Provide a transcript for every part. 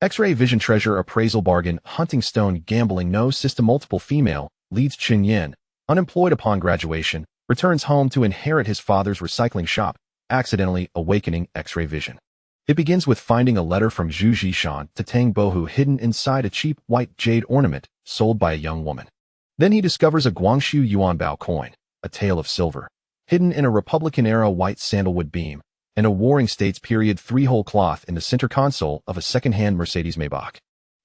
X-ray vision treasure appraisal bargain hunting stone gambling no system multiple female leads Qing Yan, unemployed upon graduation, returns home to inherit his father's recycling shop, accidentally awakening X-ray vision. It begins with finding a letter from Zhu Yunming to Tang Bohu hidden inside a cheap white jade ornament sold by a young woman. Then he discovers a Guangxu Yuanbao coin, a tale of silver, hidden in a Republican-era white sandalwood beam, and a Warring States period three-hole cloth in the center console of a second-hand Mercedes Maybach.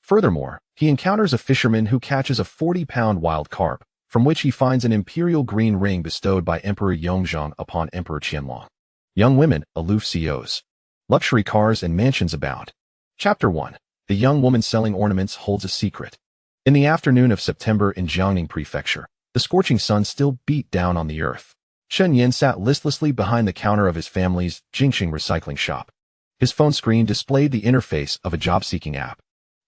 Furthermore, he encounters a fisherman who catches a 40-pound wild carp, from which he finds an imperial green ring bestowed by Emperor Yongzheng upon Emperor Qianlong. Young women, aloof CEOs. Luxury cars and mansions abound. Chapter 1. The young woman selling ornaments holds a secret. In the afternoon of September in Jiangning Prefecture, the scorching sun still beat down on the earth. Chen Yin sat listlessly behind the counter of his family's Jingxing recycling shop. His phone screen displayed the interface of a job-seeking app.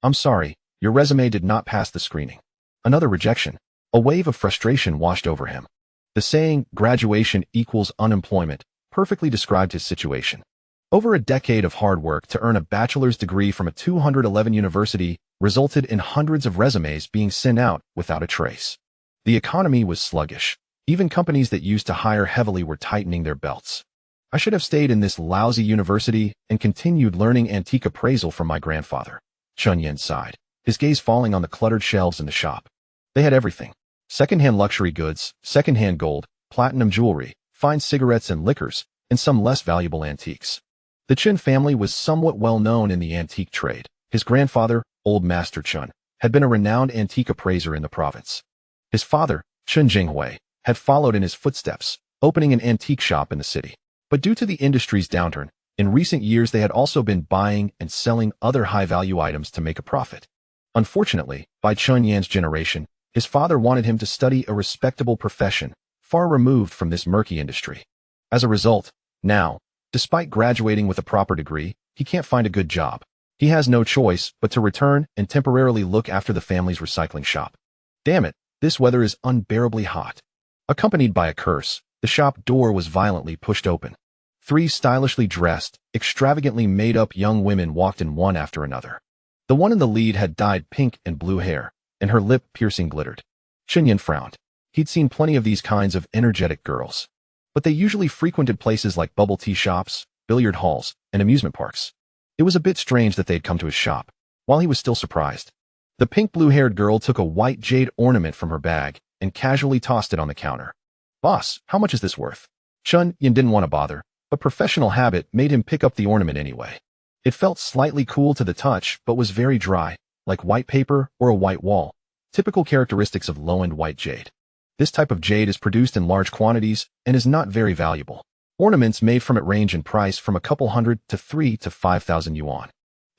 "I'm sorry, your resume did not pass the screening." Another rejection. A wave of frustration washed over him. The saying, graduation equals unemployment, perfectly described his situation. Over a decade of hard work to earn a bachelor's degree from a 211 university resulted in hundreds of resumes being sent out without a trace. The economy was sluggish. Even companies that used to hire heavily were tightening their belts. "I should have stayed in this lousy university and continued learning antique appraisal from my grandfather." Chen Yin sighed, his gaze falling on the cluttered shelves in the shop. They had everything. Secondhand luxury goods, secondhand gold, platinum jewelry, fine cigarettes and liquors, and some less valuable antiques. The Chen family was somewhat well known in the antique trade. His grandfather, Old Master Chen, had been a renowned antique appraiser in the province. His father, Chen Jinghui, had followed in his footsteps, opening an antique shop in the city. But due to the industry's downturn, in recent years they had also been buying and selling other high-value items to make a profit. Unfortunately, by Chen Yan's generation, his father wanted him to study a respectable profession, far removed from this murky industry. As a result, now, despite graduating with a proper degree, he can't find a good job. He has no choice but to return and temporarily look after the family's recycling shop. Damn it, this weather is unbearably hot. Accompanied by a curse, the shop door was violently pushed open. Three stylishly dressed, extravagantly made-up young women walked in one after another. The one in the lead had dyed pink and blue hair, and her lip-piercing glittered. Chen Yin frowned. He'd seen plenty of these kinds of energetic girls. But they usually frequented places like bubble tea shops, billiard halls, and amusement parks. It was a bit strange that they'd come to his shop, while he was still surprised. The pink-blue-haired girl took a white jade ornament from her bag and casually tossed it on the counter. "Boss, how much is this worth?" Chen Yin didn't want to bother, but professional habit made him pick up the ornament anyway. It felt slightly cool to the touch, but was very dry, like white paper or a white wall, typical characteristics of low-end white jade. This type of jade is produced in large quantities and is not very valuable. Ornaments made from it range in price from a couple hundred to 3,000 to 5,000 yuan.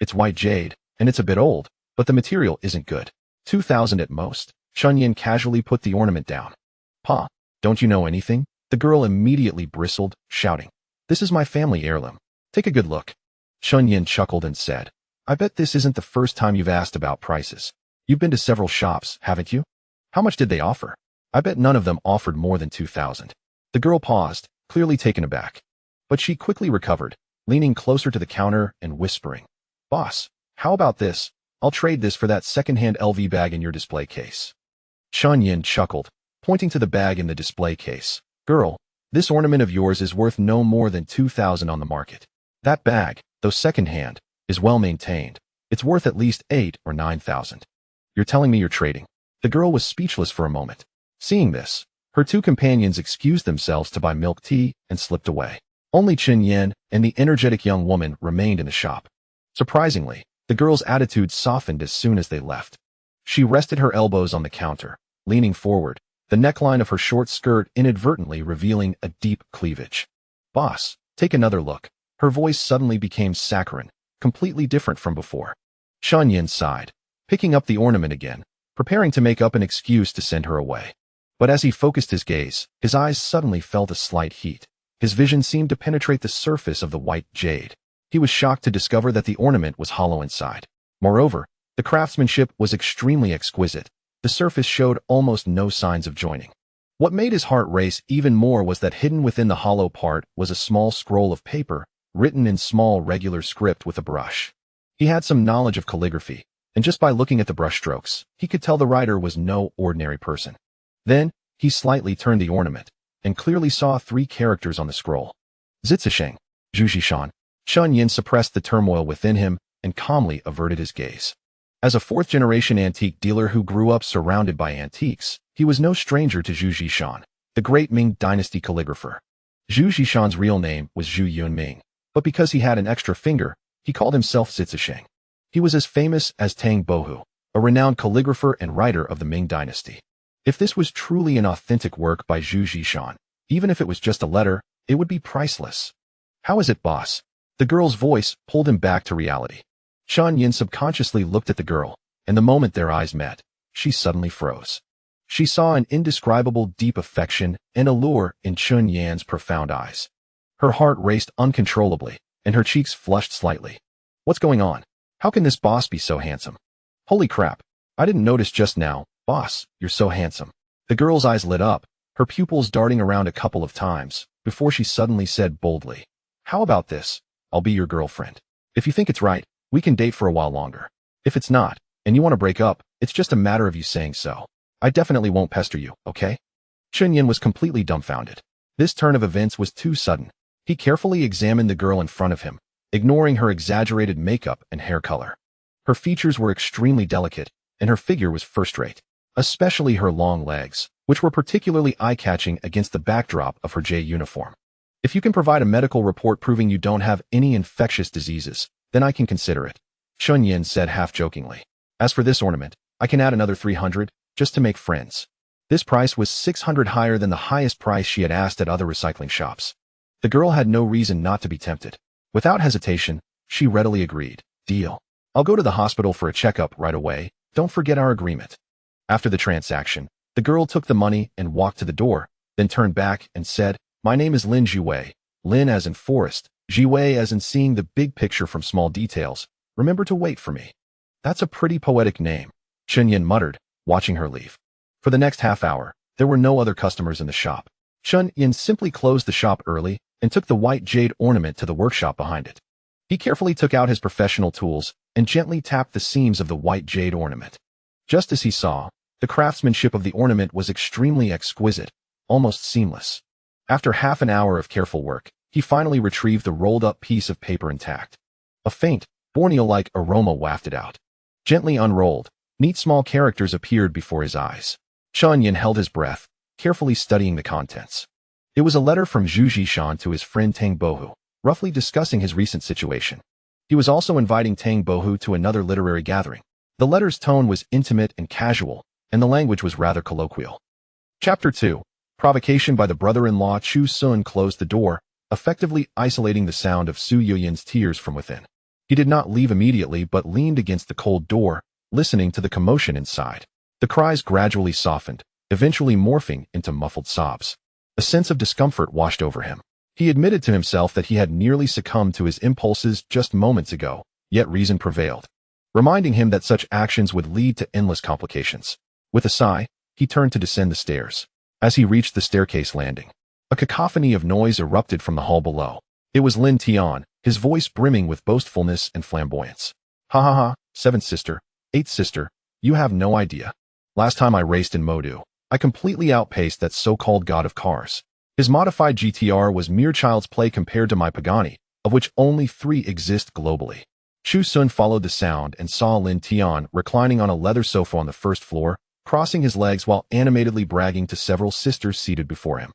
It's white jade, and it's a bit old, but the material isn't good. 2,000 at most. Chen Yin casually put the ornament down. "Pa, don't you know anything?" The girl immediately bristled, shouting, "This is my family heirloom. Take a good look." Chen Yin chuckled and said, "I bet this isn't the first time you've asked about prices. You've been to several shops, haven't you? How much did they offer?" "I bet none of them offered more than 2,000. The girl paused, clearly taken aback. But she quickly recovered, leaning closer to the counter and whispering, "Boss, how about this? I'll trade this for that second-hand LV bag in your display case." Chen Yin chuckled, pointing to the bag in the display case. "Girl, this ornament of yours is worth no more than 2,000 on the market. That bag, though second-hand, is well maintained. It's worth at least 8,000 or 9,000. You're telling me you're trading?" The girl was speechless for a moment. Seeing this, her two companions excused themselves to buy milk tea and slipped away. Only Qin Yan and the energetic young woman remained in the shop. Surprisingly, the girl's attitude softened as soon as they left. She rested her elbows on the counter, leaning forward, the neckline of her short skirt inadvertently revealing a deep cleavage. "Boss, take another look." Her voice suddenly became saccharine, completely different from before. Chen Yin sighed, picking up the ornament again, preparing to make up an excuse to send her away. But as he focused his gaze, his eyes suddenly felt a slight heat. His vision seemed to penetrate the surface of the white jade. He was shocked to discover that the ornament was hollow inside. Moreover, the craftsmanship was extremely exquisite. The surface showed almost no signs of joining. What made his heart race even more was that hidden within the hollow part was a small scroll of paper, written in small regular script with a brush. He had some knowledge of calligraphy, and just by looking at the brushstrokes, he could tell the writer was no ordinary person. Then, he slightly turned the ornament, and clearly saw 3 characters on the scroll. Zitsisheng, Zhuzhishan. Chun Yin suppressed the turmoil within him and calmly averted his gaze. As a 4th-generation antique dealer who grew up surrounded by antiques, he was no stranger to Zhu Yunming, the great Ming dynasty calligrapher. Zhu Yunming's real name was Zhu Yunming, but because he had an extra finger, he called himself Zitsisheng. He was as famous as Tang Bohu, a renowned calligrapher and writer of the Ming dynasty. If this was truly an authentic work by Zhu Yunming, even if it was just a letter, it would be priceless. How is it, boss? The girl's voice pulled him back to reality. Chun Yin subconsciously looked at the girl, and the moment their eyes met, she suddenly froze. She saw an indescribable deep affection and allure in Chun Yin's profound eyes. Her heart raced uncontrollably, and her cheeks flushed slightly. What's going on? How can this boss be so handsome? Holy crap, I didn't notice just now. Boss, you're so handsome. The girl's eyes lit up, her pupils darting around a couple of times, before she suddenly said boldly, "How about this? I'll be your girlfriend. If you think it's right, we can date for a while longer. If it's not, and you want to break up, it's just a matter of you saying so. I definitely won't pester you, okay?" Chun Yin was completely dumbfounded. This turn of events was too sudden. He carefully examined the girl in front of him, ignoring her exaggerated makeup and hair color. Her features were extremely delicate, and her figure was first-rate, especially her long legs, which were particularly eye-catching against the backdrop of her jade uniform. If you can provide a medical report proving you don't have any infectious diseases, then I can consider it, Chun Yin said half-jokingly. As for this ornament, I can add another 300, just to make friends. This price was 600 higher than the highest price she had asked at other recycling shops. The girl had no reason not to be tempted. Without hesitation, she readily agreed. Deal. I'll go to the hospital for a checkup right away. Don't forget our agreement. After the transaction, the girl took the money and walked to the door, then turned back and said, "My name is Lin Jiwei. Lin as in forest, Jiwei as in seeing the big picture from small details. Remember to wait for me." That's a pretty poetic name, Chun Yin muttered, watching her leave. For the next half hour, there were no other customers in the shop. Chun Yin simply closed the shop early and took the white jade ornament to the workshop behind it. He carefully took out his professional tools and gently tapped the seams of the white jade ornament. Just as he saw, the craftsmanship of the ornament was extremely exquisite, almost seamless. After half an hour of careful work, he finally retrieved the rolled-up piece of paper intact. A faint, Borneo-like aroma wafted out. Gently unrolled, neat small characters appeared before his eyes. Chun Yin held his breath, carefully studying the contents. It was a letter from Zhu Yunming to his friend Tang Bohu, roughly discussing his recent situation. He was also inviting Tang Bohu to another literary gathering. The letter's tone was intimate and casual, and the language was rather colloquial. Chapter 2. Provocation by the brother-in-law. Chu Sun closed the door, effectively isolating the sound of Su Yuyin's tears from within. He did not leave immediately but leaned against the cold door, listening to the commotion inside. The cries gradually softened, eventually morphing into muffled sobs. A sense of discomfort washed over him. He admitted to himself that he had nearly succumbed to his impulses just moments ago, yet reason prevailed, reminding him that such actions would lead to endless complications. With a sigh, he turned to descend the stairs. As he reached the staircase landing, a cacophony of noise erupted from the hall below. It was Lin Tian, his voice brimming with boastfulness and flamboyance. "Ha ha ha, seventh sister, eighth sister, you have no idea. Last time I raced in Modu, I completely outpaced that so-called god of cars. His modified GTR was mere child's play compared to my Pagani, of which only 3 exist globally." Chu Sun followed the sound and saw Lin Tian reclining on a leather sofa on the first floor, crossing his legs while animatedly bragging to several sisters seated before him.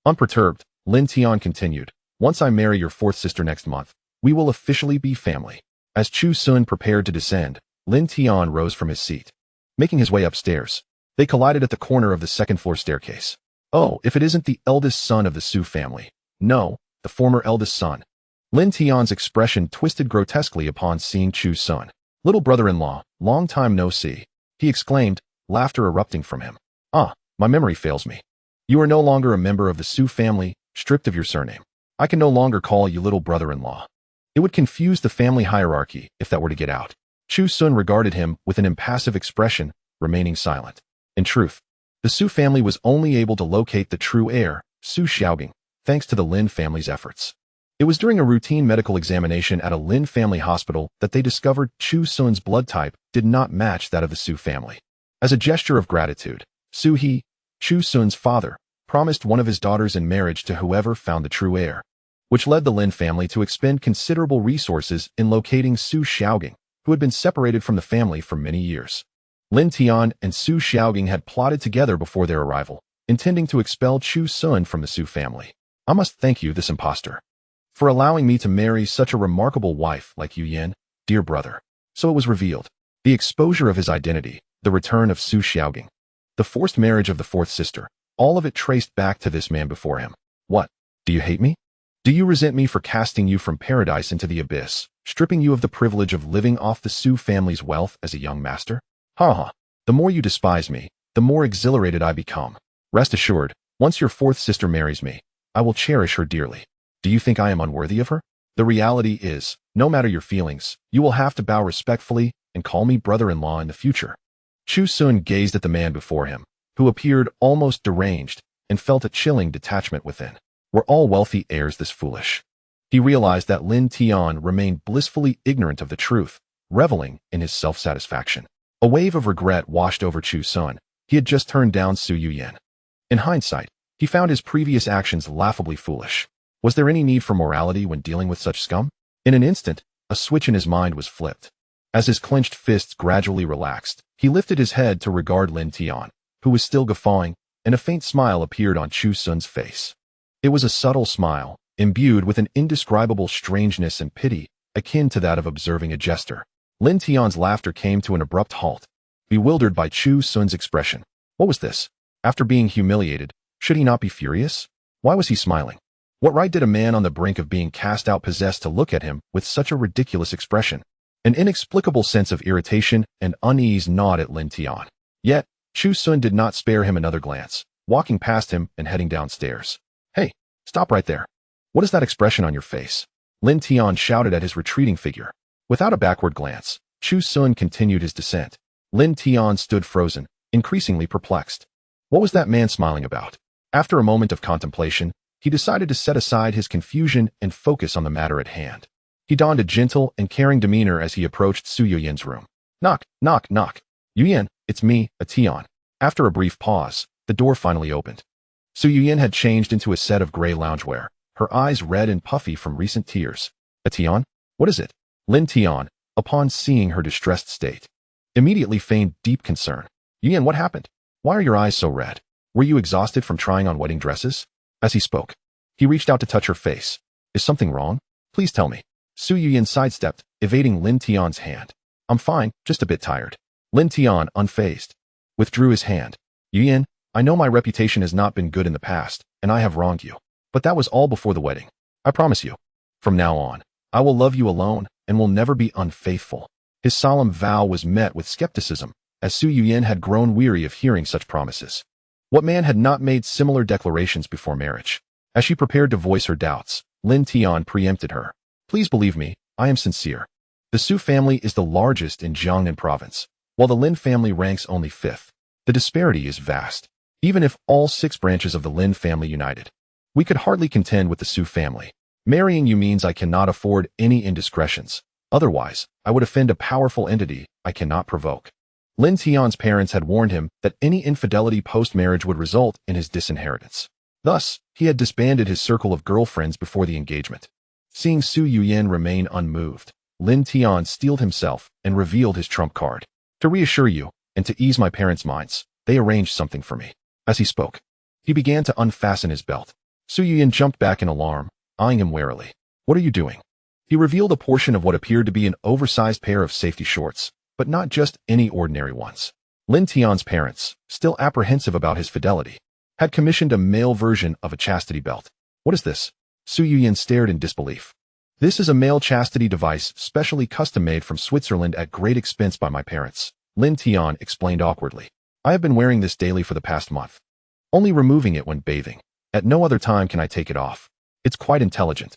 Unperturbed, Lin Tian continued, "Once I marry your 4th sister next month, we will officially be family." As Chu Sun prepared to descend, Lin Tian rose from his seat. Making his way upstairs, they collided at the corner of the second-floor staircase. Oh, if it isn't the eldest son of the Su family. No, the former eldest son. Lin Tian's expression twisted grotesquely upon seeing Chu Sun. "Little brother-in-law, long time no see," he exclaimed, laughter erupting from him. "Ah, my memory fails me. You are no longer a member of the Su family, stripped of your surname. I can no longer call you little brother-in-law. It would confuse the family hierarchy if that were to get out." Chu Sun regarded him with an impassive expression, remaining silent. In truth, the Su family was only able to locate the true heir, Su Xiaobing, thanks to the Lin family's efforts. It was during a routine medical examination at a Lin family hospital that they discovered Chu Sun's blood type did not match that of the Su family. As a gesture of gratitude, Su He, Chu Sun's father, promised one of his daughters in marriage to whoever found the true heir, which led the Lin family to expend considerable resources in locating Su Xiaogang, who had been separated from the family for many years. Lin Tian and Su Xiaogang had plotted together before their arrival, intending to expel Chu Sun from the Su family. I must thank you, this impostor, for allowing me to marry such a remarkable wife like Yu Yan, dear brother. So it was revealed. The exposure of his identity, the return of Su Xiaogang, the forced marriage of the fourth sister, all of it traced back to this man before him. What? Do you hate me? Do you resent me for casting you from paradise into the abyss, stripping you of the privilege of living off the Su family's wealth as a young master? Ha ha. The more you despise me, the more exhilarated I become. Rest assured, once your fourth sister marries me, I will cherish her dearly. Do you think I am unworthy of her? The reality is, no matter your feelings, you will have to bow respectfully and call me brother-in-law in the future. Chu Sun gazed at the man before him, who appeared almost deranged, and felt a chilling detachment within. Were all wealthy heirs this foolish? He realized that Lin Tian remained blissfully ignorant of the truth, reveling in his self-satisfaction. A wave of regret washed over Chu Sun. He had just turned down Su Yuyan. In hindsight, he found his previous actions laughably foolish. Was there any need for morality when dealing with such scum? In an instant, a switch in his mind was flipped. As his clenched fists gradually relaxed, he lifted his head to regard Lin Tian, who was still guffawing, and a faint smile appeared on Chu Sun's face. It was a subtle smile, imbued with an indescribable strangeness and pity, akin to that of observing a jester. Lin Tian's laughter came to an abrupt halt, bewildered by Chu Sun's expression. What was this? After being humiliated, should he not be furious? Why was he smiling? What right did a man on the brink of being cast out possess to look at him with such a ridiculous expression? An inexplicable sense of irritation and unease gnawed at Lin Tian. Yet, Chu Sun did not spare him another glance, walking past him and heading downstairs. Hey, stop right there. What is that expression on your face? Lin Tian shouted at his retreating figure. Without a backward glance, Chu Sun continued his descent. Lin Tian stood frozen, increasingly perplexed. What was that man smiling about? After a moment of contemplation, he decided to set aside his confusion and focus on the matter at hand. He donned a gentle and caring demeanor as he approached Su Yuyan's room. Knock, knock, knock. Yuyan, it's me, a Tian. After a brief pause, the door finally opened. Su Yuyan had changed into a set of gray loungewear, her eyes red and puffy from recent tears. A Tian? What is it? Lin Tian, upon seeing her distressed state, immediately feigned deep concern. Yuyan, what happened? Why are your eyes so red? Were you exhausted from trying on wedding dresses? As he spoke, he reached out to touch her face. Is something wrong? Please tell me. Su Yuyan sidestepped, evading Lin Tian's hand. I'm fine, just a bit tired. Lin Tian, unfazed, withdrew his hand. Yuyan, I know my reputation has not been good in the past, and I have wronged you. But that was all before the wedding. I promise you. From now on, I will love you alone and will never be unfaithful. His solemn vow was met with skepticism, as Su Yuyan had grown weary of hearing such promises. What man had not made similar declarations before marriage? As she prepared to voice her doubts, Lin Tian preempted her. Please believe me, I am sincere. The Su family is the largest in Jiangnan province, while the Lin family ranks only fifth. The disparity is vast. Even if all 6 branches of the Lin family united, we could hardly contend with the Su family. Marrying you means I cannot afford any indiscretions. Otherwise, I would offend a powerful entity I cannot provoke. Lin Tian's parents had warned him that any infidelity post-marriage would result in his disinheritance. Thus, he had disbanded his circle of girlfriends before the engagement. Seeing Su Yuyan remain unmoved, Lin Tian steeled himself and revealed his trump card. To reassure you, and to ease my parents' minds, they arranged something for me. As he spoke, he began to unfasten his belt. Su Yuyan jumped back in alarm, eyeing him warily. What are you doing? He revealed a portion of what appeared to be an oversized pair of safety shorts, but not just any ordinary ones. Lin Tian's parents, still apprehensive about his fidelity, had commissioned a male version of a chastity belt. What is this? Su Yuyan stared in disbelief. This is a male chastity device specially custom-made from Switzerland at great expense by my parents, Lin Tian explained awkwardly. I have been wearing this daily for the past month, only removing it when bathing. At no other time can I take it off. It's quite intelligent.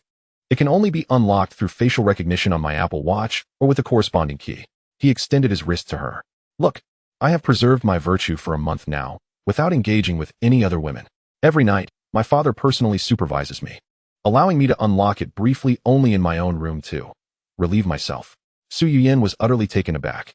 It can only be unlocked through facial recognition on my Apple Watch or with a corresponding key. He extended his wrist to her. Look, I have preserved my virtue for a month now, without engaging with any other women. Every night, my father personally supervises me. allowing me to unlock it briefly only in my own room to relieve myself. Zhu Yunming was utterly taken aback.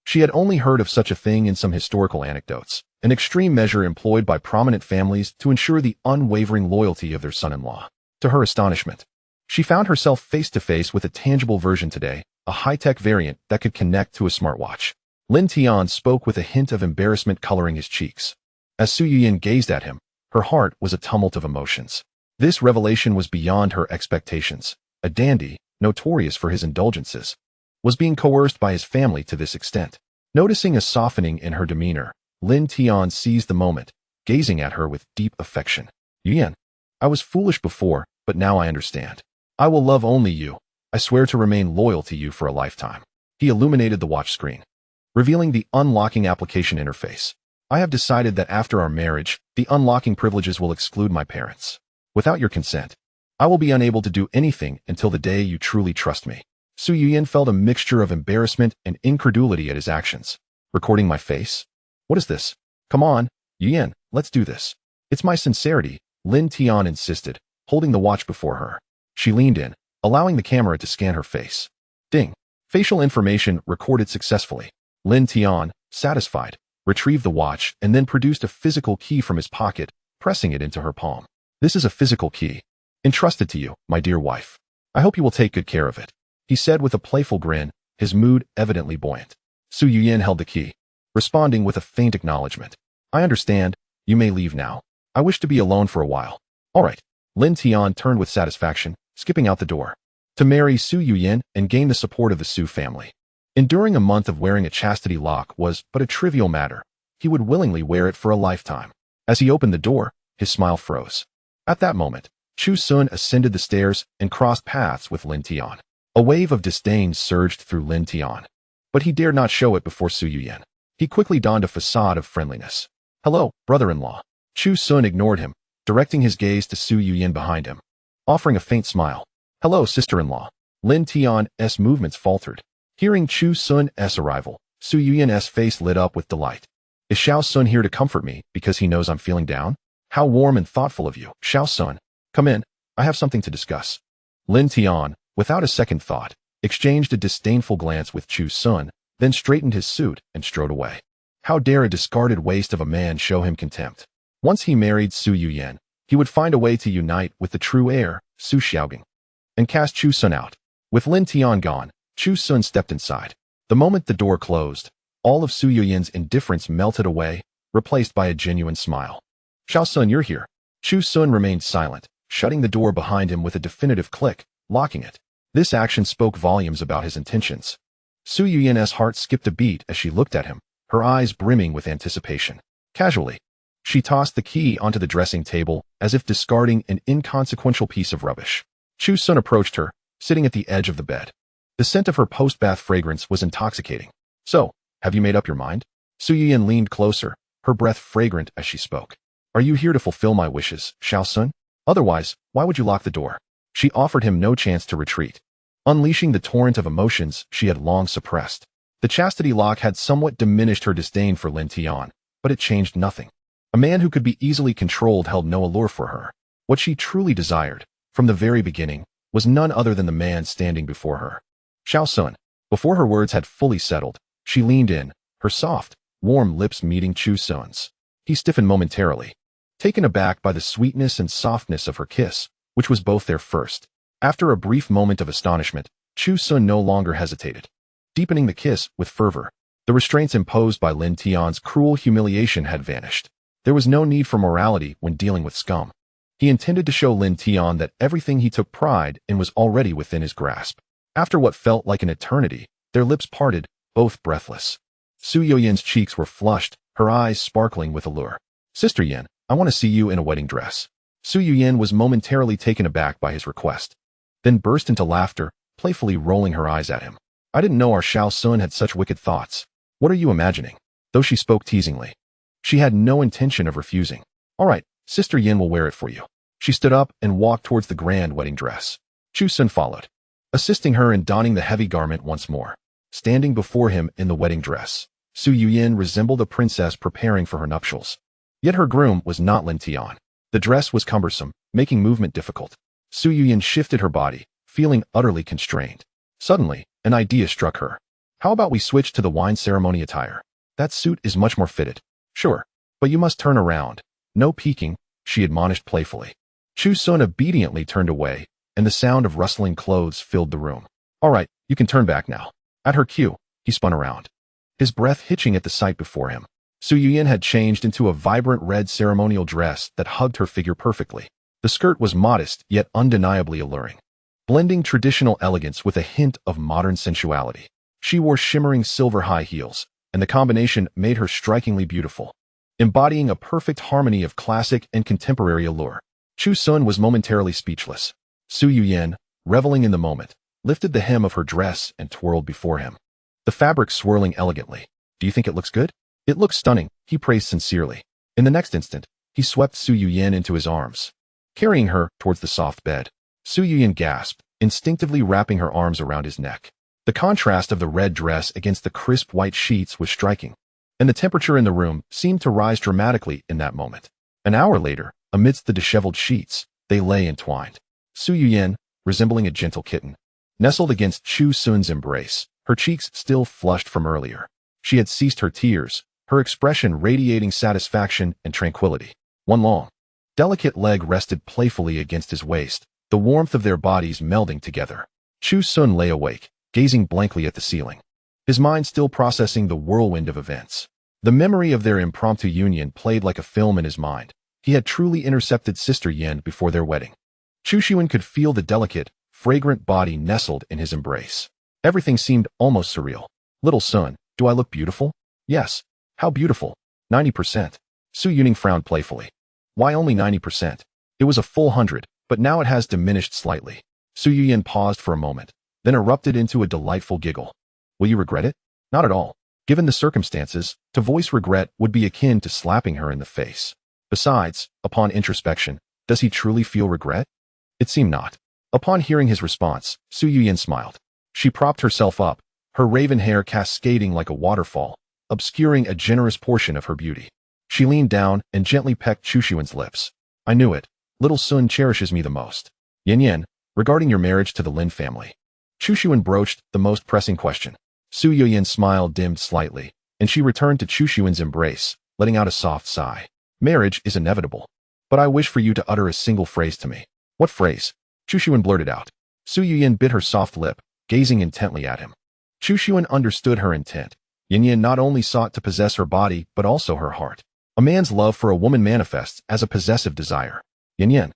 She had only heard of such a thing in some historical anecdotes, an extreme measure employed by prominent families to ensure the unwavering loyalty of their son-in-law. To her astonishment, she found herself face to face with a tangible version today, a high-tech variant that could connect to a smartwatch. Lin Tian spoke with a hint of embarrassment coloring his cheeks. As Zhu Yunming gazed at him, her heart was a tumult of emotions. This revelation was beyond her expectations. A dandy, notorious for his indulgences, was being coerced by his family to this extent. Noticing a softening in her demeanor, Lin Tian seized the moment, gazing at her with deep affection. Yunming, I was foolish before, but now I understand. I will love only you. I swear to remain loyal to you for a lifetime. He illuminated the watch screen, revealing the unlocking application interface. I have decided that after our marriage, the unlocking privileges will exclude my parents. Without your consent, I will be unable to do anything until the day you truly trust me. Zhu Yunming felt a mixture of embarrassment and incredulity at his actions. Recording my face? What is this? Come on, Yunming, let's do this. It's my sincerity, Lin Tian insisted, holding the watch before her. She leaned in, allowing the camera to scan her face. Ding. Facial information recorded successfully. Lin Tian, satisfied, retrieved the watch and then produced a physical key from his pocket, pressing it into her palm. This is a physical key, entrusted to you, my dear wife. I hope you will take good care of it, he said with a playful grin, his mood evidently buoyant. Zhu Yunming held the key, responding with a faint acknowledgement. I understand. You may leave now. I wish to be alone for a while. All right. Lin Tian turned with satisfaction, skipping out the door. To marry Zhu Yunming and gain the support of the Zhu family. Enduring a month of wearing a chastity lock was but a trivial matter. He would willingly wear it for a lifetime. As he opened the door, his smile froze. At that moment, Chu Sun ascended the stairs and crossed paths with Lin Tian. A wave of disdain surged through Lin Tian, but he dared not show it before Zhu Yunming. He quickly donned a facade of friendliness. Hello, brother-in-law. Chu Sun ignored him, directing his gaze to Zhu Yunming behind him, offering a faint smile. Hello, sister-in-law. Lin Tian's movements faltered. Hearing Chu Sun's arrival, Zhu Yunming's face lit up with delight. Is Xiao Sun here to comfort me because he knows I'm feeling down? How warm and thoughtful of you, Xiao Sun. Come in, I have something to discuss. Lin Tian, without a second thought, exchanged a disdainful glance with Chu Sun, then straightened his suit and strode away. How dare a discarded waste of a man show him contempt? Once he married Zhu Yunming, he would find a way to unite with the true heir, Zhu Xiaogang, and cast Chu Sun out. With Lin Tian gone, Chu Sun stepped inside. The moment the door closed, all of Zhu Yunming's indifference melted away, replaced by a genuine smile. Xiao Sun, you're here. Chu Sun remained silent, shutting the door behind him with a definitive click, locking it. This action spoke volumes about his intentions. Zhu Yunming's heart skipped a beat as she looked at him, her eyes brimming with anticipation. Casually, she tossed the key onto the dressing table as if discarding an inconsequential piece of rubbish. Chu Sun approached her, sitting at the edge of the bed. The scent of her post-bath fragrance was intoxicating. So, have you made up your mind? Zhu Yunming leaned closer, her breath fragrant as she spoke. Are you here to fulfill my wishes, Xiao Sun? Otherwise, why would you lock the door? She offered him no chance to retreat, unleashing the torrent of emotions she had long suppressed. The chastity lock had somewhat diminished her disdain for Lin Tian, but it changed nothing. A man who could be easily controlled held no allure for her. What she truly desired, from the very beginning, was none other than the man standing before her. Xiao Sun. Before her words had fully settled, she leaned in, her soft, warm lips meeting Chu Sun's. He stiffened momentarily, taken aback by the sweetness and softness of her kiss, which was both their first. After a brief moment of astonishment, Chu Sun no longer hesitated, deepening the kiss with fervor. The restraints imposed by Lin Tian's cruel humiliation had vanished. There was no need for morality when dealing with scum. He intended to show Lin Tian that everything he took pride in was already within his grasp. After what felt like an eternity, their lips parted, both breathless. Zhu Yunming's cheeks were flushed, her eyes sparkling with allure. Sister Yin, I want to see you in a wedding dress. Zhu Yunming was momentarily taken aback by his request, then burst into laughter, playfully rolling her eyes at him. I didn't know our Xiao Sun had such wicked thoughts. What are you imagining? Though she spoke teasingly, she had no intention of refusing. All right, Sister Yin will wear it for you. She stood up and walked towards the grand wedding dress. Chu Sun followed, assisting her in donning the heavy garment once more. Standing before him in the wedding dress, Zhu Yunming resembled a princess preparing for her nuptials. Yet her groom was not Lin Tian. The dress was cumbersome, making movement difficult. Zhu Yunming shifted her body, feeling utterly constrained. Suddenly, an idea struck her. How about we switch to the wine ceremony attire? That suit is much more fitted. Sure, but you must turn around. No peeking, she admonished playfully. Chu Sun obediently turned away, and the sound of rustling clothes filled the room. All right, you can turn back now. At her cue, he spun around, his breath hitching at the sight before him. Zhu Yunming had changed into a vibrant red ceremonial dress that hugged her figure perfectly. The skirt was modest, yet undeniably alluring, blending traditional elegance with a hint of modern sensuality. She wore shimmering silver high heels, and the combination made her strikingly beautiful, embodying a perfect harmony of classic and contemporary allure. Chu Sun was momentarily speechless. Zhu Yunming, reveling in the moment, lifted the hem of her dress and twirled before him, the fabric swirling elegantly. Do you think it looks good? It looks stunning, he praised sincerely. In the next instant, he swept Zhu Yunming into his arms, carrying her towards the soft bed. Zhu Yunming gasped, instinctively wrapping her arms around his neck. The contrast of the red dress against the crisp white sheets was striking, and the temperature in the room seemed to rise dramatically in that moment. An hour later, amidst the disheveled sheets, they lay entwined. Zhu Yunming, resembling a gentle kitten, nestled against Chu Sun's embrace, her cheeks still flushed from earlier. She had ceased her tears, her expression radiating satisfaction and tranquility. One long, delicate leg rested playfully against his waist, the warmth of their bodies melding together. Chu Sun lay awake, gazing blankly at the ceiling, his mind still processing the whirlwind of events. The memory of their impromptu union played like a film in his mind. He had truly intercepted Sister Yin before their wedding. Chu Yunming could feel the delicate, fragrant body nestled in his embrace. Everything seemed almost surreal. Little Sun, do I look beautiful? Yes. How beautiful? 90%. Zhu Yunming frowned playfully. Why only 90%? It was a full 100, but now it has diminished slightly. Zhu Yunming paused for a moment, then erupted into a delightful giggle. Will you regret it? Not at all. Given the circumstances, to voice regret would be akin to slapping her in the face. Besides, upon introspection, does he truly feel regret? It seemed not. Upon hearing his response, Zhu Yunming smiled. She propped herself up, her raven hair cascading like a waterfall, obscuring a generous portion of her beauty. She leaned down and gently pecked Chu Yunming's lips. I knew it. Little Sun cherishes me the most. Yin, regarding your marriage to the Lin family. Chu Yunming broached the most pressing question. Zhu Yunming's smile dimmed slightly, and she returned to Chu Yunming's embrace, letting out a soft sigh. Marriage is inevitable, but I wish for you to utter a single phrase to me. What phrase? Chu Yunming blurted out. Zhu Yunming bit her soft lip, gazing intently at him. Chu Yunming understood her intent. Yin not only sought to possess her body, but also her heart. A man's love for a woman manifests as a possessive desire. Yin,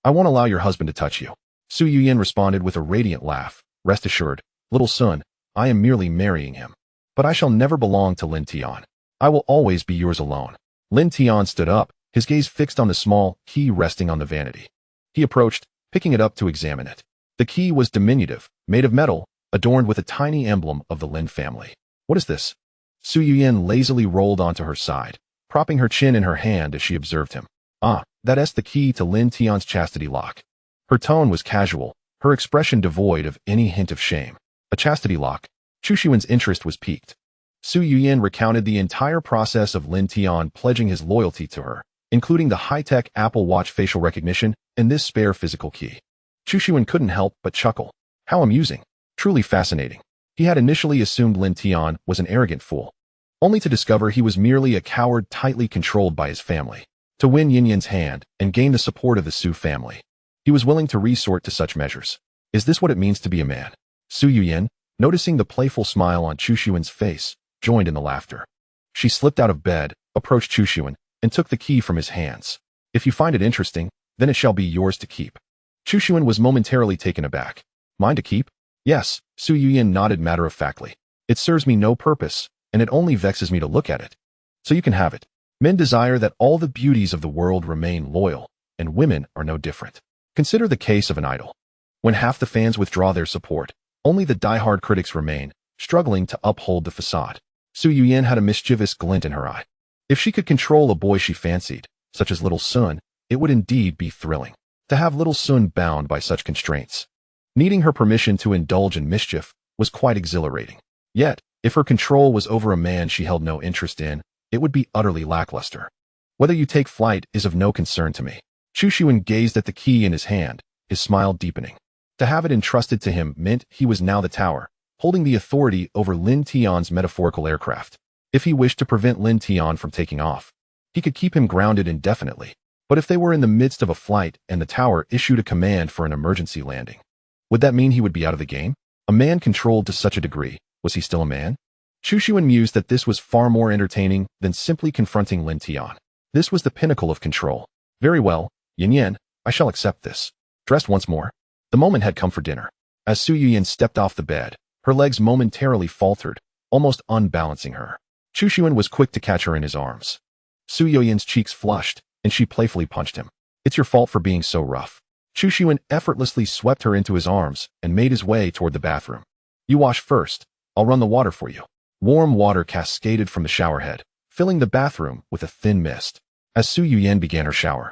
I won't allow your husband to touch you. Zhu Yunming responded with a radiant laugh. Rest assured, little Sun, I am merely marrying him. But I shall never belong to Lin Tian. I will always be yours alone. Lin Tian stood up, his gaze fixed on the small key resting on the vanity. He approached, picking it up to examine it. The key was diminutive, made of metal, adorned with a tiny emblem of the Lin family. What is this? Zhu Yunming lazily rolled onto her side, propping her chin in her hand as she observed him. Ah, that's the key to Lin Tian's chastity lock. Her tone was casual, her expression devoid of any hint of shame. A chastity lock. Chu Yunming's interest was piqued. Zhu Yunming recounted the entire process of Lin Tian pledging his loyalty to her, including the high-tech Apple Watch facial recognition and this spare physical key. Chu Yunming couldn't help but chuckle. How amusing. Truly fascinating. He had initially assumed Lin Tian was an arrogant fool, only to discover he was merely a coward tightly controlled by his family. To win Yin's hand and gain the support of the Su family, he was willing to resort to such measures. Is this what it means to be a man? Zhu Yunming, noticing the playful smile on Chu Yunming's face, joined in the laughter. She slipped out of bed, approached Chu Yunming, and took the key from his hands. If you find it interesting, then it shall be yours to keep. Chu Yunming was momentarily taken aback. Mine to keep? Yes, Zhu Yunming nodded matter-of-factly. It serves me no purpose, and it only vexes me to look at it. So you can have it. Men desire that all the beauties of the world remain loyal, and women are no different. Consider the case of an idol. When half the fans withdraw their support, only the die-hard critics remain, struggling to uphold the facade. Zhu Yunming had a mischievous glint in her eye. If she could control a boy she fancied, such as little Sun, it would indeed be thrilling. To have little Sun bound by such constraints, needing her permission to indulge in mischief, was quite exhilarating. Yet, if her control was over a man she held no interest in, it would be utterly lackluster. Whether you take flight is of no concern to me. Chu Yunming gazed at the key in his hand, his smile deepening. To have it entrusted to him meant he was now the tower, holding the authority over Lin Tian's metaphorical aircraft. If he wished to prevent Lin Tian from taking off, he could keep him grounded indefinitely. But if they were in the midst of a flight and the tower issued a command for an emergency landing, would that mean he would be out of the game? A man controlled to such a degree, was he still a man? Chu Xuan mused that this was far more entertaining than simply confronting Lin Tian. This was the pinnacle of control. Very well, Yin Yan, I shall accept this. Dressed once more. The moment had come for dinner. As Zhu Yunming stepped off the bed, her legs momentarily faltered, almost unbalancing her. Chu Xuan was quick to catch her in his arms. Zhu Yunming's cheeks flushed, and she playfully punched him. It's your fault for being so rough. Chu Xuan effortlessly swept her into his arms and made his way toward the bathroom. You wash first. I'll run the water for you. Warm water cascaded from the shower head, filling the bathroom with a thin mist. As Zhu Yunming began her shower,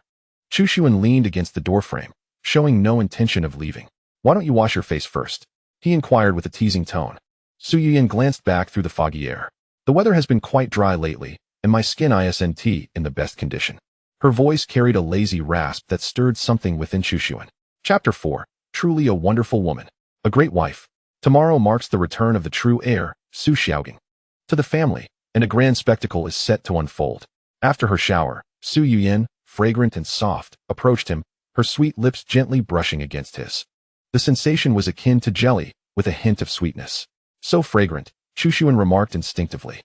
Chu Xuan leaned against the doorframe, showing no intention of leaving. Why don't you wash your face first? He inquired with a teasing tone. Zhu Yunming glanced back through the foggy air. The weather has been quite dry lately, and my skin isn't in the best condition. Her voice carried a lazy rasp that stirred something within Chu Xuan. Chapter 4. Truly a wonderful woman. A great wife. Tomorrow marks the return of the true heir, Su Xiaogang, to the family, and a grand spectacle is set to unfold. After her shower, Zhu Yunming, fragrant and soft, approached him, her sweet lips gently brushing against his. The sensation was akin to jelly, with a hint of sweetness. So fragrant, Chu Xuan remarked instinctively.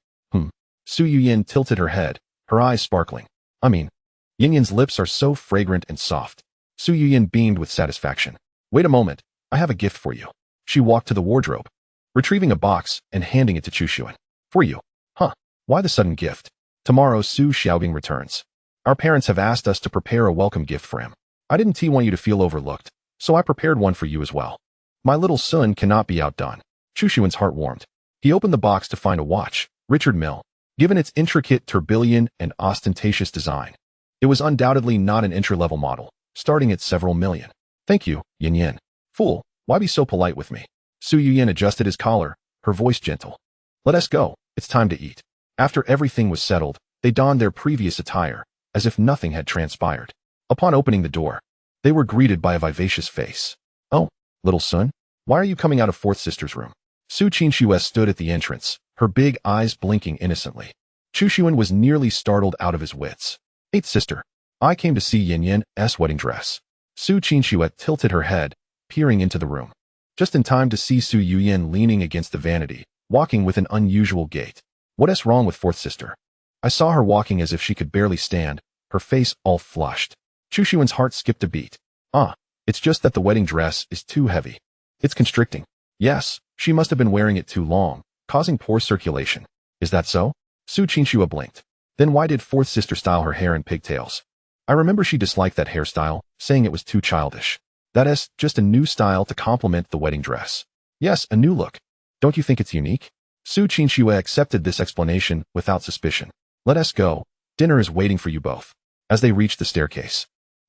Zhu Yunming tilted her head, her eyes sparkling. Yin Yan's lips are so fragrant and soft. Zhu Yunming beamed with satisfaction. Wait a moment, I have a gift for you. She walked to the wardrobe, retrieving a box and handing it to Chu Xuan. For you. Huh, why the sudden gift? Tomorrow Su Xiaogang returns. Our parents have asked us to prepare a welcome gift for him. I didn't want you to feel overlooked, so I prepared one for you as well. My little son cannot be outdone. Chu Xuan's heart warmed. He opened the box to find a watch, Richard Mille. Given its intricate tourbillon and ostentatious design, it was undoubtedly not an entry-level model, starting at several million. Thank you, Yin Yan. Fool, why be so polite with me? Zhu Yunming adjusted his collar, her voice gentle. Let us go, it's time to eat. After everything was settled, they donned their previous attire, as if nothing had transpired. Upon opening the door, they were greeted by a vivacious face. Oh, little son, why are you coming out of fourth sister's room? Su Qingxue stood at the entrance, her big eyes blinking innocently. Chu Xuan was nearly startled out of his wits. Eighth sister, I came to see Yin Yan's wedding dress. Su Qingxue tilted her head, peering into the room. Just in time to see Zhu Yunming leaning against the vanity, walking with an unusual gait. What's wrong with fourth sister? I saw her walking as if she could barely stand, her face all flushed. Chu Xuan's heart skipped a beat. It's just that the wedding dress is too heavy. It's constricting. Yes, she must have been wearing it too long, causing poor circulation. Is that so? Su Qingxue blinked. Then why did fourth sister style her hair in pigtails? I remember she disliked that hairstyle, saying it was too childish. That is, just a new style to complement the wedding dress. Yes, a new look. Don't you think it's unique? Su Qingxue accepted this explanation without suspicion. Let us go. Dinner is waiting for you both. As they reached the staircase,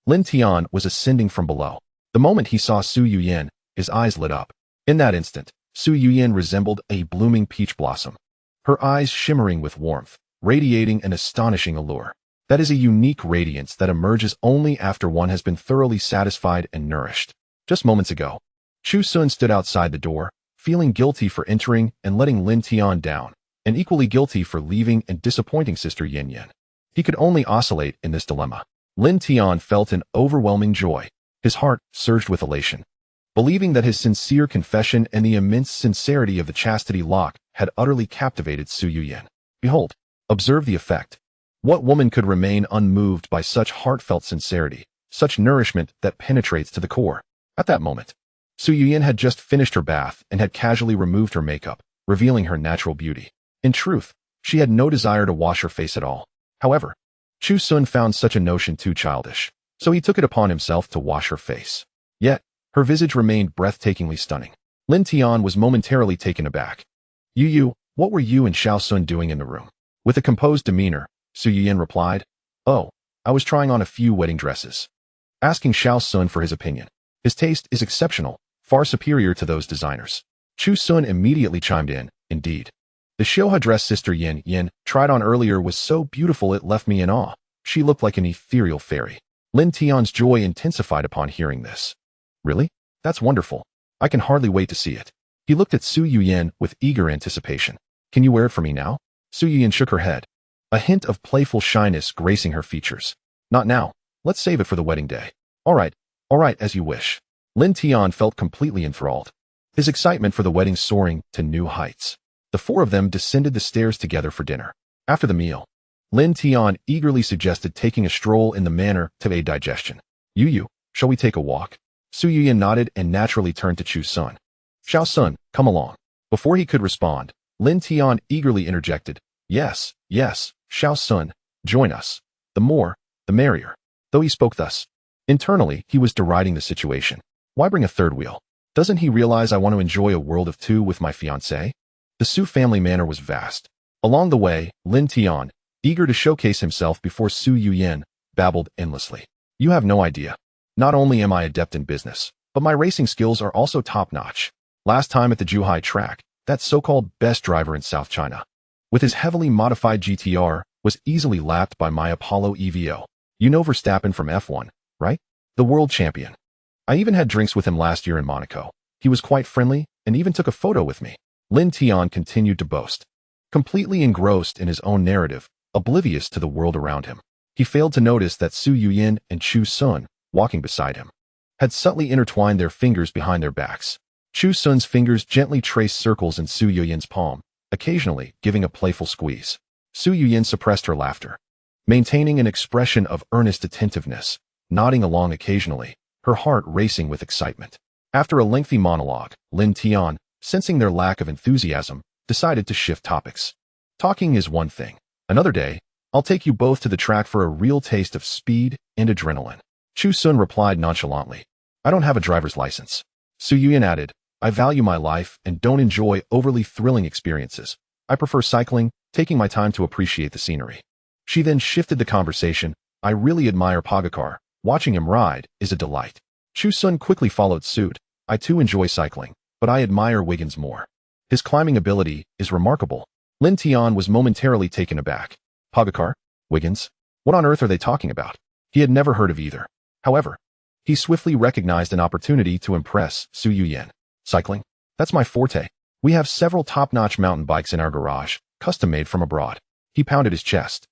Lin Tian was ascending from below. The moment he saw Zhu Yunming, his eyes lit up. In that instant, Zhu Yunming resembled a blooming peach blossom, her eyes shimmering with warmth, radiating an astonishing allure. That is a unique radiance that emerges only after one has been thoroughly satisfied and nourished. Just moments ago, Chu Sun stood outside the door, feeling guilty for entering and letting Lin Tian down, and equally guilty for leaving and disappointing sister Yin Yan. He could only oscillate in this dilemma. Lin Tian felt an overwhelming joy. His heart surged with elation, believing that his sincere confession and the immense sincerity of the chastity lock had utterly captivated Zhu Yunming. Behold, observe the effect. What woman could remain unmoved by such heartfelt sincerity, such nourishment that penetrates to the core? At that moment, Zhu Yunming had just finished her bath and had casually removed her makeup, revealing her natural beauty. In truth, she had no desire to wash her face at all. However, Chu Sun found such a notion too childish, so he took it upon himself to wash her face. Yet, her visage remained breathtakingly stunning. Lin Tian was momentarily taken aback. Yu, what were you and Xiao Sun doing in the room? With a composed demeanor, Zhu Yunming replied, Oh, I was trying on a few wedding dresses. Asking Xiao Sun for his opinion. His taste is exceptional, far superior to those designers. Chu Sun immediately chimed in, indeed. The Xiaohe dress sister Yin Yan tried on earlier was so beautiful it left me in awe. She looked like an ethereal fairy. Lin Tian's joy intensified upon hearing this. Really? That's wonderful. I can hardly wait to see it. He looked at Zhu Yunming with eager anticipation. Can you wear it for me now? Zhu Yunming shook her head, a hint of playful shyness gracing her features. Not now. Let's save it for the wedding day. All right, as you wish. Lin Tian felt completely enthralled, his excitement for the wedding soaring to new heights. The four of them descended the stairs together for dinner. After the meal, Lin Tian eagerly suggested taking a stroll in the manor to aid digestion. Yu, shall we take a walk? Zhu Yunming nodded and naturally turned to Chu Sun. Xiao Sun, come along. Before he could respond, Lin Tian eagerly interjected. Yes, Xiao Sun, join us. The more, the merrier. Though he spoke thus, internally he was deriding the situation. Why bring a third wheel? Doesn't he realize I want to enjoy a world of two with my fiancée? The Su family manor was vast. Along the way, Lin Tian, eager to showcase himself before Zhu Yunming, babbled endlessly. You have no idea. Not only am I adept in business, but my racing skills are also top-notch. Last time at the Zhuhai track, that so-called best driver in South China, with his heavily modified GTR, was easily lapped by my Apollo EVO. You know Verstappen from F1, right? The world champion. I even had drinks with him last year in Monaco. He was quite friendly and even took a photo with me. Lin Tian continued to boast, completely engrossed in his own narrative, oblivious to the world around him. He failed to notice that Zhu Yunming and Chu Sun, walking beside him, had subtly intertwined their fingers behind their backs. Chu Sun's fingers gently traced circles in Zhu Yunming's palm, occasionally giving a playful squeeze. Zhu Yunming suppressed her laughter, maintaining an expression of earnest attentiveness, nodding along occasionally, her heart racing with excitement. After a lengthy monologue, Lin Tian, sensing their lack of enthusiasm, decided to shift topics. Talking is one thing. Another day, I'll take you both to the track for a real taste of speed and adrenaline. Chu Sun replied nonchalantly. I don't have a driver's license. Zhu Yunming added, I value my life and don't enjoy overly thrilling experiences. I prefer cycling, taking my time to appreciate the scenery. She then shifted the conversation. I really admire Pogacar. Watching him ride is a delight. Chu Sun quickly followed suit. I too enjoy cycling, but I admire Wiggins more. His climbing ability is remarkable. Lin Tian was momentarily taken aback. Pogacar? Wiggins? What on earth are they talking about? He had never heard of either. However, he swiftly recognized an opportunity to impress Zhu Yunming. Cycling? That's my forte. We have several top-notch mountain bikes in our garage, custom-made from abroad. He pounded his chest,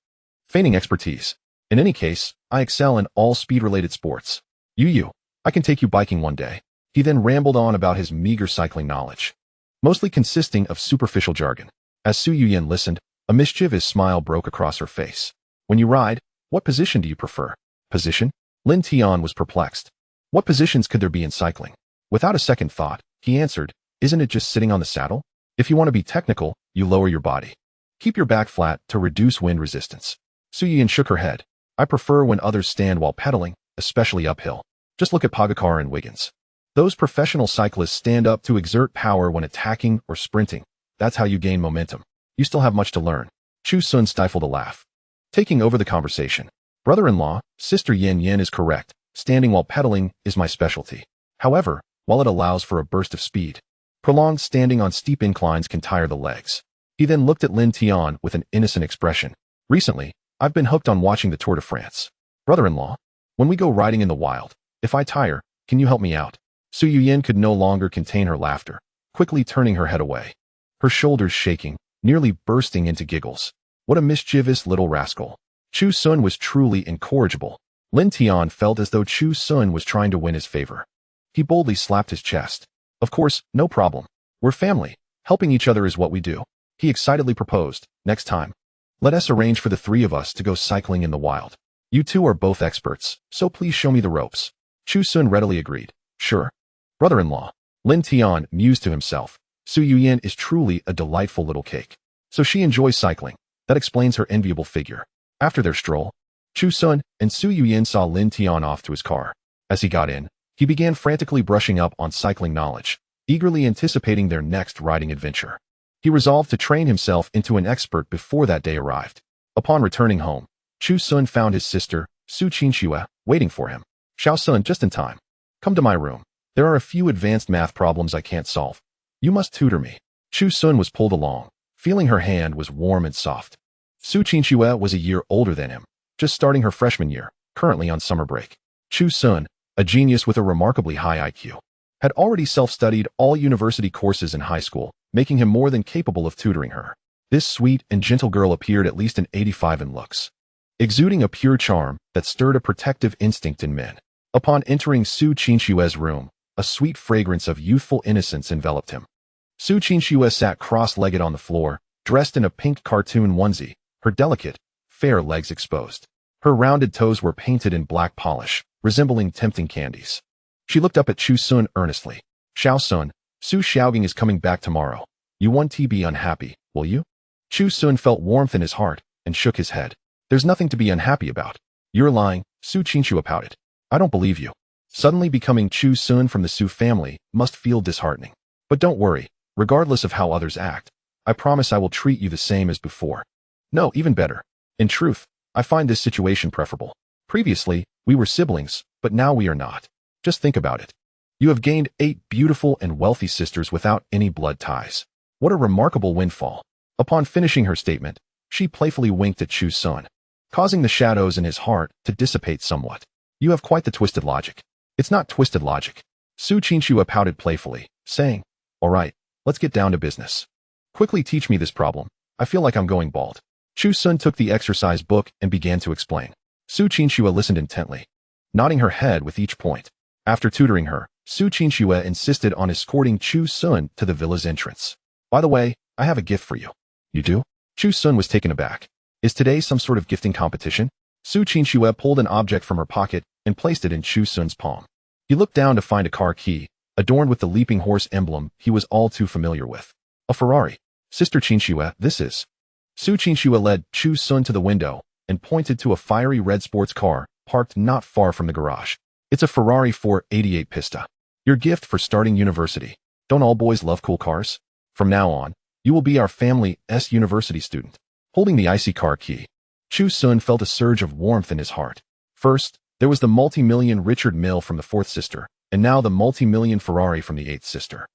feigning expertise. In any case, I excel in all speed-related sports. I can take you biking one day. He then rambled on about his meager cycling knowledge, mostly consisting of superficial jargon. As Zhu Yunming listened, a mischievous smile broke across her face. When you ride, what position do you prefer? Position? Lin Tian was perplexed. What positions could there be in cycling? Without a second thought, he answered, isn't it just sitting on the saddle? If you want to be technical, you lower your body. Keep your back flat to reduce wind resistance. Zhu Yunming shook her head. I prefer when others stand while pedaling, especially uphill. Just look at Pogacar and Wiggins. Those professional cyclists stand up to exert power when attacking or sprinting. That's how you gain momentum. You still have much to learn. Chu Sun stifled a laugh, taking over the conversation. Brother-in-law, Sister Yin Yin is correct. Standing while pedaling is my specialty. However, while it allows for a burst of speed, prolonged standing on steep inclines can tire the legs. He then looked at Lin Tian with an innocent expression. Recently, I've been hooked on watching the Tour de France. Brother-in-law, when we go riding in the wild, if I tire, can you help me out? Zhu Yunming could no longer contain her laughter, quickly turning her head away, her shoulders shaking, nearly bursting into giggles. What a mischievous little rascal. Chu Sun was truly incorrigible. Lin Tian felt as though Chu Sun was trying to win his favor. He boldly slapped his chest. Of course, no problem. We're family. Helping each other is what we do. He excitedly proposed. Next time, let us arrange for the three of us to go cycling in the wild. You two are both experts, so please show me the ropes. Chu Sun readily agreed. Sure. Brother-in-law. Lin Tian mused to himself. Zhu Yunming is truly a delightful little cake. So she enjoys cycling. That explains her enviable figure. After their stroll, Chu Sun and Zhu Yunming saw Lin Tian off to his car. As he got in, he began frantically brushing up on cycling knowledge, eagerly anticipating their next riding adventure. He resolved to train himself into an expert before that day arrived. Upon returning home, Chu Sun found his sister, Su Qingxue, waiting for him. Xiao Sun, just in time. Come to my room. There are a few advanced math problems I can't solve. You must tutor me. Chu Sun was pulled along, feeling her hand was warm and soft. Su Qingxue was a year older than him, just starting her freshman year, currently on summer break. Chu Sun, a genius with a remarkably high IQ, had already self-studied all university courses in high school, making him more than capable of tutoring her. This sweet and gentle girl appeared at least an 85 in looks, exuding a pure charm that stirred a protective instinct in men. Upon entering Su Qinshue's room, a sweet fragrance of youthful innocence enveloped him. Su Qinshu sat cross-legged on the floor, dressed in a pink cartoon onesie, her delicate, fair legs exposed. Her rounded toes were painted in black polish, resembling tempting candies. She looked up at Chu Sun earnestly. "Xiao Sun, Su Xiaogang is coming back tomorrow. You won't be unhappy, will you?" Chu Sun felt warmth in his heart and shook his head. "There's nothing to be unhappy about." "You're lying," Su Qinshu pouted. "I don't believe you." Suddenly becoming Chu Sun from the Su family must feel disheartening. "But don't worry, regardless of how others act, I promise I will treat you the same as before. No, even better. In truth, I find this situation preferable. Previously, we were siblings, but now we are not. Just think about it. You have gained 8 beautiful and wealthy sisters without any blood ties. What a remarkable windfall." Upon finishing her statement, she playfully winked at Chu Sun, causing the shadows in his heart to dissipate somewhat. "You have quite the twisted logic." "It's not twisted logic." Su Qinshu pouted playfully, saying, "All right, let's get down to business. Quickly teach me this problem. I feel like I'm going bald." Chu Sun took the exercise book and began to explain. Su Qinshu listened intently, nodding her head with each point. After tutoring her, Su Qinshu insisted on escorting Chu Sun to the villa's entrance. "By the way, I have a gift for you." "You do?" Chu Sun was taken aback. "Is today some sort of gifting competition?" Su Qinshu pulled an object from her pocket and placed it in Chu Sun's palm. He looked down to find a car key, adorned with the leaping horse emblem he was all too familiar with. "A Ferrari. Sister Qinshu, this is." Su Qinshu led Chu Sun to the window and pointed to a fiery red sports car parked not far from the garage. "It's a Ferrari 488 Pista. Your gift for starting university. Don't all boys love cool cars? From now on, you will be our family's university student." Holding the icy car key, Chu Sun felt a surge of warmth in his heart. First, there was the multi-million Richard Mille from the 4th sister, and now the multi-million Ferrari from the 8th sister.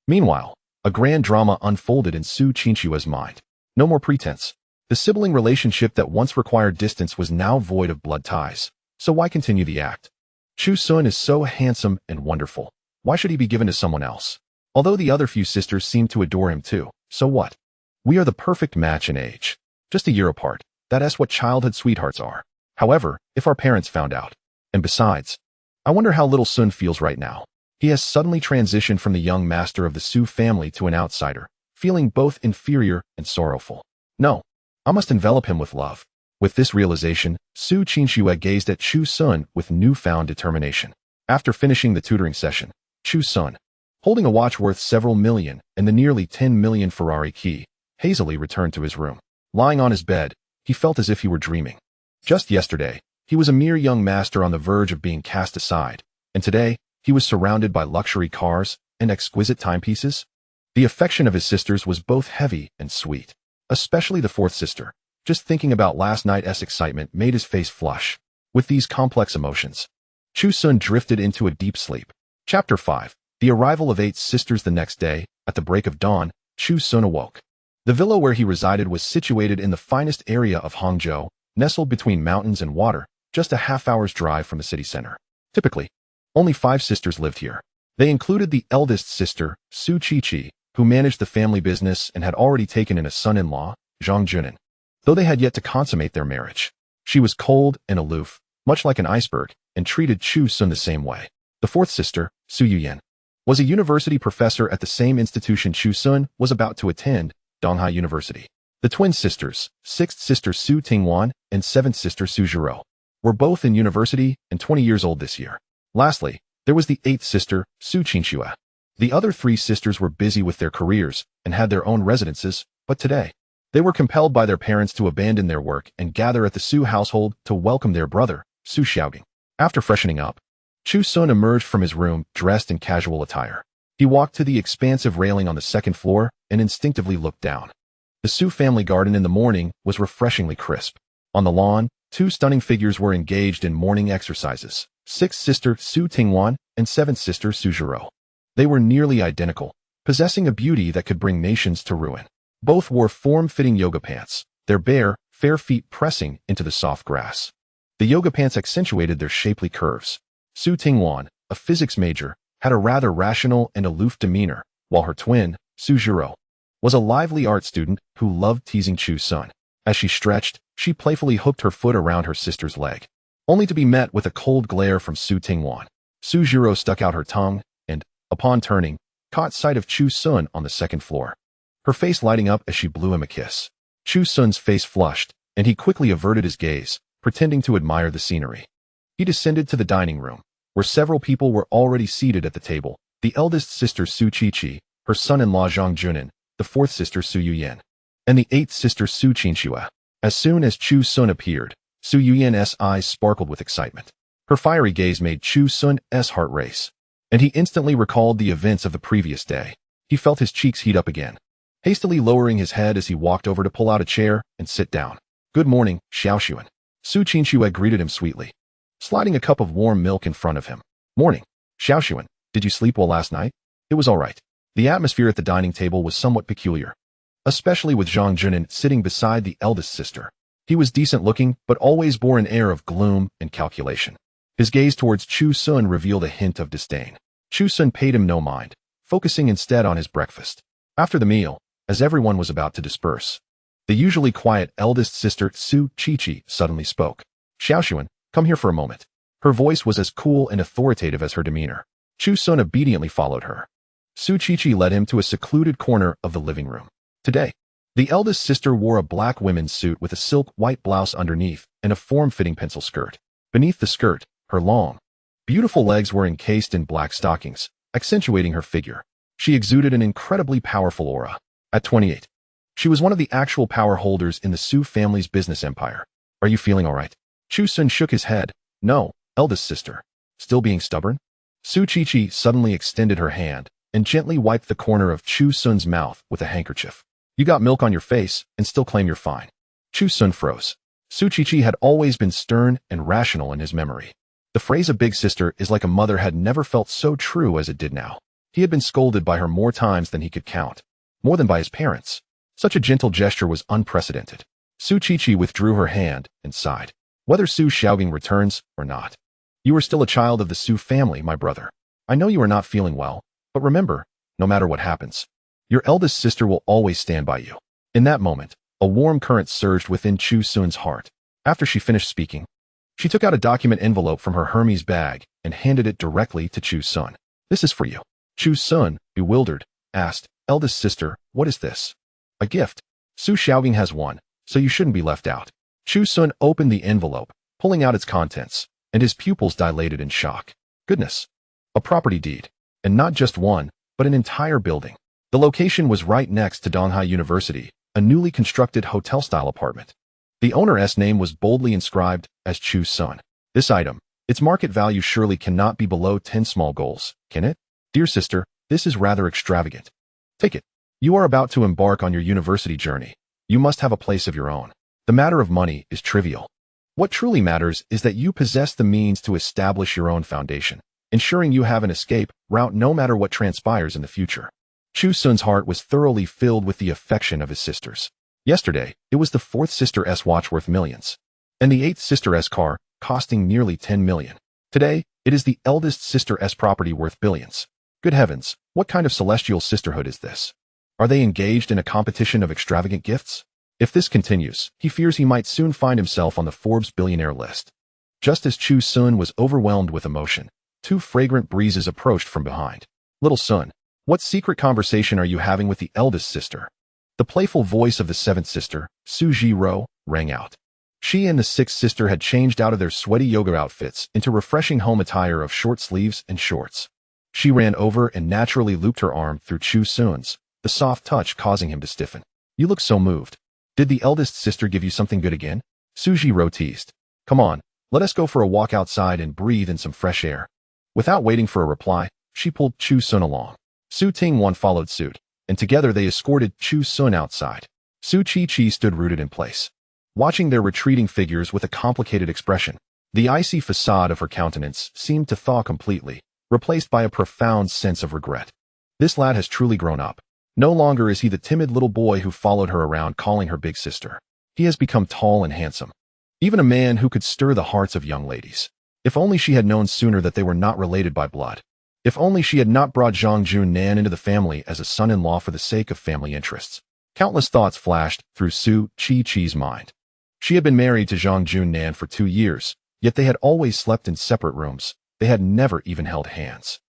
Meanwhile, a grand drama unfolded in Su Qinshu's mind. No more pretense. The sibling relationship that once required distance was now void of blood ties. So why continue the act? Chu Sun is so handsome and wonderful. Why should he be given to someone else? Although the other few sisters seem to adore him too, so what? We are the perfect match in age. Just a year apart. That's what childhood sweethearts are. However, if our parents found out. And besides, I wonder how little Sun feels right now. He has suddenly transitioned from the young master of the Su family to an outsider, feeling both inferior and sorrowful. No, I must envelop him with love. With this realization, Su Qinshu gazed at Chu Sun with newfound determination. After finishing the tutoring session, Chu Sun, holding a watch worth several million and the nearly 10 million Ferrari key, hazily returned to his room. Lying on his bed, he felt as if he were dreaming. Just yesterday, he was a mere young master on the verge of being cast aside, and today, he was surrounded by luxury cars and exquisite timepieces. The affection of his sisters was both heavy and sweet, especially the 4th sister. Just thinking about last night's excitement made his face flush. With these complex emotions, Chu Sun drifted into a deep sleep. Chapter 5. The arrival of 8 sisters. The next day, at the break of dawn, Chu Sun awoke. The villa where he resided was situated in the finest area of Hangzhou, nestled between mountains and water, just a half-hour's drive from the city center. Typically, only 5 sisters lived here. They included the eldest sister, Su Qiqi, who managed the family business and had already taken in a son-in-law, Zhang Junin. Though they had yet to consummate their marriage, she was cold and aloof, much like an iceberg, and treated Chu Sun the same way. The 4th sister, Su Yuyan, was a university professor at the same institution Chu Sun was about to attend, Donghai University. The twin sisters, 6th sister Su Tingwan and 7th sister Su Zhiro, were both in university and 20 years old this year. Lastly, there was the 8th sister, Su Qinshu. The other 3 sisters were busy with their careers and had their own residences, but today, they were compelled by their parents to abandon their work and gather at the Su household to welcome their brother, Su Xiaogang. After freshening up, Chu Sun emerged from his room dressed in casual attire. He walked to the expansive railing on the 2nd floor and instinctively looked down. The Su family garden in the morning was refreshingly crisp. On the lawn, 2 stunning figures were engaged in morning exercises, 6th sister Su Tingwan and 7th sister Su Zhiro. They were nearly identical, possessing a beauty that could bring nations to ruin. Both wore form-fitting yoga pants, their bare, fair feet pressing into the soft grass. The yoga pants accentuated their shapely curves. Su Tingwan, a physics major, had a rather rational and aloof demeanor, while her twin, Su Zhiro, was a lively art student who loved teasing Chu Sun. As she stretched, she playfully hooked her foot around her sister's leg, only to be met with a cold glare from Su Tingwan. Su Zhiro stuck out her tongue and, upon turning, caught sight of Chu Sun on the second floor, her face lighting up as she blew him a kiss. Chu Sun's face flushed, and he quickly averted his gaze, pretending to admire the scenery. He descended to the dining room, where several people were already seated at the table. The eldest sister Su Qiqi, her son-in-law Zhang Junin, the fourth sister Su Yuyan, and the eighth sister Su Qinxue. As soon as Chu Sun appeared, Su Yuyan's eyes sparkled with excitement. Her fiery gaze made Chu Sun's heart race, and he instantly recalled the events of the previous day. He felt his cheeks heat up again, hastily lowering his head as he walked over to pull out a chair and sit down. "Good morning, Xiaoxuan." Su Qinxue greeted him sweetly, sliding a cup of warm milk in front of him. "Morning, Xiaoxuan. Did you sleep well last night?" It was all right. The atmosphere at the dining table was somewhat peculiar, especially with Zhang Junin sitting beside the eldest sister. He was decent-looking, but always bore an air of gloom and calculation. His gaze towards Chu Sun revealed a hint of disdain. Chu Sun paid him no mind, focusing instead on his breakfast. After the meal, as everyone was about to disperse, the usually quiet eldest sister Su Qiqi suddenly spoke. "Xiaoxuan, come here for a moment." Her voice was as cool and authoritative as her demeanor. Chu Sun obediently followed her. Su Qiqi led him to a secluded corner of the living room. Today, the eldest sister wore a black women's suit with a silk white blouse underneath and a form-fitting pencil skirt. Beneath the skirt, her long, beautiful legs were encased in black stockings, accentuating her figure. She exuded an incredibly powerful aura. At 28, she was one of the actual power holders in the Su family's business empire. "Are you feeling all right?" Chu Sun shook his head. "No, eldest sister." Still being stubborn? Su Qiqi suddenly extended her hand and gently wiped the corner of Chu Sun's mouth with a handkerchief. "You got milk on your face and still claim you're fine." Chu Sun froze. Su Qiqi had always been stern and rational in his memory. The phrase "a big sister is like a mother" had never felt so true as it did now. He had been scolded by her more times than he could count, more than by his parents. Such a gentle gesture was unprecedented. Su Qiqi withdrew her hand and sighed. "Whether Su Xiaogang returns or not, you are still a child of the Su family, my brother. I know you are not feeling well, but remember, no matter what happens, your eldest sister will always stand by you." In that moment, a warm current surged within Chu Sun's heart. After she finished speaking, she took out a document envelope from her Hermes bag and handed it directly to Chu Sun. "This is for you." Chu Sun, bewildered, asked, "Eldest sister, what is this?" "A gift. Su Xiaogang has one, so you shouldn't be left out." Chu Sun opened the envelope, pulling out its contents, and his pupils dilated in shock. Goodness! A property deed. And not just one, but an entire building. The location was right next to Donghai University, a newly constructed hotel-style apartment. The owner's name was boldly inscribed as Chu Sun. This item, its market value surely cannot be below 10 small goals, can it? "Dear sister, this is rather extravagant. Take it. You are about to embark on your university journey. You must have a place of your own. The matter of money is trivial. What truly matters is that you possess the means to establish your own foundation, ensuring you have an escape route no matter what transpires in the future." Chu Sun's heart was thoroughly filled with the affection of his sisters. Yesterday, it was the fourth sister's watch worth millions, and the eighth sister's car, costing nearly 10 million. Today, it is the eldest sister's property worth billions. Good heavens, what kind of celestial sisterhood is this? Are they engaged in a competition of extravagant gifts? If this continues, he fears he might soon find himself on the Forbes billionaire list. Just as Chu Sun was overwhelmed with emotion, two fragrant breezes approached from behind. "Little Sun, what secret conversation are you having with the eldest sister?" The playful voice of the seventh sister, Su Zhiro, rang out. She and the sixth sister had changed out of their sweaty yoga outfits into refreshing home attire of short sleeves and shorts. She ran over and naturally looped her arm through Chu Sun's, the soft touch causing him to stiffen. "You look so moved. Did the eldest sister give you something good again?" Su Zhiro teased. "Come on, let us go for a walk outside and breathe in some fresh air." Without waiting for a reply, she pulled Chu Sun along. Su Tingwan followed suit, and together they escorted Chu Sun outside. Su Qiqi stood rooted in place, watching their retreating figures with a complicated expression. The icy facade of her countenance seemed to thaw completely, replaced by a profound sense of regret. This lad has truly grown up. No longer is he the timid little boy who followed her around calling her big sister. He has become tall and handsome. Even a man who could stir the hearts of young ladies. If only she had known sooner that they were not related by blood. If only she had not brought Zhang Junnan into the family as a son-in-law for the sake of family interests. Countless thoughts flashed through Su Qi's mind. She had been married to Zhang Junnan for 2 years, yet they had always slept in separate rooms. They had never even held hands.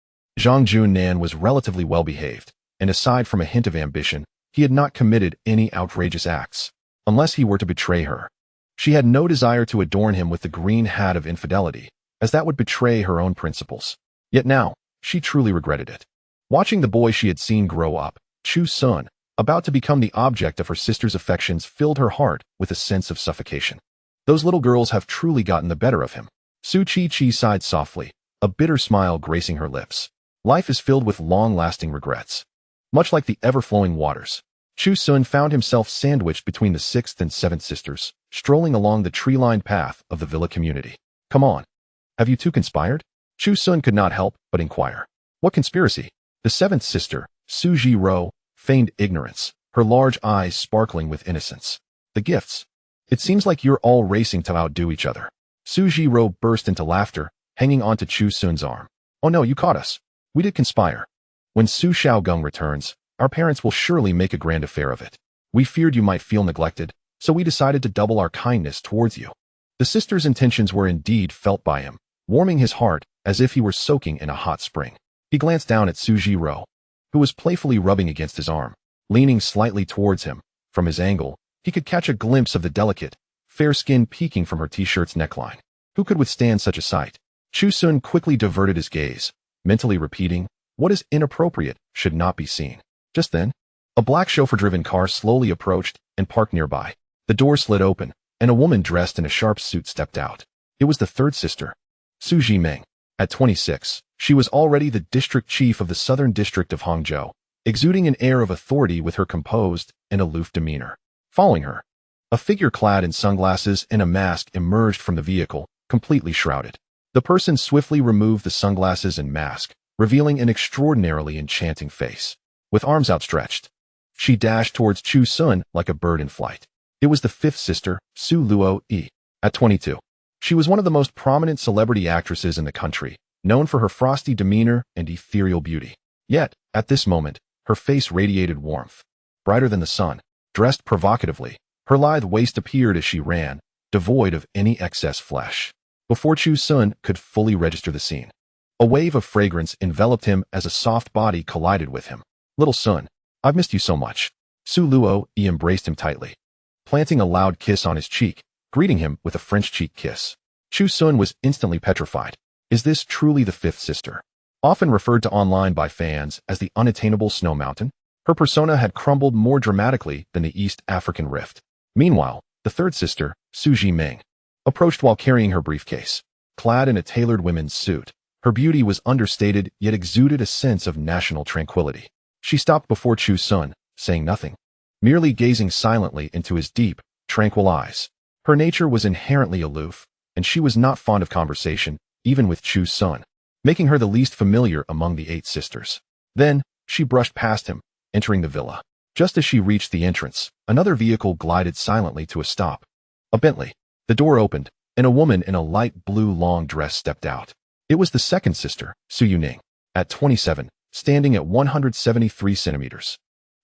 Zhang Junnan was relatively well-behaved, and aside from a hint of ambition, he had not committed any outrageous acts, unless he were to betray her. She had no desire to adorn him with the green hat of infidelity, as that would betray her own principles. Yet now, she truly regretted it. Watching the boy she had seen grow up, Chu Sun, about to become the object of her sister's affections, filled her heart with a sense of suffocation. Those little girls have truly gotten the better of him. Su Qi sighed softly, a bitter smile gracing her lips. Life is filled with long-lasting regrets. Much like the ever-flowing waters, Chu Sun found himself sandwiched between the 6th and 7th sisters, strolling along the tree-lined path of the villa community. Come on. Have you two conspired? Chu Sun could not help but inquire. What conspiracy? The 7th sister, Su Jiro, feigned ignorance, her large eyes sparkling with innocence. The gifts. It seems like you're all racing to outdo each other. Su Jiro burst into laughter, hanging onto Chu Sun's arm. Oh no, you caught us. We did conspire. When Su Xiaogung returns, our parents will surely make a grand affair of it. We feared you might feel neglected, so we decided to double our kindness towards you. The sister's intentions were indeed felt by him, warming his heart as if he were soaking in a hot spring. He glanced down at Su Jiro, who was playfully rubbing against his arm, leaning slightly towards him. From his angle, he could catch a glimpse of the delicate, fair skin peeking from her t-shirt's neckline. Who could withstand such a sight? Chu Sun quickly diverted his gaze, mentally repeating, what is inappropriate should not be seen. Just then, a black chauffeur-driven car slowly approached and parked nearby. The door slid open, and a woman dressed in a sharp suit stepped out. It was the 3rd sister, Su Yunming. At 26, she was already the district chief of the southern district of Hangzhou, exuding an air of authority with her composed and aloof demeanor. Following her, a figure clad in sunglasses and a mask emerged from the vehicle, completely shrouded. The person swiftly removed the sunglasses and mask, revealing an extraordinarily enchanting face. With arms outstretched, she dashed towards Chu Sun like a bird in flight. It was the 5th sister, Su Luo-yi. At 22, she was one of the most prominent celebrity actresses in the country, known for her frosty demeanor and ethereal beauty. Yet, at this moment, her face radiated warmth. Brighter than the sun, dressed provocatively, her lithe waist appeared as she ran, devoid of any excess flesh. Before Chu Sun could fully register the scene, a wave of fragrance enveloped him as a soft body collided with him. Little Sun, I've missed you so much. Su Luo-yi embraced him tightly, planting a loud kiss on his cheek, greeting him with a French cheek kiss. Chu Sun was instantly petrified. Is this truly the 5th sister? Often referred to online by fans as the unattainable snow mountain, her persona had crumbled more dramatically than the East African rift. Meanwhile, the 3rd sister, Su Yunming, approached while carrying her briefcase. Clad in a tailored women's suit, her beauty was understated yet exuded a sense of national tranquility. She stopped before Chu Sun, saying nothing, merely gazing silently into his deep, tranquil eyes. Her nature was inherently aloof, and she was not fond of conversation, even with Chu Sun, making her the least familiar among the 8 sisters. Then, she brushed past him, entering the villa. Just as she reached the entrance, another vehicle glided silently to a stop. A Bentley. The door opened, and a woman in a light blue long dress stepped out. It was the 2nd sister, Su Yunming. At 27, standing at 173 centimeters.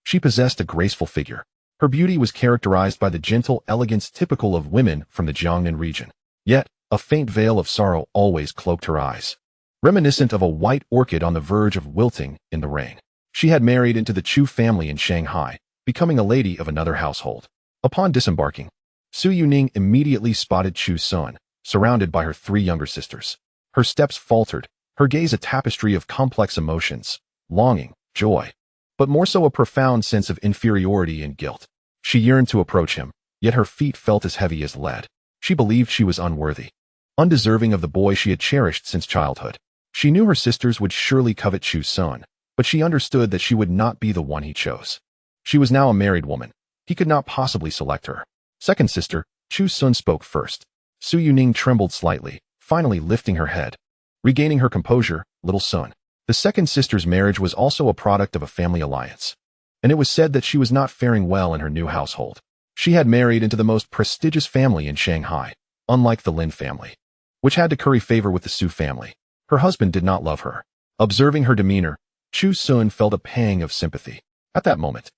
She possessed a graceful figure. Her beauty was characterized by the gentle elegance typical of women from the Jiangnan region. Yet, a faint veil of sorrow always cloaked her eyes, reminiscent of a white orchid on the verge of wilting in the rain. She had married into the Chu family in Shanghai, becoming a lady of another household. Upon disembarking, Su Yunming immediately spotted Chu Sun, surrounded by her 3 younger sisters. Her steps faltered, her gaze a tapestry of complex emotions, longing, joy, but more so a profound sense of inferiority and guilt. She yearned to approach him, yet her feet felt as heavy as lead. She believed she was unworthy, undeserving of the boy she had cherished since childhood. She knew her sisters would surely covet Chu Sun, but she understood that she would not be the one he chose. She was now a married woman. He could not possibly select her. 2nd sister, Chu Sun spoke first. Su Yunming trembled slightly, finally lifting her head. Regaining her composure, little Sun. The 2nd sister's marriage was also a product of a family alliance, and it was said that she was not faring well in her new household. She had married into the most prestigious family in Shanghai, unlike the Lin family. which had to curry favor with the Su family. Her husband did not love her. Observing her demeanor, Chu Sun felt a pang of sympathy. At that moment,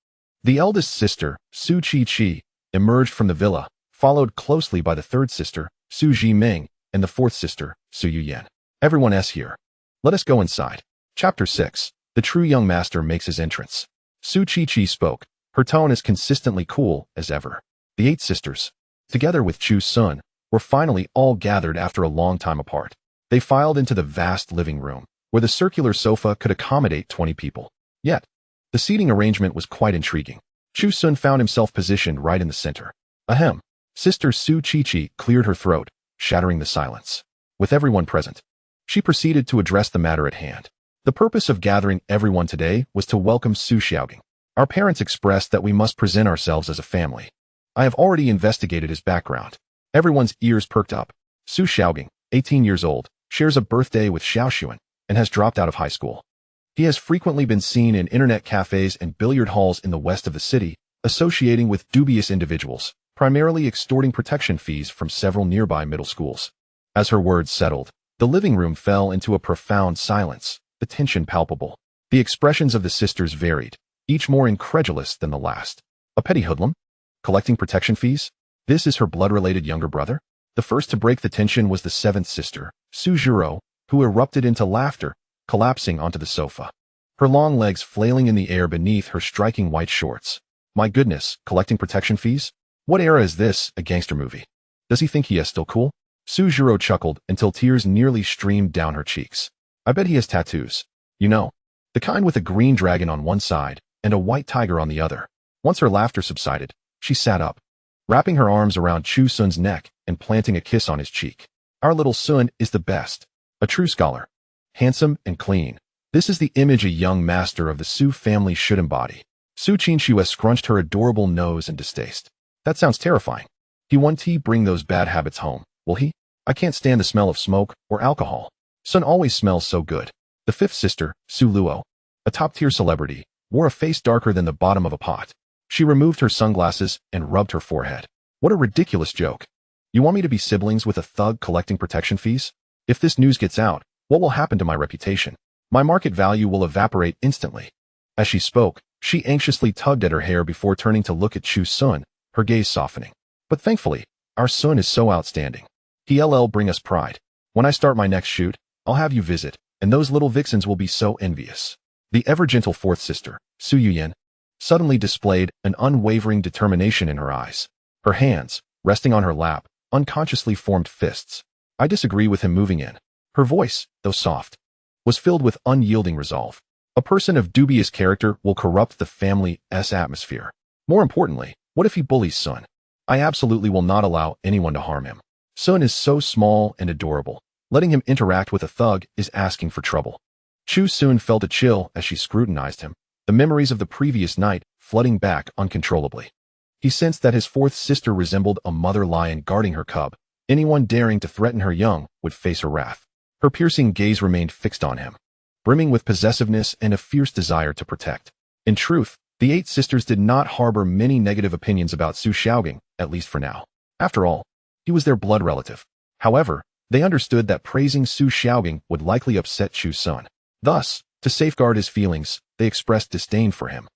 the eldest sister, Su Qi, emerged from the villa, followed closely by the third sister, Zhu Yunming, and the fourth sister, Zhu Yunming. Everyone's here. Let us go inside. Chapter 6. The true young master makes his entrance. Su Qi spoke. Her tone as consistently cool as ever. The 8 sisters, together with Chu Sun, were finally all gathered after a long time apart. They filed into the vast living room, where the circular sofa could accommodate 20 people. Yet, the seating arrangement was quite intriguing. Chu Sun found himself positioned right in the center. Ahem. Sister Su Qi cleared her throat, shattering the silence. With everyone present, she proceeded to address the matter at hand. The purpose of gathering everyone today was to welcome Su Xiaogang. Our parents expressed that we must present ourselves as a family. I have already investigated his background. Everyone's ears perked up. Su Xiaogang, 18 years old, shares a birthday with Xiao Xuan and has dropped out of high school. He has frequently been seen in internet cafes and billiard halls in the west of the city, associating with dubious individuals, primarily extorting protection fees from several nearby middle schools. As her words settled, the living room fell into a profound silence, the tension palpable. The expressions of the sisters varied, each more incredulous than the last. A petty hoodlum? Collecting protection fees? This is her blood-related younger brother? The first to break the tension was the 7th sister, Su Zhiro, who erupted into laughter, collapsing onto the sofa. Her long legs flailing in the air beneath her striking white shorts. My goodness, collecting protection fees? What era is this, a gangster movie? Does he think he is still cool? Su Zhiro chuckled until tears nearly streamed down her cheeks. I bet he has tattoos. You know, the kind with a green dragon on one side and a white tiger on the other. Once her laughter subsided, she sat up, wrapping her arms around Chu Sun's neck and planting a kiss on his cheek. Our little Sun is the best. A true scholar. Handsome and clean. This is the image a young master of the Su family should embody. Su Qinxue scrunched her adorable nose in distaste. That sounds terrifying. He won't bring those bad habits home, will he? I can't stand the smell of smoke or alcohol. Sun always smells so good. The 5th sister, Su Luo, a top-tier celebrity, wore a face darker than the bottom of a pot. She removed her sunglasses and rubbed her forehead. What a ridiculous joke. You want me to be siblings with a thug collecting protection fees? If this news gets out, what will happen to my reputation? My market value will evaporate instantly. As she spoke, she anxiously tugged at her hair before turning to look at Chu Sun, her gaze softening. But thankfully, our Sun is so outstanding. He'll bring us pride. When I start my next shoot, I'll have you visit, and those little vixens will be so envious. The ever-gentle 4th sister, Su Yunming, suddenly displayed an unwavering determination in her eyes. Her hands, resting on her lap, unconsciously formed fists. I disagree with him moving in. Her voice, though soft, was filled with unyielding resolve. A person of dubious character will corrupt the family's atmosphere. More importantly, what if he bullies Sun? I absolutely will not allow anyone to harm him. Sun is so small and adorable. Letting him interact with a thug is asking for trouble. Chu Sun felt a chill as she scrutinized him, the memories of the previous night flooding back uncontrollably. He sensed that his 4th sister resembled a mother lion guarding her cub. Anyone daring to threaten her young would face her wrath. Her piercing gaze remained fixed on him, brimming with possessiveness and a fierce desire to protect. In truth, the 8 sisters did not harbor many negative opinions about Su Xiaogang, at least for now. After all, he was their blood relative. However, they understood that praising Su Xiaogang would likely upset Chu Sun. Thus, to safeguard his feelings, they expressed disdain for him,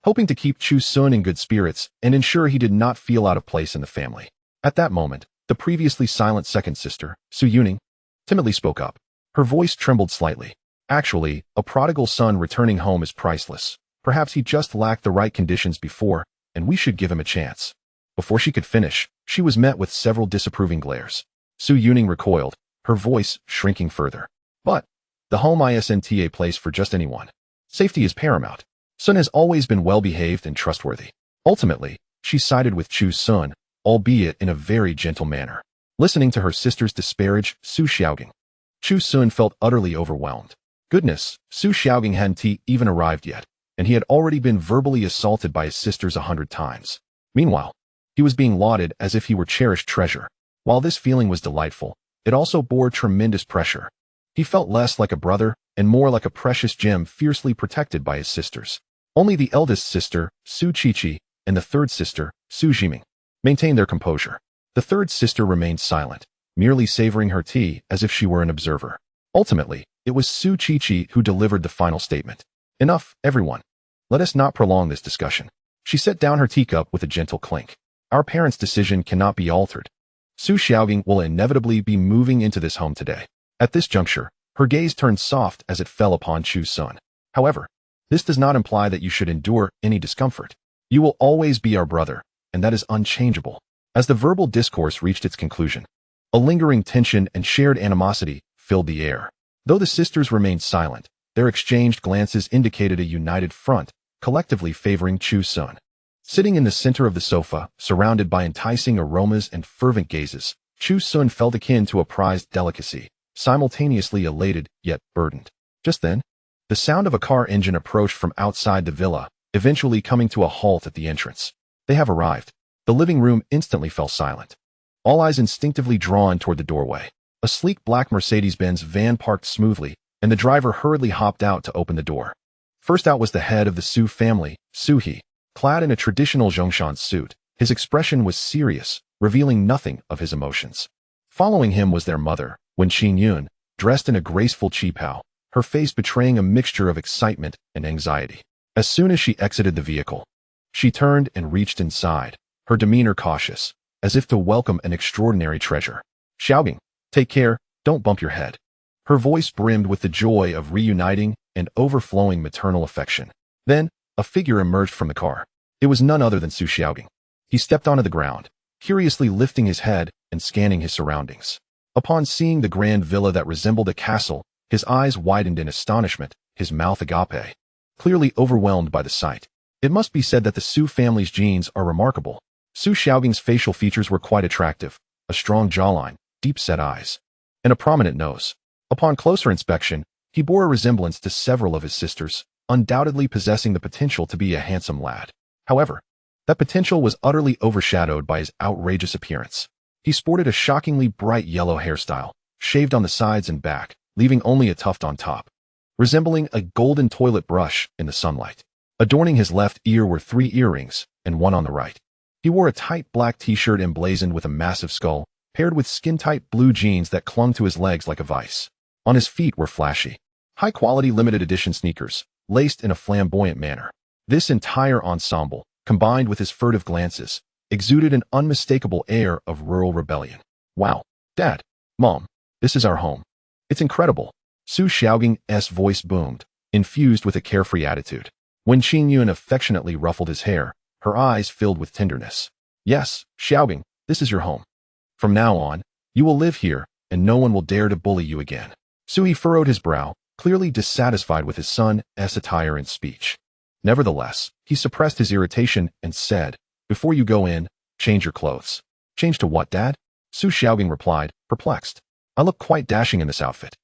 hoping to keep Chu Sun in good spirits and ensure he did not feel out of place in the family. At that moment, the previously silent 2nd sister, Su Yunming, timidly spoke up. Her voice trembled slightly. Actually, a prodigal son returning home is priceless. Perhaps he just lacked the right conditions before, and we should give him a chance. Before she could finish, she was met with several disapproving glares. Su Yunming recoiled, her voice shrinking further. But the home isn't a place for just anyone. Safety is paramount. Sun has always been well-behaved and trustworthy. Ultimately, she sided with Chu Sun, albeit in a very gentle manner. Listening to her sister's disparage Su Xiaogang, Chu Sun felt utterly overwhelmed. Goodness, Su Xiaogang hadn't even arrived yet, and he had already been verbally assaulted by his sisters 100 times. Meanwhile, he was being lauded as if he were cherished treasure. While this feeling was delightful, it also bore tremendous pressure. He felt less like a brother and more like a precious gem fiercely protected by his sisters. Only the eldest sister, Su Qi, and the 3rd sister, Su Yunming, maintained their composure. The 3rd sister remained silent, merely savoring her tea as if she were an observer. Ultimately, it was Su Qiqi who delivered the final statement. Enough, everyone. Let us not prolong this discussion. She set down her teacup with a gentle clink. Our parents' decision cannot be altered. Su Xiaogang will inevitably be moving into this home today. At this juncture, her gaze turned soft as it fell upon Chu's son. However, this does not imply that you should endure any discomfort. You will always be our brother, and that is unchangeable. As the verbal discourse reached its conclusion, a lingering tension and shared animosity filled the air. Though the sisters remained silent, their exchanged glances indicated a united front, collectively favoring Chu's son. Sitting in the center of the sofa, surrounded by enticing aromas and fervent gazes, Chu's son felt akin to a prized delicacy, simultaneously elated yet burdened. Just then, the sound of a car engine approached from outside the villa, eventually coming to a halt at the entrance. They have arrived. The living room instantly fell silent. All eyes instinctively drawn toward the doorway. A sleek black Mercedes-Benz van parked smoothly, and the driver hurriedly hopped out to open the door. First out was the head of the Su family, Su He. Clad in a traditional Zhongshan suit, his expression was serious, revealing nothing of his emotions. Following him was their mother, Wen Qingyun, dressed in a graceful旗袍, her face betraying a mixture of excitement and anxiety. As soon as she exited the vehicle, she turned and reached inside, her demeanor cautious, as if to welcome an extraordinary treasure. Xiaogang, take care, don't bump your head. Her voice brimmed with the joy of reuniting and overflowing maternal affection. Then, a figure emerged from the car. It was none other than Su Xiaogang. He stepped onto the ground, curiously lifting his head and scanning his surroundings. Upon seeing the grand villa that resembled a castle, his eyes widened in astonishment, his mouth agape. Clearly overwhelmed by the sight. It must be said that the Su family's genes are remarkable. Su Xiaogang's facial features were quite attractive, a strong jawline, deep-set eyes, and a prominent nose. Upon closer inspection, he bore a resemblance to several of his sisters, undoubtedly possessing the potential to be a handsome lad. However, that potential was utterly overshadowed by his outrageous appearance. He sported a shockingly bright yellow hairstyle, shaved on the sides and back, leaving only a tuft on top, resembling a golden toilet brush in the sunlight. Adorning his left ear were 3 earrings, and one on the right. He wore a tight black t-shirt emblazoned with a massive skull, paired with skin-tight blue jeans that clung to his legs like a vice. On his feet were flashy, high-quality limited-edition sneakers, laced in a flamboyant manner. This entire ensemble, combined with his furtive glances, exuded an unmistakable air of rural rebellion. Wow, Dad, Mom, this is our home. It's incredible. Su Xiaogang's voice boomed, infused with a carefree attitude. When Qingyun affectionately ruffled his hair, her eyes filled with tenderness. Yes, Xiaogang, this is your home. From now on, you will live here, and no one will dare to bully you again. Su He furrowed his brow, clearly dissatisfied with his son's attire and speech. Nevertheless, he suppressed his irritation and said, "Before you go in, change your clothes." "Change to what, Dad?" Su Xiaogang replied, perplexed. "I look quite dashing in this outfit.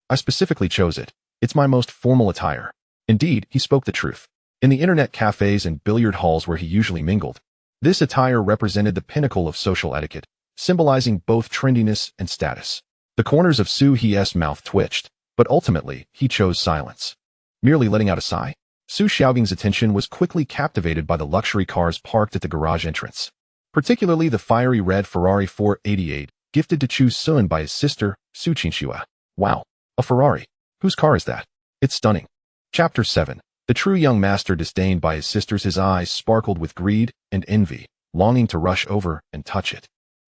I specifically chose it. It's my most formal attire." Indeed, he spoke the truth. In the internet cafes and billiard halls where he usually mingled, this attire represented the pinnacle of social etiquette, symbolizing both trendiness and status. The corners of Su He's mouth twitched, but ultimately, he chose silence. Merely letting out a sigh, Su Xiaogang's attention was quickly captivated by the luxury cars parked at the garage entrance, particularly the fiery red Ferrari 488, gifted to Chu's son by his sister, Su Qinxue. Wow, a Ferrari. Whose car is that? It's stunning. Chapter 7. The true young master disdained by his sisters, his eyes sparkled with greed and envy, longing to rush over and touch it.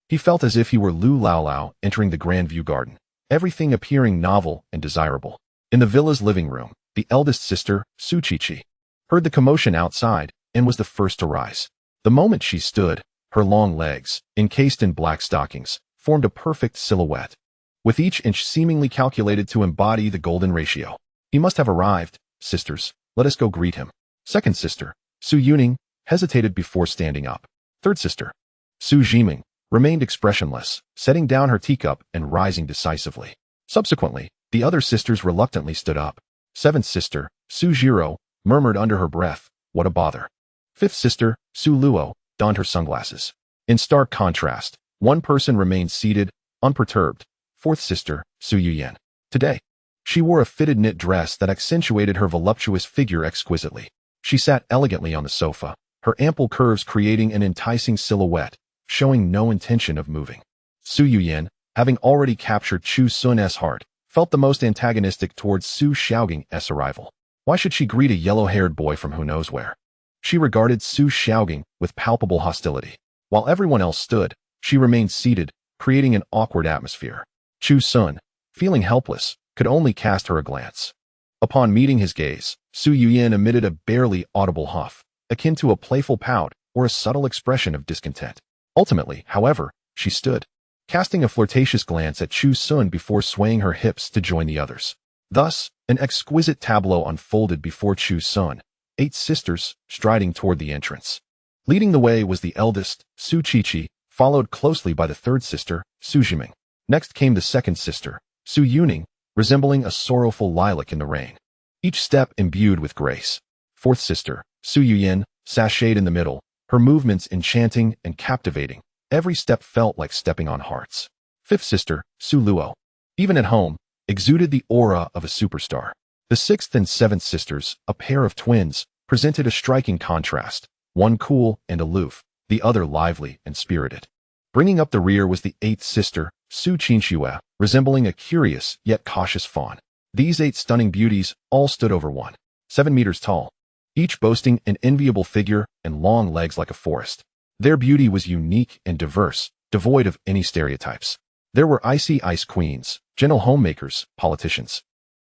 He felt as if he were Lu Laolao entering the Grand View Garden, everything appearing novel and desirable. In the villa's living room, the eldest sister, Su Qiqi, heard the commotion outside and was the first to rise. The moment she stood, her long legs, encased in black stockings, formed a perfect silhouette, with each inch seemingly calculated to embody the golden ratio. "He must have arrived, sisters. Let us go greet him." Second sister, Zhu Yunming, hesitated before standing up. Third sister, Zhu Yunming, remained expressionless, setting down her teacup and rising decisively. Subsequently, the other sisters reluctantly stood up. Seventh sister, Su Zhiro, murmured under her breath, "What a bother." Fifth sister, Su Luo, donned her sunglasses. In stark contrast, one person remained seated, unperturbed. Fourth sister, Su Yuyan. Today, she wore a fitted knit dress that accentuated her voluptuous figure exquisitely. She sat elegantly on the sofa, her ample curves creating an enticing silhouette, showing no intention of moving. Su Yuyan, having already captured Chu Sun's heart, felt the most antagonistic towards Su Xiaoging's arrival. Why should she greet a yellow-haired boy from who knows where? She regarded Su Xiaoging with palpable hostility. While everyone else stood, she remained seated, creating an awkward atmosphere. Chu Sun, feeling helpless, could only cast her a glance. Upon meeting his gaze, Su Yuyin emitted a barely audible huff, akin to a playful pout or a subtle expression of discontent. Ultimately, however, she stood, casting a flirtatious glance at Chu Sun before swaying her hips to join the others. Thus, an exquisite tableau unfolded before Chu Sun, 8 sisters striding toward the entrance. Leading the way was the eldest, Su Qiqi, followed closely by the third sister, Su Yunming. Next came the second sister, Zhu Yunming, resembling a sorrowful lilac in the rain, each step imbued with grace. Fourth sister, Su Yuyin, sashayed in the middle, her movements enchanting and captivating. Every step felt like stepping on hearts. Fifth sister, Su Luo, even at home, exuded the aura of a superstar. The sixth and seventh sisters, a pair of twins, presented a striking contrast, one cool and aloof, the other lively and spirited. Bringing up the rear was the eighth sister, Su Qinxue, resembling a curious yet cautious fawn. These 8 stunning beauties all stood over 1.7 meters tall, each boasting an enviable figure and long legs like a forest. Their beauty was unique and diverse, devoid of any stereotypes. There were icy ice queens, gentle homemakers, politicians,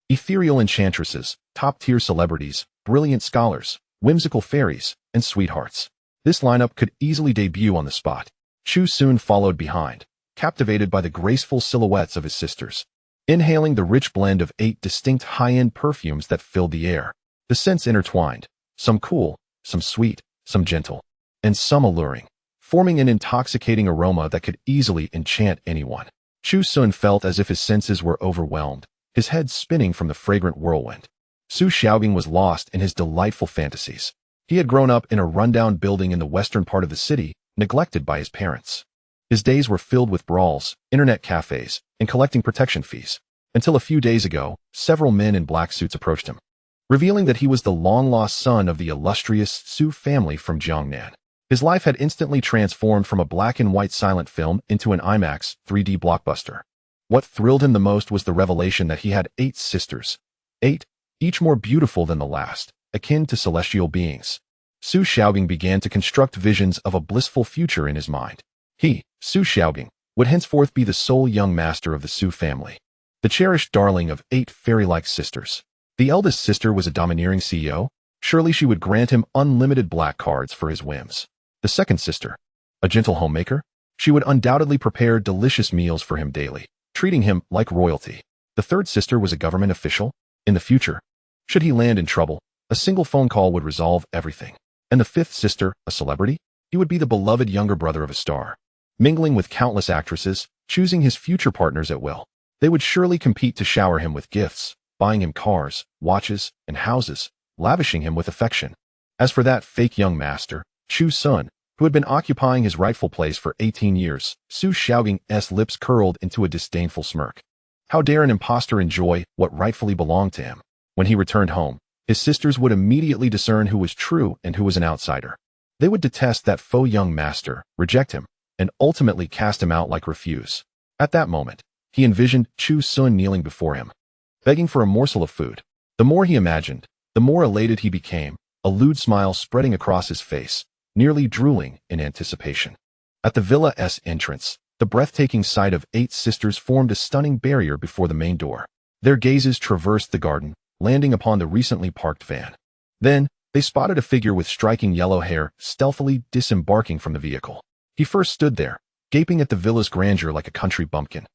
ethereal enchantresses, top-tier celebrities, brilliant scholars, whimsical fairies, and sweethearts. This lineup could easily debut on the spot. Chu soon followed behind, captivated by the graceful silhouettes of his sisters. Inhaling the rich blend of 8 distinct high-end perfumes that filled the air, the scents intertwined, some cool, some sweet, some gentle, and some alluring, forming an intoxicating aroma that could easily enchant anyone. Chu Sun felt as if his senses were overwhelmed, his head spinning from the fragrant whirlwind. Su Xiaoging was lost in his delightful fantasies. He had grown up in a rundown building in the western part of the city, neglected by his parents. His days were filled with brawls, internet cafes, and collecting protection fees. Until a few days ago, several men in black suits approached him, revealing that he was the long-lost son of the illustrious Su family from Jiangnan. His life had instantly transformed from a black-and-white silent film into an IMAX 3D blockbuster. What thrilled him the most was the revelation that he had 8 sisters. 8, each more beautiful than the last, akin to celestial beings. Su Xiaoging began to construct visions of a blissful future in his mind. He, Su Xiaoging, would henceforth be the sole young master of the Su family, the cherished darling of 8 fairy-like sisters. The eldest sister was a domineering CEO. Surely she would grant him unlimited black cards for his whims. The second sister, a gentle homemaker, she would undoubtedly prepare delicious meals for him daily, treating him like royalty. The third sister was a government official. In the future, should he land in trouble, a single phone call would resolve everything. And the fifth sister, a celebrity, he would be the beloved younger brother of a star, mingling with countless actresses, choosing his future partners at will. They would surely compete to shower him with gifts, buying him cars, watches, and houses, lavishing him with affection. As for that fake young master, Chu Sun, who had been occupying his rightful place for 18 years, Su Xiaoging's lips curled into a disdainful smirk. How dare an impostor enjoy what rightfully belonged to him? When he returned home, his sisters would immediately discern who was true and who was an outsider. They would detest that faux young master, reject him, and ultimately cast him out like refuse. At that moment, he envisioned Chu Sun kneeling before him, begging for a morsel of food. The more he imagined, the more elated he became, a lewd smile spreading across his face, nearly drooling in anticipation. At the villa's entrance, the breathtaking sight of 8 sisters formed a stunning barrier before the main door. Their gazes traversed the garden, landing upon the recently parked van. Then, they spotted a figure with striking yellow hair stealthily disembarking from the vehicle. He first stood there, gaping at the villa's grandeur like a country bumpkin.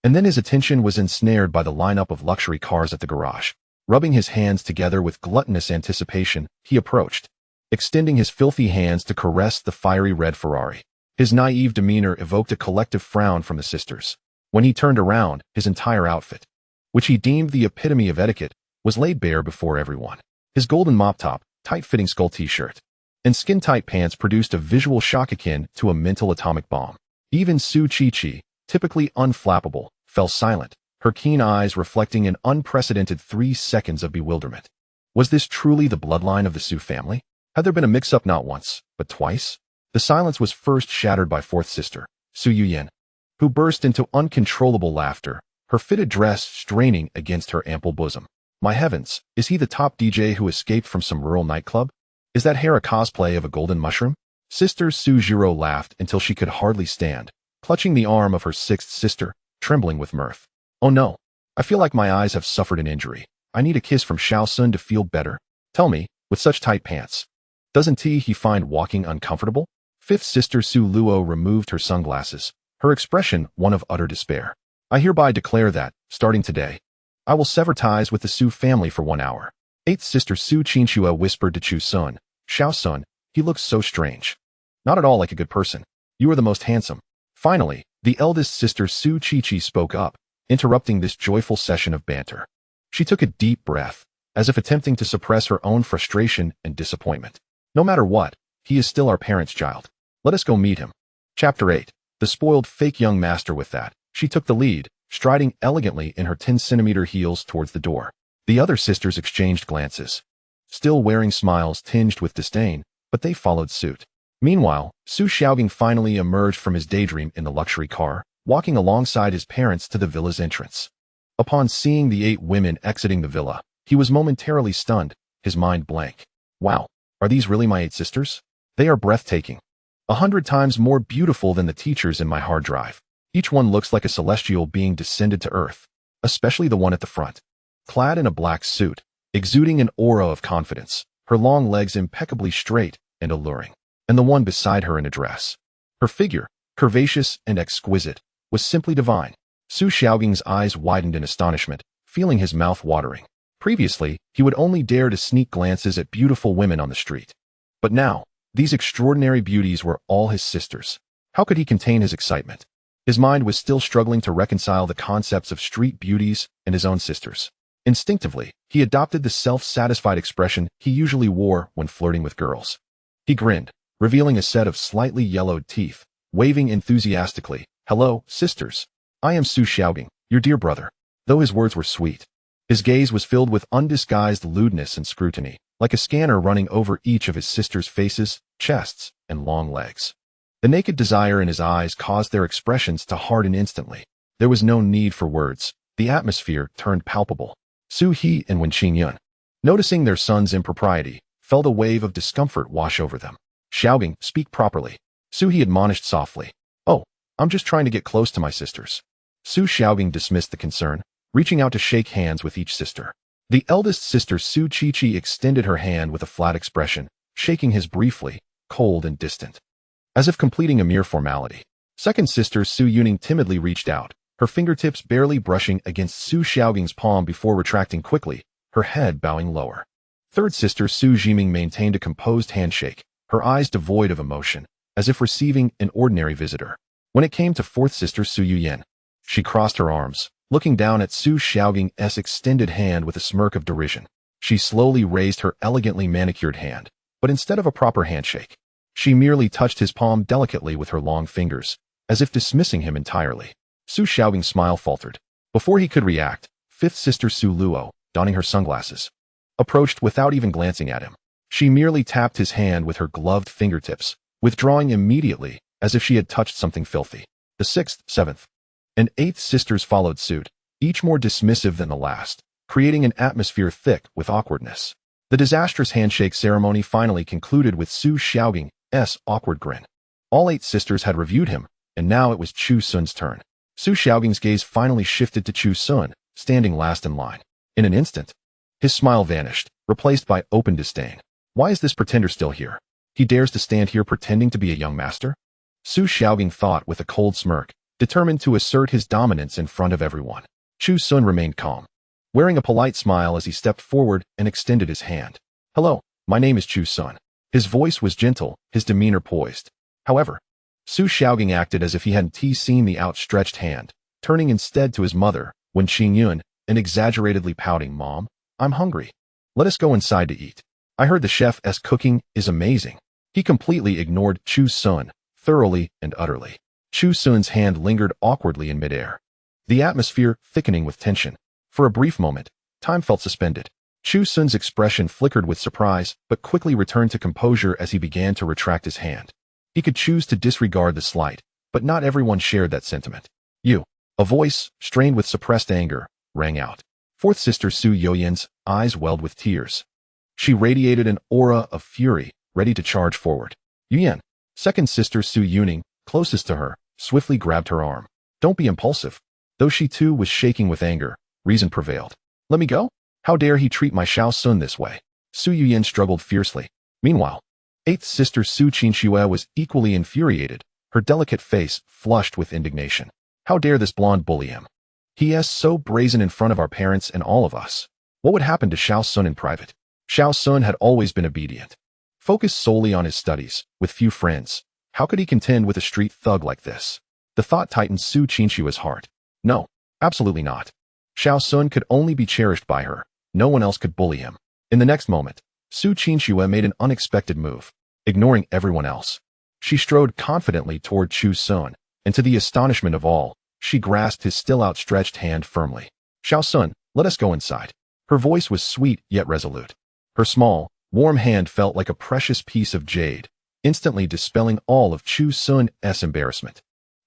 And then his attention was ensnared by the lineup of luxury cars at the garage. Rubbing his hands together with gluttonous anticipation, he approached, extending his filthy hands to caress the fiery red Ferrari. His naive demeanor evoked a collective frown from the sisters. When he turned around, his entire outfit, which he deemed the epitome of etiquette, was laid bare before everyone. His golden mop top, tight-fitting skull t-shirt, and skin-tight pants produced a visual shock akin to a mental atomic bomb. Even Su Qiqi, typically unflappable, fell silent, her keen eyes reflecting an unprecedented 3 seconds of bewilderment. Was this truly the bloodline of the Su family? Had there been a mix-up not once, but twice? The silence was first shattered by fourth sister, Su Yuyin. who burst into uncontrollable laughter, her fitted dress straining against her ample bosom. My heavens, is he the top DJ who escaped from some rural nightclub? Is that hair a cosplay of a golden mushroom? Sister Sujiro laughed until she could hardly stand, clutching the arm of her sixth sister, trembling with mirth. Oh no, I feel like my eyes have suffered an injury. I need a kiss from Xiao Sun to feel better. Tell me, with such tight pants, doesn't he find walking uncomfortable? Fifth sister Su Luo removed her sunglasses, her expression one of utter despair. I hereby declare that, starting today, I will sever ties with the Su family for 1 hour. Eighth sister Su Qinchua whispered to Chu Sun, Xiao Sun, he looks so strange. Not at all like a good person. You are the most handsome. Finally, the eldest sister Su Qiqi spoke up, interrupting this joyful session of banter. She took a deep breath, as if attempting to suppress her own frustration and disappointment. No matter what, he is still our parents' child. Let us go meet him. Chapter 8. The spoiled fake young master. With that, she took the lead, striding elegantly in her 10-centimeter heels towards the door. The other sisters exchanged glances, still wearing smiles tinged with disdain, but they followed suit. Meanwhile, Su Xiaogang finally emerged from his daydream in the luxury car, walking alongside his parents to the villa's entrance. Upon seeing the 8 women exiting the villa, he was momentarily stunned, his mind blank. Wow, are these really my 8 sisters? They are breathtaking. 100 times more beautiful than the teachers in my hard drive. Each one looks like a celestial being descended to earth, especially the one at the front. Clad in a black suit, exuding an aura of confidence, her long legs impeccably straight and alluring, and the one beside her in a dress. Her figure, curvaceous and exquisite, was simply divine. Su Xiaogang's eyes widened in astonishment, feeling his mouth watering. Previously, he would only dare to sneak glances at beautiful women on the street. But now, these extraordinary beauties were all his sisters. How could he contain his excitement? His mind was still struggling to reconcile the concepts of street beauties and his own sisters. Instinctively, he adopted the self-satisfied expression he usually wore when flirting with girls. He grinned, revealing a set of slightly yellowed teeth, waving enthusiastically, "Hello, sisters. I am Su Xiaogang, your dear brother." Though his words were sweet, his gaze was filled with undisguised lewdness and scrutiny, like a scanner running over each of his sisters' faces, chests, and long legs. The naked desire in his eyes caused their expressions to harden instantly. There was no need for words. The atmosphere turned palpable. Su He and Wen Qingyun, noticing their son's impropriety, felt a wave of discomfort wash over them. "Xiaogang, speak properly," Su He admonished softly. "Oh, I'm just trying to get close to my sisters." Su Xiaogang dismissed the concern, reaching out to shake hands with each sister. The eldest sister Su Qiqi extended her hand with a flat expression, shaking his briefly, cold and distant, as if completing a mere formality. Second sister Zhu Yunming timidly reached out, her fingertips barely brushing against Su Xiaogang's palm before retracting quickly, her head bowing lower. Third sister Zhu Yunming maintained a composed handshake, her eyes devoid of emotion, as if receiving an ordinary visitor. When it came to fourth sister Su Yuyan, she crossed her arms, looking down at Su Xiaogang's extended hand with a smirk of derision. She slowly raised her elegantly manicured hand, but instead of a proper handshake, she merely touched his palm delicately with her long fingers, as if dismissing him entirely. Su Xiaogang's smile faltered. Before he could react, fifth sister Su Luo, donning her sunglasses, approached without even glancing at him. She merely tapped his hand with her gloved fingertips, withdrawing immediately, as if she had touched something filthy. The sixth, seventh, and eighth sisters followed suit, each more dismissive than the last, creating an atmosphere thick with awkwardness. The disastrous handshake ceremony finally concluded with Su Xiaogang's awkward grin. All eight sisters had reviewed him, and now it was Chu Sun's turn. Su Xiaogang's gaze finally shifted to Chu Sun, standing last in line. In an instant, his smile vanished, replaced by open disdain. Why is this pretender still here? He dares to stand here pretending to be a young master? Su Xiaogang thought with a cold smirk, determined to assert his dominance in front of everyone. Chu Sun remained calm, wearing a polite smile as he stepped forward and extended his hand. "Hello, my name is Chu Sun." His voice was gentle, his demeanor poised. However, Su Xiaogang acted as if he hadn't seen the outstretched hand, turning instead to his mother, Wen Qingyun, and exaggeratedly pouting, "Mom, I'm hungry. Let us go inside to eat. I heard the chef's cooking is amazing." He completely ignored Chu Sun, thoroughly and utterly. Chu Sun's hand lingered awkwardly in midair, the atmosphere thickening with tension. For a brief moment, time felt suspended. Chu Sun's expression flickered with surprise, but quickly returned to composure as he began to retract his hand. He could choose to disregard the slight, But not everyone shared that sentiment. You. A voice, strained with suppressed anger, rang out. Fourth sister Su Yoyin's eyes welled with tears. She radiated an aura of fury, ready to charge forward. Yuyan. Second sister Su Yunming, closest to her, swiftly grabbed her arm. Don't be impulsive. Though she too was shaking with anger, reason prevailed. Let me go? How dare he treat my Xiao Sun this way? Su Yuyan struggled fiercely. Meanwhile, eighth sister Su Qinxue was equally infuriated, her delicate face flushed with indignation. How dare this blonde bully him? He is so brazen in front of our parents and all of us. What would happen to Xiao Sun in private? Xiao Sun had always been obedient. Focused solely on his studies, with few friends. How could he contend with a street thug like this? The thought tightened Su Qinshue's heart. No, absolutely not. Xiao Sun could only be cherished by her. No one else could bully him. In the next moment, Su Qinxue made an unexpected move, ignoring everyone else. She strode confidently toward Chu Sun, and to the astonishment of all, she grasped his still outstretched hand firmly. Xiao Sun, let us go inside. Her voice was sweet yet resolute. Her small, warm hand felt like a precious piece of jade, instantly dispelling all of Chu Sun's embarrassment.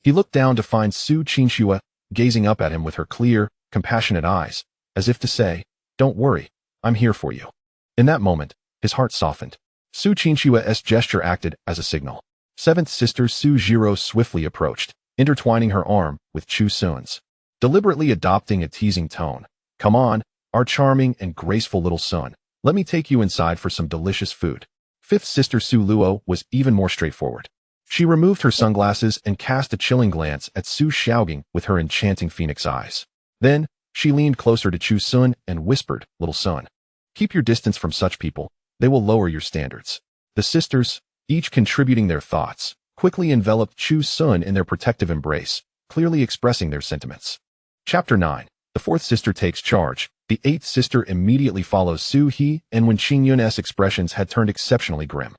He looked down to find Su Qinxue gazing up at him with her clear, compassionate eyes, as if to say, "Don't worry, I'm here for you." In that moment, his heart softened. Su Qinshue's gesture acted as a signal. Seventh sister Su Jiro swiftly approached, intertwining her arm with Chu Sun's, deliberately adopting a teasing tone. Come on, our charming and graceful little son. Let me take you inside for some delicious food. Fifth sister Su Luo was even more straightforward. She removed her sunglasses and cast a chilling glance at Su Xiaogang with her enchanting phoenix eyes. Then, she leaned closer to Chu Sun and whispered, "Little son, keep your distance from such people. They will lower your standards." The sisters, each contributing their thoughts, quickly enveloped Chu Sun in their protective embrace, clearly expressing their sentiments. Chapter 9. The fourth sister takes charge. The eighth sister immediately follows Su He, and when Qingyun's expressions had turned exceptionally grim.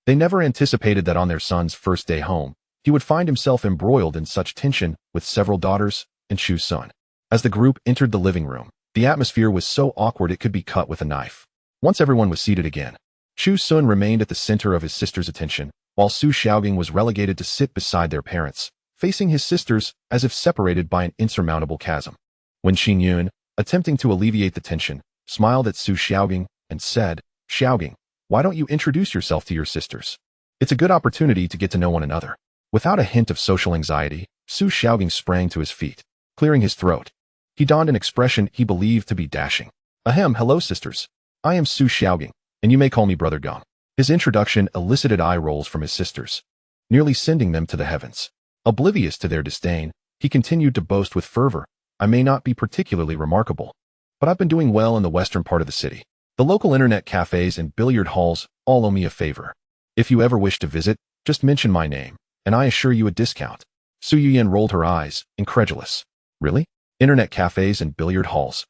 They never anticipated that on their son's first day home, he would find himself embroiled in such tension with several daughters and Chu Sun. As the group entered the living room, the atmosphere was so awkward it could be cut with a knife. Once everyone was seated again, Chu Sun remained at the center of his sister's attention, while Su Xiaogang was relegated to sit beside their parents, facing his sisters as if separated by an insurmountable chasm. When Qingyun, attempting to alleviate the tension, smiled at Su Xiaogang and said, "Xiaogang, why don't you introduce yourself to your sisters? It's a good opportunity to get to know one another." Without a hint of social anxiety, Su Xiaogang sprang to his feet, clearing his throat. He donned an expression he believed to be dashing. "Ahem, hello sisters. I am Su Xiaogang, and you may call me Brother Gong." His introduction elicited eye rolls from his sisters, nearly sending them to the heavens. Oblivious to their disdain, he continued to boast with fervor, "I may not be particularly remarkable, but I've been doing well in the western part of the city. The local internet cafes and billiard halls all owe me a favor. If you ever wish to visit, just mention my name, and I assure you a discount." Su Yuyan rolled her eyes, incredulous. "Really? Internet cafes and billiard halls?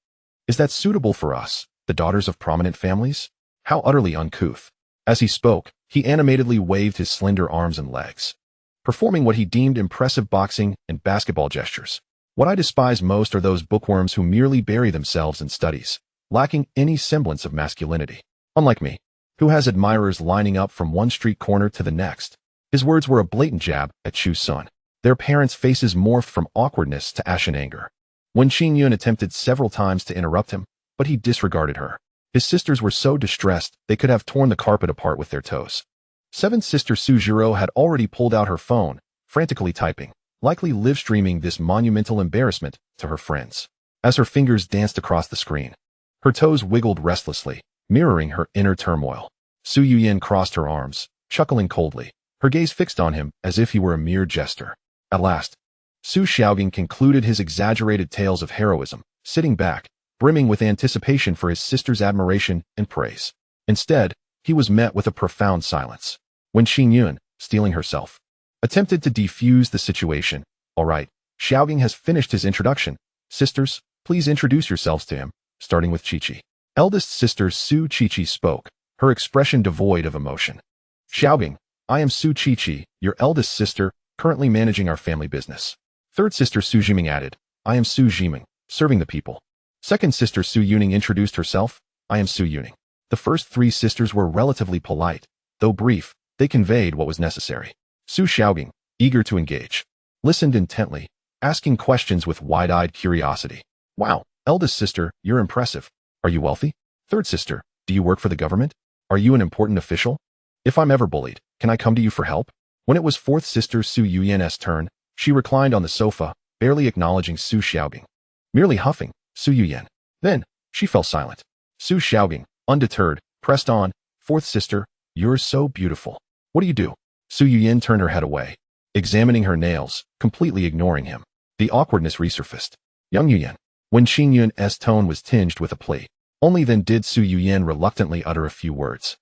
Is that suitable for us, the daughters of prominent families? How utterly uncouth." As he spoke, he animatedly waved his slender arms and legs, performing what he deemed impressive boxing and basketball gestures. "What I despise most are those bookworms who merely bury themselves in studies, lacking any semblance of masculinity. Unlike me, who has admirers lining up from one street corner to the next." His words were a blatant jab at Chu Sun. Their parents' faces morphed from awkwardness to ashen anger. When Qingyun attempted several times to interrupt him, but he disregarded her. His sisters were so distressed they could have torn the carpet apart with their toes. Seventh sister Su Jiro had already pulled out her phone, frantically typing, likely live-streaming this monumental embarrassment to her friends. As her fingers danced across the screen, her toes wiggled restlessly, mirroring her inner turmoil. Su Yuyan crossed her arms, chuckling coldly, her gaze fixed on him as if he were a mere jester. At last, Su Xiaogang concluded his exaggerated tales of heroism, sitting back, brimming with anticipation for his sister's admiration and praise. Instead, he was met with a profound silence. When Qingyun, steeling herself, attempted to defuse the situation. "All right, Xiaogang has finished his introduction. Sisters, please introduce yourselves to him, starting with Qiqi." Eldest sister Su Qiqi spoke, her expression devoid of emotion. "Xiaogang, I am Su Qiqi, your eldest sister, currently managing our family business." Third sister Su Yunming added, "I am Su Yunming, serving the people." Second sister Su Yunming introduced herself, "I am Su Yunming." The first three sisters were relatively polite, though brief, they conveyed what was necessary. Su Xiaogang, eager to engage, listened intently, asking questions with wide-eyed curiosity. Wow, eldest sister, you're impressive. Are you wealthy? Third sister, do you work for the government? Are you an important official? If I'm ever bullied, can I come to you for help? When it was fourth sister Zhu Yunming's turn, she reclined on the sofa, barely acknowledging Su Xiaogang. Merely huffing, Zhu Yunming. Then, she fell silent. Su Xiaogang, undeterred, pressed on. Fourth sister, you're so beautiful. What do you do? Zhu Yunming turned her head away, examining her nails, completely ignoring him. The awkwardness resurfaced. Young Yunming. When Qing Yun's tone was tinged with a plea, only then did Zhu Yunming reluctantly utter a few words.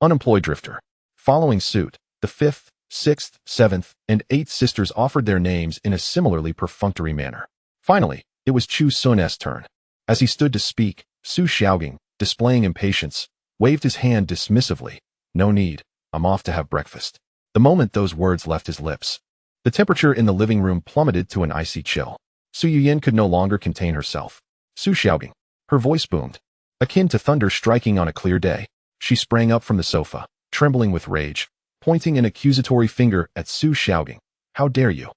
Unemployed drifter. Following suit, the 5th, 6th, 7th, and 8th sisters offered their names in a similarly perfunctory manner. Finally, it was Chu Sun's turn. As he stood to speak, Su Xiaogang, displaying impatience, waved his hand dismissively. No need, I'm off to have breakfast. The moment those words left his lips, the temperature in the living room plummeted to an icy chill. Zhu Yunming could no longer contain herself. Su Xiaogang. Her voice boomed, akin to thunder striking on a clear day. She sprang up from the sofa, trembling with rage, pointing an accusatory finger at Su Xiaogang. How dare you?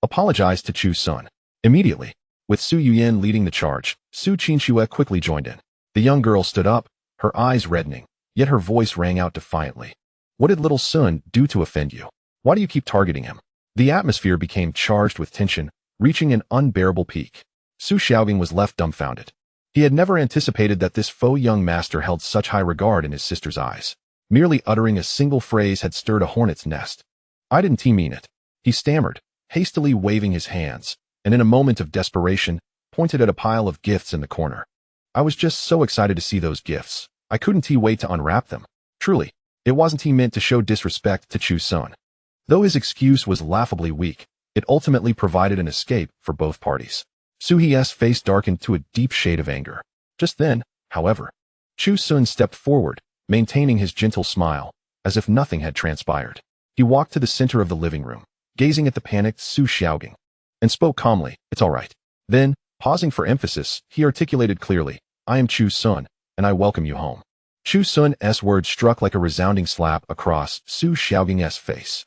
Apologize to Chu Sun. Immediately, with Zhu Yunming leading the charge, Su Qinxue quickly joined in. The young girl stood up, her eyes reddening, yet her voice rang out defiantly. What did little Sun do to offend you? Why do you keep targeting him? The atmosphere became charged with tension, reaching an unbearable peak. Su Xiaogang was left dumbfounded. He had never anticipated that this faux young master held such high regard in his sister's eyes. Merely uttering a single phrase had stirred a hornet's nest. I didn't mean it. He stammered, hastily waving his hands, and in a moment of desperation, pointed at a pile of gifts in the corner. I was just so excited to see those gifts. I couldn't wait to unwrap them. Truly, it wasn't meant to show disrespect to Chu Sun. Though his excuse was laughably weak, it ultimately provided an escape for both parties. Su He's face darkened to a deep shade of anger. Just then, however, Chu Sun stepped forward, maintaining his gentle smile, as if nothing had transpired. He walked to the center of the living room, gazing at the panicked Su Xiaogang, and spoke calmly, "It's all right." Then, pausing for emphasis, he articulated clearly, "I am Chu Sun, and I welcome you home." Chu Sun's words struck like a resounding slap across Su Xiaogang's face.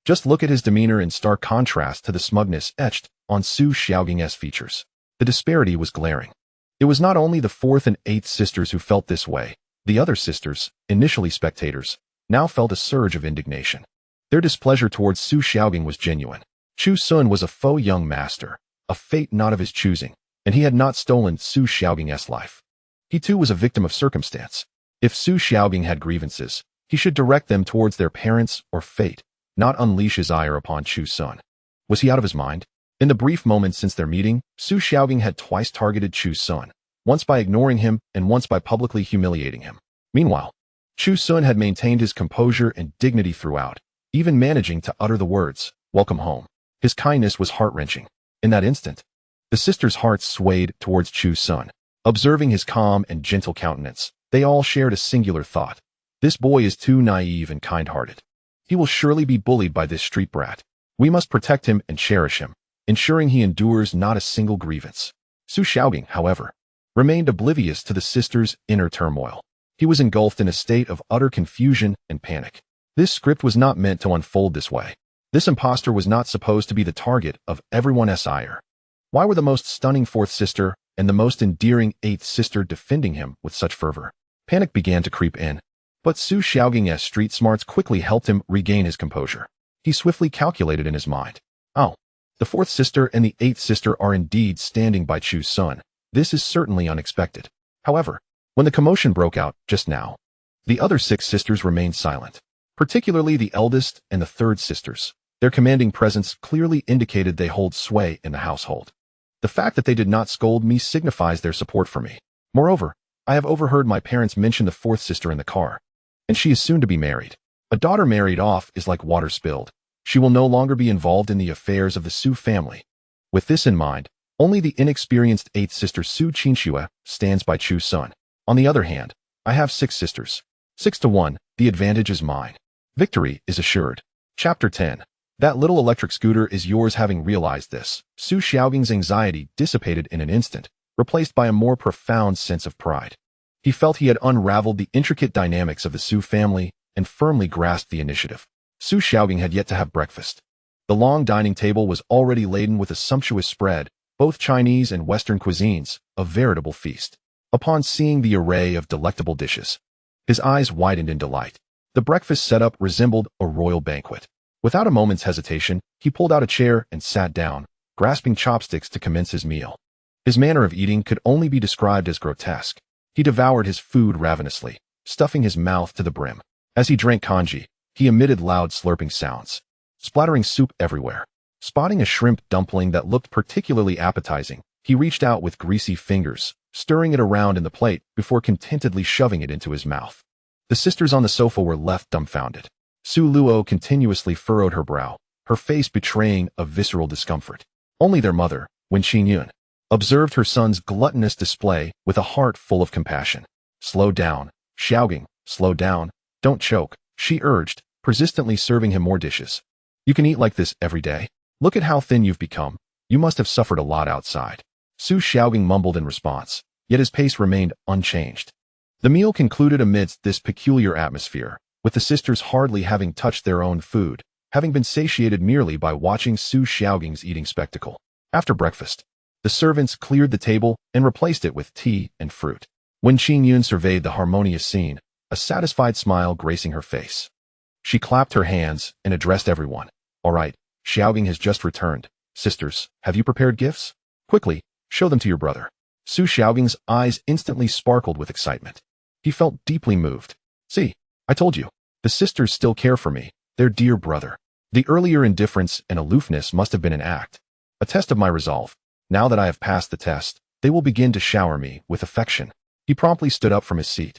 Just look at his demeanor in stark contrast to the smugness etched on Su Xiaogang's features. The disparity was glaring. It was not only the 4th and 8th sisters who felt this way. The other sisters, initially spectators, now felt a surge of indignation. Their displeasure towards Su Xiaogang was genuine. Chu Sun was a faux young master, a fate not of his choosing, and he had not stolen Su Xiaogang's life. He too was a victim of circumstance. If Su Xiaogang had grievances, he should direct them towards their parents or fate, not unleash his ire upon Chu Sun. Was he out of his mind? In the brief moments since their meeting, Su Xiaogang had twice targeted Chu Sun, once by ignoring him and once by publicly humiliating him. Meanwhile, Chu Sun had maintained his composure and dignity throughout, even managing to utter the words, "Welcome home." His kindness was heart-wrenching. In that instant, the sisters' hearts swayed towards Chu Sun. Observing his calm and gentle countenance, they all shared a singular thought. This boy is too naive and kind-hearted. He will surely be bullied by this street brat. We must protect him and cherish him, ensuring he endures not a single grievance. Su Xiaogang, however, remained oblivious to the sisters' inner turmoil. He was engulfed in a state of utter confusion and panic. This script was not meant to unfold this way. This impostor was not supposed to be the target of everyone's ire. Why were the most stunning 4th sister and the most endearing 8th sister defending him with such fervor? Panic began to creep in, but Su Xiaogan's street smarts quickly helped him regain his composure. He swiftly calculated in his mind. Oh, the 4th sister and the 8th sister are indeed standing by Chu Sun. This is certainly unexpected. However, when the commotion broke out just now, the other 6 sisters remained silent, particularly the eldest and the 3rd sisters. Their commanding presence clearly indicated they hold sway in the household. The fact that they did not scold me signifies their support for me. Moreover, I have overheard my parents mention the 4th sister in the car, and she is soon to be married. A daughter married off is like water spilled. She will no longer be involved in the affairs of the Su family. With this in mind, only the inexperienced 8th sister Su Qinxue stands by Chu Sun. On the other hand, I have 6 sisters. 6-1, the advantage is mine. Victory is assured. Chapter 10. That little electric scooter is yours. Having realized this, Su Xiaogang's anxiety dissipated in an instant, replaced by a more profound sense of pride. He felt he had unraveled the intricate dynamics of the Su family and firmly grasped the initiative. Su Xiaogang had yet to have breakfast. The long dining table was already laden with a sumptuous spread, both Chinese and Western cuisines, a veritable feast. Upon seeing the array of delectable dishes, his eyes widened in delight. The breakfast setup resembled a royal banquet. Without a moment's hesitation, he pulled out a chair and sat down, grasping chopsticks to commence his meal. His manner of eating could only be described as grotesque. He devoured his food ravenously, stuffing his mouth to the brim. As he drank congee, he emitted loud slurping sounds, splattering soup everywhere. Spotting a shrimp dumpling that looked particularly appetizing, he reached out with greasy fingers, stirring it around in the plate before contentedly shoving it into his mouth. The sisters on the sofa were left dumbfounded. Su Luo continuously furrowed her brow, her face betraying a visceral discomfort. Only their mother, Wen Qingyun, observed her son's gluttonous display with a heart full of compassion. "Slow down, Xiaogang, slow down, don't choke," she urged, persistently serving him more dishes. "You can eat like this every day. Look at how thin you've become. You must have suffered a lot outside." Su Xiaogang mumbled in response, yet his pace remained unchanged. The meal concluded amidst this peculiar atmosphere, with the sisters hardly having touched their own food, having been satiated merely by watching Su Xiaogang's eating spectacle. After breakfast, the servants cleared the table and replaced it with tea and fruit. When Qingyun surveyed the harmonious scene, a satisfied smile gracing her face. She clapped her hands and addressed everyone. "All right, Xiaogang has just returned. Sisters, have you prepared gifts? Quickly, show them to your brother." Su Xiaogang's eyes instantly sparkled with excitement. He felt deeply moved. "See, I told you, the sisters still care for me, their dear brother. The earlier indifference and aloofness must have been an act, a test of my resolve. Now that I have passed the test, they will begin to shower me with affection." He promptly stood up from his seat,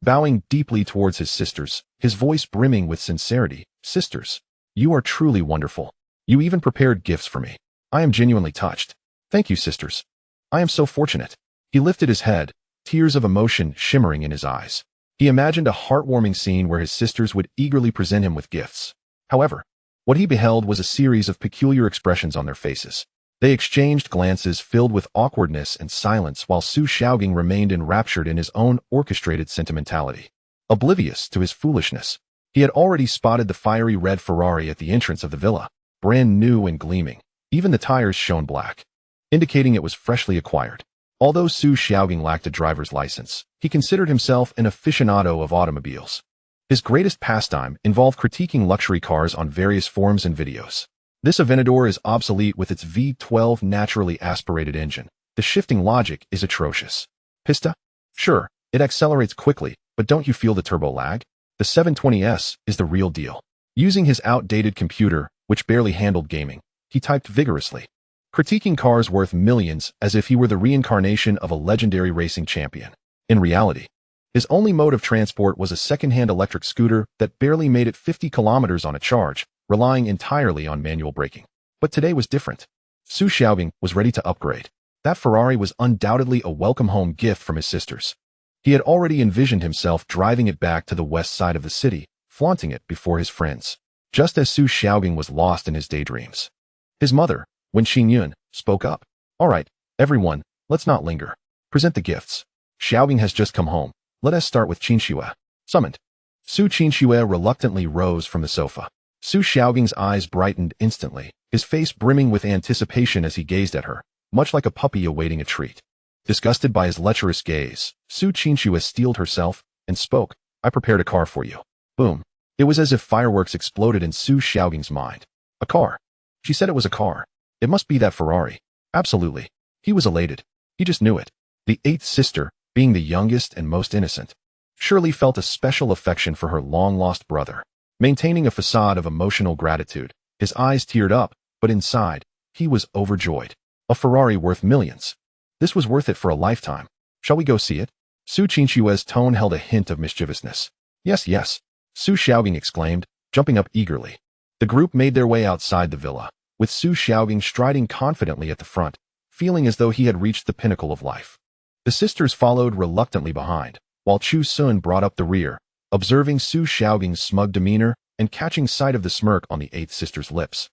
bowing deeply towards his sisters, his voice brimming with sincerity. "Sisters, you are truly wonderful. You even prepared gifts for me. I am genuinely touched. Thank you, sisters. I am so fortunate." He lifted his head, tears of emotion shimmering in his eyes. He imagined a heartwarming scene where his sisters would eagerly present him with gifts. However, what he beheld was a series of peculiar expressions on their faces. They exchanged glances filled with awkwardness and silence while Su Xiaogang remained enraptured in his own orchestrated sentimentality. Oblivious to his foolishness, he had already spotted the fiery red Ferrari at the entrance of the villa, brand new and gleaming. Even the tires shone black, indicating it was freshly acquired. Although Su Xiaogang lacked a driver's license, he considered himself an aficionado of automobiles. His greatest pastime involved critiquing luxury cars on various forums and videos. This Aventador is obsolete with its V12 naturally aspirated engine. The shifting logic is atrocious. Pista? Sure, it accelerates quickly, but don't you feel the turbo lag? The 720S is the real deal. Using his outdated computer, which barely handled gaming, he typed vigorously, critiquing cars worth millions as if he were the reincarnation of a legendary racing champion. In reality, his only mode of transport was a secondhand electric scooter that barely made it 50 kilometers on a charge, relying entirely on manual braking. But today was different. Su Xiaogang was ready to upgrade. That Ferrari was undoubtedly a welcome home gift from his sisters. He had already envisioned himself driving it back to the west side of the city, flaunting it before his friends, just as Su Xiaogang was lost in his daydreams. His mother, Wen Qingyun, spoke up. "All right, everyone, let's not linger. Present the gifts. Xiaogang has just come home. Let us start with Qinxue." Summoned. Su Qinxue reluctantly rose from the sofa. Su Xiaogang's eyes brightened instantly, his face brimming with anticipation as he gazed at her, much like a puppy awaiting a treat. Disgusted by his lecherous gaze, Su Qinxue steeled herself and spoke. "I prepared a car for you." Boom. It was as if fireworks exploded in Su Xiaogang's mind. A car. She said it was a car. It must be that Ferrari. Absolutely. He was elated. He just knew it. The eighth sister, being the youngest and most innocent, surely felt a special affection for her long-lost brother. Maintaining a facade of emotional gratitude, his eyes teared up, but inside, he was overjoyed. A Ferrari worth millions. This was worth it for a lifetime. Shall we go see it? Su Qinxue's tone held a hint of mischievousness. Yes, yes, Su Xiaogang exclaimed, jumping up eagerly. The group made their way outside the villa, with Su Xiaogang striding confidently at the front, feeling as though he had reached the pinnacle of life. The sisters followed reluctantly behind, while Chu Sun brought up the rear, observing Su Xiaogang's smug demeanor and catching sight of the smirk on the eighth sister's lips.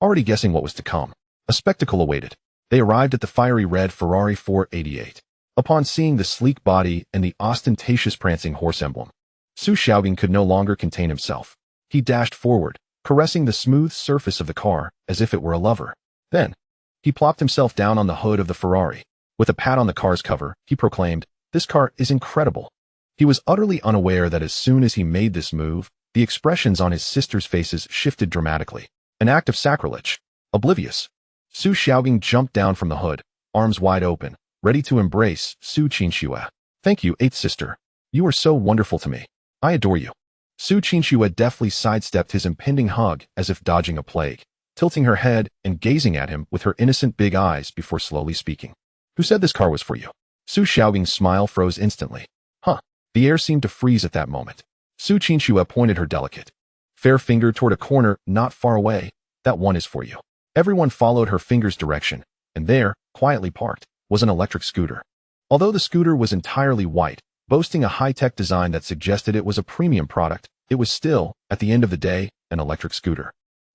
Already guessing what was to come, a spectacle awaited. They arrived at the fiery red Ferrari 488. Upon seeing the sleek body and the ostentatious prancing horse emblem, Su Xiaogang could no longer contain himself. He dashed forward, caressing the smooth surface of the car as if it were a lover. Then, he plopped himself down on the hood of the Ferrari. With a pat on the car's cover, he proclaimed, "This car is incredible." He was utterly unaware that as soon as he made this move, the expressions on his sisters' faces shifted dramatically. An act of sacrilege. Oblivious. Su Xiaogang jumped down from the hood, arms wide open, ready to embrace Su Qinxue. "Thank you, eighth sister. You are so wonderful to me. I adore you." Su Qinxue deftly sidestepped his impending hug as if dodging a plague, tilting her head and gazing at him with her innocent big eyes before slowly speaking. "Who said this car was for you?" Su Xiaogang's smile froze instantly. Huh. The air seemed to freeze at that moment. Su Qinxue pointed her delicate, fair finger toward a corner not far away. "That one is for you." Everyone followed her finger's direction, and there, quietly parked, was an electric scooter. Although the scooter was entirely white, boasting a high-tech design that suggested it was a premium product, it was still, at the end of the day, an electric scooter.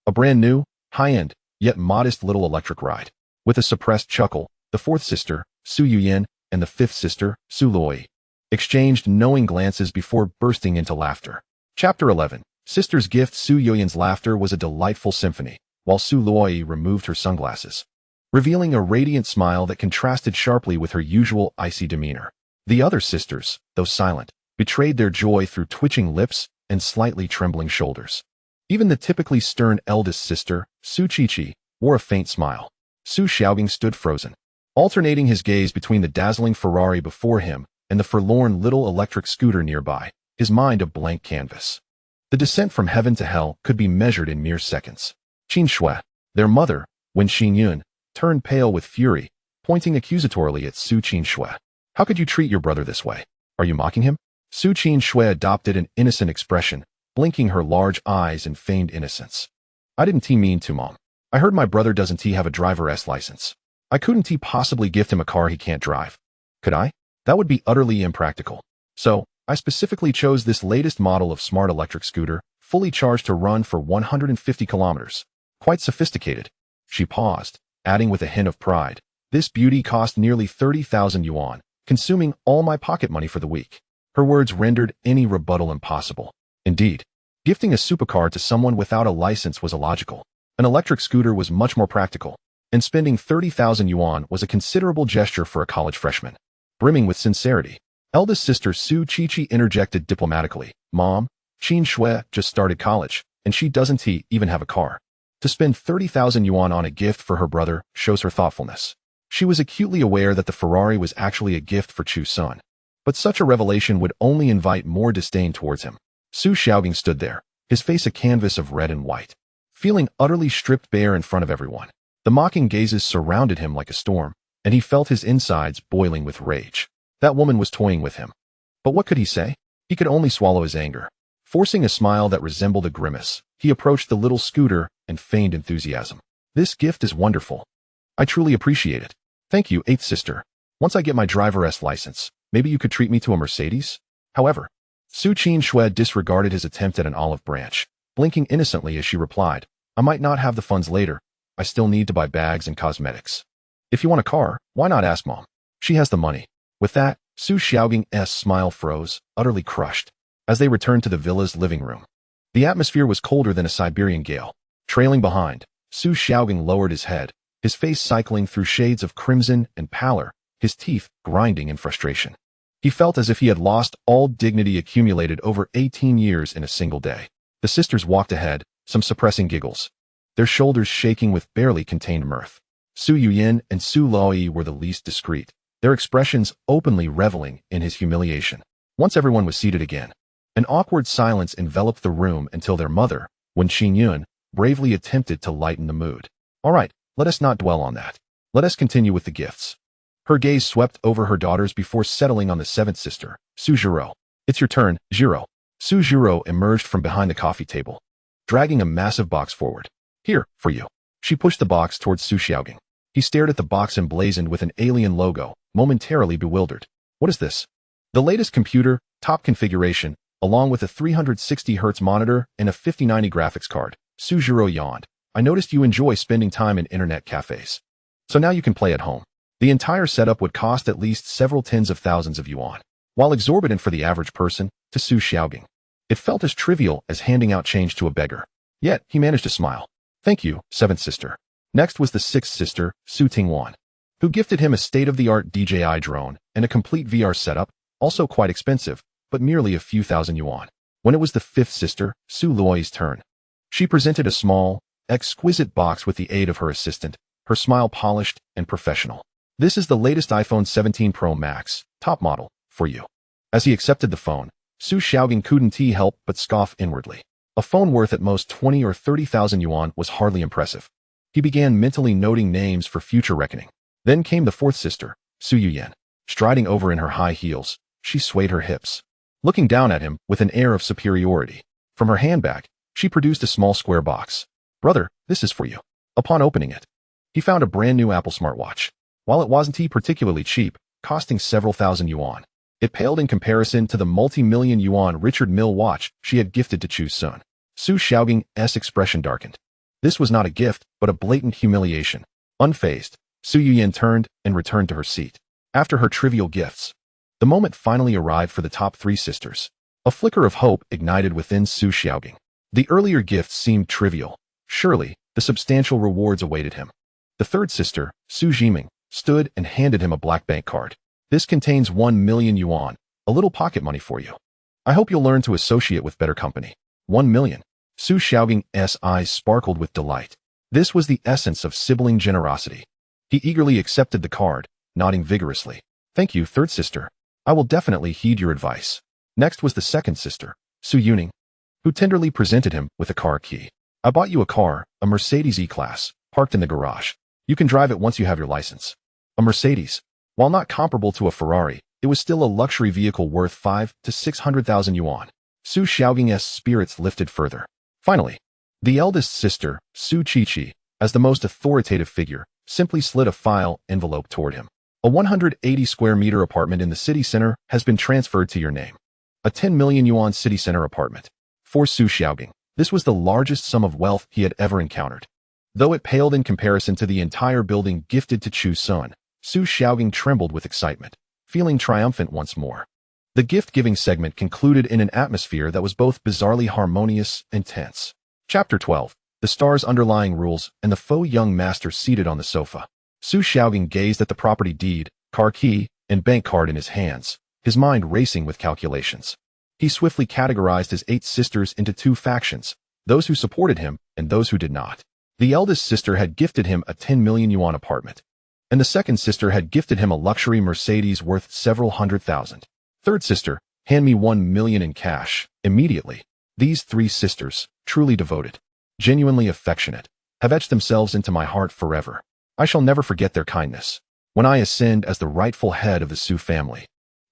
A brand new, high-end, yet modest little electric ride. With a suppressed chuckle, the fourth sister, Su Yuyin, and the fifth sister, Su Luoyi, exchanged knowing glances before bursting into laughter. Chapter 11. Sister's gift. Su Yuyin's laughter was a delightful symphony, while Su Luoyi removed her sunglasses, revealing a radiant smile that contrasted sharply with her usual icy demeanor. The other sisters, though silent, betrayed their joy through twitching lips and slightly trembling shoulders. Even the typically stern eldest sister, Su Qiqi, wore a faint smile. Su Xiaogang stood frozen, alternating his gaze between the dazzling Ferrari before him and the forlorn little electric scooter nearby, his mind a blank canvas. The descent from heaven to hell could be measured in mere seconds. Qin Shui, their mother, Wen Xingyun, turned pale with fury, pointing accusatorily at Su Qinshui. "How could you treat your brother this way? Are you mocking him?" Su Qinshui adopted an innocent expression, blinking her large eyes in feigned innocence. "I didn't mean to, Mom. I heard my brother doesn't have a driver's license. I couldn't possibly gift him a car he can't drive. Could I? That would be utterly impractical. So, I specifically chose this latest model of smart electric scooter, fully charged to run for 150 kilometers. Quite sophisticated." She paused, adding with a hint of pride, "This beauty cost nearly 30,000 yuan, consuming all my pocket money for the week." Her words rendered any rebuttal impossible. Indeed, gifting a supercar to someone without a license was illogical. An electric scooter was much more practical, and spending 30,000 yuan was a considerable gesture for a college freshman. Brimming with sincerity, eldest sister Su Qiqi interjected diplomatically, "Mom, Qin Shui just started college, and she doesn't even have a car. To spend 30,000 yuan on a gift for her brother shows her thoughtfulness." She was acutely aware that the Ferrari was actually a gift for Chu's son. But such a revelation would only invite more disdain towards him. Su Xiaogang stood there, his face a canvas of red and white, feeling utterly stripped bare in front of everyone. The mocking gazes surrounded him like a storm, and he felt his insides boiling with rage. That woman was toying with him. But what could he say? He could only swallow his anger. Forcing a smile that resembled a grimace, he approached the little scooter and feigned enthusiasm. "This gift is wonderful. I truly appreciate it. Thank you, eighth sister. Once I get my driver's license, maybe you could treat me to a Mercedes?" However, Su Qinshui disregarded his attempt at an olive branch, blinking innocently as she replied, "I might not have the funds later. I still need to buy bags and cosmetics. If you want a car, why not ask Mom? She has the money." With that, Su Xiaogang's smile froze, utterly crushed, as they returned to the villa's living room. The atmosphere was colder than a Siberian gale. Trailing behind, Su Xiaogang lowered his head, his face cycling through shades of crimson and pallor, his teeth grinding in frustration. He felt as if he had lost all dignity accumulated over 18 years in a single day. The sisters walked ahead, some suppressing giggles, their shoulders shaking with barely contained mirth. Su Yuyin and Su Luoyi were the least discreet, their expressions openly reveling in his humiliation. Once everyone was seated again, an awkward silence enveloped the room until their mother, Wen Xingyun, bravely attempted to lighten the mood. "All right, let us not dwell on that. Let us continue with the gifts." Her gaze swept over her daughters before settling on the seventh sister, Su Zhiro. "It's your turn, Zhiro." Su Zhiro emerged from behind the coffee table, dragging a massive box forward. "Here, for you." She pushed the box towards Su Xiaogang. He stared at the box emblazoned with an alien logo, momentarily bewildered. "What is this?" "The latest computer, top configuration, along with a 360Hz monitor and a 5090 graphics card." Su Zhiro yawned. "I noticed you enjoy spending time in internet cafes. So now you can play at home." The entire setup would cost at least several tens of thousands of yuan. While exorbitant for the average person, to Su Xiaogang, it felt as trivial as handing out change to a beggar. Yet, he managed to smile. Thank you, seventh sister. Next was the sixth sister, Su Tingwan, who gifted him a state-of-the-art DJI drone and a complete VR setup, also quite expensive, but merely a few thousand yuan. When it was the fifth sister, Su Luoi's turn, she presented a small, exquisite box with the aid of her assistant, her smile polished and professional. This is the latest iPhone 17 Pro Max, top model, for you. As he accepted the phone, Su Xiaogang couldn't help but scoff inwardly. A phone worth at most 20 or 30,000 yuan was hardly impressive. He began mentally noting names for future reckoning. Then came the fourth sister, Su Yuyan. Striding over in her high heels, she swayed her hips, looking down at him with an air of superiority. From her handbag, she produced a small square box. Brother, this is for you. Upon opening it, he found a brand new Apple smartwatch. While it wasn't particularly cheap, costing several thousand yuan, it paled in comparison to the multi-million yuan Richard Mille watch she had gifted to Chu Sun. Su Xiaogang's expression darkened. This was not a gift, but a blatant humiliation. Unfazed, Su Yuyan turned and returned to her seat. After her trivial gifts, the moment finally arrived for the top three sisters. A flicker of hope ignited within Su Xiaogang. The earlier gifts seemed trivial. Surely, the substantial rewards awaited him. The third sister, Su Yunming, stood and handed him a black bank card. This contains 1 million yuan, a little pocket money for you. I hope you'll learn to associate with better company. 1 million. Su Xiaogang's eyes sparkled with delight. This was the essence of sibling generosity. He eagerly accepted the card, nodding vigorously. Thank you, third sister. I will definitely heed your advice. Next was the second sister, Su Yunming, who tenderly presented him with a car key. I bought you a car, a Mercedes E-Class, parked in the garage. You can drive it once you have your license. A Mercedes. While not comparable to a Ferrari, it was still a luxury vehicle worth 5 to 600,000 yuan. Su Xiaogang's spirits lifted further. Finally, the eldest sister, Su Qiqi, as the most authoritative figure, simply slid a file envelope toward him. A 180 square meter apartment in the city center has been transferred to your name. A 10 million yuan city center apartment. For Su Xiaogang, this was the largest sum of wealth he had ever encountered. Though it paled in comparison to the entire building gifted to Chu Sun, Su Xiaogang trembled with excitement, feeling triumphant once more. The gift-giving segment concluded in an atmosphere that was both bizarrely harmonious and tense. Chapter 12. The star's underlying rules and the faux young master seated on the sofa. Su Xiaogang gazed at the property deed, car key, and bank card in his hands, his mind racing with calculations. He swiftly categorized his 8 sisters into 2 factions, those who supported him and those who did not. The eldest sister had gifted him a 10 million yuan apartment, and the second sister had gifted him a luxury Mercedes worth several hundred thousand. Third sister, hand me 1 million in cash, immediately. These 3 sisters, truly devoted, genuinely affectionate, have etched themselves into my heart forever. I shall never forget their kindness. When I ascend as the rightful head of the Su family,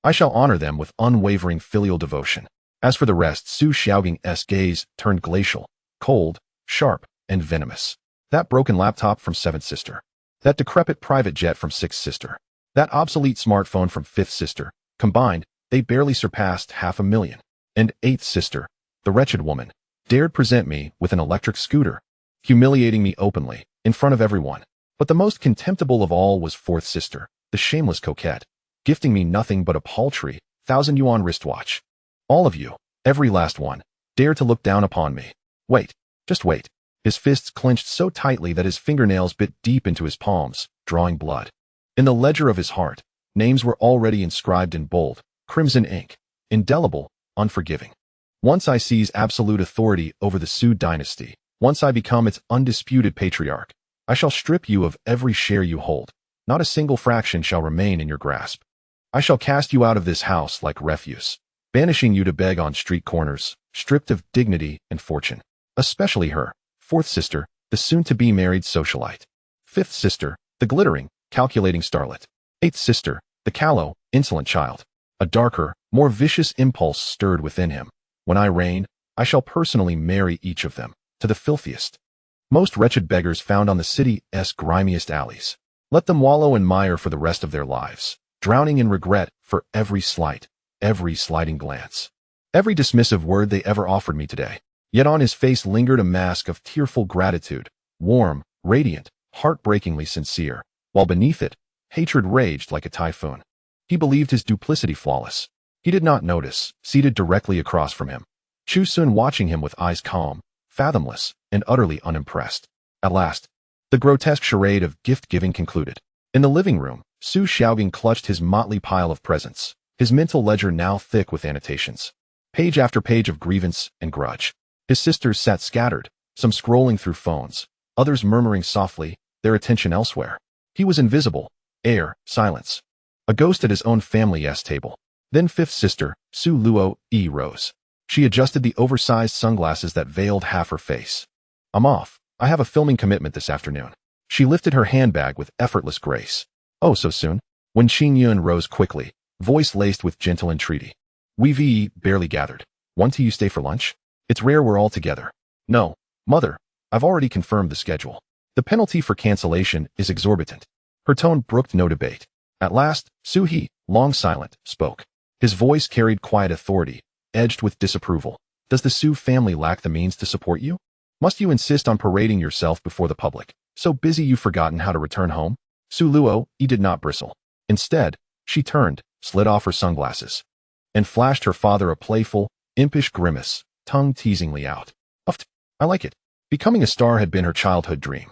I shall honor them with unwavering filial devotion. As for the rest, Su Xiaogang's gaze turned glacial, cold, sharp, and venomous. That broken laptop from seventh sister. That decrepit private jet from sixth sister. That obsolete smartphone from fifth sister. Combined, they barely surpassed 500,000. And eighth sister, the wretched woman, dared present me with an electric scooter, humiliating me openly, in front of everyone. But the most contemptible of all was fourth sister, the shameless coquette, gifting me nothing but a paltry 1,000 yuan wristwatch. All of you, every last one, dare to look down upon me. Wait, just wait. His fists clenched so tightly that his fingernails bit deep into his palms, drawing blood. In the ledger of his heart, names were already inscribed in bold, crimson ink, indelible, unforgiving. Once I seize absolute authority over the Su dynasty, once I become its undisputed patriarch, I shall strip you of every share you hold. Not a single fraction shall remain in your grasp. I shall cast you out of this house like refuse, banishing you to beg on street corners, stripped of dignity and fortune. Especially her, fourth sister, the soon-to-be married socialite. Fifth sister, the glittering, calculating starlet. Eighth sister, the callow, insolent child. A darker, more vicious impulse stirred within him. When I reign, I shall personally marry each of them, to the filthiest, most wretched beggars found on the city's grimiest alleys. Let them wallow in mire for the rest of their lives, drowning in regret for every slight, every slighting glance, every dismissive word they ever offered me today. Yet on his face lingered a mask of tearful gratitude, warm, radiant, heartbreakingly sincere, while beneath it, hatred raged like a typhoon. He believed his duplicity flawless. He did not notice, seated directly across from him, Chu Sun watching him with eyes calm, fathomless, and utterly unimpressed. At last, the grotesque charade of gift-giving concluded. In the living room, Zhu Yunming clutched his motley pile of presents, his mental ledger now thick with annotations. Page after page of grievance and grudge. His sisters sat scattered, some scrolling through phones, others murmuring softly, their attention elsewhere. He was invisible. Air, silence. A ghost at his own family's table. Then fifth sister, Su Luo, rose. She adjusted the oversized sunglasses that veiled half her face. I'm off. I have a filming commitment this afternoon. She lifted her handbag with effortless grace. Oh, so soon? When Qing rose quickly, voice laced with gentle entreaty. We've barely gathered. Want to you stay for lunch? It's rare we're all together. No, mother. I've already confirmed the schedule. The penalty for cancellation is exorbitant. Her tone brooked no debate. At last, Su He, long silent, spoke. His voice carried quiet authority, edged with disapproval. Does the Su family lack the means to support you? Must you insist on parading yourself before the public? So busy you've forgotten how to return home? Su Luo, did not bristle. Instead, she turned, slid off her sunglasses, and flashed her father a playful, impish grimace, tongue teasingly out. Uft, I like it. Becoming a star had been her childhood dream.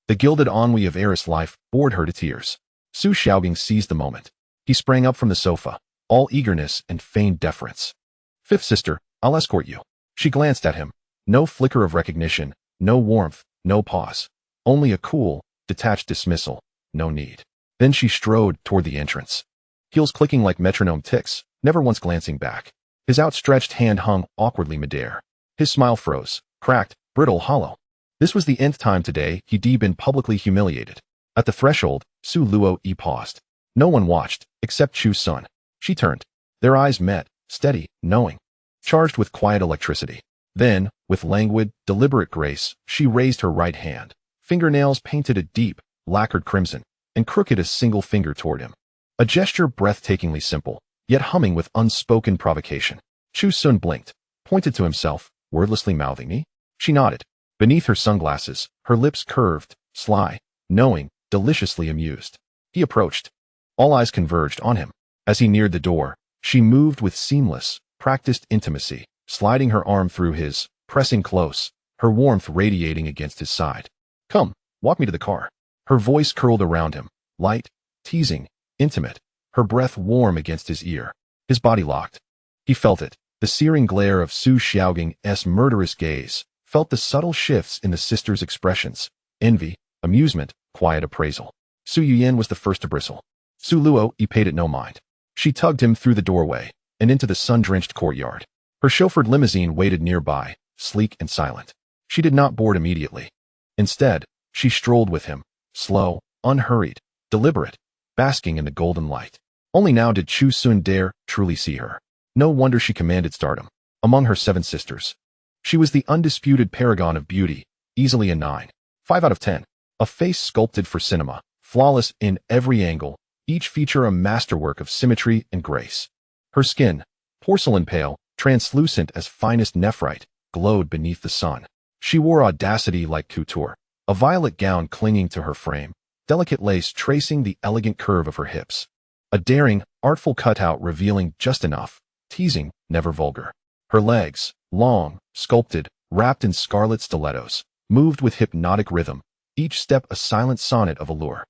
The gilded ennui of heiress life bored her to tears. Zhu Yunming seized the moment. He sprang up from the sofa, all eagerness and feigned deference. Fifth sister, I'll escort you. She glanced at him. No flicker of recognition, no warmth, no pause. Only a cool, detached dismissal. No need. Then she strode toward the entrance. Heels clicking like metronome ticks, never once glancing back. His outstretched hand hung awkwardly midair. His smile froze, cracked, brittle, hollow. This was the nth time today he'd been publicly humiliated. At the threshold, Su Luo paused. No one watched, except Chu's son. She turned. Their eyes met, steady, knowing, charged with quiet electricity. Then, with languid, deliberate grace, she raised her right hand. Fingernails painted a deep, lacquered crimson, and crooked a single finger toward him. A gesture breathtakingly simple, yet humming with unspoken provocation. Chu Sun blinked, pointed to himself, wordlessly mouthing me. She nodded. Beneath her sunglasses, her lips curved, sly, knowing, deliciously amused. He approached. All eyes converged on him. As he neared the door, she moved with seamless, practiced intimacy, sliding her arm through his, pressing close, her warmth radiating against his side. Come, walk me to the car. Her voice curled around him, light, teasing, intimate, her breath warm against his ear. His body locked. He felt it, the searing glare of Zhu Yunming's murderous gaze, felt the subtle shifts in the sister's expressions, envy, amusement, quiet appraisal. Su Yuyan was the first to bristle. Su Luo paid it no mind. She tugged him through the doorway, and into the sun-drenched courtyard. Her chauffeured limousine waited nearby, sleek and silent. She did not board immediately. Instead, she strolled with him, slow, unhurried, deliberate, basking in the golden light. Only now did Chu Sun dare truly see her. No wonder she commanded stardom. Among her 7 sisters, she was the undisputed paragon of beauty, easily a 9. 5 out of 10. A face sculpted for cinema, flawless in every angle, each feature a masterwork of symmetry and grace. Her skin, porcelain pale, translucent as finest nephrite, glowed beneath the sun. She wore audacity like couture, a violet gown clinging to her frame, delicate lace tracing the elegant curve of her hips. A daring, artful cutout revealing just enough, teasing, never vulgar. Her legs, long, sculpted, wrapped in scarlet stilettos, moved with hypnotic rhythm, each step a silent sonnet of allure.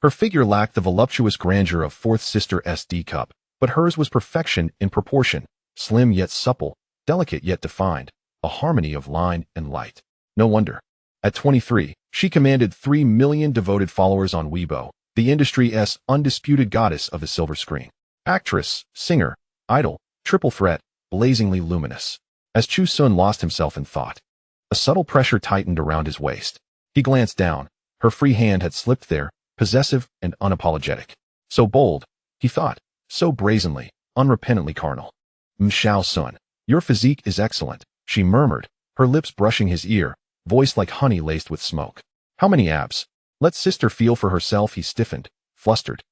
Her figure lacked the voluptuous grandeur of fourth sister SD cup, but hers was perfection in proportion, slim yet supple, delicate yet defined, a harmony of line and light. No wonder. At 23, she commanded 3 million devoted followers on Weibo, the industry's undisputed goddess of the silver screen. Actress, singer, idol, triple threat, blazingly luminous. As Chu Sun lost himself in thought, a subtle pressure tightened around his waist. He glanced down. Her free hand had slipped there, possessive and unapologetic. So bold, he thought, so brazenly, unrepentantly carnal. Mshao Sun, your physique is excellent, she murmured, her lips brushing his ear, voice like honey laced with smoke. How many abs? Let sister feel for herself. He stiffened, flustered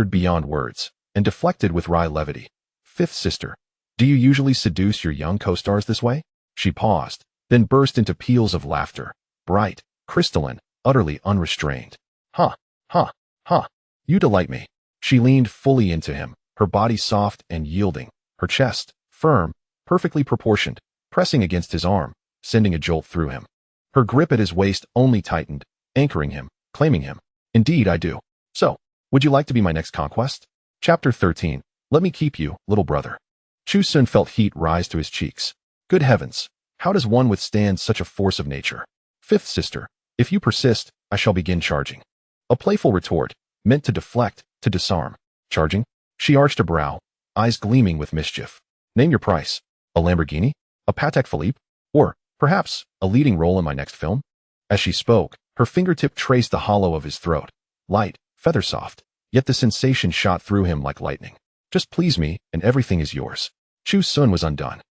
beyond words, and deflected with wry levity. Fifth sister, do you usually seduce your young co-stars this way? She paused, then burst into peals of laughter, bright, crystalline, utterly unrestrained. Ha, ha, ha, you delight me. She leaned fully into him, her body soft and yielding, her chest, firm, perfectly proportioned, pressing against his arm, sending a jolt through him. Her grip at his waist only tightened, anchoring him, claiming him. Indeed, I do. So, would you like to be my next conquest? Chapter 13. Let me keep you, little brother. Chu Sun felt heat rise to his cheeks. Good heavens, how does one withstand such a force of nature? Fifth sister, if you persist, I shall begin charging. A playful retort, meant to deflect, to disarm. Charging? She arched a brow, eyes gleaming with mischief. Name your price. A Lamborghini? A Patek Philippe? Or, perhaps, a leading role in my next film? As she spoke, her fingertip traced the hollow of his throat. Light, feather soft, yet the sensation shot through him like lightning. Just please me, and everything is yours. Chu Sun was undone.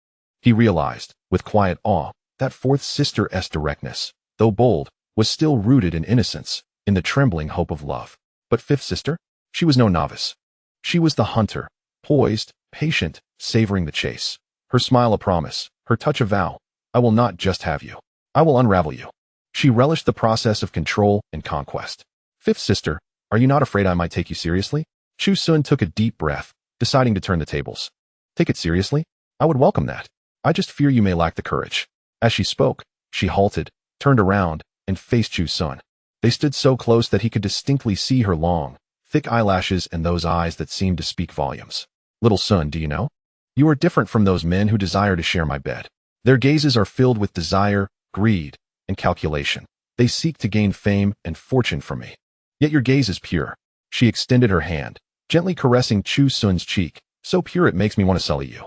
He realized, with quiet awe, that fourth sister's directness, though bold, was still rooted in innocence, in the trembling hope of love. But fifth sister? She was no novice. She was the hunter, poised, patient, savoring the chase. Her smile a promise, her touch a vow. I will not just have you. I will unravel you. She relished the process of control and conquest. Fifth sister, are you not afraid I might take you seriously? Chu Sun took a deep breath, deciding to turn the tables. Take it seriously? I would welcome that. I just fear you may lack the courage. As she spoke, she halted, turned around, and faced Chu Sun. They stood so close that he could distinctly see her long, thick eyelashes and those eyes that seemed to speak volumes. Little Sun, do you know? You are different from those men who desire to share my bed. Their gazes are filled with desire, greed, and calculation. They seek to gain fame and fortune from me. Yet your gaze is pure. She extended her hand, gently caressing Chu Sun's cheek, so pure it makes me want to sully you.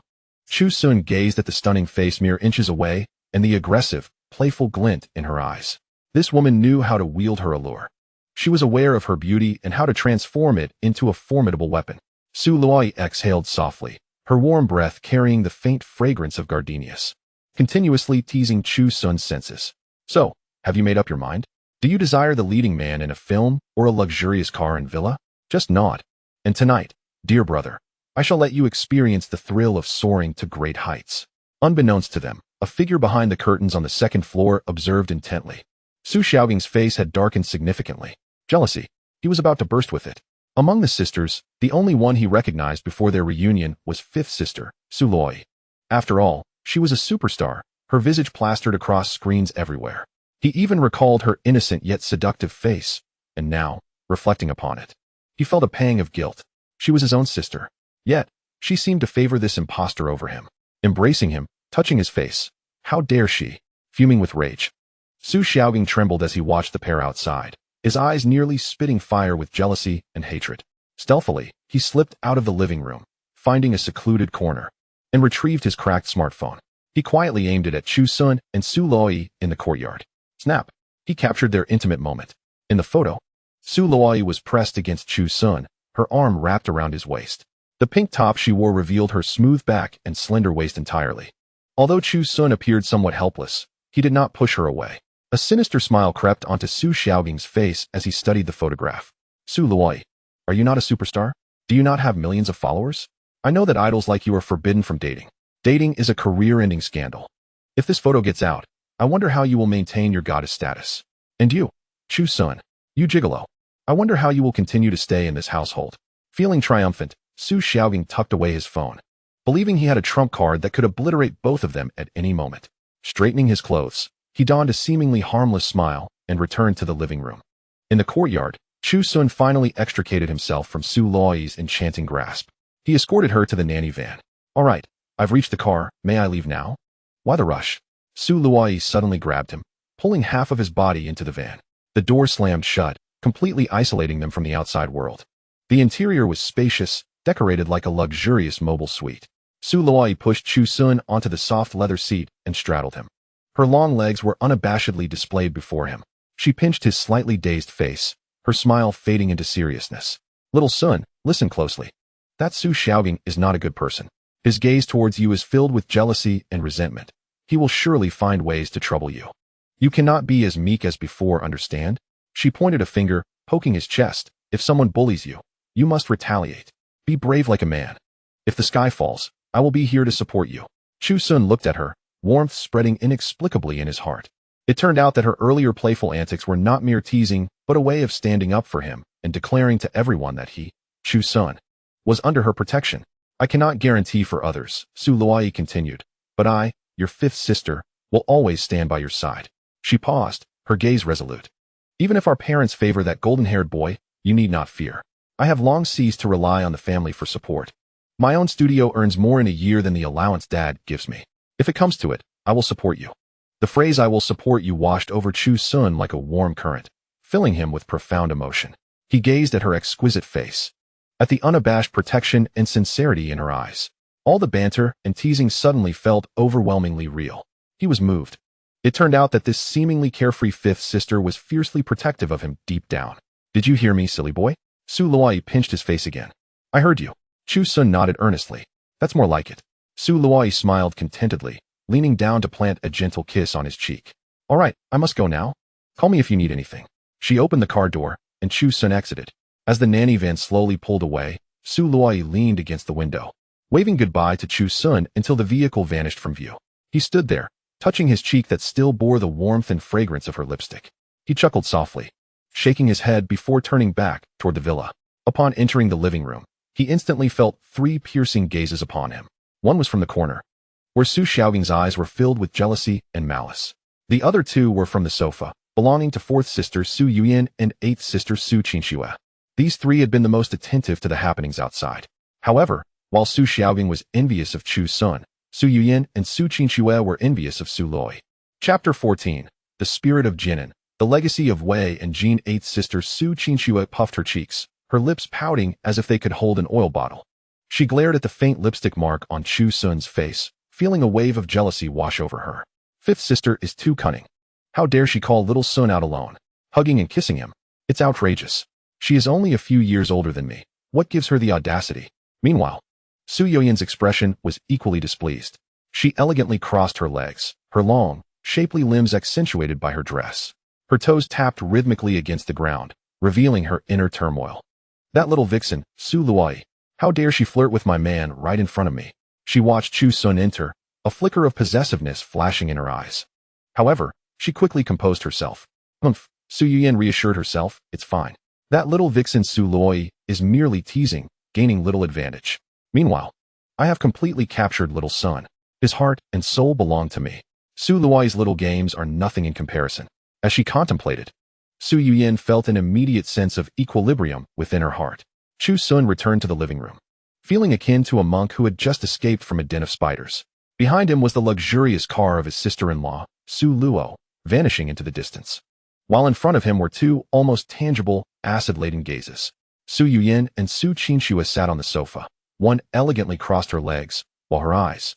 Chu Sun gazed at the stunning face mere inches away, and the aggressive, playful glint in her eyes. This woman knew how to wield her allure. She was aware of her beauty and how to transform it into a formidable weapon. Su Luoi exhaled softly, her warm breath carrying the faint fragrance of gardenias, continuously teasing Chu Sun's senses. So, have you made up your mind? Do you desire the leading man in a film or a luxurious car and villa? Just nod. And tonight, dear brother, I shall let you experience the thrill of soaring to great heights. Unbeknownst to them, a figure behind the curtains on the second floor observed intently. Su Xiaoying's face had darkened significantly. Jealousy. He was about to burst with it. Among the sisters, the only one he recognized before their reunion was fifth sister, Su Luoi. After all, she was a superstar, her visage plastered across screens everywhere. He even recalled her innocent yet seductive face, and now, reflecting upon it, he felt a pang of guilt. She was his own sister. Yet, she seemed to favor this impostor over him, embracing him, touching his face. How dare she? Fuming with rage, Su Xiaoying trembled as he watched the pair outside, his eyes nearly spitting fire with jealousy and hatred. Stealthily, he slipped out of the living room, finding a secluded corner, and retrieved his cracked smartphone. He quietly aimed it at Chu Sun and Su Luoi in the courtyard. Snap! He captured their intimate moment. In the photo, Su Luoi was pressed against Chu Sun, her arm wrapped around his waist. The pink top she wore revealed her smooth back and slender waist entirely. Although Chu Sun appeared somewhat helpless, he did not push her away. A sinister smile crept onto Su Xiaoying's face as he studied the photograph. Su Luoi, are you not a superstar? Do you not have millions of followers? I know that idols like you are forbidden from dating. Dating is a career-ending scandal. If this photo gets out, I wonder how you will maintain your goddess status. And you, Chu Sun, you gigolo, I wonder how you will continue to stay in this household. Feeling triumphant, Su Xiaoying tucked away his phone, believing he had a trump card that could obliterate both of them at any moment. Straightening his clothes, he donned a seemingly harmless smile and returned to the living room. In the courtyard, Chu Sun finally extricated himself from Su Luoi's enchanting grasp. He escorted her to the nanny van. All right, I've reached the car. May I leave now? Why the rush? Su Luoi suddenly grabbed him, pulling half of his body into the van. The door slammed shut, completely isolating them from the outside world. The interior was spacious, decorated like a luxurious mobile suite. Su Luoi pushed Chu Sun onto the soft leather seat and straddled him. Her long legs were unabashedly displayed before him. She pinched his slightly dazed face, her smile fading into seriousness. Little Sun, listen closely. That Su Xiaoying is not a good person. His gaze towards you is filled with jealousy and resentment. He will surely find ways to trouble you. You cannot be as meek as before, understand? She pointed a finger, poking his chest. If someone bullies you, you must retaliate. Be brave like a man. If the sky falls, I will be here to support you. Chu Sun looked at her, warmth spreading inexplicably in his heart. It turned out that her earlier playful antics were not mere teasing, but a way of standing up for him and declaring to everyone that he, Chu Sun, was under her protection. I cannot guarantee for others, Su Luoi continued, but I, your fifth sister, will always stand by your side. She paused, her gaze resolute. Even if our parents favor that golden-haired boy, you need not fear. I have long ceased to rely on the family for support. My own studio earns more in a year than the allowance Dad gives me. If it comes to it, I will support you. The phrase "I will support you" washed over Chu Sun like a warm current, filling him with profound emotion. He gazed at her exquisite face, at the unabashed protection and sincerity in her eyes. All the banter and teasing suddenly felt overwhelmingly real. He was moved. It turned out that this seemingly carefree fifth sister was fiercely protective of him deep down. "Did you hear me, silly boy?" Su Luoi pinched his face again. "I heard you." Chu Sun nodded earnestly. "That's more like it." Su Luoi smiled contentedly, leaning down to plant a gentle kiss on his cheek. "All right, I must go now. Call me if you need anything." She opened the car door, and Chu Sun exited. As the nanny van slowly pulled away, Su Luoi leaned against the window, waving goodbye to Chu Sun until the vehicle vanished from view. He stood there, touching his cheek that still bore the warmth and fragrance of her lipstick. He chuckled softly, shaking his head before turning back toward the villa. Upon entering the living room, he instantly felt 3 piercing gazes upon him. One was from the corner, where Su Xiaoying's eyes were filled with jealousy and malice. The other 2 were from the sofa, belonging to 4th sister Su Yuyin and 8th sister Su Qingxue. These 3 had been the most attentive to the happenings outside. However, while Su Xiaoying was envious of Chu Sun, Su Yuyin and Su Qingxue were envious of Su Luoi. Chapter 14. The Spirit of Jinan. The legacy of Wei and Jin. 8th sister Su Qingxue puffed her cheeks, her lips pouting as if they could hold an oil bottle. She glared at the faint lipstick mark on Chu Sun's face, feeling a wave of jealousy wash over her. 5th sister is too cunning. How dare she call little Sun out alone, hugging and kissing him? It's outrageous. She is only a few years older than me. What gives her the audacity? Meanwhile, Su Yuyan's expression was equally displeased. She elegantly crossed her legs, her long, shapely limbs accentuated by her dress. Her toes tapped rhythmically against the ground, revealing her inner turmoil. That little vixen, Su Luoi. How dare she flirt with my man right in front of me? She watched Chu Sun enter, a flicker of possessiveness flashing in her eyes. However, she quickly composed herself. "Humph," Su Yuyan reassured herself, "it's fine. That little vixen Su Luoi is merely teasing, gaining little advantage. Meanwhile, I have completely captured little Sun. His heart and soul belong to me. Su Luoi's little games are nothing in comparison." As she contemplated, Su Yuyan felt an immediate sense of equilibrium within her heart. Chu Sun returned to the living room, feeling akin to a monk who had just escaped from a den of spiders. Behind him was the luxurious car of his sister-in-law, Su Luo, vanishing into the distance. While in front of him were 2 almost tangible, acid-laden gazes. Su Yuyin and Su Qingxue sat on the sofa. One elegantly crossed her legs, while her eyes,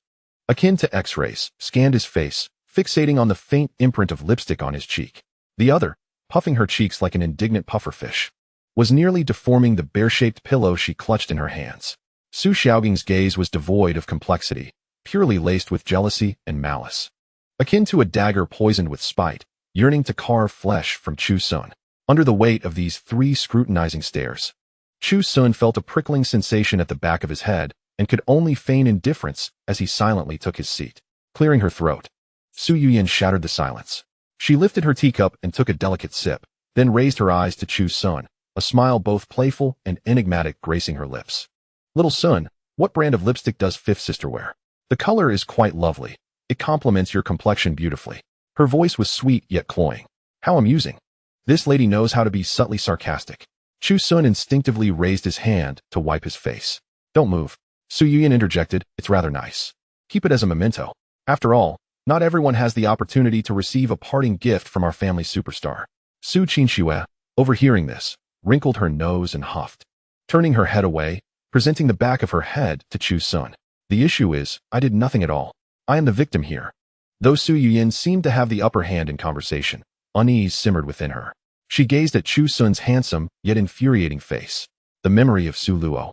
akin to X-rays, scanned his face, fixating on the faint imprint of lipstick on his cheek. The other, puffing her cheeks like an indignant pufferfish, was nearly deforming the bear-shaped pillow she clutched in her hands. Su Xiaoying's gaze was devoid of complexity, purely laced with jealousy and malice. Akin to a dagger poisoned with spite, yearning to carve flesh from Chu Sun. Under the weight of these 3 scrutinizing stares, Chu Sun felt a prickling sensation at the back of his head and could only feign indifference as he silently took his seat. Clearing her throat, Su Yuyan shattered the silence. She lifted her teacup and took a delicate sip, then raised her eyes to Chu Sun, a smile both playful and enigmatic gracing her lips. "Little Sun, what brand of lipstick does 5th sister wear? The color is quite lovely. It complements your complexion beautifully." Her voice was sweet yet cloying. How amusing. This lady knows how to be subtly sarcastic. Chu Sun instinctively raised his hand to wipe his face. "Don't move," Su Yuyan interjected. "It's rather nice. Keep it as a memento. After all, not everyone has the opportunity to receive a parting gift from our family superstar." Su Qingxue, overhearing this, wrinkled her nose and huffed, turning her head away, presenting the back of her head to Chu Sun. "The issue is, I did nothing at all. I am the victim here." Though Su Yuyan seemed to have the upper hand in conversation, unease simmered within her. She gazed at Chu Sun's handsome, yet infuriating face. The memory of Su Luo,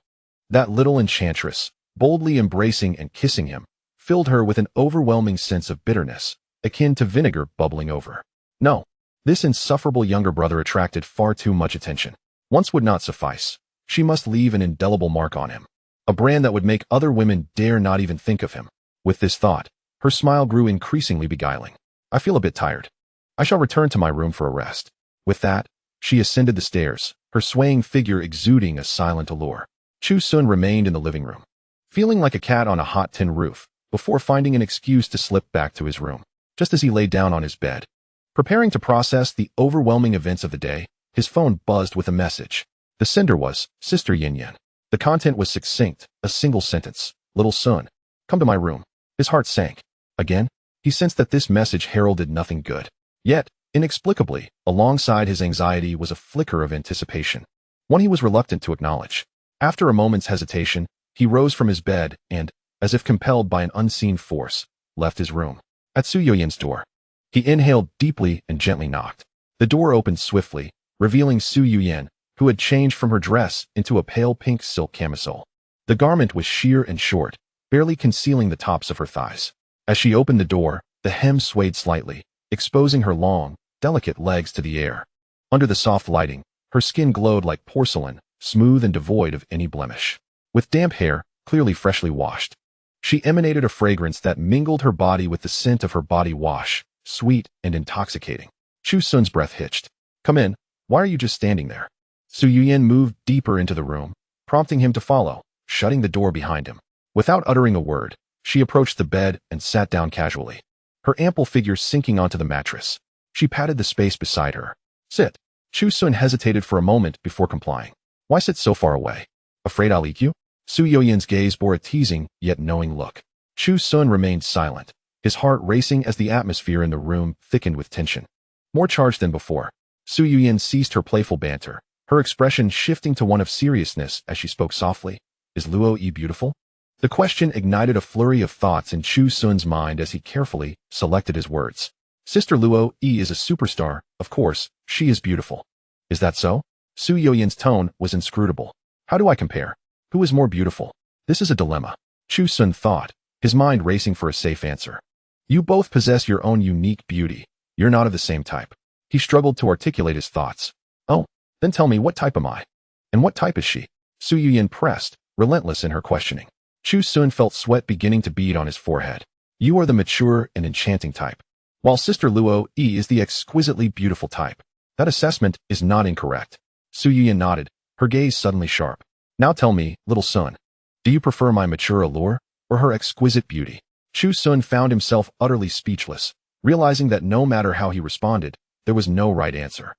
that little enchantress, boldly embracing and kissing him, filled her with an overwhelming sense of bitterness, akin to vinegar bubbling over. No, this insufferable younger brother attracted far too much attention. Once would not suffice. She must leave an indelible mark on him, a brand that would make other women dare not even think of him. With this thought, her smile grew increasingly beguiling. "I feel a bit tired. I shall return to my room for a rest." With that, she ascended the stairs, her swaying figure exuding a silent allure. Chu Sun remained in the living room, feeling like a cat on a hot tin roof, before finding an excuse to slip back to his room. just as he lay down on his bed. Preparing to process the overwhelming events of the day, his phone buzzed with a message. The sender was Sister Yinyan. The content was succinct, a single sentence. Little son, come to my room. His heart sank. Again, he sensed that this message heralded nothing good. Yet, inexplicably, alongside his anxiety was a flicker of anticipation, one he was reluctant to acknowledge. After a moment's hesitation, he rose from his bed and, as if compelled by an unseen force, left his room. At Zhu Yunming's door, he inhaled deeply and gently knocked. The door opened swiftly, revealing Zhu Yunming, who had changed from her dress into a pale pink silk camisole. The garment was sheer and short, barely concealing the tops of her thighs. As she opened the door, the hem swayed slightly, exposing her long, delicate legs to the air. Under the soft lighting, her skin glowed like porcelain, smooth and devoid of any blemish. With damp hair, clearly freshly washed, she emanated a fragrance that mingled her body with the scent of her body wash, sweet and intoxicating. Chu Sun's breath hitched. Come in, why are you just standing there? Zhu Yunming moved deeper into the room, prompting him to follow, shutting the door behind him. Without uttering a word, she approached the bed and sat down casually, her ample figure sinking onto the mattress. She patted the space beside her. Sit. Chu Sun hesitated for a moment before complying. Why sit so far away? Afraid I'll eat you? Zhu Yunming's gaze bore a teasing yet knowing look. Chu Sun remained silent, his heart racing as the atmosphere in the room thickened with tension. More charged than before, Zhu Yunming ceased her playful banter, her expression shifting to one of seriousness as she spoke softly. Is Luo Yi beautiful? The question ignited a flurry of thoughts in Chu Sun's mind as he carefully selected his words. Sister Luo Yi is a superstar, of course, she is beautiful. Is that so? Zhu Yunming's tone was inscrutable. How do I compare? Who is more beautiful? This is a dilemma. Chu Sun thought, his mind racing for a safe answer. You both possess your own unique beauty. You're not of the same type. He struggled to articulate his thoughts. Oh, then tell me, what type am I? And what type is she? Zhu Yunming pressed, relentless in her questioning. Chu Sun felt sweat beginning to bead on his forehead. You are the mature and enchanting type, while Sister Luo Yi is the exquisitely beautiful type. That assessment is not incorrect. Zhu Yunming nodded, her gaze suddenly sharp. Now tell me, little son, do you prefer my mature allure or her exquisite beauty? Chu Sun found himself utterly speechless, realizing that no matter how he responded, there was no right answer.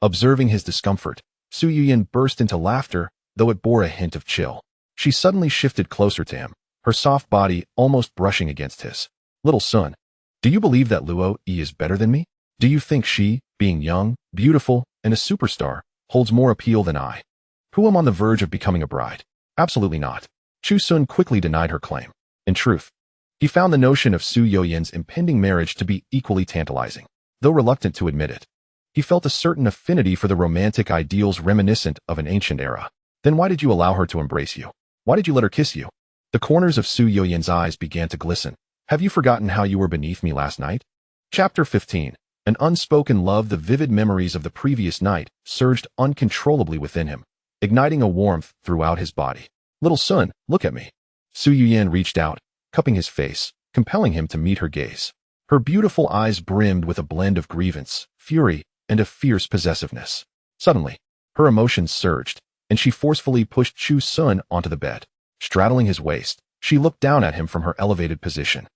Observing his discomfort, Zhu Yunming burst into laughter, though it bore a hint of chill. She suddenly shifted closer to him, her soft body almost brushing against his. Little son, do you believe that Luo Yi is better than me? Do you think she, being young, beautiful, and a superstar, holds more appeal than I, who am on the verge of becoming a bride? Absolutely not. Chu Sun quickly denied her claim. In truth, he found the notion of Zhu Yunming's impending marriage to be equally tantalizing, though reluctant to admit it. He felt a certain affinity for the romantic ideals reminiscent of an ancient era. Then why did you allow her to embrace you? Why did you let her kiss you? The corners of Zhu Yunming's eyes began to glisten. Have you forgotten how you were beneath me last night? Chapter 15. An unspoken love. The vivid memories of the previous night surged uncontrollably within him, igniting a warmth throughout his body. Little son, look at me. Zhu Yunming reached out, cupping his face, compelling him to meet her gaze. Her beautiful eyes brimmed with a blend of grievance, fury, and a fierce possessiveness. Suddenly, her emotions surged, and she forcefully pushed Chu Sun onto the bed. Straddling his waist, she looked down at him from her elevated position.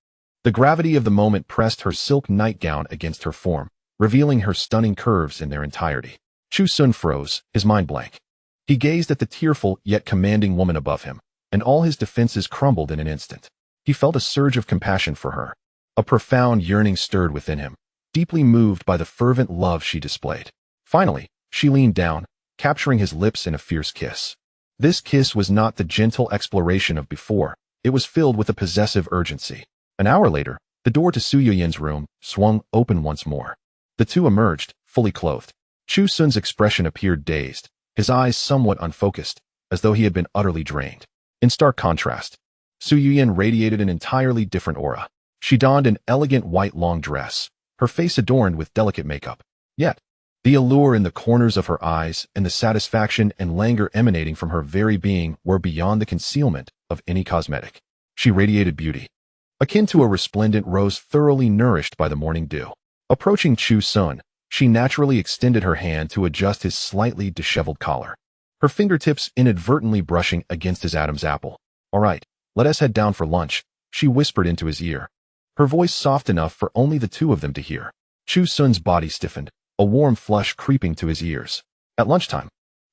The gravity of the moment pressed her silk nightgown against her form, revealing her stunning curves in their entirety. Chu Sun froze, his mind blank. He gazed at the tearful yet commanding woman above him, and all his defenses crumbled in an instant. He felt a surge of compassion for her. A profound yearning stirred within him, deeply moved by the fervent love she displayed. Finally, she leaned down, capturing his lips in a fierce kiss. This kiss was not the gentle exploration of before, it was filled with a possessive urgency. An hour later, the door to Zhu Yunming's room swung open once more. The two emerged, fully clothed. Chu Sun's expression appeared dazed, his eyes somewhat unfocused, as though he had been utterly drained. In stark contrast, Zhu Yunming radiated an entirely different aura. She donned an elegant white long dress, her face adorned with delicate makeup. Yet, the allure in the corners of her eyes and the satisfaction and languor emanating from her very being were beyond the concealment of any cosmetic. She radiated beauty, akin to a resplendent rose thoroughly nourished by the morning dew. Approaching Chu Sun, she naturally extended her hand to adjust his slightly disheveled collar, her fingertips inadvertently brushing against his Adam's apple. All right, let us head down for lunch, she whispered into his ear. her voice soft enough for only the two of them to hear. Chu Sun's body stiffened, a warm flush creeping to his ears. At lunchtime,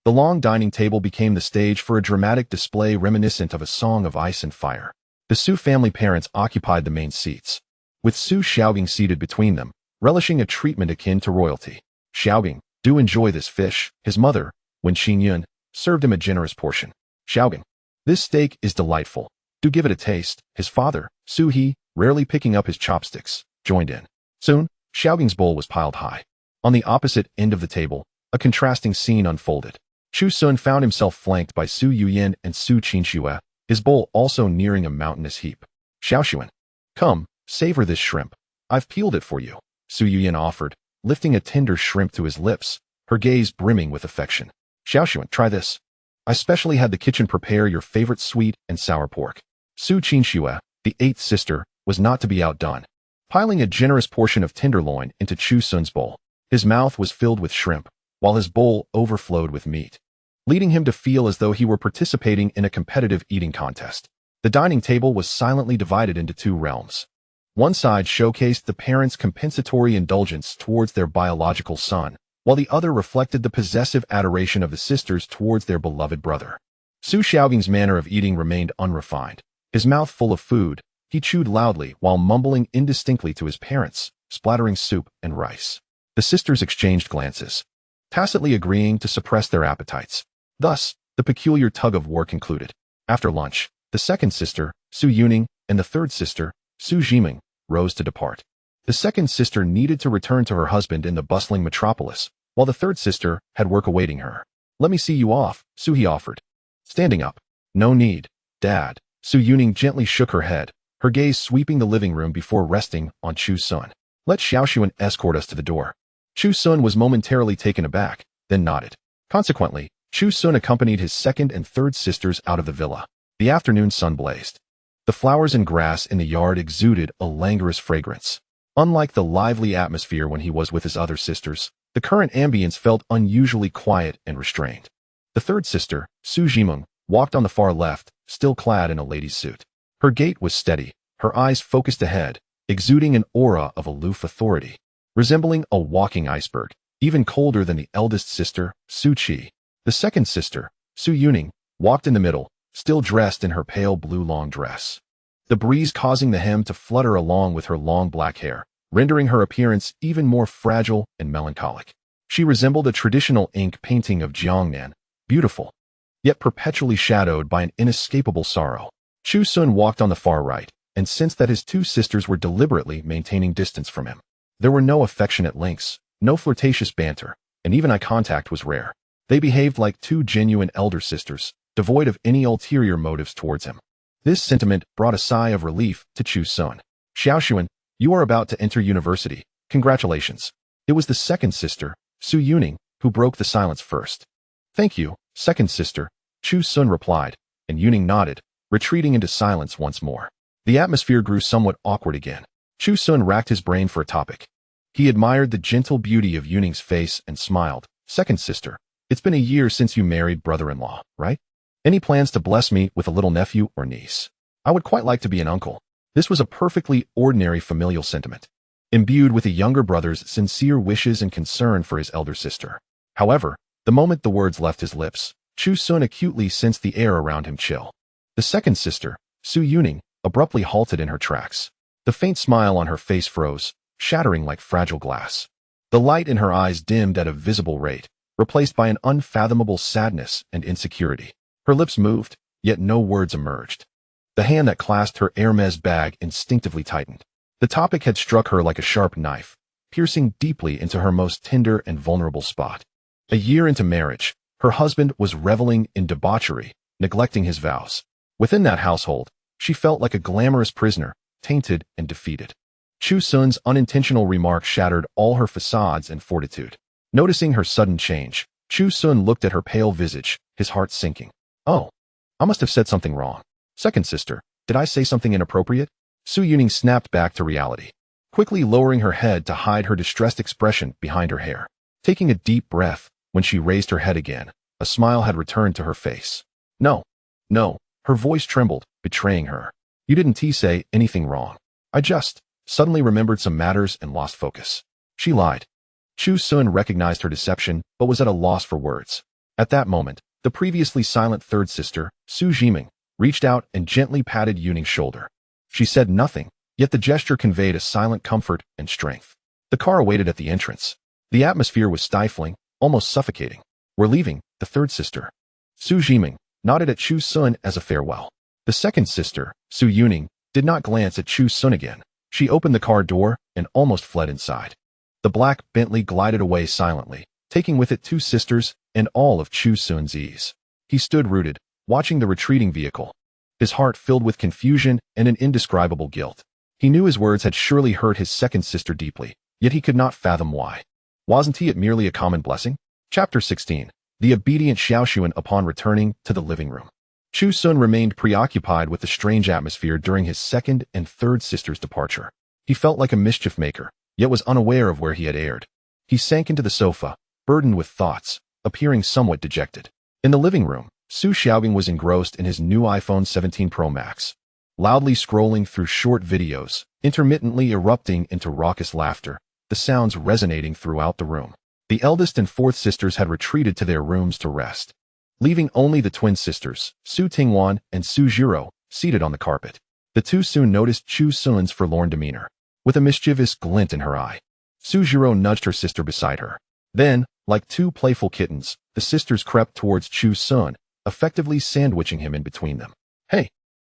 the long dining table became the stage for a dramatic display reminiscent of a song of ice and fire. The Su family parents occupied the main seats, with Su Xiaogang seated between them, relishing a treatment akin to royalty. Xiaogang, do enjoy this fish, his mother, when Qing served him a generous portion. Xiaogang, this steak is delightful. Do give it a taste. His father, Su He, rarely picking up his chopsticks, joined in. Soon, Xiaogang's bowl was piled high. On the opposite end of the table, a contrasting scene unfolded. Chu Sun found himself flanked by Su Yuyan and Su Qinxue, his bowl also nearing a mountainous heap. Xiaoxuan, come, savor this shrimp. I've peeled it for you, Su Yuyan offered, lifting a tender shrimp to his lips, her gaze brimming with affection. Xiaoxuan, try this. I specially had the kitchen prepare your favorite sweet and sour pork. Su Qinxue, the eighth sister, was not to be outdone, piling a generous portion of tenderloin into Chu Sun's bowl. His mouth was filled with shrimp, while his bowl overflowed with meat, leading him to feel as though he were participating in a competitive eating contest. The dining table was silently divided into two realms. One side showcased the parents' compensatory indulgence towards their biological son, while the other reflected the possessive adoration of the sisters towards their beloved brother. Su Xiaogang's manner of eating remained unrefined. His mouth full of food, he chewed loudly while mumbling indistinctly to his parents, splattering soup and rice. The sisters exchanged glances, tacitly agreeing to suppress their appetites. Thus, the peculiar tug-of-war concluded. After lunch, the second sister, Su Yunming, and the third sister, Su Yunming, rose to depart. The second sister needed to return to her husband in the bustling metropolis, while the third sister had work awaiting her. Let me see you off, Su He offered. Standing up. No need, Dad. Su Yunming gently shook her head, her gaze sweeping the living room before resting on Chu Sun. Let Xiaoxuan escort us to the door. Chu Sun was momentarily taken aback, then nodded. Consequently, Chu Sun accompanied his second and third sisters out of the villa. The afternoon sun blazed. The flowers and grass in the yard exuded a languorous fragrance. Unlike the lively atmosphere when he was with his other sisters, the current ambience felt unusually quiet and restrained. The third sister, Su Yunming, walked on the far left, still clad in a lady's suit. Her gait was steady, her eyes focused ahead, exuding an aura of aloof authority. Resembling a walking iceberg, even colder than the eldest sister, Su Qi. The second sister, Su Yunming, walked in the middle, still dressed in her pale blue long dress, the breeze causing the hem to flutter along with her long black hair, rendering her appearance even more fragile and melancholic. She resembled a traditional ink painting of Jiangnan, beautiful, yet perpetually shadowed by an inescapable sorrow. Chu Sun walked on the far right, and sensed that his two sisters were deliberately maintaining distance from him. There were no affectionate links, no flirtatious banter, and even eye contact was rare. They behaved like two genuine elder sisters, devoid of any ulterior motives towards him. This sentiment brought a sigh of relief to Chu Sun. Xiaoxuan, you are about to enter university. Congratulations. It was the second sister, Su Yunming, who broke the silence first. Thank you, second sister, Chu Sun replied, and Yunming nodded, retreating into silence once more. The atmosphere grew somewhat awkward again. Chu Sun racked his brain for a topic. He admired the gentle beauty of Yunming's face and smiled. Second sister, it's been a year since you married brother-in-law, right? Any plans to bless me with a little nephew or niece? I would quite like to be an uncle. This was a perfectly ordinary familial sentiment, imbued with a younger brother's sincere wishes and concern for his elder sister. However, the moment the words left his lips, Chu Sun acutely sensed the air around him chill. The second sister, Su Yunming, abruptly halted in her tracks. The faint smile on her face froze, shattering like fragile glass. The light in her eyes dimmed at a visible rate, replaced by an unfathomable sadness and insecurity. Her lips moved, yet no words emerged. The hand that clasped her Hermes bag instinctively tightened. The topic had struck her like a sharp knife, piercing deeply into her most tender and vulnerable spot. A year into marriage, her husband was reveling in debauchery, neglecting his vows. Within that household, she felt like a glamorous prisoner, tainted and defeated. Chu Sun's unintentional remark shattered all her facades and fortitude. Noticing her sudden change, Chu Sun looked at her pale visage, his heart sinking. Oh, I must have said something wrong. Second sister, did I say something inappropriate? Su Yunming snapped back to reality, quickly lowering her head to hide her distressed expression behind her hair. Taking a deep breath, when she raised her head again, a smile had returned to her face. No, her voice trembled, betraying her. You didn't say anything wrong. I just suddenly remembered some matters and lost focus. She lied. Chu Sun recognized her deception, but was at a loss for words. At that moment, the previously silent third sister, Zhu Yunming, reached out and gently patted Yuning's shoulder. She said nothing, yet the gesture conveyed a silent comfort and strength. The car awaited at the entrance. The atmosphere was stifling, almost suffocating. We're leaving, the third sister, Zhu Yunming, nodded at Chu Sun as a farewell. The second sister, Zhu Yunming, did not glance at Chu Sun again. She opened the car door and almost fled inside. The black Bentley glided away silently, taking with it two sisters and all of Chu Sun's ease. He stood rooted, watching the retreating vehicle, his heart filled with confusion and an indescribable guilt. He knew his words had surely hurt his second sister deeply, yet he could not fathom why. Wasn't it merely a common blessing? Chapter 16. The obedient Xiaoxuan upon returning to the living room. Chu Sun remained preoccupied with the strange atmosphere during his second and third sister's departure. He felt like a mischief maker, yet was unaware of where he had erred. He sank into the sofa, burdened with thoughts, appearing somewhat dejected. In the living room, Su Xiaobing was engrossed in his new iPhone 17 Pro Max, loudly scrolling through short videos, intermittently erupting into raucous laughter, the sounds resonating throughout the room. The eldest and fourth sisters had retreated to their rooms to rest, leaving only the twin sisters, Su Tingwan and Su Zhiro, seated on the carpet. The two soon noticed Chu Sun's forlorn demeanor, with a mischievous glint in her eye. Su Zhiro nudged her sister beside her. Then, like two playful kittens, the sisters crept towards Chu Sun, effectively sandwiching him in between them. Hey,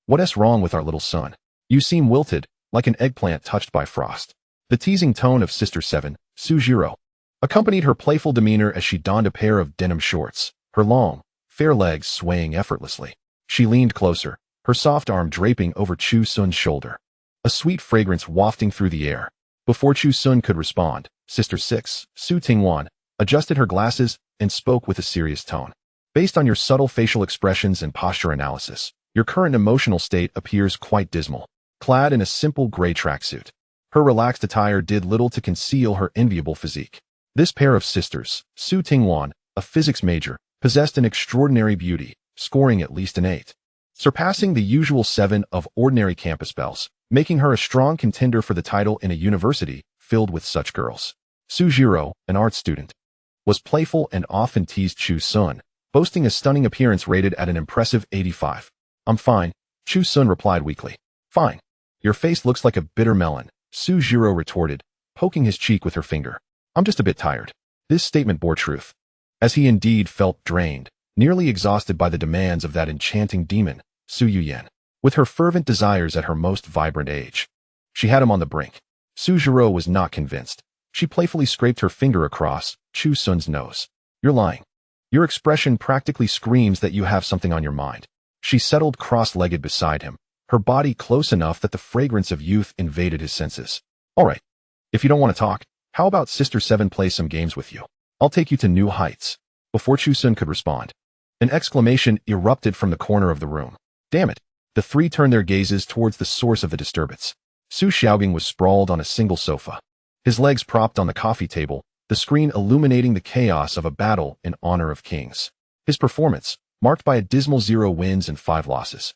what's wrong with our little son? You seem wilted, like an eggplant touched by frost. The teasing tone of Sister 7, Su Zhiro, accompanied her playful demeanor as she donned a pair of denim shorts, her long, fair legs swaying effortlessly. She leaned closer, her soft arm draping over Chu Sun's shoulder, a sweet fragrance wafting through the air. Before Chu Sun could respond, Sister 6, Su Tingwan, adjusted her glasses and spoke with a serious tone. Based on your subtle facial expressions and posture analysis, your current emotional state appears quite dismal. Clad in a simple gray tracksuit, her relaxed attire did little to conceal her enviable physique. This pair of sisters, Su Tingwan, a physics major, possessed an extraordinary beauty, scoring at least an 8, surpassing the usual 7 of ordinary campus belles, making her a strong contender for the title in a university filled with such girls. Su Zhiro, an art student, was playful and often teased Chu Sun, boasting a stunning appearance rated at an impressive 85. I'm fine, Chu Sun replied weakly. Fine. Your face looks like a bitter melon, Su Zhiro retorted, poking his cheek with her finger. I'm just a bit tired. This statement bore truth, as he indeed felt drained, nearly exhausted by the demands of that enchanting demon, Su Yuyan, with her fervent desires at her most vibrant age. She had him on the brink. Su Zhiro was not convinced. She playfully scraped her finger across Chu Sun's nose. You're lying. Your expression practically screams that you have something on your mind. She settled cross-legged beside him, her body close enough that the fragrance of youth invaded his senses. All right. If you don't want to talk, how about Sister 7 play some games with you? I'll take you to new heights. Before Chu Sun could respond, an exclamation erupted from the corner of the room. Damn it. The three turned their gazes towards the source of the disturbance. Su Xiaobing was sprawled on a single sofa, his legs propped on the coffee table, the screen illuminating the chaos of a battle in honor of kings. His performance, marked by a dismal 0 wins and 5 losses,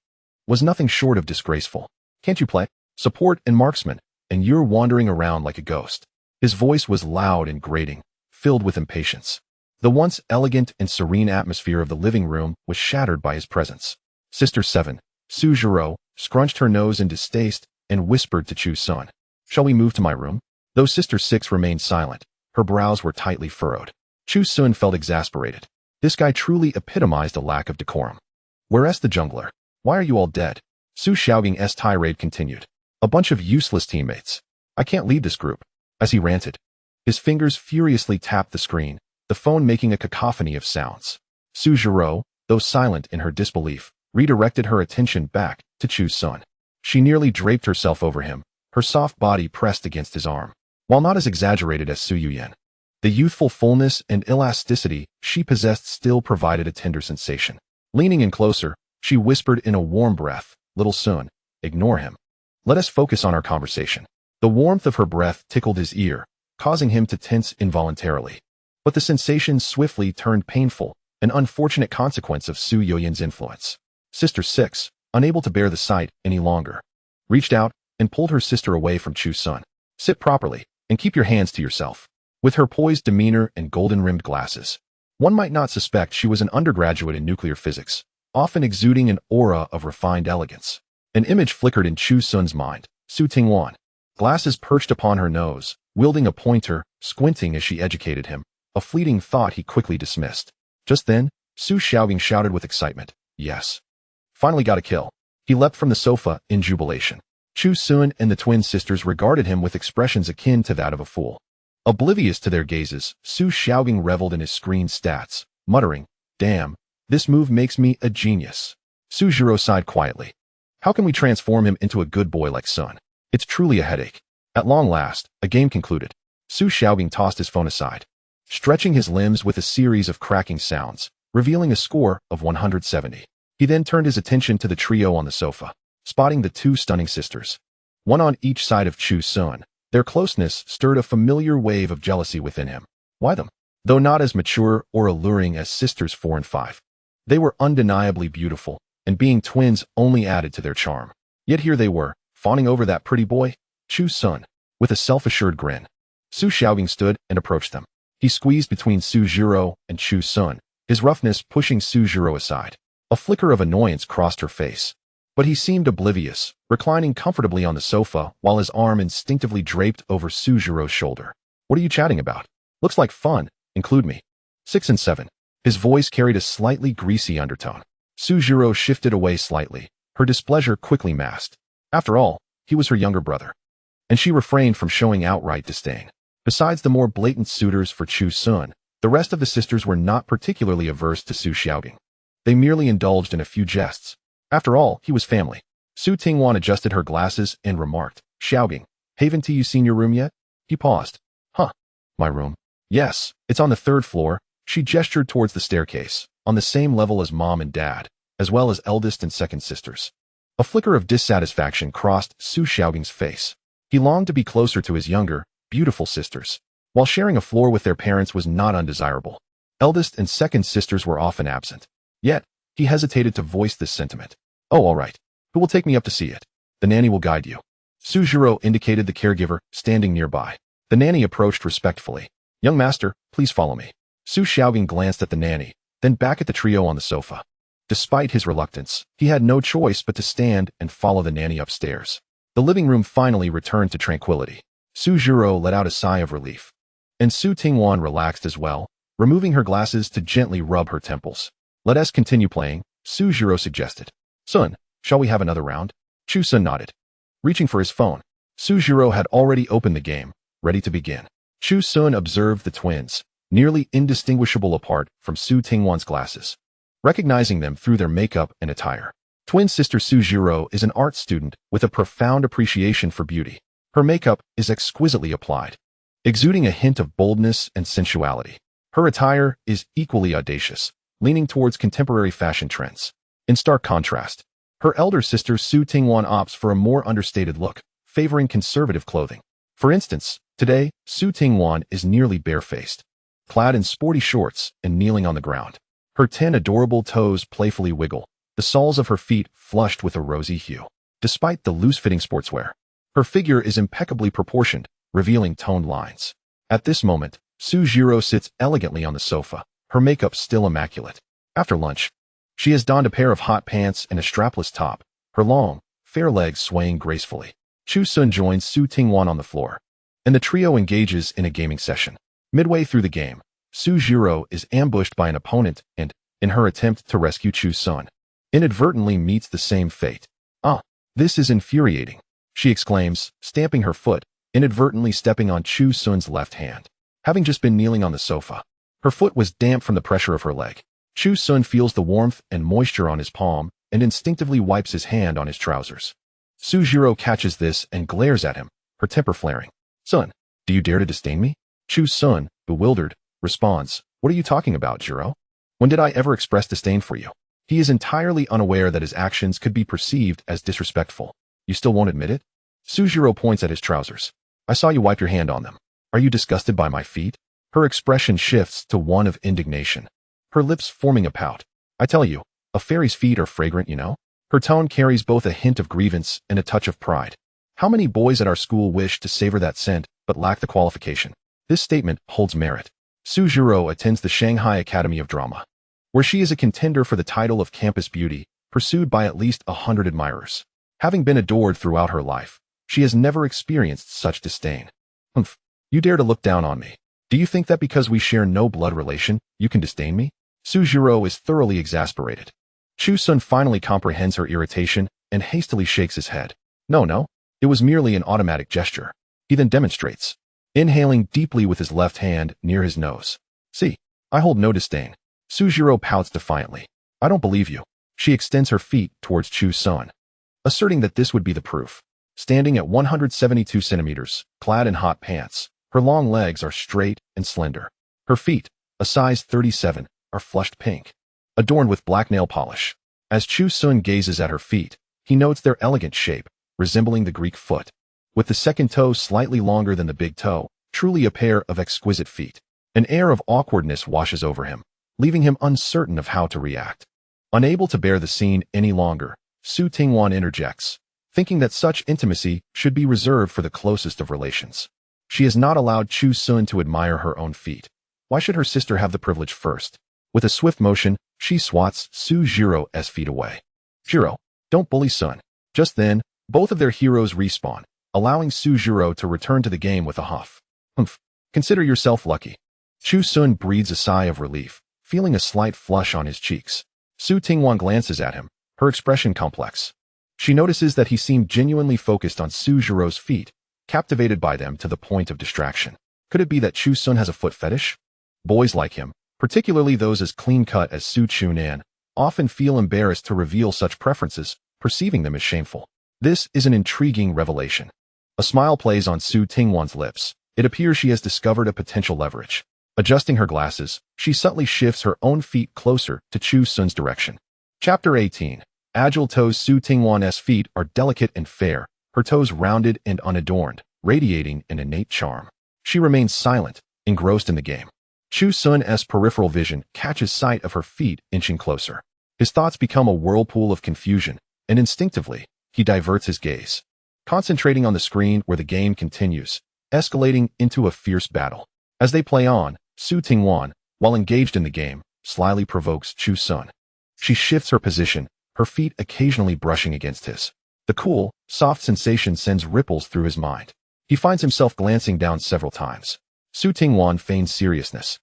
was nothing short of disgraceful. Can't you play? Support and marksman, and you're wandering around like a ghost. His voice was loud and grating, filled with impatience. The once elegant and serene atmosphere of the living room was shattered by his presence. Sister 7, Su Zhiro, scrunched her nose in distaste and whispered to Chu Sun. Shall we move to my room? Though Sister 6 remained silent, her brows were tightly furrowed. Chu Sun felt exasperated. This guy truly epitomized a lack of decorum. Where's the jungler? Why are you all dead? Su Xiaobing's tirade continued. A bunch of useless teammates. I can't lead this group. As he ranted, his fingers furiously tapped the screen, the phone making a cacophony of sounds. Su Zhiro, though silent in her disbelief, redirected her attention back to Chu Sun. She nearly draped herself over him, her soft body pressed against his arm. While not as exaggerated as Su Yuyan, the youthful fullness and elasticity she possessed still provided a tender sensation. Leaning in closer, she whispered in a warm breath, Little Sun, ignore him. Let us focus on our conversation. The warmth of her breath tickled his ear, causing him to tense involuntarily. But the sensation swiftly turned painful, an unfortunate consequence of Su Yuyan's influence. Sister 6, unable to bear the sight any longer, reached out, and pulled her sister away from Chu Sun. Sit properly, and keep your hands to yourself. With her poised demeanor and golden-rimmed glasses, one might not suspect she was an undergraduate in nuclear physics, often exuding an aura of refined elegance. An image flickered in Chu Sun's mind. Su Tingwan, glasses perched upon her nose, wielding a pointer, squinting as she educated him, a fleeting thought he quickly dismissed. Just then, Su Xiaobing shouted with excitement, "Yes! Finally got a kill." He leapt from the sofa in jubilation. Chu Sun and the twin sisters regarded him with expressions akin to that of a fool. Oblivious to their gazes, Su Xiaobing reveled in his screen stats, muttering, "Damn, this move makes me a genius." Su Zhiro sighed quietly. How can we transform him into a good boy like Sun? It's truly a headache. At long last, a game concluded. Su Xiaobing tossed his phone aside, stretching his limbs with a series of cracking sounds, revealing a score of 170. He then turned his attention to the trio on the sofa, spotting the two stunning sisters. One on each side of Chu Sun, their closeness stirred a familiar wave of jealousy within him. Why them? Though not as mature or alluring as sisters 4 and 5, they were undeniably beautiful, and being twins only added to their charm. Yet here they were, fawning over that pretty boy, Chu Sun, with a self-assured grin. Su Xiaobing stood and approached them. He squeezed between Su Zhiro and Chu Sun, his roughness pushing Su Zhiro aside. A flicker of annoyance crossed her face, but he seemed oblivious, reclining comfortably on the sofa while his arm instinctively draped over Su Zhiro's shoulder. What are you chatting about? Looks like fun, include me. 6 and 7. His voice carried a slightly greasy undertone. Su Zhiro shifted away slightly, her displeasure quickly masked. After all, he was her younger brother, and she refrained from showing outright disdain. Besides the more blatant suitors for Chu Sun, the rest of the sisters were not particularly averse to Su Xiaobing. They merely indulged in a few jests. After all, he was family. Su Tingwan adjusted her glasses and remarked, "Xiaobing, haven't you seen your room yet?" He paused. "Huh? My room? Yes, it's on the 3rd floor." She gestured towards the staircase, on the same level as mom and dad, as well as eldest and second sisters. A flicker of dissatisfaction crossed Su Xiaobing's face. He longed to be closer to his younger, beautiful sisters. While sharing a floor with their parents was not undesirable, eldest and second sisters were often absent. Yet, he hesitated to voice this sentiment. "Oh, all right. Who will take me up to see it? The nanny will guide you." Su Zhiro indicated the caregiver, standing nearby. The nanny approached respectfully. "Young master, please follow me." Su Xiaobing glanced at the nanny, then back at the trio on the sofa. Despite his reluctance, he had no choice but to stand and follow the nanny upstairs. The living room finally returned to tranquility. Su Zhiro let out a sigh of relief, and Su Tingwan relaxed as well, removing her glasses to gently rub her temples. "Let us continue playing," Su Zhiro suggested. "Sun, shall we have another round?" Chu Sun nodded. Reaching for his phone, Su Zhiro had already opened the game, ready to begin. Chu Sun observed the twins, nearly indistinguishable apart from Su Tingwan's glasses, recognizing them through their makeup and attire. Twin sister Su Zhiro is an art student with a profound appreciation for beauty. Her makeup is exquisitely applied, exuding a hint of boldness and sensuality. Her attire is equally audacious, leaning towards contemporary fashion trends. In stark contrast, her elder sister Su Tingwan opts for a more understated look, favoring conservative clothing. For instance, today, Su Tingwan is nearly barefaced, clad in sporty shorts and kneeling on the ground. Her 10 adorable toes playfully wiggle, the soles of her feet flushed with a rosy hue. Despite the loose-fitting sportswear, her figure is impeccably proportioned, revealing toned lines. At this moment, Su Zhiro sits elegantly on the sofa, her makeup still immaculate. After lunch, she has donned a pair of hot pants and a strapless top, her long, fair legs swaying gracefully. Chu Sun joins Su Tingwan on the floor, and the trio engages in a gaming session. Midway through the game, Su Zhiro is ambushed by an opponent and, in her attempt to rescue Chu Sun, inadvertently meets the same fate. "Ah, this is infuriating," she exclaims, stamping her foot, inadvertently stepping on Chu Sun's left hand. Having just been kneeling on the sofa, her foot was damp from the pressure of her leg. Chu Sun feels the warmth and moisture on his palm and instinctively wipes his hand on his trousers. Su Zhiro catches this and glares at him, her temper flaring. "Sun, do you dare to disdain me?" Chu Sun, bewildered, responds, "What are you talking about, Zhiro? When did I ever express disdain for you?" He is entirely unaware that his actions could be perceived as disrespectful. "You still won't admit it?" Su Zhiro points at his trousers. "I saw you wipe your hand on them. Are you disgusted by my feet?" Her expression shifts to one of indignation, her lips forming a pout. "I tell you, a fairy's feet are fragrant, you know." Her tone carries both a hint of grievance and a touch of pride. How many boys at our school wish to savor that scent, but lack the qualification? This statement holds merit. Su Zhiro attends the Shanghai Academy of Drama, where she is a contender for the title of campus beauty, pursued by at least 100 admirers. Having been adored throughout her life, she has never experienced such disdain. Humph, you dare to look down on me. Do you think that because we share no blood relation, you can disdain me? Su Zhiro is thoroughly exasperated. Chu Sun finally comprehends her irritation and hastily shakes his head. No, it was merely an automatic gesture. He then demonstrates, inhaling deeply with his left hand near his nose. See, I hold no disdain. Su Zhiro pouts defiantly. I don't believe you. She extends her feet towards Chu Sun, asserting that this would be the proof. Standing at 172 centimeters, clad in hot pants, her long legs are straight and slender. Her feet, a size 37, are flushed pink, adorned with black nail polish. As Chu Sun gazes at her feet, he notes their elegant shape, resembling the Greek foot, with the second toe slightly longer than the big toe, truly a pair of exquisite feet. An air of awkwardness washes over him, leaving him uncertain of how to react. Unable to bear the scene any longer, Su Tingwan interjects, thinking that such intimacy should be reserved for the closest of relations. She has not allowed Chu Sun to admire her own feet. Why should her sister have the privilege first? With a swift motion, she swats Su Zhiro's feet away. Zhiro, don't bully Sun. Just then, both of their heroes respawn, allowing Su Zhiro to return to the game with a huff. Humph, consider yourself lucky. Chu Sun breathes a sigh of relief, feeling a slight flush on his cheeks. Su Tingwan glances at him, her expression complex. She notices that he seemed genuinely focused on Su Zhiro's feet, captivated by them to the point of distraction. Could it be that Chu Sun has a foot fetish? Boys like him, particularly those as clean-cut as Su Chunan, often feel embarrassed to reveal such preferences, perceiving them as shameful. This is an intriguing revelation. A smile plays on Su Tingwan's lips. It appears she has discovered a potential leverage. Adjusting her glasses, she subtly shifts her own feet closer to Chu Sun's direction. Chapter 18. Agile toes. Su Tingwan's feet are delicate and fair, her toes rounded and unadorned, radiating an innate charm. She remains silent, engrossed in the game. Chu Sun's peripheral vision catches sight of her feet inching closer. His thoughts become a whirlpool of confusion, and instinctively, he diverts his gaze, concentrating on the screen where the game continues, escalating into a fierce battle. As they play on, Su Tingwan, while engaged in the game, slyly provokes Chu Sun. She shifts her position, her feet occasionally brushing against his. The cool, soft sensation sends ripples through his mind. He finds himself glancing down several times. Su Tingwan feigns seriousness,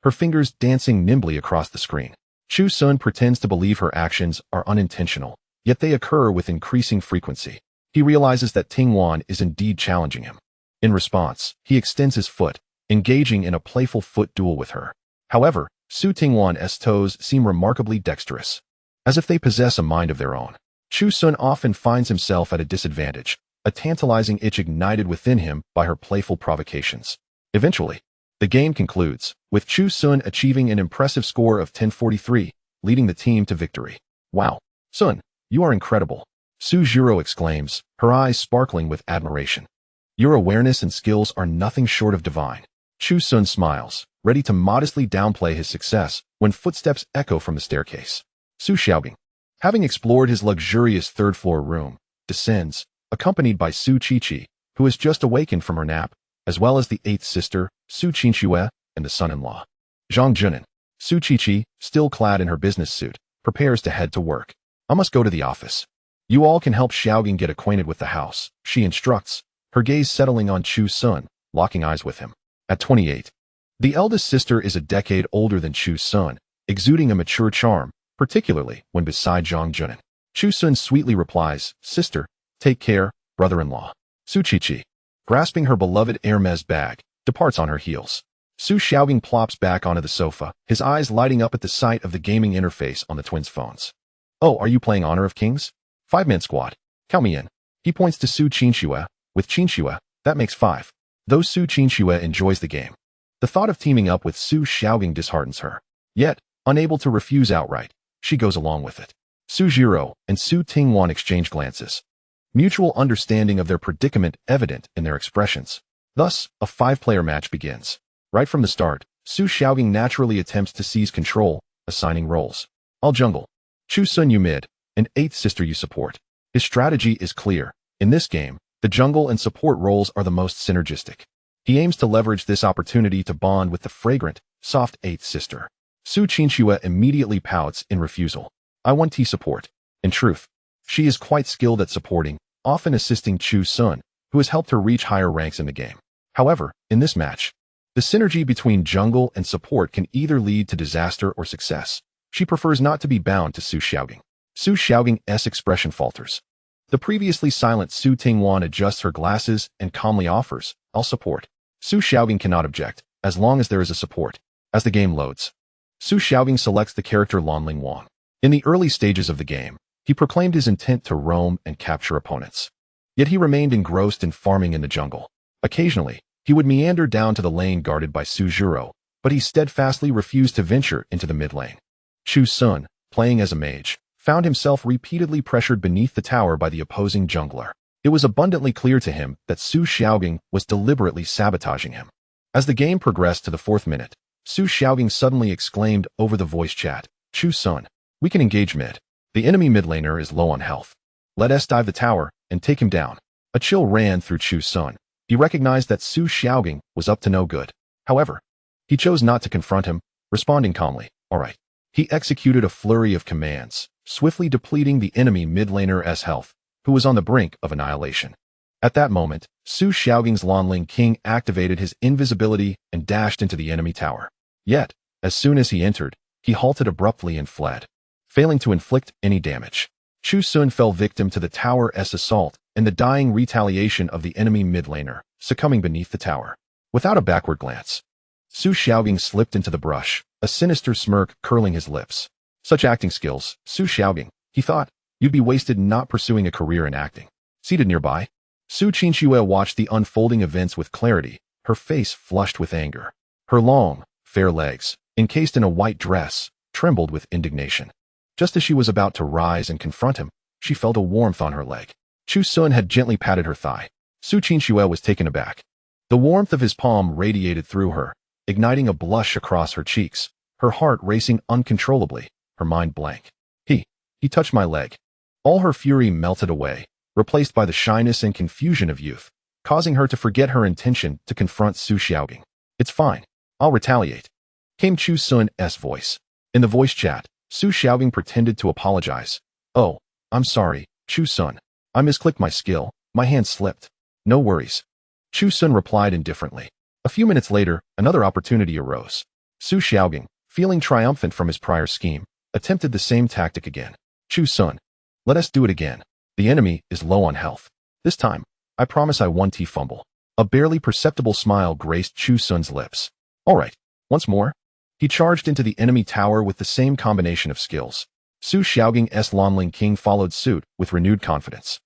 her fingers dancing nimbly across the screen. Chu Sun pretends to believe her actions are unintentional, yet they occur with increasing frequency. He realizes that Tingwan is indeed challenging him. In response, he extends his foot, engaging in a playful foot duel with her. However, Su Tingwan's toes seem remarkably dexterous, as if they possess a mind of their own. Chu Sun often finds himself at a disadvantage, a tantalizing itch ignited within him by her playful provocations. Eventually, the game concludes, with Chu Sun achieving an impressive score of 1043, leading the team to victory. Wow, Sun, you are incredible, Su Zhiro exclaims, her eyes sparkling with admiration. Your awareness and skills are nothing short of divine. Chu Sun smiles, ready to modestly downplay his success, when footsteps echo from the staircase. Su Xiaobing, having explored his luxurious third-floor room, descends, accompanied by Su Qiqi, who has just awakened from her nap, as well as the eighth sister, Su Qinxue, and the son-in-law, Zhang Junin. Su Qiqi, still clad in her business suit, prepares to head to work. I must go to the office. You all can help Xiaoging get acquainted with the house, she instructs, her gaze settling on Chu Sun, locking eyes with him. At 28, the eldest sister is a decade older than Chu Sun, exuding a mature charm, particularly when beside Zhang Junin. Chu Sun sweetly replies, Sister, take care, brother-in-law. Su Qiqi, grasping her beloved Hermes bag, departs on her heels. Su Xiaoging plops back onto the sofa, his eyes lighting up at the sight of the gaming interface on the twins' phones. Oh, are you playing Honor of Kings? 5-man squad. Count me in. He points to Su Qinxue. With Qinxue, that makes 5. Though Su Qinxue enjoys the game, the thought of teaming up with Su Xiaoging disheartens her. Yet, unable to refuse outright, she goes along with it. Su Zhiro and Su Tingwan exchange glances, mutual understanding of their predicament evident in their expressions. Thus, a 5-player match begins. Right from the start, Su Xiaoging naturally attempts to seize control, assigning roles. I'll jungle. Chu Sun you mid, and eighth sister you support. His strategy is clear. In this game, The jungle and support roles are the most synergistic. He aims to leverage this opportunity to bond with the fragrant, soft eighth sister. Su Qinxue immediately pouts in refusal. I want T support. In truth, she is quite skilled at supporting, often assisting Chu Sun, who has helped her reach higher ranks in the game. However, in this match, the synergy between jungle and support can either lead to disaster or success. She prefers not to be bound to Su Xiaogang. Su Xiaogang's expression falters. The previously silent Su Tingwan adjusts her glasses and calmly offers, I'll support. Su Xiaogang cannot object, as long as there is a support. As the game loads, Su Xiaogang selects the character Lanling Wang. In the early stages of the game, he proclaimed his intent to roam and capture opponents. Yet he remained engrossed in farming in the jungle. Occasionally, he would meander down to the lane guarded by Su Zhuro, but he steadfastly refused to venture into the mid lane. Chu Sun, playing as a mage, found himself repeatedly pressured beneath the tower by the opposing jungler. It was abundantly clear to him that Su Xiaogang was deliberately sabotaging him. As the game progressed to the 4th minute, Su Xiaogang suddenly exclaimed over the voice chat, Chu Sun, we can engage mid. The enemy mid laner is low on health. Let us dive the tower and take him down. A chill ran through Chu Sun. He recognized that Su Xiaogang was up to no good. However, he chose not to confront him, responding calmly, all right. He executed a flurry of commands, swiftly depleting the enemy mid laner's health, who was on the brink of annihilation. At that moment, Su Xiaogang's Lanling King activated his invisibility and dashed into the enemy tower. Yet, as soon as he entered, he halted abruptly and fled, failing to inflict any damage. Chu Sun fell victim to the tower's assault and the dying retaliation of the enemy mid laner, succumbing beneath the tower. Without a backward glance, Su Xiaogang slipped into the brush, a sinister smirk curling his lips. Such acting skills, Su Xiaogang, he thought, you'd be wasted not pursuing a career in acting. Seated nearby, Su Qinxue watched the unfolding events with clarity, her face flushed with anger. Her long, fair legs, encased in a white dress, trembled with indignation. Just as she was about to rise and confront him, she felt a warmth on her leg. Chu Sun had gently patted her thigh. Su Qinxue was taken aback. The warmth of his palm radiated through her, igniting a blush across her cheeks, her heart racing uncontrollably, her mind blank. He touched my leg. All her fury melted away, replaced by the shyness and confusion of youth, causing her to forget her intention to confront Su Xiaogang. It's fine. I'll retaliate, came Chu Sun's voice. In the voice chat, Su Xiaogang pretended to apologize. Oh, I'm sorry, Chu Sun. I misclicked my skill, my hand slipped. No worries. Chu Sun replied indifferently. A few minutes later, another opportunity arose. Su Xiaogang, feeling triumphant from his prior scheme, attempted the same tactic again. Chu Sun, let us do it again. The enemy is low on health. This time, I promise I won't fumble. A barely perceptible smile graced Chu Sun's lips. All right, once more. He charged into the enemy tower with the same combination of skills. Su Xiaogang's Lanling King followed suit with renewed confidence.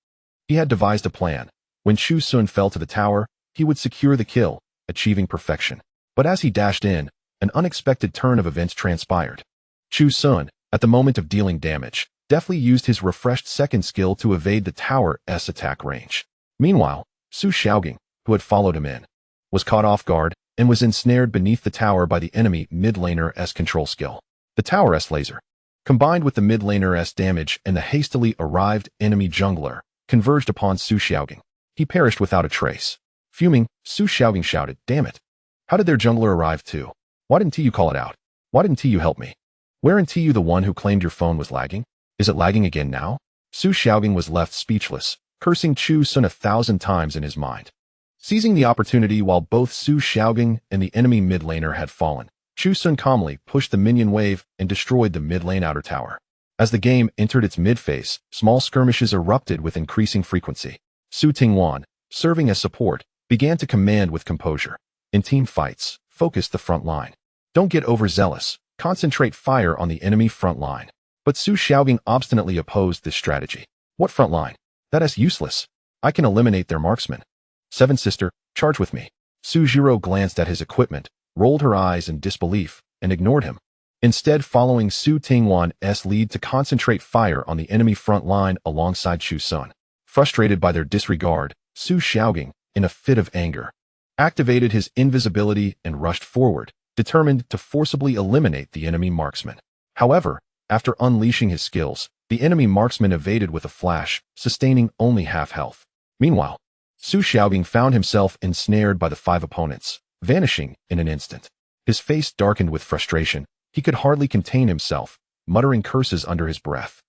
He had devised a plan. When Chu Sun fell to the tower, he would secure the kill, achieving perfection. But as he dashed in, an unexpected turn of events transpired. Chu Sun, at the moment of dealing damage, deftly used his refreshed second skill to evade the tower's attack range. Meanwhile, Su Xiaogang, who had followed him in, was caught off guard and was ensnared beneath the tower by the enemy mid laner's control skill. The tower's laser, combined with the mid laner's damage and the hastily arrived enemy jungler, converged upon Su Xiaogang. He perished without a trace. Fuming, Su Xiaogang shouted, damn it. How did their jungler arrive too? Why didn't you call it out? Why didn't you help me? Weren't you the one who claimed your phone was lagging? Is it lagging again now? Su Xiaogang was left speechless, cursing Chu Sun 1,000 times in his mind. Seizing the opportunity while both Su Xiaogang and the enemy mid laner had fallen, Chu Sun calmly pushed the minion wave and destroyed the mid lane outer tower. As the game entered its mid-phase, small skirmishes erupted with increasing frequency. Su Tingwan, serving as support, began to command with composure. In team fights, focus the front line. Don't get overzealous. Concentrate fire on the enemy front line. But Su Xiaogang obstinately opposed this strategy. What front line? That is useless. I can eliminate their marksmen. Seven sister, charge with me. Su Zhuro glanced at his equipment, rolled her eyes in disbelief, and ignored him. Instead, following Su Tingwan's lead to concentrate fire on the enemy front line alongside Chu Sun. Frustrated by their disregard, Su Xiaogang, in a fit of anger, activated his invisibility and rushed forward, determined to forcibly eliminate the enemy marksman. However, after unleashing his skills, the enemy marksman evaded with a flash, sustaining only half health. Meanwhile, Su Xiaobing found himself ensnared by the 5 opponents, vanishing in an instant. His face darkened with frustration. He could hardly contain himself, muttering curses under his breath.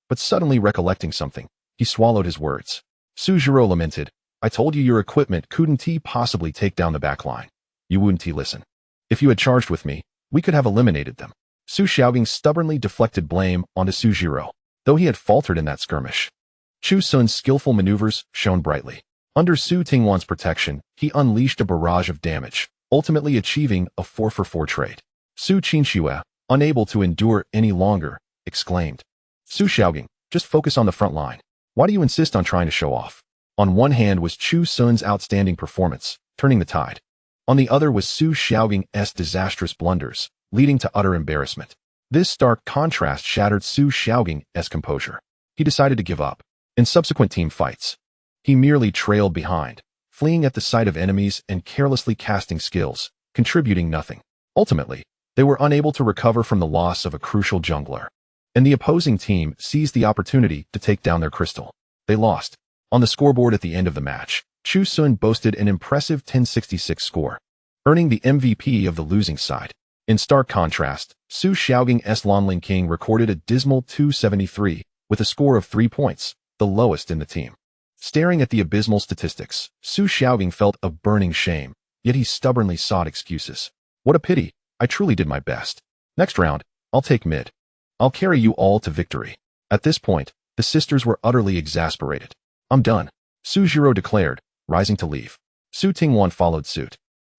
But suddenly recollecting something, he swallowed his words. Su Zhiro lamented, I told you your equipment couldn't possibly take down the back line. You wouldn't listen. If you had charged with me, we could have eliminated them. Su Xiaobing stubbornly deflected blame onto Su Zhiro, though he had faltered in that skirmish. Chu Sun's skillful maneuvers shone brightly. Under Su Tingwan's protection, he unleashed a barrage of damage, ultimately achieving a 4-for-4 trade. Su Qinxue, unable to endure any longer, exclaimed, Su Xiaobing, just focus on the front line. Why do you insist on trying to show off? On one hand was Chu Sun's outstanding performance, turning the tide. On the other was Su Xiaobing's disastrous blunders, leading to utter embarrassment. This stark contrast shattered Su Xiaobing's composure. He decided to give up. In subsequent team fights, he merely trailed behind, fleeing at the sight of enemies and carelessly casting skills, contributing nothing. Ultimately, they were unable to recover from the loss of a crucial jungler, and the opposing team seized the opportunity to take down their crystal. They lost. On the scoreboard at the end of the match, Chu Sun boasted an impressive 1066 score, earning the MVP of the losing side. In stark contrast, Su Xiaobing's Lonling King recorded a dismal 273 with a score of 3 points, the lowest in the team. Staring at the abysmal statistics, Su Xiaobing felt a burning shame, yet he stubbornly sought excuses. What a pity, I truly did my best. Next round, I'll take mid. I'll carry you all to victory. At this point, the sisters were utterly exasperated. I'm done, Su Zhiro declared, rising to leave. Su Tingwan followed suit,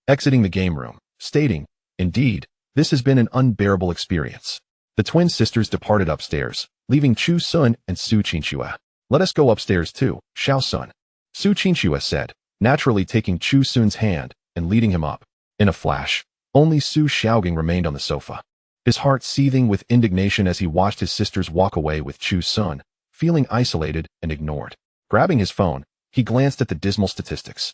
exiting the game room, stating, Indeed, this has been an unbearable experience. The twin sisters departed upstairs, leaving Chu Sun and Su Qinxue. Let us go upstairs too, Xiao Sun. Su Qinxue said, naturally taking Chu Sun's hand and leading him up. In a flash, only Su Xiaobing remained on the sofa, his heart seething with indignation as he watched his sisters walk away with Chu Sun, feeling isolated and ignored. Grabbing his phone, he glanced at the dismal statistics,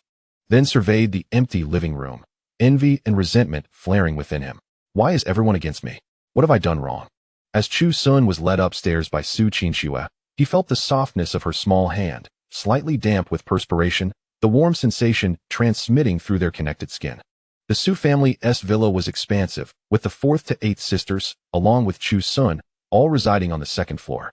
then surveyed the empty living room, envy and resentment flaring within him. Why is everyone against me? What have I done wrong? As Chu Sun was led upstairs by Su Qinxue, he felt the softness of her small hand, slightly damp with perspiration, the warm sensation transmitting through their connected skin. The Su family's villa was expansive, with the 4th to 8th sisters, along with Chu Sun, all residing on the 2nd floor.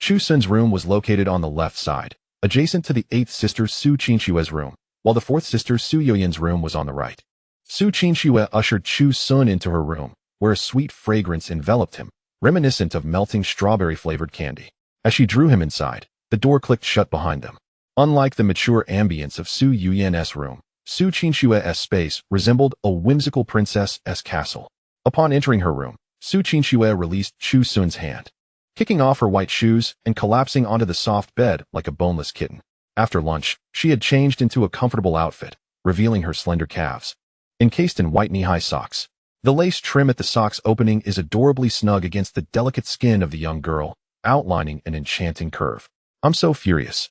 Chu Sun's room was located on the left side, adjacent to the 8th sister Su Qinxue's room, while the 4th sister Su Yoyin's room was on the right. Su Qinxue ushered Chu Sun into her room, where a sweet fragrance enveloped him, reminiscent of melting strawberry-flavored candy. As she drew him inside, the door clicked shut behind them. Unlike the mature ambience of Su Yuyan's room, Su Qinxue's space resembled a whimsical princess's castle. Upon entering her room, Su Qinxue released Chu Sun's hand, kicking off her white shoes and collapsing onto the soft bed like a boneless kitten. After lunch, she had changed into a comfortable outfit, revealing her slender calves, encased in white knee-high socks. The lace trim at the socks opening is adorably snug against the delicate skin of the young girl, outlining an enchanting curve. I'm so furious.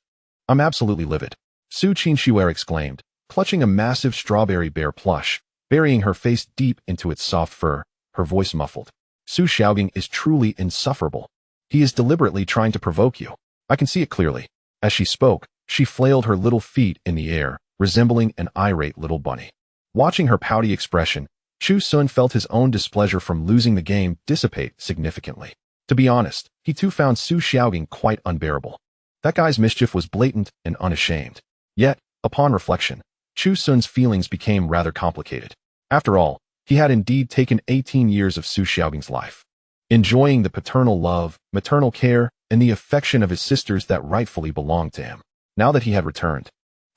I'm absolutely livid, Su Qinxue exclaimed, clutching a massive strawberry bear plush, burying her face deep into its soft fur, her voice muffled. Su Xiaobing is truly insufferable. He is deliberately trying to provoke you. I can see it clearly. As she spoke, she flailed her little feet in the air, resembling an irate little bunny. Watching her pouty expression, Chu Sun felt his own displeasure from losing the game dissipate significantly. To be honest, he too found Su Xiaobing quite unbearable. That guy's mischief was blatant and unashamed. Yet, upon reflection, Chu Sun's feelings became rather complicated. After all, he had indeed taken 18 years of Su Xiaobing's life, enjoying the paternal love, maternal care, and the affection of his sisters that rightfully belonged to him. Now that he had returned,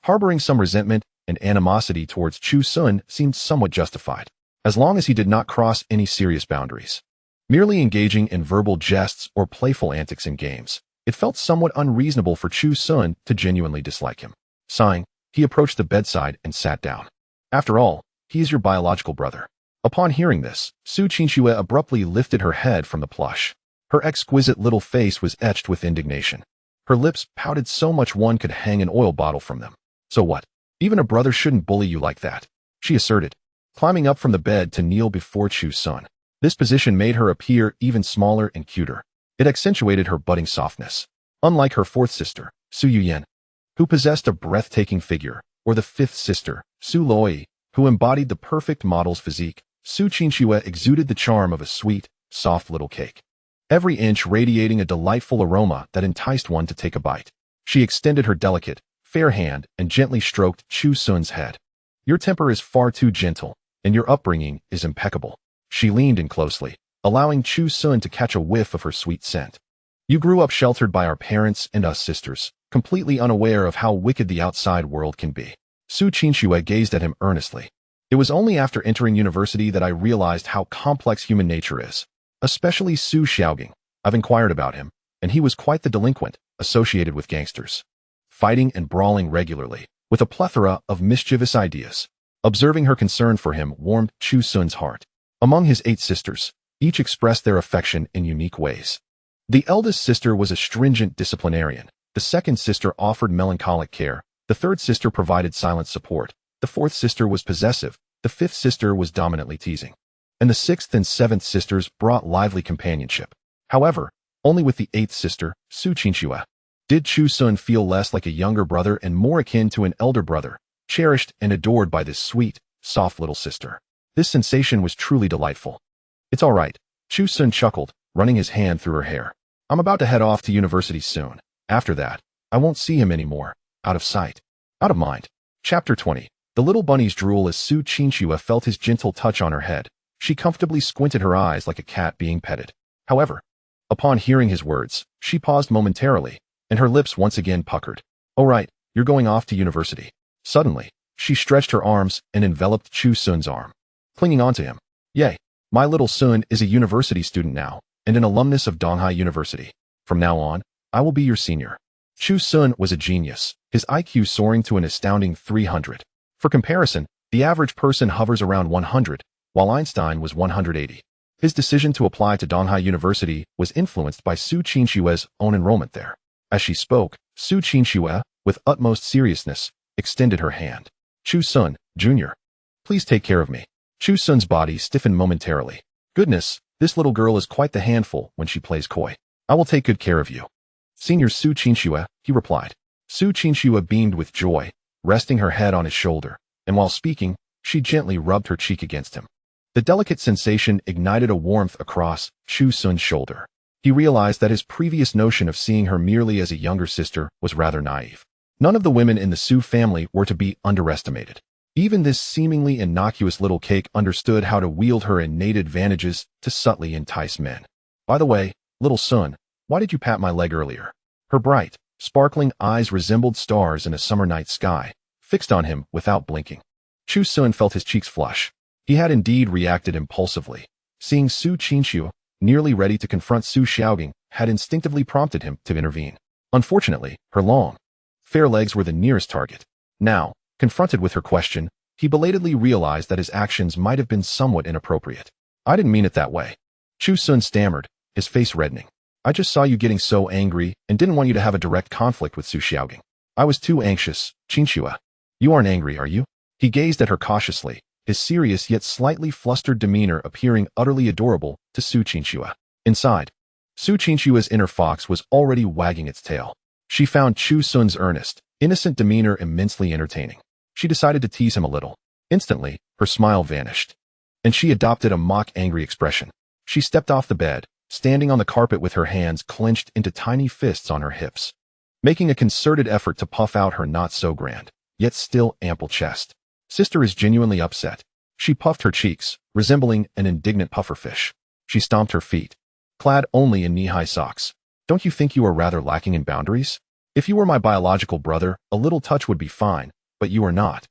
harboring some resentment and animosity towards Chu Sun seemed somewhat justified, as long as he did not cross any serious boundaries. Merely engaging in verbal jests or playful antics in games, it felt somewhat unreasonable for Chu Sun to genuinely dislike him. Sighing, he approached the bedside and sat down. After all, he is your biological brother. Upon hearing this, Su Qinxue abruptly lifted her head from the plush. Her exquisite little face was etched with indignation. Her lips pouted so much one could hang an oil bottle from them. So what? Even a brother shouldn't bully you like that, she asserted, climbing up from the bed to kneel before Chu Sun. This position made her appear even smaller and cuter. It accentuated her budding softness. Unlike her 4th sister, Su Yuyan, who possessed a breathtaking figure, or the fifth sister, Su Loi, who embodied the perfect model's physique. Su Qingxue exuded the charm of a sweet, soft little cake, every inch radiating a delightful aroma that enticed one to take a bite. She extended her delicate, fair hand and gently stroked Chu Sun's head. Your temper is far too gentle, and your upbringing is impeccable. She leaned in closely, allowing Chu Sun to catch a whiff of her sweet scent. You grew up sheltered by our parents and us sisters, completely unaware of how wicked the outside world can be. Su Qingxue gazed at him earnestly. It was only after entering university that I realized how complex human nature is, especially Su Xiaogang. I've inquired about him, and he was quite the delinquent, associated with gangsters, fighting and brawling regularly, with a plethora of mischievous ideas. Observing her concern for him warmed Chu Sun's heart. Among his 8 sisters, each expressed their affection in unique ways. The eldest sister was a stringent disciplinarian. The second sister offered melancholic care. The third sister provided silent support. The fourth sister was possessive. The fifth sister was dominantly teasing. And the sixth and seventh sisters brought lively companionship. However, only with the eighth sister, Su Qingxue, did Chu Sun feel less like a younger brother and more akin to an elder brother, cherished and adored by this sweet, soft little sister. This sensation was truly delightful. It's all right, Chu Sun chuckled, running his hand through her hair. I'm about to head off to university soon. After that, I won't see him anymore. Out of sight, out of mind. Chapter 20. The little bunny's drool as Su Qingxue felt his gentle touch on her head. She comfortably squinted her eyes like a cat being petted. However, upon hearing his words, she paused momentarily, and her lips once again puckered. Oh right, you're going off to university. Suddenly, she stretched her arms and enveloped Chu Sun's arm, clinging onto him. Yay, my little Sun is a university student now, and an alumnus of Donghai University. From now on, I will be your senior. Chu Sun was a genius, his IQ soaring to an astounding 300. For comparison, the average person hovers around 100, while Einstein was 180. His decision to apply to Donghai University was influenced by Su Qingxue's own enrollment there. As she spoke, Su Qingxue, with utmost seriousness, extended her hand. Chu Sun, Jr., please take care of me. Chu Sun's body stiffened momentarily. Goodness, this little girl is quite the handful when she plays coy. I will take good care of you. Senior Su Qingxue, he replied. Su Qingxue beamed with joy, resting her head on his shoulder, and while speaking, she gently rubbed her cheek against him. The delicate sensation ignited a warmth across Chu Sun's shoulder. He realized that his previous notion of seeing her merely as a younger sister was rather naive. None of the women in the Su family were to be underestimated. Even this seemingly innocuous little cake understood how to wield her innate advantages to subtly entice men. By the way, little Sun, why did you pat my leg earlier? Her bright, sparkling eyes resembled stars in a summer night sky, fixed on him without blinking. Chu Sun felt his cheeks flush. He had indeed reacted impulsively. Seeing Su Qingxue, nearly ready to confront Su Xiaogang, had instinctively prompted him to intervene. Unfortunately, her long, fair legs were the nearest target. Now, confronted with her question, he belatedly realized that his actions might have been somewhat inappropriate. I didn't mean it that way. Chu Sun stammered, his face reddening. I just saw you getting so angry and didn't want you to have a direct conflict with Su Xiaogang. I was too anxious, Qingxue. You aren't angry, are you? He gazed at her cautiously, his serious yet slightly flustered demeanor appearing utterly adorable to Su Qingxue. Inside, Su Qingxue's inner fox was already wagging its tail. She found Chu Sun's earnest, innocent demeanor immensely entertaining. She decided to tease him a little. Instantly, her smile vanished, and she adopted a mock-angry expression. She stepped off the bed, standing on the carpet with her hands clenched into tiny fists on her hips, making a concerted effort to puff out her not-so-grand, yet still ample chest. Sister is genuinely upset. She puffed her cheeks, resembling an indignant pufferfish. She stomped her feet, clad only in knee-high socks. Don't you think you are rather lacking in boundaries? If you were my biological brother, a little touch would be fine, but you are not.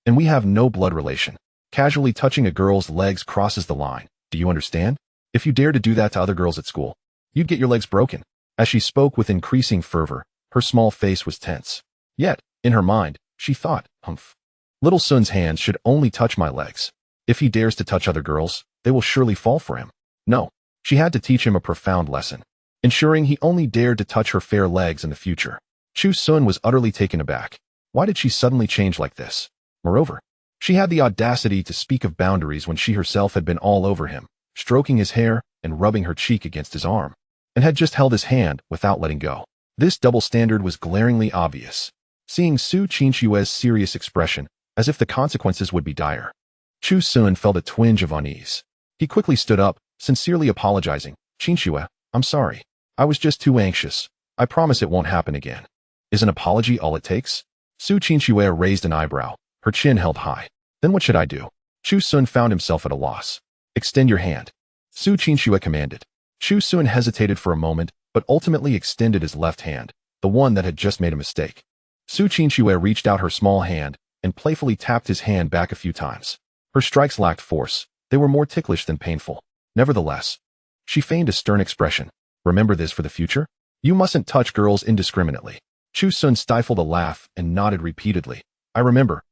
And we have no blood relation. Casually touching a girl's legs crosses the line. Do you understand? If you dare to do that to other girls at school, you'd get your legs broken. As she spoke with increasing fervor, her small face was tense. Yet, in her mind, she thought, humph. Little Sun's hands should only touch my legs. If he dares to touch other girls, they will surely fall for him. No, she had to teach him a profound lesson, ensuring he only dared to touch her fair legs in the future. Chu Sun was utterly taken aback. Why did she suddenly change like this? Moreover, she had the audacity to speak of boundaries when she herself had been all over him, stroking his hair and rubbing her cheek against his arm, and had just held his hand without letting go. This double standard was glaringly obvious. seeing Su Qinshue's serious expression, as if the consequences would be dire. Chu Sun felt a twinge of unease. He quickly stood up, sincerely apologizing. Qinshue, I'm sorry. I was just too anxious. I promise it won't happen again. Is an apology all it takes? Su Qinshuo raised an eyebrow, her chin held high. Then what should I do? Chu Sun found himself at a loss. Extend your hand. Su Qinshuo commanded. Chu Sun hesitated for a moment, but ultimately extended his left hand, the one that had just made a mistake. Su Qinshuo reached out her small hand and playfully tapped his hand back a few times. Her strikes lacked force. They were more ticklish than painful. Nevertheless, she feigned a stern expression. Remember this for the future? You mustn't touch girls indiscriminately. Chu Sun stifled a laugh and nodded repeatedly. I remember.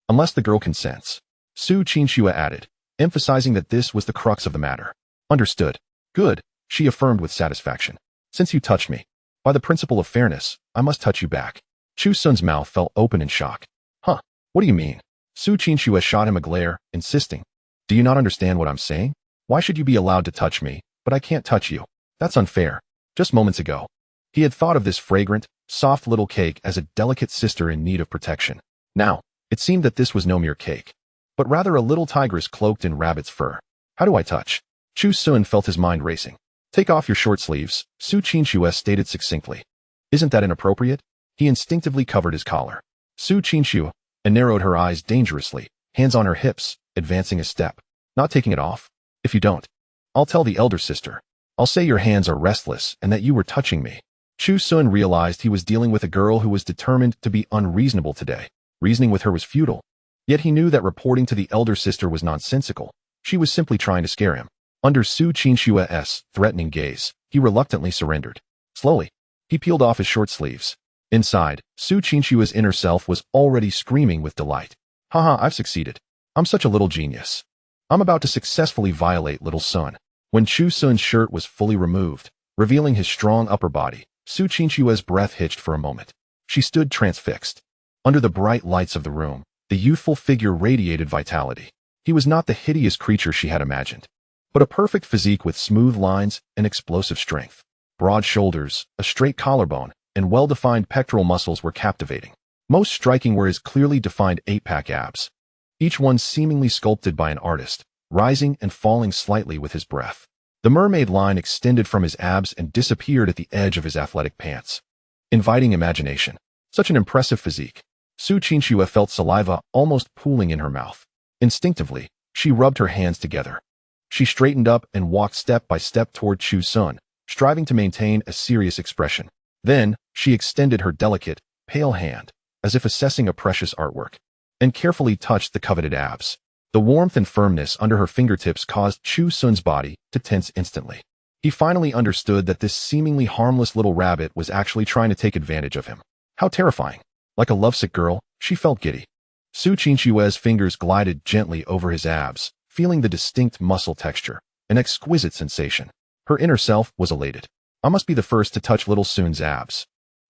Unless the girl consents. Su Qinshuo added, emphasizing that this was the crux of the matter. Understood. Good, she affirmed with satisfaction. Since you touched me, by the principle of fairness, I must touch you back. Chu Sun's mouth fell open in shock. Huh, what do you mean? Su Qinshuo shot him a glare, insisting. Do you not understand what I'm saying? Why should you be allowed to touch me, but I can't touch you? That's unfair. Just moments ago, he had thought of this fragrant, soft little cake as a delicate sister in need of protection. Now, it seemed that this was no mere cake, but rather a little tigress cloaked in rabbit's fur. How do I touch? Chu Sun felt his mind racing. Take off your short sleeves, Su Qinshuo stated succinctly. Isn't that inappropriate? He instinctively covered his collar. Su Qinshuo narrowed her eyes dangerously, hands on her hips, advancing a step. Not taking it off? If you don't, I'll tell the elder sister. I'll say your hands are restless and that you were touching me. Chu Sun realized he was dealing with a girl who was determined to be unreasonable today. Reasoning with her was futile. Yet he knew that reporting to the elder sister was nonsensical. She was simply trying to scare him. Under Su Qinshuo's threatening gaze, he reluctantly surrendered. Slowly, he peeled off his short sleeves. Inside, Su Qinshuo's inner self was already screaming with delight. Haha, I've succeeded. I'm such a little genius. I'm about to successfully violate little Sun. When Chu Sun's shirt was fully removed, revealing his strong upper body, Su Qinshuo's breath hitched for a moment. She stood transfixed. Under the bright lights of the room, the youthful figure radiated vitality. He was not the hideous creature she had imagined, but a perfect physique with smooth lines and explosive strength. Broad shoulders, a straight collarbone, and well-defined pectoral muscles were captivating. Most striking were his clearly defined 8-pack abs, each one seemingly sculpted by an artist, rising and falling slightly with his breath. The mermaid line extended from his abs and disappeared at the edge of his athletic pants, inviting imagination. Such an impressive physique. Su Qinshuo felt saliva almost pooling in her mouth. Instinctively, she rubbed her hands together. She straightened up and walked step by step toward Chu Sun, striving to maintain a serious expression. Then, she extended her delicate, pale hand, as if assessing a precious artwork, and carefully touched the coveted abs. The warmth and firmness under her fingertips caused Chu Sun's body to tense instantly. He finally understood that this seemingly harmless little rabbit was actually trying to take advantage of him. How terrifying. Like a lovesick girl, she felt giddy. Su Qinshuo's fingers glided gently over his abs, feeling the distinct muscle texture, an exquisite sensation. Her inner self was elated. I must be the first to touch little Sun's abs.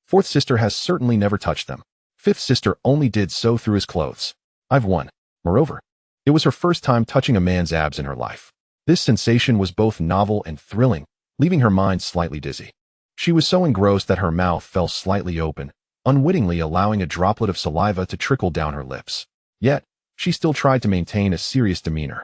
Fourth sister has certainly never touched them. Fifth sister only did so through his clothes. I've won. Moreover, it was her first time touching a man's abs in her life. This sensation was both novel and thrilling, leaving her mind slightly dizzy. She was so engrossed that her mouth fell slightly open, unwittingly allowing a droplet of saliva to trickle down her lips. Yet, she still tried to maintain a serious demeanor.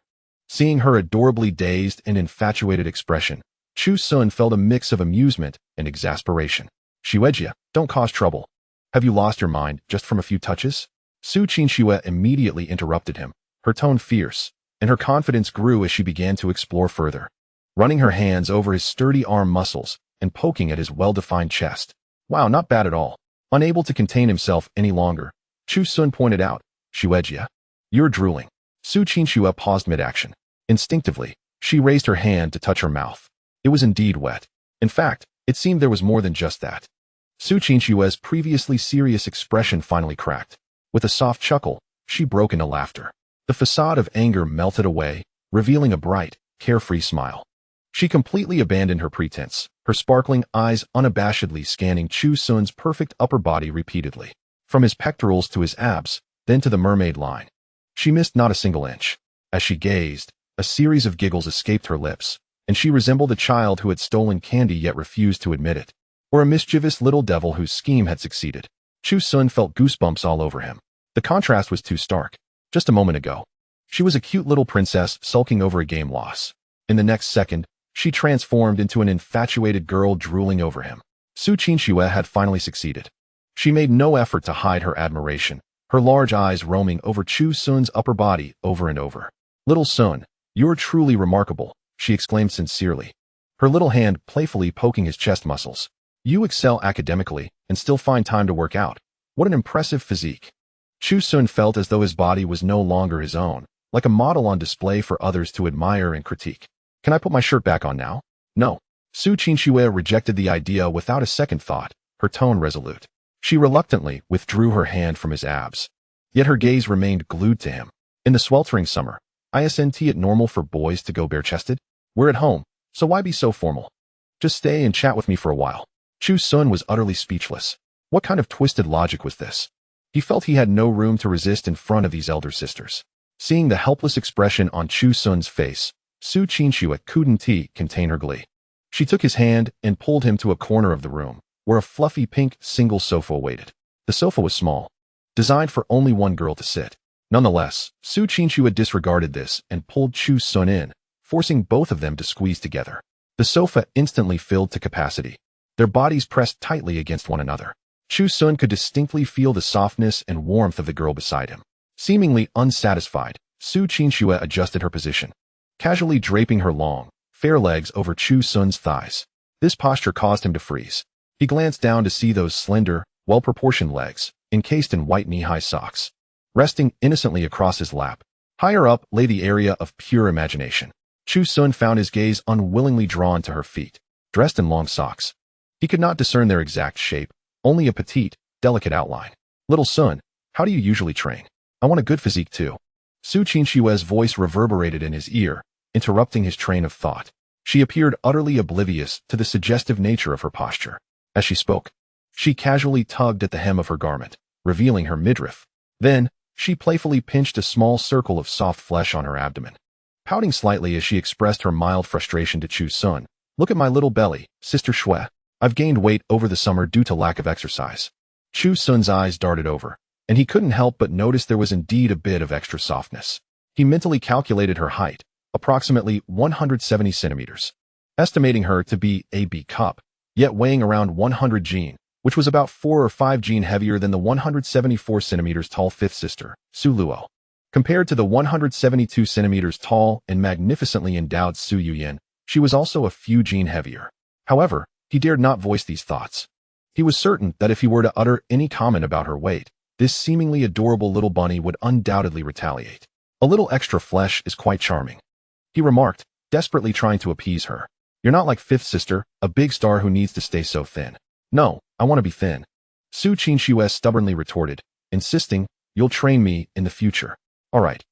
Seeing her adorably dazed and infatuated expression, Chu Sun felt a mix of amusement and exasperation. Shuejia, don't cause trouble. Have you lost your mind just from a few touches? Su Qinshuo immediately interrupted him, her tone fierce, and her confidence grew as she began to explore further, running her hands over his sturdy arm muscles and poking at his well-defined chest. Wow, not bad at all. Unable to contain himself any longer, Chu Sun pointed out, Shuejia, you're drooling. Su Qinshuo paused mid-action. Instinctively, she raised her hand to touch her mouth. It was indeed wet. In fact, it seemed there was more than just that. Su Qinshuo's previously serious expression finally cracked. With a soft chuckle, she broke into laughter. The facade of anger melted away, revealing a bright, carefree smile. She completely abandoned her pretense, her sparkling eyes unabashedly scanning Chu Sun's perfect upper body repeatedly, from his pectorals to his abs, then to the mermaid line. She missed not a single inch. As she gazed, a series of giggles escaped her lips, and she resembled a child who had stolen candy yet refused to admit it, or a mischievous little devil whose scheme had succeeded. Chu Sun felt goosebumps all over him. The contrast was too stark. Just a moment ago, she was a cute little princess sulking over a game loss. In the next second, she transformed into an infatuated girl drooling over him. Su Qinxue had finally succeeded. She made no effort to hide her admiration, her large eyes roaming over Chu Sun's upper body over and over. "Little Sun, you're truly remarkable," she exclaimed sincerely, her little hand playfully poking his chest muscles. "You excel academically and still find time to work out. What an impressive physique." Chu Sun felt as though his body was no longer his own, like a model on display for others to admire and critique. "Can I put my shirt back on now?" "No." Su Qinxue rejected the idea without a second thought, her tone resolute. She reluctantly withdrew her hand from his abs. Yet her gaze remained glued to him. "In the sweltering summer, isn't it normal for boys to go bare-chested? We're at home, so why be so formal? Just stay and chat with me for a while." Chu Sun was utterly speechless. What kind of twisted logic was this? He felt he had no room to resist in front of these elder sisters. Seeing the helpless expression on Chu Sun's face, Su Qinxue couldn't contain her glee. She took his hand and pulled him to a corner of the room, where a fluffy pink single sofa waited. The sofa was small, designed for only one girl to sit. Nonetheless, Su Qinxue disregarded this and pulled Chu Sun in, forcing both of them to squeeze together. The sofa instantly filled to capacity, their bodies pressed tightly against one another. Chu Sun could distinctly feel the softness and warmth of the girl beside him. Seemingly unsatisfied, Su Qinxue adjusted her position, casually draping her long, fair legs over Chu Sun's thighs. This posture caused him to freeze. He glanced down to see those slender, well-proportioned legs, encased in white knee-high socks, resting innocently across his lap. Higher up lay the area of pure imagination. Chu Sun found his gaze unwillingly drawn to her feet, dressed in long socks. He could not discern their exact shape, only a petite, delicate outline. "Little Sun, how do you usually train? I want a good physique too." Su Qinxue's voice reverberated in his ear, interrupting his train of thought. She appeared utterly oblivious to the suggestive nature of her posture. As she spoke, she casually tugged at the hem of her garment, revealing her midriff. Then, she playfully pinched a small circle of soft flesh on her abdomen. Pouting slightly as she expressed her mild frustration to Chu Sun, "Look at my little belly, Sister Shui. I've gained weight over the summer due to lack of exercise." Chu Sun's eyes darted over, and he couldn't help but notice there was indeed a bit of extra softness. He mentally calculated her height, approximately 170 centimeters, estimating her to be a B cup, yet weighing around 100 jin, which was about 4 or 5 jin heavier than the 174 centimeters tall fifth sister, Su Luo. Compared to the 172 centimeters tall and magnificently endowed Su Yuyin, she was also a few jin heavier. However, he dared not voice these thoughts. He was certain that if he were to utter any comment about her weight, this seemingly adorable little bunny would undoubtedly retaliate. "A little extra flesh is quite charming," he remarked, desperately trying to appease her. "You're not like fifth sister, a big star who needs to stay so thin." "No, I want to be thin," Su Qinxue stubbornly retorted, insisting, "You'll train me in the future." All right.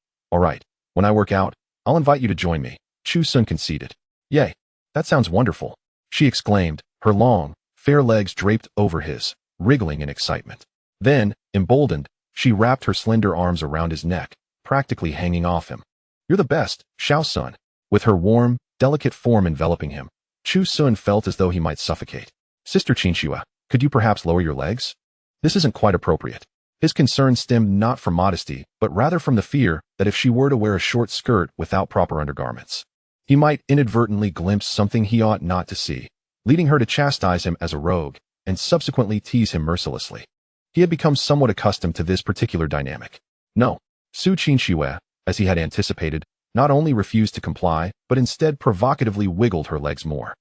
When I work out, I'll invite you to join me," Chu Sun conceded. "Yay, that sounds wonderful," she exclaimed, her long, fair legs draped over his, wriggling in excitement. Then, emboldened, she wrapped her slender arms around his neck, practically hanging off him. "You're the best, Xiao Sun." With her warm, delicate form enveloping him, Chu Sun felt as though he might suffocate. "Sister Qinxue, could you perhaps lower your legs? This isn't quite appropriate." His concern stemmed not from modesty, but rather from the fear that if she were to wear a short skirt without proper undergarments, he might inadvertently glimpse something he ought not to see, leading her to chastise him as a rogue, and subsequently tease him mercilessly. He had become somewhat accustomed to this particular dynamic. No, Su Qinxue, as he had anticipated, not only refused to comply, but instead provocatively wiggled her legs more.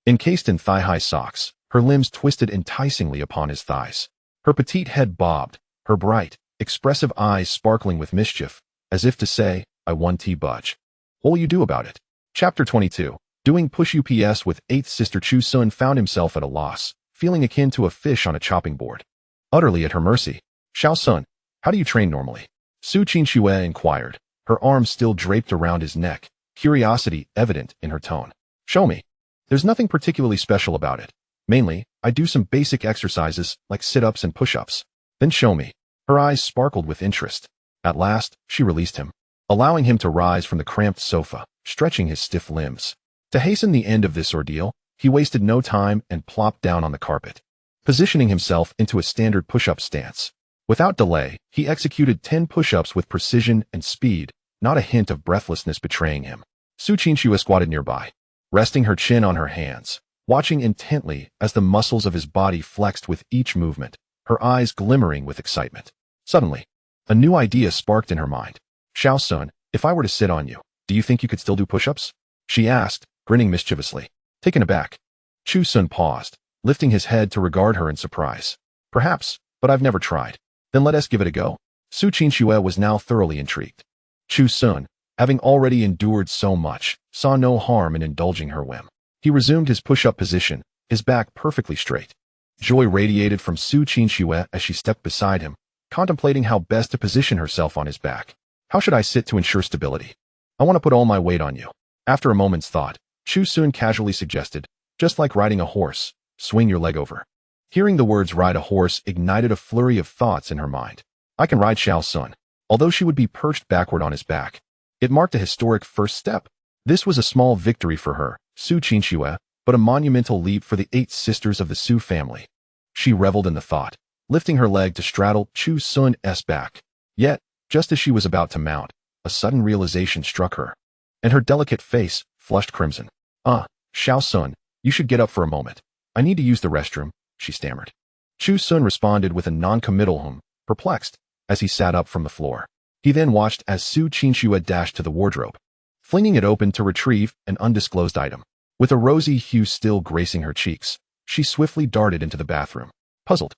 Encased in thigh-high socks, her limbs twisted enticingly upon his thighs. Her petite head bobbed, her bright, expressive eyes sparkling with mischief, as if to say, "I want budge. What will you do about it?" Chapter 22. Doing push-ups with eighth sister Chu Sun found himself at a loss, feeling akin to a fish on a chopping board. Utterly at her mercy. "Xiao Sun, how do you train normally?" Su Qinxue inquired, her arms still draped around his neck, curiosity evident in her tone. "Show me." "There's nothing particularly special about it. Mainly, I do some basic exercises like sit-ups and push-ups." "Then show me." Her eyes sparkled with interest. At last, she released him, allowing him to rise from the cramped sofa, stretching his stiff limbs. To hasten the end of this ordeal, he wasted no time and plopped down on the carpet. positioning himself into a standard push-up stance. Without delay, he executed 10 push-ups with precision and speed, not a hint of breathlessness betraying him. Su Qingxue squatted nearby, resting her chin on her hands, watching intently as the muscles of his body flexed with each movement, her eyes glimmering with excitement. Suddenly, a new idea sparked in her mind. Xiao Sun, if I were to sit on you, do you think you could still do push-ups? She asked, grinning mischievously. Taken aback, Chu Sun paused, lifting his head to regard her in surprise. Perhaps, but I've never tried. Then let us give it a go. Su Qingxue was now thoroughly intrigued. Chu Sun, having already endured so much, saw no harm in indulging her whim. He resumed his push-up position, his back perfectly straight. Joy radiated from Su Qingxue as she stepped beside him, contemplating how best to position herself on his back. How should I sit to ensure stability? I want to put all my weight on you. After a moment's thought, Chu Sun casually suggested, just like riding a horse, swing your leg over. Hearing the words ride a horse ignited a flurry of thoughts in her mind. I can ride Xiao Sun. Although she would be perched backward on his back, it marked a historic first step. This was a small victory for her, Su Qingxue, but a monumental leap for the 8 sisters of the Su family. She reveled in the thought, lifting her leg to straddle Chu Sun's back. Yet, just as she was about to mount, a sudden realization struck her, and her delicate face flushed crimson. Xiao Sun, you should get up for a moment. I need to use the restroom, she stammered. Chu Sun responded with a non-committal perplexed, as he sat up from the floor. He then watched as Su Qingxue dashed to the wardrobe, flinging it open to retrieve an undisclosed item. With a rosy hue still gracing her cheeks, she swiftly darted into the bathroom. Puzzled,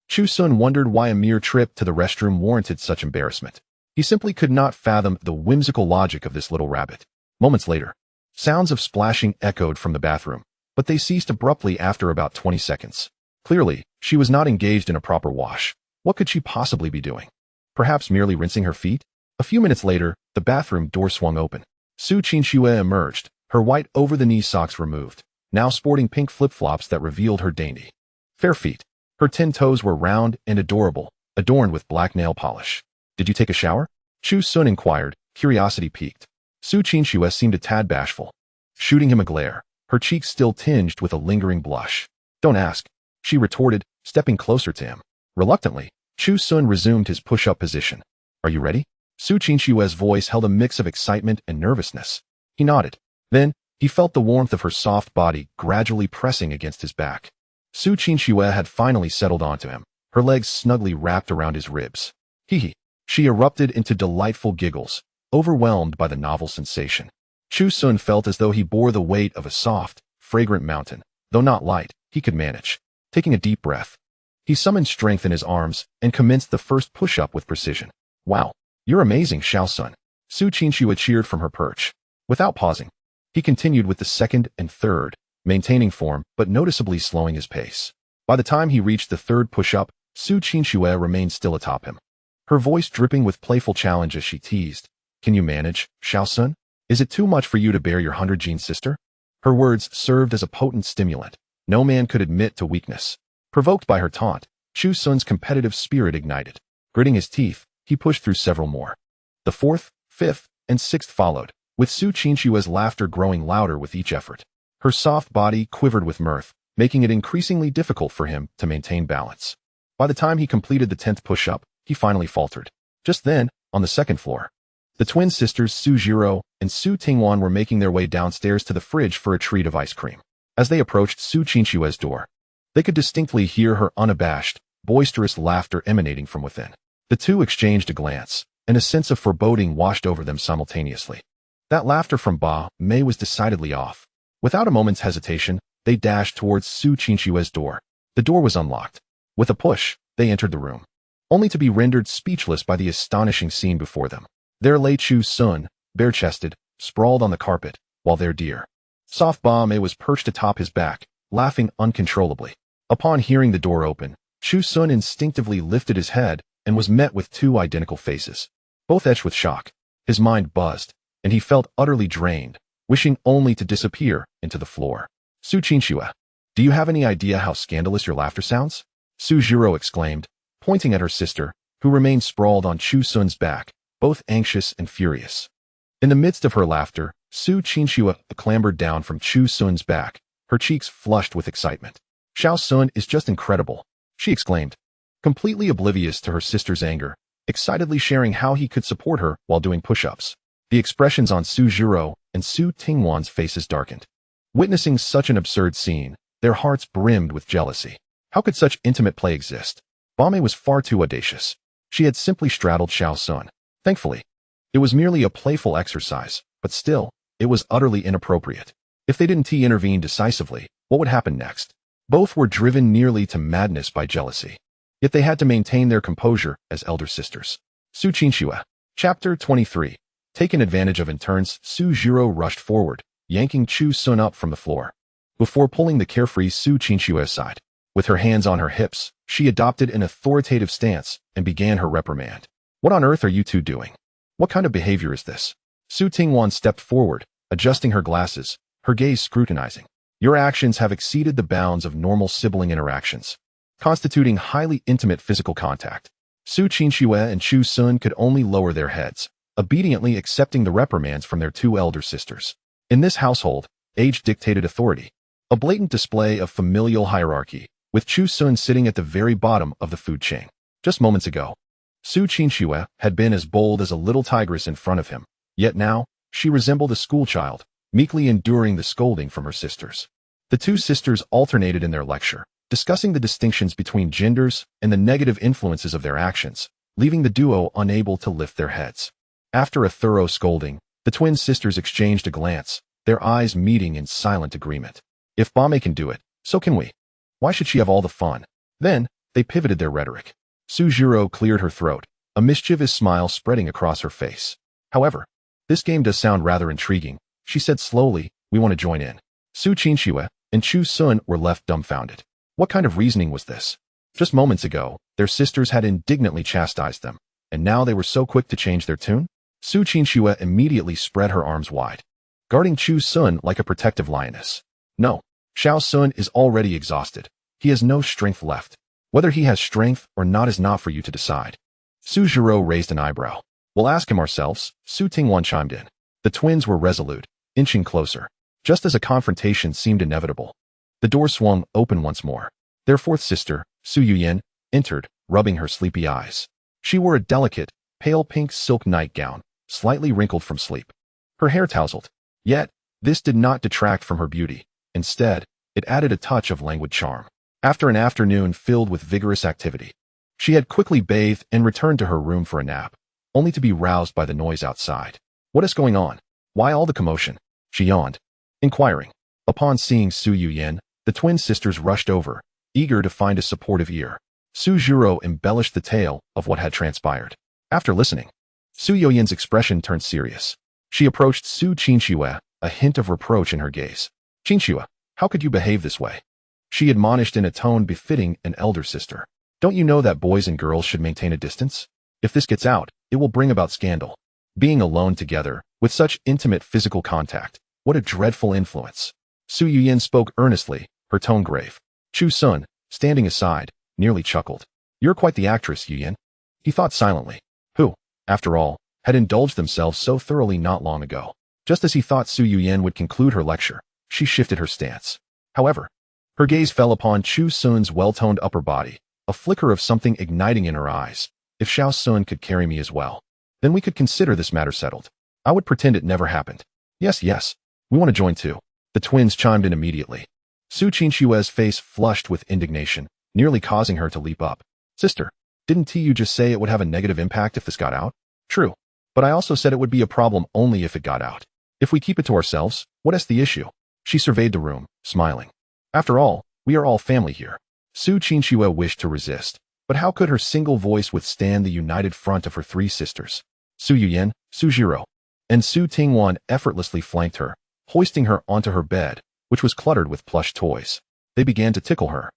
Chu Sun wondered why a mere trip to the restroom warranted such embarrassment. He simply could not fathom the whimsical logic of this little rabbit. Moments later, sounds of splashing echoed from the bathroom, but they ceased abruptly after about 20 seconds. Clearly, she was not engaged in a proper wash. What could she possibly be doing? Perhaps merely rinsing her feet? A few minutes later, the bathroom door swung open. Su Qingxue emerged, her white over-the-knee socks removed, now sporting pink flip-flops that revealed her dainty, fair feet. Her 10 toes were round and adorable, adorned with black nail polish. Did you take a shower? Chu Sun inquired, curiosity piqued. Su Qingxue seemed a tad bashful, shooting him a glare, her cheeks still tinged with a lingering blush. Don't ask, she retorted, stepping closer to him. Reluctantly, Chu Sun resumed his push-up position. Are you ready? Su Qingxue's voice held a mix of excitement and nervousness. He nodded. Then, he felt the warmth of her soft body gradually pressing against his back. Su Qingxue had finally settled onto him, her legs snugly wrapped around his ribs. Hee. She erupted into delightful giggles, overwhelmed by the novel sensation. Chu Sun felt as though he bore the weight of a soft, fragrant mountain. Though not light, he could manage. Taking a deep breath, he summoned strength in his arms and commenced the first push-up with precision. Wow, you're amazing, Xiao Sun. Su Qingxue cheered from her perch. Without pausing, he continued with the second and third, maintaining form but noticeably slowing his pace. By the time he reached the third push-up, Su Qingxue remained still atop him, her voice dripping with playful challenge as she teased. Can you manage, Xiao Sun? Is it too much for you to bear your 100-gene sister? Her words served as a potent stimulant. No man could admit to weakness. Provoked by her taunt, Chu Sun's competitive spirit ignited. Gritting his teeth, he pushed through several more. The 4th, 5th, and 6th followed, with Su Qingxue's laughter growing louder with each effort. Her soft body quivered with mirth, making it increasingly difficult for him to maintain balance. By the time he completed the 10th push-up, he finally faltered. Just then, on the 2nd floor, the twin sisters Su Zhiro and Su Tingwan were making their way downstairs to the fridge for a treat of ice cream. As they approached Su Qingxue's door, they could distinctly hear her unabashed, boisterous laughter emanating from within. The two exchanged a glance, and a sense of foreboding washed over them simultaneously. That laughter from Ba Mei was decidedly off. Without a moment's hesitation, they dashed towards Su Qingxue's door. The door was unlocked. With a push, they entered the room, only to be rendered speechless by the astonishing scene before them. There lay Chu Sun, bare-chested, sprawled on the carpet, while their dear, soft Ba Mei was perched atop his back, laughing uncontrollably. Upon hearing the door open, Chu Sun instinctively lifted his head and was met with 2 identical faces, both etched with shock. His mind buzzed, and he felt utterly drained, wishing only to disappear into the floor. Su Qingxue, do you have any idea how scandalous your laughter sounds? Su Zhiro exclaimed, pointing at her sister, who remained sprawled on Chu Sun's back, both anxious and furious. In the midst of her laughter, Su Qingxue clambered down from Chu Sun's back, her cheeks flushed with excitement. Xiao Sun is just incredible, she exclaimed, completely oblivious to her sister's anger, excitedly sharing how he could support her while doing push-ups. The expressions on Su Zhiro and Su Tingwan's faces darkened. Witnessing such an absurd scene, their hearts brimmed with jealousy. How could such intimate play exist? Bame was far too audacious. She had simply straddled Xiao Sun. Thankfully, it was merely a playful exercise, but still, it was utterly inappropriate. If they didn't intervene decisively, what would happen next? Both were driven nearly to madness by jealousy. Yet they had to maintain their composure as elder sisters. Su Qinxue. Chapter 23. Taken advantage of in turns, Su Zhiro rushed forward, yanking Chu Sun up from the floor. Before pulling the carefree Su Qinxue aside, with her hands on her hips, she adopted an authoritative stance and began her reprimand. What on earth are you two doing? What kind of behavior is this? Su Tingwan stepped forward, adjusting her glasses, her gaze scrutinizing. Your actions have exceeded the bounds of normal sibling interactions, constituting highly intimate physical contact. Su Qinxue and Chu Sun could only lower their heads, obediently accepting the reprimands from their two elder sisters. In this household, age dictated authority, a blatant display of familial hierarchy, with Chu Sun sitting at the very bottom of the food chain. Just moments ago, Su Qinxue had been as bold as a little tigress in front of him, yet now, she resembled a schoolchild, meekly enduring the scolding from her sisters. The two sisters alternated in their lecture, discussing the distinctions between genders and the negative influences of their actions, leaving the duo unable to lift their heads. After a thorough scolding, the twin sisters exchanged a glance, their eyes meeting in silent agreement. If Bame can do it, so can we. Why should she have all the fun? Then, they pivoted their rhetoric. Su Zhiro cleared her throat, a mischievous smile spreading across her face. However, this game does sound rather intriguing, she said slowly. We want to join in. Su Qinxue and Chu Sun were left dumbfounded. What kind of reasoning was this? Just moments ago, their sisters had indignantly chastised them, and now they were so quick to change their tune? Su Qinxue immediately spread her arms wide, guarding Chu Sun like a protective lioness. No, Xiao Sun is already exhausted. He has no strength left. Whether he has strength or not is not for you to decide. Su Zhiro raised an eyebrow. We'll ask him ourselves, Su Tingwan chimed in. The twins were resolute, inching closer. Just as a confrontation seemed inevitable, the door swung open once more. Their fourth sister, Su Yuyin, entered, rubbing her sleepy eyes. She wore a delicate, pale pink silk nightgown, slightly wrinkled from sleep. Her hair tousled. Yet, this did not detract from her beauty. Instead, it added a touch of languid charm. After an afternoon filled with vigorous activity, she had quickly bathed and returned to her room for a nap, only to be roused by the noise outside. What is going on? Why all the commotion? She yawned, inquiring. Upon seeing Su Yuyin, the twin sisters rushed over, eager to find a supportive ear. Su Zhiro embellished the tale of what had transpired. After listening, Su Yuyen's expression turned serious. She approached Su Qinxue, a hint of reproach in her gaze. Qinxue, how could you behave this way? She admonished in a tone befitting an elder sister. Don't you know that boys and girls should maintain a distance? If this gets out, it will bring about scandal. Being alone together, with such intimate physical contact, what a dreadful influence. Su Yuyin spoke earnestly, her tone grave. Chu Sun, standing aside, nearly chuckled. You're quite the actress, Yuyin. He thought silently. Who, after all, had indulged themselves so thoroughly not long ago. Just as he thought Su Yuyin would conclude her lecture, she shifted her stance. However, her gaze fell upon Chu Sun's well-toned upper body, a flicker of something igniting in her eyes. If Xiao Sun could carry me as well, then we could consider this matter settled. I would pretend it never happened. Yes, we want to join too. The twins chimed in immediately. Su Qinxue's face flushed with indignation, nearly causing her to leap up. Sister, didn't you just say it would have a negative impact if this got out? True, but I also said it would be a problem only if it got out. If we keep it to ourselves, what is the issue? She surveyed the room, smiling. After all, we are all family here. Su Qinxue wished to resist, but how could her single voice withstand the united front of her three sisters? Su Yuyin, Su Zhiro, and Su Tingwan effortlessly flanked her, hoisting her onto her bed, which was cluttered with plush toys. They began to tickle her,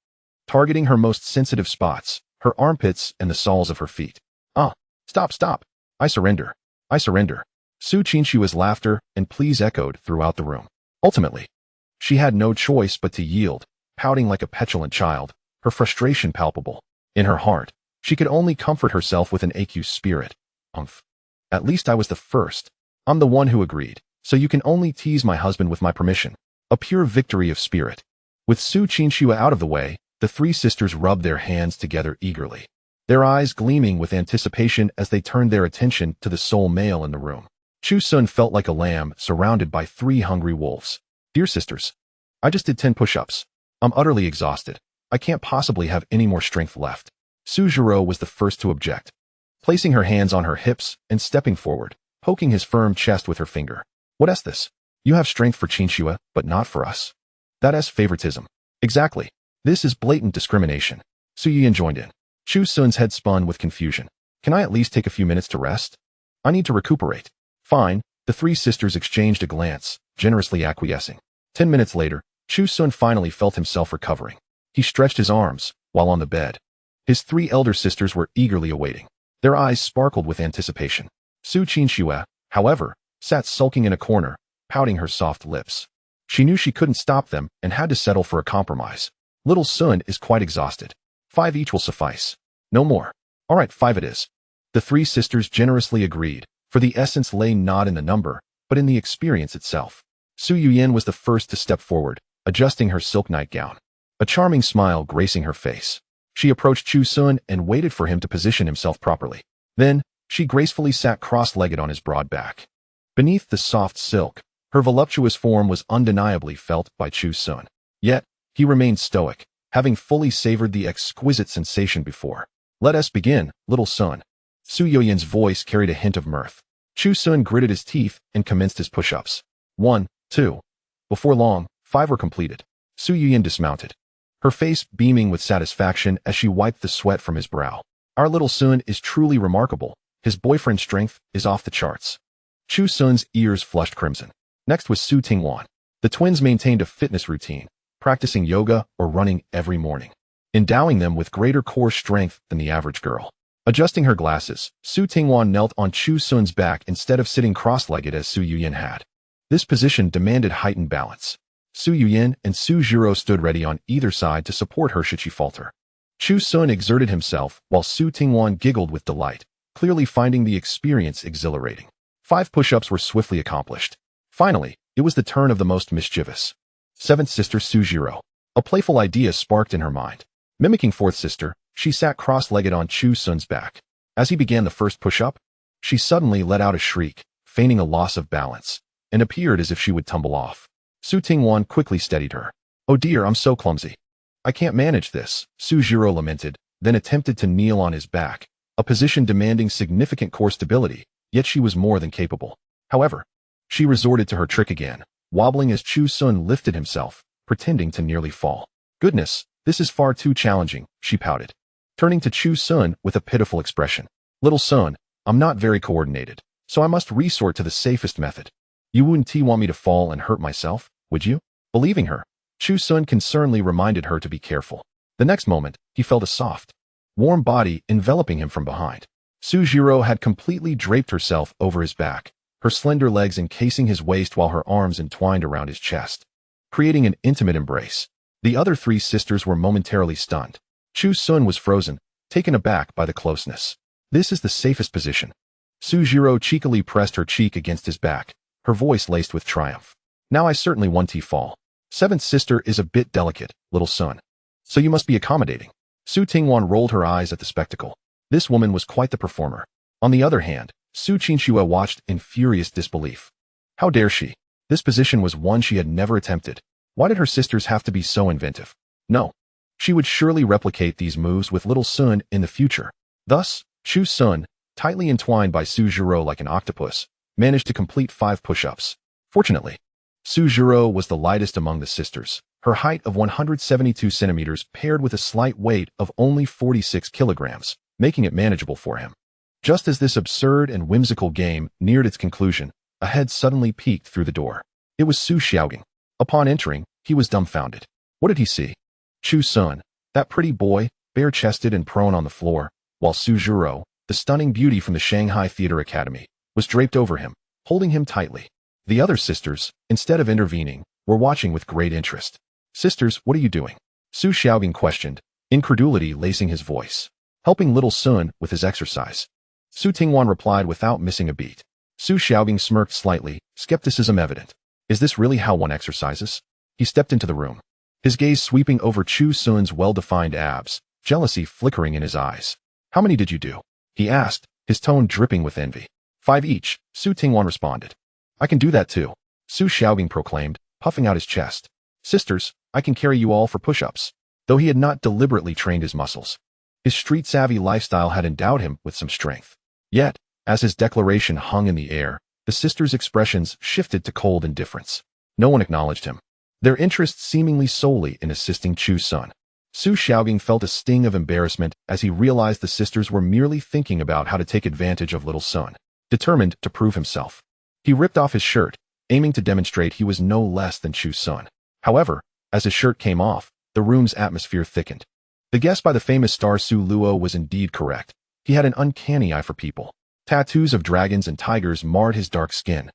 targeting her most sensitive spots, her armpits and the soles of her feet. Stop. I surrender. Su Qinxue's laughter and pleas echoed throughout the room. Ultimately, she had no choice but to yield, pouting like a petulant child, her frustration palpable. In her heart, she could only comfort herself with an aqueous spirit. At least I was the first. I'm the one who agreed, so you can only tease my husband with my permission. A pure victory of spirit. With Su Qinxue out of the way, the three sisters rubbed their hands together eagerly, their eyes gleaming with anticipation as they turned their attention to the sole male in the room. Chu Sun felt like a lamb surrounded by three hungry wolves. Dear sisters, I just did 10 push-ups. I'm utterly exhausted. I can't possibly have any more strength left. Su Zhiro was the first to object, placing her hands on her hips and stepping forward, poking his firm chest with her finger. What is this? You have strength for Qinxue, but not for us. That is favoritism. Exactly. This is blatant discrimination. Su Yuyan joined in. Chu Sun's head spun with confusion. Can I at least take a few minutes to rest? I need to recuperate. Fine. The three sisters exchanged a glance, generously acquiescing. 10 minutes later, Chu Sun finally felt himself recovering. He stretched his arms, while on the bed. His three elder sisters were eagerly awaiting. Their eyes sparkled with anticipation. Su Qinxue, however, sat sulking in a corner, pouting her soft lips. She knew she couldn't stop them and had to settle for a compromise. Little Sun is quite exhausted. 5 each will suffice. No more. All right, 5 it is. The three sisters generously agreed, for the essence lay not in the number, but in the experience itself. Su Yuyan was the first to step forward, adjusting her silk nightgown, a charming smile gracing her face. She approached Chu Sun and waited for him to position himself properly. Then, she gracefully sat cross-legged on his broad back. Beneath the soft silk, her voluptuous form was undeniably felt by Chu Sun. Yet, he remained stoic, having fully savored the exquisite sensation before. Let us begin, little Sun. Su Yuyan's voice carried a hint of mirth. Chu Sun gritted his teeth and commenced his push-ups. 1, 2. Before long, 5 were completed. Su Yuyan dismounted, her face beaming with satisfaction as she wiped the sweat from his brow. Our little Sun is truly remarkable. His boyfriend's strength is off the charts. Chu Sun's ears flushed crimson. Next was Su Tingwan. The twins maintained a fitness routine, practicing yoga or running every morning, endowing them with greater core strength than the average girl. Adjusting her glasses, Su Tingwan knelt on Chu Sun's back instead of sitting cross-legged as Su Yuyan had. This position demanded heightened balance. Su Yuyan and Su Zhiro stood ready on either side to support her should she falter. Chu Sun exerted himself while Su Tingwan giggled with delight, clearly finding the experience exhilarating. 5 push-ups were swiftly accomplished. Finally, it was the turn of the most mischievous. 7th sister Su Zhiro. A playful idea sparked in her mind. Mimicking 4th sister, she sat cross-legged on Chu Sun's back. As he began the first push-up, she suddenly let out a shriek, feigning a loss of balance, and appeared as if she would tumble off. Su Tingwan quickly steadied her. Oh dear, I'm so clumsy. I can't manage this, Su Zhiro lamented, then attempted to kneel on his back, a position demanding significant core stability, yet she was more than capable. However, she resorted to her trick again, wobbling as Chu Sun lifted himself, pretending to nearly fall. Goodness, this is far too challenging, she pouted, turning to Chu Sun with a pitiful expression. Little Sun, I'm not very coordinated, so I must resort to the safest method. You wouldn't want me to fall and hurt myself, would you? Believing her, Chu Sun concernedly reminded her to be careful. The next moment, he felt a soft, warm body enveloping him from behind. Su Zhiro had completely draped herself over his back, her slender legs encasing his waist while her arms entwined around his chest, creating an intimate embrace. The other 3 sisters were momentarily stunned. Chu Sun was frozen, taken aback by the closeness. This is the safest position. Su Zhiro cheekily pressed her cheek against his back, her voice laced with triumph. Now I certainly want to fall. 7th sister is a bit delicate, little Sun. So you must be accommodating. Su Tingwan rolled her eyes at the spectacle. This woman was quite the performer. On the other hand, Su Qinxue watched in furious disbelief. How dare she? This position was one she had never attempted. Why did her sisters have to be so inventive? No. She would surely replicate these moves with little Sun in the future. Thus, Chu Sun, tightly entwined by Su Zhiro like an octopus, managed to complete 5 push-ups. Fortunately, Su Zhiro was the lightest among the sisters. Her height of 172 centimeters paired with a slight weight of only 46 kilograms, making it manageable for him. Just as this absurd and whimsical game neared its conclusion, a head suddenly peeked through the door. It was Su Xiaogang. Upon entering, he was dumbfounded. What did he see? Chu Sun, that pretty boy, bare-chested and prone on the floor, while Su Zhiro, the stunning beauty from the Shanghai Theater Academy, was draped over him, holding him tightly. The other sisters, instead of intervening, were watching with great interest. Sisters, what are you doing? Su Xiaogang questioned, incredulity lacing his voice. Helping little Sun with his exercise. Su Tingwan replied without missing a beat. Su Xiaogang smirked slightly, skepticism evident. Is this really how one exercises? He stepped into the room. his gaze sweeping over Chu Sun's well-defined abs, jealousy flickering in his eyes. "How many did you do?" he asked, his tone dripping with envy. "5 each," Su Tingwan responded. "I can do that too," Su Xiaobing proclaimed, puffing out his chest. "Sisters, I can carry you all for push-ups." Though he had not deliberately trained his muscles, his street-savvy lifestyle had endowed him with some strength. Yet, as his declaration hung in the air, the sisters' expressions shifted to cold indifference. No one acknowledged him, their interest seemingly solely in assisting Chu Sun. Su Xiaobing felt a sting of embarrassment as he realized the sisters were merely thinking about how to take advantage of little Sun. Determined to prove himself, he ripped off his shirt, aiming to demonstrate he was no less than Chu Sun. However, as his shirt came off, the room's atmosphere thickened. The guess by the famous star Su Luo was indeed correct. He had an uncanny eye for people. Tattoos of dragons and tigers marred his dark skin,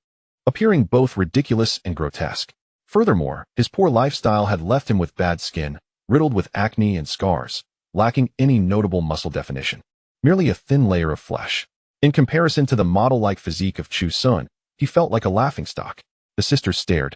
appearing both ridiculous and grotesque. Furthermore, his poor lifestyle had left him with bad skin, riddled with acne and scars, lacking any notable muscle definition. Merely a thin layer of flesh. In comparison to the model-like physique of Chu Sun, he felt like a laughingstock. The sisters stared,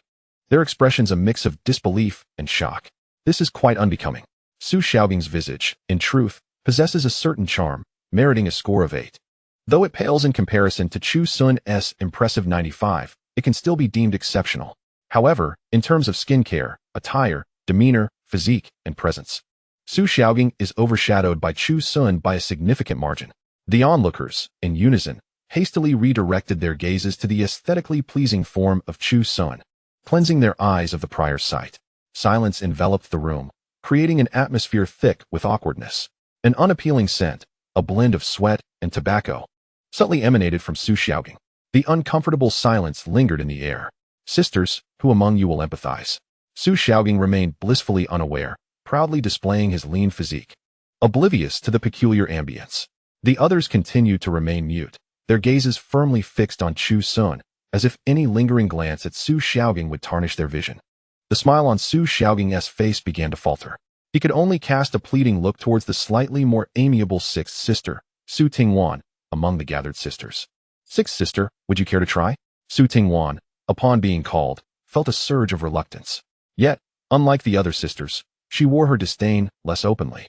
their expressions a mix of disbelief and shock. "This is quite unbecoming." Su Xiaobing's visage, in truth, possesses a certain charm, meriting a score of 8. Though it pales in comparison to Chu Sun's impressive 95, it can still be deemed exceptional. However, in terms of skincare, attire, demeanor, physique, and presence, Su Xiaobing is overshadowed by Chu Sun by a significant margin. The onlookers, in unison, hastily redirected their gazes to the aesthetically pleasing form of Chu Sun, cleansing their eyes of the prior sight. Silence enveloped the room, creating an atmosphere thick with awkwardness. An unappealing scent, a blend of sweat and tobacco, subtly emanated from Su Xiaobing. The uncomfortable silence lingered in the air. "Sisters, who among you will empathize?" Su Xiaobing remained blissfully unaware, proudly displaying his lean physique, oblivious to the peculiar ambience. The others continued to remain mute, their gazes firmly fixed on Chu Sun, as if any lingering glance at Su Xiaobing would tarnish their vision. The smile on Su Xiaobing's face began to falter. He could only cast a pleading look towards the slightly more amiable sixth sister, Su Tingwan, among the gathered sisters. "Sixth sister, would you care to try?" Su Tingwan, upon being called, felt a surge of reluctance. Yet, unlike the other sisters, she wore her disdain less openly.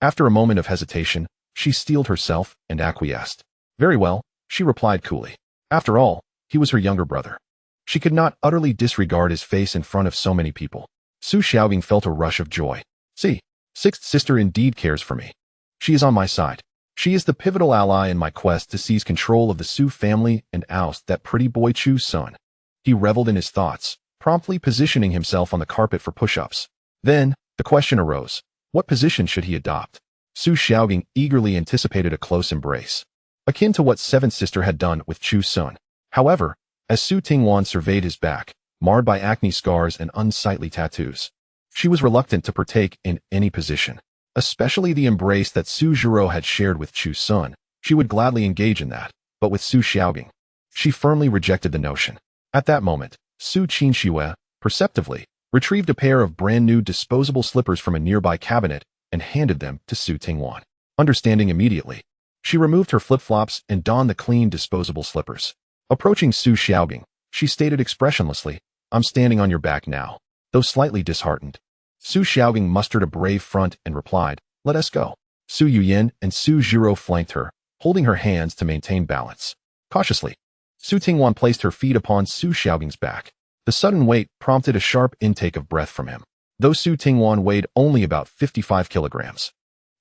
After a moment of hesitation, she steeled herself and acquiesced. "Very well," she replied coolly. After all, he was her younger brother. She could not utterly disregard his face in front of so many people. Su Xiaobing felt a rush of joy. "See, sixth sister indeed cares for me. She is on my side. She is the pivotal ally in my quest to seize control of the Su family and oust that pretty boy Chu Sun." He reveled in his thoughts, promptly positioning himself on the carpet for push-ups. Then, the question arose, what position should he adopt? Su Xiaobing eagerly anticipated a close embrace, akin to what seventh sister had done with Chu Sun. However, as Su Tingwan surveyed his back, marred by acne scars and unsightly tattoos, she was reluctant to partake in any position, especially the embrace that Su Zhiro had shared with Chu Sun. She would gladly engage in that, but with Su Xiaobing, she firmly rejected the notion. At that moment, Su Qinxue, perceptively, retrieved a pair of brand-new disposable slippers from a nearby cabinet and handed them to Su Tingwan. Understanding immediately, she removed her flip-flops and donned the clean disposable slippers. Approaching Su Xiaobing, she stated expressionlessly, "I'm standing on your back now." Though slightly disheartened, Su Xiaobing mustered a brave front and replied, "Let us go." Su Yuyin and Su Zhiro flanked her, holding her hands to maintain balance. Cautiously, Su Tingwan placed her feet upon Su Xiaobing's back. The sudden weight prompted a sharp intake of breath from him. Though Su Tingwan weighed only about 55 kilograms.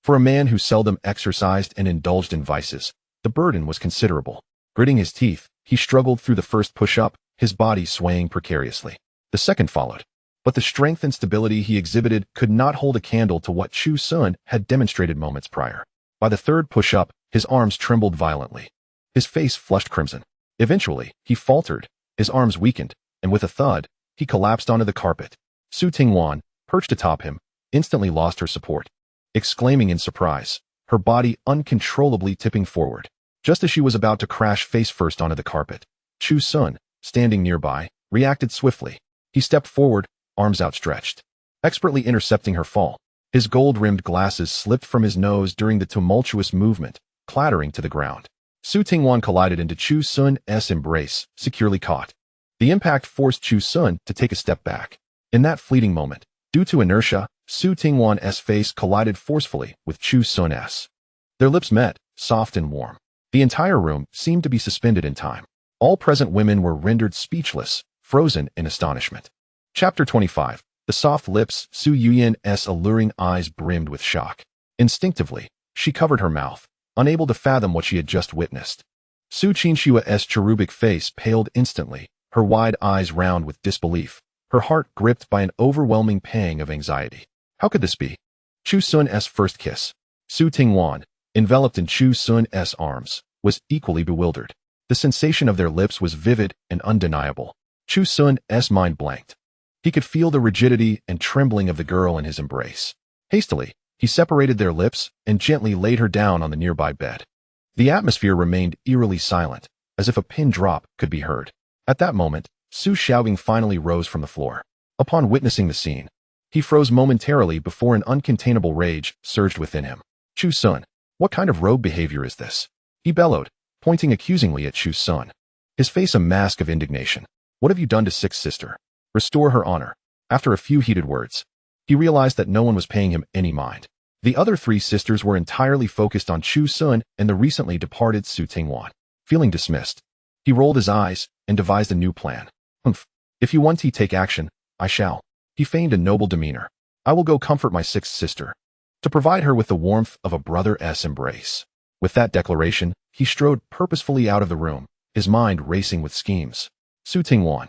For a man who seldom exercised and indulged in vices, the burden was considerable. Gritting his teeth, he struggled through the first push-up, his body swaying precariously. The second followed, but the strength and stability he exhibited could not hold a candle to what Chu Sun had demonstrated moments prior. By the third push-up, his arms trembled violently. His face flushed crimson. Eventually, he faltered, his arms weakened, and with a thud, he collapsed onto the carpet. Su Tingwan, perched atop him, instantly lost her support, exclaiming in surprise, her body uncontrollably tipping forward. Just as she was about to crash face-first onto the carpet, Chu Sun, standing nearby, reacted swiftly. He stepped forward, arms outstretched, expertly intercepting her fall. His gold-rimmed glasses slipped from his nose during the tumultuous movement, clattering to the ground. Su Tingwan collided into Chu Sun's embrace, securely caught. The impact forced Chu Sun to take a step back. In that fleeting moment, Due to inertia, Su Tingwan's face collided forcefully with Chu Sun's. Their lips met, soft and warm. The entire room seemed to be suspended in time. All present women were rendered speechless, frozen in astonishment. Chapter 25. The soft lips, Su Yunming's alluring eyes brimmed with shock. Instinctively, she covered her mouth, unable to fathom what she had just witnessed. Su Qingshua's cherubic face paled instantly, her wide eyes round with disbelief, her heart gripped by an overwhelming pang of anxiety. How could this be? Chu Sun's first kiss. Su Tingwan, enveloped in Chu Sun's arms, was equally bewildered. The sensation of their lips was vivid and undeniable. Chu Sun's mind blanked. He could feel the rigidity and trembling of the girl in his embrace. Hastily, he separated their lips and gently laid her down on the nearby bed. The atmosphere remained eerily silent, as if a pin drop could be heard. At that moment, Su Xiaogang finally rose from the floor. Upon witnessing the scene, he froze momentarily before an uncontainable rage surged within him. Chu Sun, what kind of rogue behavior is this? He bellowed, pointing accusingly at Chu Sun, his face a mask of indignation. What have you done to Sixth Sister? Restore her honor. After a few heated words, he realized that no one was paying him any mind. The other three sisters were entirely focused on Chu Sun and the recently departed Su Tingwan. Feeling dismissed, he rolled his eyes and devised a new plan. If you want to take action, I shall. He feigned a noble demeanor. I will go comfort my sixth sister, to provide her with the warmth of a brother's embrace. With that declaration, he strode purposefully out of the room, his mind racing with schemes. Su Tingwan,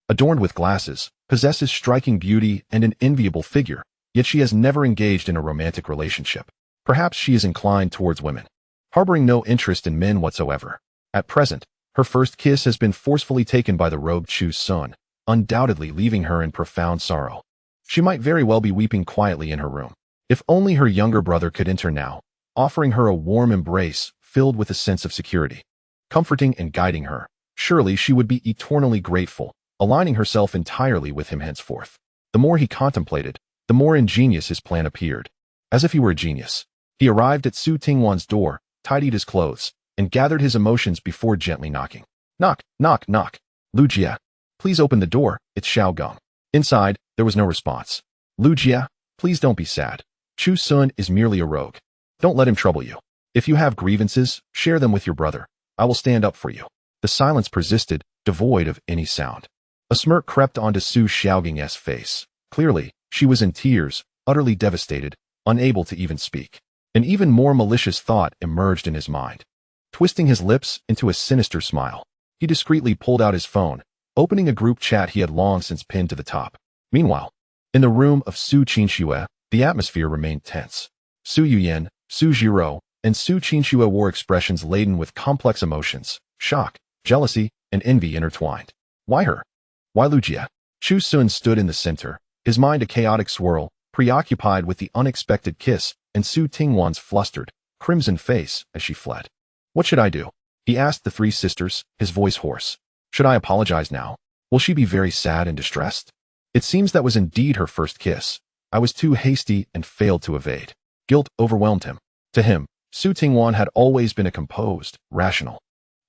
adorned with glasses, possesses striking beauty and an enviable figure, yet she has never engaged in a romantic relationship. Perhaps she is inclined towards women, harboring no interest in men whatsoever. At present, her first kiss has been forcefully taken by the rogue Chu Sun, undoubtedly leaving her in profound sorrow. She might very well be weeping quietly in her room. If only her younger brother could enter now, offering her a warm embrace filled with a sense of security, comforting and guiding her. Surely she would be eternally grateful, aligning herself entirely with him henceforth. The more he contemplated, the more ingenious his plan appeared. As if he were a genius, he arrived at Su Tingwan's door, tidied his clothes, and gathered his emotions before gently knocking. Knock, knock, knock. Lu Jia, please open the door, it's Xiaogang. Inside, there was no response. Lu Jia, please don't be sad. Chu Sun is merely a rogue. Don't let him trouble you. If you have grievances, share them with your brother. I will stand up for you. The silence persisted, devoid of any sound. A smirk crept onto Su Xiaogang's face. Clearly, she was in tears, utterly devastated, unable to even speak. An even more malicious thought emerged in his mind. Twisting his lips into a sinister smile, he discreetly pulled out his phone, opening a group chat he had long since pinned to the top. Meanwhile, in the room of Su Qingxue, the atmosphere remained tense. Su Yuyan, Su Zhiro, and Su Qingxue wore expressions laden with complex emotions, shock, jealousy, and envy intertwined. Why her? Why Lu Jia? Chu Sun stood in the center, his mind a chaotic swirl, preoccupied with the unexpected kiss and Su Tingwan's flustered, crimson face as she fled. What should I do? He asked the three sisters, his voice hoarse. Should I apologize now? Will she be very sad and distressed? It seems that was indeed her first kiss. I was too hasty and failed to evade. Guilt overwhelmed him. To him, Su Tingwan had always been a composed, rational,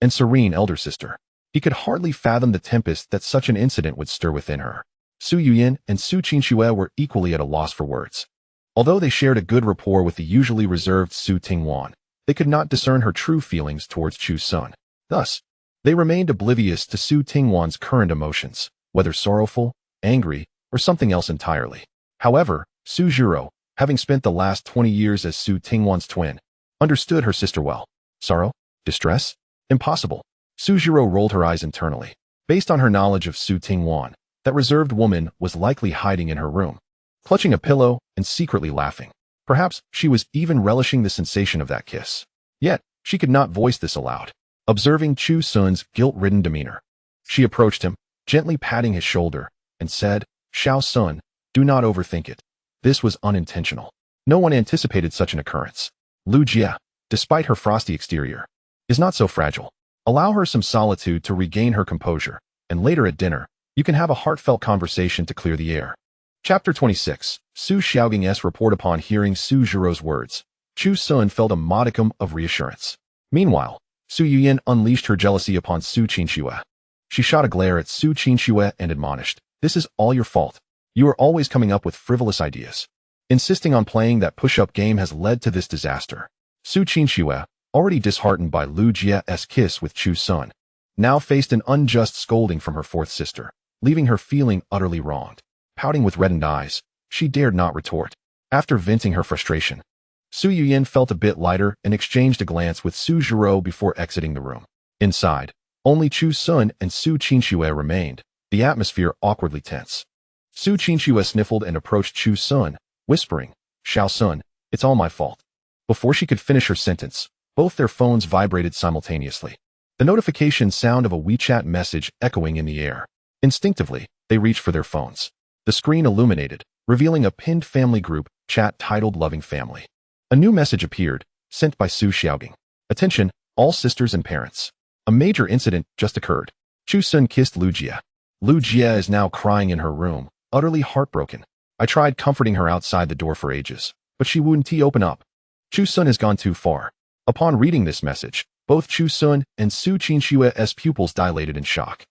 and serene elder sister. He could hardly fathom the tempest that such an incident would stir within her. Su Yuyan and Su Qingxue were equally at a loss for words. Although they shared a good rapport with the usually reserved Su Tingwan, they could not discern her true feelings towards Chu Sun. Thus, they remained oblivious to Su Tingwan's current emotions, whether sorrowful, angry, or something else entirely. However, Su Zhiro, having spent the last 20 years as Su Tingwan's twin, understood her sister well. Sorrow? Distress? Impossible. Su Zhiro rolled her eyes internally. Based on her knowledge of Su Tingwan, that reserved woman was likely hiding in her room, clutching a pillow and secretly laughing. Perhaps she was even relishing the sensation of that kiss. Yet, she could not voice this aloud. Observing Chu Sun's guilt-ridden demeanor, she approached him, gently patting his shoulder, and said, Xiao Sun, do not overthink it. This was unintentional. No one anticipated such an occurrence. Lu Jia, despite her frosty exterior, is not so fragile. Allow her some solitude to regain her composure, and later at dinner, you can have a heartfelt conversation to clear the air. Chapter 26. Su Xiaogang's report. Upon hearing Su Zhiro's words, Chu Sun felt a modicum of reassurance. Meanwhile, Su Yuyan unleashed her jealousy upon Su Qingxue. She shot a glare at Su Qingxue and admonished, This is all your fault. You are always coming up with frivolous ideas. Insisting on playing that push-up game has led to this disaster. Su Qinxue, already disheartened by Lu Jie's kiss with Chu Sun, now faced an unjust scolding from her fourth sister, leaving her feeling utterly wronged. Pouting with reddened eyes, she dared not retort. After venting her frustration, Su Yuyin felt a bit lighter and exchanged a glance with Su Zhiro before exiting the room. Inside, only Chu Sun and Su Qinxue remained, the atmosphere awkwardly tense. Su Qinxue sniffled and approached Chu Sun, whispering, "Xiao Sun, it's all my fault." Before she could finish her sentence, both their phones vibrated simultaneously. The notification sound of a WeChat message echoing in the air. Instinctively, they reached for their phones. The screen illuminated, revealing a pinned family group chat titled Loving Family. A new message appeared, sent by Su Xiaogang. "Attention, all sisters and parents. A major incident just occurred. Chu Sun kissed Lu Jie. Lu Jie is now crying in her room, utterly heartbroken. I tried comforting her outside the door for ages, but she wouldn't open up. Chu Sun has gone too far." Upon reading this message, both Chu Sun and Su Qinxue's pupils dilated in shock.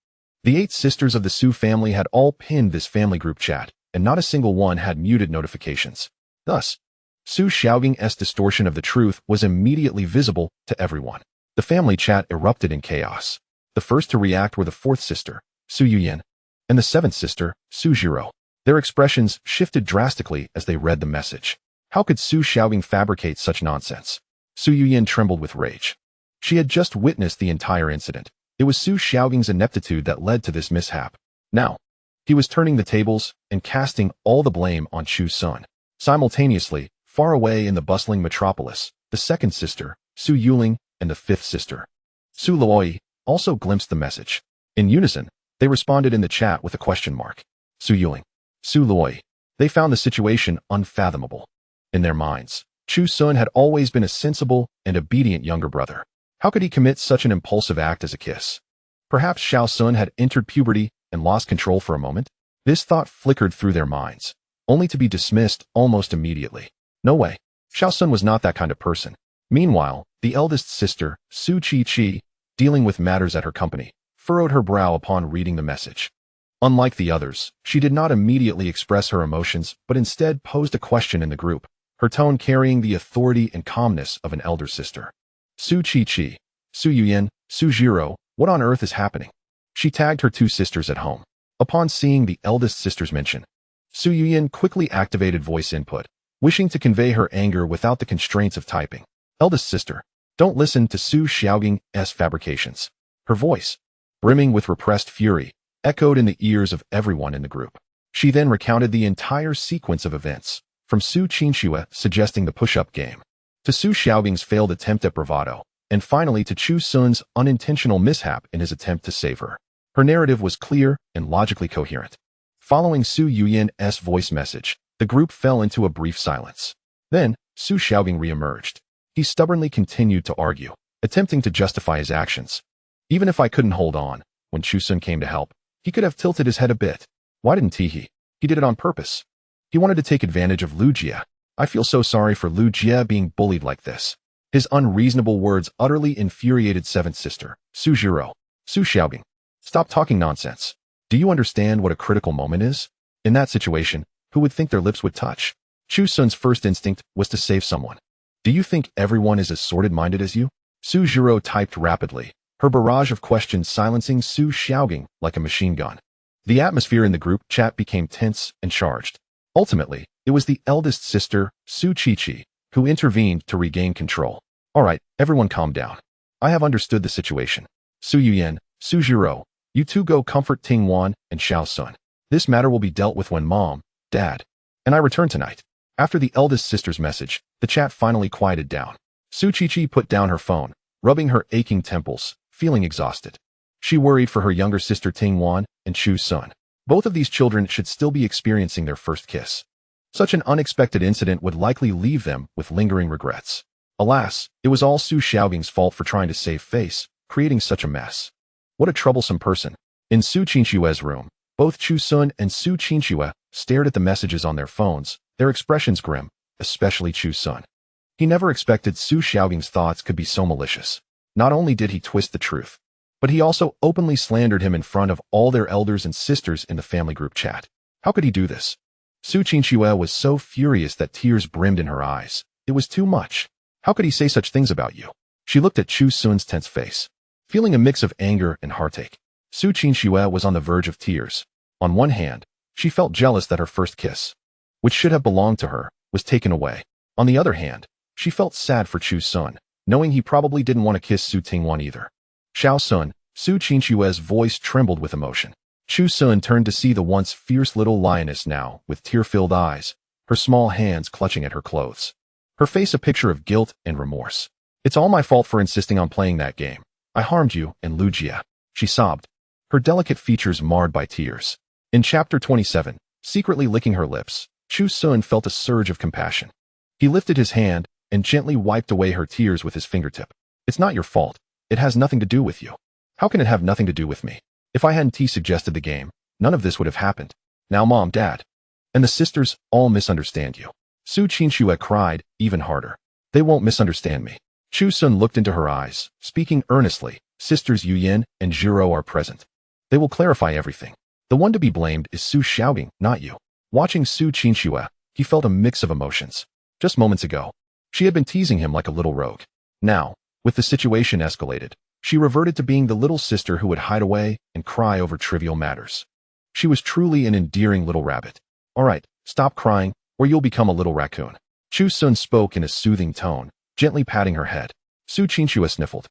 The 8 sisters of the Su family had all pinned this family group chat, and not a single one had muted notifications. Thus, Su Xiaogang's distortion of the truth was immediately visible to everyone. The family chat erupted in chaos. The first to react were the 4th sister, Su Yuyin, and the 7th sister, Su Zhiro. Their expressions shifted drastically as they read the message. How could Su Xiaogang fabricate such nonsense? Su Yuyin trembled with rage. She had just witnessed the entire incident. It was Su Xiaogang's ineptitude that led to this mishap. Now, he was turning the tables and casting all the blame on Chu Sun. Simultaneously, far away in the bustling metropolis, the 2nd sister, Su Yuling, and the 5th sister, Su Luoi, also glimpsed the message. In unison, they responded in the chat with a question mark. Su Yuling, Su Luoi. They found the situation unfathomable. In their minds, Chu Sun had always been a sensible and obedient younger brother. How could he commit such an impulsive act as a kiss? Perhaps Xiao Sun had entered puberty and lost control for a moment? This thought flickered through their minds, only to be dismissed almost immediately. No way. Xiao Sun was not that kind of person. Meanwhile, the eldest sister, Su Qi, dealing with matters at her company, furrowed her brow upon reading the message. Unlike the others, she did not immediately express her emotions, but instead posed a question in the group, her tone carrying the authority and calmness of an elder sister. "Su Qi, Su Yuyin, Su Zhiro, what on earth is happening?" She tagged her 2 sisters at home. Upon seeing the eldest sister's mention, Su Yuyin quickly activated voice input, wishing to convey her anger without the constraints of typing. "Eldest sister, don't listen to Su Xiaogang's fabrications." Her voice, brimming with repressed fury, echoed in the ears of everyone in the group. She then recounted the entire sequence of events, from Su Qinxue suggesting the push-up game, to Su Xiaogang's failed attempt at bravado, and finally to Chu Sun's unintentional mishap in his attempt to save her. Her narrative was clear and logically coherent. Following Su Yuyin's voice message, the group fell into a brief silence. Then, Su Xiaogang re-emerged. He stubbornly continued to argue, attempting to justify his actions. Even if I couldn't hold on, when Chu Sun came to help, he could have tilted his head a bit. Why didn't he? He did it on purpose. He wanted to take advantage of Lu Jie. I feel so sorry for Lu Jie being bullied like this. His unreasonable words utterly infuriated 7th sister, Su Zhiro. Su Xiaogang, stop talking nonsense. Do you understand what a critical moment is? In that situation, who would think their lips would touch? Chu Sun's first instinct was to save someone. Do you think everyone is as sordid-minded as you? Su Zhiro typed rapidly, her barrage of questions silencing Su Xiaogang like a machine gun. The atmosphere in the group chat became tense and charged. Ultimately, it was the eldest sister, Su Qi, who intervened to regain control. "All right, everyone calm down. I have understood the situation. Su Yuyin, Su Zhiro, you 2 go comfort Ting Wan and Xiao Sun. This matter will be dealt with when Mom, Dad, and I return tonight." After the eldest sister's message, the chat finally quieted down. Su Qi put down her phone, rubbing her aching temples, feeling exhausted. She worried for her younger sister Ting Wan and Chu Sun. Both of these children should still be experiencing their first kiss. Such an unexpected incident would likely leave them with lingering regrets. Alas, it was all Su Xiaogang's fault for trying to save face, creating such a mess. What a troublesome person. In Su Qinxue's room, both Chu Sun and Su Qinxue stared at the messages on their phones, their expressions grim, especially Chu Sun. He never expected Su Xiaogang's thoughts could be so malicious. Not only did he twist the truth, but he also openly slandered him in front of all their elders and sisters in the family group chat. How could he do this? Su Qingxue was so furious that tears brimmed in her eyes. It was too much. How could he say such things about you? She looked at Chu Sun's tense face, feeling a mix of anger and heartache. Su Qingxue was on the verge of tears. On one hand, she felt jealous that her first kiss, which should have belonged to her, was taken away. On the other hand, she felt sad for Chu Sun, knowing he probably didn't want to kiss Su Tingwan either. Xiao Sun, Su Qingxue's voice trembled with emotion. Chu Sun turned to see the once fierce little lioness now, with tear-filled eyes, her small hands clutching at her clothes. Her face a picture of guilt and remorse. It's all my fault for insisting on playing that game. I harmed you and Lu Jia, she sobbed, her delicate features marred by tears. In chapter 27, secretly licking her lips, Chu Sun felt a surge of compassion. He lifted his hand and gently wiped away her tears with his fingertip. It's not your fault. It has nothing to do with you. How can it have nothing to do with me? If I hadn't suggested the game, none of this would have happened. Now Mom, Dad, and the sisters all misunderstand you. Su Qingxue cried, even harder. They won't misunderstand me. Chu Sun looked into her eyes, speaking earnestly. Sisters Yuyin and Zhiro are present. They will clarify everything. The one to be blamed is Su Xiaobing, not you. Watching Su Qingxue, he felt a mix of emotions. Just moments ago, she had been teasing him like a little rogue. Now, with the situation escalated, she reverted to being the little sister who would hide away and cry over trivial matters. She was truly an endearing little rabbit. All right, stop crying, or you'll become a little raccoon. Chu Sun spoke in a soothing tone, gently patting her head. Su Qingxue sniffled,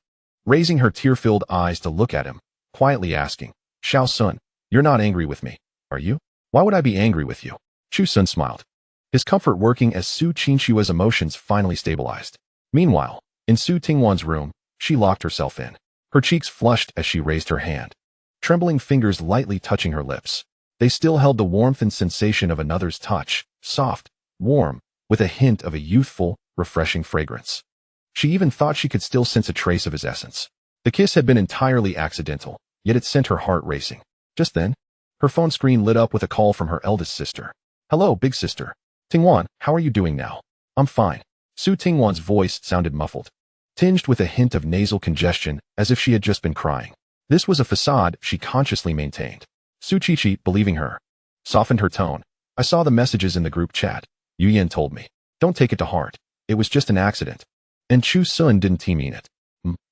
raising her tear-filled eyes to look at him, quietly asking, Xiao Sun, you're not angry with me, are you? Why would I be angry with you? Chu Sun smiled, his comfort working as Su Qingxue's emotions finally stabilized. Meanwhile, in Su Tingwan's room, she locked herself in. Her cheeks flushed as she raised her hand, trembling fingers lightly touching her lips. They still held the warmth and sensation of another's touch, soft, warm, with a hint of a youthful, refreshing fragrance. She even thought she could still sense a trace of his essence. The kiss had been entirely accidental, yet it sent her heart racing. Just then, her phone screen lit up with a call from her eldest sister. Hello, big sister. Tingwan, how are you doing now? I'm fine. Su Tingwan's voice sounded muffled, tinged with a hint of nasal congestion, as if she had just been crying. This was a facade she consciously maintained. Su Qiqi, believing her, softened her tone. I saw the messages in the group chat. Yu Yin told me. Don't take it to heart. It was just an accident. And Chu Sun didn't mean it.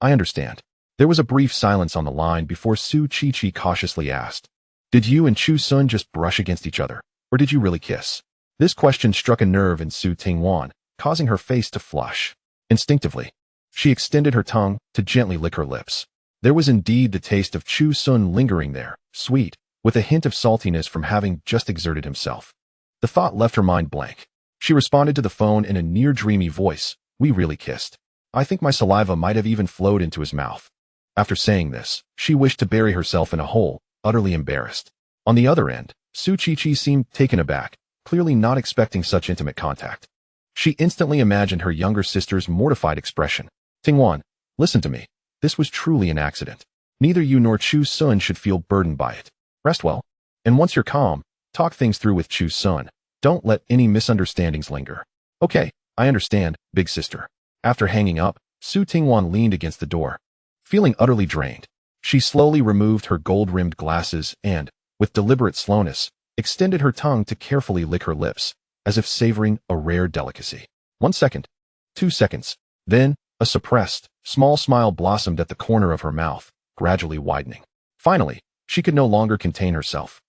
I understand. There was a brief silence on the line before Su Qiqi cautiously asked, did you and Chu Sun just brush against each other, or did you really kiss? This question struck a nerve in Su Tingwan, causing her face to flush. Instinctively, she extended her tongue to gently lick her lips. There was indeed the taste of Chu Sun lingering there, sweet, with a hint of saltiness from having just exerted himself. The thought left her mind blank. She responded to the phone in a near-dreamy voice. We really kissed. I think my saliva might have even flowed into his mouth. After saying this, she wished to bury herself in a hole, utterly embarrassed. On the other end, Su Qiqi seemed taken aback, clearly not expecting such intimate contact. She instantly imagined her younger sister's mortified expression. Tingwan, listen to me. This was truly an accident. Neither you nor Chu Sun should feel burdened by it. Rest well. And once you're calm, talk things through with Chu Sun. Don't let any misunderstandings linger. Okay, I understand, big sister. After hanging up, Su Tingwan leaned against the door. Feeling utterly drained, she slowly removed her gold-rimmed glasses and, with deliberate slowness, extended her tongue to carefully lick her lips, as if savoring a rare delicacy. 1 second. 2 seconds. Then, a suppressed, small smile blossomed at the corner of her mouth, gradually widening. Finally, she could no longer contain herself,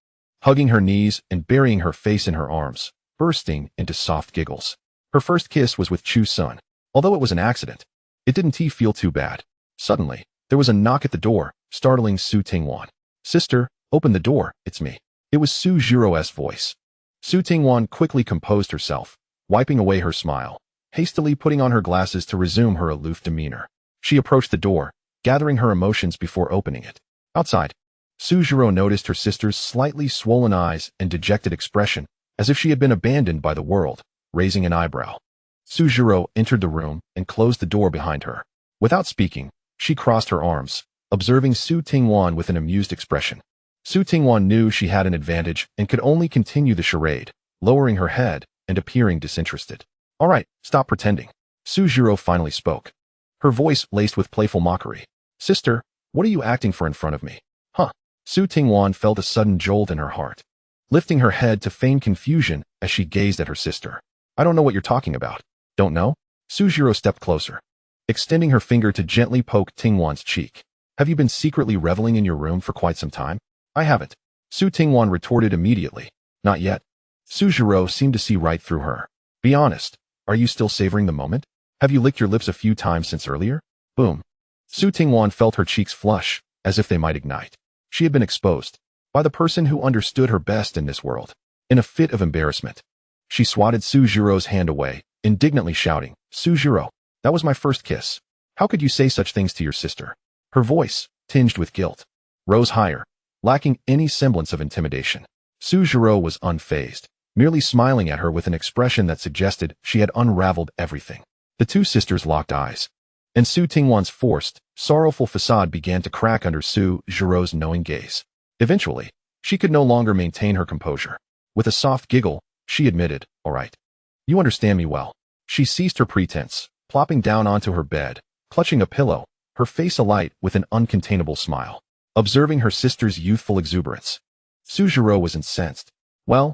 hugging her knees and burying her face in her arms, bursting into soft giggles. Her first kiss was with Chu Sun. Although it was an accident, it didn't feel too bad. Suddenly, there was a knock at the door, startling Su Tingwan. Sister, open the door, it's me. It was Su Zhiro's voice. Su Tingwan quickly composed herself, wiping away her smile, hastily putting on her glasses to resume her aloof demeanor. She approached the door, gathering her emotions before opening it. Outside, Su Zhiro noticed her sister's slightly swollen eyes and dejected expression, as if she had been abandoned by the world, raising an eyebrow. Su Zhiro entered the room and closed the door behind her. Without speaking, she crossed her arms, observing Su Tingwan with an amused expression. Su Tingwan knew she had an advantage and could only continue the charade, lowering her head and appearing disinterested. All right, stop pretending. Su Zhiro finally spoke, her voice laced with playful mockery. Sister, what are you acting for in front of me? Huh? Su Tingwan felt a sudden jolt in her heart. lifting her head to feign confusion as she gazed at her sister. I don't know what you're talking about. Don't know? Suzhiro stepped closer, extending her finger to gently poke Tingwan's cheek. Have you been secretly reveling in your room for quite some time? I haven't. Su Tingwan retorted immediately. Not yet. Suzhiro seemed to see right through her. Be honest. Are you still savoring the moment? Have you licked your lips a few times since earlier? Boom. Su Tingwan felt her cheeks flush, as if they might ignite. She had been exposed by the person who understood her best in this world. In a fit of embarrassment, she swatted Sujiro's hand away, indignantly shouting, Suzhiro, that was my first kiss. How could you say such things to your sister? Her voice, tinged with guilt, rose higher, lacking any semblance of intimidation. Suzhiro was unfazed, merely smiling at her with an expression that suggested she had unraveled everything. The two sisters locked eyes, and Su Tingwan's forced, sorrowful facade began to crack under Suzhiro's knowing gaze. Eventually, she could no longer maintain her composure. With a soft giggle, she admitted, all right. You understand me well. She ceased her pretense, plopping down onto her bed, clutching a pillow, her face alight with an uncontainable smile. Observing her sister's youthful exuberance, Suzhiro was incensed. Well,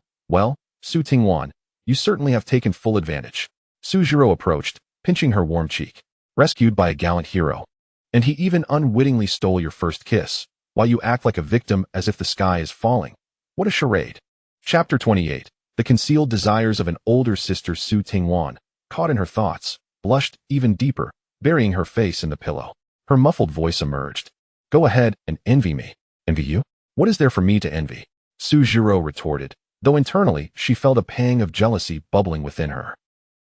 Su Tingwan, you certainly have taken full advantage. Suzhiro approached, pinching her warm cheek. Rescued by a gallant hero. And he even unwittingly stole your first kiss, while you act like a victim as if the sky is falling. What a charade. Chapter 28. The concealed desires of an older sister. Su Tingwan, caught in her thoughts, blushed even deeper, burying her face in the pillow. Her muffled voice emerged. Go ahead and envy me. Envy you? What is there for me to envy? Suzhiro retorted, though internally she felt a pang of jealousy bubbling within her.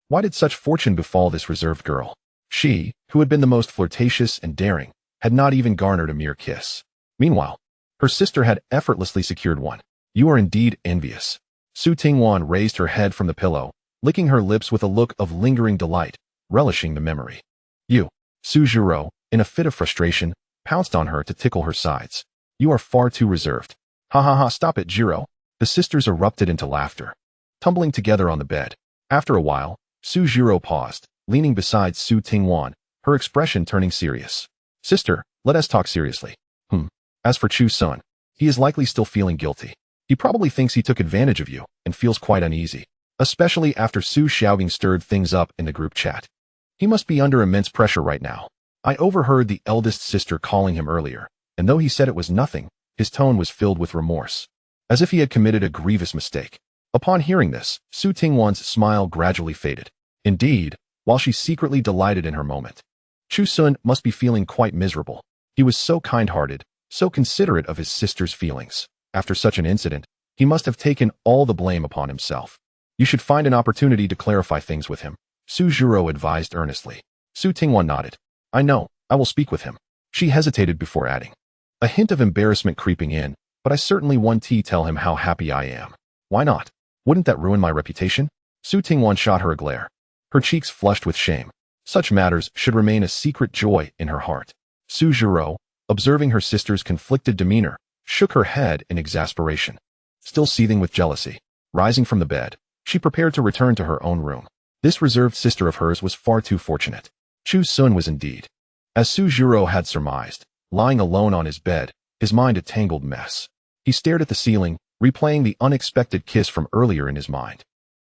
Why did such fortune befall this reserved girl? She, who had been the most flirtatious and daring, had not even garnered a mere kiss. Meanwhile, her sister had effortlessly secured one. You are indeed envious. Su Tingwan raised her head from the pillow, licking her lips with a look of lingering delight, relishing the memory. You, Suzhiro, in a fit of frustration, pounced on her to tickle her sides. You are far too reserved. Ha ha ha, stop it, Jiro. The sisters erupted into laughter, tumbling together on the bed. After a while, Suzhiro paused, leaning beside Su Tingwan, her expression turning serious. Sister, let us talk seriously. As for Chu Sun, he is likely still feeling guilty. He probably thinks he took advantage of you and feels quite uneasy, especially after Su Xiaogang stirred things up in the group chat. He must be under immense pressure right now. I overheard the eldest sister calling him earlier, and though he said it was nothing, his tone was filled with remorse, as if he had committed a grievous mistake. Upon hearing this, Su Tingwan's smile gradually faded. Indeed, while she secretly delighted in her moment, Chu Sun must be feeling quite miserable. He was so kind-hearted, so considerate of his sister's feelings. After such an incident, he must have taken all the blame upon himself. You should find an opportunity to clarify things with him, Suzhiro advised earnestly. Su Tingwan nodded. I know, I will speak with him. She hesitated before adding, a hint of embarrassment creeping in, but I certainly want to tell him how happy I am. Why not? Wouldn't that ruin my reputation? Su Tingwan shot her a glare, her cheeks flushed with shame. Such matters should remain a secret joy in her heart. Suzhiro, observing her sister's conflicted demeanor, shook her head in exasperation. Still seething with jealousy, rising from the bed, she prepared to return to her own room. This reserved sister of hers was far too fortunate. Chu Sun was indeed, as Suzhiro had surmised, lying alone on his bed, his mind a tangled mess. He stared at the ceiling, replaying the unexpected kiss from earlier in his mind.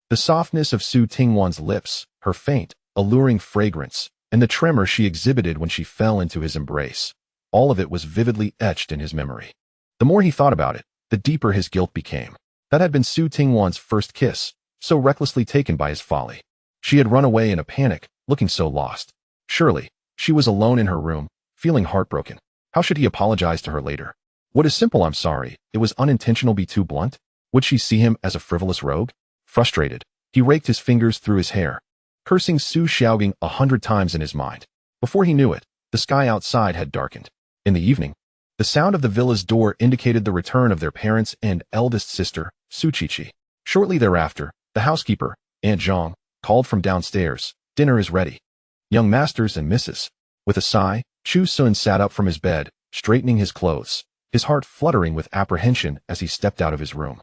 The softness of Su Tingwan's lips, her faint, alluring fragrance, and the tremor she exhibited when she fell into his embrace. All of it was vividly etched in his memory. The more he thought about it, the deeper his guilt became. That had been Su Tingwan's first kiss, so recklessly taken by his folly. She had run away in a panic, looking so lost. Surely, she was alone in her room, feeling heartbroken. How should he apologize to her later? Would a simple "I'm sorry, it was unintentional" be too blunt? Would she see him as a frivolous rogue? Frustrated, he raked his fingers through his hair, cursing Su Xiaogang 100 times in his mind. Before he knew it, the sky outside had darkened. In the evening, the sound of the villa's door indicated the return of their parents and eldest sister, Su Qiqi. Shortly thereafter, the housekeeper, Aunt Zhang, called from downstairs, "Dinner is ready. Young masters and misses." With a sigh, Chu Sun sat up from his bed, straightening his clothes, his heart fluttering with apprehension as he stepped out of his room.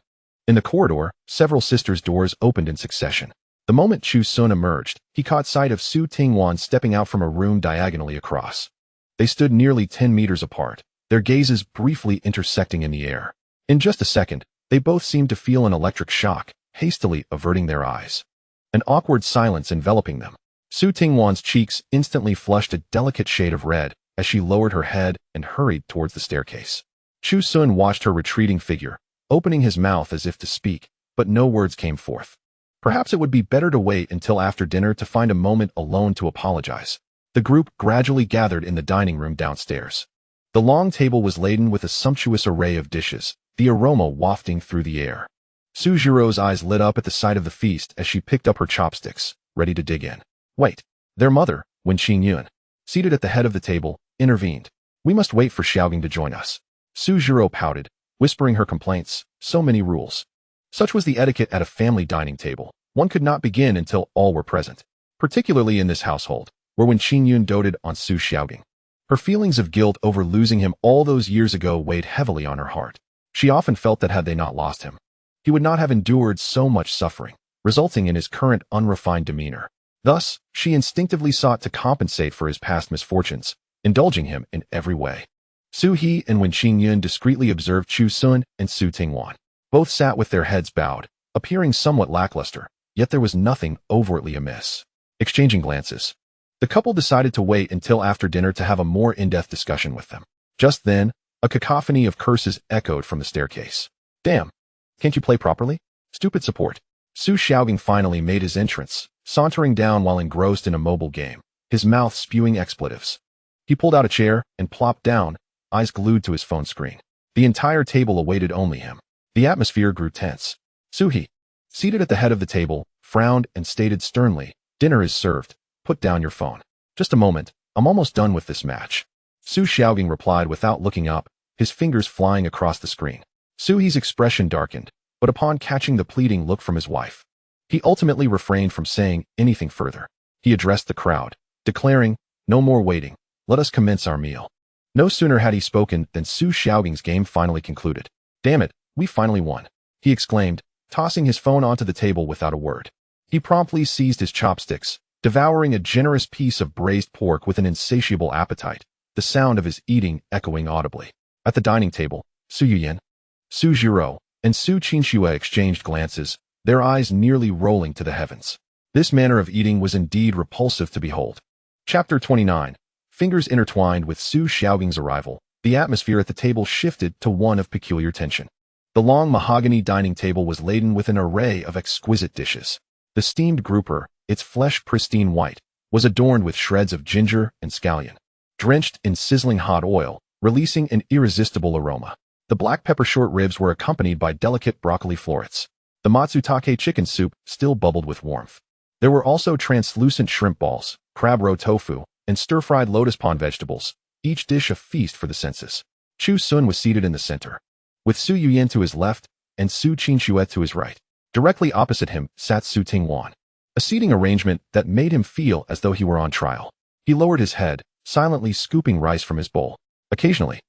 In the corridor, several sisters' doors opened in succession. The moment Chu Sun emerged, he caught sight of Su Tingwan stepping out from a room diagonally across. They stood nearly 10 meters apart, their gazes briefly intersecting in the air. In just a second, They both seemed to feel an electric shock, hastily averting their eyes. An awkward silence enveloping them. Su Tingwan's cheeks instantly flushed a delicate shade of red as she lowered her head and hurried towards the staircase. Chu Sun watched her retreating figure, opening his mouth as if to speak, but no words came forth. Perhaps it would be better to wait until after dinner to find a moment alone to apologize. The group gradually gathered in the dining room downstairs. The long table was laden with a sumptuous array of dishes, the aroma wafting through the air. Su Jiro's eyes lit up at the sight of the feast as she picked up her chopsticks, ready to dig in. Wait. Their mother, Wen Qingyun, seated at the head of the table, intervened. We must wait for Xiaogang to join us. Su Jiro pouted, whispering her complaints. So many rules. Such was the etiquette at a family dining table. One could not begin until all were present. Particularly in this household, where Wen Qingyun doted on Su Xiaogang. Her feelings of guilt over losing him all those years ago weighed heavily on her heart. She often felt that had they not lost him, he would not have endured so much suffering, resulting in his current unrefined demeanor. Thus, she instinctively sought to compensate for his past misfortunes, indulging him in every way. Su He and Wen Qingyun discreetly observed Chu Sun and Su Tingwan. Both sat with their heads bowed, appearing somewhat lackluster, yet there was nothing overtly amiss. Exchanging glances, the couple decided to wait until after dinner to have a more in-depth discussion with them. Just then, a cacophony of curses echoed from the staircase. Damn! Can't you play properly? Stupid support. Su Xiaogang finally made his entrance, sauntering down while engrossed in a mobile game, his mouth spewing expletives. He pulled out a chair and plopped down, eyes glued to his phone screen. The entire table awaited only him. The atmosphere grew tense. Su He, seated at the head of the table, frowned and stated sternly, "Dinner is served. Put down your phone." "Just a moment. I'm almost done with this match." Su Xiaogang replied without looking up, his fingers flying across the screen. Su He's expression darkened, but upon catching the pleading look from his wife, he ultimately refrained from saying anything further. He addressed the crowd, declaring, "No more waiting. Let us commence our meal." No sooner had he spoken than Su Xiaogang's game finally concluded. "Damn it, we finally won," he exclaimed, tossing his phone onto the table without a word. He promptly seized his chopsticks, devouring a generous piece of braised pork with an insatiable appetite, the sound of his eating echoing audibly. At the dining table, Su Yuyan, Su Jiro, and Su Qinxue exchanged glances, their eyes nearly rolling to the heavens. This manner of eating was indeed repulsive to behold. Chapter 29. Fingers intertwined with Su Xiaogang's arrival, the atmosphere at the table shifted to one of peculiar tension. The long mahogany dining table was laden with an array of exquisite dishes. The steamed grouper, its flesh pristine white, was adorned with shreds of ginger and scallion, drenched in sizzling hot oil, releasing an irresistible aroma. The black pepper short ribs were accompanied by delicate broccoli florets. The matsutake chicken soup still bubbled with warmth. There were also translucent shrimp balls, crab roe tofu, and stir-fried lotus pond vegetables, each dish a feast for the senses. Chu Sun was seated in the center, with Su Yuyan to his left and Su Qinxue to his right. Directly opposite him sat Su Tingwan, a seating arrangement that made him feel as though he were on trial. He lowered his head, silently scooping rice from his bowl. Occasionally,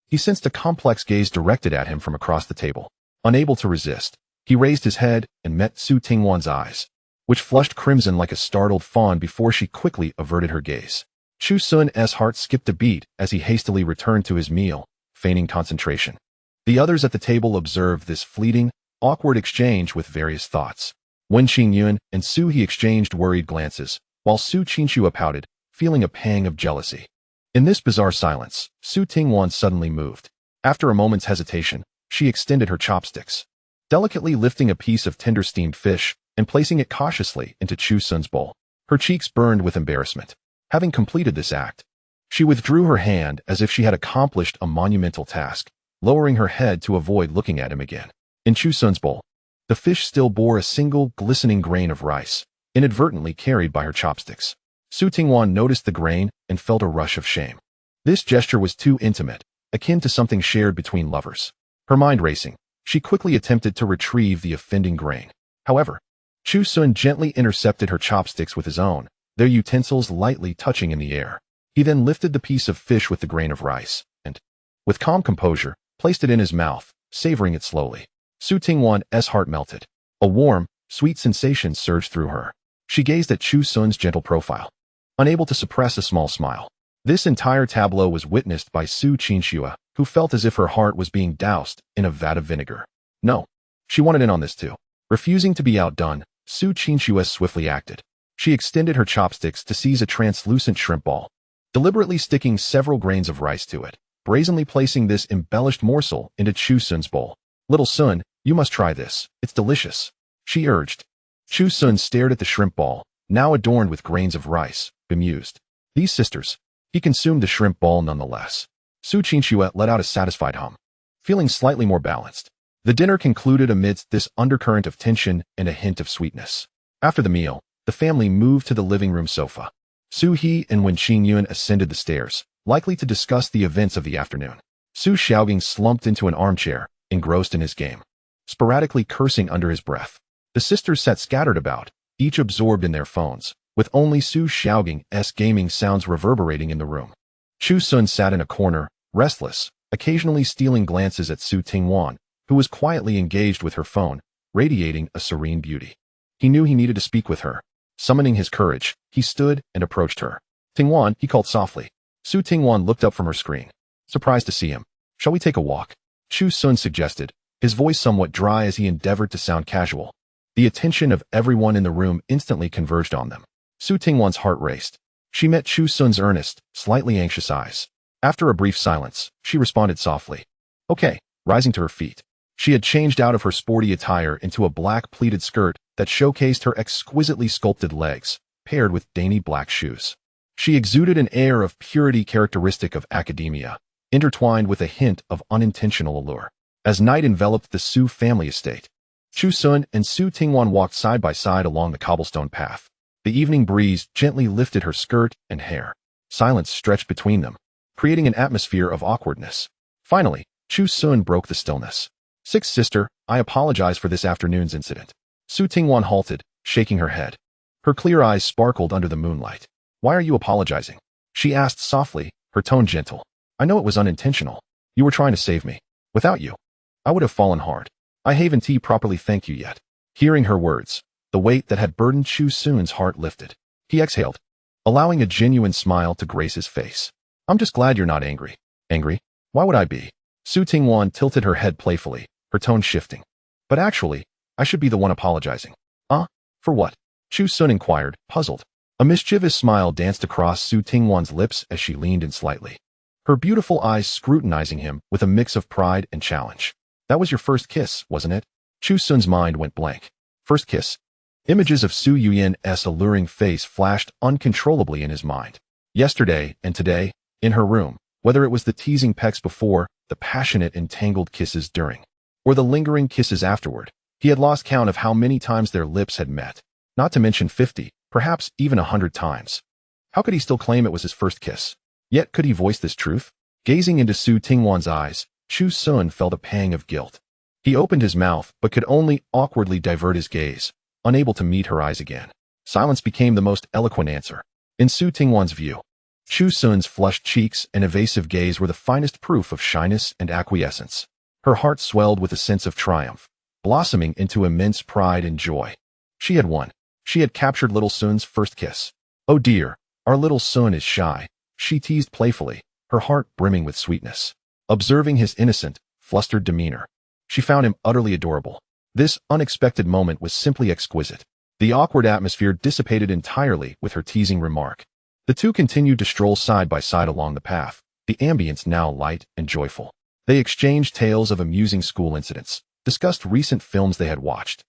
he sensed a complex gaze directed at him from across the table. Unable to resist, he raised his head and met Su Tingwan's eyes, which flushed crimson like a startled fawn before she quickly averted her gaze. Chu Sun's heart skipped a beat as he hastily returned to his meal, feigning concentration. The others at the table observed this fleeting, awkward exchange with various thoughts. Wen Qingyun and Su He exchanged worried glances, while Su Qinxue pouted, feeling a pang of jealousy. In this bizarre silence, Su Tingwan suddenly moved. After a moment's hesitation, she extended her chopsticks, delicately lifting a piece of tender steamed fish and placing it cautiously into Chu Sun's bowl. Her cheeks burned with embarrassment. Having completed this act, she withdrew her hand as if she had accomplished a monumental task, lowering her head to avoid looking at him again. In Chu Sun's bowl, the fish still bore a single glistening grain of rice, inadvertently carried by her chopsticks. Su Tingwan noticed the grain and felt a rush of shame. This gesture was too intimate, akin to something shared between lovers. Her mind racing, she quickly attempted to retrieve the offending grain. However, Chu Sun gently intercepted her chopsticks with his own, their utensils lightly touching in the air. He then lifted the piece of fish with the grain of rice, and, with calm composure, placed it in his mouth, savoring it slowly. Su Tingwan's heart melted. A warm, sweet sensation surged through her. She gazed at Chu Sun's gentle profile, unable to suppress a small smile. This entire tableau was witnessed by Su Qinxue, who felt as if her heart was being doused in a vat of vinegar. No, She wanted in on this too. Refusing to be outdone, Su Qingxue swiftly acted. She extended her chopsticks to seize a translucent shrimp ball, deliberately sticking several grains of rice to it, brazenly placing this embellished morsel into Chu Sun's bowl. "Little Sun, you must try this. It's delicious," she urged. Chu Sun stared at the shrimp ball, now adorned with grains of rice, bemused. These sisters. He consumed the shrimp ball nonetheless. Su Qingxue let out a satisfied hum, feeling slightly more balanced. The dinner concluded amidst this undercurrent of tension and a hint of sweetness. After the meal, the family moved to the living room sofa. Su He and Wen Qingyun ascended the stairs, likely to discuss the events of the afternoon. Su Xiaogang slumped into an armchair, engrossed in his game, sporadically cursing under his breath. The sisters sat scattered about, each absorbed in their phones, with only Su Xiaogang's gaming sounds reverberating in the room. Chu Sun sat in a corner, restless, occasionally stealing glances at Su Tingwan, who was quietly engaged with her phone, radiating a serene beauty. He knew he needed to speak with her. Summoning his courage, he stood and approached her. "Tingwan," he called softly. Su Tingwan looked up from her screen, surprised to see him. "Shall we take a walk?" Chu Sun suggested, his voice somewhat dry as he endeavored to sound casual. The attention of everyone in the room instantly converged on them. Su Tingwan's heart raced. She met Chu Sun's earnest, slightly anxious eyes. After a brief silence, she responded softly. "Okay," rising to her feet. She had changed out of her sporty attire into a black pleated skirt that showcased her exquisitely sculpted legs, paired with dainty black shoes. She exuded an air of purity characteristic of academia, intertwined with a hint of unintentional allure. As night enveloped the Su family estate, Chu Sun and Su Tingwan walked side by side along the cobblestone path. The evening breeze gently lifted her skirt and hair. Silence stretched between them, creating an atmosphere of awkwardness. Finally, Chu Sun broke the stillness. "Sixth sister, I apologize for this afternoon's incident." Su Tingwan halted, shaking her head. Her clear eyes sparkled under the moonlight. "Why are you apologizing?" she asked softly, her tone gentle. "I know it was unintentional. You were trying to save me. Without you, I would have fallen hard. I haven't properly thanked you yet." Hearing her words, the weight that had burdened Chu Sun's heart lifted. He exhaled, allowing a genuine smile to grace his face. "I'm just glad you're not angry." "Angry? Why would I be?" Su Tingwan tilted her head playfully, her tone shifting. "But actually, I should be the one apologizing." For what?" Chu Sun inquired, puzzled. A mischievous smile danced across Su Tingwan's lips as she leaned in slightly, her beautiful eyes scrutinizing him with a mix of pride and challenge. "That was your first kiss, wasn't it?" Chu Sun's mind went blank. First kiss? Images of Su Yuyan's alluring face flashed uncontrollably in his mind. Yesterday and today, in her room, whether it was the teasing pecks before, the passionate entangled kisses during, or the lingering kisses afterward, he had lost count of how many times their lips had met, not to mention 50, perhaps even 100 times. How could he still claim it was his first kiss? Yet could he voice this truth? Gazing into Su Tingwan's eyes, Chu Sun felt a pang of guilt. He opened his mouth but could only awkwardly divert his gaze, unable to meet her eyes again. Silence became the most eloquent answer. In Su Tingwan's view, Chu Sun's flushed cheeks and evasive gaze were the finest proof of shyness and acquiescence. Her heart swelled with a sense of triumph, blossoming into immense pride and joy. She had won. She had captured little Sun's first kiss. "Oh dear, our little Sun is shy," she teased playfully, her heart brimming with sweetness. Observing his innocent, flustered demeanor, she found him utterly adorable. This unexpected moment was simply exquisite. The awkward atmosphere dissipated entirely with her teasing remark. The two continued to stroll side by side along the path, the ambience now light and joyful. They exchanged tales of amusing school incidents, discussed recent films they had watched,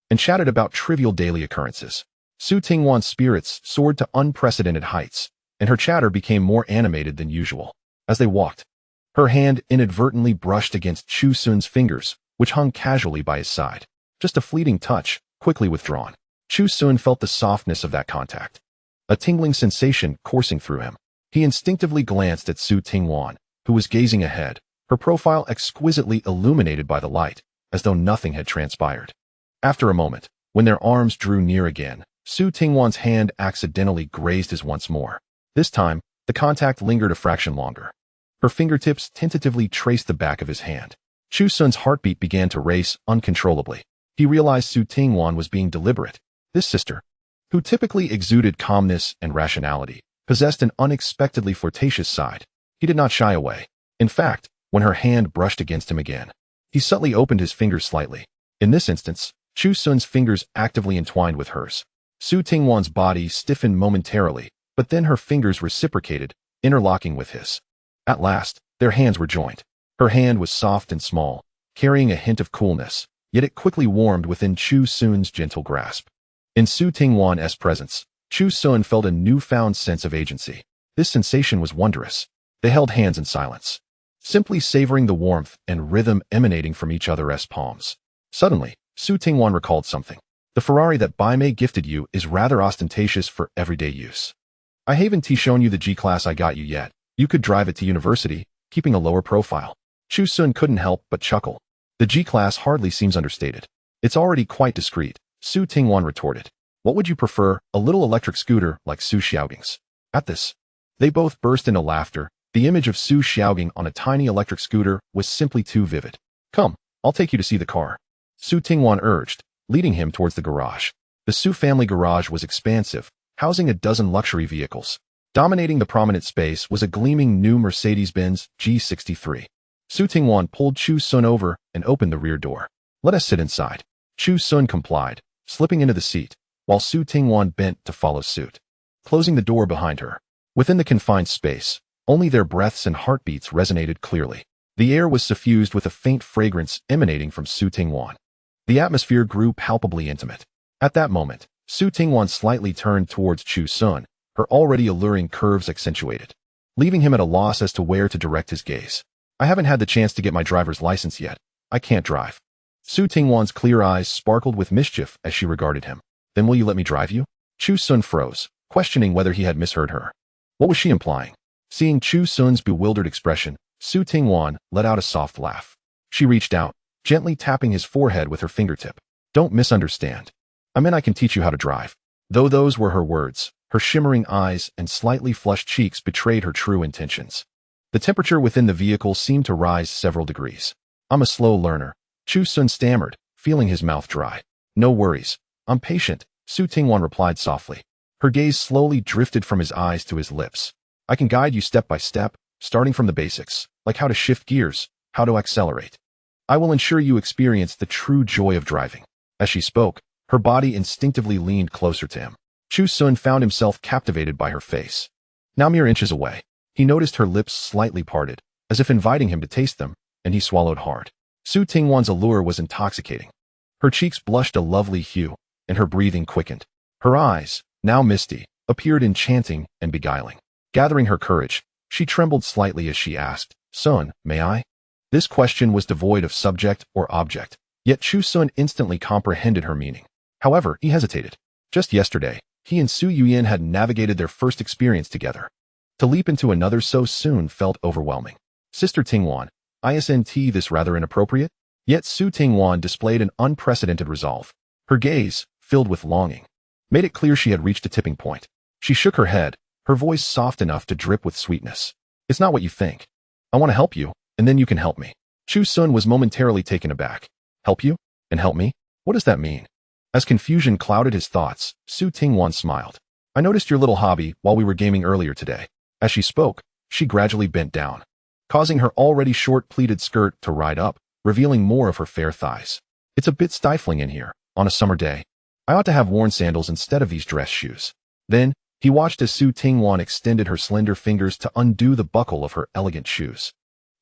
and chatted about trivial daily occurrences. Su Tingwan's spirits soared to unprecedented heights, and her chatter became more animated than usual. As they walked, her hand inadvertently brushed against Chu Sun's fingers, which hung casually by his side. Just a fleeting touch, quickly withdrawn. Chu Sun felt the softness of that contact, a tingling sensation coursing through him. He instinctively glanced at Su Tingwan, who was gazing ahead, her profile exquisitely illuminated by the light, as though nothing had transpired. After a moment, when their arms drew near again, Su Tingwan's hand accidentally grazed his once more. This time, the contact lingered a fraction longer. Her fingertips tentatively traced the back of his hand. Chu Sun's heartbeat began to race uncontrollably. He realized Su Tingwan was being deliberate. This sister, who typically exuded calmness and rationality, possessed an unexpectedly flirtatious side. He did not shy away. In fact, when her hand brushed against him again, he subtly opened his fingers slightly, In this instance, Chu Sun's fingers actively entwined with hers. Su Tingwan's body stiffened momentarily, but then her fingers reciprocated, interlocking with his. At last, their hands were joined. Her hand was soft and small, carrying a hint of coolness, yet it quickly warmed within Chu Sun's gentle grasp. In Su Tingwan's presence, Chu Sun felt a newfound sense of agency. This sensation was wondrous. They held hands in silence, simply savoring the warmth and rhythm emanating from each other's palms. Suddenly, Su Tingwan recalled something. The Ferrari that Bai Mei gifted you is rather ostentatious for everyday use. I haven't shown you the G-Class I got you yet. You could drive it to university, keeping a lower profile. Chu Sun couldn't help but chuckle. The G-Class hardly seems understated. It's already quite discreet, Su Tingwan retorted. What would you prefer, a little electric scooter like Su Xiaoging's? At this, they both burst into laughter. The image of Su Xiaoging on a tiny electric scooter was simply too vivid. Come, I'll take you to see the car, Su Tingwan urged, leading him towards the garage. The Su family garage was expansive, housing a dozen luxury vehicles. Dominating the prominent space was a gleaming new Mercedes-Benz G63. Su Tingwan pulled Chu Sun over and opened the rear door. Let us sit inside. Chu Sun complied, slipping into the seat, while Su Tingwan bent to follow suit, closing the door behind her. Within the confined space, only their breaths and heartbeats resonated clearly. The air was suffused with a faint fragrance emanating from Su Tingwan. The atmosphere grew palpably intimate. At that moment, Su Tingwan slightly turned towards Chu Sun, her already alluring curves accentuated, leaving him at a loss as to where to direct his gaze. I haven't had the chance to get my driver's license yet. I can't drive. Su Tingwan's clear eyes sparkled with mischief as she regarded him. Then will you let me drive you? Chu Sun froze, questioning whether he had misheard her. What was she implying? Seeing Chu Sun's bewildered expression, Su Tingwan let out a soft laugh. She reached out, gently tapping his forehead with her fingertip. Don't misunderstand. I mean I can teach you how to drive. Though those were her words, her shimmering eyes and slightly flushed cheeks betrayed her true intentions. The temperature within the vehicle seemed to rise several degrees. I'm a slow learner, Chu Sun stammered, feeling his mouth dry. No worries. I'm patient, Su Tingwan replied softly. Her gaze slowly drifted from his eyes to his lips. I can guide you step by step, starting from the basics, like how to shift gears, how to accelerate. I will ensure you experience the true joy of driving. As she spoke, her body instinctively leaned closer to him. Chu Sun found himself captivated by her face. Now mere inches away, he noticed her lips slightly parted, as if inviting him to taste them, and he swallowed hard. Su Tingwan's allure was intoxicating. Her cheeks blushed a lovely hue, and her breathing quickened. Her eyes, now misty, appeared enchanting and beguiling. Gathering her courage, she trembled slightly as she asked, Sun, may I? This question was devoid of subject or object, yet Chu Sun instantly comprehended her meaning. However, he hesitated. Just yesterday, he and Su Yuyan had navigated their first experience together. To leap into another so soon felt overwhelming. Sister Tingwan, isn't this rather inappropriate? Yet Su Tingwan displayed an unprecedented resolve. Her gaze, filled with longing, made it clear she had reached a tipping point. She shook her head, her voice soft enough to drip with sweetness. It's not what you think. I want to help you, and then you can help me. Chu Sun was momentarily taken aback. Help you? And help me? What does that mean? As confusion clouded his thoughts, Su Tingwan smiled. I noticed your little hobby while we were gaming earlier today. As she spoke, she gradually bent down, causing her already short pleated skirt to ride up, revealing more of her fair thighs. It's a bit stifling in here, on a summer day. I ought to have worn sandals instead of these dress shoes. Then, he watched as Su Tingwan extended her slender fingers to undo the buckle of her elegant shoes.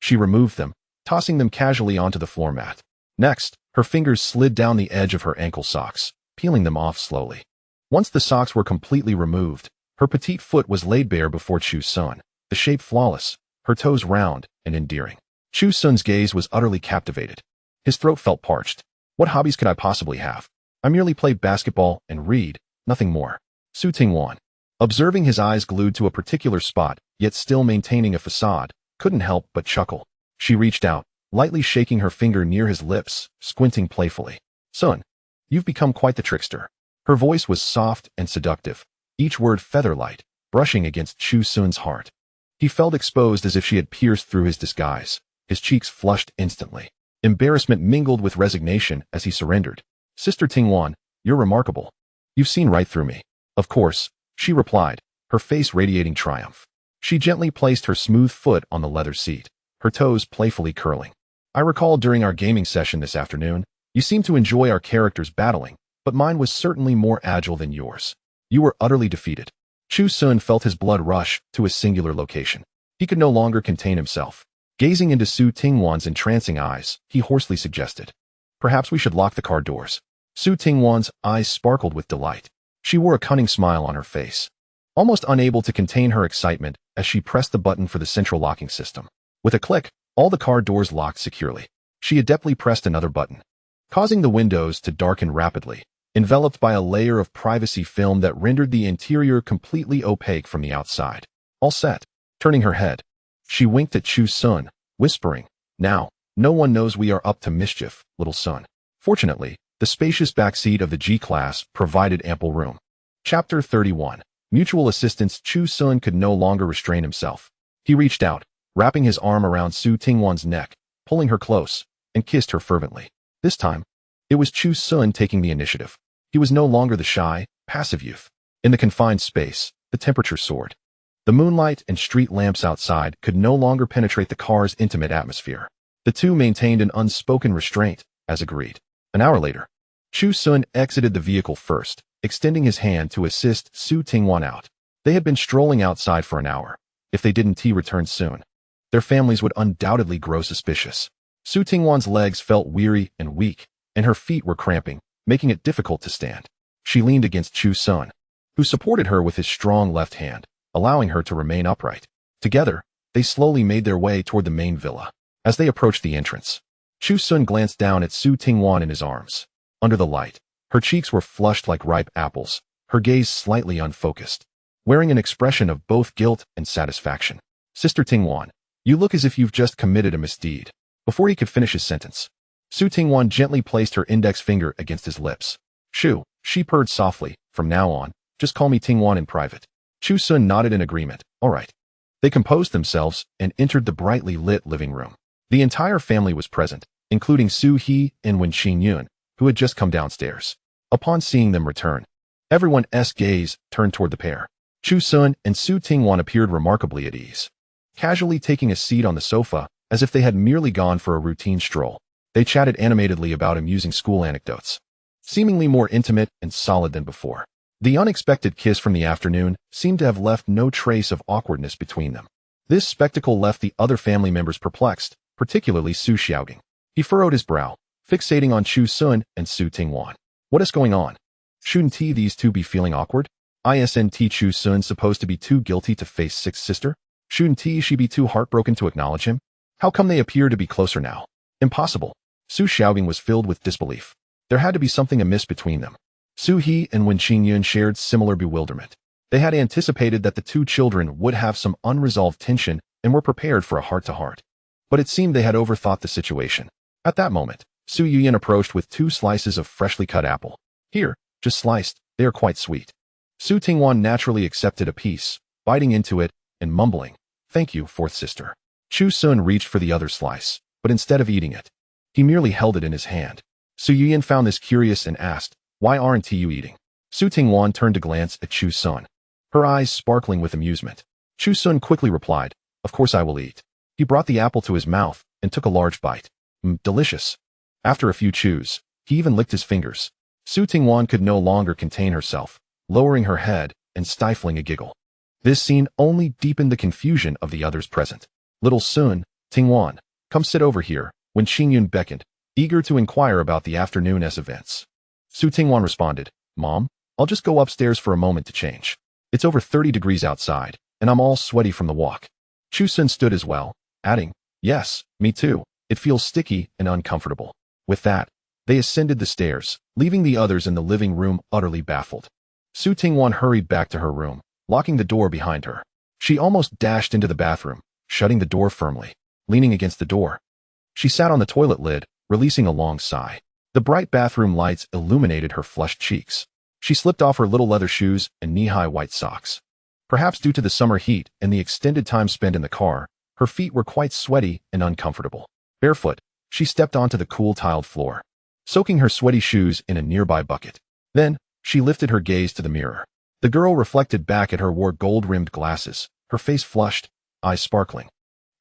She removed them, tossing them casually onto the floor mat. Next, her fingers slid down the edge of her ankle socks, peeling them off slowly. Once the socks were completely removed, her petite foot was laid bare before Chu Sun, the shape flawless, her toes round and endearing. Chu Sun's gaze was utterly captivated. His throat felt parched. What hobbies could I possibly have? I merely play basketball and read, nothing more. Su Tingwan, observing his eyes glued to a particular spot, yet still maintaining a facade, couldn't help but chuckle. She reached out, lightly shaking her finger near his lips, squinting playfully. Sun, you've become quite the trickster. Her voice was soft and seductive, each word feather-light, brushing against Chu Sun's heart. He felt exposed as if she had pierced through his disguise. His cheeks flushed instantly. Embarrassment mingled with resignation as he surrendered. Sister Tingwan, you're remarkable. You've seen right through me. Of course, she replied, her face radiating triumph. She gently placed her smooth foot on the leather seat, her toes playfully curling. I recall during our gaming session this afternoon, You seem to enjoy our characters battling, but mine was certainly more agile than yours. You were utterly defeated. Chu Sun felt his blood rush to a singular location. He could no longer contain himself. Gazing into Su Tingwan's entrancing eyes, he hoarsely suggested, "Perhaps we should lock the car doors." Su Tingwan's eyes sparkled with delight. She wore a cunning smile on her face, almost unable to contain her excitement as she pressed the button for the central locking system. With a click, all the car doors locked securely. She adeptly pressed another button, causing the windows to darken rapidly, enveloped by a layer of privacy film that rendered the interior completely opaque from the outside. All set. Turning her head, she winked at Chu Sun, whispering, "Now, no one knows we are up to mischief, little son." Fortunately, the spacious backseat of the G-Class provided ample room. Chapter 31. Mutual assistance. Chu Sun could no longer restrain himself. He reached out, wrapping his arm around Su Tingwan's neck, pulling her close, and kissed her fervently. This time, it was Chu Sun taking the initiative. He was no longer the shy, passive youth. In the confined space, the temperature soared. The moonlight and street lamps outside could no longer penetrate the car's intimate atmosphere. The two maintained an unspoken restraint, as agreed. An hour later, Chu Sun exited the vehicle first, extending his hand to assist Su Tingwan out. They had been strolling outside for an hour. If they didn't return soon, their families would undoubtedly grow suspicious. Su Tingwan's legs felt weary and weak, and her feet were cramping, making it difficult to stand. She leaned against Chu Sun, who supported her with his strong left hand, allowing her to remain upright. Together, they slowly made their way toward the main villa. As they approached the entrance, Chu Sun glanced down at Su Tingwan in his arms. Under the light, her cheeks were flushed like ripe apples, her gaze slightly unfocused, wearing an expression of both guilt and satisfaction. "Sister Tingwan, you look as if you've just committed a misdeed." Before he could finish his sentence, Su Tingwan gently placed her index finger against his lips. "Shu," she purred softly, "from now on, just call me Tingwan in private." Chu Sun nodded in agreement. "All right." They composed themselves and entered the brightly lit living room. The entire family was present, including Su He and Wen Xingyun, who had just come downstairs. Upon seeing them return, everyone's gaze turned toward the pair. Chu Sun and Su Tingwan appeared remarkably at ease, casually taking a seat on the sofa as if they had merely gone for a routine stroll. They chatted animatedly about amusing school anecdotes, seemingly more intimate and solid than before. The unexpected kiss from the afternoon seemed to have left no trace of awkwardness between them. This spectacle left the other family members perplexed, particularly Su Xiaogang. He furrowed his brow, fixating on Chu Sun and Su Tingwan. What is going on? Shouldn't these two be feeling awkward? Isn't Chu Sun supposed to be too guilty to face Sixth Sister? Shouldn't she be too heartbroken to acknowledge him? How come they appear to be closer now? Impossible. Su Xiaogang was filled with disbelief. There had to be something amiss between them. Su He and Wen Xingyun shared similar bewilderment. They had anticipated that the two children would have some unresolved tension and were prepared for a heart-to-heart. But it seemed they had overthought the situation. At that moment, Su Yuyan approached with 2 slices of freshly cut apple. "Here, just sliced, they are quite sweet." Su Tingwan naturally accepted a piece, biting into it and mumbling, "Thank you, fourth sister." Chu Sun reached for the other slice, but instead of eating it, he merely held it in his hand. Su Yuyan found this curious and asked, "Why aren't you eating?" Su Tingwan turned to glance at Chu Sun, her eyes sparkling with amusement. Chu Sun quickly replied, "Of course I will eat." He brought the apple to his mouth and took a large bite. Delicious. After a few chews, he even licked his fingers. Su Tingwan could no longer contain herself, lowering her head and stifling a giggle. This scene only deepened the confusion of the others present. "Little Sun, Tingwan, come sit over here," when Xingyun beckoned, eager to inquire about the afternoon's events. Su Tingwan responded, "Mom, I'll just go upstairs for a moment to change. It's over 30 degrees outside, and I'm all sweaty from the walk." Chu Sun stood as well, adding, "Yes, me too. It feels sticky and uncomfortable." With that, they ascended the stairs, leaving the others in the living room utterly baffled. Su Tingwan hurried back to her room, locking the door behind her. She almost dashed into the bathroom, shutting the door firmly. Leaning against the door, she sat on the toilet lid, releasing a long sigh. The bright bathroom lights illuminated her flushed cheeks. She slipped off her little leather shoes and knee-high white socks. Perhaps due to the summer heat and the extended time spent in the car, her feet were quite sweaty and uncomfortable. Barefoot, she stepped onto the cool tiled floor, soaking her sweaty shoes in a nearby bucket. Then, she lifted her gaze to the mirror. The girl reflected back at her wore gold-rimmed glasses, her face flushed, eyes sparkling,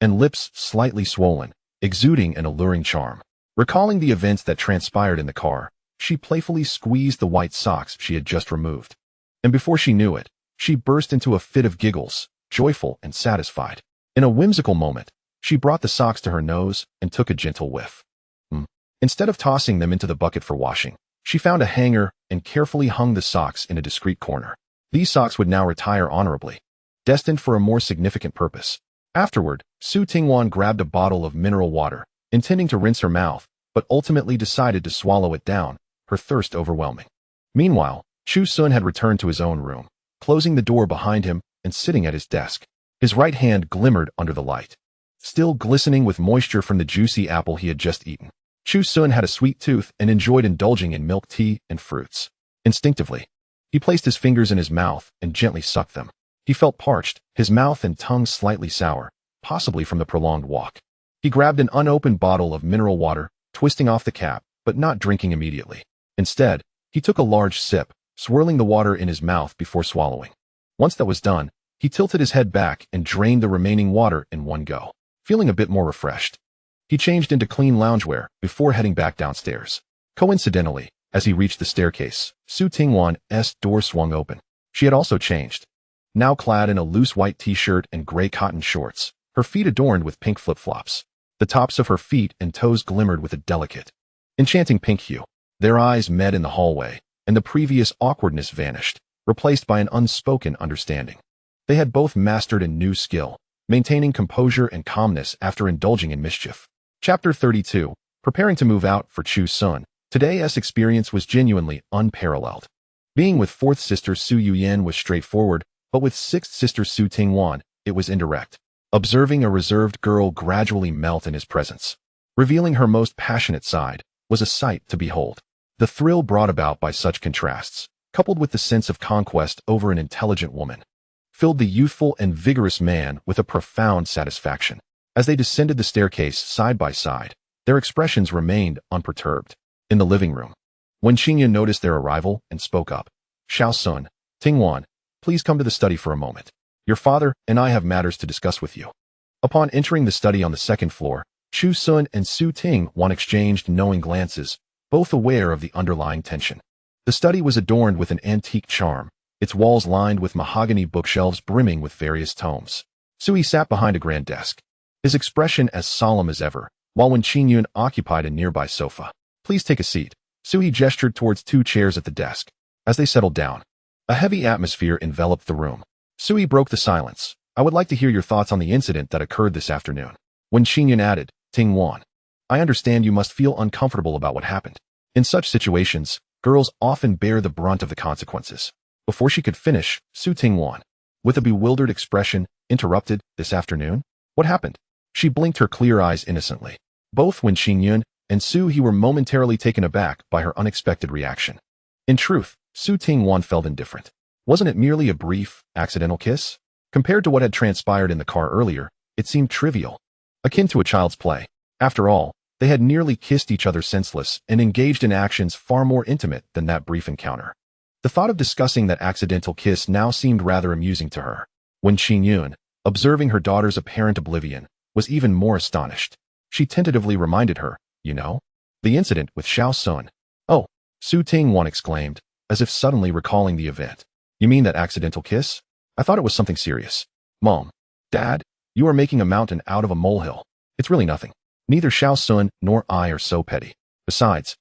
and lips slightly swollen, exuding an alluring charm. Recalling the events that transpired in the car, she playfully squeezed the white socks she had just removed. And before she knew it, she burst into a fit of giggles, joyful and satisfied. In a whimsical moment, she brought the socks to her nose and took a gentle whiff. Instead of tossing them into the bucket for washing, she found a hanger and carefully hung the socks in a discreet corner. These socks would now retire honorably, destined for a more significant purpose. Afterward, Su Tingwan grabbed a bottle of mineral water, intending to rinse her mouth, but ultimately decided to swallow it down, her thirst overwhelming. Meanwhile, Chu Sun had returned to his own room, closing the door behind him and sitting at his desk. His right hand glimmered under the light, still glistening with moisture from the juicy apple he had just eaten. Chu Sun had a sweet tooth and enjoyed indulging in milk tea and fruits. Instinctively, he placed his fingers in his mouth and gently sucked them. He felt parched, his mouth and tongue slightly sour, possibly from the prolonged walk. He grabbed an unopened bottle of mineral water, twisting off the cap, but not drinking immediately. Instead, he took a large sip, swirling the water in his mouth before swallowing. Once that was done, he tilted his head back and drained the remaining water in one go. Feeling a bit more refreshed, he changed into clean loungewear before heading back downstairs. Coincidentally, as he reached the staircase, Su Tingwan's door swung open. She had also changed. Now clad in a loose white t-shirt and gray cotton shorts, her feet adorned with pink flip-flops. The tops of her feet and toes glimmered with a delicate, enchanting pink hue. Their eyes met in the hallway, and the previous awkwardness vanished, replaced by an unspoken understanding. They had both mastered a new skill, maintaining composure and calmness after indulging in mischief. Chapter 32. Preparing to move out for Chu Sun. Today's experience was genuinely unparalleled. Being with fourth sister Su Yuyan was straightforward, but with sixth sister Su Tingwan, it was indirect. Observing a reserved girl gradually melt in his presence, revealing her most passionate side, was a sight to behold. The thrill brought about by such contrasts, coupled with the sense of conquest over an intelligent woman, filled the youthful and vigorous man with a profound satisfaction. As they descended the staircase side by side, their expressions remained unperturbed. In the living room, when Qingyan noticed their arrival and spoke up, "Xiao Sun, Tingwan, please come to the study for a moment. Your father and I have matters to discuss with you." Upon entering the study on the second floor, Chu Sun and Su Tingwan exchanged knowing glances, both aware of the underlying tension. The study was adorned with an antique charm, its walls lined with mahogany bookshelves brimming with various tomes. Sui sat behind a grand desk, his expression as solemn as ever, while Wen Qingyun occupied a nearby sofa. "Please take a seat." Sui gestured towards two chairs at the desk. As they settled down, a heavy atmosphere enveloped the room. Sui broke the silence. "I would like to hear your thoughts on the incident that occurred this afternoon." Wen Qingyun added, "Tingwan, I understand you must feel uncomfortable about what happened. In such situations, girls often bear the brunt of the consequences." Before she could finish, Su Tingwan, with a bewildered expression, interrupted, "This afternoon? What happened?" She blinked her clear eyes innocently. Both Wen Qingyun and Su He were momentarily taken aback by her unexpected reaction. In truth, Su Tingwan felt indifferent. Wasn't it merely a brief, accidental kiss? Compared to what had transpired in the car earlier, it seemed trivial, akin to a child's play. After all, they had nearly kissed each other senseless and engaged in actions far more intimate than that brief encounter. The thought of discussing that accidental kiss now seemed rather amusing to her. When Qingyun, observing her daughter's apparent oblivion, was even more astonished. She tentatively reminded her, "You know, the incident with Xiao Sun." "Oh," Su Tingwan exclaimed, as if suddenly recalling the event. "You mean that accidental kiss? I thought it was something serious." "Mom, Dad, you are making a mountain out of a molehill. It's really nothing. Neither Xiao Sun nor I are so petty. Besides,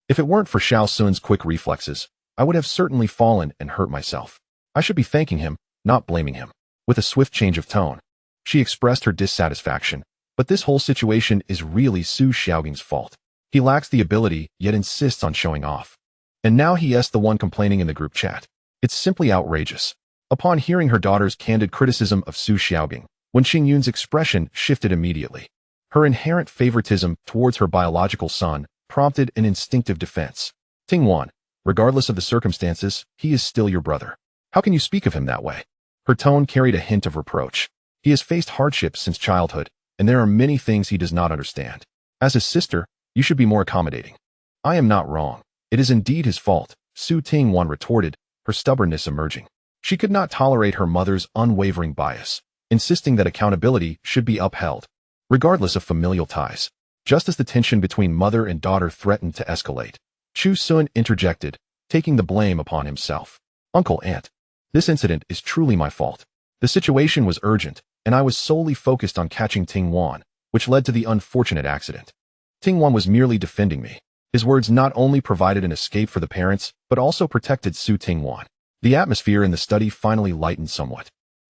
if it weren't for Xiao Sun's quick reflexes, I would have certainly fallen and hurt myself. I should be thanking him, not blaming him." With a swift change of tone, she expressed her dissatisfaction. "But this whole situation is really Su Xiaoging's fault. He lacks the ability, yet insists on showing off. And now he's the one complaining in the group chat. It's simply outrageous." Upon hearing her daughter's candid criticism of Su Xiaoging, Wen Qingyun's expression shifted immediately. Her inherent favoritism towards her biological son prompted an instinctive defense. "Tingwan, regardless of the circumstances, he is still your brother. How can you speak of him that way?" Her tone carried a hint of reproach. "He has faced hardships since childhood, and there are many things he does not understand. As his sister, you should be more accommodating." "I am not wrong. It is indeed his fault," Su Tingwan retorted, her stubbornness emerging. She could not tolerate her mother's unwavering bias, insisting that accountability should be upheld, regardless of familial ties. Just as the tension between mother and daughter threatened to escalate, Chu Sun interjected, taking the blame upon himself. Uncle, aunt, this incident is truly my fault. The situation was urgent, and I was solely focused on catching Ting Wan, which led to the unfortunate accident. Ting Wan was merely defending me. His words not only provided an escape for the parents, but also protected Su Tingwan. The atmosphere in the study finally lightened somewhat.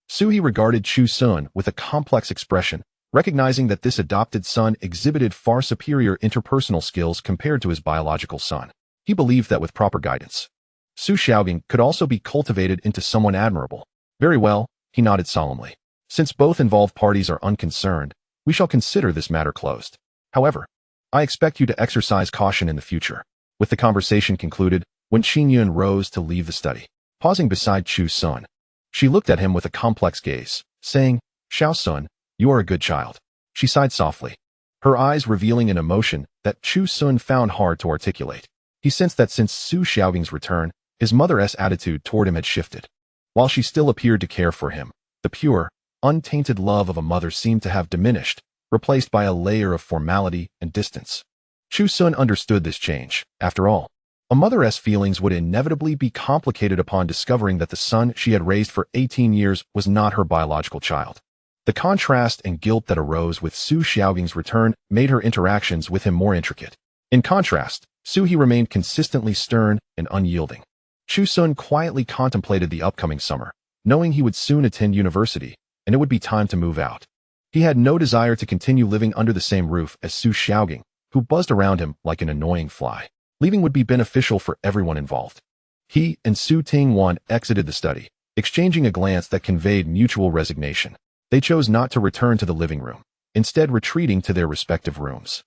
Suhi regarded Chu Sun with a complex expression, recognizing that this adopted son exhibited far superior interpersonal skills compared to his biological son. He believed that with proper guidance, Su Xiaogang could also be cultivated into someone admirable. Very well, he nodded solemnly. Since both involved parties are unconcerned, we shall consider this matter closed. However, I expect you to exercise caution in the future. With the conversation concluded, when Xingyun rose to leave the study, pausing beside Chu Sun, she looked at him with a complex gaze, saying, Xiao Sun, you are a good child. She sighed softly, her eyes revealing an emotion that Chu Sun found hard to articulate. He sensed that since Su Xiaogang's return, his mother's attitude toward him had shifted. While she still appeared to care for him, the pure, untainted love of a mother seemed to have diminished, replaced by a layer of formality and distance. Chu Sun understood this change. After all, a mother's feelings would inevitably be complicated upon discovering that the son she had raised for 18 years was not her biological child. The contrast and guilt that arose with Su Xiaogang's return made her interactions with him more intricate. In contrast, Suhi remained consistently stern and unyielding. Chu Sun quietly contemplated the upcoming summer, knowing he would soon attend university, and it would be time to move out. He had no desire to continue living under the same roof as Su Xiaogang, who buzzed around him like an annoying fly. Leaving would be beneficial for everyone involved. He and Su Tingwan exited the study, exchanging a glance that conveyed mutual resignation. They chose not to return to the living room, instead retreating to their respective rooms.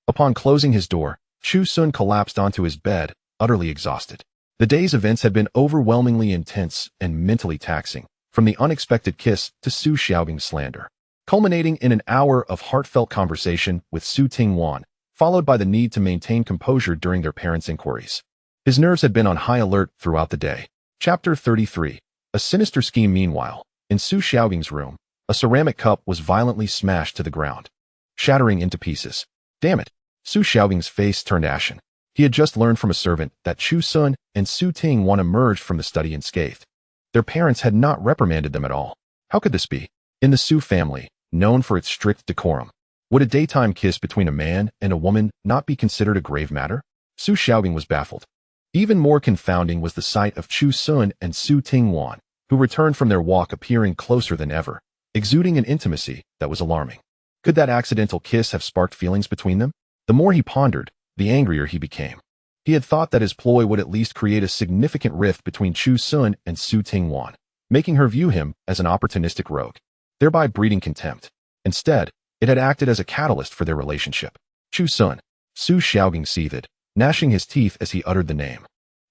Upon closing his door, Chu Sun collapsed onto his bed, utterly exhausted. The day's events had been overwhelmingly intense and mentally taxing, from the unexpected kiss to Su Xiaogang's slander, culminating in an hour of heartfelt conversation with Su Tingwan, followed by the need to maintain composure during their parents' inquiries. His nerves had been on high alert throughout the day. Chapter 33. A sinister scheme. Meanwhile, in Su Xiaogang's room, a ceramic cup was violently smashed to the ground, shattering into pieces. Damn it! Su Xiaogang's face turned ashen. He had just learned from a servant that Chu Sun and Su Tingwan emerged from the study unscathed. Their parents had not reprimanded them at all. How could this be? In the Su family, known for its strict decorum, would a daytime kiss between a man and a woman not be considered a grave matter? Su Xiaogang was baffled. Even more confounding was the sight of Chu Sun and Su Tingwan, who returned from their walk appearing closer than ever, exuding an intimacy that was alarming. Could that accidental kiss have sparked feelings between them? The more he pondered, the angrier he became. He had thought that his ploy would at least create a significant rift between Chu Sun and Su Tingwan, making her view him as an opportunistic rogue, thereby breeding contempt. Instead, it had acted as a catalyst for their relationship. Chu Sun. Su Xiaogang seethed, gnashing his teeth as he uttered the name,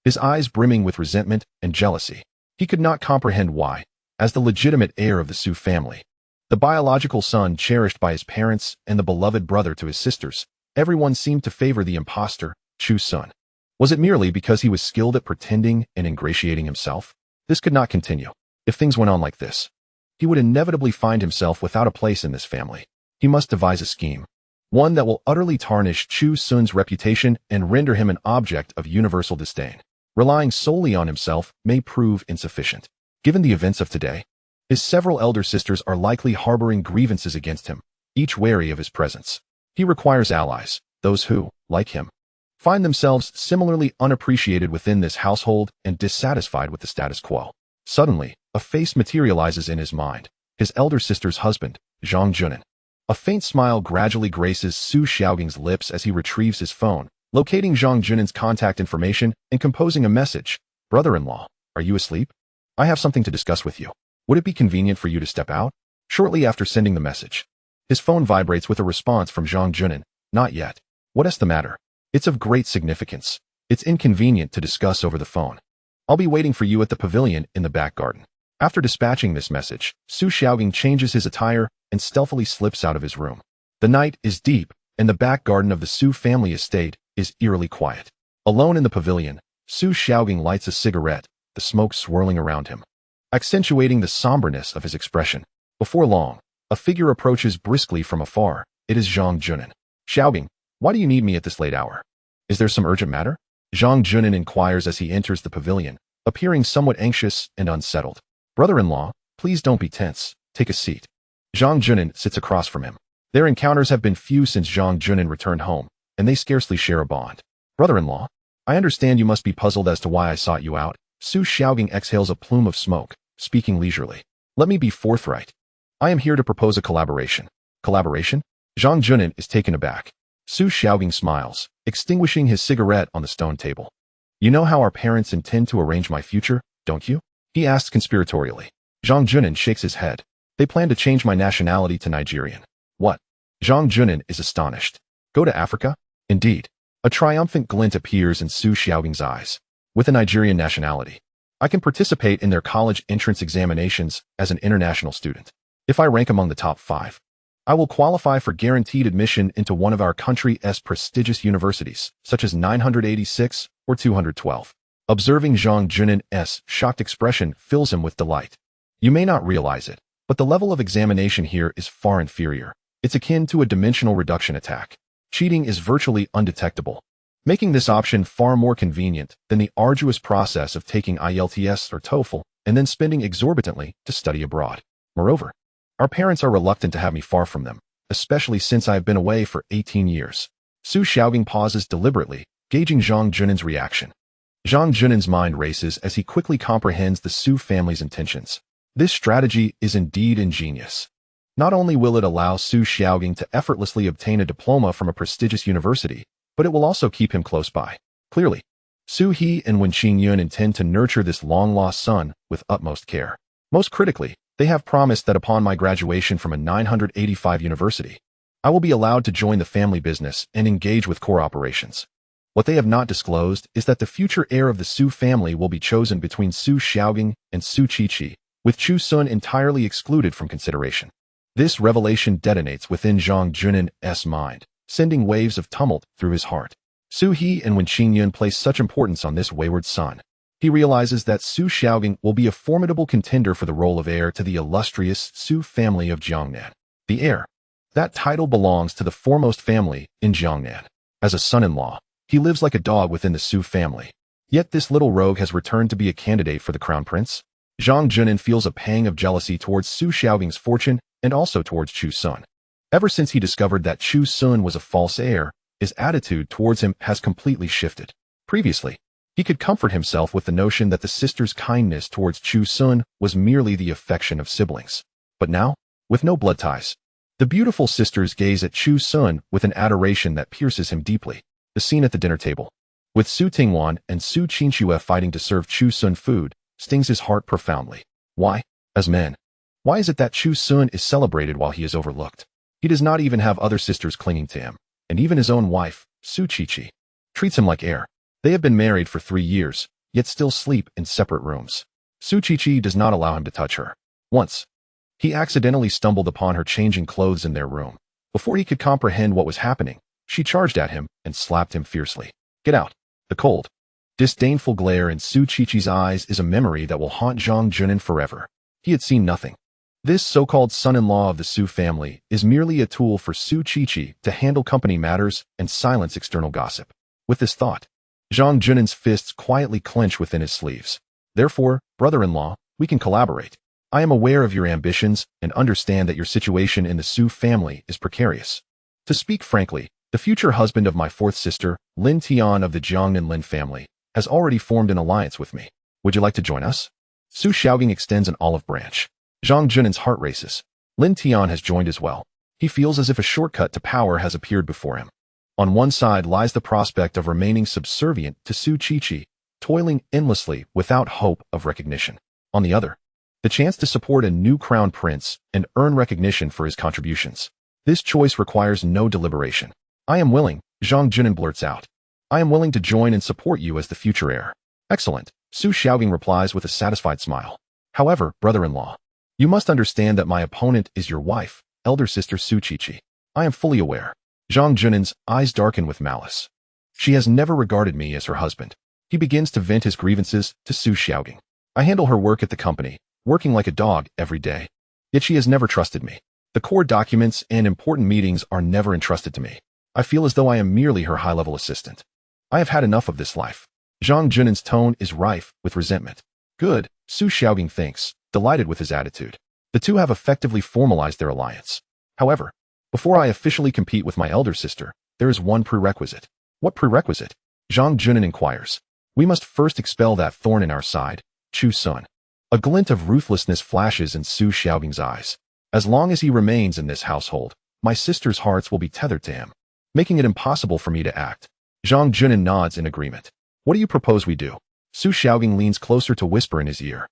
his eyes brimming with resentment and jealousy. He could not comprehend why, as the legitimate heir of the Su family, the biological son cherished by his parents and the beloved brother to his sisters, everyone seemed to favor the impostor, Chu Sun. Was it merely because he was skilled at pretending and ingratiating himself? This could not continue. If things went on like this, he would inevitably find himself without a place in this family. He must devise a scheme, one that will utterly tarnish Chu Sun's reputation and render him an object of universal disdain. Relying solely on himself may prove insufficient. Given the events of today, his several elder sisters are likely harboring grievances against him, each wary of his presence. He requires allies, those who, like him, find themselves similarly unappreciated within this household and dissatisfied with the status quo. Suddenly, a face materializes in his mind, his elder sister's husband, Zhang Junin. A faint smile gradually graces Su Xiaogang's lips as he retrieves his phone, locating Zhang Junin's contact information and composing a message. Brother-in-law, are you asleep? I have something to discuss with you. Would it be convenient for you to step out? Shortly after sending the message, his phone vibrates with a response from Zhang Junin. Not yet. What is the matter? It's of great significance. It's inconvenient to discuss over the phone. I'll be waiting for you at the pavilion in the back garden. After dispatching this message, Su Xiaogang changes his attire and stealthily slips out of his room. The night is deep, and the back garden of the Su family estate is eerily quiet. Alone in the pavilion, Su Xiaogang lights a cigarette, the smoke swirling around him, accentuating the somberness of his expression. Before long, a figure approaches briskly from afar. It is Zhang Junin. Xiaobing, why do you need me at this late hour? Is there some urgent matter? Zhang Junin inquires as he enters the pavilion, appearing somewhat anxious and unsettled. Brother-in-law, please don't be tense. Take a seat. Zhang Junin sits across from him. Their encounters have been few since Zhang Junin returned home, and they scarcely share a bond. Brother-in-law, I understand you must be puzzled as to why I sought you out. Su Xiaobing exhales a plume of smoke, speaking leisurely. Let me be forthright. I am here to propose a collaboration. Collaboration? Zhang Junin is taken aback. Su Xiaobing smiles, extinguishing his cigarette on the stone table. You know how our parents intend to arrange my future, don't you? He asks conspiratorially. Zhang Junin shakes his head. They plan to change my nationality to Nigerian. What? Zhang Junin is astonished. Go to Africa? Indeed. A triumphant glint appears in Su Xiaobing's eyes. With a Nigerian nationality, I can participate in their college entrance examinations as an international student. If I rank among the top 5, I will qualify for guaranteed admission into one of our country's prestigious universities, such as 986 or 212. Observing Zhang Junin's shocked expression fills him with delight. You may not realize it, but the level of examination here is far inferior. It's akin to a dimensional reduction attack. Cheating is virtually undetectable, making this option far more convenient than the arduous process of taking IELTS or TOEFL and then spending exorbitantly to study abroad. Moreover, our parents are reluctant to have me far from them, especially since I have been away for 18 years. Su Xiaobing pauses deliberately, gauging Zhang Junin's reaction. Zhang Junin's mind races as he quickly comprehends the Su family's intentions. This strategy is indeed ingenious. Not only will it allow Su Xiaobing to effortlessly obtain a diploma from a prestigious university, but it will also keep him close by. Clearly, Su He and Wen Qingyun intend to nurture this long-lost son with utmost care. Most critically, they have promised that upon my graduation from a 985 university, I will be allowed to join the family business and engage with core operations. What they have not disclosed is that the future heir of the Su family will be chosen between Su Xiaobing and Su Qiqi, with Chu Sun entirely excluded from consideration. This revelation detonates within Zhang Junin's mind, sending waves of tumult through his heart. Su He and Wen Qingyun place such importance on this wayward son. He realizes that Su Xiaobing will be a formidable contender for the role of heir to the illustrious Su family of Jiangnan. The heir. That title belongs to the foremost family in Jiangnan. As a son-in-law, he lives like a dog within the Su family. Yet this little rogue has returned to be a candidate for the crown prince. Zhang Junin feels a pang of jealousy towards Su Xiaobing's fortune and also towards Chu Sun. Ever since he discovered that Chu Sun was a false heir, his attitude towards him has completely shifted. Previously, he could comfort himself with the notion that the sister's kindness towards Chu Sun was merely the affection of siblings. But now, with no blood ties, the beautiful sisters gaze at Chu Sun with an adoration that pierces him deeply. The scene at the dinner table, with Su Tingwan and Su Qinxue fighting to serve Chu Sun food, stings his heart profoundly. Why, as men, why is it that Chu Sun is celebrated while he is overlooked? He does not even have other sisters clinging to him, and even his own wife, Su Qiqi, treats him like heir. They have been married for 3 years, yet still sleep in separate rooms. Su Qiqi does not allow him to touch her. Once, he accidentally stumbled upon her changing clothes in their room. Before he could comprehend what was happening, she charged at him and slapped him fiercely. Get out. The cold, disdainful glare in Su Qiqi's eyes is a memory that will haunt Zhang Junin forever. He had seen nothing. This so-called son-in-law of the Su family is merely a tool for Su Qiqi to handle company matters and silence external gossip. With this thought, Zhang Junin's fists quietly clench within his sleeves. Therefore, brother-in-law, we can collaborate. I am aware of your ambitions and understand that your situation in the Su family is precarious. To speak frankly, the future husband of my fourth sister, Lin Tian of the Jiangnan Lin family, has already formed an alliance with me. Would you like to join us? Su Xiaobing extends an olive branch. Zhang Junin's heart races. Lin Tian has joined as well. He feels as if a shortcut to power has appeared before him. On one side lies the prospect of remaining subservient to Su Qiqi, toiling endlessly without hope of recognition. On the other, the chance to support a new crown prince and earn recognition for his contributions. This choice requires no deliberation. I am willing, Zhang Junin blurts out. I am willing to join and support you as the future heir. Excellent, Su Xiaobing replies with a satisfied smile. However, brother-in-law, you must understand that my opponent is your wife, elder sister Su Qiqi. I am fully aware. Zhang Junin's eyes darken with malice. She has never regarded me as her husband. He begins to vent his grievances to Su Xiaobing. I handle her work at the company, working like a dog every day. Yet she has never trusted me. The core documents and important meetings are never entrusted to me. I feel as though I am merely her high-level assistant. I have had enough of this life. Zhang Junin's tone is rife with resentment. Good, Su Xiaogang thinks, delighted with his attitude. The two have effectively formalized their alliance. However, before I officially compete with my elder sister, there is one prerequisite. What prerequisite? Zhang Junin inquires. We must first expel that thorn in our side, Chu Sun. A glint of ruthlessness flashes in Su Xiaogang's eyes. As long as he remains in this household, my sister's hearts will be tethered to him, making it impossible for me to act. Zhang Junin nods in agreement. What do you propose we do? Su Xiaogang leans closer to whisper in his ear.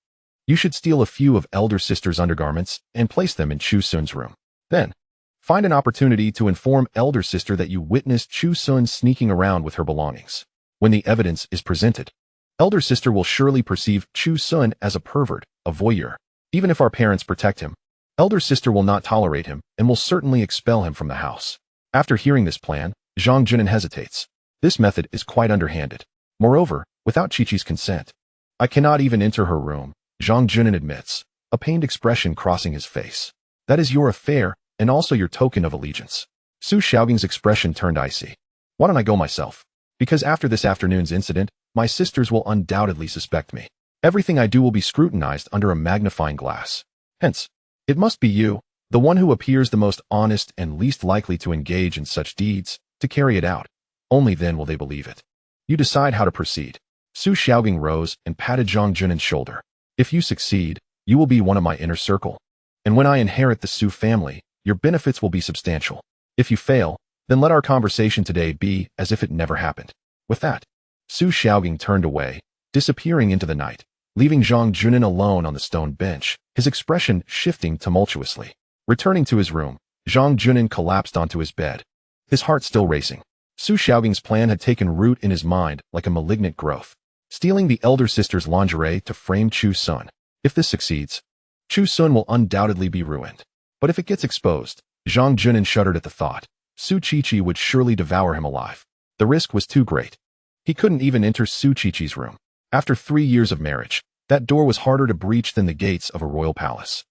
You should steal a few of elder sister's undergarments and place them in Chu Sun's room. Then, find an opportunity to inform elder sister that you witnessed Chu Sun sneaking around with her belongings. When the evidence is presented, elder sister will surely perceive Chu Sun as a pervert, a voyeur. Even if our parents protect him, elder sister will not tolerate him and will certainly expel him from the house. After hearing this plan, Zhang Junin hesitates. This method is quite underhanded. Moreover, without Qiqi's consent, I cannot even enter her room, Zhang Junin admits, a pained expression crossing his face. That is your affair, and also your token of allegiance. Su Xiaogang's expression turned icy. Why don't I go myself? Because after this afternoon's incident, my sisters will undoubtedly suspect me. Everything I do will be scrutinized under a magnifying glass. Hence, it must be you, the one who appears the most honest and least likely to engage in such deeds, to carry it out. Only then will they believe it. You decide how to proceed. Su Xiaogang rose and patted Zhang Junin's shoulder. If you succeed, you will be one of my inner circle. And when I inherit the Su family, your benefits will be substantial. If you fail, then let our conversation today be as if it never happened. With that, Su Xiaogang turned away, disappearing into the night, leaving Zhang Junin alone on the stone bench, his expression shifting tumultuously. Returning to his room, Zhang Junin collapsed onto his bed, his heart still racing. Su Xiaogang's plan had taken root in his mind like a malignant growth, stealing the elder sister's lingerie to frame Chu Sun. If this succeeds, Chu Sun will undoubtedly be ruined. But if it gets exposed, Zhang Junin shuddered at the thought. Su Qiqi would surely devour him alive. The risk was too great. He couldn't even enter Su Qiqi's room. After 3 years of marriage, that door was harder to breach than the gates of a royal palace.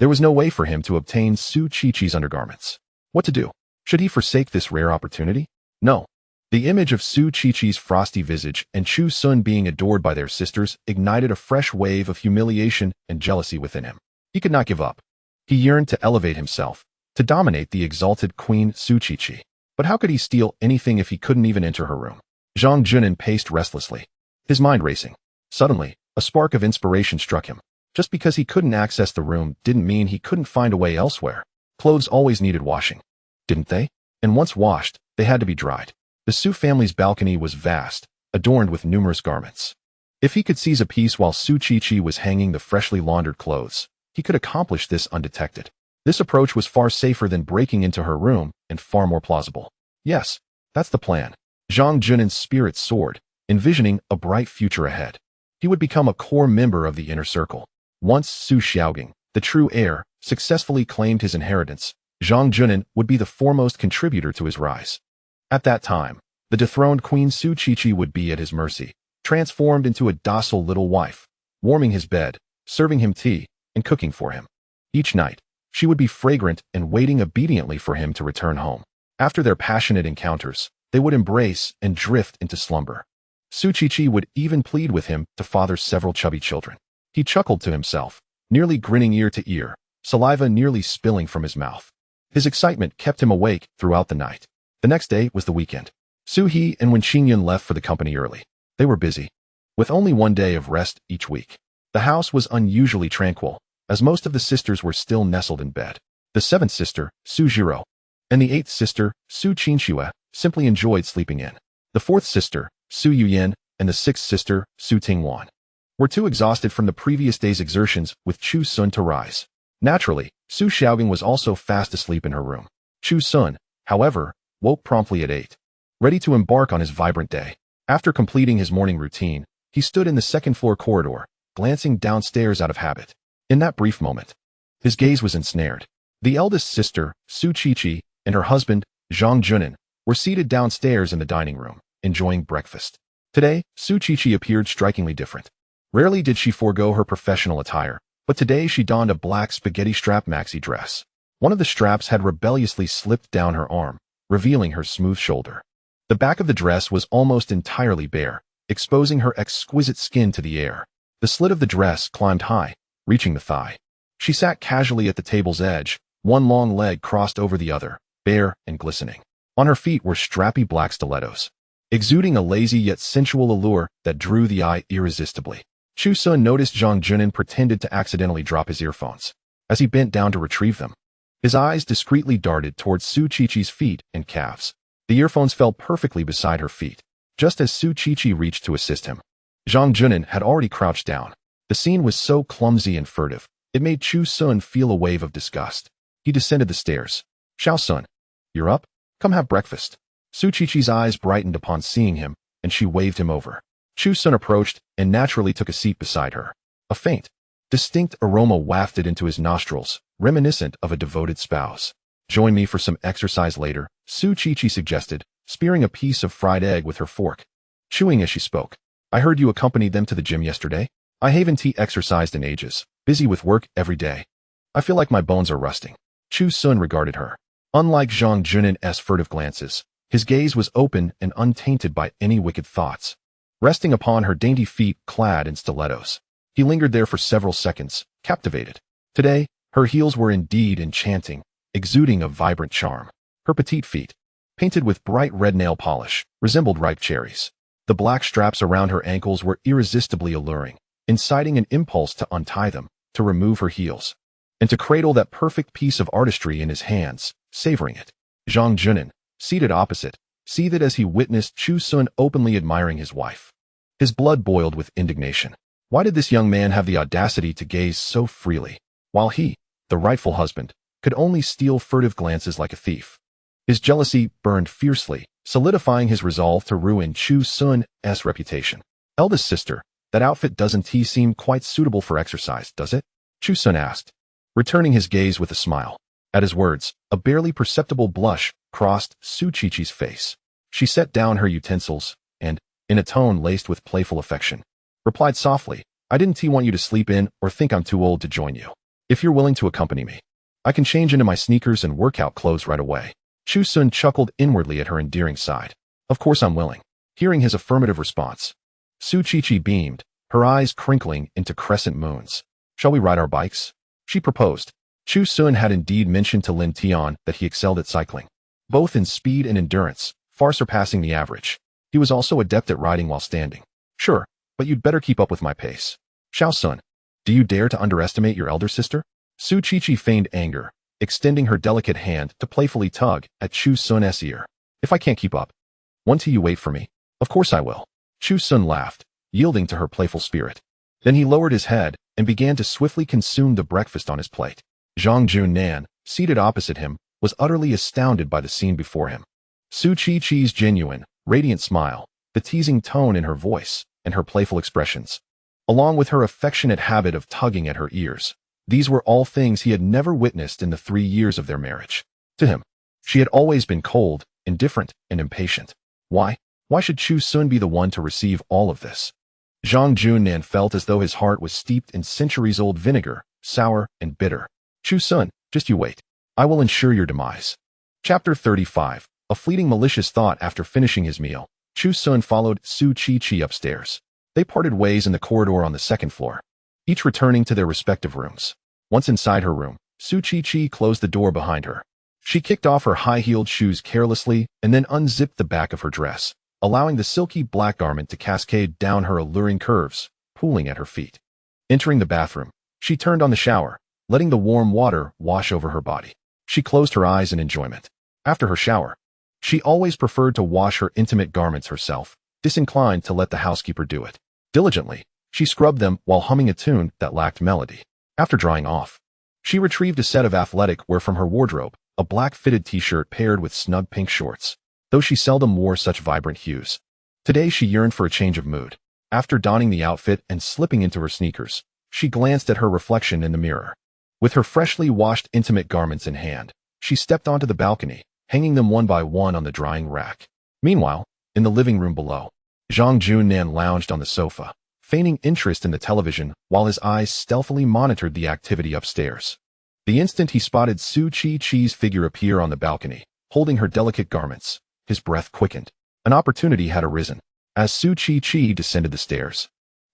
There was no way for him to obtain Su Qiqi's undergarments. What to do? Should he forsake this rare opportunity? No. The image of Su Qiqi's frosty visage and Chu Sun being adored by their sisters ignited a fresh wave of humiliation and jealousy within him. He could not give up. He yearned to elevate himself, to dominate the exalted queen Su Qiqi. But how could he steal anything if he couldn't even enter her room? Zhang Junin paced restlessly, his mind racing. Suddenly, a spark of inspiration struck him. Just because he couldn't access the room didn't mean he couldn't find a way elsewhere. Clothes always needed washing, didn't they? And once washed, they had to be dried. The Su family's balcony was vast, adorned with numerous garments. If he could seize a piece while Su Qiqi was hanging the freshly laundered clothes, he could accomplish this undetected. This approach was far safer than breaking into her room and far more plausible. Yes, that's the plan. Zhang Junin's spirit soared, envisioning a bright future ahead. He would become a core member of the inner circle. Once Su Xiaogang, the true heir, successfully claimed his inheritance, Zhang Junin would be the foremost contributor to his rise. At that time, the dethroned Queen Su Qiqi would be at his mercy, transformed into a docile little wife, warming his bed, serving him tea, and cooking for him. Each night, she would be fragrant and waiting obediently for him to return home. After their passionate encounters, they would embrace and drift into slumber. Su Qiqi would even plead with him to father several chubby children. He chuckled to himself, nearly grinning ear to ear, saliva nearly spilling from his mouth. His excitement kept him awake throughout the night. The next day was the weekend. Su He and Wen Qingyun left for the company early. They were busy, with only 1 day of rest each week. The house was unusually tranquil, as most of the sisters were still nestled in bed. The 7th sister, Su Jiro, and the 8th sister, Su Qinxue, simply enjoyed sleeping in. The 4th sister, Su Yuyan, and the 6th sister, Su Tingwan, were too exhausted from the previous day's exertions with Chu Sun to rise. Naturally, Su Xiaogang was also fast asleep in her room. Chu Sun, however, woke promptly at 8, ready to embark on his vibrant day. After completing his morning routine, he stood in the second-floor corridor, glancing downstairs out of habit. In that brief moment, his gaze was ensnared. The eldest sister, Su Qiqi, and her husband, Zhang Junin, were seated downstairs in the dining room, enjoying breakfast. Today, Su Qiqi appeared strikingly different. Rarely did she forego her professional attire, but today she donned a black spaghetti strap maxi dress. One of the straps had rebelliously slipped down her arm, revealing her smooth shoulder. The back of the dress was almost entirely bare, exposing her exquisite skin to the air. The slit of the dress climbed high, reaching the thigh. She sat casually at the table's edge, one long leg crossed over the other, bare and glistening. On her feet were strappy black stilettos, exuding a lazy yet sensual allure that drew the eye irresistibly. Chu Sun noticed Zhang Junin pretended to accidentally drop his earphones. As he bent down to retrieve them, his eyes discreetly darted towards Su Qiqi's feet and calves. The earphones fell perfectly beside her feet, just as Su Qiqi reached to assist him. Zhang Junin had already crouched down. The scene was so clumsy and furtive, it made Chu Sun feel a wave of disgust. He descended the stairs. "Xiao Sun, you're up? Come have breakfast." Su Qiqi's eyes brightened upon seeing him, and she waved him over. Chu Sun approached and naturally took a seat beside her. A faint, distinct aroma wafted into his nostrils, reminiscent of a devoted spouse. "Join me for some exercise later," Su Qiqi suggested, spearing a piece of fried egg with her fork. Chewing as she spoke. "I heard you accompanied them to the gym yesterday. I haven't exercised in ages, busy with work every day. I feel like my bones are rusting." Chu Sun regarded her. Unlike Zhang Junin's furtive glances, his gaze was open and untainted by any wicked thoughts. Resting upon her dainty feet clad in stilettos, he lingered there for several seconds, captivated. Today, her heels were indeed enchanting, exuding a vibrant charm. Her petite feet, painted with bright red nail polish, resembled ripe cherries. The black straps around her ankles were irresistibly alluring, inciting an impulse to untie them, to remove her heels, and to cradle that perfect piece of artistry in his hands, savoring it. Zhang Junin, seated opposite, seethed as he witnessed Chu Sun openly admiring his wife. His blood boiled with indignation. Why did this young man have the audacity to gaze so freely, while he, the rightful husband, could only steal furtive glances like a thief? His jealousy burned fiercely, solidifying his resolve to ruin Chu Sun's reputation. "Eldest sister, that outfit doesn't seem quite suitable for exercise, does it?" Chu Sun asked, returning his gaze with a smile. At his words, a barely perceptible blush crossed Su Qiqi's face. She set down her utensils and, in a tone laced with playful affection, replied softly, "I didn't want you to sleep in or think I'm too old to join you. If you're willing to accompany me, I can change into my sneakers and workout clothes right away." Chu Sun chuckled inwardly at her endearing side. "Of course I'm willing." Hearing his affirmative response, Su Qiqi beamed, her eyes crinkling into crescent moons. "Shall we ride our bikes?" she proposed. Chu Sun had indeed mentioned to Lin Tian that he excelled at cycling, both in speed and endurance, far surpassing the average. He was also adept at riding while standing. "Sure, but you'd better keep up with my pace." "Xiao Sun, do you dare to underestimate your elder sister?" Su Qiqi feigned anger, extending her delicate hand to playfully tug at Chu Sun's ear. "If I can't keep up, won't you wait for me?" "Of course I will." Chu Sun laughed, yielding to her playful spirit. Then he lowered his head and began to swiftly consume the breakfast on his plate. Zhang Junin, seated opposite him, was utterly astounded by the scene before him. Su Qiqi's genuine, radiant smile, the teasing tone in her voice, and her playful expressions, along with her affectionate habit of tugging at her ears. These were all things he had never witnessed in the 3 years of their marriage. To him, she had always been cold, indifferent, and impatient. Why should Chu Sun be the one to receive all of this? Zhang Junin felt as though his heart was steeped in centuries-old vinegar, sour and bitter. "Chu Sun, just you wait. I will ensure your demise." Chapter 35. A fleeting malicious thought. After finishing his meal, Chu Sun followed Su Qiqi upstairs. They parted ways in the corridor on the second floor, each returning to their respective rooms. Once inside her room, Su Qiqi closed the door behind her. She kicked off her high-heeled shoes carelessly and then unzipped the back of her dress, allowing the silky black garment to cascade down her alluring curves, pooling at her feet. Entering the bathroom, she turned on the shower, letting the warm water wash over her body. She closed her eyes in enjoyment. After her shower, she always preferred to wash her intimate garments herself, disinclined to let the housekeeper do it. Diligently, she scrubbed them while humming a tune that lacked melody. After drying off, she retrieved a set of athletic wear from her wardrobe, a black fitted t-shirt paired with snug pink shorts, though she seldom wore such vibrant hues. Today she yearned for a change of mood. After donning the outfit and slipping into her sneakers, she glanced at her reflection in the mirror. With her freshly washed intimate garments in hand, she stepped onto the balcony, hanging them one by one on the drying rack. Meanwhile, in the living room below, Zhang Junin lounged on the sofa, feigning interest in the television while his eyes stealthily monitored the activity upstairs. The instant he spotted Su Qiqi's figure appear on the balcony, holding her delicate garments. His breath quickened. An opportunity had arisen. As Su Chi descended the stairs,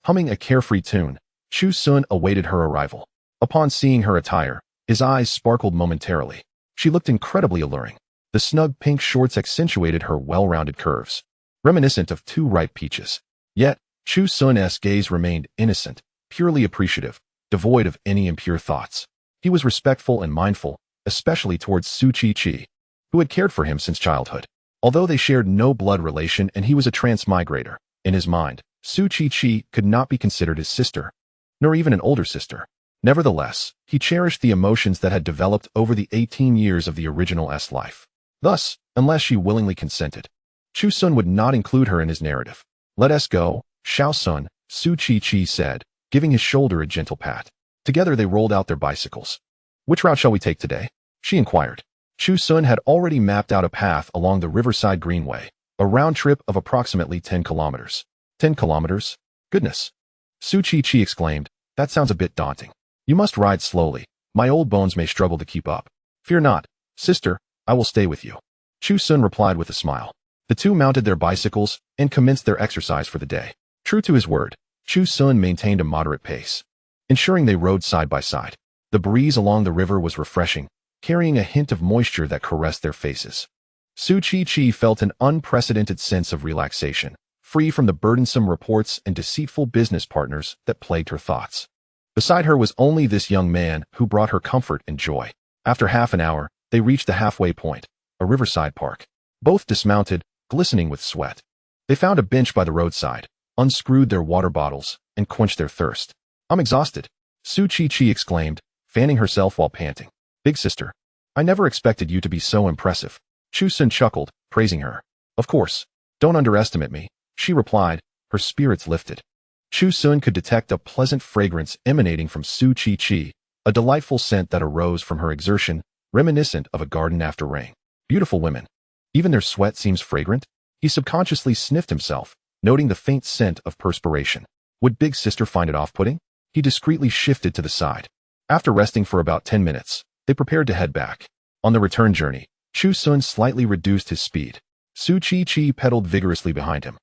humming a carefree tune, Chu Sun awaited her arrival. Upon seeing her attire, his eyes sparkled momentarily. She looked incredibly alluring. The snug pink shorts accentuated her well-rounded curves, reminiscent of two ripe peaches. Yet, Chu Sun's gaze remained innocent, purely appreciative, devoid of any impure thoughts. He was respectful and mindful, especially towards Su Chi, who had cared for him since childhood. Although they shared no blood relation and he was a transmigrator, in his mind, Su Chi could not be considered his sister, nor even an older sister. Nevertheless, he cherished the emotions that had developed over the 18 years of the original life. Thus, unless she willingly consented, Chu Sun would not include her in his narrative. "Let us go, Xiao Sun," Su Chi said, giving his shoulder a gentle pat. Together they rolled out their bicycles. "Which route shall we take today?" she inquired. Chu Sun had already mapped out a path along the Riverside Greenway, a round trip of approximately 10 kilometers. 10 kilometers? Goodness! Su Chi exclaimed, "That sounds a bit daunting. You must ride slowly. My old bones may struggle to keep up." "Fear not, sister, I will stay with you," Chu Sun replied with a smile. The two mounted their bicycles and commenced their exercise for the day. True to his word, Chu Sun maintained a moderate pace, ensuring they rode side by side. The breeze along the river was refreshing, carrying a hint of moisture that caressed their faces. Su Chi felt an unprecedented sense of relaxation, free from the burdensome reports and deceitful business partners that plagued her thoughts. Beside her was only this young man who brought her comfort and joy. After half an hour, they reached the halfway point, a riverside park. Both dismounted, glistening with sweat. They found a bench by the roadside, unscrewed their water bottles, and quenched their thirst. "I'm exhausted," Su Chi exclaimed, fanning herself while panting. "Big sister, I never expected you to be so impressive." Chu Sun chuckled, praising her. "Of course, don't underestimate me," she replied, her spirits lifted. Chu Sun could detect a pleasant fragrance emanating from Su Chi, a delightful scent that arose from her exertion, reminiscent of a garden after rain. Beautiful women. Even their sweat seems fragrant. He subconsciously sniffed himself, noting the faint scent of perspiration. Would big sister find it off-putting? He discreetly shifted to the side. After resting for about 10 minutes, they prepared to head back. On the return journey, Chu Sun slightly reduced his speed. Su Chi pedaled vigorously behind him,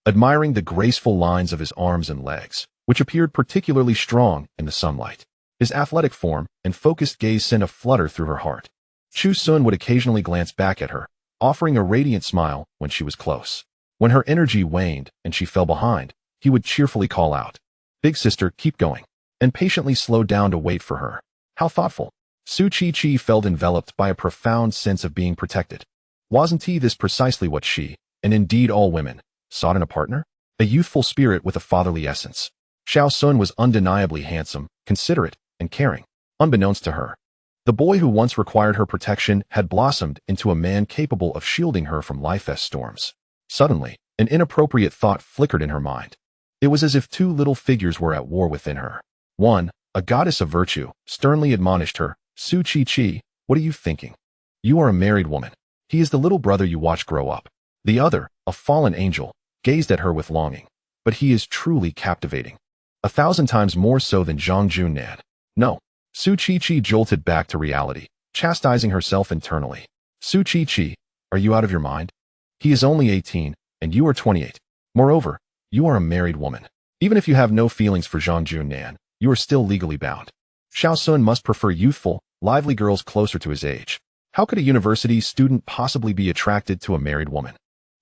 admiring the graceful lines of his arms and legs, which appeared particularly strong in the sunlight. His athletic form and focused gaze sent a flutter through her heart. Chu Sun would occasionally glance back at her, offering a radiant smile when she was close. When her energy waned and she fell behind, he would cheerfully call out, "Big sister, keep going," and patiently slowed down to wait for her. How thoughtful. Su Chi felt enveloped by a profound sense of being protected. Wasn't this precisely what she, and indeed all women, sought in a partner? A youthful spirit with a fatherly essence. Xiao Sun was undeniably handsome, considerate, and caring. Unbeknownst to her, the boy who once required her protection had blossomed into a man capable of shielding her from life's storms. Suddenly, an inappropriate thought flickered in her mind. It was as if two little figures were at war within her. One, a goddess of virtue, sternly admonished her, "Su Chi, what are you thinking? You are a married woman. He is the little brother you watched grow up." The other, a fallen angel, gazed at her with longing. "But he is truly captivating. 1,000 times more so than Zhang Junnan." No. Su Chi jolted back to reality, chastising herself internally. "Su Chi, are you out of your mind? He is only 18, and you are 28. Moreover, you are a married woman. Even if you have no feelings for Zhang Junnan, you are still legally bound. Xiao Sun must prefer youthful, lively girls closer to his age. How could a university student possibly be attracted to a married woman?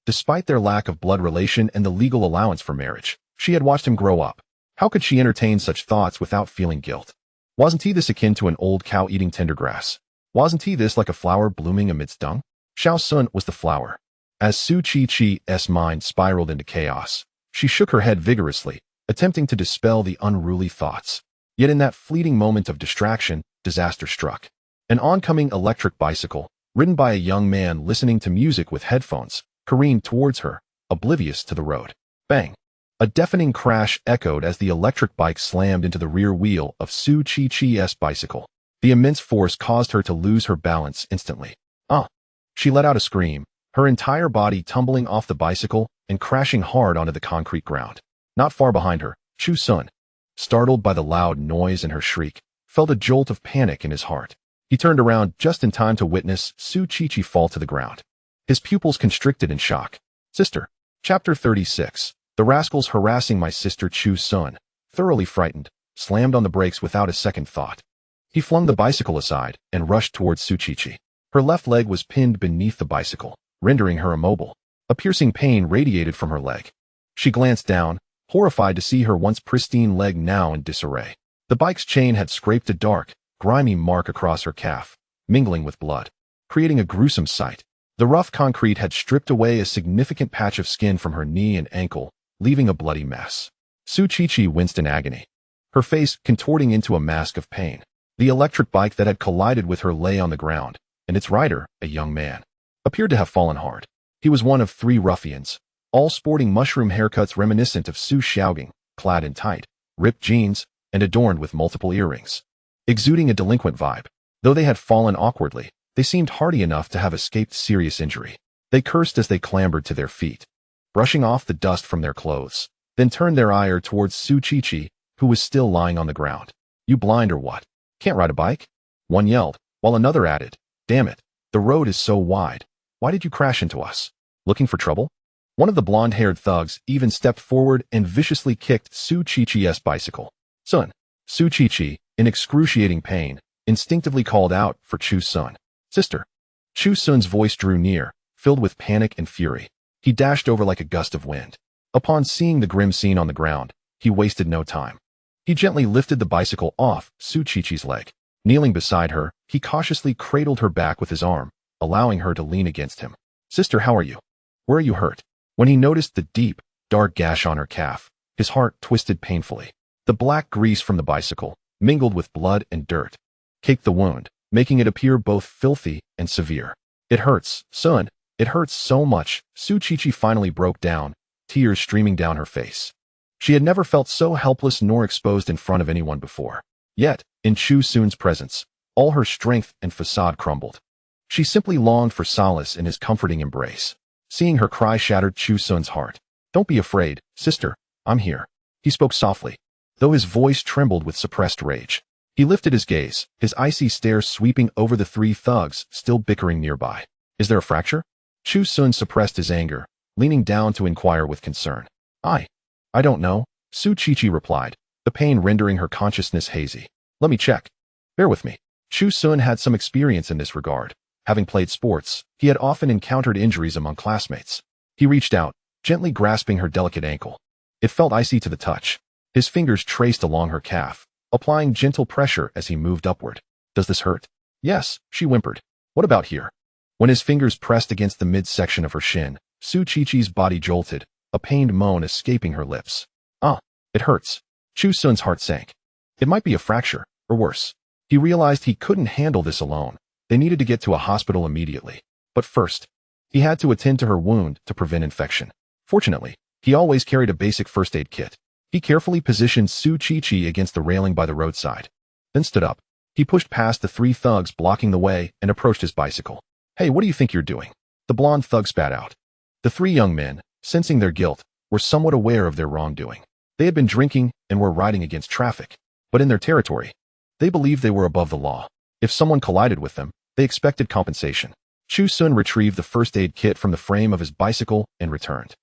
Despite their lack of blood relation and the legal allowance for marriage, she had watched him grow up. How could she entertain such thoughts without feeling guilt? Wasn't this akin to an old cow eating tender grass? Wasn't this like a flower blooming amidst dung? Xiao Sun was the flower. As Su Chi's mind spiraled into chaos, she shook her head vigorously, attempting to dispel the unruly thoughts. Yet in that fleeting moment of distraction, disaster struck. An oncoming electric bicycle, ridden by a young man listening to music with headphones, careened towards her, oblivious to the road. Bang! A deafening crash echoed as the electric bike slammed into the rear wheel of Su Chi's bicycle. The immense force caused her to lose her balance instantly. Ah! She let out a scream, her entire body tumbling off the bicycle and crashing hard onto the concrete ground. Not far behind her, Chu Sun, startled by the loud noise and her shriek, felt a jolt of panic in his heart. He turned around just in time to witness Su Qiqi fall to the ground. His pupils constricted in shock. Sister. Chapter 36. The rascals harassing my sister Chu Sun, thoroughly frightened, slammed on the brakes without a second thought. He flung the bicycle aside and rushed towards Su Qiqi. Her left leg was pinned beneath the bicycle, rendering her immobile. A piercing pain radiated from her leg. She glanced down, horrified to see her once pristine leg now in disarray. The bike's chain had scraped a dark, grimy mark across her calf, mingling with blood, creating a gruesome sight. The rough concrete had stripped away a significant patch of skin from her knee and ankle, leaving a bloody mess. Su Qiqi winced in agony, her face contorting into a mask of pain. The electric bike that had collided with her lay on the ground, and its rider, a young man, appeared to have fallen hard. He was one of 3 ruffians, all sporting mushroom haircuts reminiscent of Su Xiaogang, clad in tight, ripped jeans, and adorned with multiple earrings. Exuding a delinquent vibe. Though they had fallen awkwardly, they seemed hardy enough to have escaped serious injury. They cursed as they clambered to their feet, brushing off the dust from their clothes, then turned their ire towards Su Qiqi, who was still lying on the ground. You blind or what? Can't ride a bike? One yelled, while another added, damn it, the road is so wide. Why did you crash into us? Looking for trouble? One of the blonde-haired thugs even stepped forward and viciously kicked Su Qiqi's bicycle. Sun. Su Qiqi, in excruciating pain, instinctively called out for Chu Sun. Sister. Chu Sun's voice drew near, filled with panic and fury. He dashed over like a gust of wind. Upon seeing the grim scene on the ground, he wasted no time. He gently lifted the bicycle off Su Qiqi's leg. Kneeling beside her, he cautiously cradled her back with his arm, allowing her to lean against him. Sister, how are you? Where are you hurt? When he noticed the deep, dark gash on her calf, his heart twisted painfully. The black grease from the bicycle, mingled with blood and dirt, caked the wound, making it appear both filthy and severe. It hurts, son. It hurts so much. Su Qiqi finally broke down, tears streaming down her face. She had never felt so helpless nor exposed in front of anyone before. Yet, in Chu Sun's presence, all her strength and facade crumbled. She simply longed for solace in his comforting embrace. Seeing her cry shattered Chu Sun's heart. Don't be afraid, sister. I'm here. He spoke softly, though his voice trembled with suppressed rage. He lifted his gaze, his icy stare sweeping over the 3 thugs still bickering nearby. Is there a fracture? Chu Sun suppressed his anger, leaning down to inquire with concern. I don't know, Su Qiqi replied, the pain rendering her consciousness hazy. Let me check. Bear with me. Chu Sun had some experience in this regard. Having played sports, he had often encountered injuries among classmates. He reached out, gently grasping her delicate ankle. It felt icy to the touch. His fingers traced along her calf, applying gentle pressure as he moved upward. Does this hurt? Yes, she whimpered. What about here? When his fingers pressed against the midsection of her shin, Su Qiqi's body jolted, a pained moan escaping her lips. Ah, it hurts. Chu Sun's heart sank. It might be a fracture, or worse. He realized he couldn't handle this alone. They needed to get to a hospital immediately. But first, he had to attend to her wound to prevent infection. Fortunately, he always carried a basic first aid kit. He carefully positioned Su Qiqi against the railing by the roadside, then stood up. He pushed past the 3 thugs blocking the way and approached his bicycle. Hey, what do you think you're doing? The blonde thug spat out. The 3 young men, sensing their guilt, were somewhat aware of their wrongdoing. They had been drinking and were riding against traffic, but in their territory, they believed they were above the law. If someone collided with them, they expected compensation. Chu Sun retrieved the first aid kit from the frame of his bicycle and returned.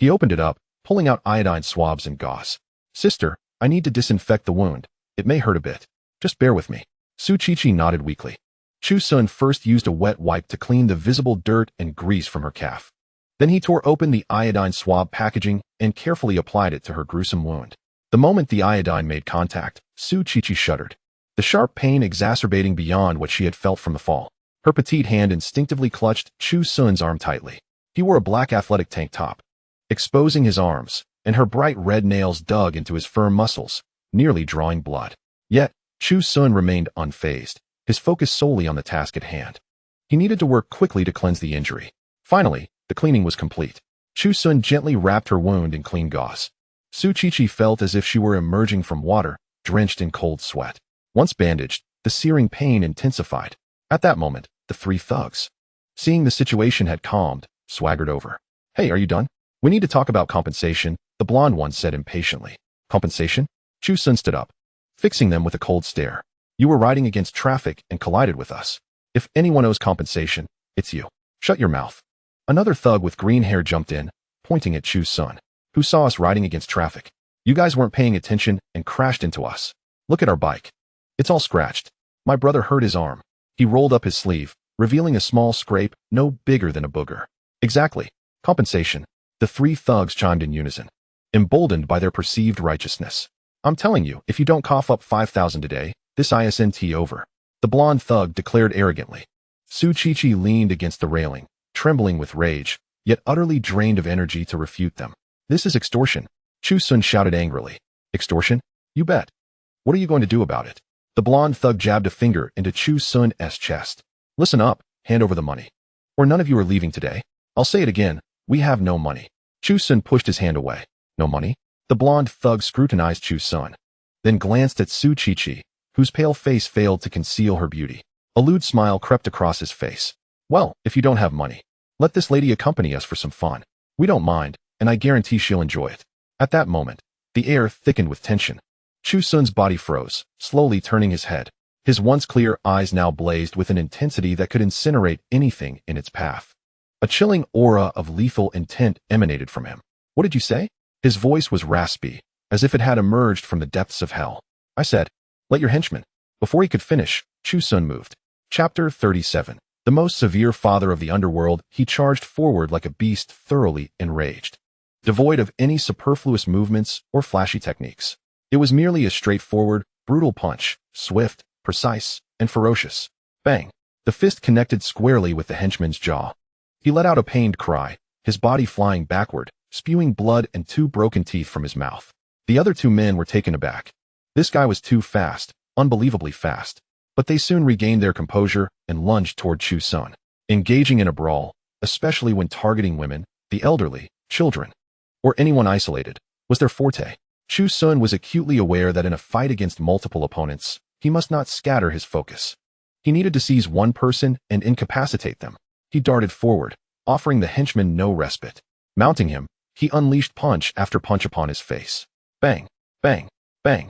He opened it up, pulling out iodine swabs and gauze. Sister, I need to disinfect the wound. It may hurt a bit. Just bear with me. Su Qiqi nodded weakly. Chu Sun first used a wet wipe to clean the visible dirt and grease from her calf. Then he tore open the iodine swab packaging and carefully applied it to her gruesome wound. The moment the iodine made contact, Su Qiqi shuddered, the sharp pain exacerbating beyond what she had felt from the fall. Her petite hand instinctively clutched Chu Sun's arm tightly. He wore a black athletic tank top, exposing his arms, and her bright red nails dug into his firm muscles, nearly drawing blood. Yet, Chu Sun remained unfazed, his focus solely on the task at hand. He needed to work quickly to cleanse the injury. Finally, the cleaning was complete. Chu Sun gently wrapped her wound in clean gauze. Su Qiqi felt as if she were emerging from water, drenched in cold sweat. Once bandaged, the searing pain intensified. At that moment, the 3 thugs, seeing the situation had calmed, swaggered over. Hey, are you done? We need to talk about compensation, the blonde one said impatiently. Compensation? Chu Sun stood up, fixing them with a cold stare. You were riding against traffic and collided with us. If anyone owes compensation, it's you. Shut your mouth. Another thug with green hair jumped in, pointing at Chu's son, who saw us riding against traffic. You guys weren't paying attention and crashed into us. Look at our bike. It's all scratched. My brother hurt his arm. He rolled up his sleeve, revealing a small scrape no bigger than a booger. Exactly. Compensation. The three thugs chimed in unison, emboldened by their perceived righteousness. I'm telling you, if you don't cough up 5,000 today, this isn't over. The blonde thug declared arrogantly. Su Qiqi leaned against the railing, trembling with rage, yet utterly drained of energy to refute them. This is extortion. Chu Sun shouted angrily. Extortion? You bet. What are you going to do about it? The blonde thug jabbed a finger into Chu Sun's chest. Listen up, hand over the money. Or none of you are leaving today. I'll say it again, we have no money. Chu Sun pushed his hand away. No money? The blonde thug scrutinized Chu Sun, then glanced at Su Qiqi, whose pale face failed to conceal her beauty. A lewd smile crept across his face. Well, if you don't have money, let this lady accompany us for some fun. We don't mind, and I guarantee she'll enjoy it. At that moment, the air thickened with tension. Chu Sun's body froze, slowly turning his head. His once clear eyes now blazed with an intensity that could incinerate anything in its path. A chilling aura of lethal intent emanated from him. What did you say? His voice was raspy, as if it had emerged from the depths of hell. I said, let your henchman. Before he could finish, Chu Sun moved. Chapter 37. The most severe father of the underworld, he charged forward like a beast thoroughly enraged, devoid of any superfluous movements or flashy techniques. It was merely a straightforward, brutal punch, swift, precise, and ferocious. Bang! The fist connected squarely with the henchman's jaw. He let out a pained cry, his body flying backward, spewing blood and two broken teeth from his mouth. The other two men were taken aback. This guy was too fast, unbelievably fast. But they soon regained their composure and lunged toward Chu Sun. Engaging in a brawl, especially when targeting women, the elderly, children, or anyone isolated, was their forte. Chu Sun was acutely aware that in a fight against multiple opponents, he must not scatter his focus. He needed to seize one person and incapacitate them. He darted forward, offering the henchman no respite. Mounting him, he unleashed punch after punch upon his face. Bang, bang, bang.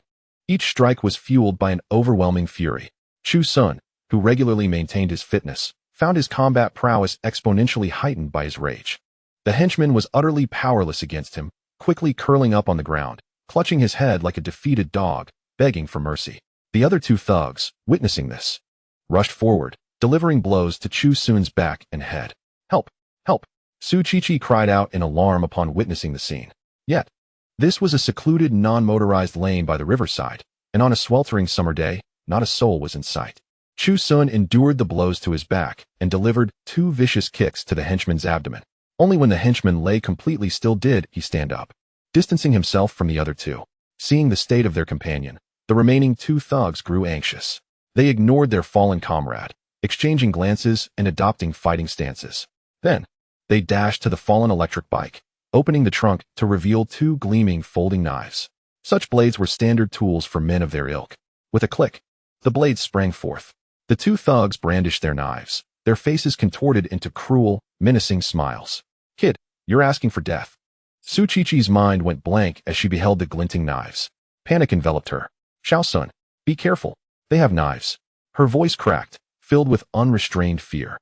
Each strike was fueled by an overwhelming fury. Chu Sun, who regularly maintained his fitness, found his combat prowess exponentially heightened by his rage. The henchman was utterly powerless against him, quickly curling up on the ground, clutching his head like a defeated dog, begging for mercy. The other two thugs, witnessing this, rushed forward, delivering blows to Chu Sun's back and head. Help! Help! Su Qiqi cried out in alarm upon witnessing the scene. Yet, this was a secluded, non-motorized lane by the riverside, and on a sweltering summer day, not a soul was in sight. Chu Sun endured the blows to his back and delivered two vicious kicks to the henchman's abdomen. Only when the henchman lay completely still did he stand up, distancing himself from the other two. Seeing the state of their companion, the remaining two thugs grew anxious. They ignored their fallen comrade, exchanging glances and adopting fighting stances. Then, they dashed to the fallen electric bike, opening the trunk to reveal two gleaming folding knives. Such blades were standard tools for men of their ilk. With a click, the blades sprang forth. The two thugs brandished their knives, their faces contorted into cruel, menacing smiles. Kid, you're asking for death. Su Qiqi's mind went blank as she beheld the glinting knives. Panic enveloped her. Xiao Sun, be careful. They have knives. Her voice cracked, filled with unrestrained fear.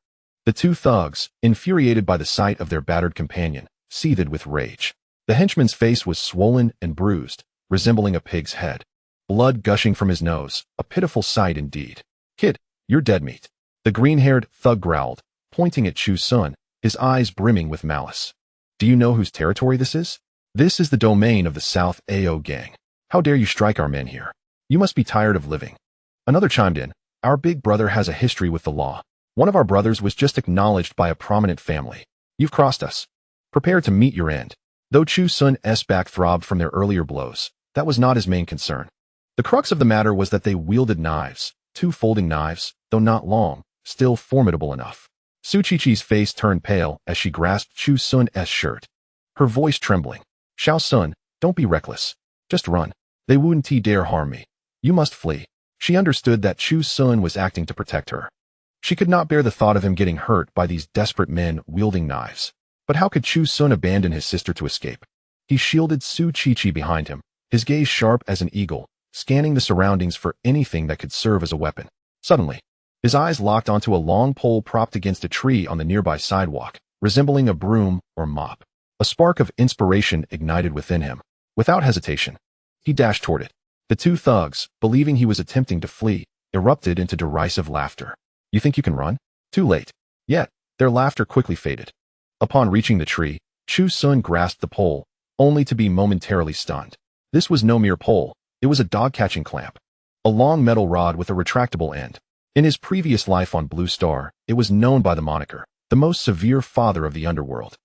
The two thugs, infuriated by the sight of their battered companion, seethed with rage. The henchman's face was swollen and bruised, resembling a pig's head. Blood gushing from his nose, a pitiful sight indeed. Kid, you're dead meat. The green-haired thug growled, pointing at Chu Sun, his eyes brimming with malice. Do you know whose territory this is? This is the domain of the South Ao gang. How dare you strike our men here? You must be tired of living. Another chimed in. Our big brother has a history with the law. One of our brothers was just acknowledged by a prominent family. You've crossed us. Prepare to meet your end. Though Chu Sun's back throbbed from their earlier blows, that was not his main concern. The crux of the matter was that they wielded knives, two folding knives, though not long, still formidable enough. Su Qiqi's face turned pale as she grasped Chu Sun's shirt, her voice trembling. Xiao Sun, don't be reckless. Just run. They wouldn't dare harm me. You must flee. She understood that Chu Sun was acting to protect her. She could not bear the thought of him getting hurt by these desperate men wielding knives. But how could Chu Sun abandon his sister to escape? He shielded Su Qiqi behind him, his gaze sharp as an eagle, scanning the surroundings for anything that could serve as a weapon. Suddenly, his eyes locked onto a long pole propped against a tree on the nearby sidewalk, resembling a broom or mop. A spark of inspiration ignited within him. Without hesitation, he dashed toward it. The two thugs, believing he was attempting to flee, erupted into derisive laughter. "You think you can run?" Too late. Yet, their laughter quickly faded. Upon reaching the tree, Chu Sun grasped the pole, only to be momentarily stunned. This was no mere pole, it was a dog-catching clamp. A long metal rod with a retractable end. In his previous life on Blue Star, it was known by the moniker, the most severe father of the underworld.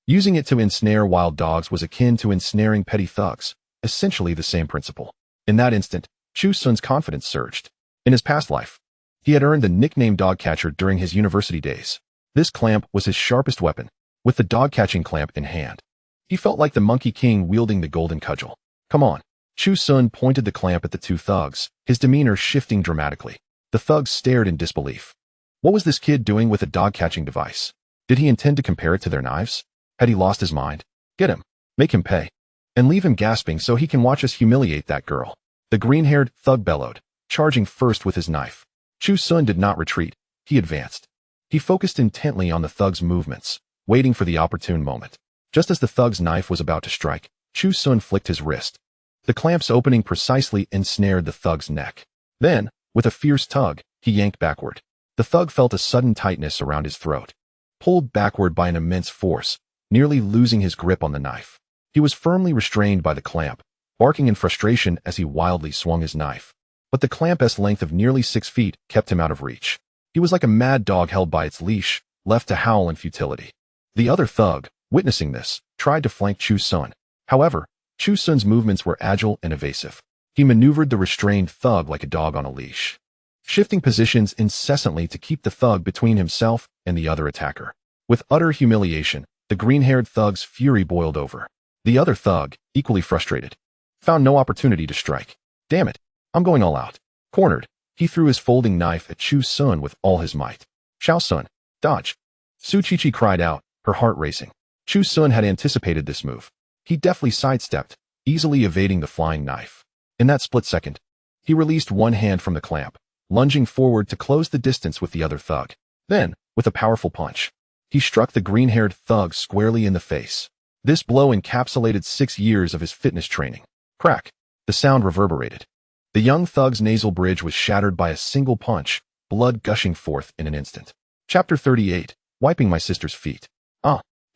Using it to ensnare wild dogs was akin to ensnaring petty thugs, essentially the same principle. In that instant, Chu Sun's confidence surged. In his past life, he had earned the nickname Dogcatcher during his university days. This clamp was his sharpest weapon, with the dog-catching clamp in hand. He felt like the Monkey King wielding the golden cudgel. "Come on." Chu Sun pointed the clamp at the two thugs, his demeanor shifting dramatically. The thugs stared in disbelief. What was this kid doing with a dog-catching device? Did he intend to compare it to their knives? Had he lost his mind? Get him. Make him pay. And leave him gasping so he can watch us humiliate that girl. The green-haired thug bellowed, charging first with his knife. Chu Sun did not retreat. He advanced. He focused intently on the thug's movements, waiting for the opportune moment. Just as the thug's knife was about to strike, Chu Sun flicked his wrist. The clamp's opening precisely ensnared the thug's neck. Then, with a fierce tug, he yanked backward. The thug felt a sudden tightness around his throat. Pulled backward by an immense force, nearly losing his grip on the knife. He was firmly restrained by the clamp, barking in frustration as he wildly swung his knife. But the clamp's length of nearly 6 feet kept him out of reach. He was like a mad dog held by its leash, left to howl in futility. The other thug, witnessing this, tried to flank Chu Sun. However, Chu Sun's movements were agile and evasive. He maneuvered the restrained thug like a dog on a leash, shifting positions incessantly to keep the thug between himself and the other attacker. With utter humiliation, the green-haired thug's fury boiled over. The other thug, equally frustrated, found no opportunity to strike. "Damn it, I'm going all out." Cornered, he threw his folding knife at Chu Sun with all his might. "Xiao Sun, dodge!" Su Qiqi cried out, her heart racing. Chu Sun had anticipated this move. He deftly sidestepped, easily evading the flying knife. In that split second, he released one hand from the clamp, lunging forward to close the distance with the other thug. Then, with a powerful punch, he struck the green-haired thug squarely in the face. This blow encapsulated 6 years of his fitness training. Crack! The sound reverberated. The young thug's nasal bridge was shattered by a single punch, blood gushing forth in an instant. Chapter 38, Wiping My Sister's Feet.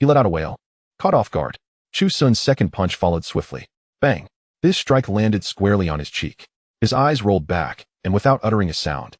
He let out a wail. Caught off guard, Chu Sun's second punch followed swiftly. Bang! This strike landed squarely on his cheek. His eyes rolled back, and without uttering a sound,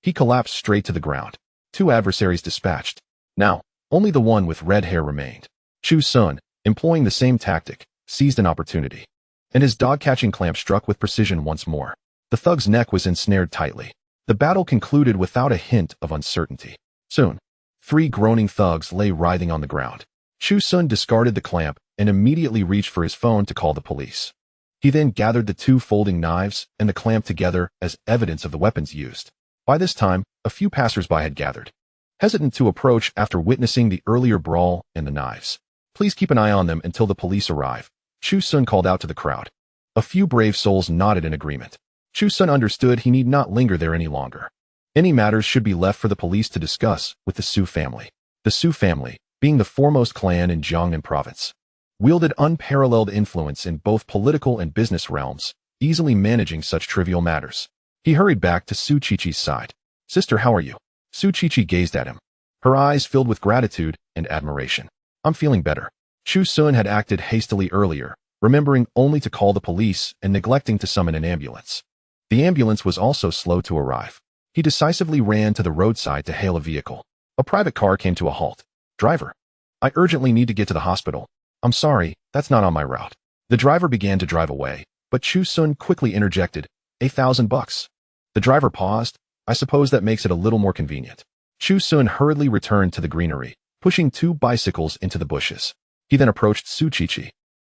he collapsed straight to the ground. 2 adversaries dispatched. Now, only the one with red hair remained. Chu Sun, employing the same tactic, seized an opportunity, and his dog-catching clamp struck with precision once more. The thug's neck was ensnared tightly. The battle concluded without a hint of uncertainty. Soon, 3 groaning thugs lay writhing on the ground. Chu Sun discarded the clamp and immediately reached for his phone to call the police. He then gathered the 2 folding knives and the clamp together as evidence of the weapons used. By this time, a few passers-by had gathered, hesitant to approach after witnessing the earlier brawl and the knives. "Please keep an eye on them until the police arrive," Chu Sun called out to the crowd. A few brave souls nodded in agreement. Chu Sun understood he need not linger there any longer. Any matters should be left for the police to discuss with the Su family. The Su family, being the foremost clan in Jiangnan province, wielded unparalleled influence in both political and business realms, easily managing such trivial matters. He hurried back to Su Qiqi's side. "Sister, how are you?" Su Qiqi gazed at him, her eyes filled with gratitude and admiration. "I'm feeling better." Chu Sun had acted hastily earlier, remembering only to call the police and neglecting to summon an ambulance. The ambulance was also slow to arrive. He decisively ran to the roadside to hail a vehicle. A private car came to a halt. "Driver, I urgently need to get to the hospital." "I'm sorry, that's not on my route." The driver began to drive away, but Chu Sun quickly interjected, $1,000. The driver paused. "I suppose that makes it a little more convenient." Chu Sun hurriedly returned to the greenery, pushing 2 bicycles into the bushes. He then approached Su Qiqi,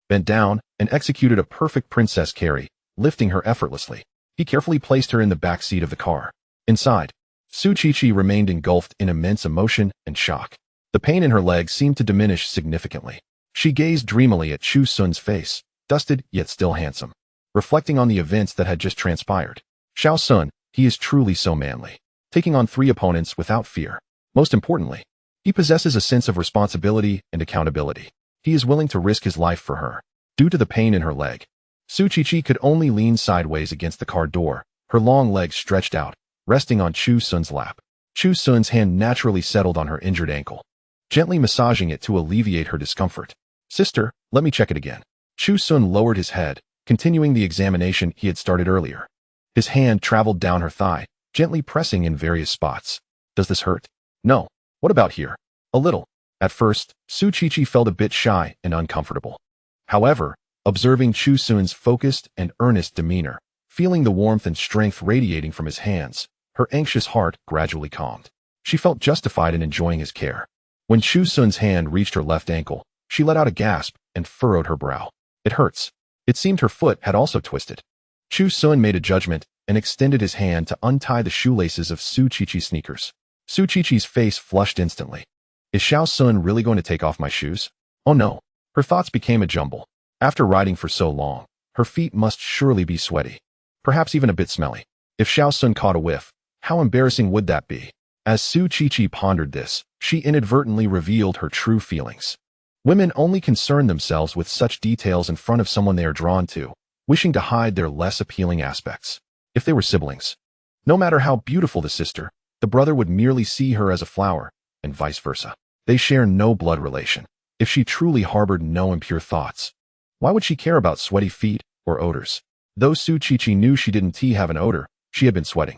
bent down, and executed a perfect princess carry, lifting her effortlessly. He carefully placed her in the back seat of the car. Inside, Su Qiqi remained engulfed in immense emotion and shock. The pain in her leg seemed to diminish significantly. She gazed dreamily at Chu Sun's face, dusted yet still handsome. reflecting on the events that had just transpired. Xiao Sun, he is truly so manly, taking on 3 opponents without fear. Most importantly, he possesses a sense of responsibility and accountability. He is willing to risk his life for her. Due to the pain in her leg, Su Qiqi could only lean sideways against the car door, her long legs stretched out, resting on Chu Sun's lap. Chu Sun's hand naturally settled on her injured ankle, gently massaging it to alleviate her discomfort. Sister, let me check it again. Chu Sun lowered his head, continuing the examination he had started earlier. His hand traveled down her thigh, gently pressing in various spots. Does this hurt? No. What about here? A little. At first, Su Qiqi felt a bit shy and uncomfortable. However, observing Chu Sun's focused and earnest demeanor, feeling the warmth and strength radiating from his hands, her anxious heart gradually calmed. She felt justified in enjoying his care. When Chu Sun's hand reached her left ankle, she let out a gasp and furrowed her brow. It hurts. It seemed her foot had also twisted. Chu Sun made a judgment and extended his hand to untie the shoelaces of Su Qiqi's sneakers. Su Qiqi's face flushed instantly. Is Xiao Sun really going to take off my shoes? Oh no. Her thoughts became a jumble. After riding for so long, her feet must surely be sweaty. Perhaps even a bit smelly. If Xiao Sun caught a whiff, how embarrassing would that be? As Su Qiqi pondered this, she inadvertently revealed her true feelings. Women only concern themselves with such details in front of someone they are drawn to, wishing to hide their less appealing aspects. If they were siblings, no matter how beautiful the sister, the brother would merely see her as a flower, and vice versa. They share no blood relation. If she truly harbored no impure thoughts, why would she care about sweaty feet or odors? Though Su Qiqi knew she didn't have an odor, she had been sweating.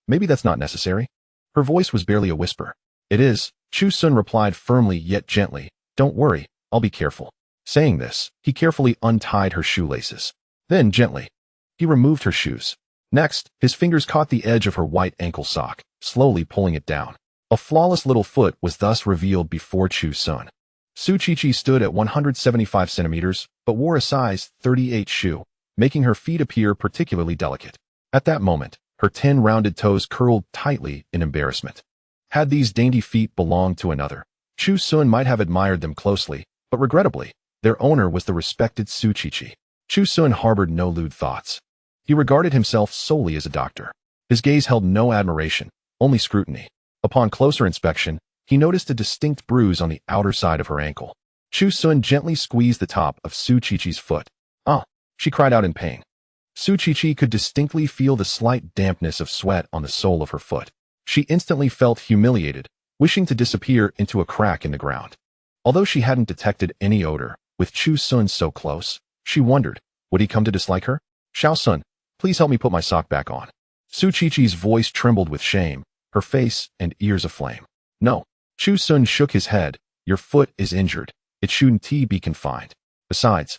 Maybe that's not necessary. Her voice was barely a whisper. It is, Chu Sun replied firmly yet gently. Don't worry, I'll be careful. Saying this, he carefully untied her shoelaces. Then, gently, he removed her shoes. Next, his fingers caught the edge of her white ankle sock, slowly pulling it down. A flawless little foot was thus revealed before Chu Sun. Su Qiqi stood at 175 centimeters, but wore a size 38 shoe, making her feet appear particularly delicate. At that moment, her 10 rounded toes curled tightly in embarrassment. Had these dainty feet belonged to another, Chu Sun might have admired them closely, but regrettably, their owner was the respected Su Qiqi. Chu Sun harbored no lewd thoughts. He regarded himself solely as a doctor. His gaze held no admiration, only scrutiny. Upon closer inspection, he noticed a distinct bruise on the outer side of her ankle. Chu Sun gently squeezed the top of Su Qiqi's foot. Ah! She cried out in pain. Su Qiqi could distinctly feel the slight dampness of sweat on the sole of her foot. She instantly felt humiliated, wishing to disappear into a crack in the ground. Although she hadn't detected any odor, with Chu Sun so close, she wondered, would he come to dislike her? Xiao Sun, please help me put my sock back on. Su Qiqi's voice trembled with shame, her face and ears aflame. No. Chu Sun shook his head. Your foot is injured. It shouldn't be confined. Besides,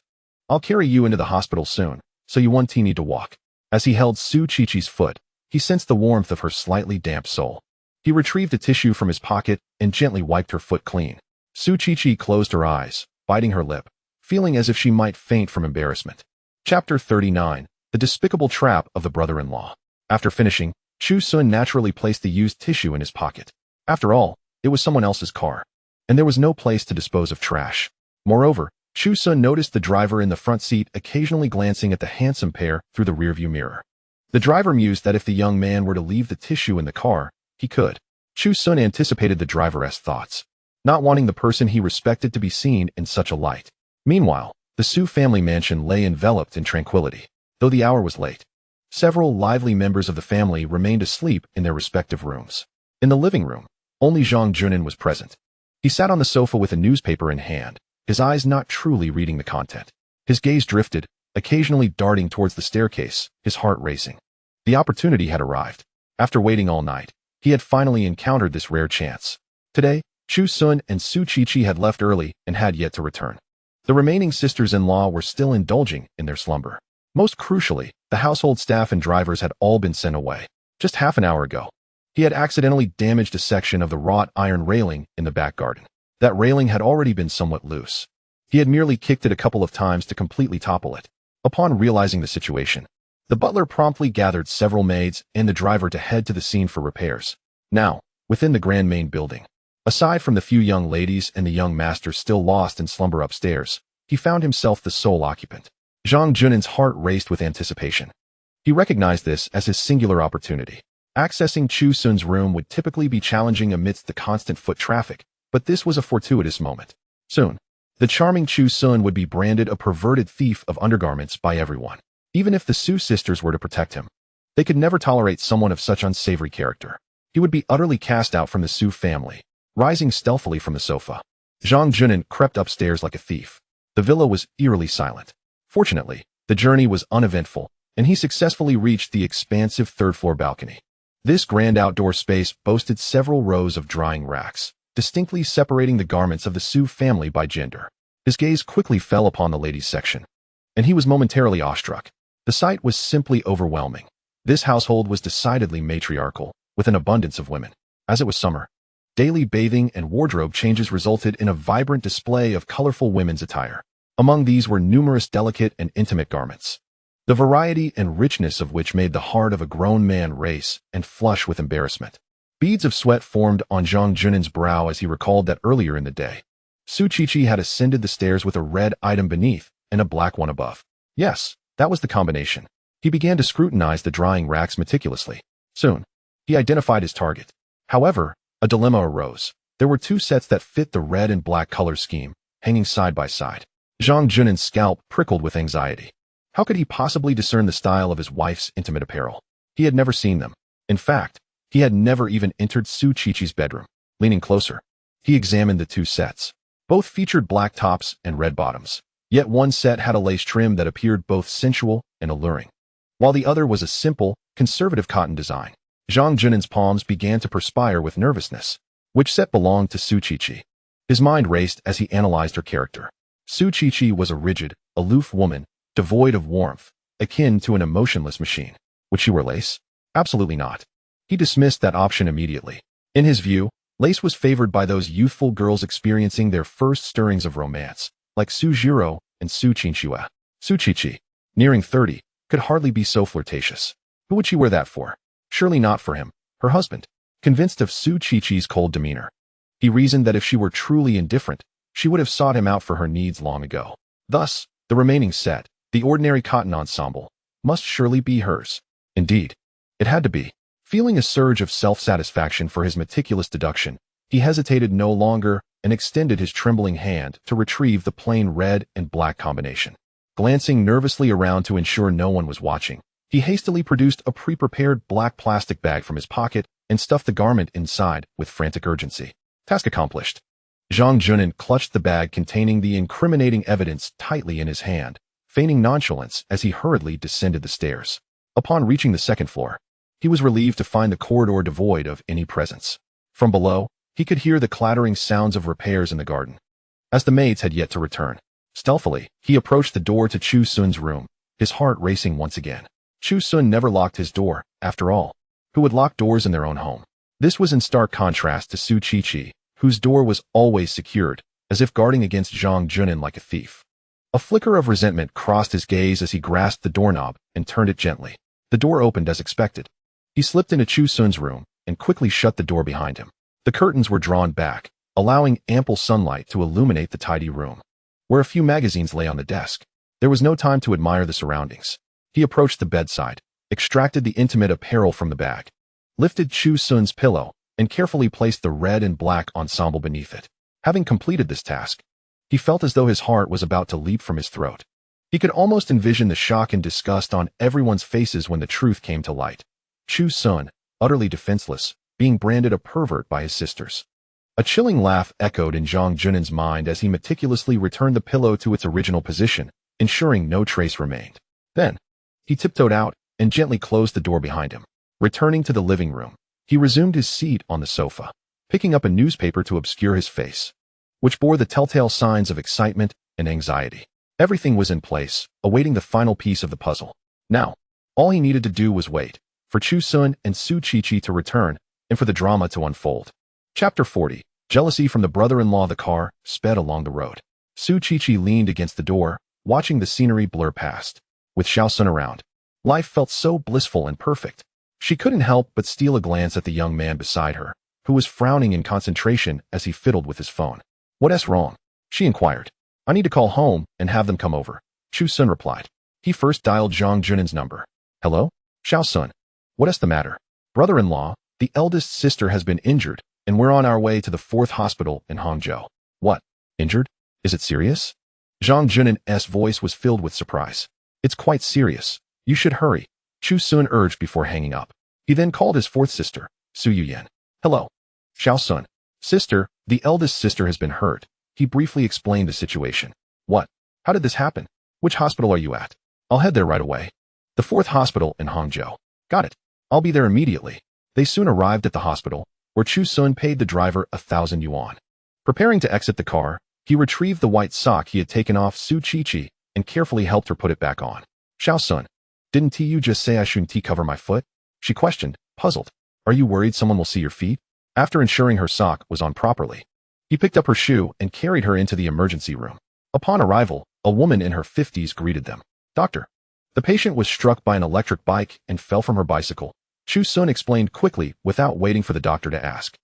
I'll carry you into the hospital soon, so you won't need to walk. As he held Su Qiqi's foot, he sensed the warmth of her slightly damp sole. He retrieved a tissue from his pocket and gently wiped her foot clean. Su Qiqi closed her eyes, biting her lip, feeling as if she might faint from embarrassment. Chapter 39. The Despicable Trap of the Brother-in-Law. After finishing, Chu Sun naturally placed the used tissue in his pocket. After all, it was someone else's car, and there was no place to dispose of trash. Moreover, Chu Sun noticed the driver in the front seat occasionally glancing at the handsome pair through the rearview mirror. The driver mused that if the young man were to leave the tissue in the car, he could. Chu Sun anticipated the driver's thoughts, not wanting the person he respected to be seen in such a light. Meanwhile, the Su family mansion lay enveloped in tranquility. Though the hour was late, several lively members of the family remained asleep in their respective rooms. In the living room, only Zhang Junin was present. He sat on the sofa with a newspaper in hand, his eyes not truly reading the content. His gaze drifted, occasionally darting towards the staircase, his heart racing. The opportunity had arrived. After waiting all night, he had finally encountered this rare chance. Today, Chu Sun and Su Qiqi had left early and had yet to return. The remaining sisters-in-law were still indulging in their slumber. Most crucially, the household staff and drivers had all been sent away. Just half an hour ago, he had accidentally damaged a section of the wrought iron railing in the back garden. That railing had already been somewhat loose. He had merely kicked it a couple of times to completely topple it. Upon realizing the situation, the butler promptly gathered several maids and the driver to head to the scene for repairs. Now, within the grand main building, aside from the few young ladies and the young master still lost in slumber upstairs, he found himself the sole occupant. Zhang Junin's heart raced with anticipation. He recognized this as his singular opportunity. Accessing Chu Sun's room would typically be challenging amidst the constant foot traffic, but this was a fortuitous moment. Soon, the charming Chu Sun would be branded a perverted thief of undergarments by everyone. Even if the Su sisters were to protect him, they could never tolerate someone of such unsavory character. He would be utterly cast out from the Su family. Rising stealthily from the sofa, Zhang Junin crept upstairs like a thief. The villa was eerily silent. Fortunately, the journey was uneventful, and he successfully reached the expansive third-floor balcony. This grand outdoor space boasted several rows of drying racks, distinctly separating the garments of the Su family by gender. His gaze quickly fell upon the ladies' section, and he was momentarily awestruck. The sight was simply overwhelming. This household was decidedly matriarchal, with an abundance of women. As it was summer, daily bathing and wardrobe changes resulted in a vibrant display of colorful women's attire. Among these were numerous delicate and intimate garments, the variety and richness of which made the heart of a grown man race and flush with embarrassment. Beads of sweat formed on Zhang Junin's brow as he recalled that earlier in the day, Su Qiqi had ascended the stairs with a red item beneath and a black one above. Yes, that was the combination. He began to scrutinize the drying racks meticulously. Soon, he identified his target. However, a dilemma arose. There were two sets that fit the red and black color scheme, hanging side by side. Zhang Junin's scalp prickled with anxiety. How could he possibly discern the style of his wife's intimate apparel? He had never seen them. In fact, he had never even entered Su Qiqi's bedroom. Leaning closer, he examined the two sets. Both featured black tops and red bottoms. Yet one set had a lace trim that appeared both sensual and alluring, while the other was a simple, conservative cotton design. Zhang Junin's palms began to perspire with nervousness. Which set belonged to Su Qiqi? His mind raced as he analyzed her character. Su Qiqi was a rigid, aloof woman, devoid of warmth, akin to an emotionless machine. Would she wear lace? Absolutely not. He dismissed that option immediately. In his view, lace was favored by those youthful girls experiencing their first stirrings of romance, like Su Jiro and Su Qinxue. Su Qiqi, nearing 30, could hardly be so flirtatious. Who would she wear that for? Surely not for him, her husband. Convinced of Su Qiqi's cold demeanor, he reasoned that if she were truly indifferent, she would have sought him out for her needs long ago. Thus, the remaining set, the ordinary cotton ensemble, must surely be hers. Indeed, it had to be. Feeling a surge of self-satisfaction for his meticulous deduction, he hesitated no longer and extended his trembling hand to retrieve the plain red and black combination. Glancing nervously around to ensure no one was watching, he hastily produced a pre-prepared black plastic bag from his pocket and stuffed the garment inside with frantic urgency. Task accomplished. Zhang Junin clutched the bag containing the incriminating evidence tightly in his hand, feigning nonchalance as he hurriedly descended the stairs. Upon reaching the second floor, he was relieved to find the corridor devoid of any presence. From below, he could hear the clattering sounds of repairs in the garden, as the maids had yet to return. Stealthily, he approached the door to Chu Sun's room, his heart racing once again. Chu Sun never locked his door, after all. Who would lock doors in their own home? This was in stark contrast to Su Qiqi, whose door was always secured, as if guarding against Zhang Junin like a thief. A flicker of resentment crossed his gaze as he grasped the doorknob and turned it gently. The door opened as expected. He slipped into Chu Sun's room and quickly shut the door behind him. The curtains were drawn back, allowing ample sunlight to illuminate the tidy room, where a few magazines lay on the desk. There was no time to admire the surroundings. He approached the bedside, extracted the intimate apparel from the bag, lifted Chu Sun's pillow, and carefully placed the red and black ensemble beneath it. Having completed this task, he felt as though his heart was about to leap from his throat. He could almost envision the shock and disgust on everyone's faces when the truth came to light. Chu Sun, utterly defenseless, being branded a pervert by his sisters. A chilling laugh echoed in Zhang Junin's mind as he meticulously returned the pillow to its original position, ensuring no trace remained. Then, he tiptoed out and gently closed the door behind him. Returning to the living room, he resumed his seat on the sofa, picking up a newspaper to obscure his face, which bore the telltale signs of excitement and anxiety. Everything was in place, awaiting the final piece of the puzzle. Now, all he needed to do was wait for Chu Sun and Su Qiqi to return and for the drama to unfold. Chapter 40. Jealousy from the brother-in-law. The car sped along the road. Su Qiqi leaned against the door, watching the scenery blur past. With Xiao Sun around, life felt so blissful and perfect. She couldn't help but steal a glance at the young man beside her, who was frowning in concentration as he fiddled with his phone. "What's wrong?" she inquired. "I need to call home and have them come over," Chu Sun replied. He first dialed Zhang Junin's number. Hello? Xiao Sun. What's the matter? Brother-in-law, the eldest sister has been injured, and we're on our way to the 4th hospital in Hangzhou. What? Injured? Is it serious? Zhang Junin's voice was filled with surprise. It's quite serious. You should hurry, Chu Sun urged before hanging up. He then called his 4th sister, Su Yuyan. Hello. Xiao Sun. Sister, the eldest sister has been hurt. He briefly explained the situation. What? How did this happen? Which hospital are you at? I'll head there right away. The 4th hospital in Hangzhou. Got it. I'll be there immediately. They soon arrived at the hospital, where Chu Sun paid the driver 1,000 yuan. Preparing to exit the car, he retrieved the white sock he had taken off Su Qiqi and carefully helped her put it back on. Xiao Sun. Didn't you just say I shouldn't cover my foot? She questioned, puzzled. Are you worried someone will see your feet? After ensuring her sock was on properly, he picked up her shoe and carried her into the emergency room. Upon arrival, a woman in her 50s greeted them. Doctor. The patient was struck by an electric bike and fell from her bicycle. Chu Sun explained quickly without waiting for the doctor to ask.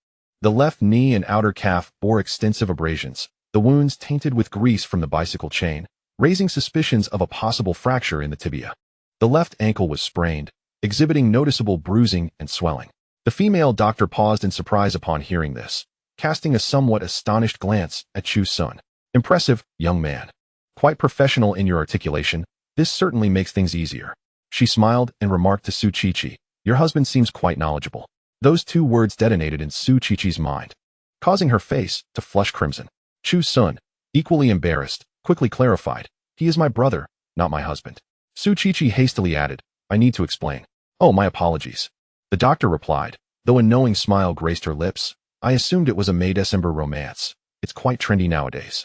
The left knee and outer calf bore extensive abrasions, the wounds tainted with grease from the bicycle chain, raising suspicions of a possible fracture in the tibia. The left ankle was sprained, exhibiting noticeable bruising and swelling. The female doctor paused in surprise upon hearing this, casting a somewhat astonished glance at Chu Sun. Impressive, young man. Quite professional in your articulation. This certainly makes things easier. She smiled and remarked to Su Qiqi, your husband seems quite knowledgeable. Those 2 words detonated in Su Qiqi's mind, causing her face to flush crimson. Chu Sun, equally embarrassed, quickly clarified, he is my brother, not my husband. Su Qiqi hastily added, I need to explain. Oh, my apologies. The doctor replied, though a knowing smile graced her lips, I assumed it was a May-December romance. It's quite trendy nowadays.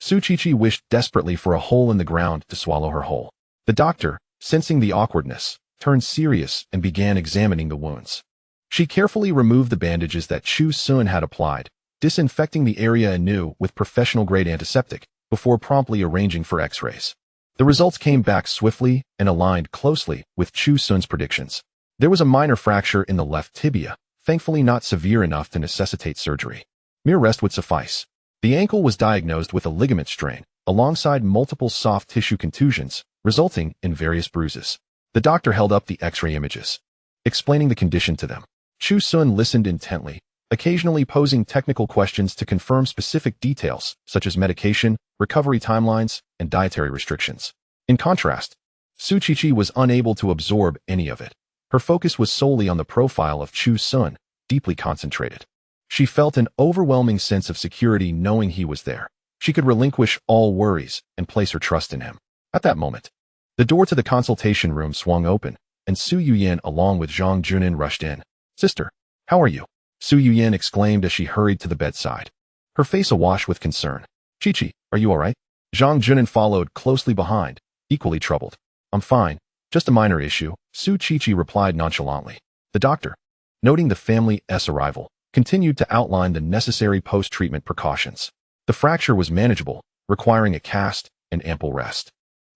Su Qiqi wished desperately for a hole in the ground to swallow her whole. The doctor, sensing the awkwardness, turned serious and began examining the wounds. She carefully removed the bandages that Chu Sun had applied, disinfecting the area anew with professional-grade antiseptic before promptly arranging for x-rays. The results came back swiftly and aligned closely with Chu Sun's predictions. There was a minor fracture in the left tibia, thankfully not severe enough to necessitate surgery. Mere rest would suffice. The ankle was diagnosed with a ligament strain, alongside multiple soft tissue contusions, resulting in various bruises. The doctor held up the x-ray images, explaining the condition to them. Chu Sun listened intently, occasionally posing technical questions to confirm specific details, such as medication, recovery timelines, and dietary restrictions. In contrast, Su Qiqi was unable to absorb any of it. Her focus was solely on the profile of Chu Sun, deeply concentrated. She felt an overwhelming sense of security knowing he was there. She could relinquish all worries and place her trust in him. At that moment, the door to the consultation room swung open, and Su Yuyan along with Zhang Junin rushed in. Sister, how are you? Su Yuyan exclaimed as she hurried to the bedside, her face awash with concern. Qiqi, are you all right? Zhang Junin followed closely behind, equally troubled. I'm fine, just a minor issue, Su Qiqi replied nonchalantly. The doctor, noting the family's arrival, continued to outline the necessary post-treatment precautions. The fracture was manageable, requiring a cast and ample rest.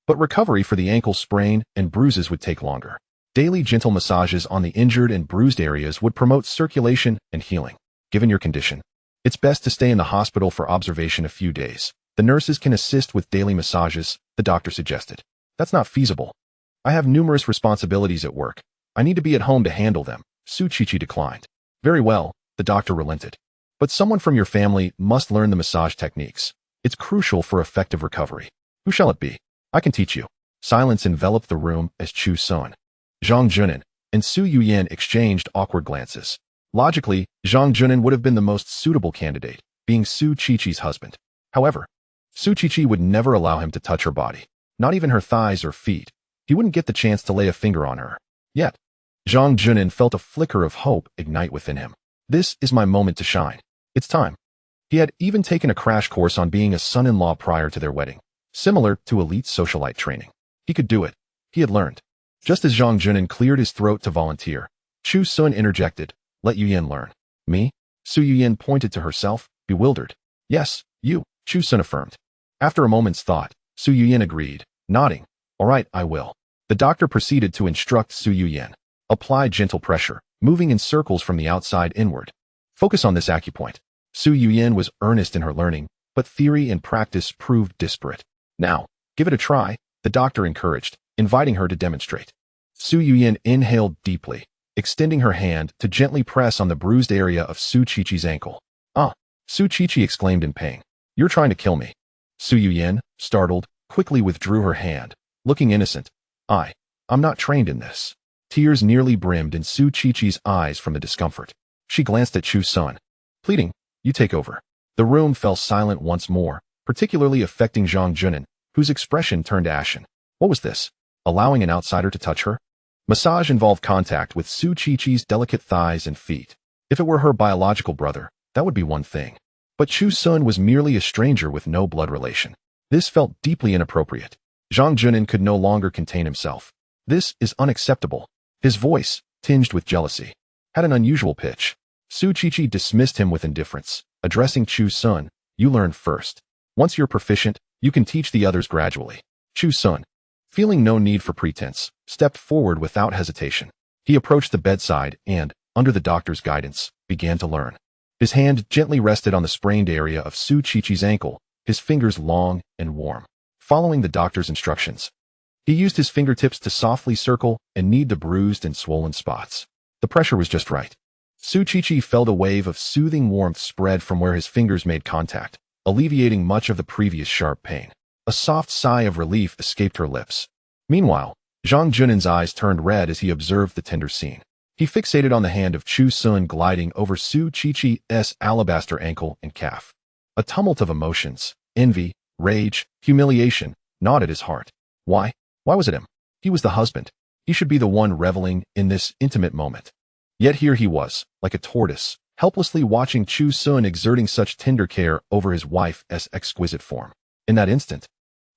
But recovery for the ankle sprain and bruises would take longer. Daily gentle massages on the injured and bruised areas would promote circulation and healing. Given your condition, it's best to stay in the hospital for observation a few days. The nurses can assist with daily massages, the doctor suggested. That's not feasible. I have numerous responsibilities at work. I need to be at home to handle them, Su Qiqi declined. Very well, the doctor relented. But someone from your family must learn the massage techniques. It's crucial for effective recovery. Who shall it be? I can teach you. Silence enveloped the room as Chu Sun, Zhang Junin, and Su Yuyan exchanged awkward glances. Logically, Zhang Junin would have been the most suitable candidate, being Su Qiqi's husband. However, Su Qiqi would never allow him to touch her body, not even her thighs or feet. He wouldn't get the chance to lay a finger on her. Yet, Zhang Junin felt a flicker of hope ignite within him. This is my moment to shine. It's time. He had even taken a crash course on being a son-in-law prior to their wedding, similar to elite socialite training. He could do it. He had learned. Just as Zhang Junin cleared his throat to volunteer, Chu Sun interjected, let Yuyan learn. Me? Su Yuyan pointed to herself, bewildered. Yes, you, Chu Sun affirmed. After a moment's thought, Su Yuyan agreed, nodding. All right, I will. The doctor proceeded to instruct Su Yuyan. Apply gentle pressure, moving in circles from the outside inward. Focus on this acupoint. Su Yuyan was earnest in her learning, but theory and practice proved disparate. Now, give it a try, the doctor encouraged, inviting her to demonstrate. Zhu Yunming inhaled deeply, extending her hand to gently press on the bruised area of Su Qiqi's ankle. "Ah!" Su Qiqi exclaimed in pain. "You're trying to kill me." Zhu Yunming, startled, quickly withdrew her hand, looking innocent. I'm not trained in this." Tears nearly brimmed in Su Qiqi's eyes from the discomfort. She glanced at Chu Sun, pleading, "You take over." The room fell silent once more, particularly affecting Zhang Junin, whose expression turned ashen. What was this? Allowing an outsider to touch her? Massage involved contact with Su Qiqi's delicate thighs and feet. If it were her biological brother, that would be one thing. But Chu Sun was merely a stranger with no blood relation. This felt deeply inappropriate. Zhang Junin could no longer contain himself. "This is unacceptable." His voice, tinged with jealousy, had an unusual pitch. Su Qiqi dismissed him with indifference, addressing Chu Sun, "You learn first. Once you're proficient, you can teach the others gradually." Chu Sun, feeling no need for pretense, stepped forward without hesitation. He approached the bedside and, under the doctor's guidance, began to learn. His hand gently rested on the sprained area of Su Qiqi's ankle, his fingers long and warm. Following the doctor's instructions, he used his fingertips to softly circle and knead the bruised and swollen spots. The pressure was just right. Su Qiqi felt a wave of soothing warmth spread from where his fingers made contact, alleviating much of the previous sharp pain. A soft sigh of relief escaped her lips. Meanwhile, Zhang Junin's eyes turned red as he observed the tender scene. He fixated on the hand of Chu Sun gliding over Su Qiqi's alabaster ankle and calf. A tumult of emotions, envy, rage, humiliation, gnawed at his heart. Why? Why was it him? He was the husband. He should be the one reveling in this intimate moment. Yet here he was, like a tortoise, helplessly watching Chu Sun exerting such tender care over his wife's exquisite form. In that instant,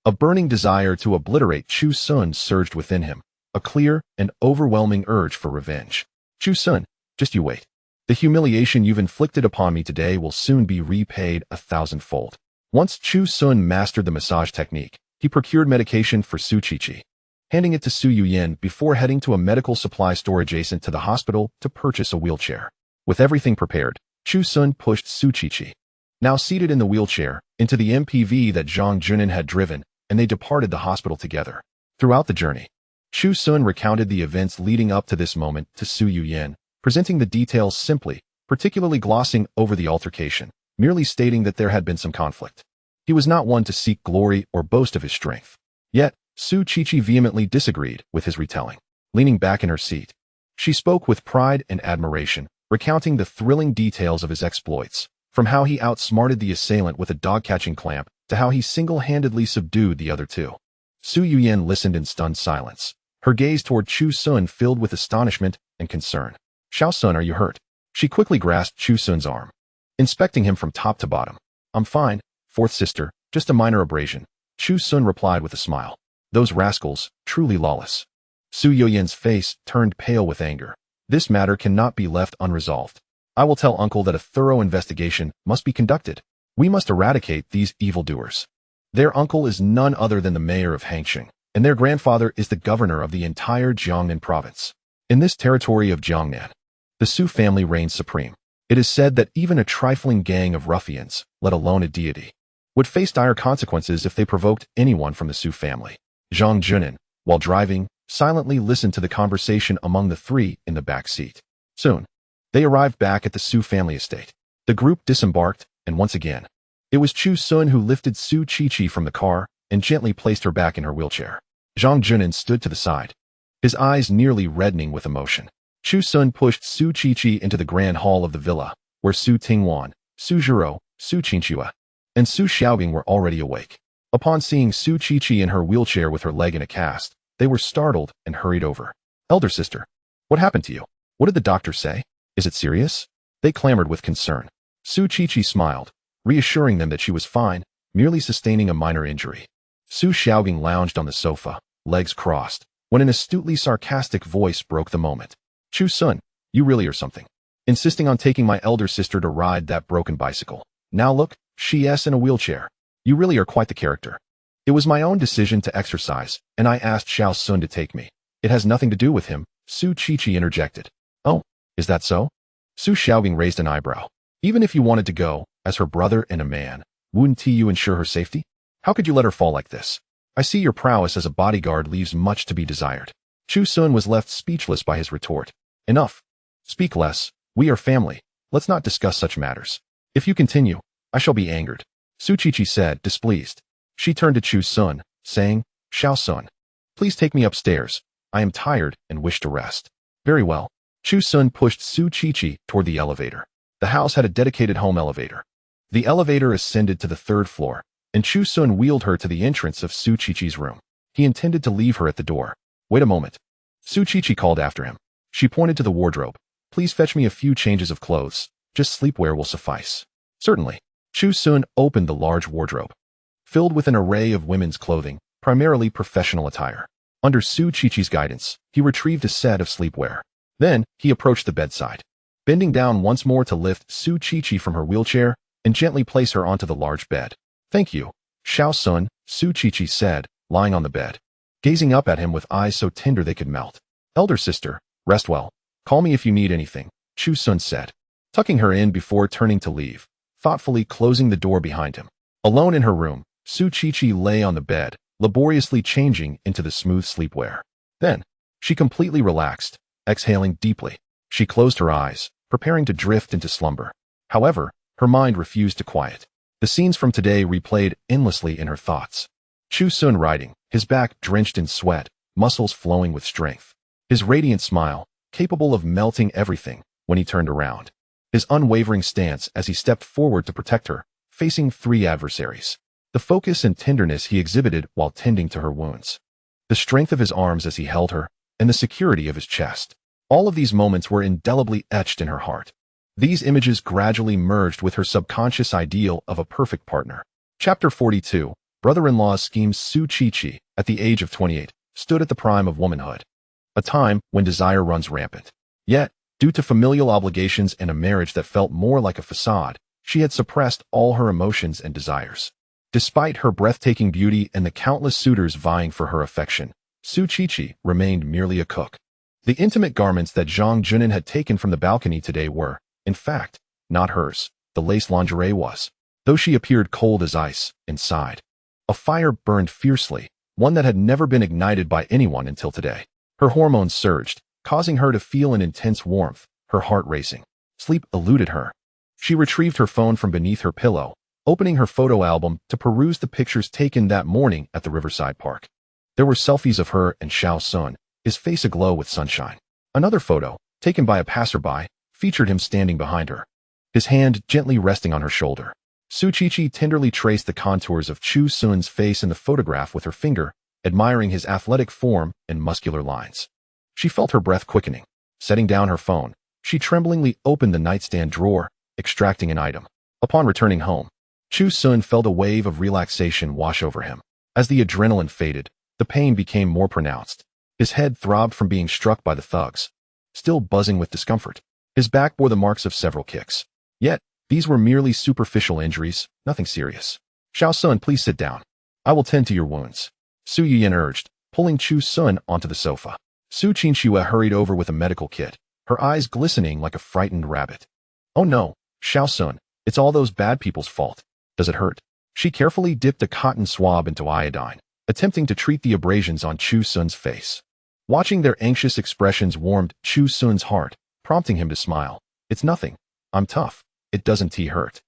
a burning desire to obliterate Chu Sun surged within him, a clear and overwhelming urge for revenge. Chu Sun, just you wait. The humiliation you've inflicted upon me today will soon be repaid 1,000-fold. Once Chu Sun mastered the massage technique, he procured medication for Su Qiqi, handing it to Zhu Yunming before heading to a medical supply store adjacent to the hospital to purchase a wheelchair. With everything prepared, Chu Sun pushed Su Qiqi, now seated in the wheelchair, into the MPV that Zhang Junin had driven, and they departed the hospital together. Throughout the journey, Chu Sun recounted the events leading up to this moment to Zhu Yunming, presenting the details simply, particularly glossing over the altercation, merely stating that there had been some conflict. He was not one to seek glory or boast of his strength. Yet, Su Qiqi vehemently disagreed with his retelling. Leaning back in her seat, she spoke with pride and admiration, recounting the thrilling details of his exploits, from how he outsmarted the assailant with a dog-catching clamp to how he single-handedly subdued the other two. Zhu Yunming listened in stunned silence, her gaze toward Chu Sun filled with astonishment and concern. "Xiao Sun, are you hurt?" She quickly grasped Chu Sun's arm, inspecting him from top to bottom. "I'm fine, fourth sister, just a minor abrasion," Chu Sun replied with a smile. "Those rascals, truly lawless." Zhu Yunming's face turned pale with anger. "This matter cannot be left unresolved. I will tell uncle that a thorough investigation must be conducted. We must eradicate these evildoers. Their uncle is none other than the mayor of Hangqing, and their grandfather is the governor of the entire Jiangnan province. In this territory of Jiangnan, the Su family reigns supreme. It is said that even a trifling gang of ruffians, let alone a deity, would face dire consequences if they provoked anyone from the Su family." Zhang Junin, while driving, silently listened to the conversation among the three in the back seat. Soon, they arrived back at the Su family estate. The group disembarked, and once again, it was Chu Sun who lifted Su Qiqi from the car and gently placed her back in her wheelchair. Zhang Junin stood to the side, his eyes nearly reddening with emotion. Chu Sun pushed Su Qiqi into the grand hall of the villa, where Su Tingwan, Su Zhiro, Su Qinxua, and Su Xiaobing were already awake. Upon seeing Su Qiqi in her wheelchair with her leg in a cast, they were startled and hurried over. "Elder sister, what happened to you? What did the doctor say? Is it serious?" They clamored with concern. Su Qiqi smiled, reassuring them that she was fine, merely sustaining a minor injury. Su Xiaobing lounged on the sofa, legs crossed, when an astutely sarcastic voice broke the moment. "Chu Sun, you really are something. Insisting on taking my elder sister to ride that broken bicycle. Now look, she's in a wheelchair. You really are quite the character." "It was my own decision to exercise, and I asked Xiao Sun to take me. It has nothing to do with him," Su Qiqi interjected. "Oh, is that so?" Su Xiaobing raised an eyebrow. "Even if you wanted to go, as her brother and a man, wouldn't you ensure her safety? How could you let her fall like this?" I see your prowess as a bodyguard leaves much to be desired. Chu Sun was left speechless by his retort. Enough. Speak less. We are family. Let's not discuss such matters. If you continue, I shall be angered. Su Qiqi said, displeased. She turned to Chu Sun, saying, Xiao Sun, please take me upstairs. I am tired and wish to rest. Very well. Chu Sun pushed Su Qiqi toward the elevator. The house had a dedicated home elevator. The elevator ascended to the 3rd floor, and Chu Sun wheeled her to the entrance of Su Qiqi's room. He intended to leave her at the door. Wait a moment. Su Qiqi called after him. She pointed to the wardrobe. Please fetch me a few changes of clothes. Just sleepwear will suffice. Certainly. Chu Sun opened the large wardrobe, filled with an array of women's clothing, primarily professional attire. Under Su Qiqi's guidance, he retrieved a set of sleepwear. Then, he approached the bedside, bending down once more to lift Su Qiqi from her wheelchair and gently place her onto the large bed. Thank you, Xiao Sun, Su Qiqi said, lying on the bed, gazing up at him with eyes so tender they could melt. Elder sister, rest well. Call me if you need anything, Chu Sun said, tucking her in before turning to leave, thoughtfully closing the door behind him. Alone in her room, Su Qiqi lay on the bed, laboriously changing into the smooth sleepwear. Then, she completely relaxed, exhaling deeply. She closed her eyes, preparing to drift into slumber. However, her mind refused to quiet. The scenes from today replayed endlessly in her thoughts. Chu Sun riding, his back drenched in sweat, muscles flowing with strength. His radiant smile, capable of melting everything, when he turned around. His unwavering stance as he stepped forward to protect her, facing 3 adversaries. The focus and tenderness he exhibited while tending to her wounds. The strength of his arms as he held her, and the security of his chest. All of these moments were indelibly etched in her heart. These images gradually merged with her subconscious ideal of a perfect partner. Chapter 42. Brother-in-law's schemes. Su Qiqi, at the age of 28, stood at the prime of womanhood. A time when desire runs rampant. Yet, due to familial obligations and a marriage that felt more like a facade, she had suppressed all her emotions and desires. Despite her breathtaking beauty and the countless suitors vying for her affection, Su Qiqi remained merely a cook. The intimate garments that Zhang Junin had taken from the balcony today were, in fact, not hers. The lace lingerie was. Though she appeared cold as ice, inside, a fire burned fiercely, one that had never been ignited by anyone until today. Her hormones surged, causing her to feel an intense warmth, her heart racing. Sleep eluded her. She retrieved her phone from beneath her pillow, opening her photo album to peruse the pictures taken that morning at the Riverside Park. There were selfies of her and Xiao Sun, his face aglow with sunshine. Another photo, taken by a passerby, featured him standing behind her, his hand gently resting on her shoulder. Su Qiqi tenderly traced the contours of Chu Sun's face in the photograph with her finger, admiring his athletic form and muscular lines. She felt her breath quickening. Setting down her phone, she tremblingly opened the nightstand drawer, extracting an item. Upon returning home, Chu Sun felt a wave of relaxation wash over him. As the adrenaline faded, the pain became more pronounced. His head throbbed from being struck by the thugs, still buzzing with discomfort. His back bore the marks of several kicks. Yet, these were merely superficial injuries, nothing serious. Xiao Sun, please sit down. I will tend to your wounds, Su Yuyin urged, pulling Chu Sun onto the sofa. Su Qinxue hurried over with a medical kit, her eyes glistening like a frightened rabbit. Oh no, Xiao Sun, it's all those bad people's fault. Does it hurt? She carefully dipped a cotton swab into iodine, attempting to treat the abrasions on Chu Sun's face. Watching their anxious expressions warmed Chu Sun's heart, prompting him to smile. It's nothing. I'm tough. It doesn't hurt.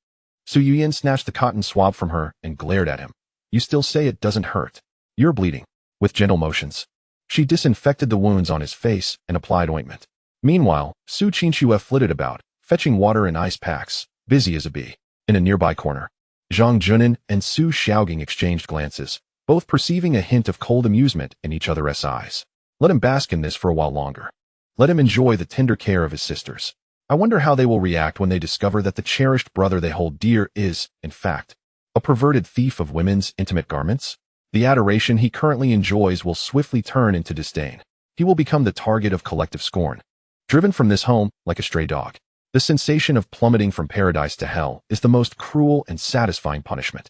Su Yuyin snatched the cotton swab from her and glared at him. You still say it doesn't hurt. You're bleeding. With gentle motions, she disinfected the wounds on his face and applied ointment. Meanwhile, Su Qinxue flitted about, fetching water and ice packs, busy as a bee. In a nearby corner, Zhang Junin and Su Xiaoging exchanged glances, both perceiving a hint of cold amusement in each other's eyes. Let him bask in this for a while longer. Let him enjoy the tender care of his sisters. I wonder how they will react when they discover that the cherished brother they hold dear is, in fact, a perverted thief of women's intimate garments. The adoration he currently enjoys will swiftly turn into disdain. He will become the target of collective scorn. Driven from this home like a stray dog, the sensation of plummeting from paradise to hell is the most cruel and satisfying punishment.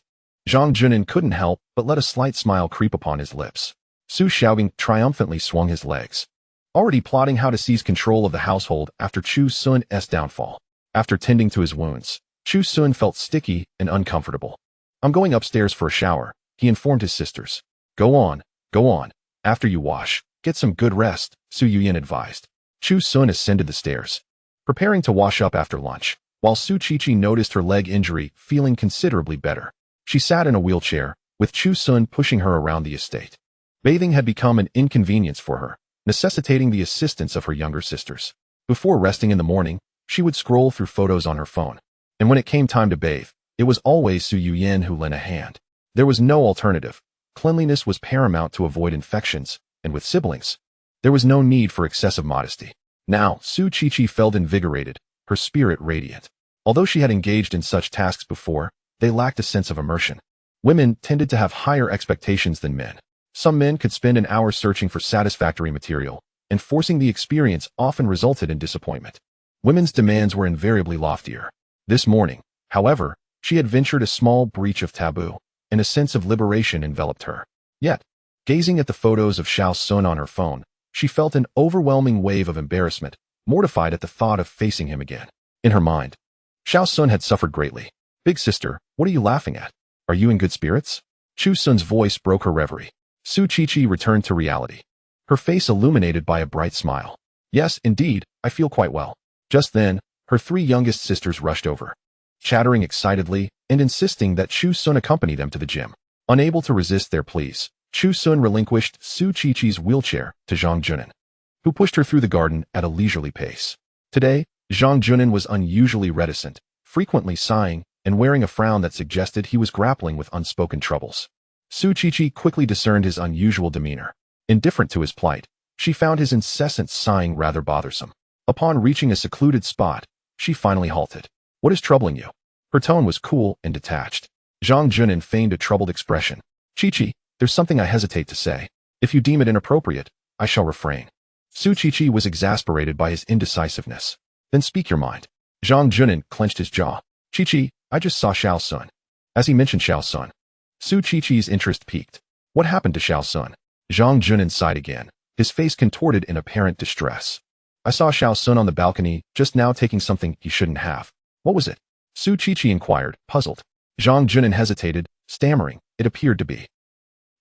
Zhang Junin couldn't help but let a slight smile creep upon his lips. Su Xiaoging triumphantly swung his legs, already plotting how to seize control of the household after Chu Sun's downfall. After tending to his wounds, Chu Sun felt sticky and uncomfortable. I'm going upstairs for a shower, he informed his sisters. Go on, go on. After you wash, get some good rest, Zhu Yunming advised. Chu Sun ascended the stairs, preparing to wash up after lunch, while Su Qiqi noticed her leg injury, feeling considerably better. She sat in a wheelchair, with Chu Sun pushing her around the estate. Bathing had become an inconvenience for her, necessitating the assistance of her younger sisters. Before resting in the morning, she would scroll through photos on her phone. And when it came time to bathe, it was always Zhu Yunming who lent a hand. There was no alternative. Cleanliness was paramount to avoid infections, and with siblings, there was no need for excessive modesty. Now, Su Qiqi felt invigorated, her spirit radiant. Although she had engaged in such tasks before, they lacked a sense of immersion. Women tended to have higher expectations than men. Some men could spend an hour searching for satisfactory material, and forcing the experience often resulted in disappointment. Women's demands were invariably loftier. This morning, however, she had ventured a small breach of taboo, and a sense of liberation enveloped her. Yet, gazing at the photos of Xiao Sun on her phone, she felt an overwhelming wave of embarrassment, mortified at the thought of facing him again. In her mind, Xiao Sun had suffered greatly. Big sister, what are you laughing at? Are you in good spirits? Chu Sun's voice broke her reverie. Su Qiqi returned to reality, her face illuminated by a bright smile. Yes, indeed, I feel quite well. Just then, her three youngest sisters rushed over, chattering excitedly and insisting that Chu Sun accompany them to the gym. Unable to resist their pleas, Chu Sun relinquished Su Qiqi's wheelchair to Zhang Junin, who pushed her through the garden at a leisurely pace. Today, Zhang Junin was unusually reticent, frequently sighing and wearing a frown that suggested he was grappling with unspoken troubles. Su Qiqi quickly discerned his unusual demeanor. Indifferent to his plight, she found his incessant sighing rather bothersome. Upon reaching a secluded spot, she finally halted. What is troubling you? Her tone was cool and detached. Zhang Junin feigned a troubled expression. Qiqi, there's something I hesitate to say. If you deem it inappropriate, I shall refrain. Su Qiqi was exasperated by his indecisiveness. Then speak your mind. Zhang Junin clenched his jaw. Qiqi, I just saw Xiao Sun. As he mentioned Xiao Sun, Su Qiqi's interest piqued. What happened to Xiao Sun? Zhang Junin sighed again, his face contorted in apparent distress. I saw Xiao Sun on the balcony, just now taking something he shouldn't have. What was it? Su Qiqi inquired, puzzled. Zhang Junin hesitated, stammering. It appeared to be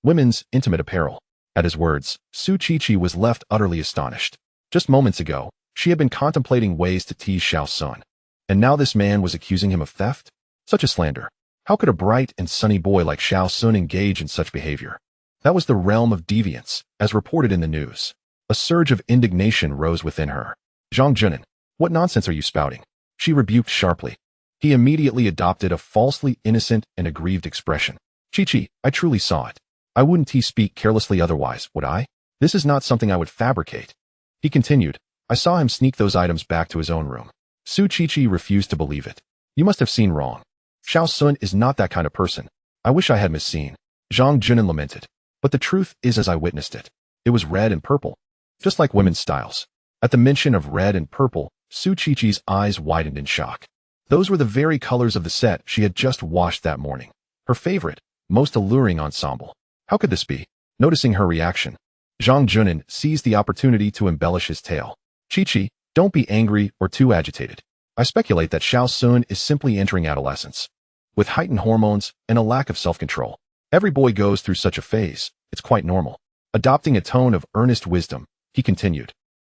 women's intimate apparel. At his words, Su Qiqi was left utterly astonished. Just moments ago, she had been contemplating ways to tease Xiao Sun. And now this man was accusing him of theft? Such a slander. How could a bright and sunny boy like Xiao Sun engage in such behavior? That was the realm of deviance, as reported in the news. A surge of indignation rose within her. Zhang Junin, what nonsense are you spouting? She rebuked sharply. He immediately adopted a falsely innocent and aggrieved expression. Qiqi, I truly saw it. I wouldn't speak carelessly otherwise, would I? This is not something I would fabricate. He continued. I saw him sneak those items back to his own room. Su Qiqi refused to believe it. You must have seen wrong. Xiao Sun is not that kind of person. I wish I had misseen. Zhang Junin lamented. But the truth is as I witnessed it. It was red and purple. Just like women's styles. At the mention of red and purple, Su Qiqi's eyes widened in shock. Those were the very colors of the set she had just washed that morning. Her favorite, most alluring ensemble. How could this be? Noticing her reaction, Zhang Junin seized the opportunity to embellish his tale. Qiqi, don't be angry or too agitated. I speculate that Xiao Sun is simply entering adolescence. With heightened hormones and a lack of self-control. Every boy goes through such a phase, it's quite normal. Adopting a tone of earnest wisdom, he continued.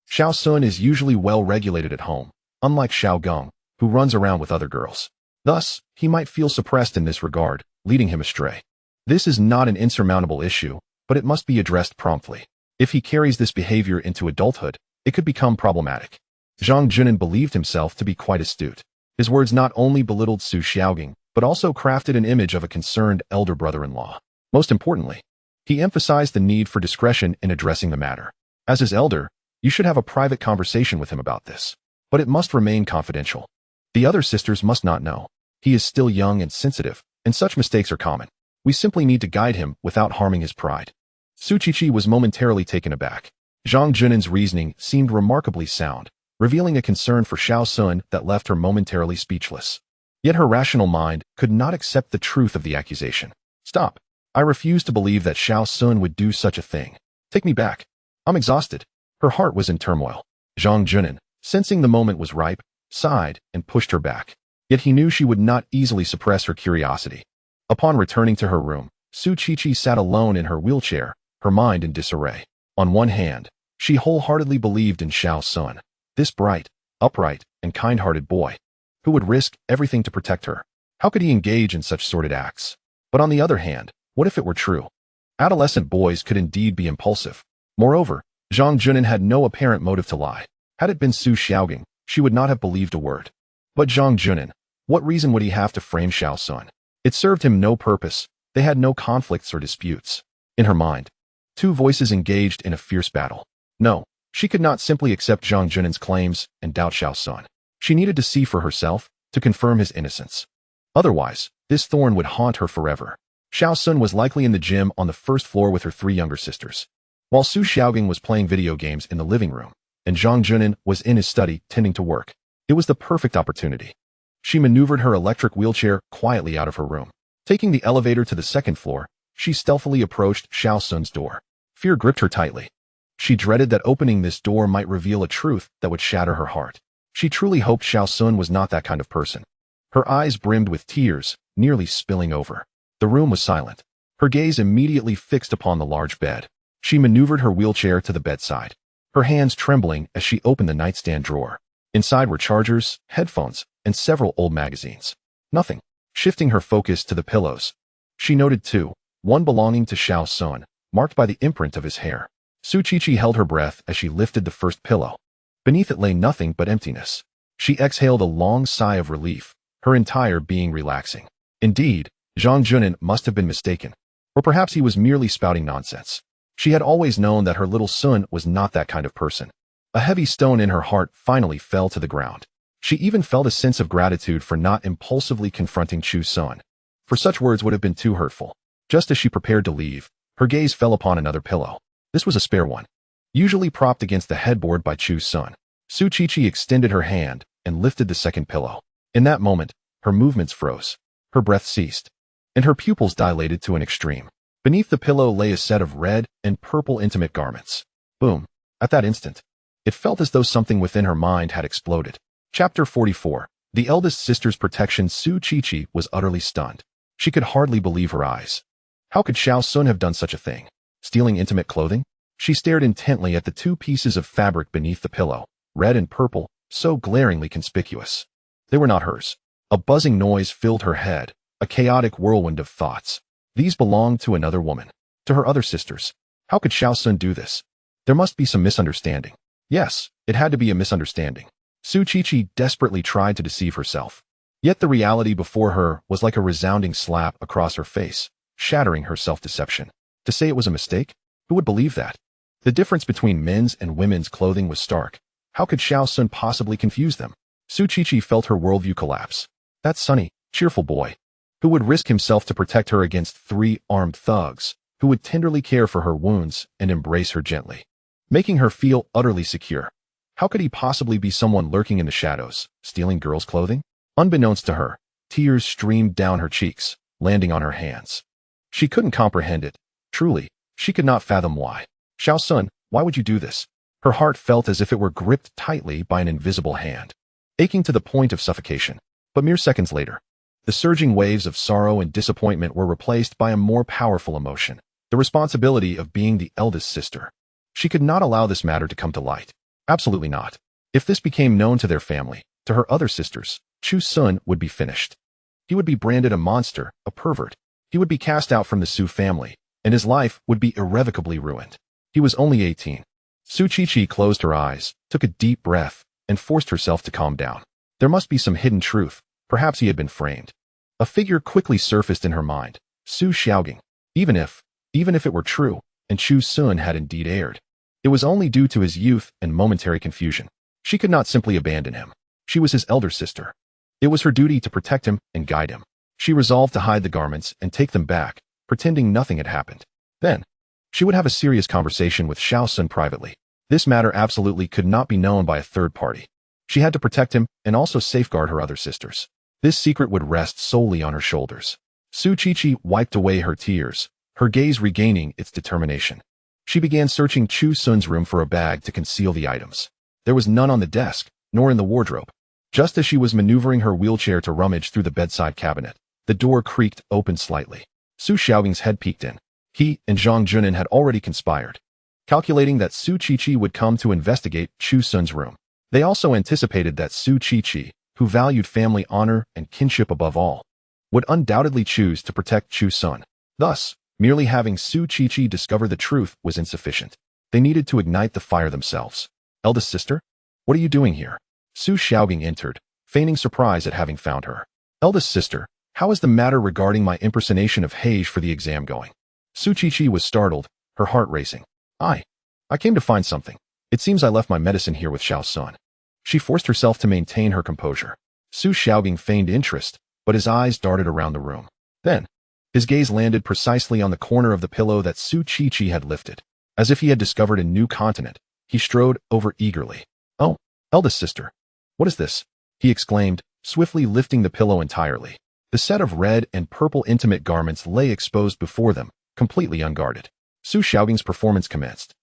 Xiao Sun is usually well-regulated at home, unlike Xiao Gong, who runs around with other girls. Thus, he might feel suppressed in this regard, leading him astray. This is not an insurmountable issue, but it must be addressed promptly. If he carries this behavior into adulthood, it could become problematic. Zhang Junin believed himself to be quite astute. His words not only belittled Su Xiaoging, but also crafted an image of a concerned elder brother-in-law. Most importantly, he emphasized the need for discretion in addressing the matter. As his elder, you should have a private conversation with him about this. But it must remain confidential. The other sisters must not know. He is still young and sensitive, and such mistakes are common. We simply need to guide him without harming his pride. Su Qiqi was momentarily taken aback. Zhang Junin's reasoning seemed remarkably sound, revealing a concern for Xiao Sun that left her momentarily speechless. Yet her rational mind could not accept the truth of the accusation. Stop. I refuse to believe that Xiao Sun would do such a thing. Take me back. I'm exhausted. Her heart was in turmoil. Zhang Junin, sensing the moment was ripe, sighed and pushed her back. Yet he knew she would not easily suppress her curiosity. Upon returning to her room, Su Qiqi sat alone in her wheelchair, her mind in disarray. On one hand, she wholeheartedly believed in Xiao Sun, this bright, upright, and kind-hearted boy, who would risk everything to protect her. How could he engage in such sordid acts? But on the other hand, what if it were true? Adolescent boys could indeed be impulsive. Moreover, Zhang Junin had no apparent motive to lie. Had it been Su Xiaogang, she would not have believed a word. But Zhang Junin, what reason would he have to frame Xiao Sun? It served him no purpose. They had no conflicts or disputes. In her mind, two voices engaged in a fierce battle. No, she could not simply accept Zhang Junin's claims and doubt Xiao Sun. She needed to see for herself, to confirm his innocence. Otherwise, this thorn would haunt her forever. Xiao Sun was likely in the gym on the first floor with her 3 younger sisters, while Su Xiaogang was playing video games in the living room, and Zhang Junin was in his study tending to work. It was the perfect opportunity. She maneuvered her electric wheelchair quietly out of her room. Taking the elevator to the 2nd floor, she stealthily approached Xiao Sun's door. Fear gripped her tightly. She dreaded that opening this door might reveal a truth that would shatter her heart. She truly hoped Xiao Sun was not that kind of person. Her eyes brimmed with tears, nearly spilling over. The room was silent. Her gaze immediately fixed upon the large bed. She maneuvered her wheelchair to the bedside, her hands trembling as she opened the nightstand drawer. Inside were chargers, headphones, and several old magazines. Nothing. Shifting her focus to the pillows, she noted 2, one belonging to Xiao Sun, marked by the imprint of his hair. Su Qiqi held her breath as she lifted the first pillow. Beneath it lay nothing but emptiness. She exhaled a long sigh of relief, her entire being relaxing. Indeed, Zhang Junin must have been mistaken. Or perhaps he was merely spouting nonsense. She had always known that her little Sun was not that kind of person. A heavy stone in her heart finally fell to the ground. She even felt a sense of gratitude for not impulsively confronting Chu Sun, for such words would have been too hurtful. Just as she prepared to leave, her gaze fell upon another pillow. This was a spare one, usually propped against the headboard by Chu Sun. Su Qiqi extended her hand and lifted the 2nd pillow. In that moment, her movements froze, her breath ceased, and her pupils dilated to an extreme. Beneath the pillow lay a set of red and purple intimate garments. Boom. At that instant, it felt as though something within her mind had exploded. Chapter 44. The eldest sister's protection. Su Qiqi was utterly stunned. She could hardly believe her eyes. How could Xiao Sun have done such a thing? Stealing intimate clothing? She stared intently at the 2 pieces of fabric beneath the pillow, red and purple, so glaringly conspicuous. They were not hers. A buzzing noise filled her head, a chaotic whirlwind of thoughts. These belonged to another woman, to her other sisters. How could Xiao Sun do this? There must be some misunderstanding. Yes, it had to be a misunderstanding. Su Qiqi desperately tried to deceive herself. Yet the reality before her was like a resounding slap across her face, shattering her self-deception. To say it was a mistake? Who would believe that? The difference between men's and women's clothing was stark. How could Xiao Sun possibly confuse them? Su Qiqi felt her worldview collapse. That sunny, cheerful boy, who would risk himself to protect her against 3 armed thugs, who would tenderly care for her wounds and embrace her gently, making her feel utterly secure. How could he possibly be someone lurking in the shadows, stealing girls' clothing? Unbeknownst to her, tears streamed down her cheeks, landing on her hands. She couldn't comprehend it. Truly, she could not fathom why. Xiao Sun, why would you do this? Her heart felt as if it were gripped tightly by an invisible hand, aching to the point of suffocation. But mere seconds later, the surging waves of sorrow and disappointment were replaced by a more powerful emotion, the responsibility of being the eldest sister. She could not allow this matter to come to light. Absolutely not. If this became known to their family, to her other sisters, Chu Sun would be finished. He would be branded a monster, a pervert. He would be cast out from the Su family, and his life would be irrevocably ruined. He was only 18. Su Qiqi closed her eyes, took a deep breath, and forced herself to calm down. There must be some hidden truth. Perhaps he had been framed. A figure quickly surfaced in her mind. Su Xiaogang. Even if it were true, and Chu Sun had indeed erred, it was only due to his youth and momentary confusion. She could not simply abandon him. She was his elder sister. It was her duty to protect him and guide him. She resolved to hide the garments and take them back, pretending nothing had happened. Then, she would have a serious conversation with Xiao Sun privately. This matter absolutely could not be known by a third party. She had to protect him and also safeguard her other sisters. This secret would rest solely on her shoulders. Su Qiqi wiped away her tears, her gaze regaining its determination. She began searching Chu Sun's room for a bag to conceal the items. There was none on the desk, nor in the wardrobe. Just as she was maneuvering her wheelchair to rummage through the bedside cabinet, the door creaked open slightly. Su Xiaobing's head peeked in. He and Zhang Junin had already conspired, calculating that Su Qiqi would come to investigate Chu Sun's room. They also anticipated that Su Qiqi, who valued family honor and kinship above all, would undoubtedly choose to protect Chu Sun. Thus, merely having Su Qiqi discover the truth was insufficient. They needed to ignite the fire themselves. Eldest sister? What are you doing here? Su Xiaobing entered, feigning surprise at having found her. Eldest sister, how is the matter regarding my impersonation of Hage for the exam going? Su Qiqi was startled, her heart racing. I came to find something. It seems I left my medicine here with Xiao Sun. She forced herself to maintain her composure. Su Xiaobing feigned interest, but his eyes darted around the room. Then, his gaze landed precisely on the corner of the pillow that Su Qiqi had lifted. As if he had discovered a new continent, he strode over eagerly. Oh, eldest sister. What is this? He exclaimed, swiftly lifting the pillow entirely. The set of red and purple intimate garments lay exposed before them, completely unguarded. Su Xiaobing's performance commenced.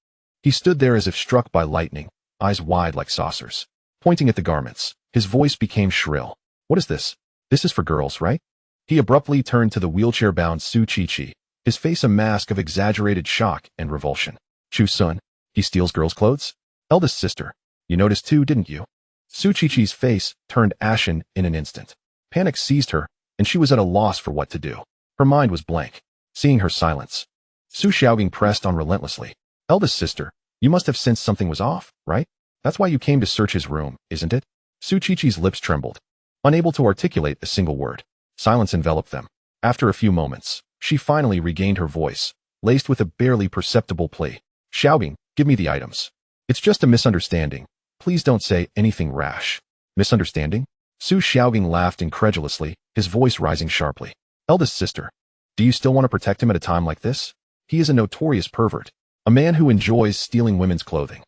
He stood there as if struck by lightning, eyes wide like saucers. Pointing at the garments, his voice became shrill. What is this? This is for girls, right? He abruptly turned to the wheelchair-bound Su Qiqi, his face a mask of exaggerated shock and revulsion. Chu Sun, he steals girls' clothes? Eldest sister, you noticed too, didn't you? Su Qiqi's face turned ashen in an instant. Panic seized her, and she was at a loss for what to do. Her mind was blank. Seeing her silence, Su Xiaobing pressed on relentlessly. Eldest sister, you must have sensed something was off, right? That's why you came to search his room, isn't it? Su Qiqi's lips trembled, unable to articulate a single word. Silence enveloped them. After a few moments, she finally regained her voice, laced with a barely perceptible plea. Xiaobing, give me the items. It's just a misunderstanding. Please don't say anything rash. Misunderstanding? Su Xiaobing laughed incredulously, his voice rising sharply. Eldest sister, do you still want to protect him at a time like this? He is a notorious pervert, a man who enjoys stealing women's clothing.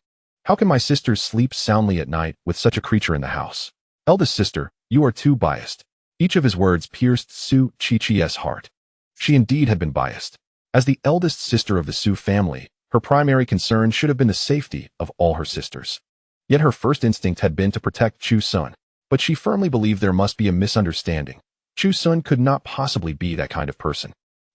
How can my sisters sleep soundly at night with such a creature in the house? Eldest sister, you are too biased. Each of his words pierced Su Qiqi's heart. She indeed had been biased. As the eldest sister of the Su family, her primary concern should have been the safety of all her sisters. Yet her first instinct had been to protect Chu Sun, but she firmly believed there must be a misunderstanding. Chu Sun could not possibly be that kind of person.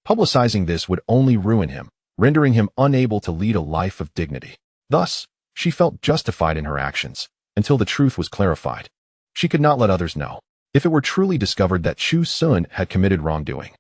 Publicizing this would only ruin him, rendering him unable to lead a life of dignity. Thus, she felt justified in her actions, until the truth was clarified. She could not let others know. If it were truly discovered that Chu Sun had committed wrongdoing,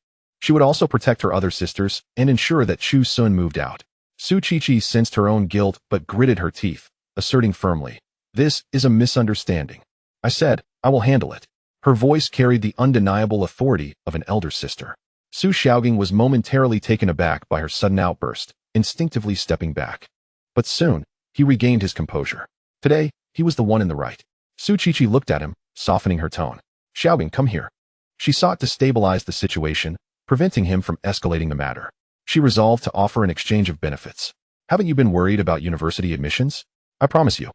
she would also protect her other sisters and ensure that Chu Sun moved out. Su Qiqi sensed her own guilt but gritted her teeth, asserting firmly, "This is a misunderstanding. I said, I will handle it." Her voice carried the undeniable authority of an elder sister. Su Xiaobing was momentarily taken aback by her sudden outburst, instinctively stepping back. But soon, he regained his composure. Today, he was the one in the right. Su Qiqi looked at him, softening her tone. Xiaobing, come here. She sought to stabilize the situation, preventing him from escalating the matter. She resolved to offer an exchange of benefits. Haven't you been worried about university admissions? I promise you.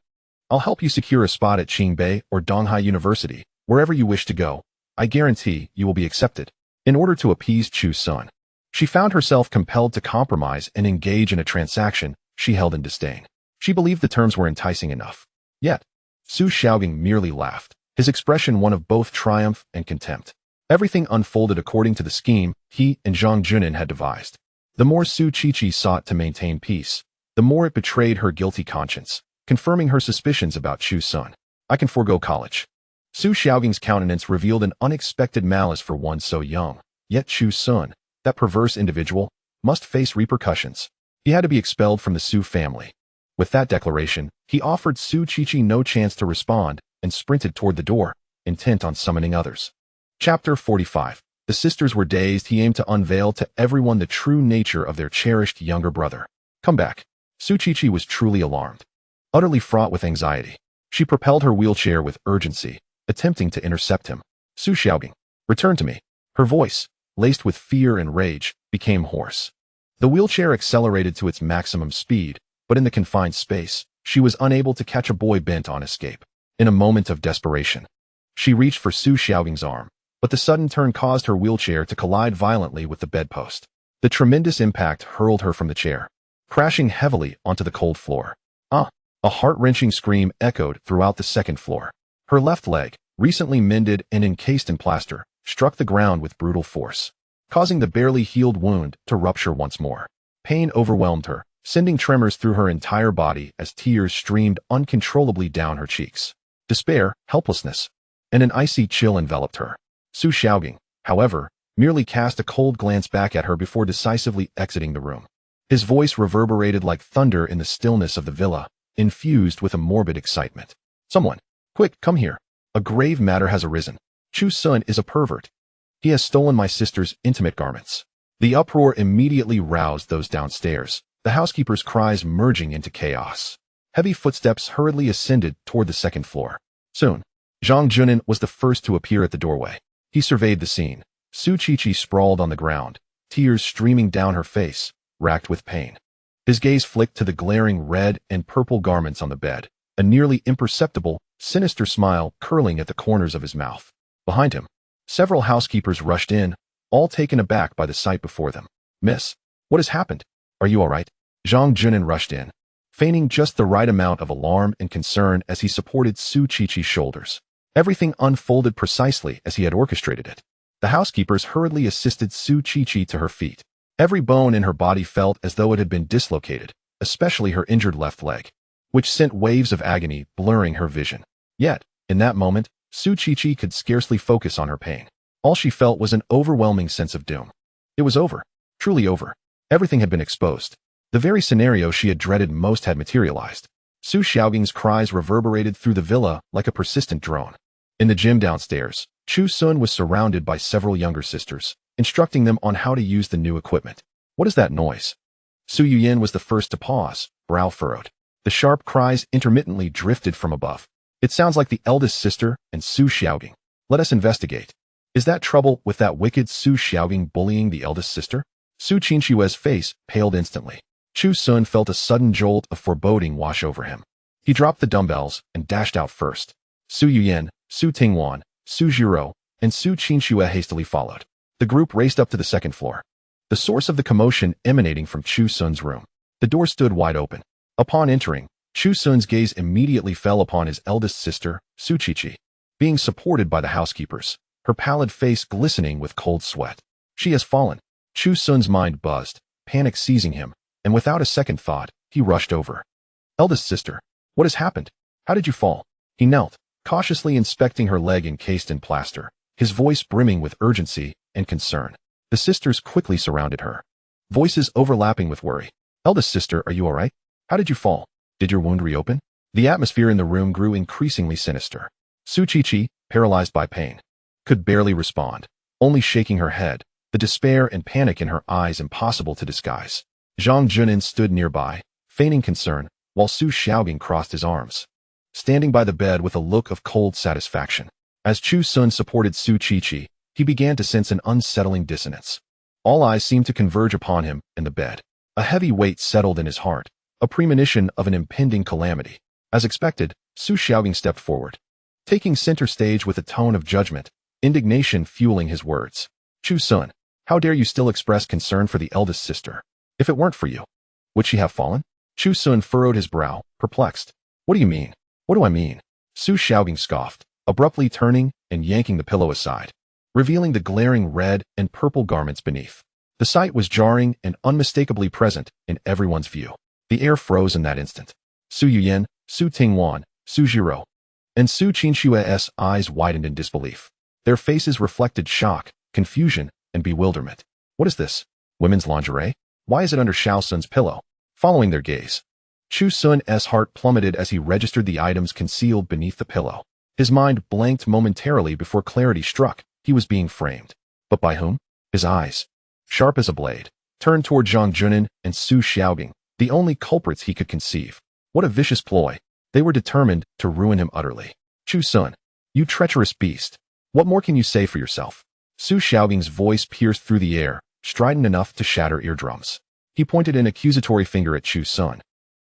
I'll help you secure a spot at Qing or Donghai University, wherever you wish to go. I guarantee you will be accepted. In order to appease Chu Sun, she found herself compelled to compromise and engage in a transaction she held in disdain. She believed the terms were enticing enough. Yet, Su Xiaobing merely laughed, his expression one of both triumph and contempt. Everything unfolded according to the scheme he and Zhang Junin had devised. The more Su Qiqi sought to maintain peace, the more it betrayed her guilty conscience, confirming her suspicions about Chu Sun. I can forego college. Su Xiaobing's countenance revealed an unexpected malice for one so young. Yet Chu Sun, that perverse individual, must face repercussions. He had to be expelled from the Su family. With that declaration, he offered Su Qiqi no chance to respond and sprinted toward the door, intent on summoning others. Chapter 45. The sisters were dazed. He aimed to unveil to everyone the true nature of their cherished younger brother. Come back. Su Qiqi was truly alarmed. Utterly fraught with anxiety, she propelled her wheelchair with urgency, attempting to intercept him. Su Xiaobing, return to me. Her voice, laced with fear and rage, became hoarse. The wheelchair accelerated to its maximum speed, but in the confined space, she was unable to catch a boy bent on escape. In a moment of desperation, she reached for Su Xiaobing's arm, but the sudden turn caused her wheelchair to collide violently with the bedpost. The tremendous impact hurled her from the chair, crashing heavily onto the cold floor. A heart-wrenching scream echoed throughout the second floor. Her left leg, recently mended and encased in plaster, struck the ground with brutal force. causing the barely healed wound to rupture once more. Pain overwhelmed her, sending tremors through her entire body as tears streamed uncontrollably down her cheeks. Despair, helplessness, and an icy chill enveloped her. Su Xiaogang, however, merely cast a cold glance back at her before decisively exiting the room. His voice reverberated like thunder in the stillness of the villa, infused with a morbid excitement. Someone, quick, come here. A grave matter has arisen. Chu Sun is a pervert. He has stolen my sister's intimate garments. The uproar immediately roused those downstairs, the housekeeper's cries merging into chaos. Heavy footsteps hurriedly ascended toward the second floor. Soon, Zhang Junin was the first to appear at the doorway. He surveyed the scene. Su Qiqi sprawled on the ground, tears streaming down her face, racked with pain. His gaze flicked to the glaring red and purple garments on the bed, a nearly imperceptible, sinister smile curling at the corners of his mouth. Behind him, several housekeepers rushed in, all taken aback by the sight before them. Miss, what has happened? Are you all right? Zhang Junin rushed in, feigning just the right amount of alarm and concern as he supported Su Qiqi's shoulders. Everything unfolded precisely as he had orchestrated it. The housekeepers hurriedly assisted Su Qiqi to her feet. Every bone in her body felt as though it had been dislocated, especially her injured left leg, which sent waves of agony blurring her vision. Yet, in that moment, Su Qiqi could scarcely focus on her pain. All she felt was an overwhelming sense of doom. It was over, truly over. Everything had been exposed. The very scenario she had dreaded most had materialized. Su Xiaogang's cries reverberated through the villa like a persistent drone. In the gym downstairs, Chu Sun was surrounded by several younger sisters, instructing them on how to use the new equipment. What is that noise? Su Yuyin was the first to pause, brow furrowed. The sharp cries intermittently drifted from above. It sounds like the eldest sister and Su Xiaogang. Let us investigate. Is that trouble with that wicked Su Xiaogang bullying the eldest sister? Su Qinshue's face paled instantly. Chu Sun felt a sudden jolt of foreboding wash over him. He dropped the dumbbells and dashed out first. Su Yuyin, Su Tingwan, Su Zhiro, and Su Qinshue hastily followed. The group raced up to the second floor. The source of the commotion emanating from Chu Sun's room. The door stood wide open. Upon entering, Chu Sun's gaze immediately fell upon his eldest sister, Su Qiqi, being supported by the housekeepers, her pallid face glistening with cold sweat. She has fallen. Chu Sun's mind buzzed, panic seizing him, and without a second thought, he rushed over. Eldest sister, what has happened? How did you fall? He knelt, cautiously inspecting her leg encased in plaster, his voice brimming with urgency and concern. The sisters quickly surrounded her, voices overlapping with worry. Eldest sister, are you all right? How did you fall? Did your wound reopen? The atmosphere in the room grew increasingly sinister. Su Qiqi, paralyzed by pain, could barely respond, only shaking her head, the despair and panic in her eyes impossible to disguise. Zhang Junin stood nearby, feigning concern, while Su Xiaogang crossed his arms, standing by the bed with a look of cold satisfaction. As Chu Sun supported Su Qiqi, he began to sense an unsettling dissonance. All eyes seemed to converge upon him and the bed. A heavy weight settled in his heart, a premonition of an impending calamity. As expected, Su Xiaogang stepped forward, taking center stage with a tone of judgment, indignation fueling his words. Chu Sun, how dare you still express concern for the eldest sister? If it weren't for you, would she have fallen? Chu Sun furrowed his brow, perplexed. What do you mean? What do I mean? Su Xiaogang scoffed, abruptly turning and yanking the pillow aside, revealing the glaring red and purple garments beneath. The sight was jarring and unmistakably present in everyone's view. The air froze in that instant. Su Yuyin, Su Tingwan, Su Zhiro, and Su Qinshue's eyes widened in disbelief. Their faces reflected shock, confusion, and bewilderment. What is this? Women's lingerie? Why is it under Xiao Sun's pillow? Following their gaze, Chu Sun's heart plummeted as he registered the items concealed beneath the pillow. His mind blanked momentarily before clarity struck. He was being framed. But by whom? His eyes, sharp as a blade, turned toward Zhang Junin and Su Xiaogang, the only culprits he could conceive. What a vicious ploy. They were determined to ruin him utterly. Chu Sun, you treacherous beast. What more can you say for yourself? Su Xiaogang's voice pierced through the air, strident enough to shatter eardrums. He pointed an accusatory finger at Chu Sun,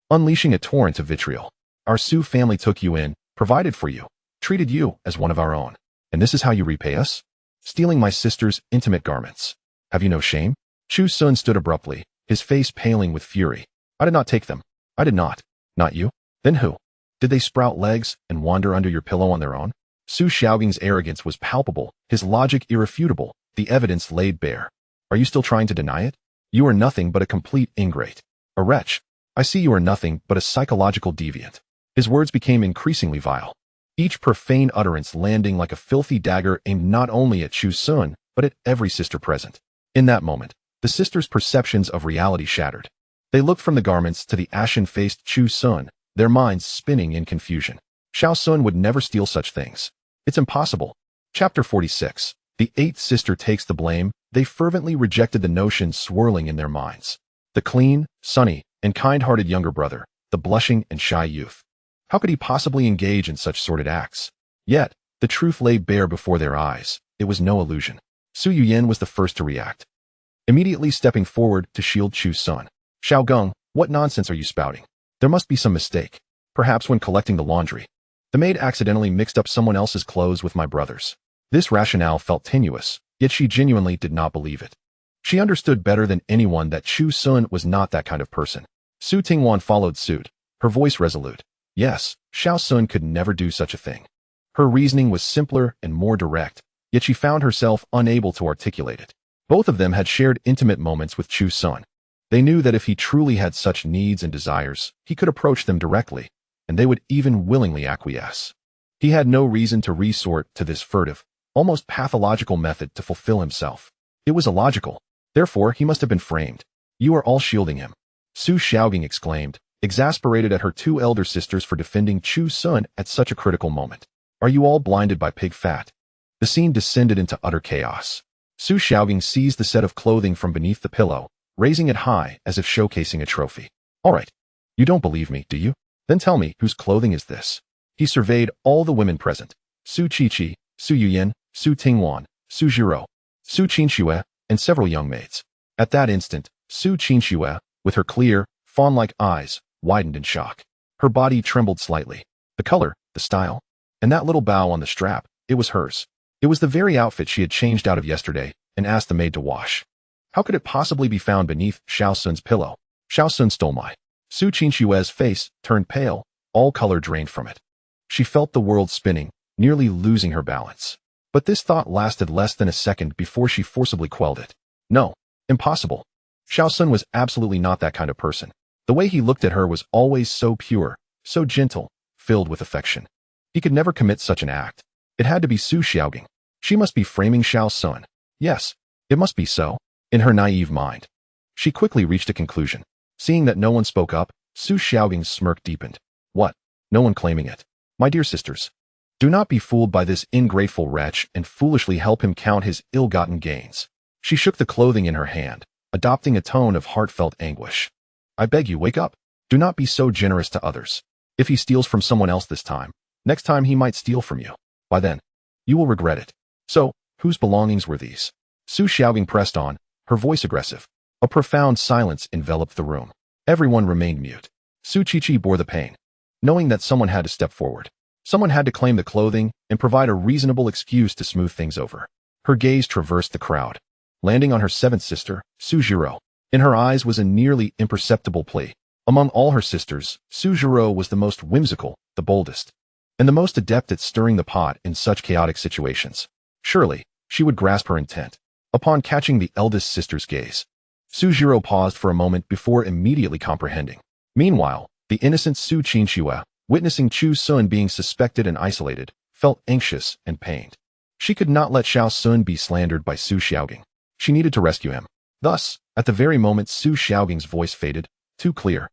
unleashing a torrent of vitriol. Our Su family took you in, provided for you, treated you as one of our own. And this is how you repay us? Stealing my sister's intimate garments. Have you no shame? Chu Sun stood abruptly, his face paling with fury. I did not take them. I did not. Not you? Then who? Did they sprout legs and wander under your pillow on their own? Su Xiaogang's arrogance was palpable, his logic irrefutable, the evidence laid bare. Are you still trying to deny it? You are nothing but a complete ingrate. A wretch. I see you are nothing but a psychological deviant. His words became increasingly vile, each profane utterance landing like a filthy dagger aimed not only at Chu Sun, but at every sister present. In that moment, the sisters' perceptions of reality shattered. They looked from the garments to the ashen-faced Chu Sun, their minds spinning in confusion. Xiao Sun would never steal such things. It's impossible. Chapter 46. The eighth sister takes the blame. They fervently rejected the notion swirling in their minds. The clean, sunny, and kind-hearted younger brother, the blushing and shy youth. How could he possibly engage in such sordid acts? Yet, the truth lay bare before their eyes. It was no illusion. Zhu Yunming was the first to react, immediately stepping forward to shield Chu Sun. Xiao Gong, what nonsense are you spouting? There must be some mistake. Perhaps when collecting the laundry, the maid accidentally mixed up someone else's clothes with my brother's. This rationale felt tenuous, yet she genuinely did not believe it. She understood better than anyone that Chu Sun was not that kind of person. Su Tingwan followed suit, her voice resolute. Yes, Xiao Sun could never do such a thing. Her reasoning was simpler and more direct, yet she found herself unable to articulate it. Both of them had shared intimate moments with Chu Sun. They knew that if he truly had such needs and desires, he could approach them directly, and they would even willingly acquiesce. He had no reason to resort to this furtive, almost pathological method to fulfill himself. It was illogical. Therefore, he must have been framed. You are all shielding him. Su Xiaogang exclaimed, exasperated at her two elder sisters for defending Chu Sun at such a critical moment. Are you all blinded by pig fat? The scene descended into utter chaos. Su Xiaogang seized the set of clothing from beneath the pillow, raising it high as if showcasing a trophy. All right. You don't believe me, do you? Then tell me, whose clothing is this? He surveyed all the women present. Su Qiqi, Su Yuyan, Su Tingwan, Su Zhiro, Su Qinxue, and several young maids. At that instant, Su Qinxue, with her clear, fawn-like eyes, widened in shock. Her body trembled slightly. The color, the style, and that little bow on the strap, it was hers. It was the very outfit she had changed out of yesterday and asked the maid to wash. How could it possibly be found beneath Xiao Sun's pillow? Xiao Sun stole my. Su Qinshue's face turned pale, all color drained from it. She felt the world spinning, nearly losing her balance. But this thought lasted less than a second before she forcibly quelled it. No, impossible. Xiao Sun was absolutely not that kind of person. The way he looked at her was always so pure, so gentle, filled with affection. He could never commit such an act. It had to be Su Xiaogang. She must be framing Xiao Sun. Yes, it must be so. In her naive mind, she quickly reached a conclusion. Seeing that no one spoke up, Su Xiaogang's smirk deepened. What? No one claiming it. My dear sisters, do not be fooled by this ingrateful wretch and foolishly help him count his ill-gotten gains. She shook the clothing in her hand, adopting a tone of heartfelt anguish. I beg you, wake up. Do not be so generous to others. If he steals from someone else this time, next time he might steal from you. By then, you will regret it. So, whose belongings were these? Su Xiaogang pressed on, her voice aggressive. A profound silence enveloped the room. Everyone remained mute. Su Qiqi bore the pain, knowing that someone had to step forward. Someone had to claim the clothing and provide a reasonable excuse to smooth things over. Her gaze traversed the crowd, landing on her seventh sister, Su Zhiro. In her eyes was a nearly imperceptible plea. Among all her sisters, Su Zhiro was the most whimsical, the boldest, and the most adept at stirring the pot in such chaotic situations. Surely, she would grasp her intent. Upon catching the eldest sister's gaze, Su Zhiro paused for a moment before immediately comprehending. Meanwhile, the innocent Su Qinxue, witnessing Chu Sun being suspected and isolated, felt anxious and pained. She could not let Xiao Sun be slandered by Su Xiaogang. She needed to rescue him. Thus, at the very moment Su Xiaogang's voice faded, too clear,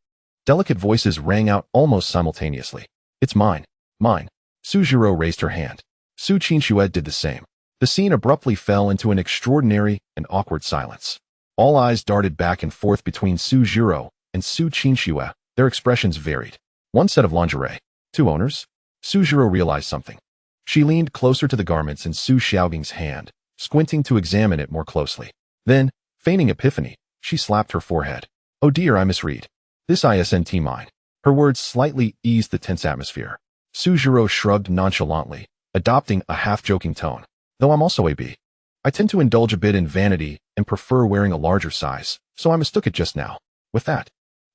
delicate voices rang out almost simultaneously. It's mine. Mine. Su Zhiro raised her hand. Su Qinxue did the same. The scene abruptly fell into an extraordinary and awkward silence. All eyes darted back and forth between Su Zhiro and Su Qinxue. Their expressions varied. One set of lingerie. Two owners? Su Zhiro realized something. She leaned closer to the garments in Su Xiaogang's hand, squinting to examine it more closely. Then, feigning epiphany, she slapped her forehead. Oh dear, I misread. This isn't mine. Her words slightly eased the tense atmosphere. Su Zhiro shrugged nonchalantly, adopting a half-joking tone. Though I'm also a B. I tend to indulge a bit in vanity and prefer wearing a larger size, so I mistook it just now. With that,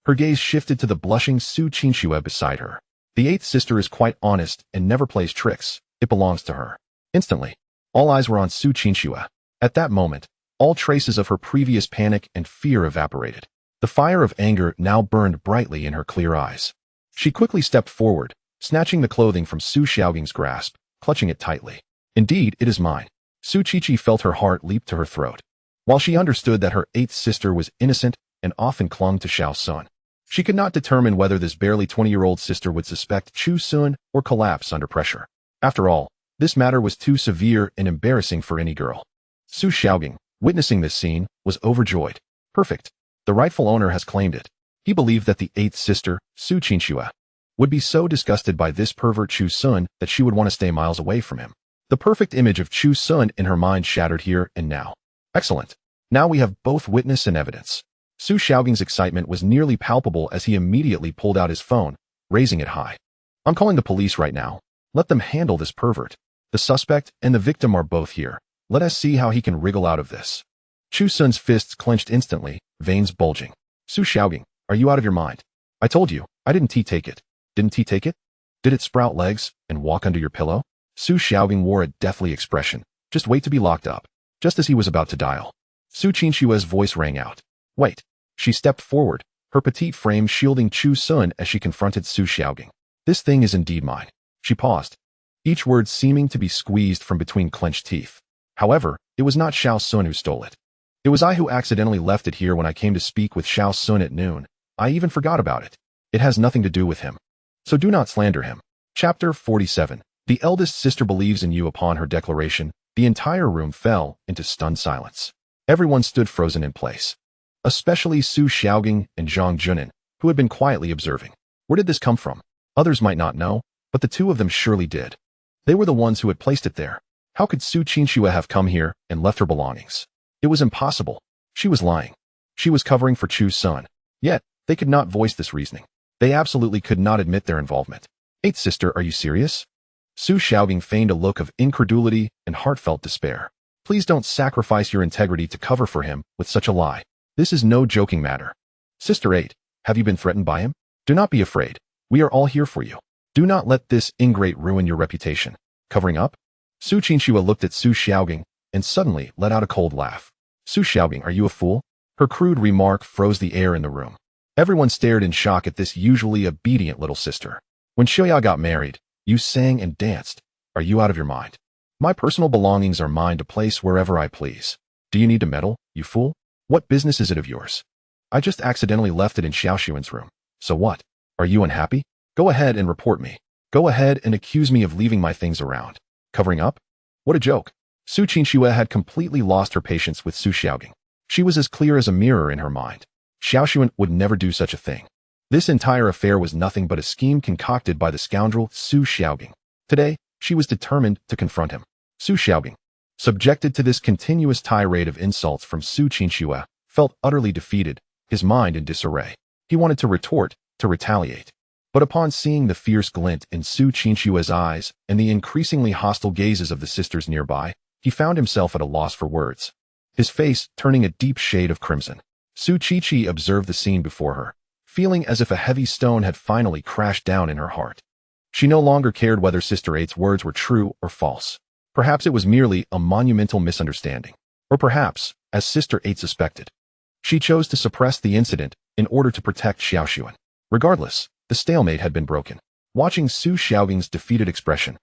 her gaze shifted to the blushing Su Qinxue beside her. The eighth sister is quite honest and never plays tricks. It belongs to her. Instantly, all eyes were on Su Qinxue. At that moment, All traces of her previous panic and fear evaporated. The fire of anger now burned brightly in her clear eyes. She quickly stepped forward, snatching the clothing from Su Xiaoging's grasp, clutching it tightly. Indeed, it is mine. Su Qiqi felt her heart leap to her throat. While she understood that her eighth sister was innocent and often clung to Xiao Sun, she could not determine whether this barely 20-year-old sister would suspect Chu Sun or collapse under pressure. After all, this matter was too severe and embarrassing for any girl. Su Xiaoging, witnessing this scene, was overjoyed. Perfect. The rightful owner has claimed it. He believed that the eighth sister, Su Qinxue, would be so disgusted by this pervert Chu Sun that she would want to stay miles away from him. The perfect image of Chu Sun in her mind shattered here and now. Excellent. Now we have both witness and evidence. Su Xiaoging's excitement was nearly palpable as he immediately pulled out his phone, raising it high. I'm calling the police right now. Let them handle this pervert. The suspect and the victim are both here. Let us see how he can wriggle out of this. Chu Sun's fists clenched instantly, veins bulging. Su Xiaoging, are you out of your mind? I told you, I didn't take it. Didn't he take it? Did it sprout legs and walk under your pillow? Su Xiaoging wore a deathly expression. Just wait to be locked up. Just as he was about to dial, Su Qinshue's voice rang out. Wait. She stepped forward, her petite frame shielding Chu Sun as she confronted Su Xiaoging. This thing is indeed mine. She paused, each word seeming to be squeezed from between clenched teeth. However, it was not Xiao Sun who stole it. It was I who accidentally left it here when I came to speak with Xiao Sun at noon. I even forgot about it. It has nothing to do with him. So do not slander him. Chapter 47. The eldest sister believes in you. Upon her declaration, the entire room fell into stunned silence. Everyone stood frozen in place. Especially Su Xiaoging and Zhang Junin, who had been quietly observing. Where did this come from? Others might not know, but the two of them surely did. They were the ones who had placed it there. How could Su Qinxue have come here and left her belongings? It was impossible. She was lying. She was covering for Chu Sun. Yet, they could not voice this reasoning. They absolutely could not admit their involvement. Eighth sister, are you serious? Su Xiaoging feigned a look of incredulity and heartfelt despair. Please don't sacrifice your integrity to cover for him with such a lie. This is no joking matter. Sister 8, have you been threatened by him? Do not be afraid. We are all here for you. Do not let this ingrate ruin your reputation. Covering up? Su Qinxue looked at Su Xiaoging and suddenly let out a cold laugh. Su Xiaoging, are you a fool? Her crude remark froze the air in the room. Everyone stared in shock at this usually obedient little sister. When Xiaoya got married, you sang and danced. Are you out of your mind? My personal belongings are mine to place wherever I please. Do you need to meddle, you fool? What business is it of yours? I just accidentally left it in Xiaoxuan's room. So what? Are you unhappy? Go ahead and report me. Go ahead and accuse me of leaving my things around. Covering up? What a joke. Su Qinxue had completely lost her patience with Su Xiaoging. She was as clear as a mirror in her mind. Xiaoxuan would never do such a thing. This entire affair was nothing but a scheme concocted by the scoundrel Su Xiaoging. Today, she was determined to confront him. Su Xiaoging, subjected to this continuous tirade of insults from Su Qinxue, felt utterly defeated, his mind in disarray. He wanted to retort, to retaliate. But upon seeing the fierce glint in Su Qinxue's eyes and the increasingly hostile gazes of the sisters nearby, he found himself at a loss for words. His face turning a deep shade of crimson. Su Qiqi observed the scene before her, feeling as if a heavy stone had finally crashed down in her heart. She no longer cared whether Sister 8's words were true or false. Perhaps it was merely a monumental misunderstanding. Or perhaps, as Sister 8 suspected, she chose to suppress the incident in order to protect Xiaoxuan. Regardless, the stalemate had been broken. Watching Su Xiaoging's defeated expression,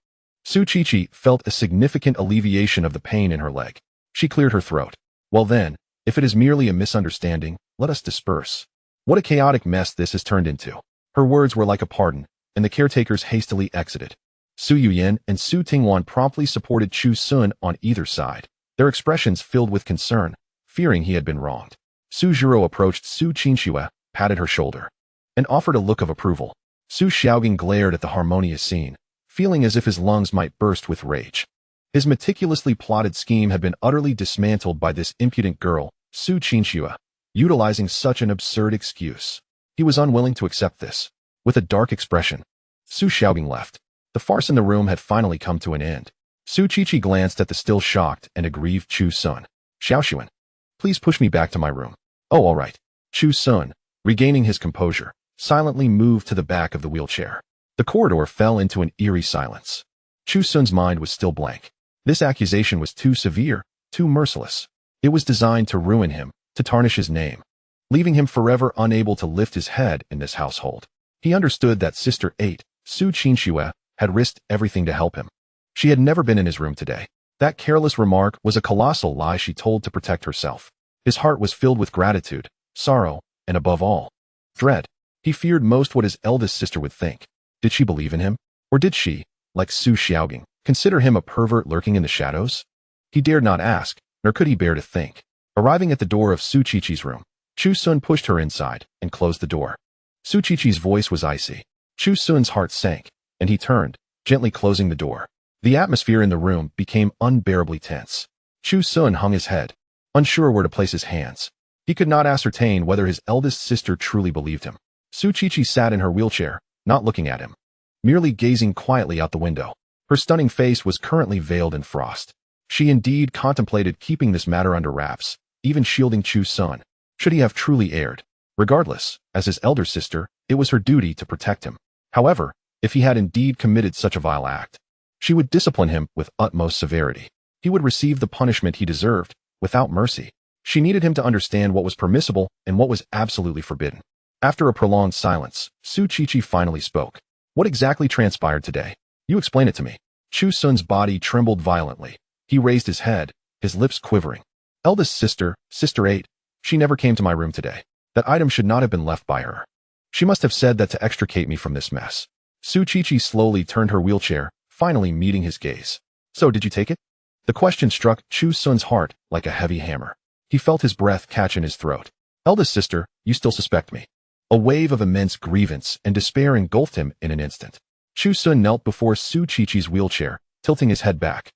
Su Qiqi felt a significant alleviation of the pain in her leg. She cleared her throat. Well then, if it is merely a misunderstanding, let us disperse. What a chaotic mess this has turned into. Her words were like a pardon, and the caretakers hastily exited. Su Yuyan and Su Tingwan promptly supported Chu Sun on either side, their expressions filled with concern, fearing he had been wronged. Su Zhuro approached Su Qinxue, patted her shoulder, and offered a look of approval. Su Xiaoging glared at the harmonious scene, feeling as if his lungs might burst with rage. His meticulously plotted scheme had been utterly dismantled by this impudent girl, Su Qinxue, utilizing such an absurd excuse. He was unwilling to accept this. With a dark expression, Su Xiaoging left. The farce in the room had finally come to an end. Su Qiqi glanced at the still shocked and aggrieved Chu Sun. Xiaoxuan, please push me back to my room. Oh, all right. Chu Sun, regaining his composure, silently moved to the back of the wheelchair. The corridor fell into an eerie silence. Chu Sun's mind was still blank. This accusation was too severe, too merciless. It was designed to ruin him, to tarnish his name, leaving him forever unable to lift his head in this household. He understood that Sister 8, Su Qingxue, had risked everything to help him. She had never been in his room today. That careless remark was a colossal lie she told to protect herself. His heart was filled with gratitude, sorrow, and above all, dread. He feared most what his eldest sister would think. Did she believe in him? Or did she, like Su Xiaogang, consider him a pervert lurking in the shadows? He dared not ask, nor could he bear to think. Arriving at the door of Su Qiqi's room, Chu Sun pushed her inside and closed the door. Su Qiqi's voice was icy. Chu Sun's heart sank, and he turned, gently closing the door. The atmosphere in the room became unbearably tense. Chu Sun hung his head, unsure where to place his hands. He could not ascertain whether his eldest sister truly believed him. Su Qiqi sat in her wheelchair, not looking at him, merely gazing quietly out the window. Her stunning face was currently veiled in frost. She indeed contemplated keeping this matter under wraps, even shielding Chu Sun, should he have truly erred. Regardless, as his elder sister, it was her duty to protect him. However, if he had indeed committed such a vile act, she would discipline him with utmost severity. He would receive the punishment he deserved, without mercy. She needed him to understand what was permissible and what was absolutely forbidden. After a prolonged silence, Su Qiqi finally spoke. What exactly transpired today? You explain it to me. Chu Sun's body trembled violently. He raised his head, his lips quivering. Eldest sister, Sister 8, she never came to my room today. That item should not have been left by her. She must have said that to extricate me from this mess. Su Qiqi slowly turned her wheelchair, finally meeting his gaze. So did you take it? The question struck Chu Sun's heart like a heavy hammer. He felt his breath catch in his throat. Eldest sister, you still suspect me. A wave of immense grievance and despair engulfed him in an instant. Chu Sun knelt before Su Qiqi's wheelchair, tilting his head back,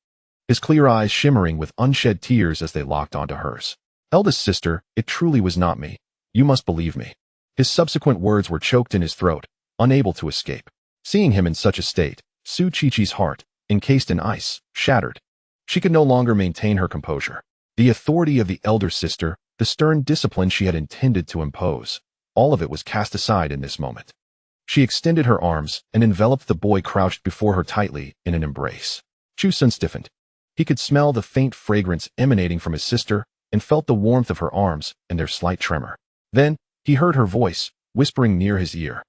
his clear eyes shimmering with unshed tears as they locked onto hers. Eldest sister, it truly was not me. You must believe me. His subsequent words were choked in his throat, unable to escape. Seeing him in such a state, Su Qiqi's heart, encased in ice, shattered. She could no longer maintain her composure. The authority of the elder sister, the stern discipline she had intended to impose, all of it was cast aside in this moment. She extended her arms and enveloped the boy crouched before her tightly in an embrace. Chu Sun stiffened. He could smell the faint fragrance emanating from his sister and felt the warmth of her arms and their slight tremor. Then, he heard her voice, whispering near his ear.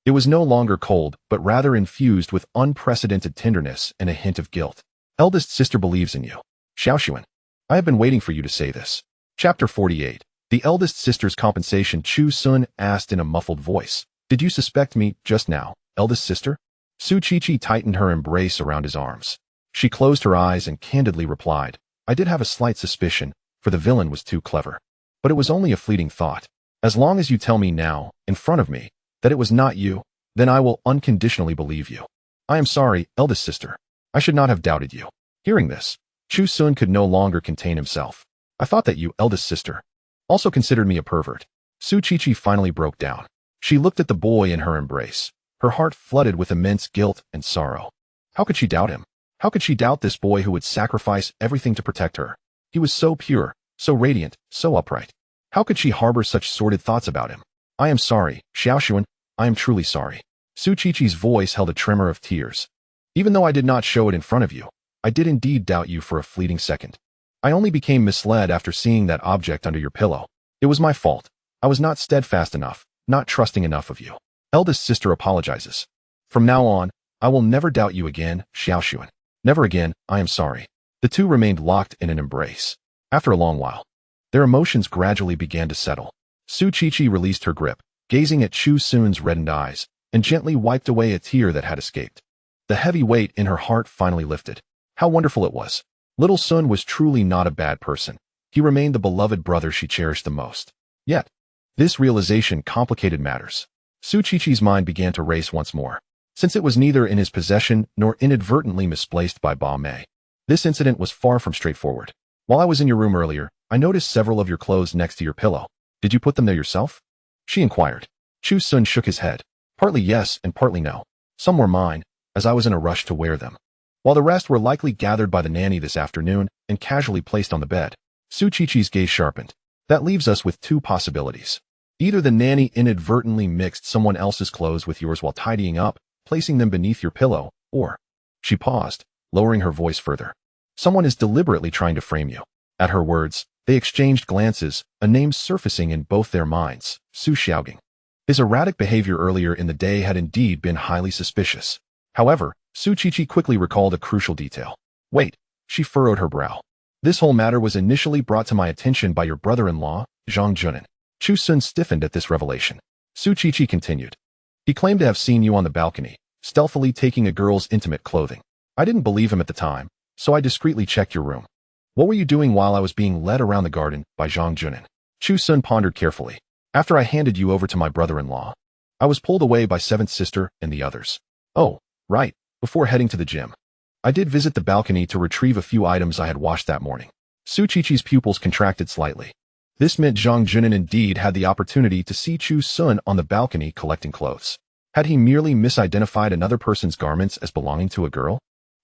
It was no longer cold, but rather infused with unprecedented tenderness and a hint of guilt. Eldest sister believes in you. Xiaoxuan. I have been waiting for you to say this. Chapter 48. The eldest sister's compensation. Chu Sun asked in a muffled voice. Did you suspect me just now, eldest sister? Su Qiqi tightened her embrace around his arms. She closed her eyes and candidly replied, I did have a slight suspicion, for the villain was too clever. But it was only a fleeting thought. As long as you tell me now, in front of me, that it was not you, then I will unconditionally believe you. I am sorry, eldest sister. I should not have doubted you. Hearing this, Chu Sun could no longer contain himself. I thought that you, eldest sister, also considered me a pervert. Su Qiqi finally broke down. She looked at the boy in her embrace, her heart flooded with immense guilt and sorrow. How could she doubt him? How could she doubt this boy who would sacrifice everything to protect her? He was so pure, so radiant, so upright. How could she harbor such sordid thoughts about him? I am sorry, Xiaoxuan, I am truly sorry. Su Qiqi's voice held a tremor of tears. Even though I did not show it in front of you, I did indeed doubt you for a fleeting second. I only became misled after seeing that object under your pillow. It was my fault. I was not steadfast enough, not trusting enough of you. Eldest sister apologizes. From now on, I will never doubt you again, Xiaoxuan. Never again, I am sorry. The two remained locked in an embrace. After a long while, their emotions gradually began to settle. Su Qiqi released her grip, gazing at Chu Sun's reddened eyes, and gently wiped away a tear that had escaped. The heavy weight in her heart finally lifted. How wonderful it was. Little Sun was truly not a bad person. He remained the beloved brother she cherished the most. Yet, this realization complicated matters. Su Qiqi's mind began to race once more, since it was neither in his possession nor inadvertently misplaced by Ba Mei. This incident was far from straightforward. While I was in your room earlier, I noticed several of your clothes next to your pillow. Did you put them there yourself? She inquired. Chu Sun shook his head. Partly yes and partly no. Some were mine, as I was in a rush to wear them, while the rest were likely gathered by the nanny this afternoon and casually placed on the bed. Su Qiqi's gaze sharpened. That leaves us with two possibilities. Either the nanny inadvertently mixed someone else's clothes with yours while tidying up, placing them beneath your pillow, or... She paused, lowering her voice further. Someone is deliberately trying to frame you. At her words, They exchanged glances, a name surfacing in both their minds, Su Xiaogang. His erratic behavior earlier in the day had indeed been highly suspicious. However, Su Qiqi quickly recalled a crucial detail. Wait, she furrowed her brow. This whole matter was initially brought to my attention by your brother-in-law, Zhang Junin. Chu Sun stiffened at this revelation. Su Qiqi continued. He claimed to have seen you on the balcony, stealthily taking a girl's intimate clothing. I didn't believe him at the time, so I discreetly checked your room. What were you doing while I was being led around the garden by Zhang Junin? Chu Sun pondered carefully. After I handed you over to my brother-in-law, I was pulled away by Seventh Sister and the others. Oh, right, before heading to the gym. I did visit the balcony to retrieve a few items I had washed that morning. Su Qiqi's pupils contracted slightly. This meant Zhang Junin indeed had the opportunity to see Chu Sun on the balcony collecting clothes. Had he merely misidentified another person's garments as belonging to a girl?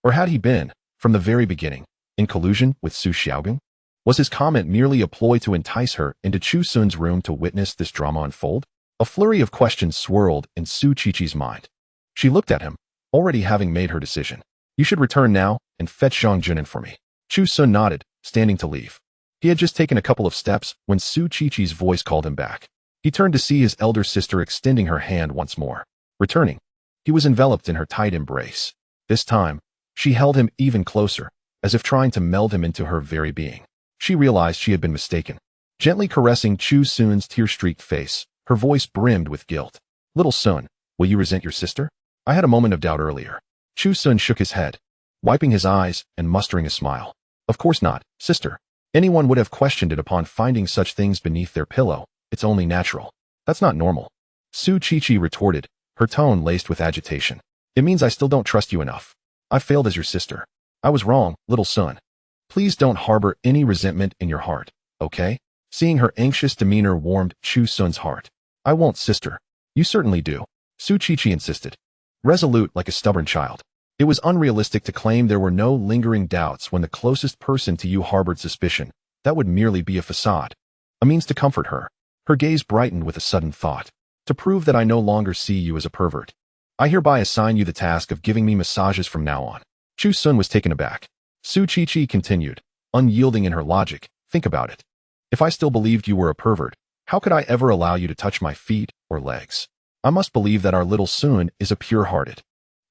Or had he been, from the very beginning, in collusion with Su Xiaogang? Was his comment merely a ploy to entice her into Chu Sun's room to witness this drama unfold? A flurry of questions swirled in Su Qiqi's mind. She looked at him, already having made her decision. You should return now and fetch Zhang Junin for me. Chu Sun nodded, standing to leave. He had just taken a couple of steps when Su Qiqi's voice called him back. He turned to see his elder sister extending her hand once more. Returning, he was enveloped in her tight embrace. This time, she held him even closer, as if trying to meld him into her very being. She realized she had been mistaken. Gently caressing Chu Sun's tear-streaked face, her voice brimmed with guilt. Little Sun, will you resent your sister? I had a moment of doubt earlier. Chu Sun shook his head, wiping his eyes and mustering a smile. Of course not, sister. Anyone would have questioned it upon finding such things beneath their pillow. It's only natural. That's not normal. Su Qiqi retorted, her tone laced with agitation. It means I still don't trust you enough. I failed as your sister. I was wrong, little Sun. Please don't harbor any resentment in your heart, okay? Seeing her anxious demeanor warmed Chu Sun's heart. I won't, sister. You certainly do, Su Qiqi insisted. Resolute like a stubborn child. It was unrealistic to claim there were no lingering doubts when the closest person to you harbored suspicion. That would merely be a facade. A means to comfort her. Her gaze brightened with a sudden thought. To prove that I no longer see you as a pervert, I hereby assign you the task of giving me massages from now on. Chu Sun was taken aback. Su Qiqi continued, unyielding in her logic. Think about it. If I still believed you were a pervert, how could I ever allow you to touch my feet or legs? I must believe that our little Sun is a pure-hearted,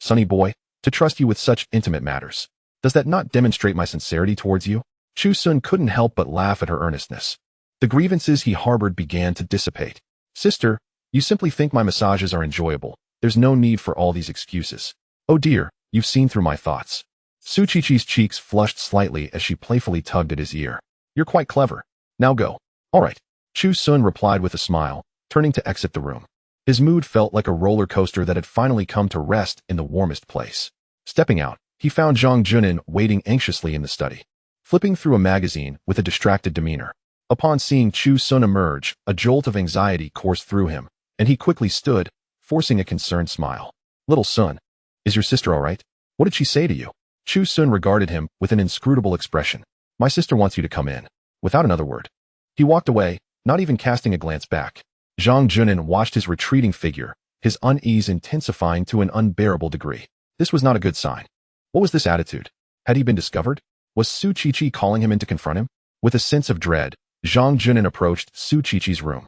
sunny boy, to trust you with such intimate matters. Does that not demonstrate my sincerity towards you? Chu Sun couldn't help but laugh at her earnestness. The grievances he harbored began to dissipate. Sister, you simply think my massages are enjoyable. There's no need for all these excuses. Oh dear, you've seen through my thoughts. Su Qiqi's cheeks flushed slightly as she playfully tugged at his ear. You're quite clever. Now go. All right. Chu Sun replied with a smile, turning to exit the room. His mood felt like a roller coaster that had finally come to rest in the warmest place. Stepping out, he found Zhang Junin waiting anxiously in the study, flipping through a magazine with a distracted demeanor. Upon seeing Chu Sun emerge, a jolt of anxiety coursed through him, and he quickly stood, forcing a concerned smile. Little Sun, is your sister all right? What did she say to you? Chu Sun regarded him with an inscrutable expression. My sister wants you to come in. Without another word. He walked away, not even casting a glance back. Zhang Junin watched his retreating figure, his unease intensifying to an unbearable degree. This was not a good sign. What was this attitude? Had he been discovered? Was Su Qiqi calling him in to confront him? With a sense of dread, Zhang Junin approached Su Qiqi's room.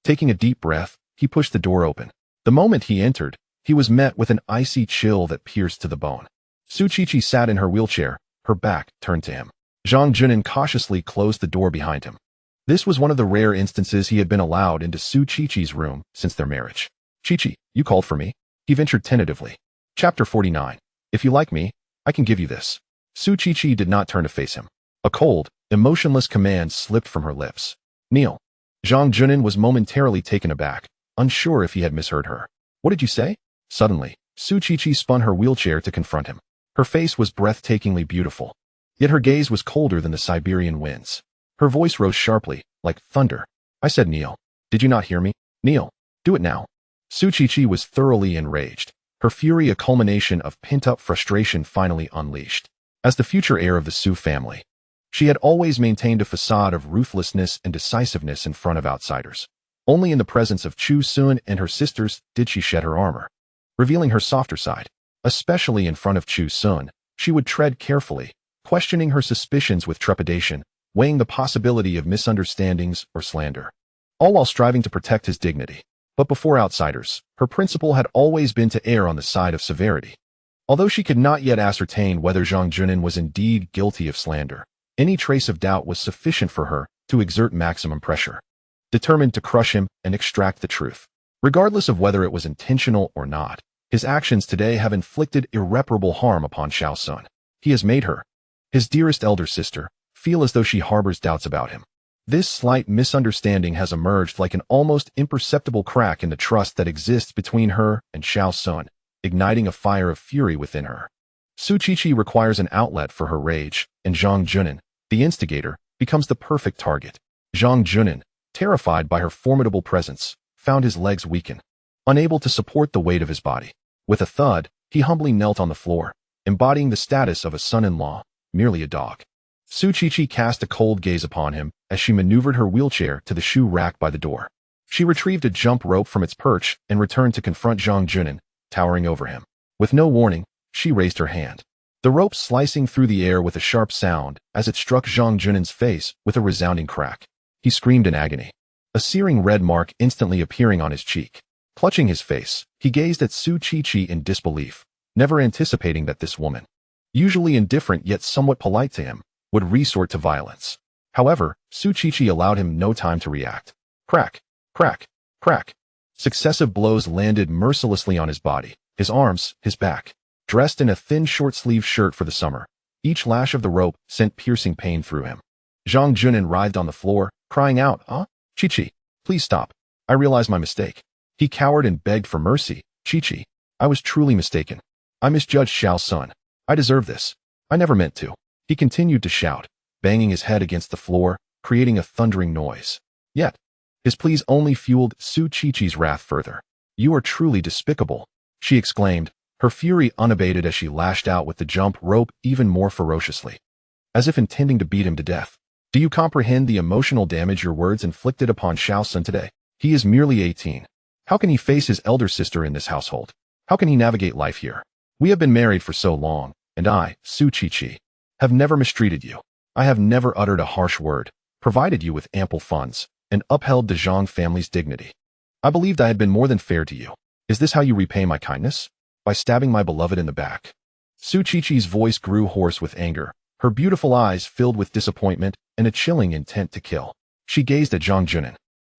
Taking a deep breath, he pushed the door open. The moment he entered, he was met with an icy chill that pierced to the bone. Su Qiqi sat in her wheelchair, her back turned to him. Zhang Junin cautiously closed the door behind him. This was one of the rare instances he had been allowed into Su Qiqi's room since their marriage. Qiqi, you called for me? He ventured tentatively. Chapter 49. If you like me, I can give you this. Su Qiqi did not turn to face him. A cold, emotionless command slipped from her lips. Kneel. Zhang Junin was momentarily taken aback, unsure if he had misheard her. What did you say? Suddenly, Su Qiqi spun her wheelchair to confront him. Her face was breathtakingly beautiful, yet her gaze was colder than the Siberian winds. Her voice rose sharply, like thunder. I said kneel. Did you not hear me? Kneel. Do it now. Su Qiqi was thoroughly enraged, her fury a culmination of pent-up frustration finally unleashed. As the future heir of the Su family, she had always maintained a facade of ruthlessness and decisiveness in front of outsiders. Only in the presence of Chu Sun and her sisters did she shed her armor, revealing her softer side. Especially in front of Chu Sun, she would tread carefully, questioning her suspicions with trepidation, weighing the possibility of misunderstandings or slander, all while striving to protect his dignity. But before outsiders, her principle had always been to err on the side of severity. Although she could not yet ascertain whether Zhang Junin was indeed guilty of slander, any trace of doubt was sufficient for her to exert maximum pressure, determined to crush him and extract the truth. Regardless of whether it was intentional or not, his actions today have inflicted irreparable harm upon Xiao Sun. He has made her, his dearest elder sister, feel as though she harbors doubts about him. This slight misunderstanding has emerged like an almost imperceptible crack in the trust that exists between her and Xiao Sun, igniting a fire of fury within her. Su Qiqi requires an outlet for her rage, and Zhang Junin, the instigator, becomes the perfect target. Zhang Junin, terrified by her formidable presence, found his legs weaken, unable to support the weight of his body. With a thud, he humbly knelt on the floor, embodying the status of a son-in-law, merely a dog. Su Qiqi cast a cold gaze upon him as she maneuvered her wheelchair to the shoe rack by the door. She retrieved a jump rope from its perch and returned to confront Zhang Junin, towering over him. With no warning, she raised her hand, the rope slicing through the air with a sharp sound as it struck Zhang Junin's face with a resounding crack. He screamed in agony, a searing red mark instantly appearing on his cheek. Clutching his face, he gazed at Su Qiqi in disbelief, never anticipating that this woman, usually indifferent yet somewhat polite to him, would resort to violence. However, Su Qiqi allowed him no time to react. Crack, crack, crack. Successive blows landed mercilessly on his body, his arms, his back. Dressed in a thin short-sleeved shirt for the summer, each lash of the rope sent piercing pain through him. Zhang Junin writhed on the floor, crying out, Qiqi, please stop. I realize my mistake. He cowered and begged for mercy. Qiqi, I was truly mistaken. I misjudged Xiao Sun. I deserve this. I never meant to. He continued to shout, banging his head against the floor, creating a thundering noise. Yet, his pleas only fueled Su Qiqi's wrath further. You are truly despicable, she exclaimed, her fury unabated as she lashed out with the jump rope even more ferociously, as if intending to beat him to death. Do you comprehend the emotional damage your words inflicted upon Xiao Sun today? He is merely 18. How can he face his elder sister in this household? How can he navigate life here? We have been married for so long, and I, Su Qiqi, have never mistreated you. I have never uttered a harsh word, provided you with ample funds, and upheld the Zhang family's dignity. I believed I had been more than fair to you. Is this how you repay my kindness? By stabbing my beloved in the back. Su Qiqi's voice grew hoarse with anger, her beautiful eyes filled with disappointment and a chilling intent to kill. She gazed at Zhang Junin,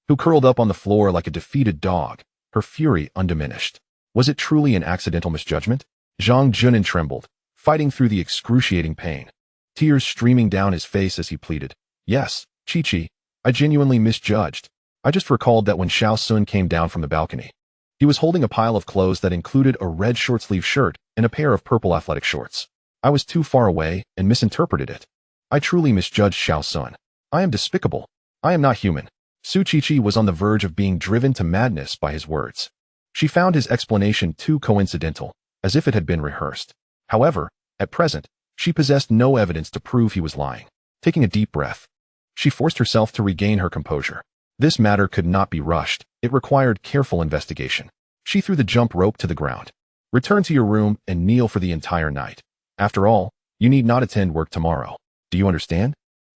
who curled up on the floor like a defeated dog, her fury undiminished. Was it truly an accidental misjudgment? Zhang Junin trembled, fighting through the excruciating pain, tears streaming down his face as he pleaded. Yes, Qiqi, I genuinely misjudged. I just recalled that when Xiao Sun came down from the balcony, he was holding a pile of clothes that included a red short-sleeve shirt and a pair of purple athletic shorts. I was too far away and misinterpreted it. I truly misjudged Xiao Sun. I am despicable. I am not human. Su Qiqi was on the verge of being driven to madness by his words. She found his explanation too coincidental, as if it had been rehearsed. However, at present, she possessed no evidence to prove he was lying. Taking a deep breath, she forced herself to regain her composure. This matter could not be rushed. It required careful investigation. She threw the jump rope to the ground. Return to your room and kneel for the entire night. After all, you need not attend work tomorrow. Do you understand?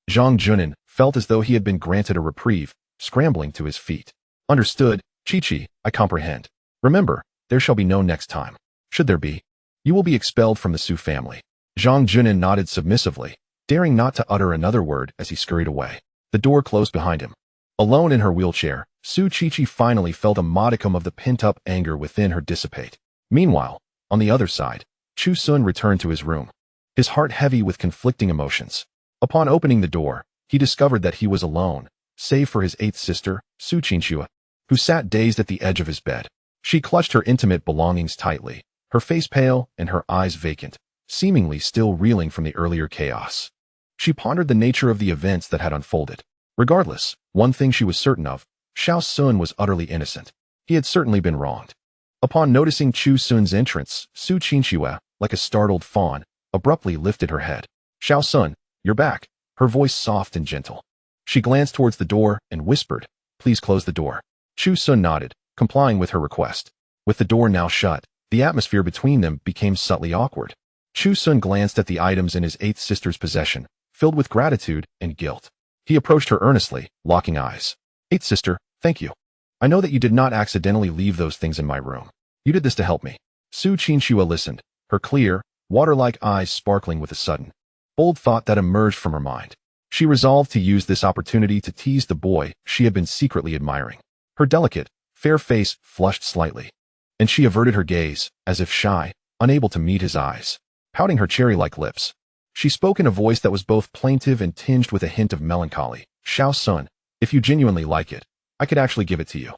Zhang Junin felt as though he had been granted a reprieve, scrambling to his feet. Understood, Qiqi, I comprehend. Remember, there shall be no next time. Should there be, you will be expelled from the Su family. Zhang Junin nodded submissively, daring not to utter another word as he scurried away. The door closed behind him. Alone in her wheelchair, Su Qiqi finally felt a modicum of the pent-up anger within her dissipate. Meanwhile, on the other side, Chu Sun returned to his room, his heart heavy with conflicting emotions. Upon opening the door, he discovered that he was alone, save for his eighth sister, Su Qinxue, who sat dazed at the edge of his bed. She clutched her intimate belongings tightly, her face pale and her eyes vacant, seemingly still reeling from the earlier chaos. She pondered the nature of the events that had unfolded. Regardless, one thing she was certain of, Xiao Sun was utterly innocent. He had certainly been wronged. Upon noticing Chu Sun's entrance, Su Qinxue, like a startled fawn, abruptly lifted her head. Xiao Sun, you're back, her voice soft and gentle. She glanced towards the door and whispered, please close the door. Chu Sun nodded, complying with her request. With the door now shut, the atmosphere between them became subtly awkward. Chu Sun glanced at the items in his eighth sister's possession, filled with gratitude and guilt. He approached her earnestly, locking eyes. "Eighth sister, thank you. I know that you did not accidentally leave those things in my room. You did this to help me." Su Qingxue listened, her clear, water-like eyes sparkling with a sudden, bold thought that emerged from her mind. She resolved to use this opportunity to tease the boy she had been secretly admiring. Her delicate, fair face flushed slightly, and she averted her gaze, as if shy, unable to meet his eyes. Pouting her cherry-like lips, she spoke in a voice that was both plaintive and tinged with a hint of melancholy. "Xiao Sun, if you genuinely like it, I could actually give it to you."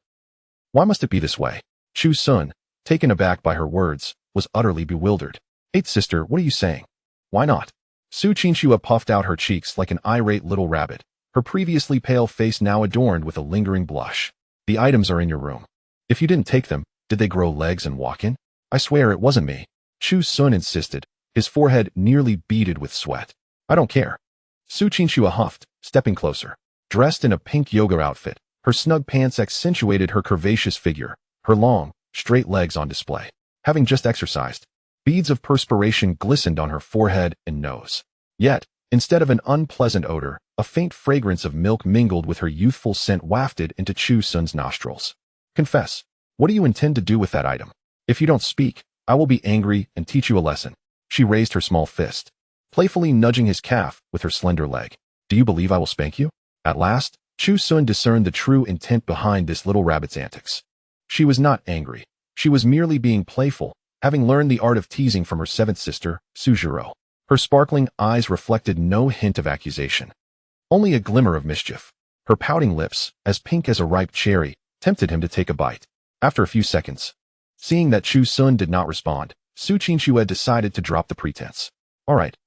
"Why must it be this way?" Chu Sun, taken aback by her words, was utterly bewildered. "Eighth sister, what are you saying? Why not?" Su Qingxue puffed out her cheeks like an irate little rabbit, her previously pale face now adorned with a lingering blush. "The items are in your room. If you didn't take them, did they grow legs and walk in? I swear it wasn't me." Chu Sun insisted, his forehead nearly beaded with sweat. "I don't care." Su Qingxue huffed, stepping closer. Dressed in a pink yoga outfit, her snug pants accentuated her curvaceous figure, her long, straight legs on display. Having just exercised, beads of perspiration glistened on her forehead and nose. Yet, instead of an unpleasant odor, a faint fragrance of milk mingled with her youthful scent wafted into Chu Sun's nostrils. "Confess, what do you intend to do with that item? If you don't speak, I will be angry and teach you a lesson." She raised her small fist, playfully nudging his calf with her slender leg. "Do you believe I will spank you?" At last, Chu Sun discerned the true intent behind this little rabbit's antics. She was not angry. She was merely being playful, having learned the art of teasing from her seventh sister, Su Zhiro. Her sparkling eyes reflected no hint of accusation, only a glimmer of mischief. Her pouting lips, as pink as a ripe cherry, tempted him to take a bite. After a few seconds, seeing that Chu Sun did not respond, Su Qingxue decided to drop the pretense. All right,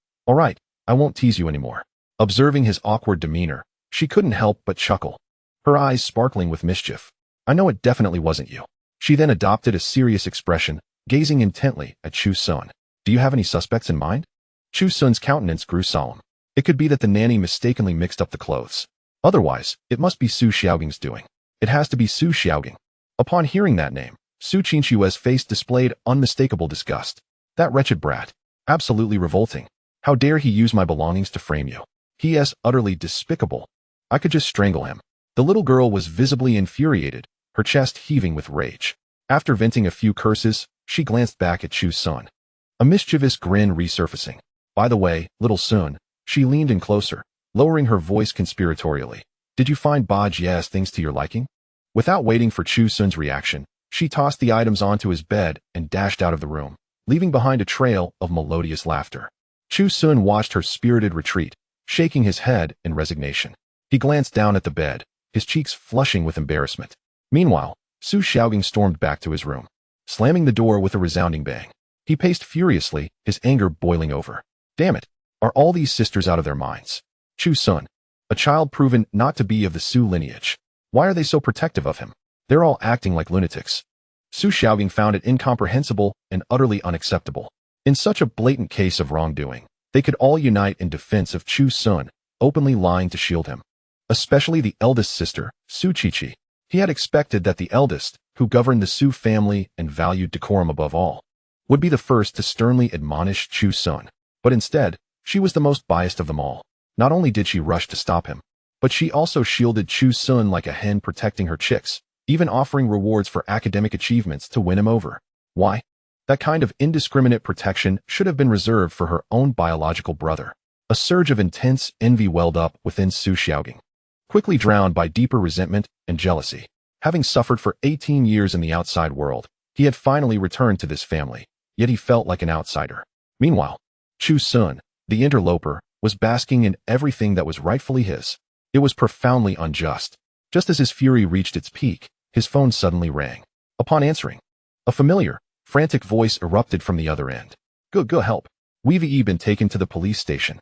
I won't tease you anymore." Observing his awkward demeanor, she couldn't help but chuckle, her eyes sparkling with mischief. "I know it definitely wasn't you." She then adopted a serious expression, gazing intently at Chu Sun. "Do you have any suspects in mind?" Chu Sun's countenance grew solemn. It could be that the nanny mistakenly mixed up the clothes. Otherwise, it must be Su Xiaoging's doing. It has to be Su Xiaoging. Upon hearing that name, Su Qingxue's face displayed unmistakable disgust. "That wretched brat. Absolutely revolting. How dare he use my belongings to frame you? He is utterly despicable. I could just strangle him." The little girl was visibly infuriated, her chest heaving with rage. After venting a few curses, she glanced back at Chu Sun, a mischievous grin resurfacing. "By the way, little Sun," she leaned in closer, lowering her voice conspiratorially. "Did you find Ba Jie's things to your liking?" Without waiting for Chu Sun's reaction, she tossed the items onto his bed and dashed out of the room, leaving behind a trail of melodious laughter. Chu Sun watched her spirited retreat, shaking his head in resignation. He glanced down at the bed, his cheeks flushing with embarrassment. Meanwhile, Su Xiaoging stormed back to his room, slamming the door with a resounding bang. He paced furiously, his anger boiling over. Damn it, are all these sisters out of their minds? Chu Sun, a child proven not to be of the Su lineage. Why are they so protective of him? They're all acting like lunatics. Su Xiaoging found it incomprehensible and utterly unacceptable. In such a blatant case of wrongdoing, they could all unite in defense of Chu Sun, openly lying to shield him. Especially the eldest sister, Su Qiqi. He had expected that the eldest, who governed the Su family and valued decorum above all, would be the first to sternly admonish Chu Sun. But instead, she was the most biased of them all. Not only did she rush to stop him, but she also shielded Chu Sun like a hen protecting her chicks, even offering rewards for academic achievements to win him over. Why? That kind of indiscriminate protection should have been reserved for her own biological brother. A surge of intense envy welled up within Su Xiaoging, quickly drowned by deeper resentment and jealousy. Having suffered for 18 years in the outside world, he had finally returned to this family, yet he felt like an outsider. Meanwhile, Chu Sun, the interloper, was basking in everything that was rightfully his. It was profoundly unjust. Just as his fury reached its peak, his phone suddenly rang. Upon answering, a familiar, frantic voice erupted from the other end. Good help. We've been taken to the police station.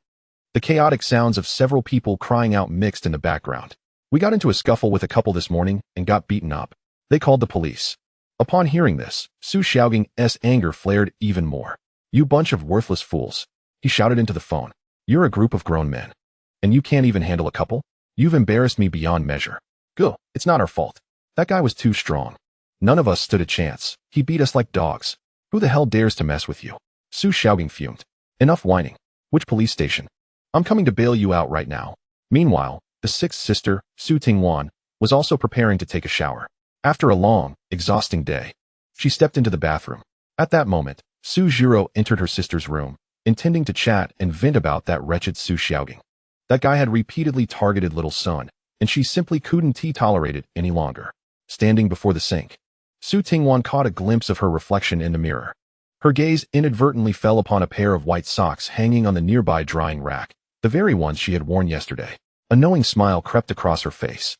The chaotic sounds of several people crying out mixed in the background. We got into a scuffle with a couple this morning and got beaten up. They called the police. Upon hearing this, Su Xiaoging's anger flared even more. You bunch of worthless fools. He shouted into the phone. You're a group of grown men. And you can't even handle a couple? You've embarrassed me beyond measure. Go, it's not our fault. That guy was too strong. None of us stood a chance. He beat us like dogs. Who the hell dares to mess with you? Su Xiaoging fumed. Enough whining. Which police station? I'm coming to bail you out right now. Meanwhile, the sixth sister, Su Tingwan, was also preparing to take a shower. After a long, exhausting day, she stepped into the bathroom. At that moment, Su Zhiro entered her sister's room, intending to chat and vent about that wretched Su Xiaogang. That guy had repeatedly targeted little Sun, and she simply couldn't tolerate it any longer. Standing before the sink, Su Tingwan caught a glimpse of her reflection in the mirror. Her gaze inadvertently fell upon a pair of white socks hanging on the nearby drying rack, the very ones she had worn yesterday. A knowing smile crept across her face.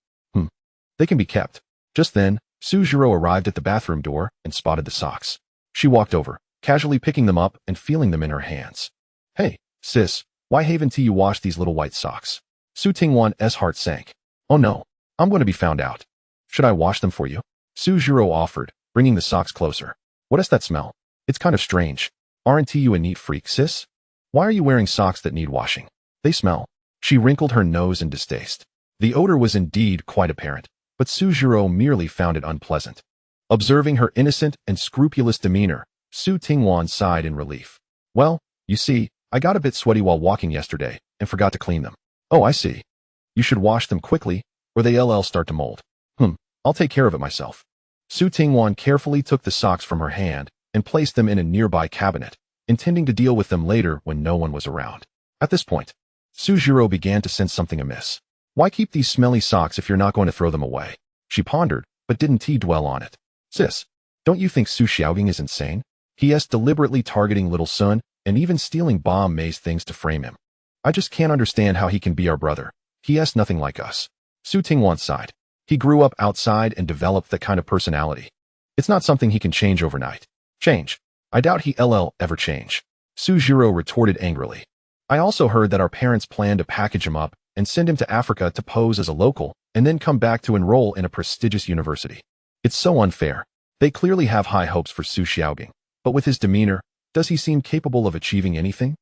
They can be kept. Just then, Su Zhiro arrived at the bathroom door and spotted the socks. She walked over, casually picking them up and feeling them in her hands. Hey, sis, why haven't you washed these little white socks? Su Tingwan's heart sank. Oh no, I'm going to be found out. Should I wash them for you? Su Zhiro offered, bringing the socks closer. What is that smell? It's kind of strange. Aren't you a neat freak, sis? Why are you wearing socks that need washing? They smell. She wrinkled her nose in distaste. The odor was indeed quite apparent, but Su Zhiro merely found it unpleasant. Observing her innocent and scrupulous demeanor, Su Tingwan sighed in relief. Well, you see, I got a bit sweaty while walking yesterday and forgot to clean them. Oh, I see. You should wash them quickly, or they'll start to mold. I'll take care of it myself. Su Tingwan carefully took the socks from her hand and placed them in a nearby cabinet, intending to deal with them later when no one was around. At this point, Su Zhiro began to sense something amiss. Why keep these smelly socks if you're not going to throw them away? She pondered, but didn't dwell on it. Sis, don't you think Su Xiaogang is insane? He is deliberately targeting little Sun and even stealing bomb maze things to frame him. I just can't understand how he can be our brother. He is nothing like us. Su Tingwan sighed. He grew up outside and developed that kind of personality. It's not something he can change overnight. Change? I doubt he'll ever change. Su Zhiro retorted angrily. I also heard that our parents plan to package him up and send him to Africa to pose as a local and then come back to enroll in a prestigious university. It's so unfair. They clearly have high hopes for Su Xiaogang, but with his demeanor, does he seem capable of achieving anything?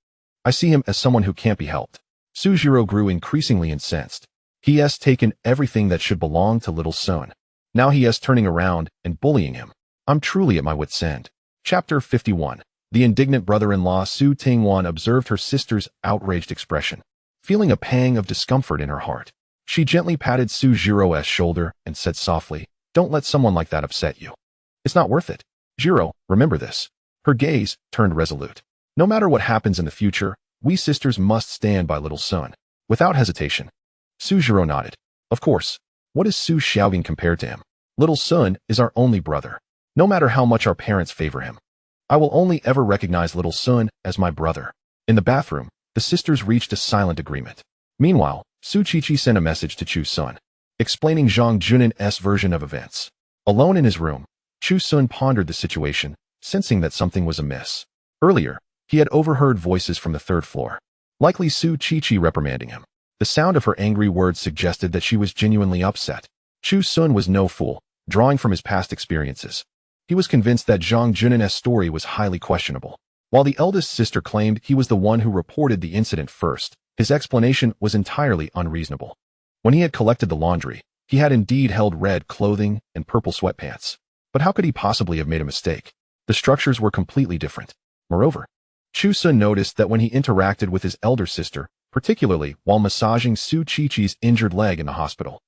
I see him as someone who can't be helped. Su Zhiro grew increasingly incensed. He has taken everything that should belong to little Sun. Now he is turning around and bullying him. I'm truly at my wit's end. Chapter 51. The indignant brother-in-law. Su Tingwan observed her sister's outraged expression. Feeling a pang of discomfort in her heart, she gently patted Su Zhiro's shoulder and said softly, Don't let someone like that upset you. It's not worth it. Zhiro, remember this. Her gaze turned resolute. No matter what happens in the future, we sisters must stand by little Sun. Without hesitation, Su Zhiro nodded. Of course. What is Su Xiaogang compared to him? Little Sun is our only brother. No matter how much our parents favor him, I will only ever recognize little Sun as my brother. In the bathroom, the sisters reached a silent agreement. Meanwhile, Su Qiqi sent a message to Chu Sun, explaining Zhang Junin's version of events. Alone in his room, Chu Sun pondered the situation, sensing that something was amiss. Earlier, he had overheard voices from the third floor, likely Su Qiqi reprimanding him. The sound of her angry words suggested that she was genuinely upset. Chu Sun was no fool, drawing from his past experiences. He was convinced that Zhang Junin's story was highly questionable. While the eldest sister claimed he was the one who reported the incident first, his explanation was entirely unreasonable. When he had collected the laundry, he had indeed held red clothing and purple sweatpants. But how could he possibly have made a mistake? The structures were completely different. Moreover, Chu Sun noticed that when he interacted with his elder sister, particularly while massaging Su Qiqi's injured leg in the hospital,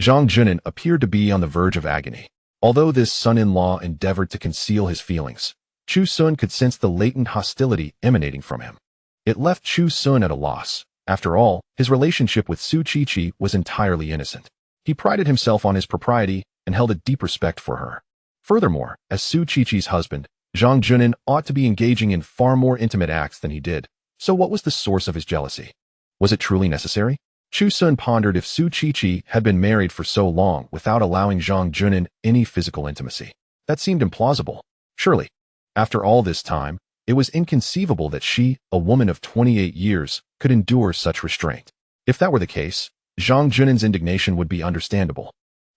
Zhang Junin appeared to be on the verge of agony. Although this son-in-law endeavored to conceal his feelings, Chu Sun could sense the latent hostility emanating from him. It left Chu Sun at a loss. After all, his relationship with Su Qiqi was entirely innocent. He prided himself on his propriety and held a deep respect for her. Furthermore, as Su Qiqi's husband, Zhang Junin ought to be engaging in far more intimate acts than he did. So what was the source of his jealousy? Was it truly necessary? Chu Sun pondered if Su Qiqi had been married for so long without allowing Zhang Junin any physical intimacy. That seemed implausible. Surely, after all this time, it was inconceivable that she, a woman of 28 years, could endure such restraint. If that were the case, Zhang Junin's indignation would be understandable.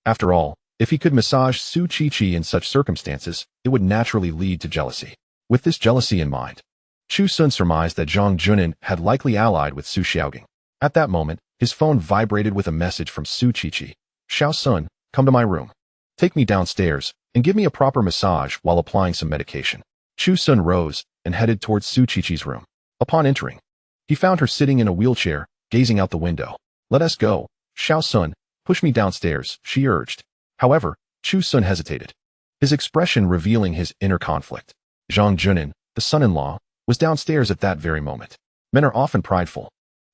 After all, if he could massage Su Qiqi in such circumstances, it would naturally lead to jealousy. With this jealousy in mind, Chu Sun surmised that Zhang Junin had likely allied with Su Xiaogang. At that moment, his phone vibrated with a message from Su Qiqi. Xiao Sun, come to my room. Take me downstairs and give me a proper massage while applying some medication. Chu Sun rose and headed towards Su Qiqi's room. Upon entering, He found her sitting in a wheelchair, gazing out the window. "Let us go, Xiao Sun. Push me downstairs," she urged. However, Chu Sun hesitated, his expression revealing his inner conflict. Zhang Junin, the son-in-law, was downstairs at that very moment. Men are often prideful.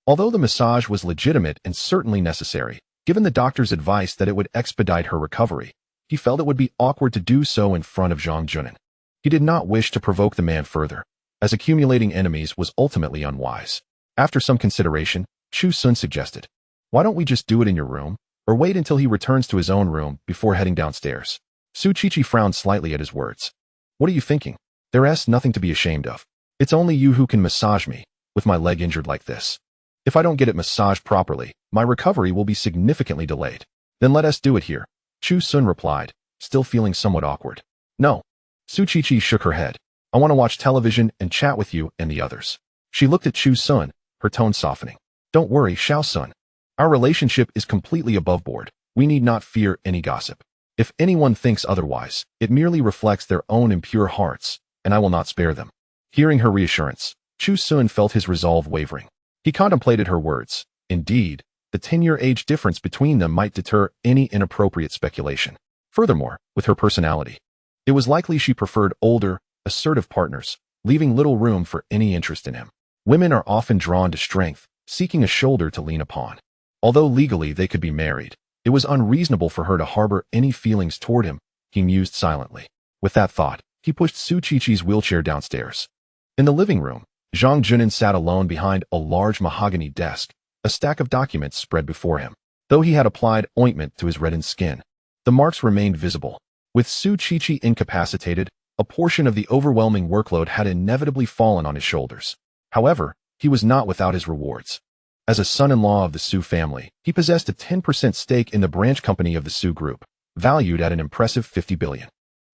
Although the massage was legitimate and certainly necessary, given the doctor's advice that it would expedite her recovery, he felt it would be awkward to do so in front of Zhang Junin. He did not wish to provoke the man further, as accumulating enemies was ultimately unwise. After some consideration, Chu Sun suggested, "Why don't we just do it in your room, or wait until he returns to his own room before heading downstairs?" Su Qiqi frowned slightly at his words. "What are you thinking? There's nothing to be ashamed of. It's only you who can massage me, with my leg injured like this. If I don't get it massaged properly, my recovery will be significantly delayed. Then let us do it here," Chu Sun replied, still feeling somewhat awkward. "No." Su Qiqi shook her head. "I want to watch television and chat with you and the others." She looked at Chu Sun, her tone softening. "Don't worry, Xiao Sun. Our relationship is completely above board. We need not fear any gossip. If anyone thinks otherwise, it merely reflects their own impure hearts, and I will not spare them." Hearing her reassurance, Chu Sun felt his resolve wavering. He contemplated her words. Indeed, the 10-year age difference between them might deter any inappropriate speculation. Furthermore, with her personality, it was likely she preferred older, assertive partners, leaving little room for any interest in him. Women are often drawn to strength, seeking a shoulder to lean upon. Although legally they could be married, it was unreasonable for her to harbor any feelings toward him, he mused silently. With that thought, he pushed Su Qiqi's wheelchair downstairs. In the living room, Zhang Junin sat alone behind a large mahogany desk, a stack of documents spread before him. Though he had applied ointment to his reddened skin, the marks remained visible. With Su Qiqi incapacitated, a portion of the overwhelming workload had inevitably fallen on his shoulders. However, he was not without his rewards. As a son-in-law of the Su family, he possessed a 10% stake in the branch company of the Su Group, valued at an impressive 50 billion.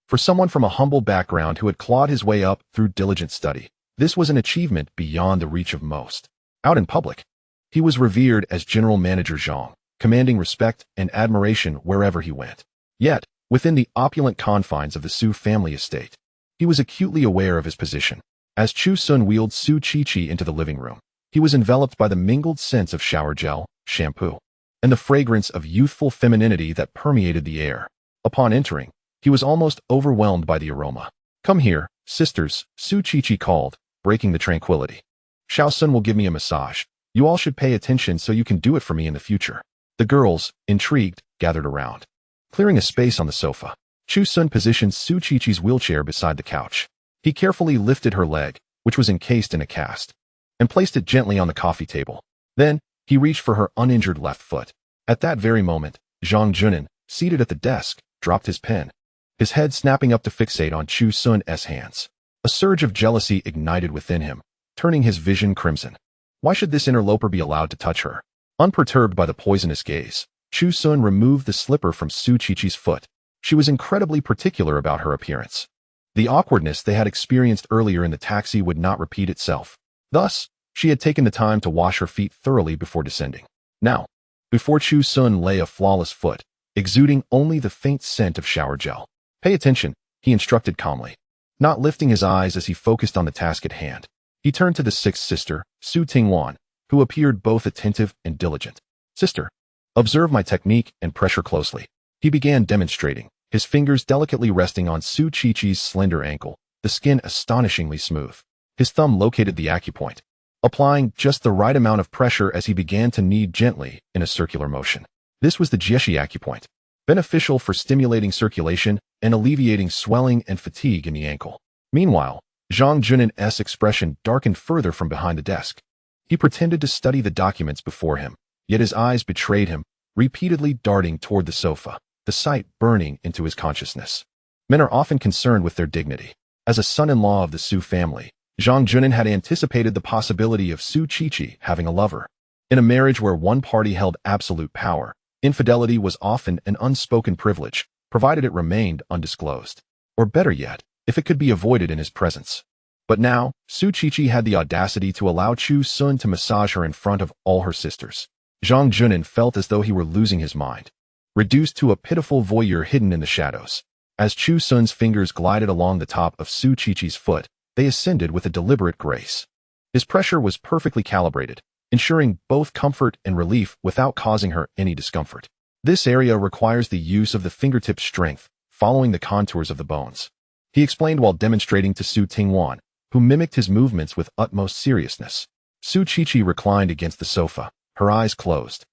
For someone from a humble background who had clawed his way up through diligent study, this was an achievement beyond the reach of most. Out in public, he was revered as General Manager Zhang, commanding respect and admiration wherever he went. Yet, within the opulent confines of the Su family estate, he was acutely aware of his position. As Chu Sun wheeled Su Qiqi into the living room, he was enveloped by the mingled scents of shower gel, shampoo, and the fragrance of youthful femininity that permeated the air. Upon entering, he was almost overwhelmed by the aroma. "Come here, sisters," Su Qiqi called, breaking the tranquility. "Xiao Sun will give me a massage. You all should pay attention so you can do it for me in the future." The girls, intrigued, gathered around. Clearing a space on the sofa, Chu Sun positioned Su Qiqi's wheelchair beside the couch. He carefully lifted her leg, which was encased in a cast, and placed it gently on the coffee table. Then, he reached for her uninjured left foot. At that very moment, Zhang Junin, seated at the desk, dropped his pen, his head snapping up to fixate on Chu Sun's hands. A surge of jealousy ignited within him, turning his vision crimson. Why should this interloper be allowed to touch her? Unperturbed by the poisonous gaze, Chu Sun removed the slipper from Su Qiqi's foot. She was incredibly particular about her appearance. The awkwardness they had experienced earlier in the taxi would not repeat itself. Thus, she had taken the time to wash her feet thoroughly before descending. Now, before Chu Sun lay a flawless foot, exuding only the faint scent of shower gel. "Pay attention," he instructed calmly, not lifting his eyes as he focused on the task at hand. He turned to the sixth sister, Su Tingwan, who appeared both attentive and diligent. "Sister, observe my technique and pressure closely." He began demonstrating, his fingers delicately resting on Su Qiqi's slender ankle, the skin astonishingly smooth. His thumb located the acupoint, applying just the right amount of pressure as he began to knead gently in a circular motion. This was the Jieshi acupoint, beneficial for stimulating circulation and alleviating swelling and fatigue in the ankle. Meanwhile, Zhang Junin's expression darkened further from behind the desk. He pretended to study the documents before him, yet his eyes betrayed him, repeatedly darting toward the sofa, the sight burning into his consciousness. Men are often concerned with their dignity. As a son-in-law of the Su family, Zhang Junin had anticipated the possibility of Su Qiqi having a lover. In a marriage where one party held absolute power, infidelity was often an unspoken privilege, provided it remained undisclosed. Or better yet, if it could be avoided in his presence. But now, Su Qiqi had the audacity to allow Chu Sun to massage her in front of all her sisters. Zhang Junin felt as though he were losing his mind, reduced to a pitiful voyeur hidden in the shadows. As Chu Sun's fingers glided along the top of Su Qiqi's foot, they ascended with a deliberate grace. His pressure was perfectly calibrated, ensuring both comfort and relief without causing her any discomfort. This area requires the use of the fingertip strength, following the contours of the bones. He explained while demonstrating to Su Tingwan, who mimicked his movements with utmost seriousness. Su Qiqi reclined against the sofa, her eyes closed.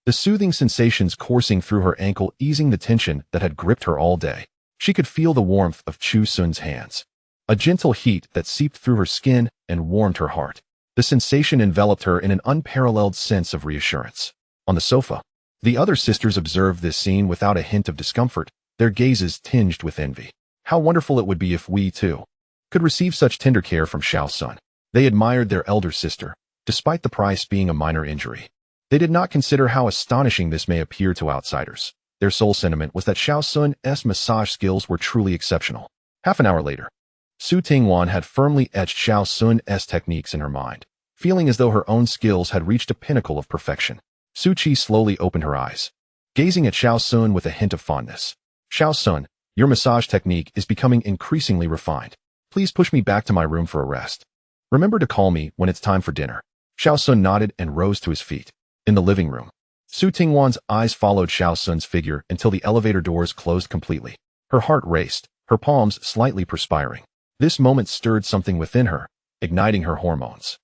The soothing sensations coursing through her ankle easing the tension that had gripped her all day. She could feel the warmth of Chu Sun's hands. A gentle heat that seeped through her skin and warmed her heart. The sensation enveloped her in an unparalleled sense of reassurance. On the sofa, the other sisters observed this scene without a hint of discomfort, their gazes tinged with envy. How wonderful it would be if we, too, could receive such tender care from Xiao Sun. They admired their elder sister, despite the price being a minor injury. They did not consider how astonishing this may appear to outsiders. Their sole sentiment was that Xiao Sun's massage skills were truly exceptional. Half an hour later, Su Tingwan had firmly etched Xiao Sun's techniques in her mind, feeling as though her own skills had reached a pinnacle of perfection. Su Qi slowly opened her eyes, gazing at Xiao Sun with a hint of fondness. Xiao Sun, your massage technique is becoming increasingly refined. Please push me back to my room for a rest. Remember to call me when it's time for dinner. Xiao Sun nodded and rose to his feet. In the living room, Su Tingwan's eyes followed Xiao Sun's figure until the elevator doors closed completely. Her heart raced, her palms slightly perspiring. This moment stirred something within her, igniting her hormones.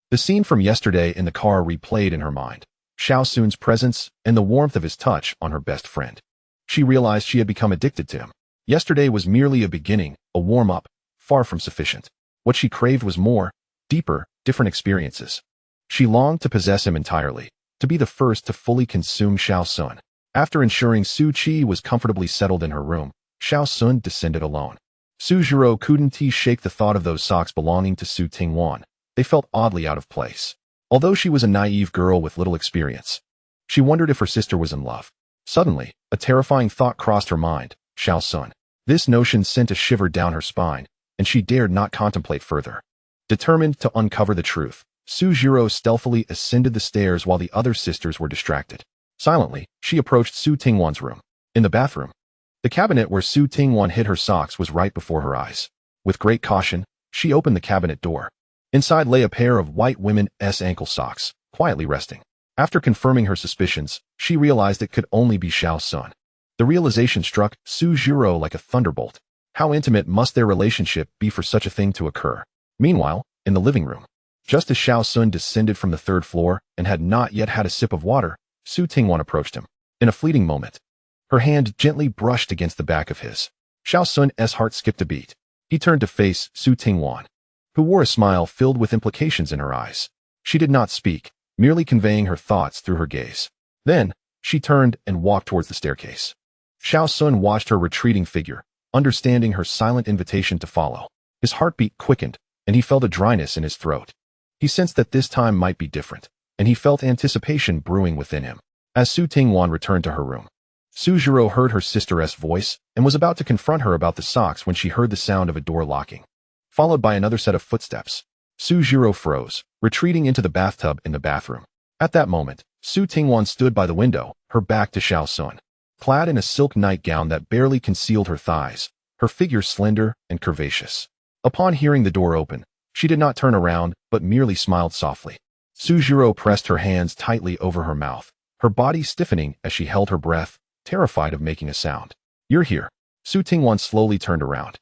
The scene from yesterday in the car replayed in her mind, Xiao Sun's presence and the warmth of his touch on her best friend. She realized she had become addicted to him. Yesterday was merely a beginning, a warm-up, far from sufficient. What she craved was more, deeper, different experiences. She longed to possess him entirely, to be the first to fully consume Xiao Sun. After ensuring Su Qi was comfortably settled in her room, Xiao Sun descended alone. Su Zhiro couldn't shake the thought of those socks belonging to Su Tingwan. They felt oddly out of place. Although she was a naive girl with little experience, she wondered if her sister was in love. Suddenly, a terrifying thought crossed her mind, Xiao Sun. This notion sent a shiver down her spine, and she dared not contemplate further. Determined to uncover the truth, Su Zhiro stealthily ascended the stairs while the other sisters were distracted. Silently, she approached Su Tingwan's room. In the bathroom, the cabinet where Su Tingwan hid her socks was right before her eyes. With great caution, she opened the cabinet door. Inside lay a pair of white women's ankle socks, quietly resting. After confirming her suspicions, she realized it could only be Xiao Sun. The realization struck Su Zhiro like a thunderbolt. How intimate must their relationship be for such a thing to occur? Meanwhile, in the living room, just as Xiao Sun descended from the third floor and had not yet had a sip of water, Su Tingwan approached him. In a fleeting moment, her hand gently brushed against the back of his. Xiao Sun's heart skipped a beat. He turned to face Su Tingwan, who wore a smile filled with implications in her eyes. She did not speak, merely conveying her thoughts through her gaze. Then, she turned and walked towards the staircase. Xiao Sun watched her retreating figure, understanding her silent invitation to follow. His heartbeat quickened, and he felt a dryness in his throat. He sensed that this time might be different, and he felt anticipation brewing within him. As Su Tingwan returned to her room, Su Zhiro heard her sister's voice and was about to confront her about the socks when she heard the sound of a door locking, followed by another set of footsteps. Su Zhiro froze, retreating into the bathtub in the bathroom. At that moment, Su Tingwan stood by the window, her back to Xiao Sun. Clad in a silk nightgown that barely concealed her thighs, her figure slender and curvaceous. Upon hearing the door open, she did not turn around, but merely smiled softly. Su Zhiro pressed her hands tightly over her mouth, her body stiffening as she held her breath, terrified of making a sound. You're here. Su Tingwan slowly turned around.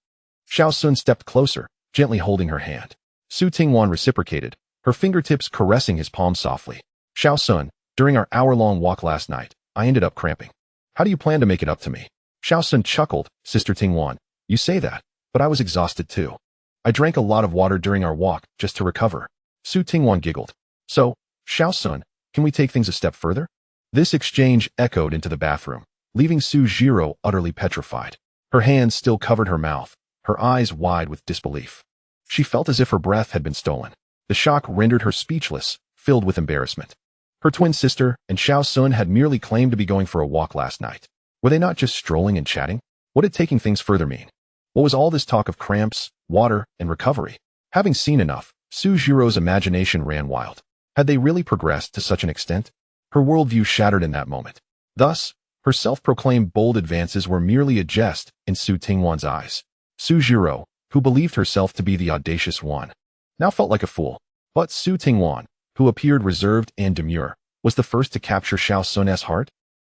Xiao Sun stepped closer, gently holding her hand. Su Tingwan reciprocated, her fingertips caressing his palm softly. Xiao Sun, during our hour-long walk last night, I ended up cramping. How do you plan to make it up to me? Xiao Sun chuckled, Sister Tingwan. You say that, but I was exhausted too. I drank a lot of water during our walk, just to recover. Su Tingwan giggled. So, Xiao Sun, can we take things a step further? This exchange echoed into the bathroom, leaving Su Zhiro utterly petrified. Her hands still covered her mouth, her eyes wide with disbelief. She felt as if her breath had been stolen. The shock rendered her speechless, filled with embarrassment. Her twin sister and Xiao Sun had merely claimed to be going for a walk last night. Were they not just strolling and chatting? What did taking things further mean? What was all this talk of cramps, water, and recovery? Having seen enough, Su Zhiro's imagination ran wild. Had they really progressed to such an extent? Her worldview shattered in that moment. Thus, her self-proclaimed bold advances were merely a jest in Su Tingwan's eyes. Su Zhiro, who believed herself to be the audacious one, now felt like a fool. But Su Tingwan, who appeared reserved and demure, was the first to capture Xiao Sun's heart?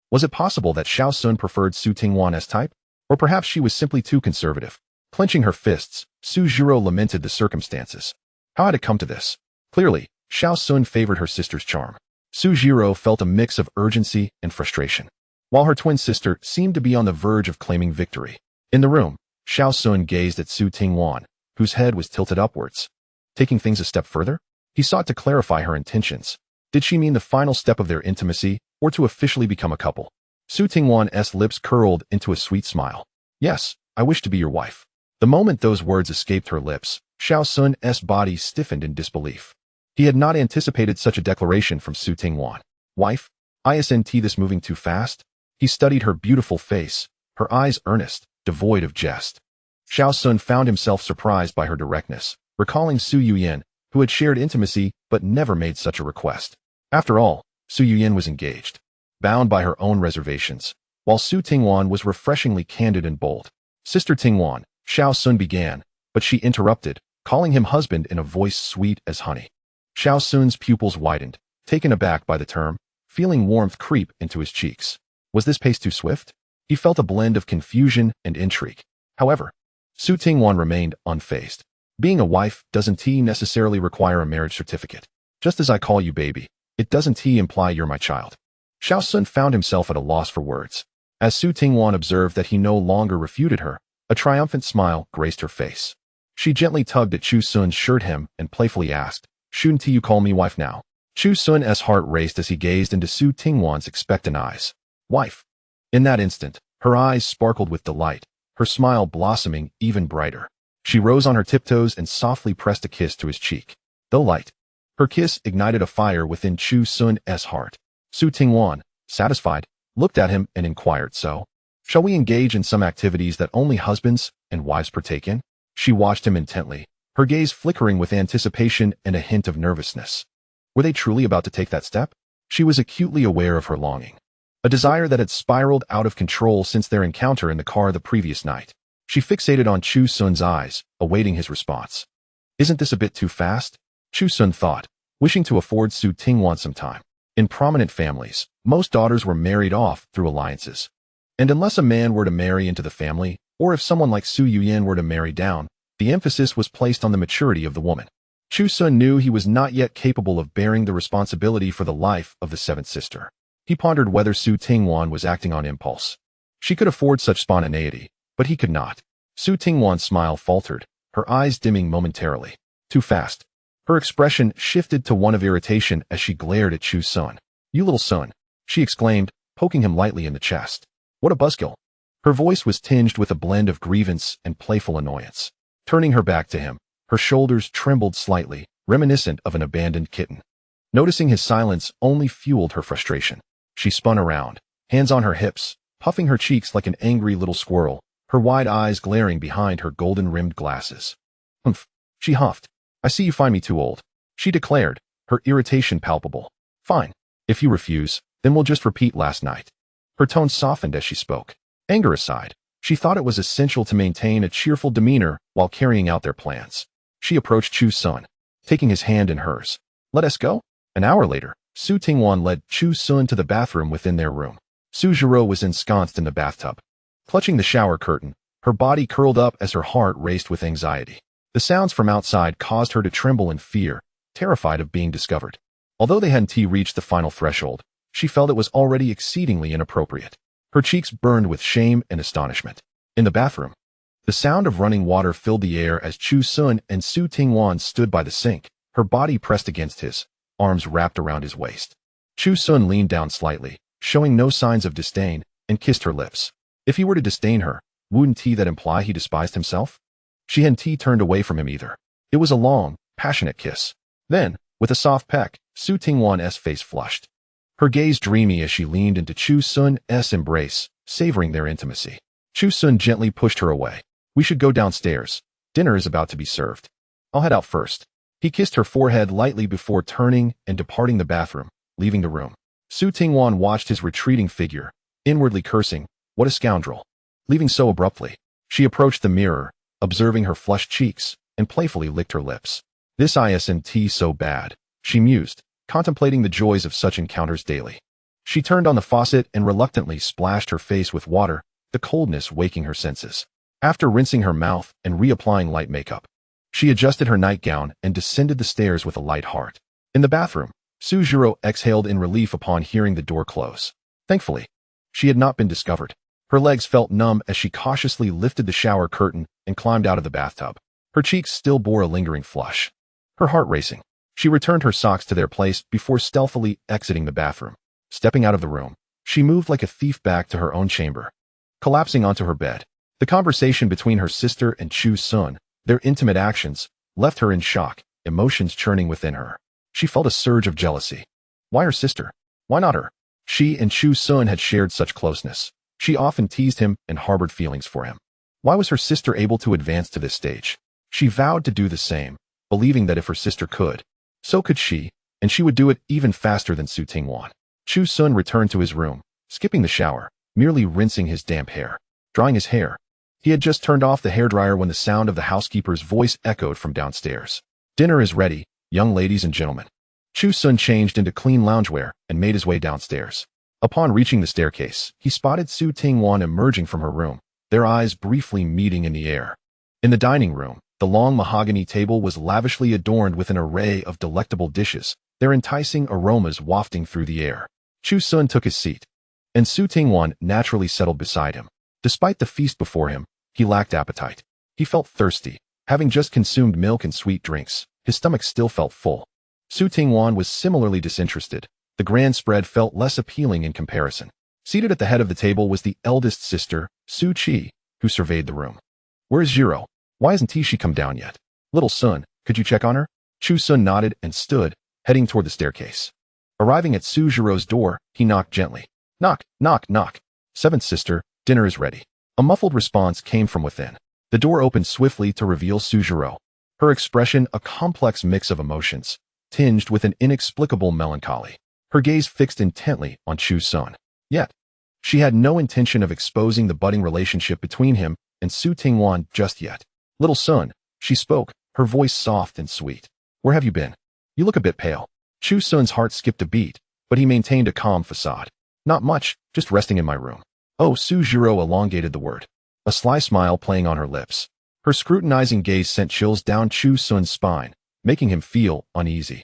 Was it possible that Xiao Sun preferred Su Tingwan's type? Or perhaps she was simply too conservative? Clenching her fists, Su Zhiro lamented the circumstances. How had it come to this? Clearly, Xiao Sun favored her sister's charm. Su Zhiro felt a mix of urgency and frustration, while her twin sister seemed to be on the verge of claiming victory. In the room, Xiao Sun gazed at Su Tingwan, whose head was tilted upwards. Taking things a step further, he sought to clarify her intentions. Did she mean the final step of their intimacy, or to officially become a couple? Su Tingwan's lips curled into a sweet smile. Yes, I wish to be your wife. The moment those words escaped her lips, Xiao Sun's body stiffened in disbelief. He had not anticipated such a declaration from Su Tingwan. Wife? Isn't this moving too fast? He studied her beautiful face, her eyes earnest, devoid of jest. Xiao Sun found himself surprised by her directness, recalling Su Yuyan, who had shared intimacy but never made such a request. After all, Su Yuyan was engaged, bound by her own reservations, while Su Tingwan was refreshingly candid and bold. Sister Tingwan, Xiao Sun began, but she interrupted, calling him husband in a voice sweet as honey. Xiao Sun's pupils widened, taken aback by the term, feeling warmth creep into his cheeks. Was this pace too swift? He felt a blend of confusion and intrigue. However, Su Tingwan remained unfazed. Being a wife doesn't necessarily require a marriage certificate. Just as I call you baby, it doesn't imply you're my child. Xiao Sun found himself at a loss for words. As Su Tingwan observed that he no longer refuted her, a triumphant smile graced her face. She gently tugged at Chu Sun's shirt hem and playfully asked, "Shouldn't you call me wife now?" Chu Sun's heart raced as he gazed into Su Tingwan's expectant eyes. Wife. In that instant, her eyes sparkled with delight, her smile blossoming even brighter. She rose on her tiptoes and softly pressed a kiss to his cheek. Though light, her kiss ignited a fire within Chu Sun's heart. Su Tingwan, satisfied, looked at him and inquired, "So, shall we engage in some activities that only husbands and wives partake in?" She watched him intently, her gaze flickering with anticipation and a hint of nervousness. Were they truly about to take that step? She was acutely aware of her longing, a desire that had spiraled out of control since their encounter in the car the previous night. She fixated on Chu Sun's eyes, awaiting his response. Isn't this a bit too fast? Chu Sun thought, wishing to afford Su Tingwan some time. In prominent families, most daughters were married off through alliances. And unless a man were to marry into the family, or if someone like Su Yuyan were to marry down, the emphasis was placed on the maturity of the woman. Chu Sun knew he was not yet capable of bearing the responsibility for the life of the seventh sister. He pondered whether Su Tingwan was acting on impulse. She could afford such spontaneity, but he could not. Su Tingwan's smile faltered, her eyes dimming momentarily. Too fast. Her expression shifted to one of irritation as she glared at Chu Sun. "You little son," she exclaimed, poking him lightly in the chest. "What a buzzkill." Her voice was tinged with a blend of grievance and playful annoyance. Turning her back to him, her shoulders trembled slightly, reminiscent of an abandoned kitten. Noticing his silence only fueled her frustration. She spun around, hands on her hips, puffing her cheeks like an angry little squirrel, her wide eyes glaring behind her golden-rimmed glasses. "Humph," she huffed. "I see you find me too old," she declared, her irritation palpable. "Fine. If you refuse, then we'll just repeat last night." Her tone softened as she spoke. Anger aside, she thought it was essential to maintain a cheerful demeanor while carrying out their plans. She approached Chu Sun, taking his hand in hers. "Let us go?" An hour later, Su Tingwan led Chu Sun to the bathroom within their room. Su Zhiro was ensconced in the bathtub. Clutching the shower curtain, her body curled up as her heart raced with anxiety. The sounds from outside caused her to tremble in fear, terrified of being discovered. Although they hadn't reached the final threshold, she felt it was already exceedingly inappropriate. Her cheeks burned with shame and astonishment. In the bathroom, the sound of running water filled the air as Chu Sun and Su Tingwan stood by the sink, her body pressed against his, arms wrapped around his waist. Chu Sun leaned down slightly, showing no signs of disdain, and kissed her lips. If he were to disdain her, wouldn't that imply he despised himself? She hadn't turned away from him either. It was a long, passionate kiss. Then, with a soft peck, Su Tingwan's face flushed, her gaze dreamy as she leaned into Chu Sun's embrace, savoring their intimacy. Chu Sun gently pushed her away. "We should go downstairs. Dinner is about to be served. I'll head out first." He kissed her forehead lightly before turning and departing the bathroom, leaving the room. Su Tingwan watched his retreating figure, inwardly cursing, "What a scoundrel." Leaving so abruptly, she approached the mirror, observing her flushed cheeks, and playfully licked her lips. This isn't so bad, she mused, contemplating the joys of such encounters daily. She turned on the faucet and reluctantly splashed her face with water, the coldness waking her senses. After rinsing her mouth and reapplying light makeup, she adjusted her nightgown and descended the stairs with a light heart. In the bathroom, Suzhiro exhaled in relief upon hearing the door close. Thankfully, she had not been discovered. Her legs felt numb as she cautiously lifted the shower curtain and climbed out of the bathtub. Her cheeks still bore a lingering flush. Her heart racing, she returned her socks to their place before stealthily exiting the bathroom. Stepping out of the room, she moved like a thief back to her own chamber. Collapsing onto her bed, the conversation between her sister and Chu Sun, their intimate actions, left her in shock, emotions churning within her. She felt a surge of jealousy. Why her sister? Why not her? She and Chu Sun had shared such closeness. She often teased him and harbored feelings for him. Why was her sister able to advance to this stage? She vowed to do the same, believing that if her sister could, so could she, and she would do it even faster than Su Tingwan. Chu Sun returned to his room, skipping the shower, merely rinsing his damp hair, drying his hair. He had just turned off the hairdryer when the sound of the housekeeper's voice echoed from downstairs. Dinner is ready, young ladies and gentlemen. Chu Sun changed into clean loungewear and made his way downstairs. Upon reaching the staircase, he spotted Su Tingwan emerging from her room, their eyes briefly meeting in the air. In the dining room, the long mahogany table was lavishly adorned with an array of delectable dishes, their enticing aromas wafting through the air. Chu Sun took his seat, and Su Tingwan naturally settled beside him. Despite the feast before him, he lacked appetite. He felt thirsty. Having just consumed milk and sweet drinks, his stomach still felt full. Su Tingwan was similarly disinterested. The grand spread felt less appealing in comparison. Seated at the head of the table was the eldest sister, Su Qi, who surveyed the room. Where is Jiro? Why hasn't she come down yet? Little Sun, could you check on her? Chu Sun nodded and stood, heading toward the staircase. Arriving at Sujiro's door, he knocked gently. Knock, knock, knock. Seventh sister, dinner is ready. A muffled response came from within. The door opened swiftly to reveal Sujiro. Her expression a complex mix of emotions, tinged with an inexplicable melancholy. Her gaze fixed intently on Chu Sun. Yet, she had no intention of exposing the budding relationship between him and Su Tingwan just yet. Little Sun, she spoke, her voice soft and sweet. Where have you been? You look a bit pale. Chu Sun's heart skipped a beat, but he maintained a calm facade. Not much, just resting in my room. Oh, Sujiro elongated the word, a sly smile playing on her lips. Her scrutinizing gaze sent chills down Chu Sun's spine, making him feel uneasy.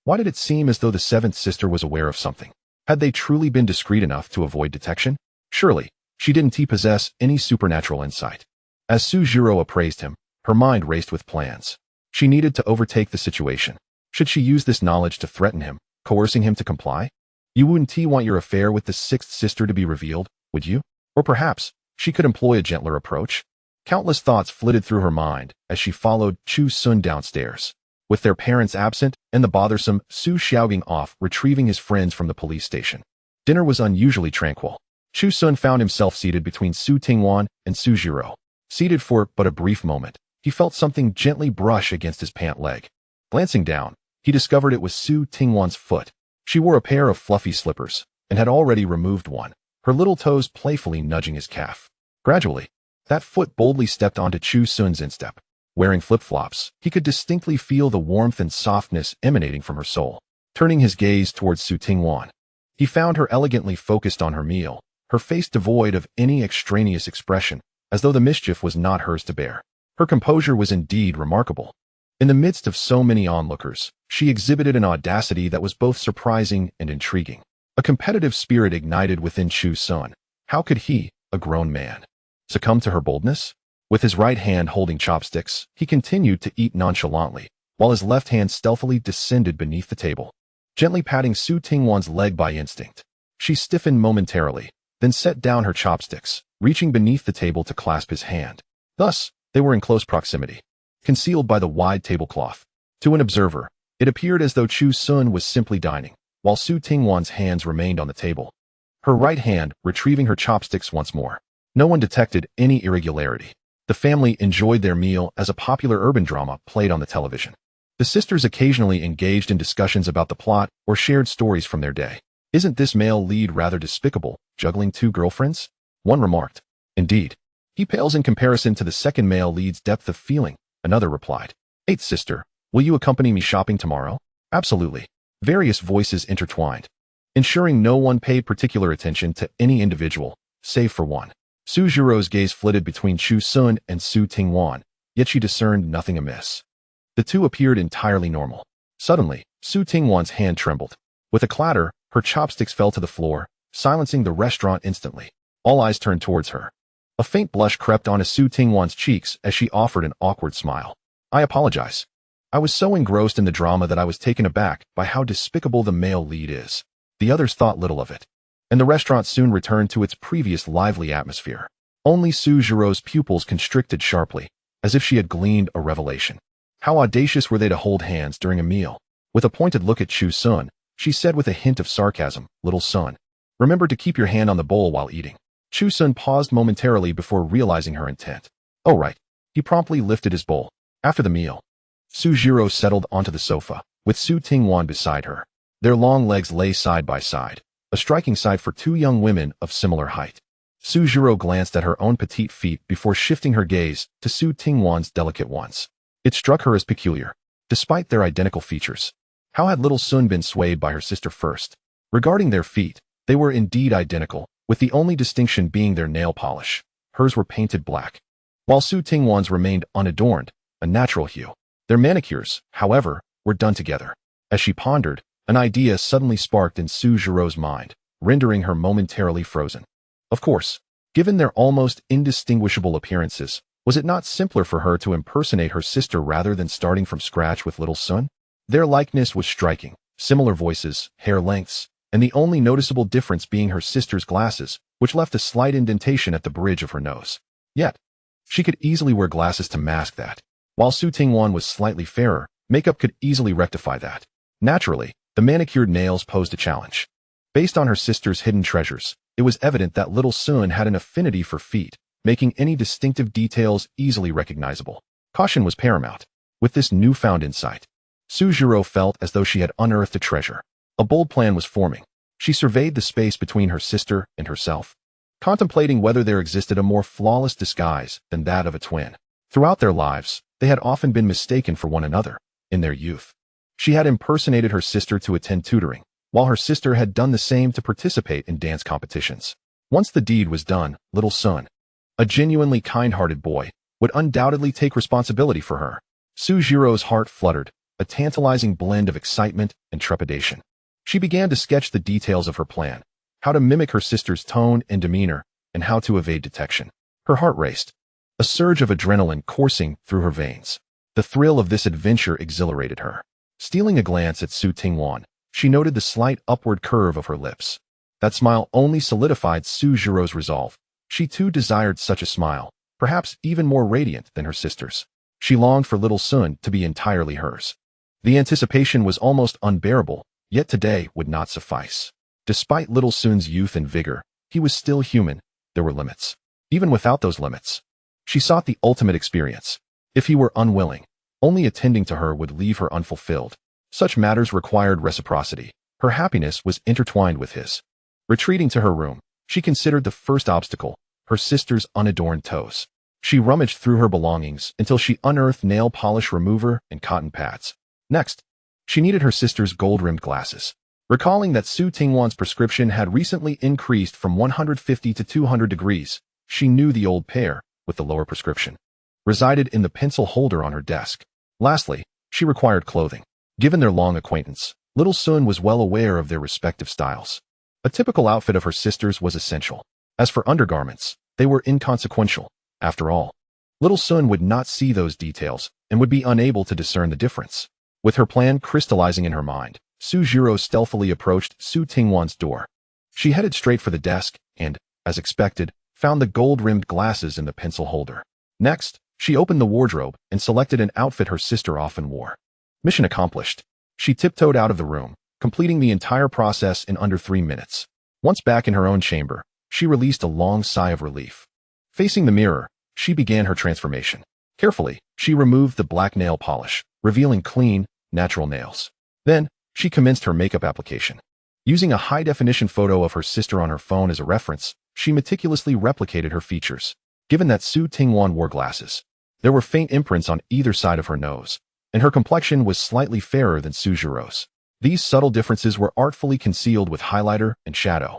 Why did it seem as though the seventh sister was aware of something? Had they truly been discreet enough to avoid detection? Surely, she didn't possess any supernatural insight. As Sujiro appraised him, her mind raced with plans. She needed to overtake the situation. Should she use this knowledge to threaten him, coercing him to comply? You wouldn't want your affair with the sixth sister to be revealed, would you? Or perhaps, she could employ a gentler approach? Countless thoughts flitted through her mind as she followed Chu Sun downstairs. With their parents absent and the bothersome Su Xiaoging off retrieving his friends from the police station, dinner was unusually tranquil. Chu Sun found himself seated between Su Tingwan and Sujiro. Seated for but a brief moment, he felt something gently brush against his pant leg. Glancing down, he discovered it was Su Tingwan's foot. She wore a pair of fluffy slippers and had already removed one, her little toes playfully nudging his calf. Gradually, that foot boldly stepped onto Chu Sun's instep. Wearing flip-flops, he could distinctly feel the warmth and softness emanating from her soul. Turning his gaze towards Su Tingwan, he found her elegantly focused on her meal, her face devoid of any extraneous expression, as though the mischief was not hers to bear. Her composure was indeed remarkable. In the midst of so many onlookers, she exhibited an audacity that was both surprising and intriguing. A competitive spirit ignited within Chu Sun. How could he, a grown man, succumb to her boldness? With his right hand holding chopsticks, he continued to eat nonchalantly, while his left hand stealthily descended beneath the table, gently patting Su Tingwan's leg by instinct. She stiffened momentarily, then set down her chopsticks, reaching beneath the table to clasp his hand. Thus, they were in close proximity, concealed by the wide tablecloth. To an observer, it appeared as though Chu Sun was simply dining, while Su Tingwan's hands remained on the table, her right hand retrieving her chopsticks once more. No one detected any irregularity. The family enjoyed their meal as a popular urban drama played on the television. The sisters occasionally engaged in discussions about the plot or shared stories from their day. Isn't this male lead rather despicable, juggling two girlfriends? One remarked. Indeed. He pales in comparison to the second male lead's depth of feeling, another replied. Eighth sister, Will you accompany me shopping tomorrow? Absolutely. Various voices intertwined, ensuring no one paid particular attention to any individual, save for one. Su Zhirou's gaze flitted between Chu Sun and Su Tingwan, yet she discerned nothing amiss. The two appeared entirely normal. Suddenly, Su Tingwan's hand trembled. With a clatter, her chopsticks fell to the floor, silencing the restaurant instantly. All eyes turned towards her. A faint blush crept onto Su Tingwan's cheeks as she offered an awkward smile. I apologize. I was so engrossed in the drama that I was taken aback by how despicable the male lead is. The others thought little of it, and the restaurant soon returned to its previous lively atmosphere. Only Su Zhirou's pupils constricted sharply, as if she had gleaned a revelation. How audacious were they to hold hands during a meal? With a pointed look at Chu Sun, she said with a hint of sarcasm, "Little son, remember to keep your hand on the bowl while eating." Chu Sun paused momentarily before realizing her intent. Oh right. He promptly lifted his bowl. After the meal, Su Zhirou settled onto the sofa, with Su Tingwan beside her. Their long legs lay side by side, a striking sight for two young women of similar height. Su Zhirou glanced at her own petite feet before shifting her gaze to Su Tingwan's delicate ones. It struck her as peculiar, despite their identical features. How had little Sun been swayed by her sister first? Regarding their feet, they were indeed identical, with the only distinction being their nail polish. Hers were painted black, while Su Tingwan's remained unadorned, a natural hue. Their manicures, however, were done together. As she pondered, an idea suddenly sparked in Su Zhirou's mind, rendering her momentarily frozen. Of course, given their almost indistinguishable appearances, was it not simpler for her to impersonate her sister rather than starting from scratch with little Sun? Their likeness was striking, similar voices, hair lengths, and the only noticeable difference being her sister's glasses, which left a slight indentation at the bridge of her nose. Yet, she could easily wear glasses to mask that. While Su Tingwan was slightly fairer, makeup could easily rectify that. Naturally, the manicured nails posed a challenge. Based on her sister's hidden treasures, it was evident that little Sun had an affinity for feet, making any distinctive details easily recognizable. Caution was paramount. With this newfound insight, Su Zhirou felt as though she had unearthed a treasure. A bold plan was forming. She surveyed the space between her sister and herself, contemplating whether there existed a more flawless disguise than that of a twin. Throughout their lives, they had often been mistaken for one another. In their youth, she had impersonated her sister to attend tutoring, while her sister had done the same to participate in dance competitions. Once the deed was done, little Sun, a genuinely kind-hearted boy, would undoubtedly take responsibility for her. Su Zhirou's heart fluttered, a tantalizing blend of excitement and trepidation. She began to sketch the details of her plan, how to mimic her sister's tone and demeanor, and how to evade detection. Her heart raced, a surge of adrenaline coursing through her veins. The thrill of this adventure exhilarated her. Stealing a glance at Su Tingwan, she noted the slight upward curve of her lips. That smile only solidified Su Zhirou's resolve. She too desired such a smile, perhaps even more radiant than her sister's. She longed for little Sun to be entirely hers. The anticipation was almost unbearable, yet today would not suffice. Despite little Sun's youth and vigor, he was still human. There were limits. Even without those limits, she sought the ultimate experience. If he were unwilling, only attending to her would leave her unfulfilled. Such matters required reciprocity. Her happiness was intertwined with his. Retreating to her room, she considered the first obstacle, her sister's unadorned toes. She rummaged through her belongings until she unearthed nail polish remover and cotton pads. Next, she needed her sister's gold-rimmed glasses. Recalling that Su Tingwan's prescription had recently increased from 150 to 200 degrees, she knew the old pair, with the lower prescription, resided in the pencil holder on her desk. Lastly, she required clothing. Given their long acquaintance, little Sun was well aware of their respective styles. A typical outfit of her sister's was essential. As for undergarments, they were inconsequential. After all, little Sun would not see those details and would be unable to discern the difference. With her plan crystallizing in her mind, Su Zhirou stealthily approached Su Tingwan's door. She headed straight for the desk and, as expected, found the gold-rimmed glasses in the pencil holder. Next, she opened the wardrobe and selected an outfit her sister often wore. Mission accomplished. She tiptoed out of the room, completing the entire process in under 3 minutes. Once back in her own chamber, she released a long sigh of relief. Facing the mirror, she began her transformation. Carefully, she removed the black nail polish, revealing clean, natural nails. Then, she commenced her makeup application. Using a high-definition photo of her sister on her phone as a reference, she meticulously replicated her features. Given that Su Tingwan wore glasses, there were faint imprints on either side of her nose, and her complexion was slightly fairer than Su Zhirou's. These subtle differences were artfully concealed with highlighter and shadow.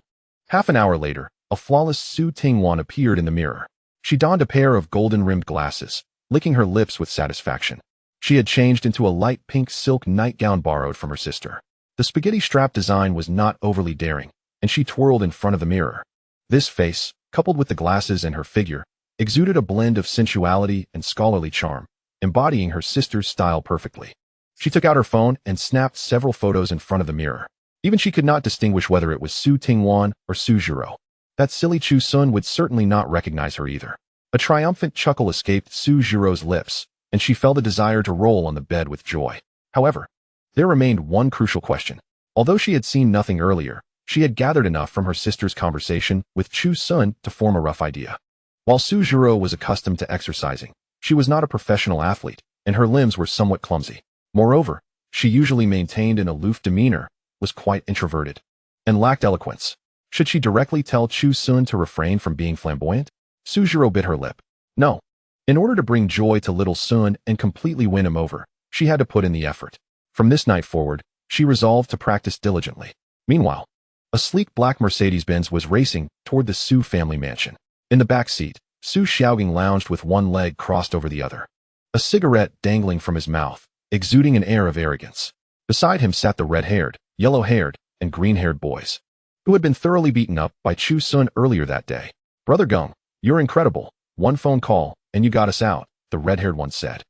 Half an hour later, a flawless Su Tingwan appeared in the mirror. She donned a pair of golden-rimmed glasses, licking her lips with satisfaction. She had changed into a light pink silk nightgown borrowed from her sister. The spaghetti strap design was not overly daring, and she twirled in front of the mirror. This face, coupled with the glasses and her figure, exuded a blend of sensuality and scholarly charm, embodying her sister's style perfectly. She took out her phone and snapped several photos in front of the mirror. Even she could not distinguish whether it was Su Tingwan or Su Zhirou. That silly Chu Sun would certainly not recognize her either. A triumphant chuckle escaped Su Zhirou's lips, and she felt a desire to roll on the bed with joy. However, there remained one crucial question. Although she had seen nothing earlier, she had gathered enough from her sister's conversation with Chu Sun to form a rough idea. While Su Zhirou was accustomed to exercising, she was not a professional athlete, and her limbs were somewhat clumsy. Moreover, she usually maintained an aloof demeanor, was quite introverted, and lacked eloquence. Should she directly tell Chu Sun to refrain from being flamboyant? Su Zhirou bit her lip. No. In order to bring joy to little Sun and completely win him over, she had to put in the effort. From this night forward, she resolved to practice diligently. Meanwhile, a sleek black Mercedes-Benz was racing toward the Su family mansion. In the back seat, Su Xiaogang lounged with one leg crossed over the other, a cigarette dangling from his mouth, exuding an air of arrogance. Beside him sat the red-haired, yellow-haired, and green-haired boys, who had been thoroughly beaten up by Chu Sun earlier that day. "Brother Geng, you're incredible. One phone call, and you got us out," the red-haired one said,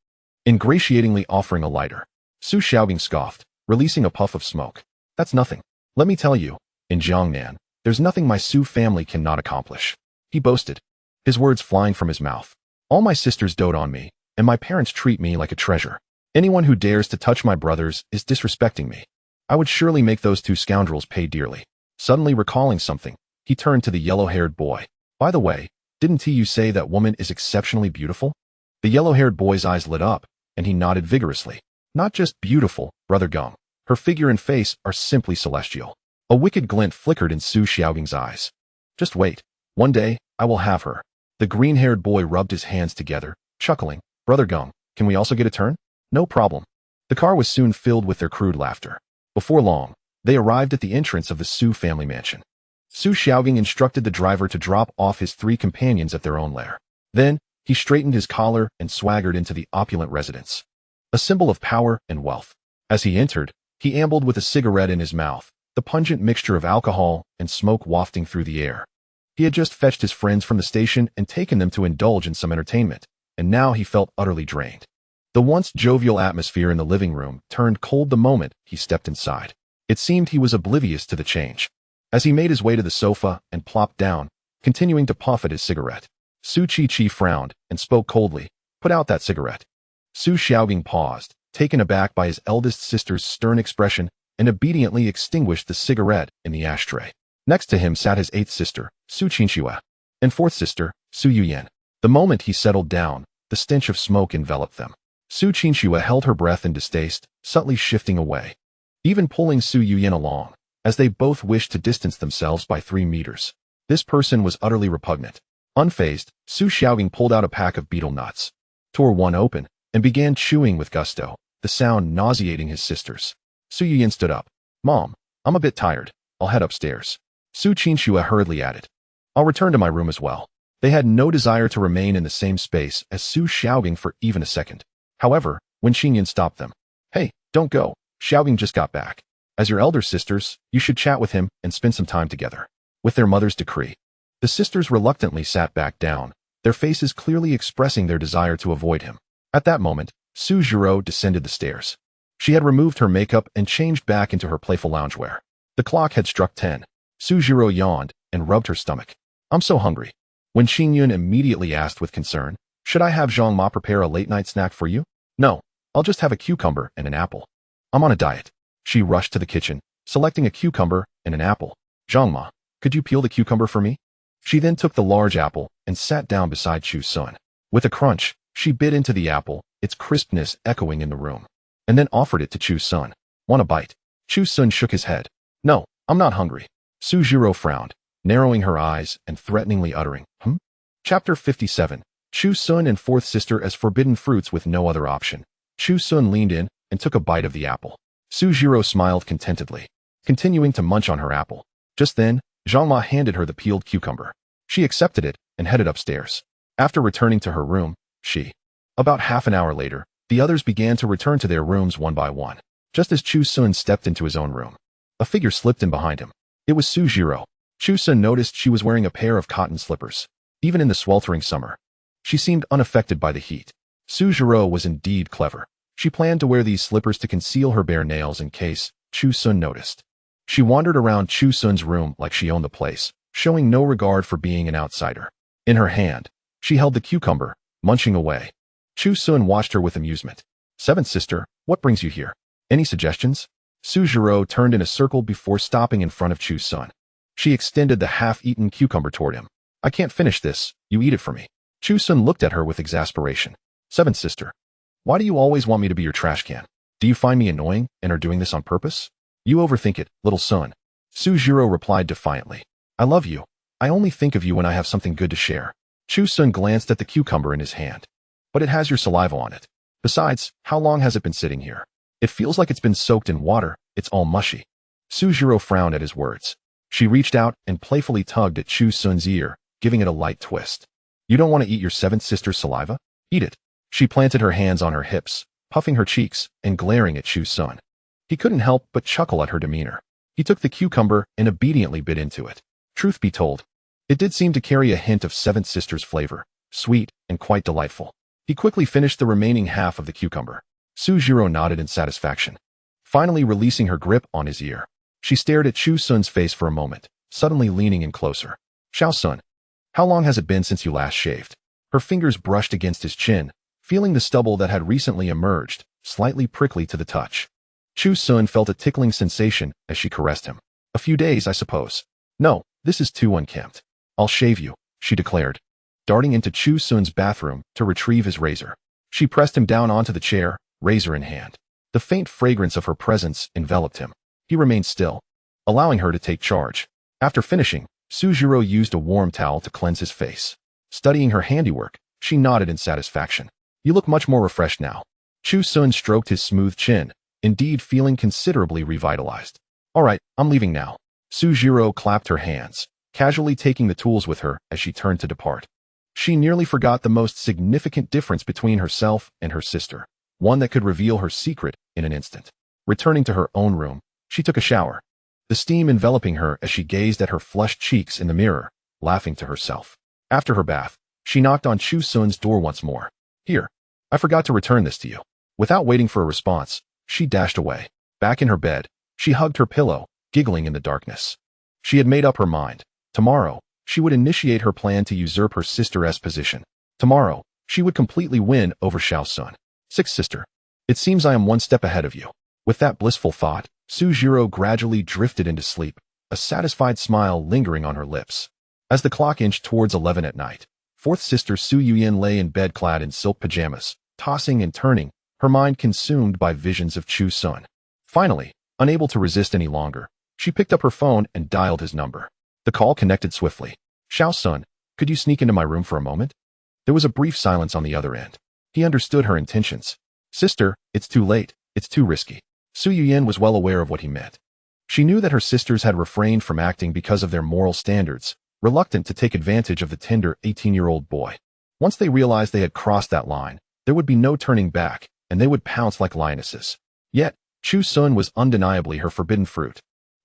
ingratiatingly offering a lighter. Su Xiaogang scoffed, releasing a puff of smoke. "That's nothing. Let me tell you, in Jiangnan, there's nothing my Su family cannot accomplish," he boasted, his words flying from his mouth. "All my sisters dote on me, and my parents treat me like a treasure. Anyone who dares to touch my brothers is disrespecting me. I would surely make those two scoundrels pay dearly." Suddenly recalling something, he turned to the yellow-haired boy. "By the way, didn't you say that woman is exceptionally beautiful?" The yellow-haired boy's eyes lit up, and he nodded vigorously. "Not just beautiful, Brother Geng. Her figure and face are simply celestial." A wicked glint flickered in Su Xiaogang's eyes. "Just wait. One day, I will have her." The green-haired boy rubbed his hands together, chuckling. "Brother Geng, can we also get a turn?" "No problem." The car was soon filled with their crude laughter. Before long, they arrived at the entrance of the Su family mansion. Su Xiaogang instructed the driver to drop off his three companions at their own lair. Then, he straightened his collar and swaggered into the opulent residence, a symbol of power and wealth. As he entered, he ambled with a cigarette in his mouth, the pungent mixture of alcohol and smoke wafting through the air. He had just fetched his friends from the station and taken them to indulge in some entertainment, and now he felt utterly drained. The once jovial atmosphere in the living room turned cold the moment he stepped inside. It seemed he was oblivious to the change. As he made his way to the sofa and plopped down, continuing to puff at his cigarette, Su Qiqi frowned and spoke coldly. "Put out that cigarette." Su Xiaogang paused, taken aback by his eldest sister's stern expression, and obediently extinguished the cigarette in the ashtray. Next to him sat his eighth sister, Su Qinxue, and fourth sister, Su Yuyan. The moment he settled down, the stench of smoke enveloped them. Su Qinxue held her breath in distaste, subtly shifting away, even pulling Su Yuyan along, as they both wished to distance themselves by 3 meters. This person was utterly repugnant. Unfazed, Su Xiaogang pulled out a pack of betel nuts, tore one open, and began chewing with gusto, the sound nauseating his sisters. Su Yuyan stood up. "Mom, I'm a bit tired. I'll head upstairs." Su Qinxue hurriedly added, "I'll return to my room as well." They had no desire to remain in the same space as Su Xiaogang for even a second. However, when Xingyan stopped them, "Hey, don't go. Xiaogang just got back. As your elder sisters, you should chat with him and spend some time together." With their mother's decree, the sisters reluctantly sat back down, their faces clearly expressing their desire to avoid him. At that moment, Su Zhirou descended the stairs. She had removed her makeup and changed back into her playful loungewear. The clock had struck 10. Su Zhirou yawned and rubbed her stomach. "I'm so hungry." When Xingyun immediately asked with concern, "Should I have Zhang Ma prepare a late-night snack for you?" "No, I'll just have a cucumber and an apple. I'm on a diet." She rushed to the kitchen, selecting a cucumber and an apple. "Zhang Ma, could you peel the cucumber for me?" She then took the large apple and sat down beside Chu Sun. With a crunch, she bit into the apple, its crispness echoing in the room, and then offered it to Chu Sun. "Want a bite?" Chu Sun shook his head. "No, I'm not hungry." Su Zhirou frowned, narrowing her eyes and threateningly uttering, Chapter 57. Chu Sun and fourth sister as forbidden fruits with no other option. Chu Sun leaned in and took a bite of the apple. Su Jiro smiled contentedly, continuing to munch on her apple. Just then, Zhangma handed her the peeled cucumber. She accepted it and headed upstairs. After returning to her room, About half an hour later, the others began to return to their rooms one by one. Just as Chu Sun stepped into his own room, a figure slipped in behind him. It was Su Jiro. Chu Sun noticed she was wearing a pair of cotton slippers. Even in the sweltering summer, she seemed unaffected by the heat. Su Jiro was indeed clever. She planned to wear these slippers to conceal her bare nails in case Chu Sun noticed. She wandered around Chu Sun's room like she owned the place, showing no regard for being an outsider. In her hand, she held the cucumber, munching away. Chu Sun watched her with amusement. Seventh sister, what brings you here? Any suggestions? Su Jiro turned in a circle before stopping in front of Chu Sun. She extended the half-eaten cucumber toward him. I can't finish this, you eat it for me. Chu Sun looked at her with exasperation. Seventh sister, why do you always want me to be your trash can? Do you find me annoying and are doing this on purpose? You overthink it, little son. Su Jiro replied defiantly. I love you. I only think of you when I have something good to share. Chu Sun glanced at the cucumber in his hand. But it has your saliva on it. Besides, how long has it been sitting here? It feels like it's been soaked in water. It's all mushy. Su Jiro frowned at his words. She reached out and playfully tugged at Chu Sun's ear, giving it a light twist. You don't want to eat your seventh sister's saliva? Eat it. She planted her hands on her hips, puffing her cheeks and glaring at Chu Sun. He couldn't help but chuckle at her demeanor. He took the cucumber and obediently bit into it. Truth be told, it did seem to carry a hint of seventh sister's flavor, sweet and quite delightful. He quickly finished the remaining half of the cucumber. Su Jiro nodded in satisfaction, finally releasing her grip on his ear. She stared at Chu Sun's face for a moment, suddenly leaning in closer. Xiao Sun, how long has it been since you last shaved? Her fingers brushed against his chin, feeling the stubble that had recently emerged, slightly prickly to the touch. Chu Sun felt a tickling sensation as she caressed him. A few days, I suppose. No, this is too unkempt. I'll shave you, she declared, darting into Chu Sun's bathroom to retrieve his razor. She pressed him down onto the chair, razor in hand. The faint fragrance of her presence enveloped him. He remained still, allowing her to take charge. After finishing, Su Jiro used a warm towel to cleanse his face. Studying her handiwork, she nodded in satisfaction. You look much more refreshed now. Chu Sun stroked his smooth chin, indeed feeling considerably revitalized. All right, I'm leaving now. Su Jiro clapped her hands, casually taking the tools with her as she turned to depart. She nearly forgot the most significant difference between herself and her sister, one that could reveal her secret in an instant. Returning to her own room, she took a shower, the steam enveloping her as she gazed at her flushed cheeks in the mirror, laughing to herself. After her bath, she knocked on Chu Sun's door once more. Here, I forgot to return this to you. Without waiting for a response, she dashed away. Back in her bed, she hugged her pillow, giggling in the darkness. She had made up her mind. Tomorrow, she would initiate her plan to usurp her sister's position. Tomorrow, she would completely win over Xiao Sun. Sixth sister, it seems I am one step ahead of you. With that blissful thought, Su Jiro gradually drifted into sleep, a satisfied smile lingering on her lips. As the clock inched towards 11 at night, fourth sister Su Yuyin lay in bed clad in silk pajamas, tossing and turning, her mind consumed by visions of Chu Sun. Finally, unable to resist any longer, she picked up her phone and dialed his number. The call connected swiftly. Xiao Sun, could you sneak into my room for a moment? There was a brief silence on the other end. He understood her intentions. Sister, it's too late. It's too risky. Su Yuyin was well aware of what he meant. She knew that her sisters had refrained from acting because of their moral standards, reluctant to take advantage of the tender 18-year-old boy. Once they realized they had crossed that line, there would be no turning back, and they would pounce like lionesses. Yet, Chu Sun was undeniably her forbidden fruit.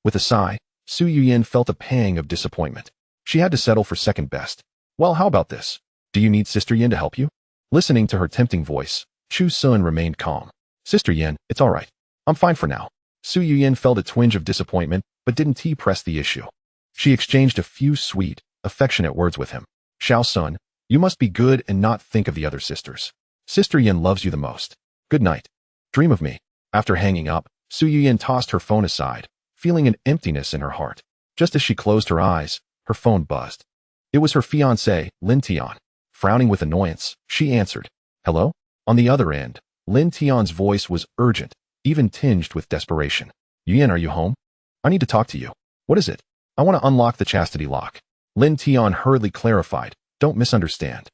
With a sigh, Su Yuyin felt a pang of disappointment. She had to settle for second best. Well, how about this? Do you need Sister Yin to help you? Listening to her tempting voice, Chu Sun remained calm. Sister Yin, it's all right. I'm fine for now. Su Yuyin felt a twinge of disappointment, but didn't press the issue. She exchanged a few sweet, affectionate words with him. Xiao Sun, you must be good and not think of the other sisters. Sister Yin loves you the most. Good night. Dream of me. After hanging up, Su Yuyin tossed her phone aside, feeling an emptiness in her heart. Just as she closed her eyes, her phone buzzed. It was her fiancé, Lin Tian. Frowning with annoyance, she answered. Hello? On the other end, Lin Tian's voice was urgent, even tinged with desperation. Yuyin, are you home? I need to talk to you. What is it? I want to unlock the chastity lock. Lin Tian hurriedly clarified. Don't misunderstand.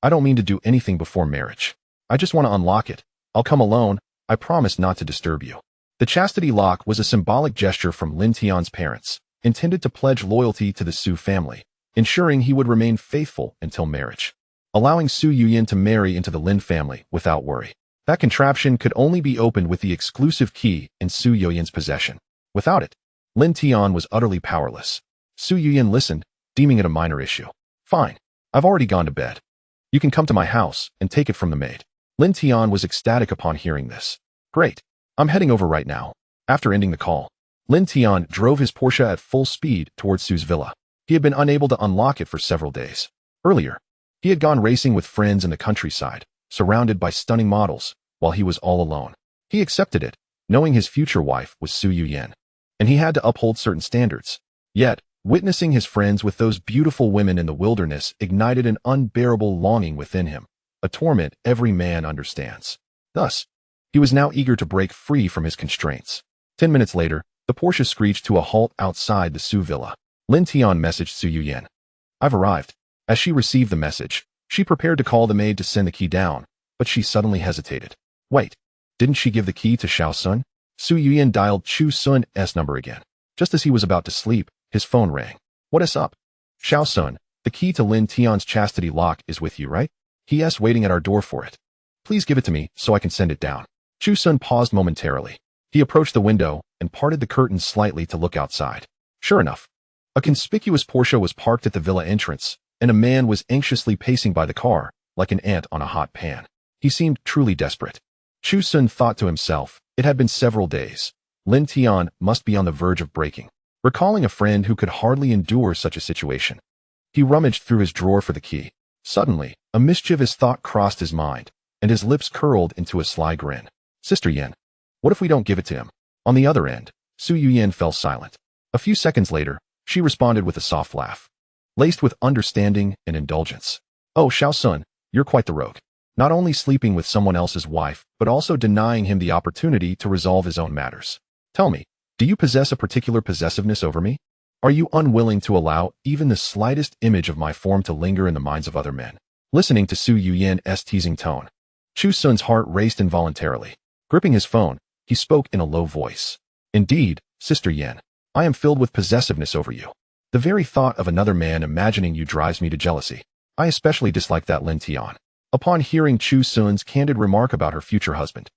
I don't mean to do anything before marriage. I just want to unlock it. I'll come alone. I promise not to disturb you. The chastity lock was a symbolic gesture from Lin Tian's parents, intended to pledge loyalty to the Su family, ensuring he would remain faithful until marriage, allowing Su Yuyin to marry into the Lin family without worry. That contraption could only be opened with the exclusive key in Su Yuyin's possession. Without it, Lin Tian was utterly powerless. Su Yuyin listened, deeming it a minor issue. Fine. I've already gone to bed. You can come to my house and take it from the maid. Lin Tian was ecstatic upon hearing this. Great. I'm heading over right now. After ending the call, Lin Tian drove his Porsche at full speed towards Su's villa. He had been unable to unlock it for several days. Earlier, he had gone racing with friends in the countryside, surrounded by stunning models, while he was all alone. He accepted it, knowing his future wife was Su Yuyin, and he had to uphold certain standards. Yet, witnessing his friends with those beautiful women in the wilderness ignited an unbearable longing within him, a torment every man understands. Thus, he was now eager to break free from his constraints. 10 minutes later, the Porsche screeched to a halt outside the Su villa. Lin Tian messaged Su Yuyin. I've arrived. As she received the message, she prepared to call the maid to send the key down, but she suddenly hesitated. Wait, didn't she give the key to Xiao Sun? Su Yuyin dialed Chu Sun's number again. Just as he was about to sleep, his phone rang. What is up? Xiao Sun, the key to Lin Tian's chastity lock is with you, right? He's waiting at our door for it. Please give it to me so I can send it down. Chu Sun paused momentarily. He approached the window and parted the curtains slightly to look outside. Sure enough, a conspicuous Porsche was parked at the villa entrance, and a man was anxiously pacing by the car, like an ant on a hot pan. He seemed truly desperate. Chu Sun thought to himself, it had been several days. Lin Tian must be on the verge of breaking. Recalling a friend who could hardly endure such a situation, he rummaged through his drawer for the key. Suddenly, a mischievous thought crossed his mind, and his lips curled into a sly grin. Sister Yin, what if we don't give it to him? On the other end, Su Yuyin fell silent. A few seconds later, she responded with a soft laugh, laced with understanding and indulgence. Oh, Xiao Sun, you're quite the rogue. Not only sleeping with someone else's wife, but also denying him the opportunity to resolve his own matters. Tell me, do you possess a particular possessiveness over me? Are you unwilling to allow even the slightest image of my form to linger in the minds of other men? Listening to Su Yuyin's teasing tone, Chu Sun's heart raced involuntarily. Gripping his phone, he spoke in a low voice. Indeed, Sister Yin, I am filled with possessiveness over you. The very thought of another man imagining you drives me to jealousy. I especially dislike that Lin Tian. Upon hearing Chu Sun's candid remark about her future husband,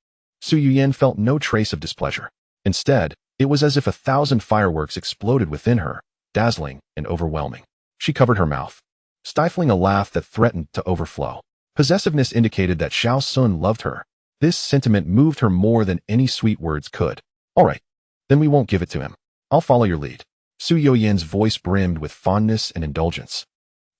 Su Yuyin felt no trace of displeasure. Instead, it was as if 1,000 fireworks exploded within her, dazzling and overwhelming. She covered her mouth, stifling a laugh that threatened to overflow. Possessiveness indicated that Xiao Sun loved her. This sentiment moved her more than any sweet words could. All right, then we won't give it to him. I'll follow your lead. Su Yuyin's voice brimmed with fondness and indulgence,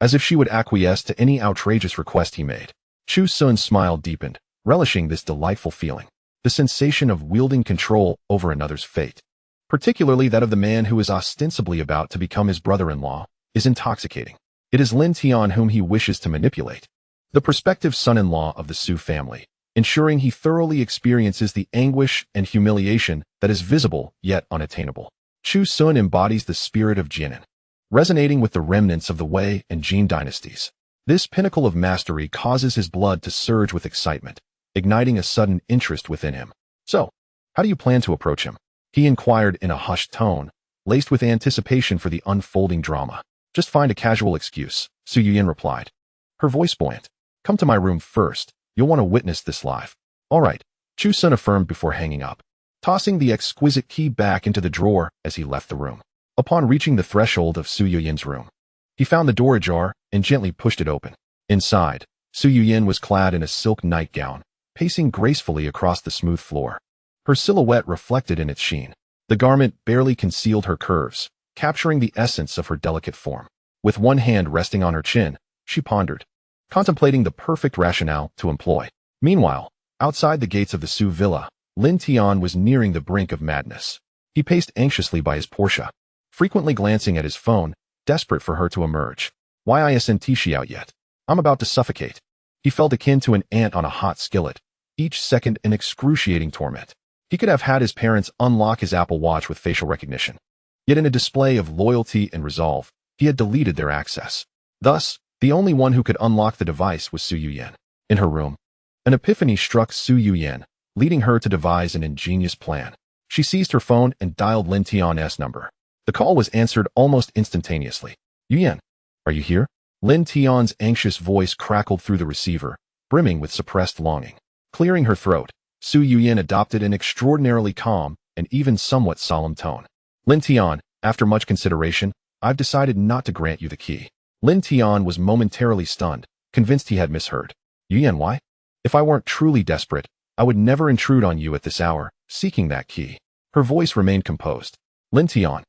as if she would acquiesce to any outrageous request he made. Chu Sun's smile deepened, relishing this delightful feeling, the sensation of wielding control over another's fate, particularly that of the man who is ostensibly about to become his brother-in-law, is intoxicating. It is Lin Tian whom he wishes to manipulate, the prospective son-in-law of the Su family, ensuring he thoroughly experiences the anguish and humiliation that is visible yet unattainable. Chu Sun embodies the spirit of Jinan, resonating with the remnants of the Wei and Jin dynasties. This pinnacle of mastery causes his blood to surge with excitement, igniting a sudden interest within him. So, how do you plan to approach him? He inquired in a hushed tone, laced with anticipation for the unfolding drama. Just find a casual excuse, Su Yuyin replied, her voice buoyant. Come to my room first. You'll want to witness this live. All right, Chu Sun affirmed before hanging up, tossing the exquisite key back into the drawer as he left the room. Upon reaching the threshold of Su Yuyin's room, he found the door ajar and gently pushed it open. Inside, Su Yuyin was clad in a silk nightgown, pacing gracefully across the smooth floor. Her silhouette reflected in its sheen. The garment barely concealed her curves, capturing the essence of her delicate form. With one hand resting on her chin, she pondered, contemplating the perfect rationale to employ. Meanwhile, outside the gates of the Su villa, Lin Tian was nearing the brink of madness. He paced anxiously by his Porsche, frequently glancing at his phone, desperate for her to emerge. Why isn't she out yet? I'm about to suffocate. He felt akin to an ant on a hot skillet, each second an excruciating torment. He could have had his parents unlock his Apple Watch with facial recognition. Yet in a display of loyalty and resolve, he had deleted their access. Thus, the only one who could unlock the device was Su Yuyin. In her room, An epiphany struck Su Yuyan, leading her to devise an ingenious plan. She seized her phone and dialed Lin Tian's number. The call was answered almost instantaneously. Yuyan, are you here? Lin Tian's anxious voice crackled through the receiver, brimming with suppressed longing. Clearing her throat, Su Yuyan adopted an extraordinarily calm and even somewhat solemn tone. Lin Tian, after much consideration, I've decided not to grant you the key. Lin Tian was momentarily stunned, convinced he had misheard. Yuyan, why? If I weren't truly desperate, I would never intrude on you at this hour, seeking that key. Her voice remained composed. Lin Tian,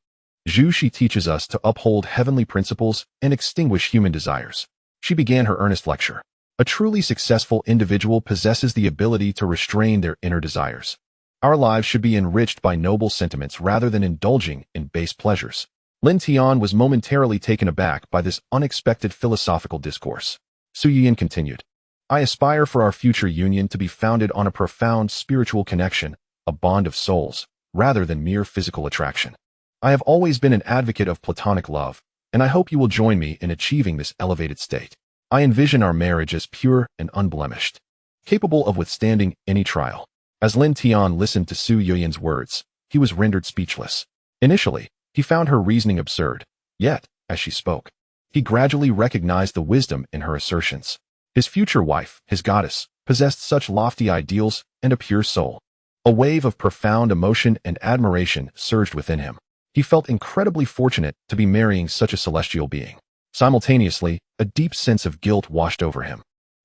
Zhu Shi teaches us to uphold heavenly principles and extinguish human desires. She began her earnest lecture. A truly successful individual possesses the ability to restrain their inner desires. Our lives should be enriched by noble sentiments rather than indulging in base pleasures. Lin Tian was momentarily taken aback by this unexpected philosophical discourse. Su Yuyan continued. I aspire for our future union to be founded on a profound spiritual connection, a bond of souls, rather than mere physical attraction. I have always been an advocate of platonic love, and I hope you will join me in achieving this elevated state. I envision our marriage as pure and unblemished, capable of withstanding any trial. As Lin Tian listened to Su Yuyan's words, he was rendered speechless. Initially, he found her reasoning absurd, yet, as she spoke, he gradually recognized the wisdom in her assertions. His future wife, his goddess, possessed such lofty ideals and a pure soul. A wave of profound emotion and admiration surged within him. He felt incredibly fortunate to be marrying such a celestial being. Simultaneously, a deep sense of guilt washed over him.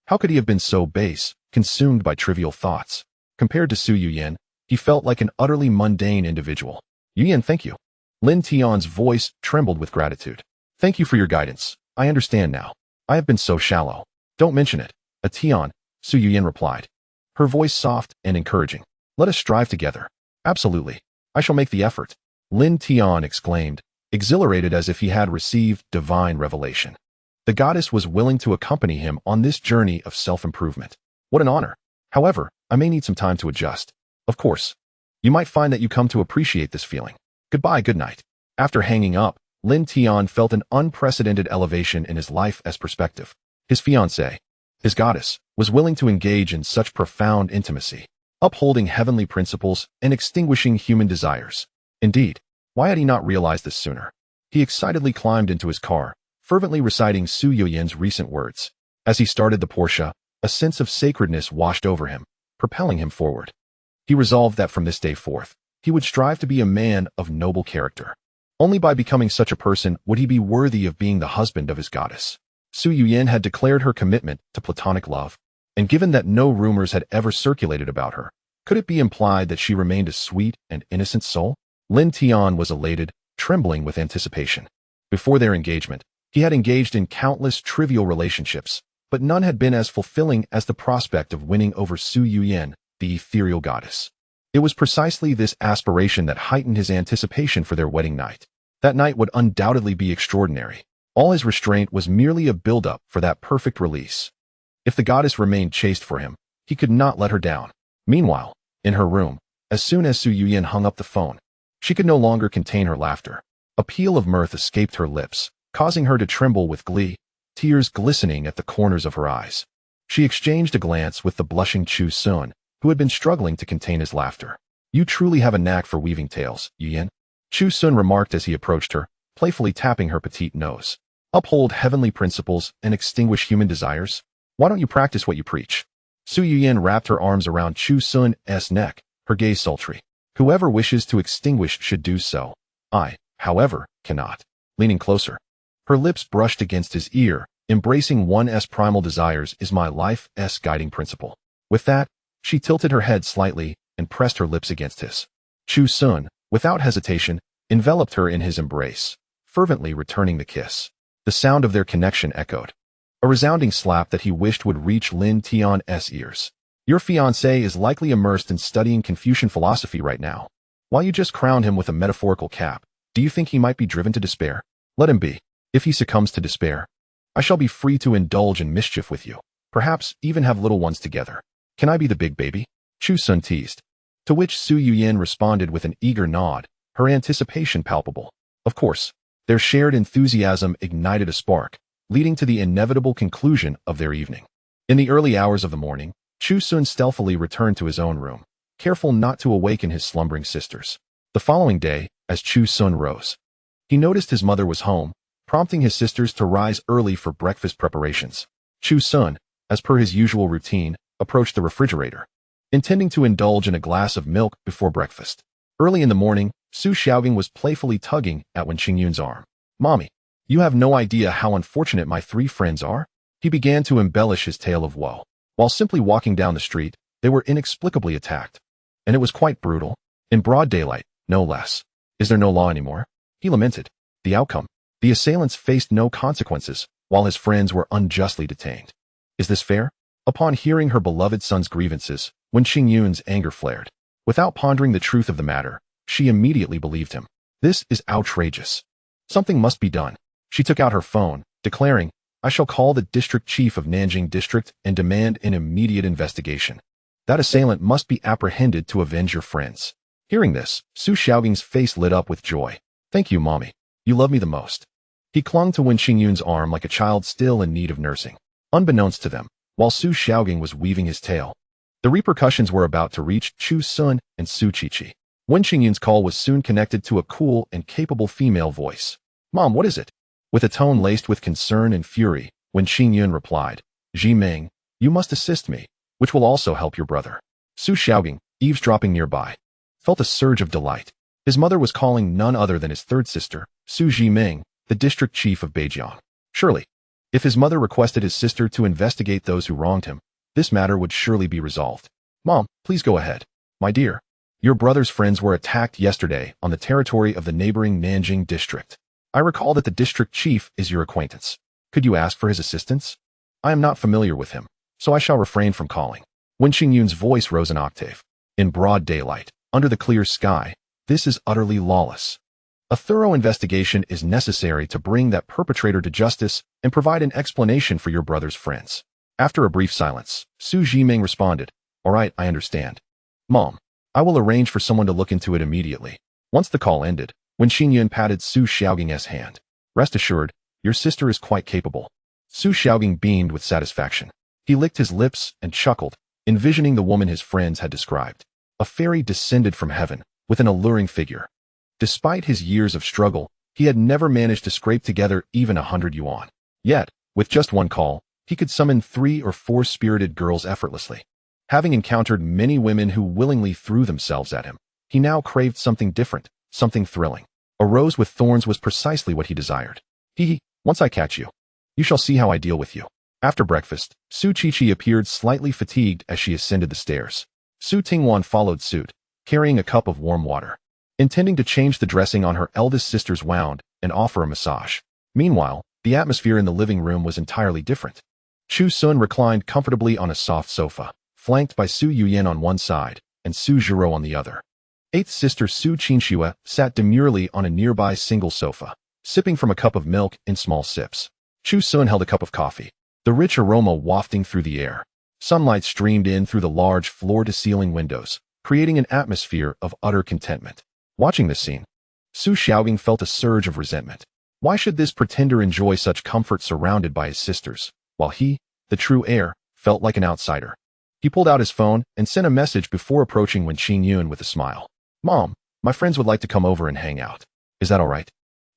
How could he have been so base, consumed by trivial thoughts? Compared to Su Yuyan, he felt like an utterly mundane individual. Yuyan, thank you. Lin Tian's voice trembled with gratitude. Thank you for your guidance. I understand now. I have been so shallow. Don't mention it. Tian, Su Yuyan replied. Her voice soft and encouraging. Let us strive together. Absolutely. I shall make the effort. Lin Tian exclaimed, exhilarated as if he had received divine revelation. The goddess was willing to accompany him on this journey of self-improvement. What an honor. However, I may need some time to adjust. Of course. You might find that you come to appreciate this feeling. Goodbye, good night. After hanging up, Lin Tian felt an unprecedented elevation in his life as perspective. His fiancée, his goddess, was willing to engage in such profound intimacy, upholding heavenly principles and extinguishing human desires. Indeed, why had he not realized this sooner? He excitedly climbed into his car, fervently reciting Su Yuyan's recent words. As he started the Porsche, a sense of sacredness washed over him, propelling him forward. He resolved that from this day forth, he would strive to be a man of noble character. Only by becoming such a person would he be worthy of being the husband of his goddess. Su Yuyan had declared her commitment to platonic love, and given that no rumors had ever circulated about her, could it be implied that she remained a sweet and innocent soul? Lin Tian was elated, trembling with anticipation. Before their engagement, he had engaged in countless trivial relationships, but none had been as fulfilling as the prospect of winning over Su Yuyan, the ethereal goddess. It was precisely this aspiration that heightened his anticipation for their wedding night. That night would undoubtedly be extraordinary. All his restraint was merely a build-up for that perfect release. If the goddess remained chaste for him, he could not let her down. Meanwhile, in her room, as soon as Su Yuyan hung up the phone, she could no longer contain her laughter. A peal of mirth escaped her lips, causing her to tremble with glee, tears glistening at the corners of her eyes. She exchanged a glance with the blushing Chu Sun, who had been struggling to contain his laughter. You truly have a knack for weaving tales, Yuyan, Chu Sun remarked as he approached her, playfully tapping her petite nose. Uphold heavenly principles and extinguish human desires? Why don't you practice what you preach? Su Yuyan wrapped her arms around Chu Sun's neck, her gaze sultry. Whoever wishes to extinguish should do so. I, however, cannot. Leaning closer, her lips brushed against his ear. Embracing one's primal desires is my life's guiding principle. With that, she tilted her head slightly and pressed her lips against his. Chu Sun, without hesitation, enveloped her in his embrace, fervently returning the kiss. The sound of their connection echoed. A resounding slap that he wished would reach Lin Tian's ears. Your fiancé is likely immersed in studying Confucian philosophy right now. While you just crowned him with a metaphorical cap, do you think he might be driven to despair? Let him be. If he succumbs to despair, I shall be free to indulge in mischief with you, perhaps even have little ones together. Can I be the big baby? Chu Sun teased. To which Su Yuyan responded with an eager nod, her anticipation palpable. Of course, their shared enthusiasm ignited a spark, leading to the inevitable conclusion of their evening. In the early hours of the morning, Chu Sun stealthily returned to his own room, careful not to awaken his slumbering sisters. The following day, as Chu Sun rose, he noticed his mother was home, prompting his sisters to rise early for breakfast preparations. Chu Sun, as per his usual routine, approached the refrigerator, intending to indulge in a glass of milk before breakfast. Early in the morning, Su Xiaogang was playfully tugging at Wen Qingyun's arm. "Mommy, you have no idea how unfortunate my three friends are?" He began to embellish his tale of woe. While simply walking down the street, they were inexplicably attacked. And it was quite brutal. In broad daylight, no less. "Is there no law anymore?" he lamented. The outcome: the assailants faced no consequences, while his friends were unjustly detained. Is this fair? Upon hearing her beloved son's grievances, Wen Qingyun's anger flared. Without pondering the truth of the matter, she immediately believed him. This is outrageous. Something must be done. She took out her phone, declaring, "I shall call the district chief of Nanjing district and demand an immediate investigation. That assailant must be apprehended to avenge your friends." Hearing this, Su Xiaogang's face lit up with joy. "Thank you, Mommy. You love me the most." He clung to Wen Qingyun's arm like a child still in need of nursing. Unbeknownst to them, while Su Xiaogang was weaving his tale, the repercussions were about to reach Chu Sun and Su Qiqi. Wen Qingyun's call was soon connected to a cool and capable female voice. "Mom, what is it?" With a tone laced with concern and fury, Wen Qingyun replied, "Yiming, you must assist me, which will also help your brother." Su Xiaogang, eavesdropping nearby, felt a surge of delight. His mother was calling none other than his third sister, Su Yiming, the district chief of Beijiang. Surely, if his mother requested his sister to investigate those who wronged him, this matter would surely be resolved. "Mom, please go ahead." "My dear, your brother's friends were attacked yesterday on the territory of the neighboring Nanjing district. I recall that the district chief is your acquaintance. Could you ask for his assistance? I am not familiar with him, so I shall refrain from calling." Wen Qingyun's voice rose an octave. In broad daylight, under the clear sky, this is utterly lawless. A thorough investigation is necessary to bring that perpetrator to justice and provide an explanation for your brother's friends. After a brief silence, Su Yiming responded, "All right, I understand. Mom, I will arrange for someone to look into it immediately." Once the call ended, Wen Qingyun patted Su Xiaogang's hand. "Rest assured, your sister is quite capable." Su Xiaogang beamed with satisfaction. He licked his lips and chuckled, envisioning the woman his friends had described. A fairy descended from heaven, with an alluring figure. Despite his years of struggle, he had never managed to scrape together even 100 yuan. Yet, with just one call, he could summon 3 or 4 spirited girls effortlessly. Having encountered many women who willingly threw themselves at him, he now craved something different, something thrilling. A rose with thorns was precisely what he desired. Once I catch you, you shall see how I deal with you." After breakfast, Su Qiqi appeared slightly fatigued as she ascended the stairs. Su Tingwan followed suit, carrying a cup of warm water, intending to change the dressing on her eldest sister's wound and offer a massage. Meanwhile, the atmosphere in the living room was entirely different. Chu Sun reclined comfortably on a soft sofa, flanked by Su Yuyan on one side and Su Zhiro on the other. Eighth sister Su Qinxue sat demurely on a nearby single sofa, sipping from a cup of milk in small sips. Chu Sun held a cup of coffee, the rich aroma wafting through the air. Sunlight streamed in through the large floor-to-ceiling windows, creating an atmosphere of utter contentment. Watching this scene, Su Xiaogang felt a surge of resentment. Why should this pretender enjoy such comfort surrounded by his sisters, while he, the true heir, felt like an outsider? He pulled out his phone and sent a message before approaching Wen Qingyun with a smile. "Mom, my friends would like to come over and hang out. Is that all right?"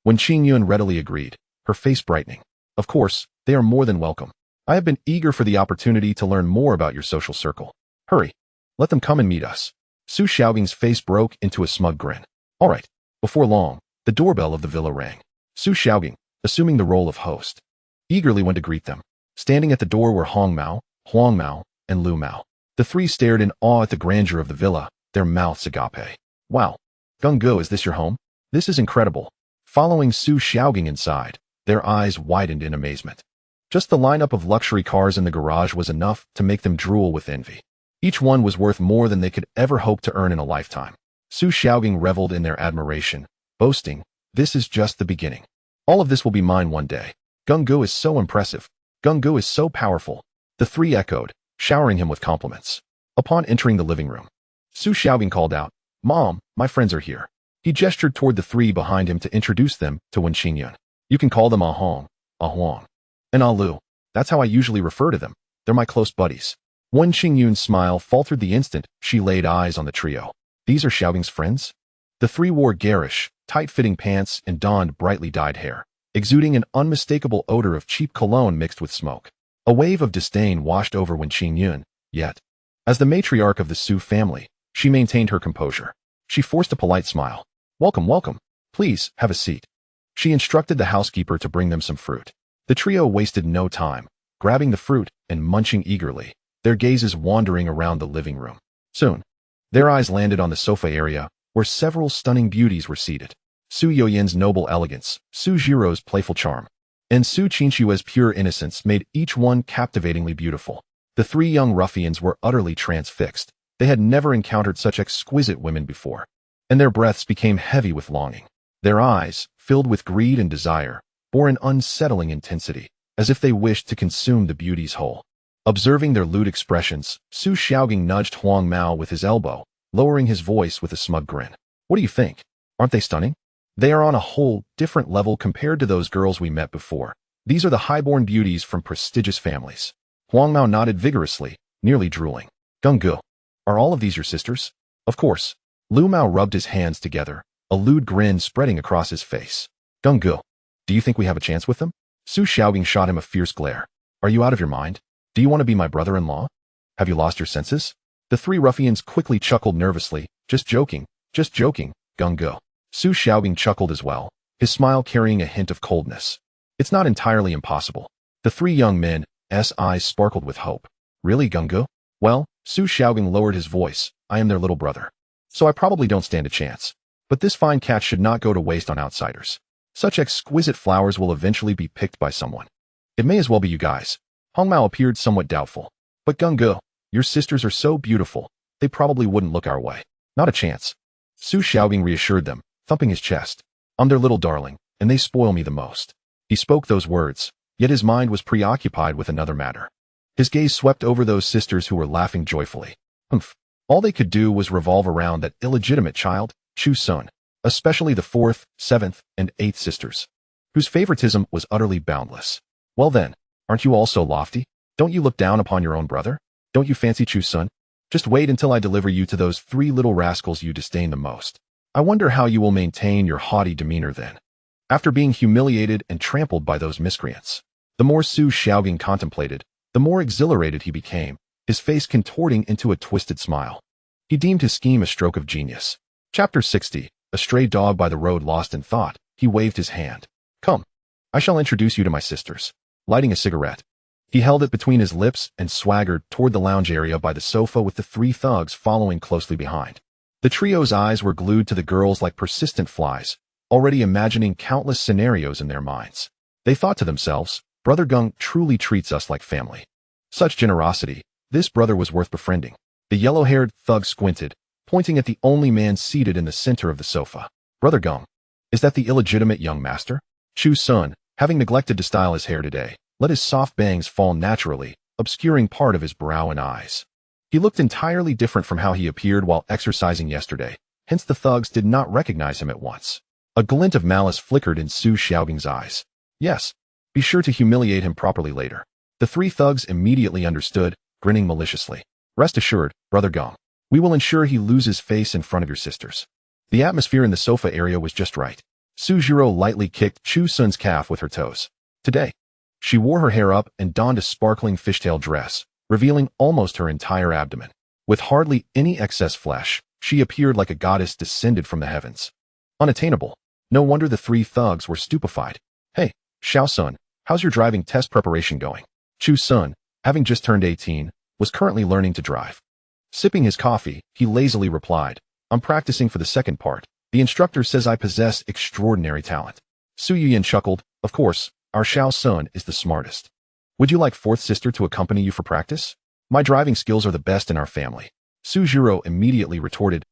Wen Qingyun readily agreed, her face brightening. "Of course, they are more than welcome. I have been eager for the opportunity to learn more about your social circle. Hurry, let them come and meet us." Su Xiaogang's face broke into a smug grin. All right. Before long, the doorbell of the villa rang. Su Xiaogang, assuming the role of host, eagerly went to greet them. Standing at the door were Hong Mao, Huang Mao, and Lu Mao. The three stared in awe at the grandeur of the villa, their mouths agape. "Wow. Gung Go, is this your home? This is incredible." Following Su Xiaogang inside, their eyes widened in amazement. Just the lineup of luxury cars in the garage was enough to make them drool with envy. Each one was worth more than they could ever hope to earn in a lifetime. Su Xiaogang reveled in their admiration, boasting, "This is just the beginning. All of this will be mine one day. Gung Go is so impressive. Gung Go is so powerful." The three echoed, showering him with compliments. Upon entering the living room, Su Xiaogang called out, "Mom, my friends are here." He gestured toward the three behind him to introduce them to Wen Qingyun. "You can call them Ah Hong, Ah Huang, and Ah Lu. That's how I usually refer to them. They're my close buddies." Wen Qingyun's smile faltered the instant she laid eyes on the trio. These are Xiaoqing's friends? The three wore garish, tight-fitting pants and donned brightly dyed hair, exuding an unmistakable odor of cheap cologne mixed with smoke. A wave of disdain washed over Wen Qingyun, yet, as the matriarch of the Su family, she maintained her composure. She forced a polite smile. Welcome, welcome. Please, have a seat. She instructed the housekeeper to bring them some fruit. The trio wasted no time, grabbing the fruit and munching eagerly, their gazes wandering around the living room. Soon, their eyes landed on the sofa area, where several stunning beauties were seated. Su Yoyin's noble elegance, Su Jiro's playful charm, and Su Qinshue's pure innocence made each one captivatingly beautiful. The three young ruffians were utterly transfixed. They had never encountered such exquisite women before, and their breaths became heavy with longing. Their eyes, filled with greed and desire, bore an unsettling intensity, as if they wished to consume the beauties whole. Observing their lewd expressions, Su Xiaoqing nudged Huang Mao with his elbow, lowering his voice with a smug grin. What do you think? Aren't they stunning? They are on a whole different level compared to those girls we met before. These are the highborn beauties from prestigious families. Huang Mao nodded vigorously, nearly drooling. Gung-gu, are all of these your sisters? Of course. Lu Mao rubbed his hands together, a lewd grin spreading across his face. Gung-gu, do you think we have a chance with them? Su Xiaoqing shot him a fierce glare. Are you out of your mind? Do you want to be my brother-in-law? Have you lost your senses? The three ruffians quickly chuckled nervously. Just joking, Gung-gu. Su Xiaoqing chuckled as well, his smile carrying a hint of coldness. It's not entirely impossible. The three young men's eyes sparkled with hope. Really, Gung-gu? Well, Su Xiaoqing lowered his voice. I am their little brother, so I probably don't stand a chance. But this fine catch should not go to waste on outsiders. Such exquisite flowers will eventually be picked by someone. It may as well be you guys. Hong Mao appeared somewhat doubtful. But Gung-gu, your sisters are so beautiful, they probably wouldn't look our way. Not a chance. Su Xiaoqing reassured them, thumping his chest. I'm their little darling, and they spoil me the most. He spoke those words, yet his mind was preoccupied with another matter. His gaze swept over those sisters who were laughing joyfully. Humph. All they could do was revolve around that illegitimate child, Chu Sun, especially the 4th, 7th, and 8th sisters, whose favoritism was utterly boundless. Well then, aren't you all so lofty? Don't you look down upon your own brother? Don't you fancy Chu Sun? Just wait until I deliver you to those three little rascals you disdain the most. I wonder how you will maintain your haughty demeanor then, after being humiliated and trampled by those miscreants. The more Su Xiaoqing contemplated, the more exhilarated he became, his face contorting into a twisted smile. He deemed his scheme a stroke of genius. Chapter 60. A stray dog by the road lost in thought. He waved his hand. Come, I shall introduce you to my sisters. Lighting a cigarette, he held it between his lips and swaggered toward the lounge area by the sofa with the three thugs following closely behind. The trio's eyes were glued to the girls like persistent flies, already imagining countless scenarios in their minds. They thought to themselves, Brother Gung truly treats us like family. Such generosity, this brother was worth befriending. The yellow-haired thug squinted, pointing at the only man seated in the center of the sofa. Brother Gung, is that the illegitimate young master? Chu Sun, having neglected to style his hair today, let his soft bangs fall naturally, obscuring part of his brow and eyes. He looked entirely different from how he appeared while exercising yesterday, hence the thugs did not recognize him at once. A glint of malice flickered in Su Xiaoqing's eyes. Yes, be sure to humiliate him properly later. The three thugs immediately understood, grinning maliciously. Rest assured, Brother Gung, we will ensure he loses face in front of your sisters. The atmosphere in the sofa area was just right. Su Jiro lightly kicked Chu Sun's calf with her toes. Today, she wore her hair up and donned a sparkling fishtail dress, revealing almost her entire abdomen. With hardly any excess flesh, she appeared like a goddess descended from the heavens. Unattainable. No wonder the three thugs were stupefied. Hey, Xiao Sun, how's your driving test preparation going? Chu Sun, having just turned 18, was currently learning to drive. Sipping his coffee, he lazily replied, I'm practicing for the second part. The instructor says I possess extraordinary talent. Su Yuyin chuckled. Of course, our Xiao Sun is the smartest. Would you like fourth sister to accompany you for practice? My driving skills are the best in our family. Su Jiro immediately retorted,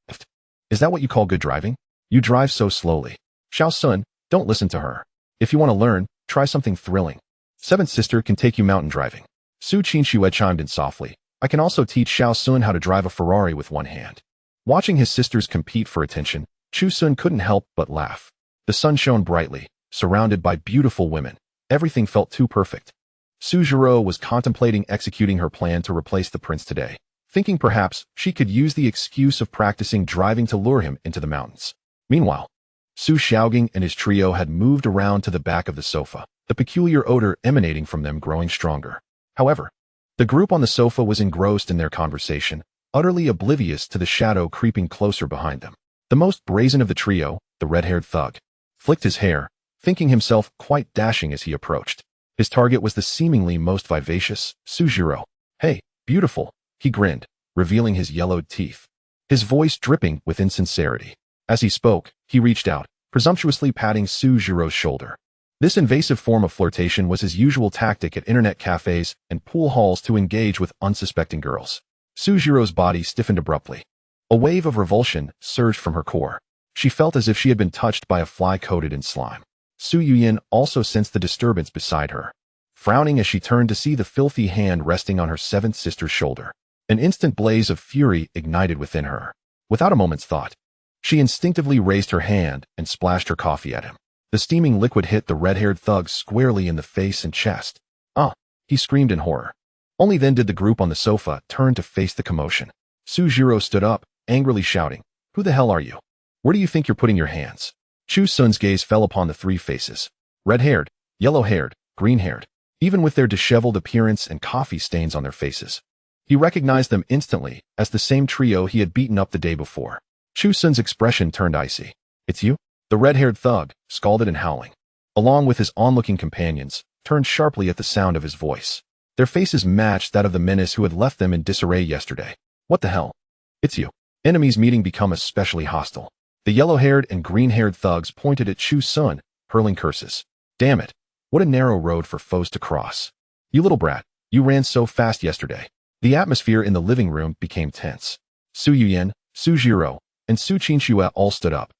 Is that what you call good driving? You drive so slowly. Xiao Sun, don't listen to her. If you want to learn, try something thrilling. Seventh sister can take you mountain driving. Su Qinshuo chimed in softly. I can also teach Xiao Sun how to drive a Ferrari with one hand. Watching his sisters compete for attention, Chu Sun couldn't help but laugh. The sun shone brightly, surrounded by beautiful women. Everything felt too perfect. Suzhiro was contemplating executing her plan to replace the prince today, thinking perhaps she could use the excuse of practicing driving to lure him into the mountains. Meanwhile, Su Xiaogang and his trio had moved around to the back of the sofa, the peculiar odor emanating from them growing stronger. However, the group on the sofa was engrossed in their conversation, utterly oblivious to the shadow creeping closer behind them. The most brazen of the trio, the red-haired thug, flicked his hair, thinking himself quite dashing as he approached. His target was the seemingly most vivacious, Suzhiro. "Hey, beautiful," he grinned, revealing his yellowed teeth, his voice dripping with insincerity. As he spoke, he reached out, presumptuously patting Suzhiro's shoulder. This invasive form of flirtation was his usual tactic at internet cafes and pool halls to engage with unsuspecting girls. Suzhiro's body stiffened abruptly. A wave of revulsion surged from her core. She felt as if she had been touched by a fly coated in slime. Su Yuyin also sensed the disturbance beside her, frowning as she turned to see the filthy hand resting on her seventh sister's shoulder. An instant blaze of fury ignited within her. Without a moment's thought, she instinctively raised her hand and splashed her coffee at him. The steaming liquid hit the red-haired thug squarely in the face and chest. "Ah!" he screamed in horror. Only then did the group on the sofa turn to face the commotion. Suzhiro stood up, angrily shouting, "Who the hell are you? Where do you think you're putting your hands?" Chu Sun's gaze fell upon the three faces. Red-haired, yellow-haired, green-haired, even with their disheveled appearance and coffee stains on their faces. He recognized them instantly as the same trio he had beaten up the day before. Chu Sun's expression turned icy. "It's you?" The red-haired thug, scalded and howling, along with his onlooking companions, turned sharply at the sound of his voice. Their faces matched that of the menace who had left them in disarray yesterday. "What the hell? It's you." Enemies meeting become especially hostile. The yellow-haired and green-haired thugs pointed at Chu Sun, hurling curses. "Damn it. What a narrow road for foes to cross. You little brat, you ran so fast yesterday." The atmosphere in the living room became tense. Su Yuyin, Suzhiro, and Su Qinxue all stood up,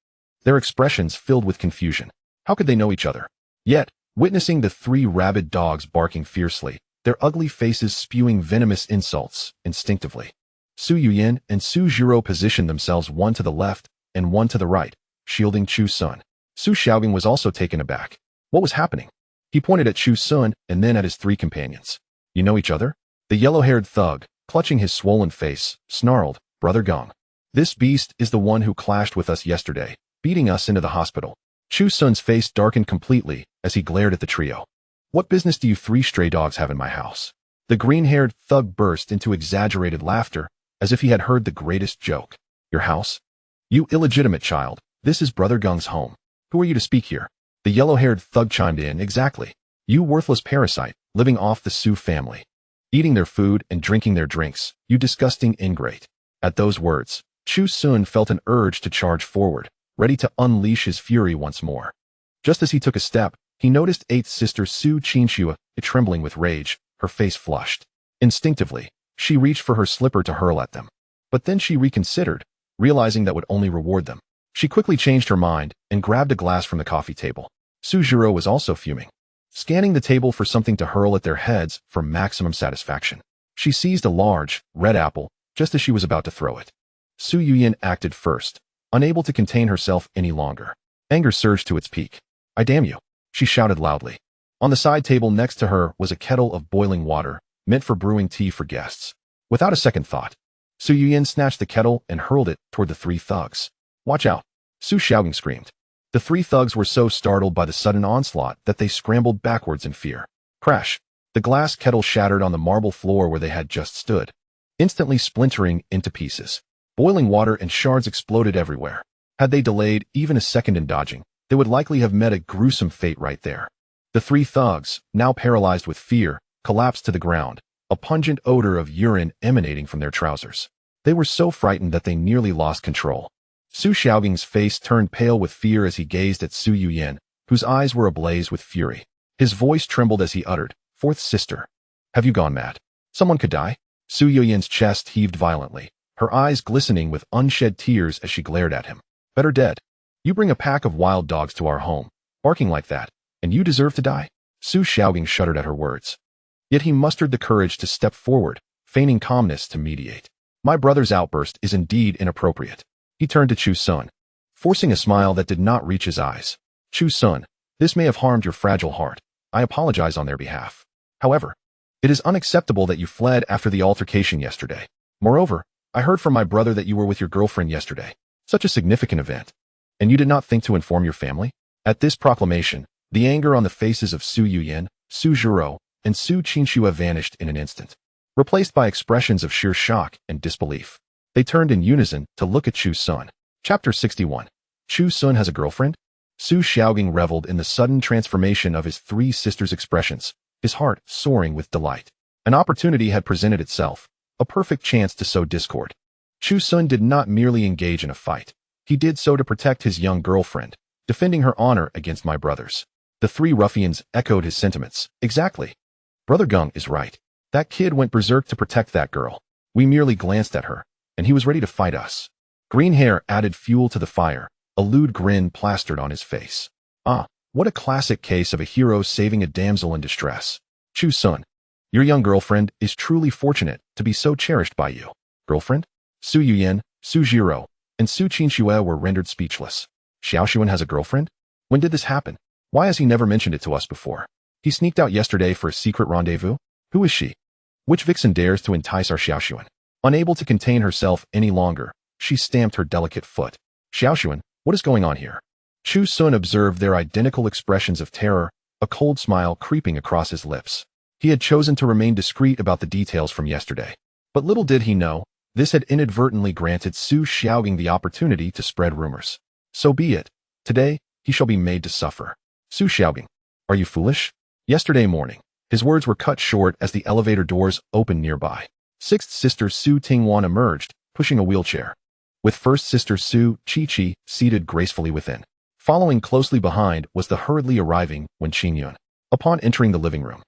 their expressions filled with confusion. How could they know each other? Yet, witnessing the three rabid dogs barking fiercely, their ugly faces spewing venomous insults, instinctively, Su Yuyin and Suzhiro positioned themselves one to the left and one to the right, shielding Chu Sun. Su Xiaogang was also taken aback. What was happening? He pointed at Chu Sun and then at his three companions. "You know each other?" The yellow-haired thug, clutching his swollen face, snarled, "Brother Gong. This beast is the one who clashed with us yesterday, beating us into the hospital." Chu Sun's face darkened completely as he glared at the trio. "What business do you three stray dogs have in my house?" The green-haired thug burst into exaggerated laughter, as if he had heard the greatest joke. "Your house? You illegitimate child, this is Brother Gong's home. Who are you to speak here?" The yellow-haired thug chimed in. "Exactly. You worthless parasite, living off the Su family, eating their food and drinking their drinks, you disgusting ingrate." At those words, Chu Sun felt an urge to charge forward, ready to unleash his fury once more. Just as he took a step, he noticed eighth sister Su Qinxue trembling with rage, her face flushed. Instinctively, she reached for her slipper to hurl at them. But then she reconsidered, realizing that would only reward them. She quickly changed her mind and grabbed a glass from the coffee table. Suzhiro was also fuming, scanning the table for something to hurl at their heads for maximum satisfaction. She seized a large, red apple just as she was about to throw it. Su Yuyin acted first, unable to contain herself any longer. Anger surged to its peak. "I damn you," she shouted loudly. On the side table next to her was a kettle of boiling water, meant for brewing tea for guests. Without a second thought, Su Yuyin snatched the kettle and hurled it toward the three thugs. "Watch out!" Su Xiaogang screamed. The three thugs were so startled by the sudden onslaught that they scrambled backwards in fear. Crash! The glass kettle shattered on the marble floor where they had just stood, instantly splintering into pieces. Boiling water and shards exploded everywhere. Had they delayed even a second in dodging, they would likely have met a gruesome fate right there. The three thugs, now paralyzed with fear, collapsed to the ground, a pungent odor of urine emanating from their trousers. They were so frightened that they nearly lost control. Su Xiaogang's face turned pale with fear as he gazed at Su Yuyin, whose eyes were ablaze with fury. His voice trembled as he uttered, "Fourth sister, have you gone mad? Someone could die?" Su Yuyin's chest heaved violently, her eyes glistening with unshed tears as she glared at him. "Better dead. You bring a pack of wild dogs to our home, barking like that, and you deserve to die?" Su Xiaogang shuddered at her words. Yet he mustered the courage to step forward, feigning calmness to mediate. "My brother's outburst is indeed inappropriate." He turned to Chu Sun, forcing a smile that did not reach his eyes. "Chu Sun, this may have harmed your fragile heart. I apologize on their behalf." However, it is unacceptable that you fled after the altercation yesterday. Moreover, I heard from my brother that you were with your girlfriend yesterday. Such a significant event. And you did not think to inform your family? At this proclamation, the anger on the faces of Su Yuyin, Su Zhiro, and Su Qingxue vanished in an instant, replaced by expressions of sheer shock and disbelief. They turned in unison to look at Chu Sun. Chapter 61. Chu Sun has a girlfriend? Su Xiaogang reveled in the sudden transformation of his three sisters' expressions, his heart soaring with delight. An opportunity had presented itself, a perfect chance to sow discord. Chu Sun did not merely engage in a fight. He did so to protect his young girlfriend, defending her honor against my brothers. The three ruffians echoed his sentiments. Exactly. Brother Gung is right. That kid went berserk to protect that girl. We merely glanced at her, and he was ready to fight us. Green hair added fuel to the fire, a lewd grin plastered on his face. Ah, what a classic case of a hero saving a damsel in distress. Chu Sun, your young girlfriend is truly fortunate to be so cherished by you. Girlfriend? Su Yuyin, Su Zhiro, and Su Qingxue were rendered speechless. Xiaoxuan has a girlfriend? When did this happen? Why has he never mentioned it to us before? He sneaked out yesterday for a secret rendezvous? Who is she? Which vixen dares to entice our Xiaoxuan? Unable to contain herself any longer, she stamped her delicate foot. Xiaoxuan, what is going on here? Chu Sun observed their identical expressions of terror, a cold smile creeping across his lips. He had chosen to remain discreet about the details from yesterday. But little did he know, this had inadvertently granted Su Xiaogang the opportunity to spread rumors. So be it. Today, he shall be made to suffer. Su Xiaogang, are you foolish? Yesterday morning, his words were cut short as the elevator doors opened nearby. Sixth sister Su Tingwan emerged, pushing a wheelchair, with first sister Su Qiqi seated gracefully within. Following closely behind was the hurriedly arriving Wen Qingyun. Upon entering the living room,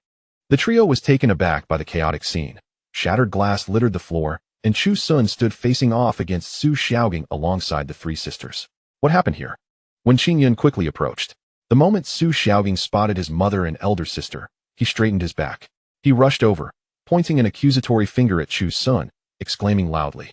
the trio was taken aback by the chaotic scene. Shattered glass littered the floor, and Chu Sun stood facing off against Su Xiaogang alongside the three sisters. What happened here? Wen Qingyun quickly approached. The moment Su Xiaogang spotted his mother and elder sister, he straightened his back. He rushed over, pointing an accusatory finger at Chu Sun, exclaiming loudly,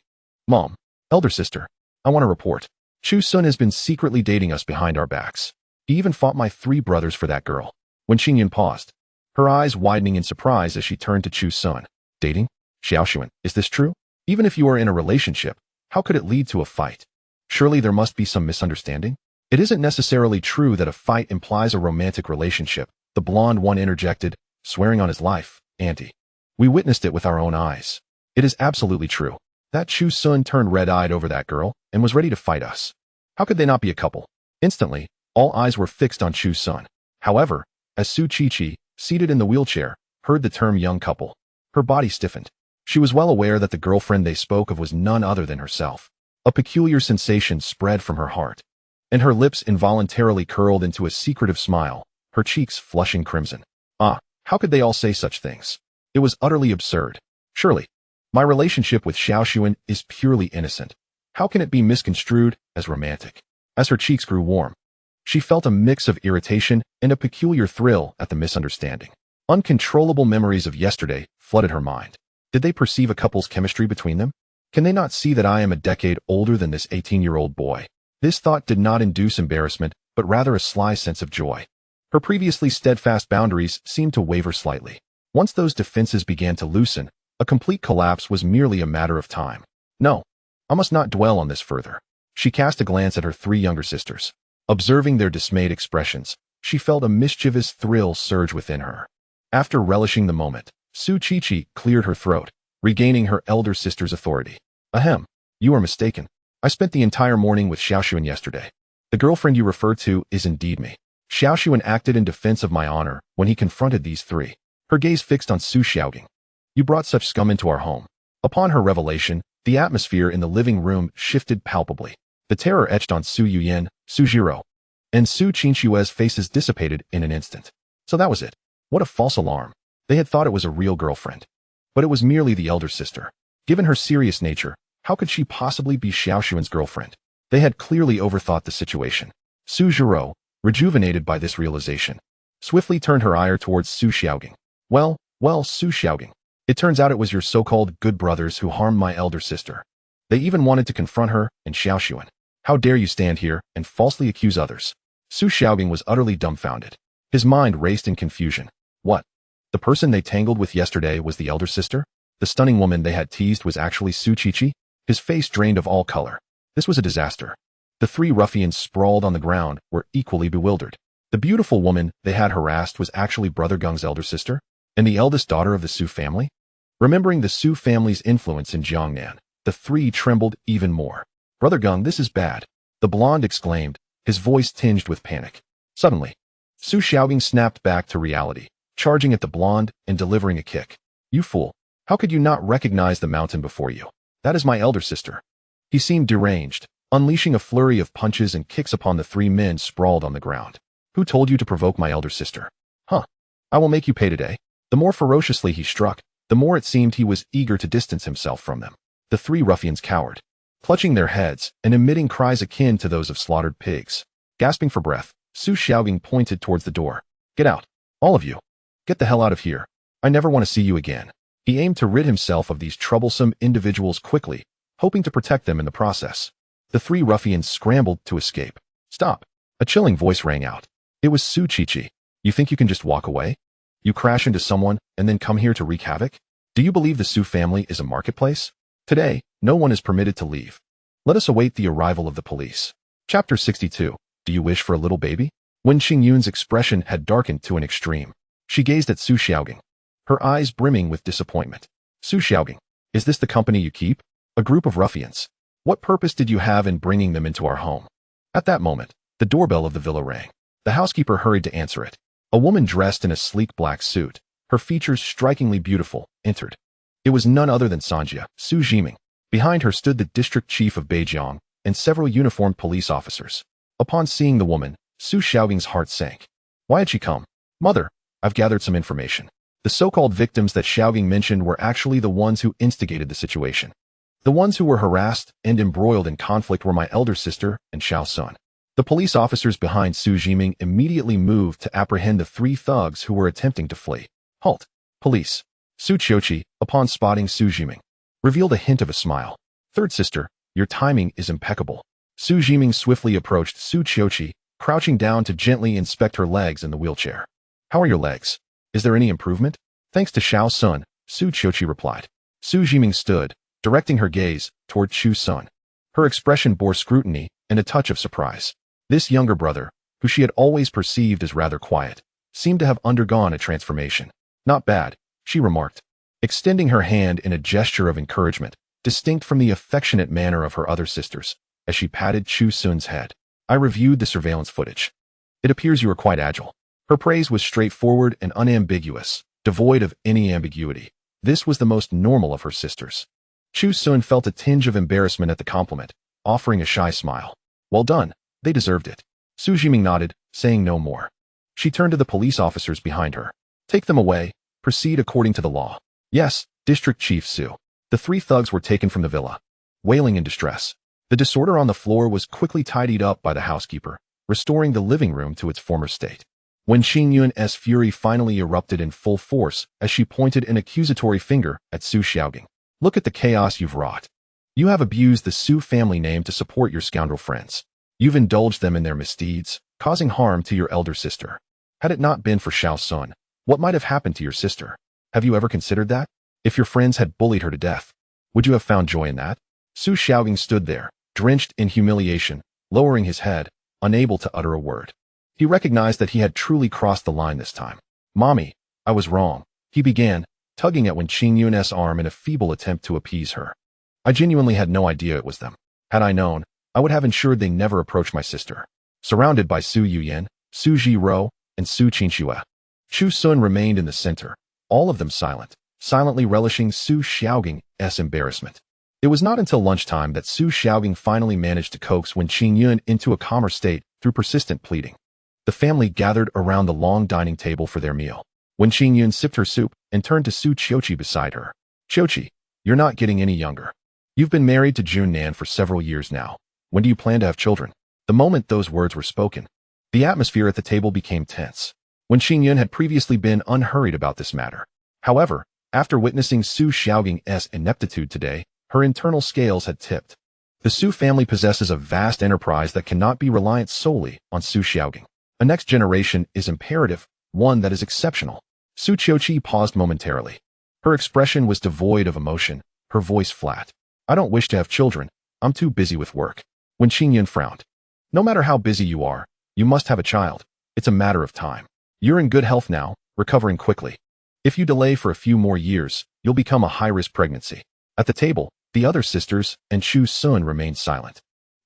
"Mom, elder sister, I want to report. Chu Sun has been secretly dating us behind our backs. He even fought my three brothers for that girl." When Qingyun paused, her eyes widening in surprise as she turned to Chu Sun. Dating? Xiaoxuan, is this true? Even if you are in a relationship, how could it lead to a fight? Surely there must be some misunderstanding? It isn't necessarily true that a fight implies a romantic relationship, the blonde one interjected, swearing on his life. Auntie, we witnessed it with our own eyes. It is absolutely true. That Chu Sun turned red-eyed over that girl and was ready to fight us. How could they not be a couple? Instantly, all eyes were fixed on Chu Sun. However, as Su Qiqi, seated in the wheelchair, heard the term young couple, her body stiffened. She was well aware that the girlfriend they spoke of was none other than herself. A peculiar sensation spread from her heart, and her lips involuntarily curled into a secretive smile, her cheeks flushing crimson. Ah, how could they all say such things? It was utterly absurd. Surely, my relationship with Xiaoxuan is purely innocent. How can it be misconstrued as romantic? As her cheeks grew warm, she felt a mix of irritation and a peculiar thrill at the misunderstanding. Uncontrollable memories of yesterday flooded her mind. Did they perceive a couple's chemistry between them? Can they not see that I am a decade older than this 18-year-old boy? This thought did not induce embarrassment, but rather a sly sense of joy. Her previously steadfast boundaries seemed to waver slightly. Once those defenses began to loosen, a complete collapse was merely a matter of time. No, I must not dwell on this further. She cast a glance at her three younger sisters. Observing their dismayed expressions, she felt a mischievous thrill surge within her. After relishing the moment, Su Qiqi cleared her throat, regaining her elder sister's authority. Ahem, you are mistaken. I spent the entire morning with Xiaoxuan yesterday. The girlfriend you refer to is indeed me. Xiaoxuan acted in defense of my honor when he confronted these three. Her gaze fixed on Su Xiaogang. You brought such scum into our home. Upon her revelation, the atmosphere in the living room shifted palpably. The terror etched on Su Yuyin, Su Zhiro, and Su Qingxue's faces dissipated in an instant. So that was it. What a false alarm. They had thought it was a real girlfriend. But it was merely the elder sister. Given her serious nature, how could she possibly be Xiaoxuan's girlfriend? They had clearly overthought the situation. Su Zhiro, rejuvenated by this realization, swiftly turned her ire towards Su Xiaogang. Well, Su Xiaogang. It turns out it was your so-called good brothers who harmed my elder sister. They even wanted to confront her and Xiaoxuan. How dare you stand here and falsely accuse others? Su Xiaogang was utterly dumbfounded. His mind raced in confusion. What? The person they tangled with yesterday was the elder sister? The stunning woman they had teased was actually Su Qiqi? His face drained of all color. This was a disaster. The three ruffians sprawled on the ground were equally bewildered. The beautiful woman they had harassed was actually Brother Geng's elder sister, and the eldest daughter of the Su family? Remembering the Su family's influence in Jiangnan, the three trembled even more. Brother Geng, this is bad, the blonde exclaimed, his voice tinged with panic. Suddenly, Su Xiaogang snapped back to reality, charging at the blonde and delivering a kick. You fool! How could you not recognize the mountain before you? That is my elder sister. He seemed deranged, unleashing a flurry of punches and kicks upon the three men sprawled on the ground. Who told you to provoke my elder sister? Huh. I will make you pay today. The more ferociously he struck, the more it seemed he was eager to distance himself from them. The three ruffians cowered, clutching their heads and emitting cries akin to those of slaughtered pigs. Gasping for breath, Su Xiaogang pointed towards the door. Get out. All of you. Get the hell out of here. I never want to see you again. He aimed to rid himself of these troublesome individuals quickly, hoping to protect them in the process. The three ruffians scrambled to escape. Stop. A chilling voice rang out. It was Su Qiqi. You think you can just walk away? You crash into someone and then come here to wreak havoc? Do you believe the Su family is a marketplace? Today, no one is permitted to leave. Let us await the arrival of the police. Chapter 62. Do you wish for a little baby? When Qingyun's expression had darkened to an extreme, she gazed at Su Xiaogang, her eyes brimming with disappointment. Su Xiaogang, is this the company you keep? A group of ruffians. What purpose did you have in bringing them into our home? At that moment, the doorbell of the villa rang. The housekeeper hurried to answer it. A woman dressed in a sleek black suit, her features strikingly beautiful, entered. It was none other than Sanjia, Su Yunming. Behind her stood the district chief of Beijiang and several uniformed police officers. Upon seeing the woman, Su Xiaogang's heart sank. Why had she come? Mother, I've gathered some information. The so-called victims that Xiaogang mentioned were actually the ones who instigated the situation. The ones who were harassed and embroiled in conflict were my elder sister and Xiao Sun. The police officers behind Su Yunming immediately moved to apprehend the three thugs who were attempting to flee. Halt! Police! Su Qiqi, upon spotting Su Yunming, revealed a hint of a smile. Third sister, your timing is impeccable. Su Yunming swiftly approached Su Qiqi, crouching down to gently inspect her legs in the wheelchair. How are your legs? Is there any improvement? Thanks to Xiao Sun, Su Qiqi replied. Su Yunming stood, directing her gaze toward Chu Sun. Her expression bore scrutiny and a touch of surprise. This younger brother, who she had always perceived as rather quiet, seemed to have undergone a transformation. Not bad, she remarked, extending her hand in a gesture of encouragement, distinct from the affectionate manner of her other sisters, as she patted Chu Sun's head. I reviewed the surveillance footage. It appears you are quite agile. Her praise was straightforward and unambiguous, devoid of any ambiguity. This was the most normal of her sisters. Chu Sun felt a tinge of embarrassment at the compliment, offering a shy smile. Well done. They deserved it. Su Yunming nodded, saying no more. She turned to the police officers behind her. Take them away. Proceed according to the law. Yes, District Chief Su. The three thugs were taken from the villa, wailing in distress. The disorder on the floor was quickly tidied up by the housekeeper, restoring the living room to its former state. When Qingyun's fury finally erupted in full force as she pointed an accusatory finger at Su Xiaogang. Look at the chaos you've wrought. You have abused the Su family name to support your scoundrel friends. You've indulged them in their misdeeds, causing harm to your elder sister. Had it not been for Xiao Sun, what might have happened to your sister? Have you ever considered that? If your friends had bullied her to death, would you have found joy in that? Su Xiaogang stood there, drenched in humiliation, lowering his head, unable to utter a word. He recognized that he had truly crossed the line this time. Mommy, I was wrong, he began, tugging at Qingyun's arm in a feeble attempt to appease her. I genuinely had no idea it was them. Had I known, I would have ensured they never approached my sister. Surrounded by Su Yuyan, Su Jiro, and Su Qinxue, Chu Sun remained in the center, all of them silent, silently relishing Su Xiaogang's embarrassment. It was not until lunchtime that Su Xiaogang finally managed to coax Qingyun into a calmer state through persistent pleading. The family gathered around the long dining table for their meal. Qingyun sipped her soup and turned to Su Qiqi beside her. Qiqi, you're not getting any younger. You've been married to Junnan for several years now. When do you plan to have children? The moment those words were spoken, the atmosphere at the table became tense. Qingyun had previously been unhurried about this matter. However, after witnessing Su Xiaogang's ineptitude today, her internal scales had tipped. The Su family possesses a vast enterprise that cannot be reliant solely on Su Xiaogang. A next generation is imperative, one that is exceptional. Su Qiuqi paused momentarily. Her expression was devoid of emotion, her voice flat. I don't wish to have children. I'm too busy with work. When Qing frowned. No matter how busy you are, you must have a child. It's a matter of time. You're in good health now, recovering quickly. If you delay for a few more years, you'll become a high-risk pregnancy. At the table, the other sisters and Chu Sun remained silent.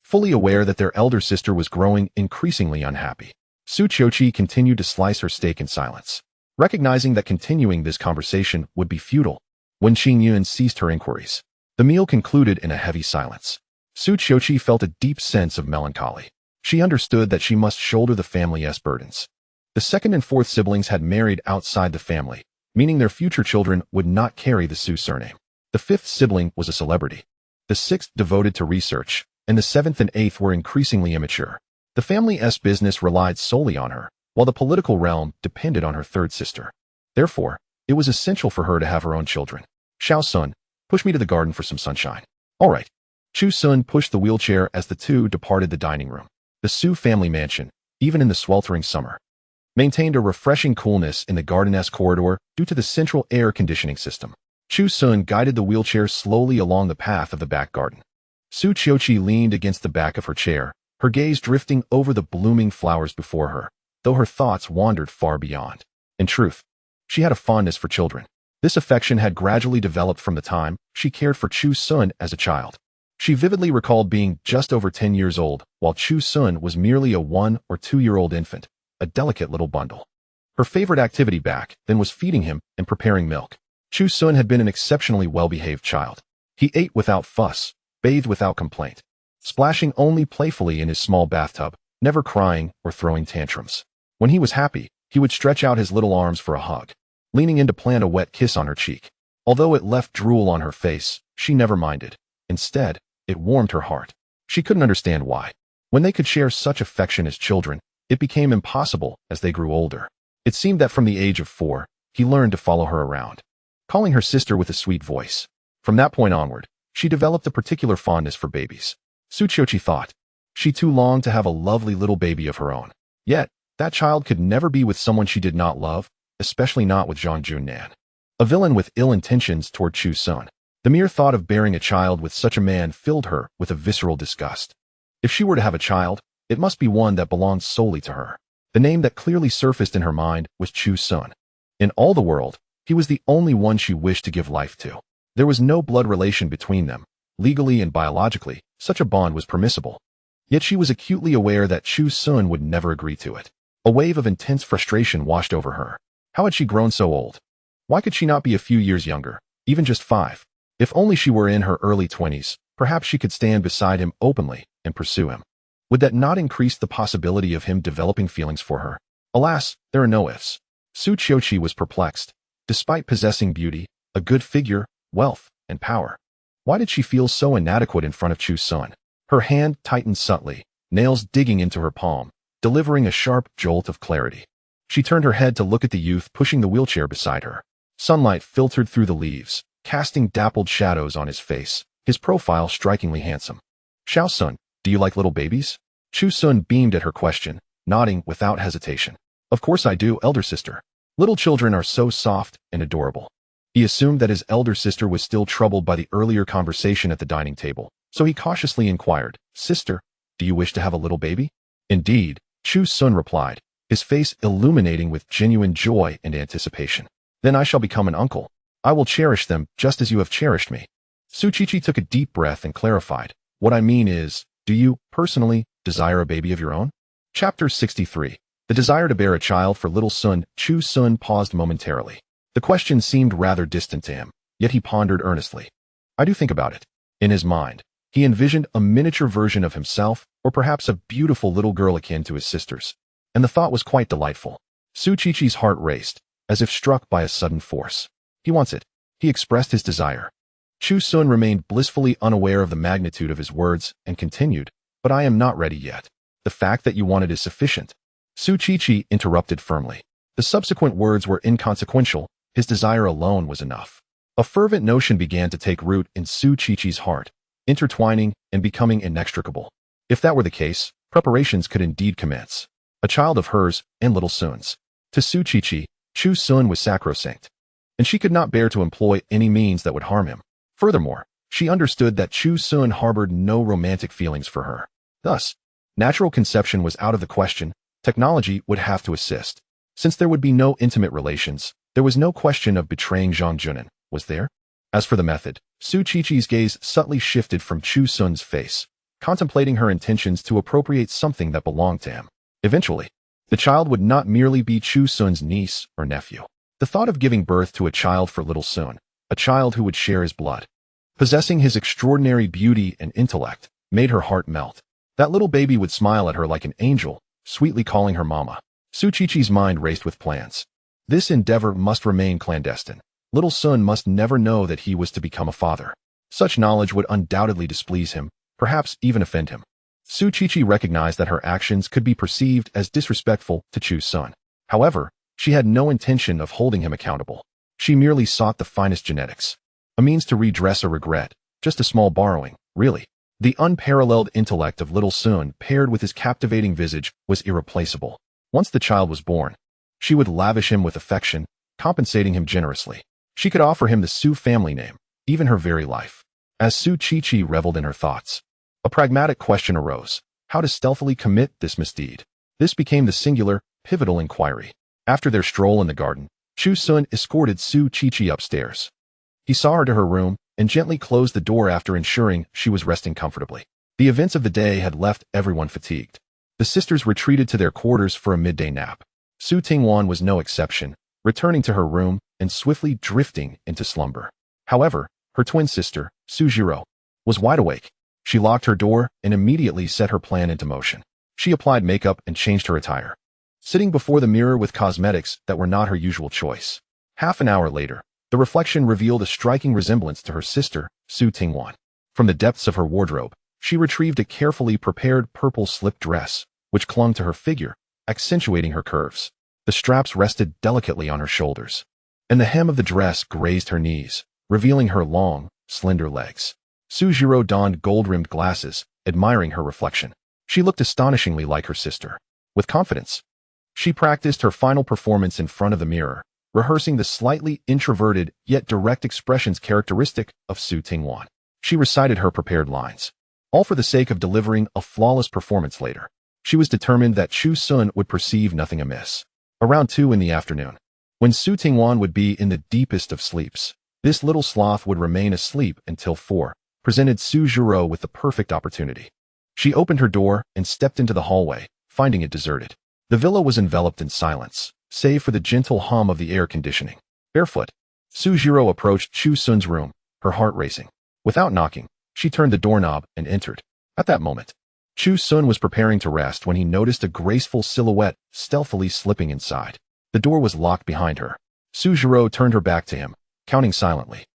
Fully aware that their elder sister was growing increasingly unhappy, Su Qiuqi continued to slice her steak in silence. Recognizing that continuing this conversation would be futile, when Qing ceased her inquiries, the meal concluded in a heavy silence. Su Qiuqi felt a deep sense of melancholy. She understood that she must shoulder the family's burdens. The second and fourth siblings had married outside the family, meaning their future children would not carry the Su surname. The fifth sibling was a celebrity. The sixth devoted to research, and the seventh and eighth were increasingly immature. The family's business relied solely on her, while the political realm depended on her third sister. Therefore, it was essential for her to have her own children. Xiao Sun, push me to the garden for some sunshine. All right. Chu Sun pushed the wheelchair as the two departed the dining room. The Su family mansion, even in the sweltering summer, maintained a refreshing coolness in the garden-esque corridor due to the central air conditioning system. Chu Sun guided the wheelchair slowly along the path of the back garden. Su Qiuqi leaned against the back of her chair, her gaze drifting over the blooming flowers before her, though her thoughts wandered far beyond. In truth, she had a fondness for children. This affection had gradually developed from the time she cared for Chu Sun as a child. She vividly recalled being just over 10 years old, while Chu Sun was merely a 1 or 2-year-old infant, a delicate little bundle. Her favorite activity back then was feeding him and preparing milk. Chu Sun had been an exceptionally well-behaved child. He ate without fuss, bathed without complaint, splashing only playfully in his small bathtub, never crying or throwing tantrums. When he was happy, he would stretch out his little arms for a hug, leaning in to plant a wet kiss on her cheek. Although it left drool on her face, she never minded. Instead, it warmed her heart. She couldn't understand why. When they could share such affection as children, it became impossible as they grew older. It seemed that from the age of 4, he learned to follow her around, calling her sister with a sweet voice. From that point onward, she developed a particular fondness for babies. Su Qiuqi thought. She too longed to have a lovely little baby of her own. Yet, that child could never be with someone she did not love, especially not with Zhang Junnan, a villain with ill intentions toward Chu Sun. The mere thought of bearing a child with such a man filled her with a visceral disgust. If she were to have a child, it must be one that belonged solely to her. The name that clearly surfaced in her mind was Chu Sun. In all the world, he was the only one she wished to give life to. There was no blood relation between them. Legally and biologically, such a bond was permissible. Yet she was acutely aware that Chu Sun would never agree to it. A wave of intense frustration washed over her. How had she grown so old? Why could she not be a few years younger, even just 5? If only she were in her early 20s, perhaps she could stand beside him openly and pursue him. Would that not increase the possibility of him developing feelings for her? Alas, there are no ifs. Su Qiuqi was perplexed. Despite possessing beauty, a good figure, wealth, and power, why did she feel so inadequate in front of Chu Sun? Her hand tightened subtly, nails digging into her palm, delivering a sharp jolt of clarity. She turned her head to look at the youth pushing the wheelchair beside her. Sunlight filtered through the leaves, casting dappled shadows on his face, his profile strikingly handsome. Xiao Sun, do you like little babies? Chu Sun beamed at her question, nodding without hesitation. Of course I do, elder sister. Little children are so soft and adorable. He assumed that his elder sister was still troubled by the earlier conversation at the dining table, so he cautiously inquired, Sister, do you wish to have a little baby? Indeed, Chu Sun replied, his face illuminating with genuine joy and anticipation. Then I shall become an uncle. I will cherish them just as you have cherished me. Su Qiuqi took a deep breath and clarified, what I mean is, do you, personally, desire a baby of your own? Chapter 63. The desire to bear a child for little Sun. Chu Sun paused momentarily. The question seemed rather distant to him, yet he pondered earnestly. I do think about it. In his mind, he envisioned a miniature version of himself, or perhaps a beautiful little girl akin to his sisters. And the thought was quite delightful. Su Qiuqi's heart raced, as if struck by a sudden force. He wants it. He expressed his desire. Chu Sun remained blissfully unaware of the magnitude of his words and continued, but I am not ready yet. The fact that you want it is sufficient. Su Qiuqi interrupted firmly. The subsequent words were inconsequential. His desire alone was enough. A fervent notion began to take root in Su Qiuqi's heart, intertwining and becoming inextricable. If that were the case, preparations could indeed commence. A child of hers and little Sun's. To Su Qiuqi, Chu Sun was sacrosanct, and she could not bear to employ any means that would harm him. Furthermore, she understood that Chu Sun harbored no romantic feelings for her. Thus, natural conception was out of the question. Technology would have to assist. Since there would be no intimate relations, there was no question of betraying Zhang Junan, was there? As for the method, Su Qiqi's gaze subtly shifted from Chu Sun's face, contemplating her intentions to appropriate something that belonged to him. Eventually, the child would not merely be Chu Sun's niece or nephew. The thought of giving birth to a child for little Sun, a child who would share his blood, possessing his extraordinary beauty and intellect, made her heart melt. That little baby would smile at her like an angel, sweetly calling her mama. Su Qiqi's mind raced with plans. This endeavor must remain clandestine. Little Sun must never know that he was to become a father. Such knowledge would undoubtedly displease him, perhaps even offend him. Su Qiqi recognized that her actions could be perceived as disrespectful to Chu Sun. However, she had no intention of holding him accountable. She merely sought the finest genetics. A means to redress a regret, just a small borrowing, really. The unparalleled intellect of little Sun paired with his captivating visage was irreplaceable. Once the child was born, she would lavish him with affection, compensating him generously. She could offer him the Su family name, even her very life. As Su Qiqi reveled in her thoughts, a pragmatic question arose: how to stealthily commit this misdeed? This became the singular, pivotal inquiry. After their stroll in the garden, Chu Sun escorted Su Qiqi upstairs. He saw her to her room and gently closed the door after ensuring she was resting comfortably. The events of the day had left everyone fatigued. The sisters retreated to their quarters for a midday nap. Su Tingwan was no exception, returning to her room and swiftly drifting into slumber. However, her twin sister, Su Jiro, was wide awake. She locked her door and immediately set her plan into motion. She applied makeup and changed her attire, sitting before the mirror with cosmetics that were not her usual choice. Half an hour later, the reflection revealed a striking resemblance to her sister, Su Tingwan. From the depths of her wardrobe, she retrieved a carefully prepared purple slip dress, which clung to her figure, accentuating her curves. The straps rested delicately on her shoulders, and the hem of the dress grazed her knees, revealing her long, slender legs. Su Jiro donned gold-rimmed glasses, admiring her reflection. She looked astonishingly like her sister. With confidence, she practiced her final performance in front of the mirror, rehearsing the slightly introverted yet direct expressions characteristic of Su Tingwan. She recited her prepared lines, all for the sake of delivering a flawless performance later. She was determined that Chu Sun would perceive nothing amiss. Around 2 in the afternoon, when Su Tingwan would be in the deepest of sleeps, this little sloth would remain asleep until 4, presented Su Jiro with the perfect opportunity. She opened her door and stepped into the hallway, finding it deserted. The villa was enveloped in silence, save for the gentle hum of the air conditioning. Barefoot, Su Jiro approached Chu Sun's room, her heart racing. Without knocking, she turned the doorknob and entered. At that moment, Chu Sun was preparing to rest when he noticed a graceful silhouette stealthily slipping inside. The door was locked behind her. Su Jiro turned her back to him, counting silently.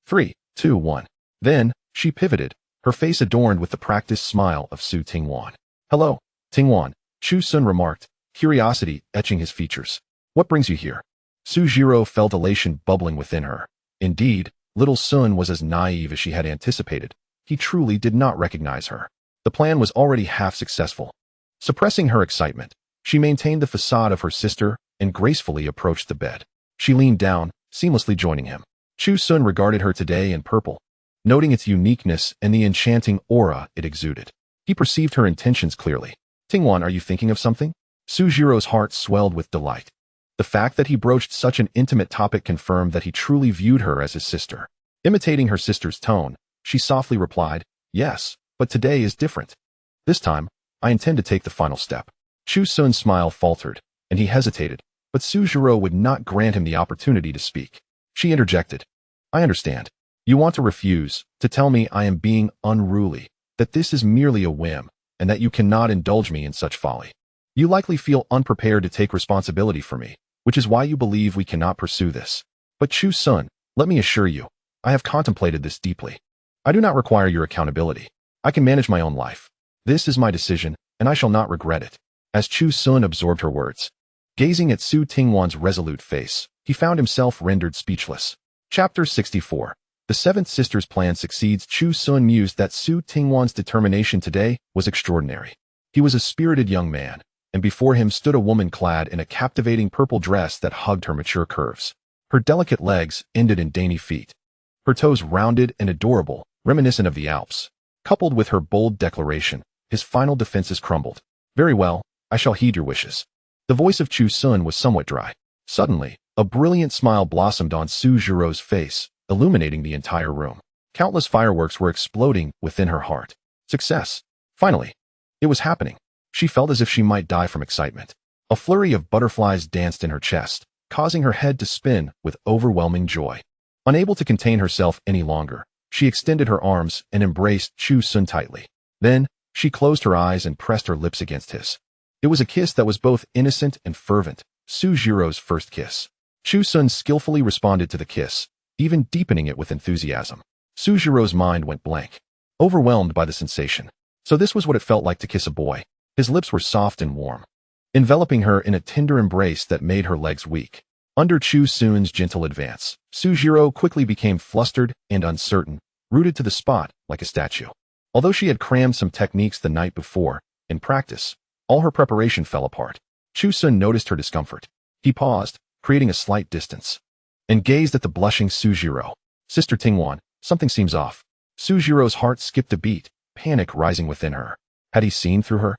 3, 2, 1. Then, she pivoted, her face adorned with the practiced smile of Su Tingwan. Hello, Tingwan, Chu Sun remarked, curiosity etching his features. What brings you here? Su Jiro felt elation bubbling within her. Indeed, little Sun was as naive as she had anticipated. He truly did not recognize her. The plan was already half successful. Suppressing her excitement, she maintained the facade of her sister and gracefully approached the bed. She leaned down, seamlessly joining him. Chu Sun regarded her today in purple, noting its uniqueness and the enchanting aura it exuded. He perceived her intentions clearly. Tingwan, are you thinking of something? Su Jiro's heart swelled with delight. The fact that he broached such an intimate topic confirmed that he truly viewed her as his sister. Imitating her sister's tone, she softly replied, yes, but today is different. This time, I intend to take the final step. Chu Sun's smile faltered, and he hesitated, but Su Jiro would not grant him the opportunity to speak. She interjected. I understand. You want to refuse, to tell me I am being unruly, that this is merely a whim, and that you cannot indulge me in such folly. You likely feel unprepared to take responsibility for me, which is why you believe we cannot pursue this. But Chu Sun, let me assure you, I have contemplated this deeply. I do not require your accountability. I can manage my own life. This is my decision, and I shall not regret it. As Chu Sun absorbed her words, gazing at Su Tingwan's resolute face, he found himself rendered speechless. Chapter 64. The seventh sister's plan succeeds. Chu Sun mused that Su Tingwan's determination today was extraordinary. He was a spirited young man, and before him stood a woman clad in a captivating purple dress that hugged her mature curves. Her delicate legs ended in dainty feet, her toes rounded and adorable, reminiscent of the Alps. Coupled with her bold declaration, his final defenses crumbled. Very well, I shall heed your wishes. The voice of Chu Sun was somewhat dry. Suddenly, a brilliant smile blossomed on Su Zhirou's face, illuminating the entire room. Countless fireworks were exploding within her heart. Success. Finally. It was happening. She felt as if she might die from excitement. A flurry of butterflies danced in her chest, causing her head to spin with overwhelming joy. Unable to contain herself any longer, she extended her arms and embraced Chu Sun tightly. Then, she closed her eyes and pressed her lips against his. It was a kiss that was both innocent and fervent, Su Zhirou's first kiss. Chu Sun skillfully responded to the kiss, even deepening it with enthusiasm. Su Zhirou's mind went blank, overwhelmed by the sensation. So this was what it felt like to kiss a boy. His lips were soft and warm, enveloping her in a tender embrace that made her legs weak. Under Chu Sun's gentle advance, Su Zhirou quickly became flustered and uncertain, rooted to the spot like a statue. Although she had crammed some techniques the night before, in practice, all her preparation fell apart. Chu Sun noticed her discomfort. He paused, creating a slight distance, and gazed at the blushing Su Zhirou. Sister Tingwan, something seems off. Su Zhirou's heart skipped a beat, panic rising within her. Had he seen through her?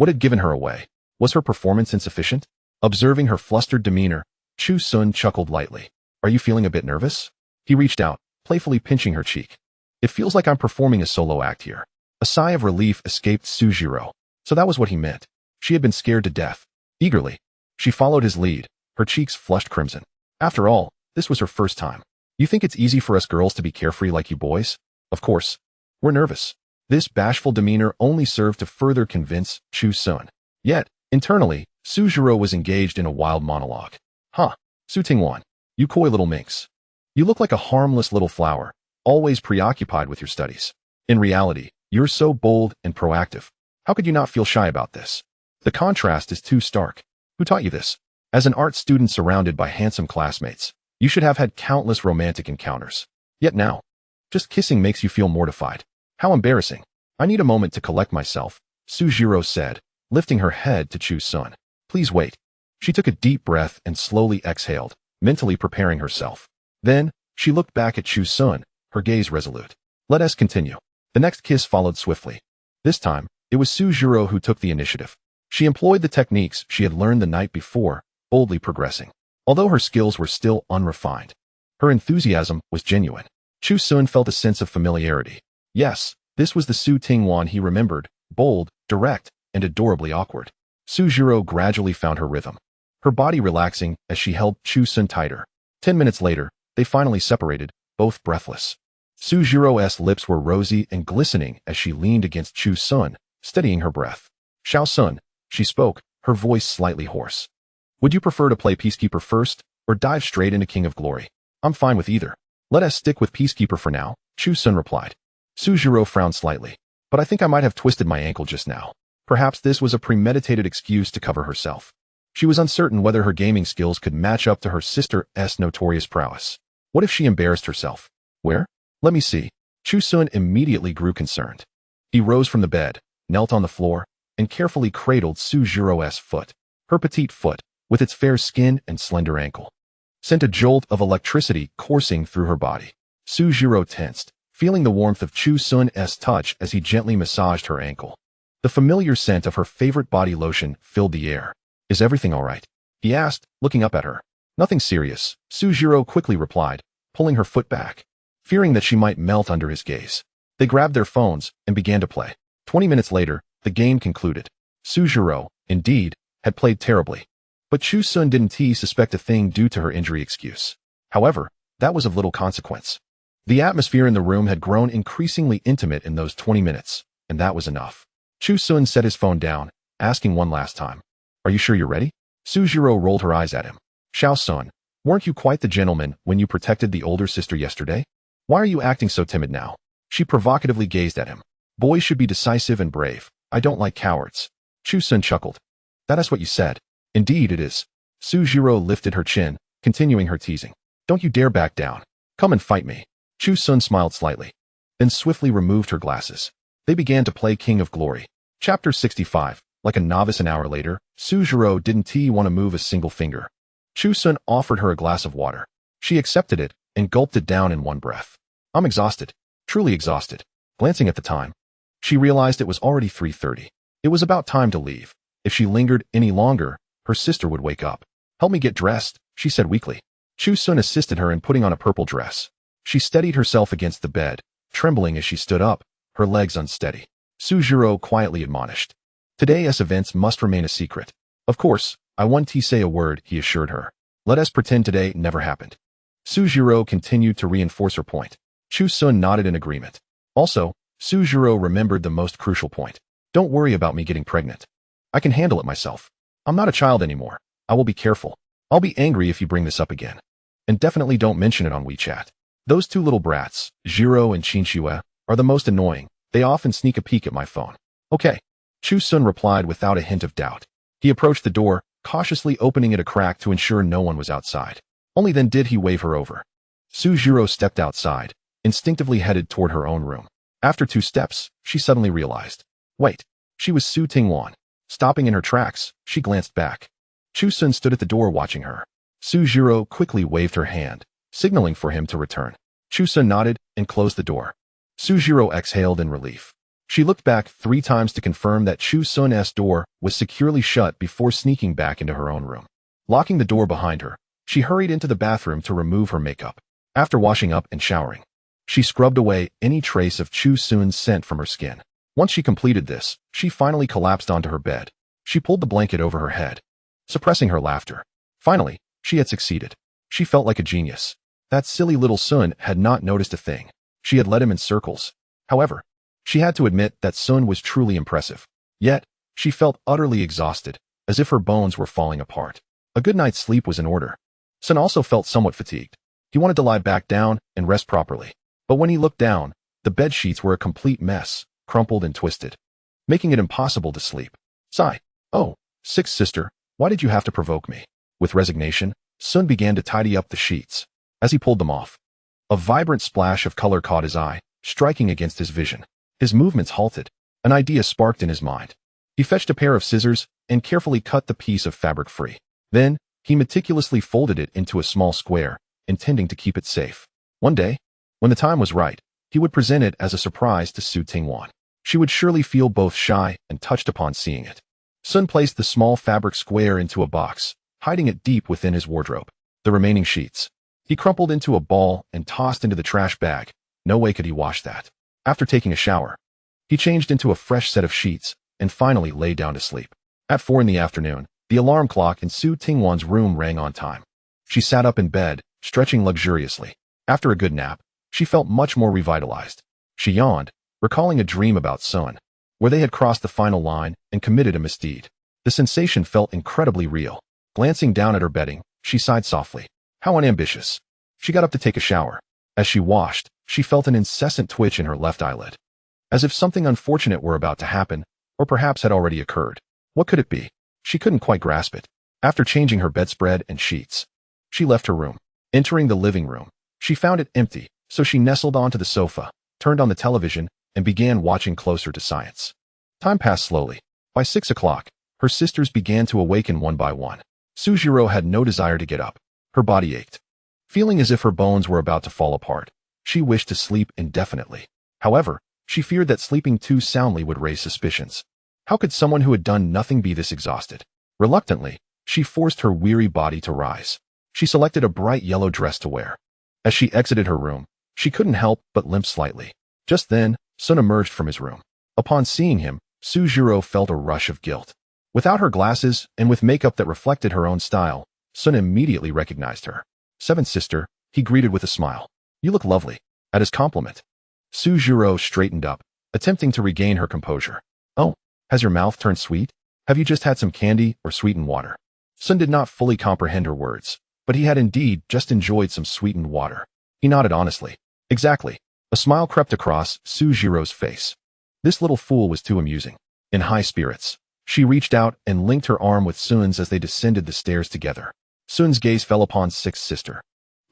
What had given her away? Was her performance insufficient? Observing her flustered demeanor, Chu Sun chuckled lightly. Are you feeling a bit nervous? He reached out, playfully pinching her cheek. It feels like I'm performing a solo act here. A sigh of relief escaped Su Zhirou. So that was what he meant. She had been scared to death. Eagerly, she followed his lead, her cheeks flushed crimson. After all, this was her first time. You think it's easy for us girls to be carefree like you boys? Of course. We're nervous. This bashful demeanor only served to further convince Chu Sun. Yet, internally, Su Zhirou was engaged in a wild monologue. Huh, Su Tingwan, you coy little minx. You look like a harmless little flower, always preoccupied with your studies. In reality, you're so bold and proactive. How could you not feel shy about this? The contrast is too stark. Who taught you this? As an art student surrounded by handsome classmates, you should have had countless romantic encounters. Yet now, just kissing makes you feel mortified. How embarrassing. I need a moment to collect myself, Su Zhirou said, lifting her head to Chu Sun. Please wait. She took a deep breath and slowly exhaled, mentally preparing herself. Then, she looked back at Chu Sun, her gaze resolute. Let us continue. The next kiss followed swiftly. This time, it was Su Zhirou who took the initiative. She employed the techniques she had learned the night before, boldly progressing. Although her skills were still unrefined, her enthusiasm was genuine. Chu Sun felt a sense of familiarity. Yes, this was the Su Tingwan he remembered, bold, direct, and adorably awkward. Su Zhirou gradually found her rhythm, her body relaxing as she held Chu Sun tighter. 10 minutes later, they finally separated, both breathless. Su Zhirou's lips were rosy and glistening as she leaned against Chu Sun, steadying her breath. Xiao Sun, she spoke, her voice slightly hoarse. Would you prefer to play Peacekeeper first, or dive straight into King of Glory? I'm fine with either. Let us stick with Peacekeeper for now, Chu Sun replied. Su Zhirou frowned slightly. But I think I might have twisted my ankle just now. Perhaps this was a premeditated excuse to cover herself. She was uncertain whether her gaming skills could match up to her sister's notorious prowess. What if she embarrassed herself? Where? Let me see. Chu Sun immediately grew concerned. He rose from the bed, knelt on the floor, and carefully cradled Su Zhirou's foot. Her petite foot, with its fair skin and slender ankle, sent a jolt of electricity coursing through her body. Su Zhirou tensed, feeling the warmth of Chu Sun's touch as he gently massaged her ankle. The familiar scent of her favorite body lotion filled the air. Is everything all right? He asked, looking up at her. Nothing serious, Su Zhirou quickly replied, pulling her foot back, fearing that she might melt under his gaze. They grabbed their phones and began to play. 20 minutes later, the game concluded. Su Zhirou, indeed, had played terribly. But Chu Sun didn't suspect a thing due to her injury excuse. However, that was of little consequence. The atmosphere in the room had grown increasingly intimate in those 20 minutes, and that was enough. Chu Sun set his phone down, asking one last time. Are you sure you're ready? Su Zhirou rolled her eyes at him. Xiao Sun, weren't you quite the gentleman when you protected the older sister yesterday? Why are you acting so timid now? She provocatively gazed at him. Boys should be decisive and brave. I don't like cowards. Chu Sun chuckled. That is what you said. Indeed it is. Su Zhirou lifted her chin, continuing her teasing. Don't you dare back down. Come and fight me. Chu Sun smiled slightly, then swiftly removed her glasses. They began to play King of Glory. Chapter 65. Like a novice an hour later, Su Zhiro didn't want to move a single finger. Chu Sun offered her a glass of water. She accepted it and gulped it down in one breath. I'm exhausted. Truly exhausted. Glancing at the time, she realized it was already 3:30. It was about time to leave. If she lingered any longer, her sister would wake up. Help me get dressed, she said weakly. Chu Sun assisted her in putting on a purple dress. She steadied herself against the bed, trembling as she stood up, her legs unsteady. Su Zhiro quietly admonished. Today's events must remain a secret. Of course, I won't say a word, he assured her. Let us pretend today never happened. Su Zhiro continued to reinforce her point. Chu Sun nodded in agreement. Also, Su Zhiro remembered the most crucial point. Don't worry about me getting pregnant. I can handle it myself. I'm not a child anymore. I will be careful. I'll be angry if you bring this up again. And definitely don't mention it on WeChat. Those two little brats, Zhiro and Qinxue, are the most annoying. They often sneak a peek at my phone. Okay. Chu Sun replied without a hint of doubt. He approached the door, cautiously opening it a crack to ensure no one was outside. Only then did he wave her over. Su Zhiro stepped outside, instinctively headed toward her own room. After 2 steps, she suddenly realized. Wait. She was Su Tingwan. Stopping in her tracks, she glanced back. Chu Sun stood at the door watching her. Su Zhiro quickly waved her hand, signaling for him to return. Chu Sun nodded and closed the door. Su Zhiro exhaled in relief. She looked back 3 times to confirm that Chu Sun's door was securely shut before sneaking back into her own room. Locking the door behind her, she hurried into the bathroom to remove her makeup. After washing up and showering, she scrubbed away any trace of Chu Sun's scent from her skin. Once she completed this, she finally collapsed onto her bed. She pulled the blanket over her head, suppressing her laughter. Finally, she had succeeded. She felt like a genius. That silly little Sun had not noticed a thing. She had led him in circles. However, she had to admit that Sun was truly impressive. Yet, she felt utterly exhausted, as if her bones were falling apart. A good night's sleep was in order. Sun also felt somewhat fatigued. He wanted to lie back down and rest properly. But when he looked down, the bed sheets were a complete mess, crumpled and twisted, making it impossible to sleep. Sigh. Oh, sixth sister, why did you have to provoke me? With resignation, Sun began to tidy up the sheets. As he pulled them off, a vibrant splash of color caught his eye, striking against his vision. His movements halted. An idea sparked in his mind. He fetched a pair of scissors and carefully cut the piece of fabric free. Then, he meticulously folded it into a small square, intending to keep it safe. One day, when the time was right, he would present it as a surprise to Su Tingwan. She would surely feel both shy and touched upon seeing it. Sun placed the small fabric square into a box, hiding it deep within his wardrobe. The remaining sheets, he crumpled into a ball and tossed into the trash bag. No way could he wash that. After taking a shower, he changed into a fresh set of sheets and finally lay down to sleep. At 4 in the afternoon, the alarm clock in Su Tingwan's room rang on time. She sat up in bed, stretching luxuriously. After a good nap, she felt much more revitalized. She yawned, recalling a dream about Sun, where they had crossed the final line and committed a misdeed. The sensation felt incredibly real. Glancing down at her bedding, she sighed softly. How unambitious. She got up to take a shower. As she washed, she felt an incessant twitch in her left eyelid, as if something unfortunate were about to happen, or perhaps had already occurred. What could it be? She couldn't quite grasp it. After changing her bedspread and sheets, she left her room. Entering the living room, she found it empty, so she nestled onto the sofa, turned on the television, and began watching Closer to Science. Time passed slowly. By 6 o'clock, her sisters began to awaken one by one. Su Zhiro had no desire to get up. Her body ached. Feeling as if her bones were about to fall apart, she wished to sleep indefinitely. However, she feared that sleeping too soundly would raise suspicions. How could someone who had done nothing be this exhausted? Reluctantly, she forced her weary body to rise. She selected a bright yellow dress to wear. As she exited her room, she couldn't help but limp slightly. Just then, Sun emerged from his room. Upon seeing him, Su Zhiro felt a rush of guilt. Without her glasses and with makeup that reflected her own style, Sun immediately recognized her. Seventh sister, he greeted with a smile. You look lovely. At his compliment, Su Zhiro straightened up, attempting to regain her composure. Oh, has your mouth turned sweet? Have you just had some candy or sweetened water? Sun did not fully comprehend her words, but he had indeed just enjoyed some sweetened water. He nodded honestly. Exactly. A smile crept across Su Zhiro's face. This little fool was too amusing. In high spirits, she reached out and linked her arm with Sun's as they descended the stairs together. Sun's gaze fell upon sixth sister,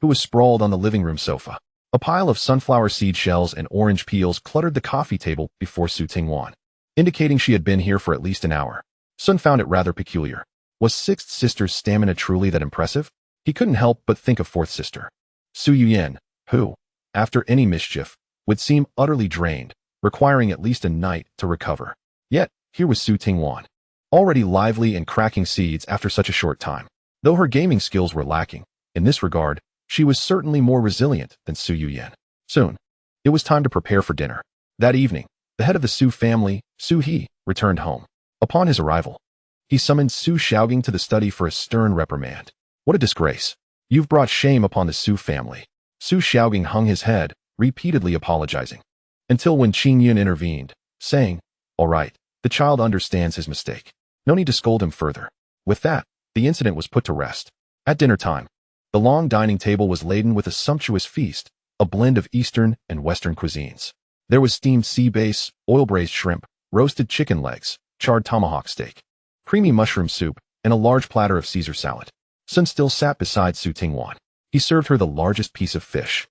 who was sprawled on the living room sofa. A pile of sunflower seed shells and orange peels cluttered the coffee table before Su Tingwan, indicating she had been here for at least an hour. Sun found it rather peculiar. Was sixth sister's stamina truly that impressive? He couldn't help but think of fourth sister, Zhu Yunming, who, after any mischief, would seem utterly drained, requiring at least a night to recover. Yet, here was Su Tingwan, already lively and cracking seeds after such a short time. Though her gaming skills were lacking, in this regard, she was certainly more resilient than Zhu Yunming. Soon, it was time to prepare for dinner. That evening, the head of the Su family, Su He, returned home. Upon his arrival, he summoned Su Xiaogang to the study for a stern reprimand. What a disgrace. You've brought shame upon the Su family. Su Xiaogang hung his head, repeatedly apologizing. Until when Qing Yun intervened, saying, "All right, the child understands his mistake. No need to scold him further." With that, the incident was put to rest. At dinner time, the long dining table was laden with a sumptuous feast, a blend of Eastern and Western cuisines. There was steamed sea bass, oil-braised shrimp, roasted chicken legs, charred tomahawk steak, creamy mushroom soup, and a large platter of Caesar salad. Sun still sat beside Su Tingwan. He served her the largest piece of fish,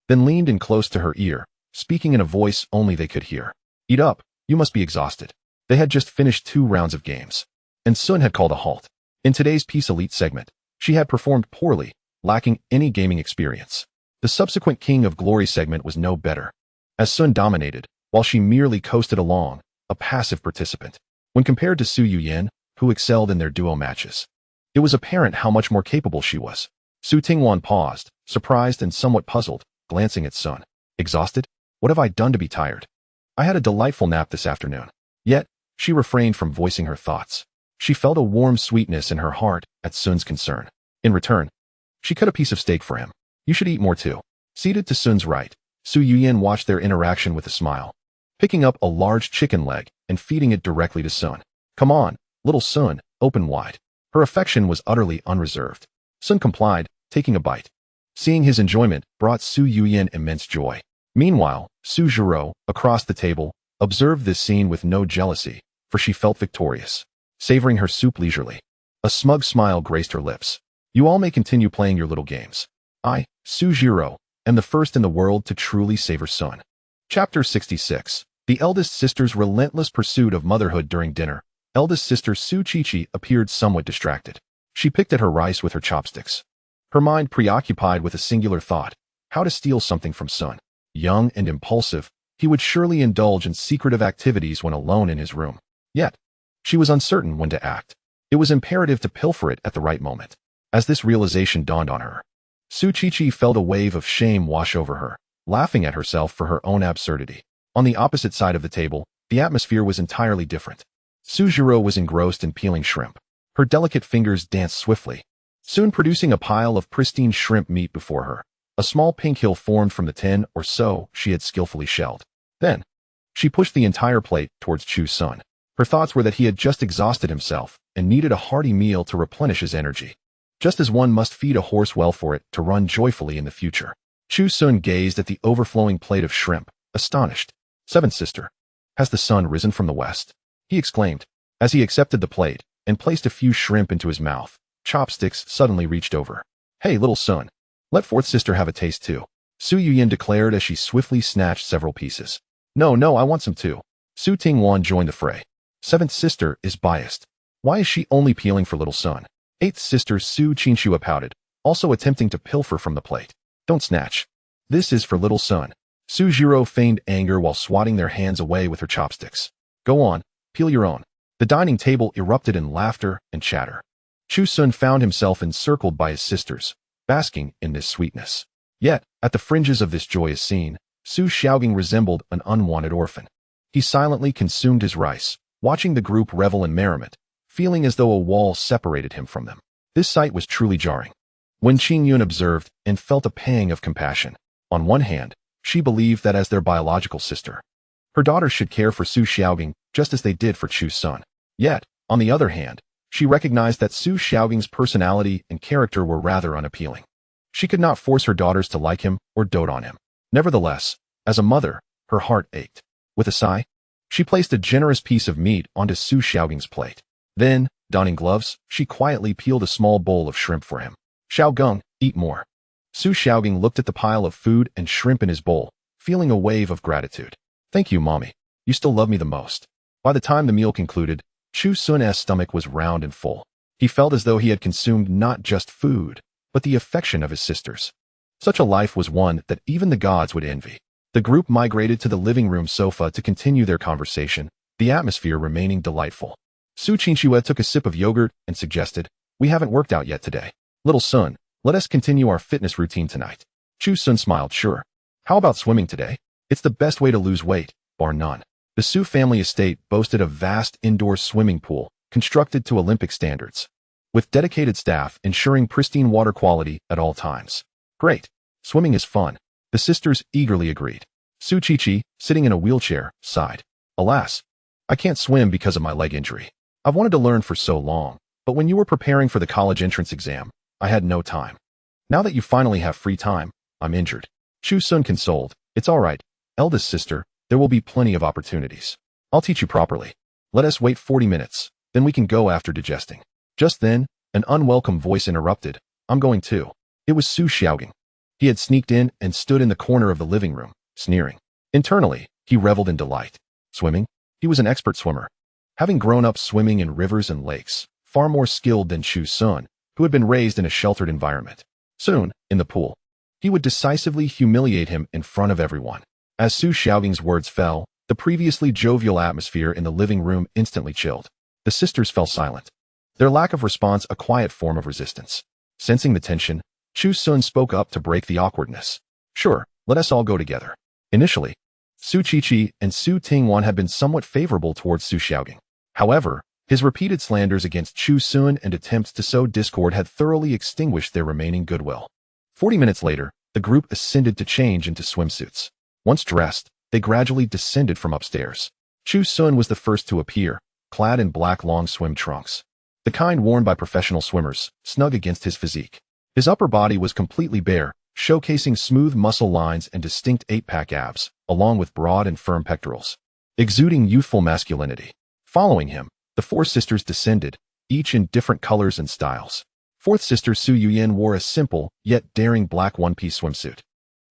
then leaned in close to her ear, speaking in a voice only they could hear. "Eat up, you must be exhausted." They had just finished 2 rounds of games, and Sun had called a halt. In today's Peace Elite segment, she had performed poorly, lacking any gaming experience. The subsequent King of Glory segment was no better, as Sun dominated, while she merely coasted along, a passive participant. When compared to Zhu Yunming, who excelled in their duo matches, it was apparent how much more capable she was. Su Tingwan paused, surprised and somewhat puzzled, glancing at Sun. "Exhausted? What have I done to be tired? I had a delightful nap this afternoon." Yet, she refrained from voicing her thoughts. She felt a warm sweetness in her heart at Sun's concern. In return, she cut a piece of steak for him. "You should eat more too." Seated to Sun's right, Zhu Yunming watched their interaction with a smile, picking up a large chicken leg and feeding it directly to Sun. "Come on, little Sun, open wide." Her affection was utterly unreserved. Sun complied, taking a bite. Seeing his enjoyment brought Zhu Yunming immense joy. Meanwhile, Su Zhiro, across the table, observed this scene with no jealousy, for she felt victorious, savoring her soup leisurely. A smug smile graced her lips. "You all may continue playing your little games. I, Su Zhiro, am the first in the world to truly savor Sun." Chapter 66. The eldest sister's relentless pursuit of motherhood during dinner. Eldest sister Su Qiqi appeared somewhat distracted. She picked at her rice with her chopsticks, her mind preoccupied with a singular thought: how to steal something from Sun. Young and impulsive, he would surely indulge in secretive activities when alone in his room. Yet, she was uncertain when to act. It was imperative to pilfer it at the right moment. As this realization dawned on her, Su Qiqi felt a wave of shame wash over her, laughing at herself for her own absurdity. On the opposite side of the table, the atmosphere was entirely different. Su Zhiro was engrossed in peeling shrimp. Her delicate fingers danced swiftly, soon producing a pile of pristine shrimp meat before her. A small pink hill formed from the 10 or so she had skillfully shelled. Then, she pushed the entire plate towards Chu's son. Her thoughts were that he had just exhausted himself and needed a hearty meal to replenish his energy, just as one must feed a horse well for it to run joyfully in the future. Chu Sun gazed at the overflowing plate of shrimp, astonished. "Seventh sister, has the sun risen from the west?" he exclaimed, as he accepted the plate and placed a few shrimp into his mouth. Chopsticks suddenly reached over. "Hey, little son, let fourth sister have a taste too," Su Yunming declared as she swiftly snatched several pieces. No, I want some too." Su Tingwan joined the fray. "Seventh sister is biased. Why is she only peeling for little son?" Eighth sister Su Qinshua pouted, also attempting to pilfer from the plate. "Don't snatch. This is for little son." Su Zhiro feigned anger while swatting their hands away with her chopsticks. "Go on, peel your own." The dining table erupted in laughter and chatter. Chu Sun found himself encircled by his sisters, basking in this sweetness. Yet, at the fringes of this joyous scene, Su Xiaogang resembled an unwanted orphan. He silently consumed his rice, watching the group revel in merriment, feeling as though a wall separated him from them. This sight was truly jarring. When Qing Yun observed and felt a pang of compassion. On one hand, she believed that as their biological sister, her daughters should care for Su Xiaogang just as they did for Chu's son. Yet, on the other hand, she recognized that Su Xiaogang's personality and character were rather unappealing. She could not force her daughters to like him or dote on him. Nevertheless, as a mother, her heart ached. With a sigh, she placed a generous piece of meat onto Su Xiaogang's plate. Then, donning gloves, she quietly peeled a small bowl of shrimp for him. "Xiaogang, eat more." Su Xiaogang looked at the pile of food and shrimp in his bowl, feeling a wave of gratitude. "Thank you, mommy. You still love me the most." By the time the meal concluded, Chu Sun's stomach was round and full. He felt as though he had consumed not just food, but the affection of his sisters. Such a life was one that even the gods would envy. The group migrated to the living room sofa to continue their conversation, the atmosphere remaining delightful. Su Qingxue took a sip of yogurt and suggested, "We haven't worked out yet today. Little Sun, let us continue our fitness routine tonight." Chu Sun smiled, "Sure. How about swimming today? It's the best way to lose weight, bar none." The Su family estate boasted a vast indoor swimming pool, constructed to Olympic standards, with dedicated staff ensuring pristine water quality at all times. "Great. Swimming is fun," the sisters eagerly agreed. Su Qiqi, sitting in a wheelchair, sighed. "Alas, I can't swim because of my leg injury. I've wanted to learn for so long, but when you were preparing for the college entrance exam, I had no time. Now that you finally have free time, I'm injured." Chu Sun consoled, "It's all right, eldest sister, there will be plenty of opportunities. I'll teach you properly. Let us wait 40 minutes, then we can go after digesting." Just then, an unwelcome voice interrupted, "I'm going too." It was Su Xiaogang. He had sneaked in and stood in the corner of the living room, sneering. Internally, he reveled in delight. Swimming? He was an expert swimmer. Having grown up swimming in rivers and lakes, far more skilled than Chu Sun, who had been raised in a sheltered environment. Soon, in the pool, he would decisively humiliate him in front of everyone. As Su Xiaogang's words fell, the previously jovial atmosphere in the living room instantly chilled. The sisters fell silent, their lack of response a quiet form of resistance. Sensing the tension, Chu Sun spoke up to break the awkwardness. "Sure, let us all go together." Initially, Su Qiqi and Su Tingwan had been somewhat favorable towards Su Xiaogang. However, his repeated slanders against Chu Sun and attempts to sow discord had thoroughly extinguished their remaining goodwill. 40 minutes later, the group ascended to change into swimsuits. Once dressed, they gradually descended from upstairs. Chu Sun was the first to appear, clad in black long swim trunks, the kind worn by professional swimmers, snug against his physique. His upper body was completely bare, showcasing smooth muscle lines and distinct 8-pack abs, along with broad and firm pectorals, exuding youthful masculinity. Following him, the four sisters descended, each in different colors and styles. Fourth sister Su Yuyin wore a simple, yet daring black one-piece swimsuit,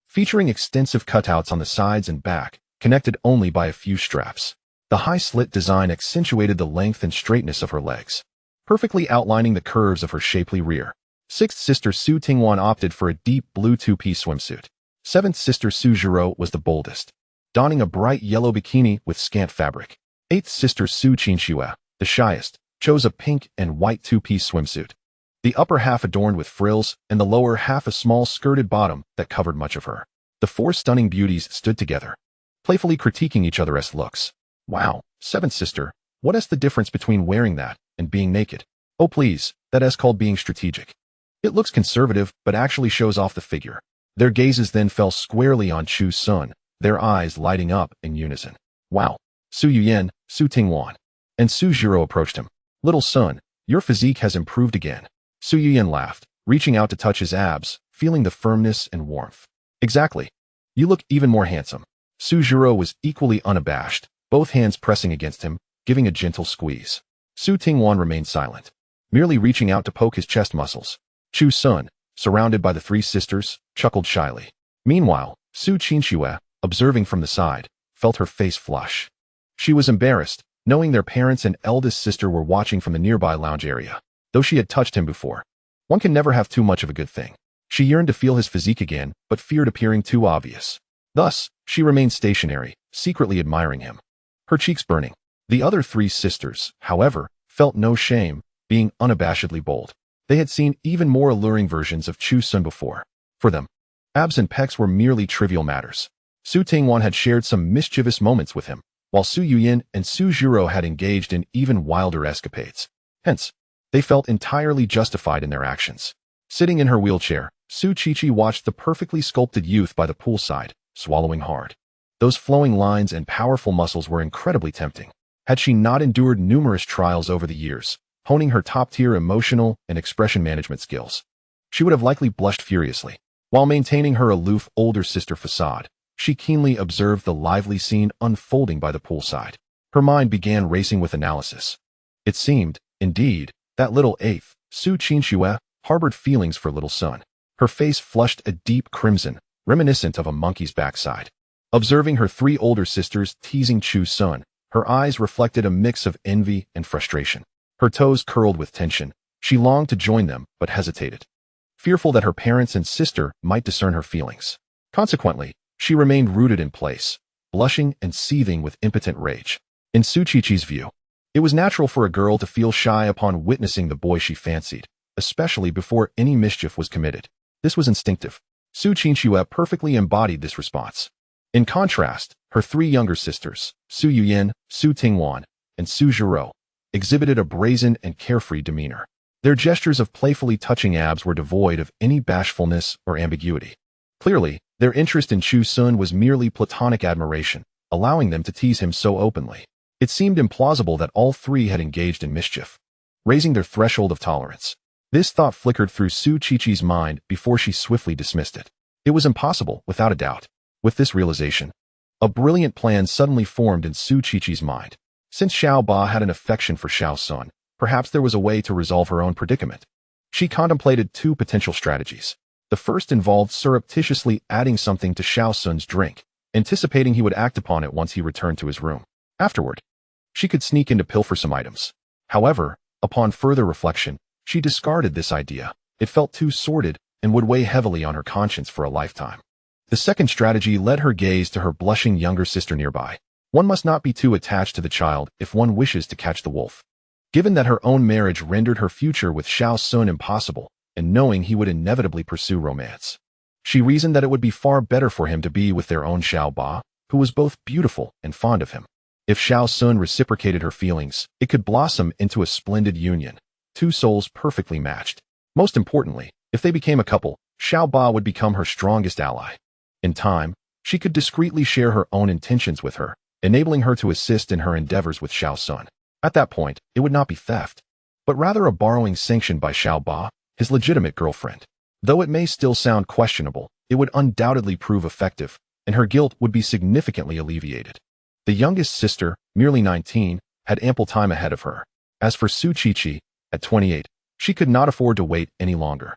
featuring extensive cutouts on the sides and back, connected only by a few straps. The high slit design accentuated the length and straightness of her legs, perfectly outlining the curves of her shapely rear. Sixth sister Su Tingwan opted for a deep blue two-piece swimsuit. Seventh sister Su Zhiro was the boldest, donning a bright yellow bikini with scant fabric. Eighth sister Su Qingxue, the shyest, chose a pink and white two-piece swimsuit, the upper half adorned with frills and the lower half a small skirted bottom that covered much of her. The four stunning beauties stood together, playfully critiquing each other's looks. "Wow, seventh sister, what is the difference between wearing that and being naked?" "Oh please, that is called being strategic. It looks conservative, but actually shows off the figure." Their gazes then fell squarely on Chu Sun, their eyes lighting up in unison. "Wow." Su Yuyin, Su Tingwan, and Su Zhiro approached him. "Little Sun, your physique has improved again." Su Yuyin laughed, reaching out to touch his abs, feeling the firmness and warmth. "Exactly. You look even more handsome." Su Zhiro was equally unabashed, both hands pressing against him, giving a gentle squeeze. Su Tingwan remained silent, merely reaching out to poke his chest muscles. Chu Sun, surrounded by the three sisters, chuckled shyly. Meanwhile, Su Qingxue, observing from the side, felt her face flush. She was embarrassed, knowing their parents and eldest sister were watching from the nearby lounge area. Though she had touched him before, one can never have too much of a good thing. She yearned to feel his physique again, but feared appearing too obvious. Thus, she remained stationary, secretly admiring him, her cheeks burning. The other three sisters, however, felt no shame, being unabashedly bold. They had seen even more alluring versions of Chu Sun before. For them, abs and pecs were merely trivial matters. Su Tingwan had shared some mischievous moments with him, while Su Yuyin and Su Zhiro had engaged in even wilder escapades. Hence, they felt entirely justified in their actions. Sitting in her wheelchair, Su Qiqi watched the perfectly sculpted youth by the poolside, swallowing hard. Those flowing lines and powerful muscles were incredibly tempting. Had she not endured numerous trials over the years, honing her top-tier emotional and expression management skills, she would have likely blushed furiously. While maintaining her aloof older sister facade, she keenly observed the lively scene unfolding by the poolside. Her mind began racing with analysis. It seemed, indeed, that little eighth, Su Qingxue, harbored feelings for little Sun. Her face flushed a deep crimson, reminiscent of a monkey's backside. Observing her three older sisters teasing Chu Sun, Her eyes reflected a mix of envy and frustration. Her toes curled with tension. She longed to join them, but hesitated, fearful that her parents and sister might discern her feelings. Consequently, she remained rooted in place, blushing and seething with impotent rage. In Su Qiqi's view, it was natural for a girl to feel shy upon witnessing the boy she fancied, especially before any mischief was committed. This was instinctive. Su Qiqi perfectly embodied this response. In contrast, her three younger sisters, Su Yuyin, Su Tingwan, and Su Zhiro, exhibited a brazen and carefree demeanor. Their gestures of playfully touching abs were devoid of any bashfulness or ambiguity. Clearly, their interest in Chu Sun was merely platonic admiration, allowing them to tease him so openly. It seemed implausible that all three had engaged in mischief, raising their threshold of tolerance. This thought flickered through Su Qiqi's mind before she swiftly dismissed it. It was impossible, without a doubt. With this realization, a brilliant plan suddenly formed in Su Qiqi's mind. Since Xiao Ba had an affection for Xiao Sun, perhaps there was a way to resolve her own predicament. She contemplated two potential strategies. The first involved surreptitiously adding something to Xiao Sun's drink, anticipating he would act upon it once he returned to his room. Afterward, she could sneak in to pilfer some items. However, upon further reflection, she discarded this idea. It felt too sordid and would weigh heavily on her conscience for a lifetime. The second strategy led her gaze to her blushing younger sister nearby. One must not be too attached to the child if one wishes to catch the wolf. Given that her own marriage rendered her future with Xiao Sun impossible, and knowing he would inevitably pursue romance, she reasoned that it would be far better for him to be with their own Xiao Ba, who was both beautiful and fond of him. If Xiao Sun reciprocated her feelings, it could blossom into a splendid union, two souls perfectly matched. Most importantly, if they became a couple, Xiao Ba would become her strongest ally. In time, she could discreetly share her own intentions with her, enabling her to assist in her endeavors with Xiao Sun. At that point, it would not be theft, but rather a borrowing sanctioned by Xiao Ba, his legitimate girlfriend. Though it may still sound questionable, it would undoubtedly prove effective, and her guilt would be significantly alleviated. The youngest sister, merely 19, had ample time ahead of her. As for Su Qiqi, at 28, she could not afford to wait any longer.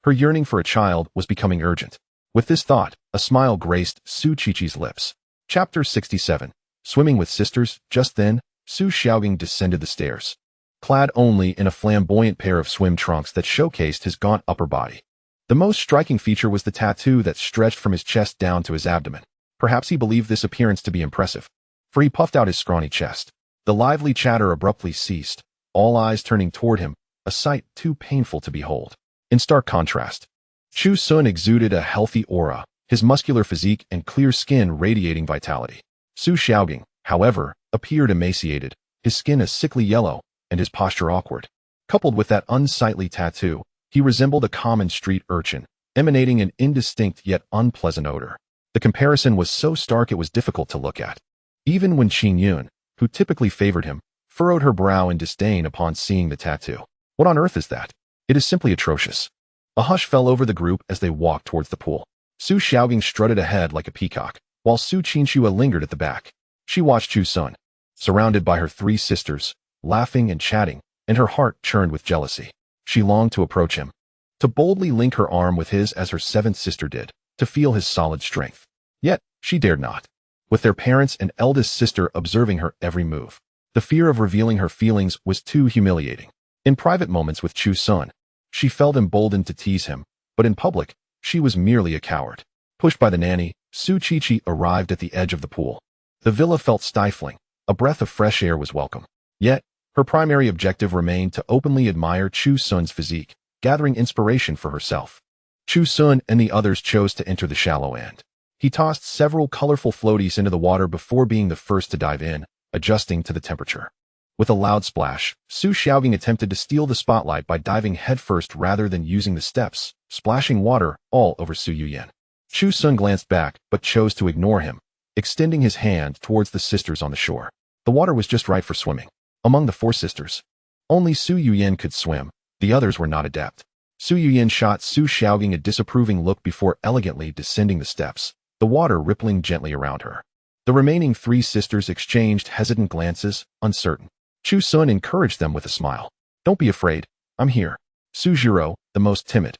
Her yearning for a child was becoming urgent. With this thought, a smile graced Su Qiqi's lips. Chapter 67. Swimming with Sisters. Just then, Su Xiaogang descended the stairs, clad only in a flamboyant pair of swim trunks that showcased his gaunt upper body. The most striking feature was the tattoo that stretched from his chest down to his abdomen. Perhaps he believed this appearance to be impressive, for he puffed out his scrawny chest. The lively chatter abruptly ceased, all eyes turning toward him, a sight too painful to behold. In stark contrast, Chu Sun exuded a healthy aura, his muscular physique and clear skin radiating vitality. Su Xiaogang, however, appeared emaciated, his skin a sickly yellow, and his posture awkward. Coupled with that unsightly tattoo, he resembled a common street urchin, emanating an indistinct yet unpleasant odor. The comparison was so stark it was difficult to look at. Even when Qing Yun, who typically favored him, furrowed her brow in disdain upon seeing the tattoo. What on earth is that? It is simply atrocious. A hush fell over the group as they walked towards the pool. Su Xiaogang strutted ahead like a peacock, while Su Qiqi lingered at the back. She watched Chu Sun, surrounded by her three sisters, laughing and chatting, and her heart churned with jealousy. She longed to approach him, to boldly link her arm with his as her seventh sister did, to feel his solid strength. Yet, she dared not. With their parents and eldest sister observing her every move, the fear of revealing her feelings was too humiliating. In private moments with Chu Sun, she felt emboldened to tease him, but in public, she was merely a coward. Pushed by the nanny, Su Qiqi arrived at the edge of the pool. The villa felt stifling. A breath of fresh air was welcome. Yet, her primary objective remained to openly admire Chu Sun's physique, gathering inspiration for herself. Chu Sun and the others chose to enter the shallow end. He tossed several colorful floaties into the water before being the first to dive in, adjusting to the temperature. With a loud splash, Su Xiaogang attempted to steal the spotlight by diving headfirst rather than using the steps, splashing water all over Su Yuyin. Chu Sun glanced back, but chose to ignore him, extending his hand towards the sisters on the shore. The water was just right for swimming. Among the four sisters, only Su Yuyin could swim. The others were not adept. Su Yuyin shot Su Xiaogang a disapproving look before elegantly descending the steps, the water rippling gently around her. The remaining three sisters exchanged hesitant glances, uncertain. Chu Sun encouraged them with a smile. "Don't be afraid. I'm here." Su Zhiro, the most timid,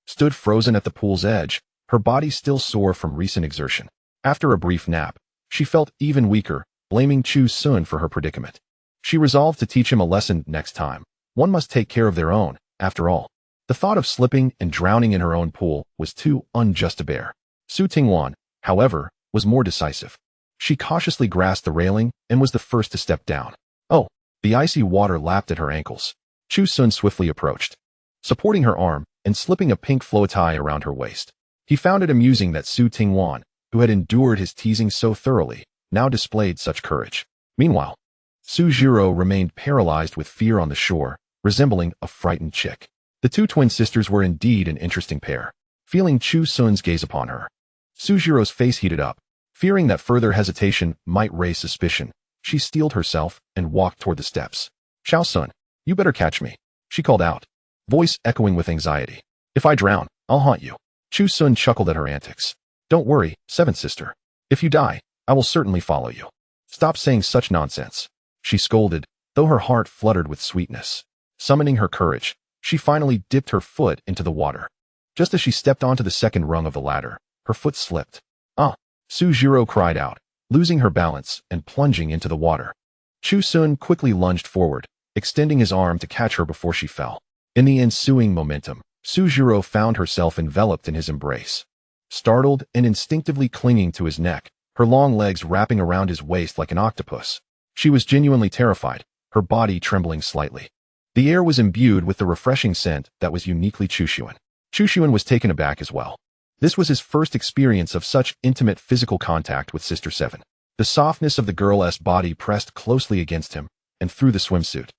stood frozen at the pool's edge, her body still sore from recent exertion. After a brief nap, she felt even weaker, blaming Chu Sun for her predicament. She resolved to teach him a lesson next time. One must take care of their own, after all. The thought of slipping and drowning in her own pool was too unjust to bear. Su Tingwan, however, was more decisive. She cautiously grasped the railing and was the first to step down. Oh, the icy water lapped at her ankles. Chu Sun swiftly approached, supporting her arm and slipping a pink flow tie around her waist. He found it amusing that Su Tingwan, who had endured his teasing so thoroughly, now displayed such courage. Meanwhile, Su Jiro remained paralyzed with fear on the shore, resembling a frightened chick. The two twin sisters were indeed an interesting pair. Feeling Chu Sun's gaze upon her, Su Jiro's face heated up. Fearing that further hesitation might raise suspicion, she steeled herself and walked toward the steps. Xiao Sun, you better catch me, she called out, voice echoing with anxiety. If I drown, I'll haunt you. Chu Sun chuckled at her antics. Don't worry, seventh sister. If you die, I will certainly follow you. Stop saying such nonsense, she scolded, though her heart fluttered with sweetness. Summoning her courage, she finally dipped her foot into the water. Just as she stepped onto the second rung of the ladder, her foot slipped. Ah! Su Jiro cried out, losing her balance and plunging into the water. Chu Sun quickly lunged forward, extending his arm to catch her before she fell. In the ensuing momentum, Su Jiro found herself enveloped in his embrace. Startled and instinctively clinging to his neck, her long legs wrapping around his waist like an octopus. She was genuinely terrified, her body trembling slightly. The air was imbued with the refreshing scent that was uniquely Chushuan. Chushuan was taken aback as well. This was his first experience of such intimate physical contact with Sister Seven. The softness of the girl's body pressed closely against him and through the swimsuit.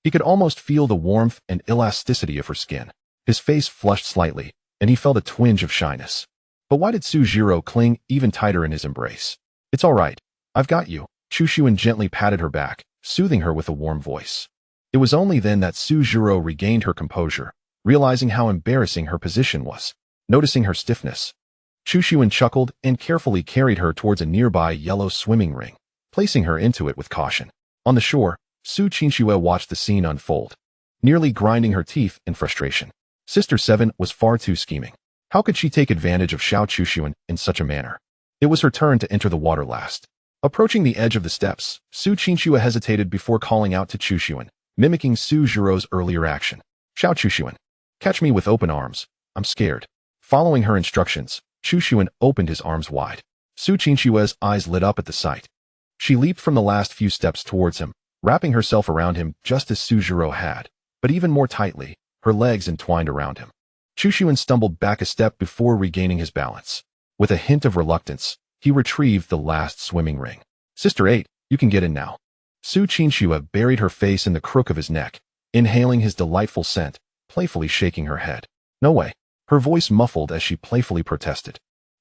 He could almost feel the warmth and elasticity of her skin. His face flushed slightly, and he felt a twinge of shyness. But why did Su Jiro cling even tighter in his embrace? It's all right. I've got you. Chushuan gently patted her back, soothing her with a warm voice. It was only then that Su Jiro regained her composure, realizing how embarrassing her position was. Noticing her stiffness, Chushuan chuckled and carefully carried her towards a nearby yellow swimming ring, placing her into it with caution. On the shore, Su Qingxue watched the scene unfold, nearly grinding her teeth in frustration. Sister Seven was far too scheming. How could she take advantage of Xiao Chushuan in such a manner? It was her turn to enter the water last. Approaching the edge of the steps, Su Qingxue hesitated before calling out to Chushuan, mimicking Su Jiro's earlier action. Xiao Chushuan, catch me with open arms. I'm scared. Following her instructions, Chushuan opened his arms wide. Su Qingxue's eyes lit up at the sight. She leaped from the last few steps towards him, wrapping herself around him just as Su Jiro had, but even more tightly, her legs entwined around him. Chushuan stumbled back a step before regaining his balance. With a hint of reluctance, he retrieved the last swimming ring. Sister 8, you can get in now. Su Qingxue buried her face in the crook of his neck, inhaling his delightful scent, playfully shaking her head. No way. Her voice muffled as she playfully protested.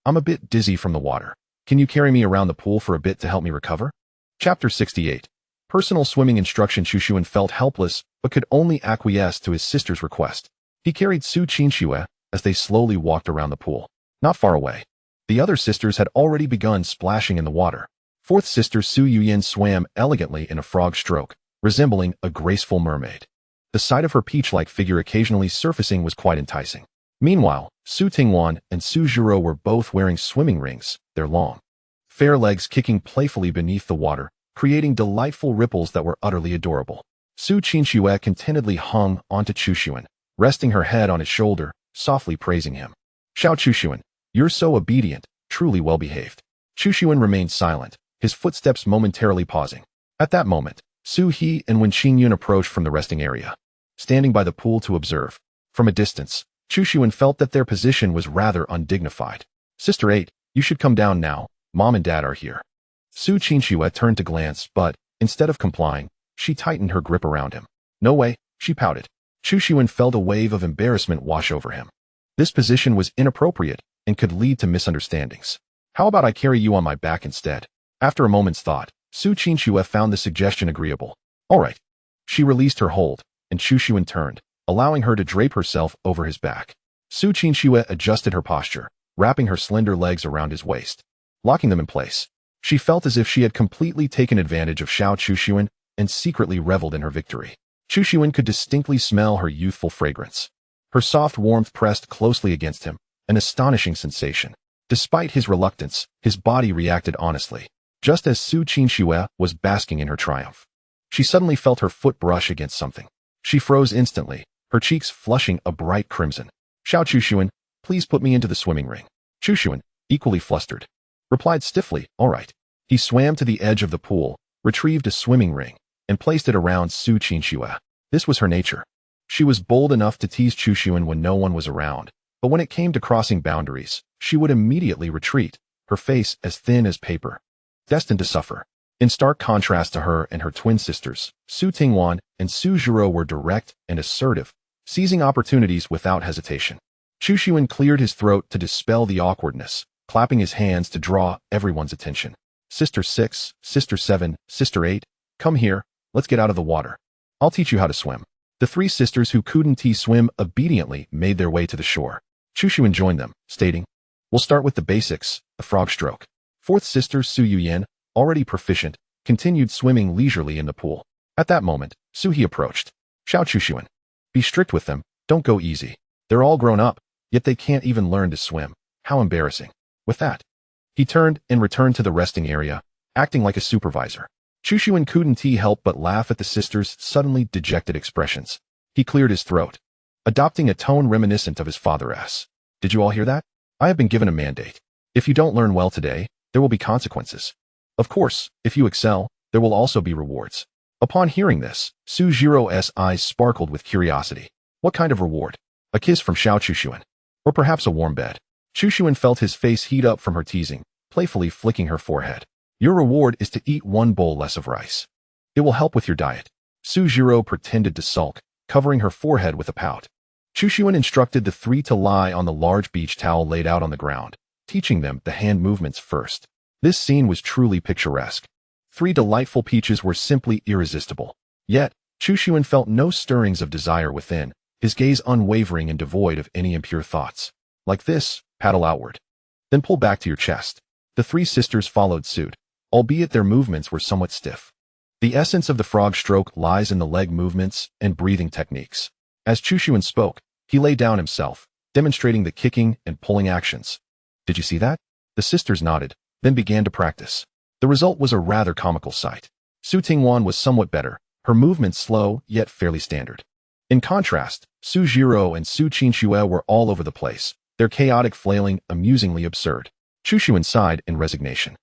I'm a bit dizzy from the water. Can you carry me around the pool for a bit to help me recover? Chapter 68. Personal swimming instruction. Chushuan felt helpless, but could only acquiesce to his sister's request. He carried Su Qingxue as they slowly walked around the pool. Not far away, the other sisters had already begun splashing in the water. Fourth sister Su Yuyin swam elegantly in a frog stroke, resembling a graceful mermaid. The sight of her peach-like figure occasionally surfacing was quite enticing. Meanwhile, Su Tingwan and Su Jiro were both wearing swimming rings, their long, fair legs kicking playfully beneath the water, creating delightful ripples that were utterly adorable. Su Qingxue contentedly hung onto Chushuan, resting her head on his shoulder, softly praising him. Xiao Chushuan, you're so obedient, truly well-behaved. Chushuan remained silent, his footsteps momentarily pausing. At that moment, Su He and Wen Qingyun approached from the resting area, standing by the pool to observe. From a distance, Chushuan felt that their position was rather undignified. Sister 8, you should come down now. Mom and Dad are here. Su Qingxue turned to glance, but, instead of complying, she tightened her grip around him. No way, she pouted. Chushuan felt a wave of embarrassment wash over him. This position was inappropriate and could lead to misunderstandings. How about I carry you on my back instead? After a moment's thought, Su Qingxue found the suggestion agreeable. All right. She released her hold, and Chushuan turned, allowing her to drape herself over his back. Su Qingxue adjusted her posture, wrapping her slender legs around his waist, locking them in place. She felt as if she had completely taken advantage of Xiao Chushuan and secretly reveled in her victory. Chushuan could distinctly smell her youthful fragrance. Her soft warmth pressed closely against him, an astonishing sensation. Despite his reluctance, his body reacted honestly. just as Su Qinxue was basking in her triumph. She suddenly felt her foot brush against something. She froze instantly, her cheeks flushing a bright crimson. Xiao Chushuan, please put me into the swimming ring. Chushuan, equally flustered, replied stiffly, all right. He swam to the edge of the pool, retrieved a swimming ring, and placed it around Su Qinxue. This was her nature. She was bold enough to tease Chushuan when no one was around, but when it came to crossing boundaries, she would immediately retreat, her face as thin as paper, destined to suffer. In stark contrast to her and her twin sisters, Su Tingwan and Su Zhiro were direct and assertive, seizing opportunities without hesitation. Chushuan cleared his throat to dispel the awkwardness, clapping his hands to draw everyone's attention. Sister 6, Sister 7, Sister 8, come here, let's get out of the water. I'll teach you how to swim. The three sisters who couldn't swim obediently made their way to the shore. Chushuan joined them, stating, we'll start with the basics, a frog stroke. Fourth sister Su Yuyan, already proficient, continued swimming leisurely in the pool. At that moment, Su He approached. Xiao Chushuan, be strict with them, don't go easy. They're all grown up, yet they can't even learn to swim. How embarrassing. With that, he turned and returned to the resting area, acting like a supervisor. Chushuan couldn't help but laugh at the sisters' suddenly dejected expressions. He cleared his throat, adopting a tone reminiscent of his father's. Did you all hear that? I have been given a mandate. If you don't learn well today, there will be consequences. Of course, if you excel, there will also be rewards. Upon hearing this, Su Zhiro's eyes sparkled with curiosity. What kind of reward? A kiss from Xiao Chushuan? Or perhaps a warm bed? Chushuan felt his face heat up from her teasing, playfully flicking her forehead. Your reward is to eat 1 bowl less of rice. It will help with your diet. Su Zhiro pretended to sulk, covering her forehead with a pout. Chushuan instructed the three to lie on the large beach towel laid out on the ground, teaching them the hand movements first. This scene was truly picturesque. 3 delightful peaches were simply irresistible. Yet, Chushuan felt no stirrings of desire within, his gaze unwavering and devoid of any impure thoughts. Like this, paddle outward. Then pull back to your chest. The 3 sisters followed suit, albeit their movements were somewhat stiff. The essence of the frog stroke lies in the leg movements and breathing techniques. As Chushuan spoke, he lay down himself, demonstrating the kicking and pulling actions. Did you see that? The sisters nodded, then began to practice. The result was a rather comical sight. Su Tingwan was somewhat better, her movements slow yet fairly standard. In contrast, Su Zhiro and Su Qinxue were all over the place, their chaotic flailing amusingly absurd. Chushuan sighed in resignation.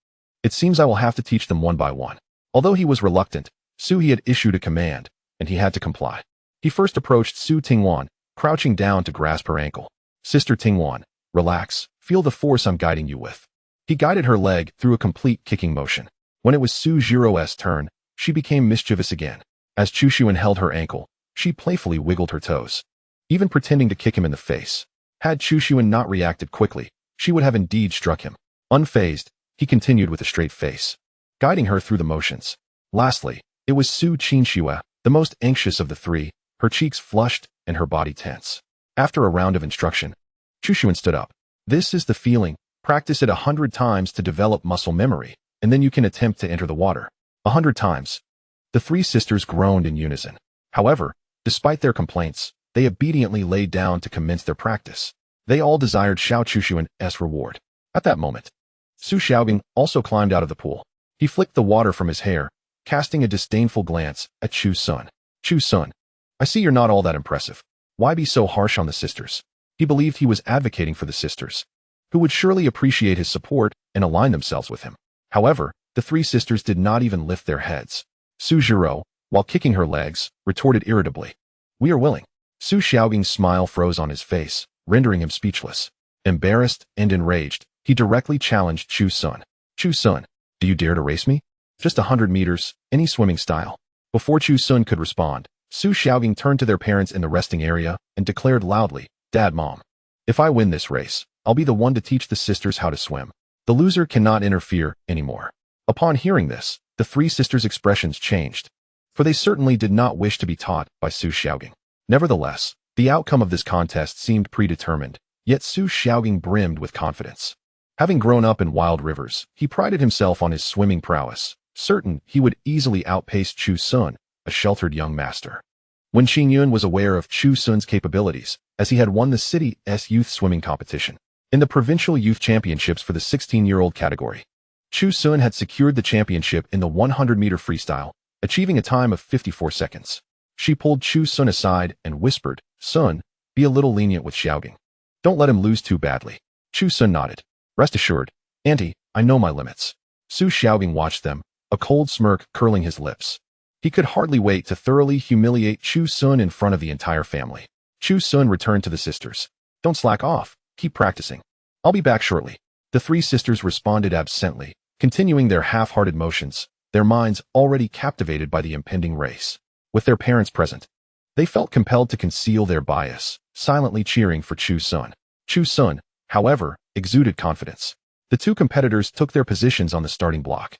It seems I will have to teach them one by one. Although he was reluctant, Su He had issued a command, and he had to comply. He first approached Su Tingwan, crouching down to grasp her ankle. Sister Tingwan, relax, feel the force I'm guiding you with. He guided her leg through a complete kicking motion. When it was Su Zhiro's turn, she became mischievous again. As Chushuan held her ankle, she playfully wiggled her toes, even pretending to kick him in the face. Had Chushuan not reacted quickly, she would have indeed struck him. Unfazed, he continued with a straight face, guiding her through the motions. Lastly, it was Su Qinxue, the most anxious of the 3, her cheeks flushed and her body tense. After a round of instruction, Chushuan stood up. This is the feeling. Practice it 100 times to develop muscle memory, and then you can attempt to enter the water. 100 times. The 3 sisters groaned in unison. However, despite their complaints, they obediently laid down to commence their practice. They all desired Xiao Chushuan's reward. At that moment, Su Xiaobing also climbed out of the pool. He flicked the water from his hair, casting a disdainful glance at Chu Sun. Chu Sun, I see you're not all that impressive. Why be so harsh on the sisters? He believed he was advocating for the sisters, who would surely appreciate his support and align themselves with him. However, the 3 sisters did not even lift their heads. Su Zhiro, while kicking her legs, retorted irritably, we are willing. Su Xiaobing's smile froze on his face, rendering him speechless. Embarrassed and enraged, he directly challenged Chu Sun. Chu Sun, do you dare to race me? Just 100 meters, any swimming style. Before Chu Sun could respond, Su Xiaobing turned to their parents in the resting area and declared loudly, Dad, Mom, if I win this race, I'll be the one to teach the sisters how to swim. The loser cannot interfere anymore. Upon hearing this, the 3 sisters' expressions changed, for they certainly did not wish to be taught by Su Xiaobing. Nevertheless, the outcome of this contest seemed predetermined, yet Su Xiaobing brimmed with confidence. Having grown up in wild rivers, he prided himself on his swimming prowess, certain he would easily outpace Chu Sun, a sheltered young master. When Qingyun was aware of Chu Sun's capabilities, as he had won the city's youth swimming competition in the provincial youth championships for the 16-year-old category, Chu Sun had secured the championship in the 100-meter freestyle, achieving a time of 54 seconds. She pulled Chu Sun aside and whispered, "Sun, be a little lenient with Xiaogang. Don't let him lose too badly." Chu Sun nodded. "Rest assured, Auntie, I know my limits." Su Xiaogang watched them, a cold smirk curling his lips. He could hardly wait to thoroughly humiliate Chu Sun in front of the entire family. Chu Sun returned to the sisters. "Don't slack off. Keep practicing. I'll be back shortly." The three sisters responded absently, continuing their half-hearted motions, their minds already captivated by the impending race. With their parents present, they felt compelled to conceal their bias, silently cheering for Chu Sun. Chu Sun, however, exuded confidence. The two competitors took their positions on the starting block.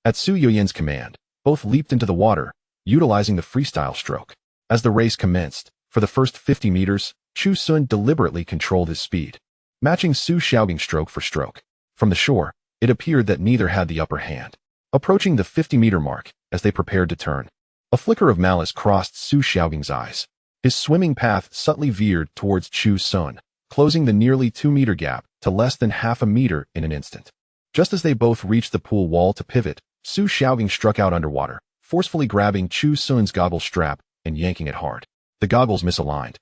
At Su Yuyan's command, both leaped into the water, utilizing the freestyle stroke. As the race commenced, for the first 50 meters, Chu Sun deliberately controlled his speed, matching Su Xiaogang's stroke for stroke. From the shore, it appeared that neither had the upper hand. Approaching the 50-meter mark, as they prepared to turn, a flicker of malice crossed Su Xiaogang's eyes. His swimming path subtly veered towards Chu Sun, closing the nearly 2-meter gap to less than half a meter in an instant. Just as they both reached the pool wall to pivot, Su Xiaogang struck out underwater, forcefully grabbing Chu Sun's goggle strap and yanking it hard. The goggles misaligned.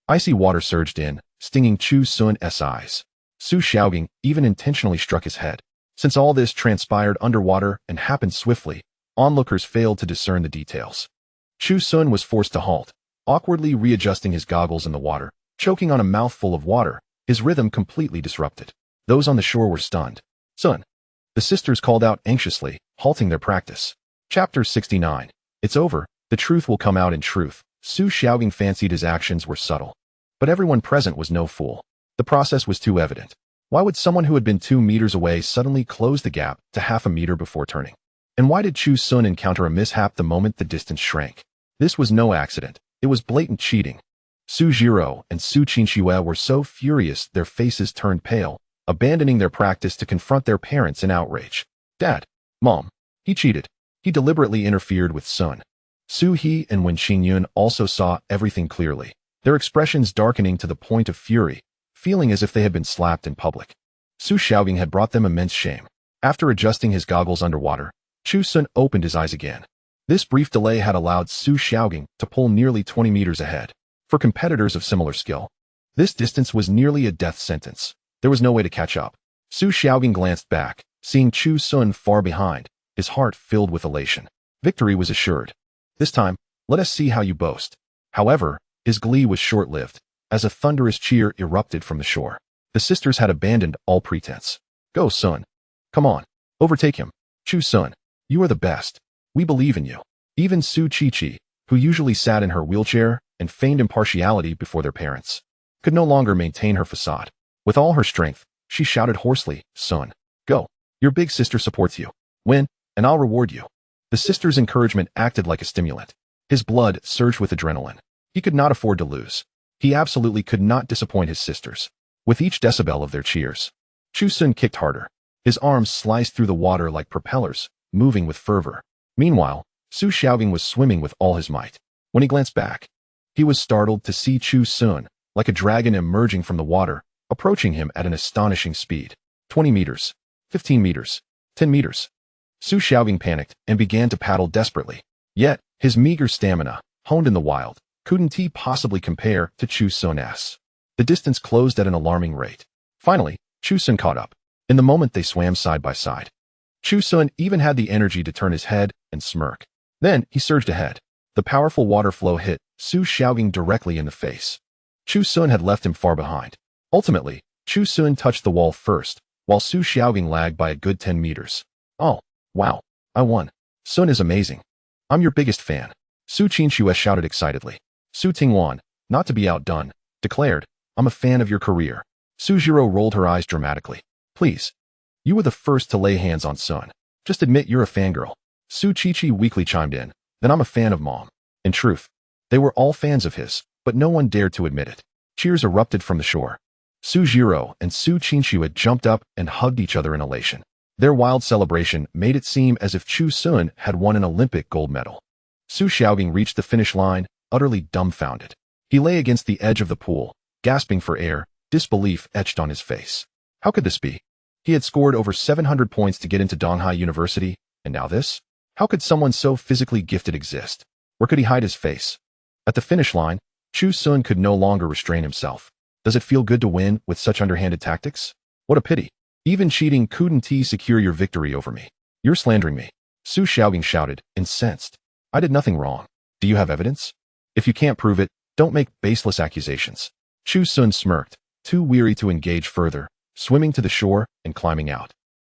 Icy water surged in, stinging Chu Sun's eyes. Su Xiaogang even intentionally struck his head. Since all this transpired underwater and happened swiftly, onlookers failed to discern the details. Chu Sun was forced to halt, awkwardly readjusting his goggles in the water, choking on a mouthful of water, his rhythm completely disrupted. Those on the shore were stunned. "Sun!" The sisters called out anxiously, halting their practice. Chapter 69. It's over. The truth will come out in truth. Su Xiaogang fancied his actions were subtle. But everyone present was no fool. The process was too evident. Why would someone who had been 2 meters away suddenly close the gap to half a meter before turning? And why did Chu Sun encounter a mishap the moment the distance shrank? This was no accident. It was blatant cheating. Su Jiro and Su Qinxue were so furious their faces turned pale, abandoning their practice to confront their parents in outrage. "Dad, Mom, he cheated. He deliberately interfered with Sun." Su He and Wen Qingyun also saw everything clearly, their expressions darkening to the point of fury, feeling as if they had been slapped in public. Su Xiaogang had brought them immense shame. After adjusting his goggles underwater, Chu Sun opened his eyes again. This brief delay had allowed Su Xiaogang to pull nearly 20 meters ahead. For competitors of similar skill, this distance was nearly a death sentence. There was no way to catch up. Su Xiaogang glanced back, seeing Chu Sun far behind, his heart filled with elation. Victory was assured. "This time, let us see how you boast." However, his glee was short-lived, as a thunderous cheer erupted from the shore. The sisters had abandoned all pretense. "Go, Sun. Come on. Overtake him. Chu Sun, you are the best. We believe in you." Even Su Qiqi, who usually sat in her wheelchair and feigned impartiality before their parents, could no longer maintain her facade. With all her strength, she shouted hoarsely, "Sun, go. Your big sister supports you. Win, and I'll reward you." The sister's encouragement acted like a stimulant. His blood surged with adrenaline. He could not afford to lose. He absolutely could not disappoint his sisters. With each decibel of their cheers, Chu Sun kicked harder. His arms sliced through the water like propellers, moving with fervor. Meanwhile, Su Xiaogang was swimming with all his might. When he glanced back, he was startled to see Chu Sun, like a dragon emerging from the water, approaching him at an astonishing speed. 20 meters, 15 meters, 10 meters. Su Xiaogang panicked and began to paddle desperately. Yet, his meager stamina, honed in the wild, couldn't he possibly compare to Chu Sun's. The distance closed at an alarming rate. Finally, Chu Sun caught up. In the moment they swam side by side, Chu Sun even had the energy to turn his head and smirk. Then, he surged ahead. The powerful water flow hit Su Xiaogang directly in the face. Chu Sun had left him far behind. Ultimately, Chu Sun touched the wall first, while Su Xiaogang lagged by a good 10 meters. "Oh, wow, I won. Sun is amazing. I'm your biggest fan." Su Qinxue shouted excitedly. Su Tingwan, not to be outdone, declared, "I'm a fan of your career." Su Jiro rolled her eyes dramatically. "Please. You were the first to lay hands on Sun. Just admit you're a fangirl." Su Qiqi weakly chimed in, "Then I'm a fan of Mom." In truth, they were all fans of his, but no one dared to admit it. Cheers erupted from the shore. Su Jiro and Su Qinxue jumped up and hugged each other in elation. Their wild celebration made it seem as if Chu Sun had won an Olympic gold medal. Su Xiaogang reached the finish line, utterly dumbfounded. He lay against the edge of the pool, gasping for air, disbelief etched on his face. How could this be? He had scored over 700 points to get into Donghai University, and now this? How could someone so physically gifted exist? Where could he hide his face? At the finish line, Chu Sun could no longer restrain himself. Does it feel good to win with such underhanded tactics? What a pity. Even cheating couldn't secure your victory over me. You're slandering me. Su Xiaogang shouted, incensed. I did nothing wrong. Do you have evidence? If you can't prove it, don't make baseless accusations. Chu Sun smirked, too weary to engage further, swimming to the shore and climbing out.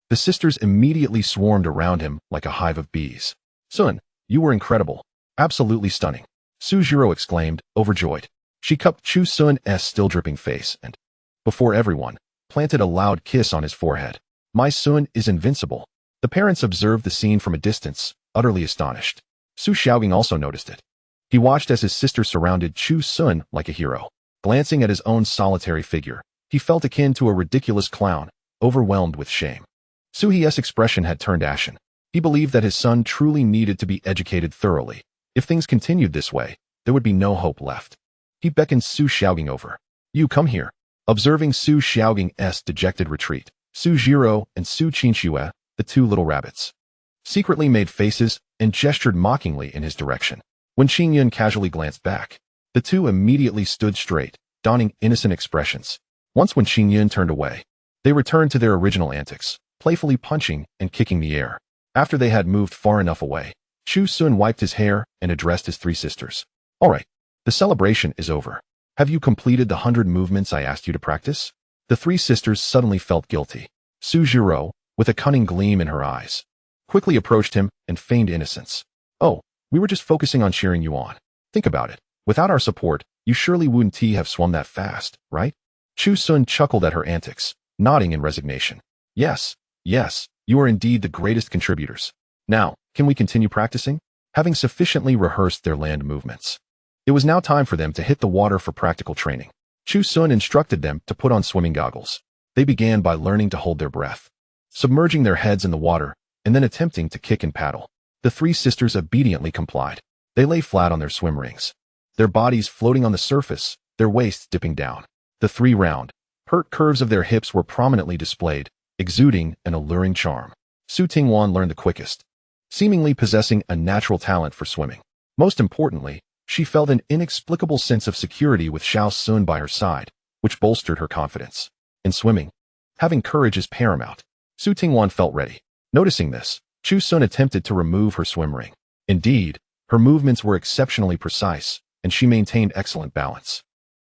The sisters immediately swarmed around him like a hive of bees. Sun, you were incredible. Absolutely stunning. Su Zhiro exclaimed, overjoyed. She cupped Chu Sun's still dripping face and, before everyone, planted a loud kiss on his forehead. My Sun is invincible. The parents observed the scene from a distance, utterly astonished. Su Xiaogang also noticed it. He watched as his sister surrounded Chu Sun like a hero. Glancing at his own solitary figure, he felt akin to a ridiculous clown, overwhelmed with shame. Su He's expression had turned ashen. He believed that his son truly needed to be educated thoroughly. If things continued this way, there would be no hope left. He beckoned Su Xiaogang over. You come here. Observing Su Xiaogang's dejected retreat, Su Zhiro and Su Qinxue, the two little rabbits, secretly made faces and gestured mockingly in his direction. When Qingyun casually glanced back, the two immediately stood straight, donning innocent expressions. Once when Qingyun turned away, they returned to their original antics, playfully punching and kicking the air. After they had moved far enough away, Chu Sun wiped his hair and addressed his three sisters. All right, the celebration is over. Have you completed the 100 movements I asked you to practice? The three sisters suddenly felt guilty. Su Zhiro, with a cunning gleam in her eyes, quickly approached him and feigned innocence. Oh, we were just focusing on cheering you on. Think about it. Without our support, you surely wouldn't have swum that fast, right? Chu Sun chuckled at her antics, nodding in resignation. Yes, you are indeed the greatest contributors. Now, can we continue practicing? Having sufficiently rehearsed their land movements, it was now time for them to hit the water for practical training. Chu Sun instructed them to put on swimming goggles. They began by learning to hold their breath, submerging their heads in the water, and then attempting to kick and paddle. The three sisters obediently complied. They lay flat on their swim rings, their bodies floating on the surface, their waists dipping down. The three round, pert curves of their hips were prominently displayed, exuding an alluring charm. Su Tingwan learned the quickest, seemingly possessing a natural talent for swimming. Most importantly, she felt an inexplicable sense of security with Xiao Sun by her side, which bolstered her confidence. In swimming, having courage is paramount. Su Tingwan felt ready. Noticing this, Chu Sun attempted to remove her swim ring. Indeed, her movements were exceptionally precise, and she maintained excellent balance.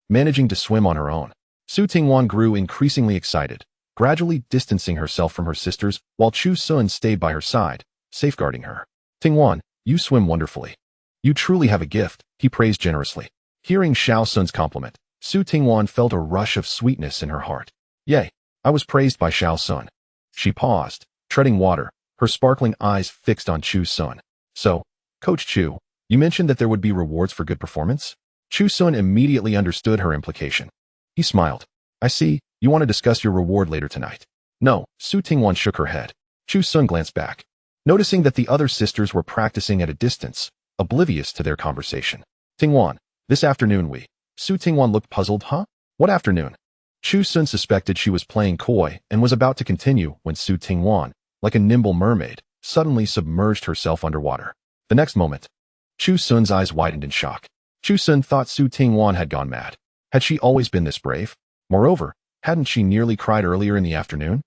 Managing to swim on her own, Su Tingwan grew increasingly excited, gradually distancing herself from her sisters while Chu Sun stayed by her side, safeguarding her. Tingwan, you swim wonderfully. You truly have a gift, he praised generously. Hearing Xiao Sun's compliment, Su Tingwan felt a rush of sweetness in her heart. Yay, I was praised by Xiao Sun. She paused, treading water, her sparkling eyes fixed on Chu Sun. So, Coach Chu, you mentioned that there would be rewards for good performance? Chu Sun immediately understood her implication. He smiled. I see, you want to discuss your reward later tonight. No, Su Tingwan shook her head. Chu Sun glanced back, noticing that the other sisters were practicing at a distance, oblivious to their conversation. Tingwan, this afternoon Su Tingwan looked puzzled. Huh? What afternoon? Chu Sun suspected she was playing coy and was about to continue when Su Tingwan, like a nimble mermaid, suddenly submerged herself underwater. The next moment, Chu Sun's eyes widened in shock. Chu Sun thought Su Tingwan had gone mad. Had she always been this brave? Moreover, hadn't she nearly cried earlier in the afternoon?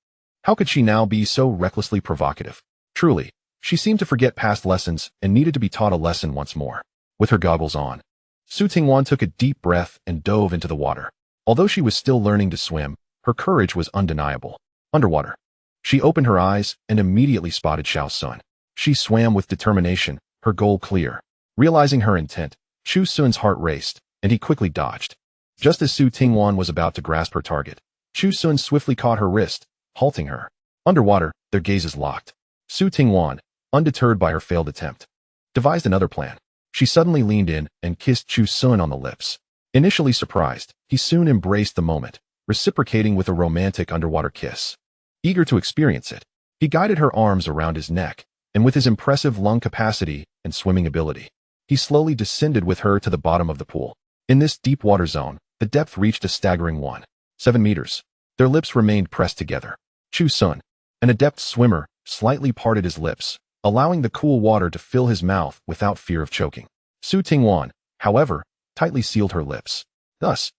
How could she now be so recklessly provocative? Truly, she seemed to forget past lessons and needed to be taught a lesson once more. With her goggles on, Su Tingwan took a deep breath and dove into the water. Although she was still learning to swim, her courage was undeniable. Underwater, she opened her eyes and immediately spotted Xiao Sun. She swam with determination, her goal clear. Realizing her intent, Chu Sun's heart raced, and he quickly dodged. Just as Su Tingwan was about to grasp her target, Chu Sun swiftly caught her wrist, halting her. Underwater, their gazes locked. Su Tingwan, undeterred by her failed attempt, devised another plan. She suddenly leaned in and kissed Chu Sun on the lips. Initially surprised, he soon embraced the moment, reciprocating with a romantic underwater kiss. Eager to experience it, he guided her arms around his neck, and with his impressive lung capacity and swimming ability, he slowly descended with her to the bottom of the pool. In this deep water zone, the depth reached a staggering 7 meters. Their lips remained pressed together. Chu Sun, an adept swimmer, slightly parted his lips, allowing the cool water to fill his mouth without fear of choking. Su Tingwan, however, tightly sealed her lips. Thus,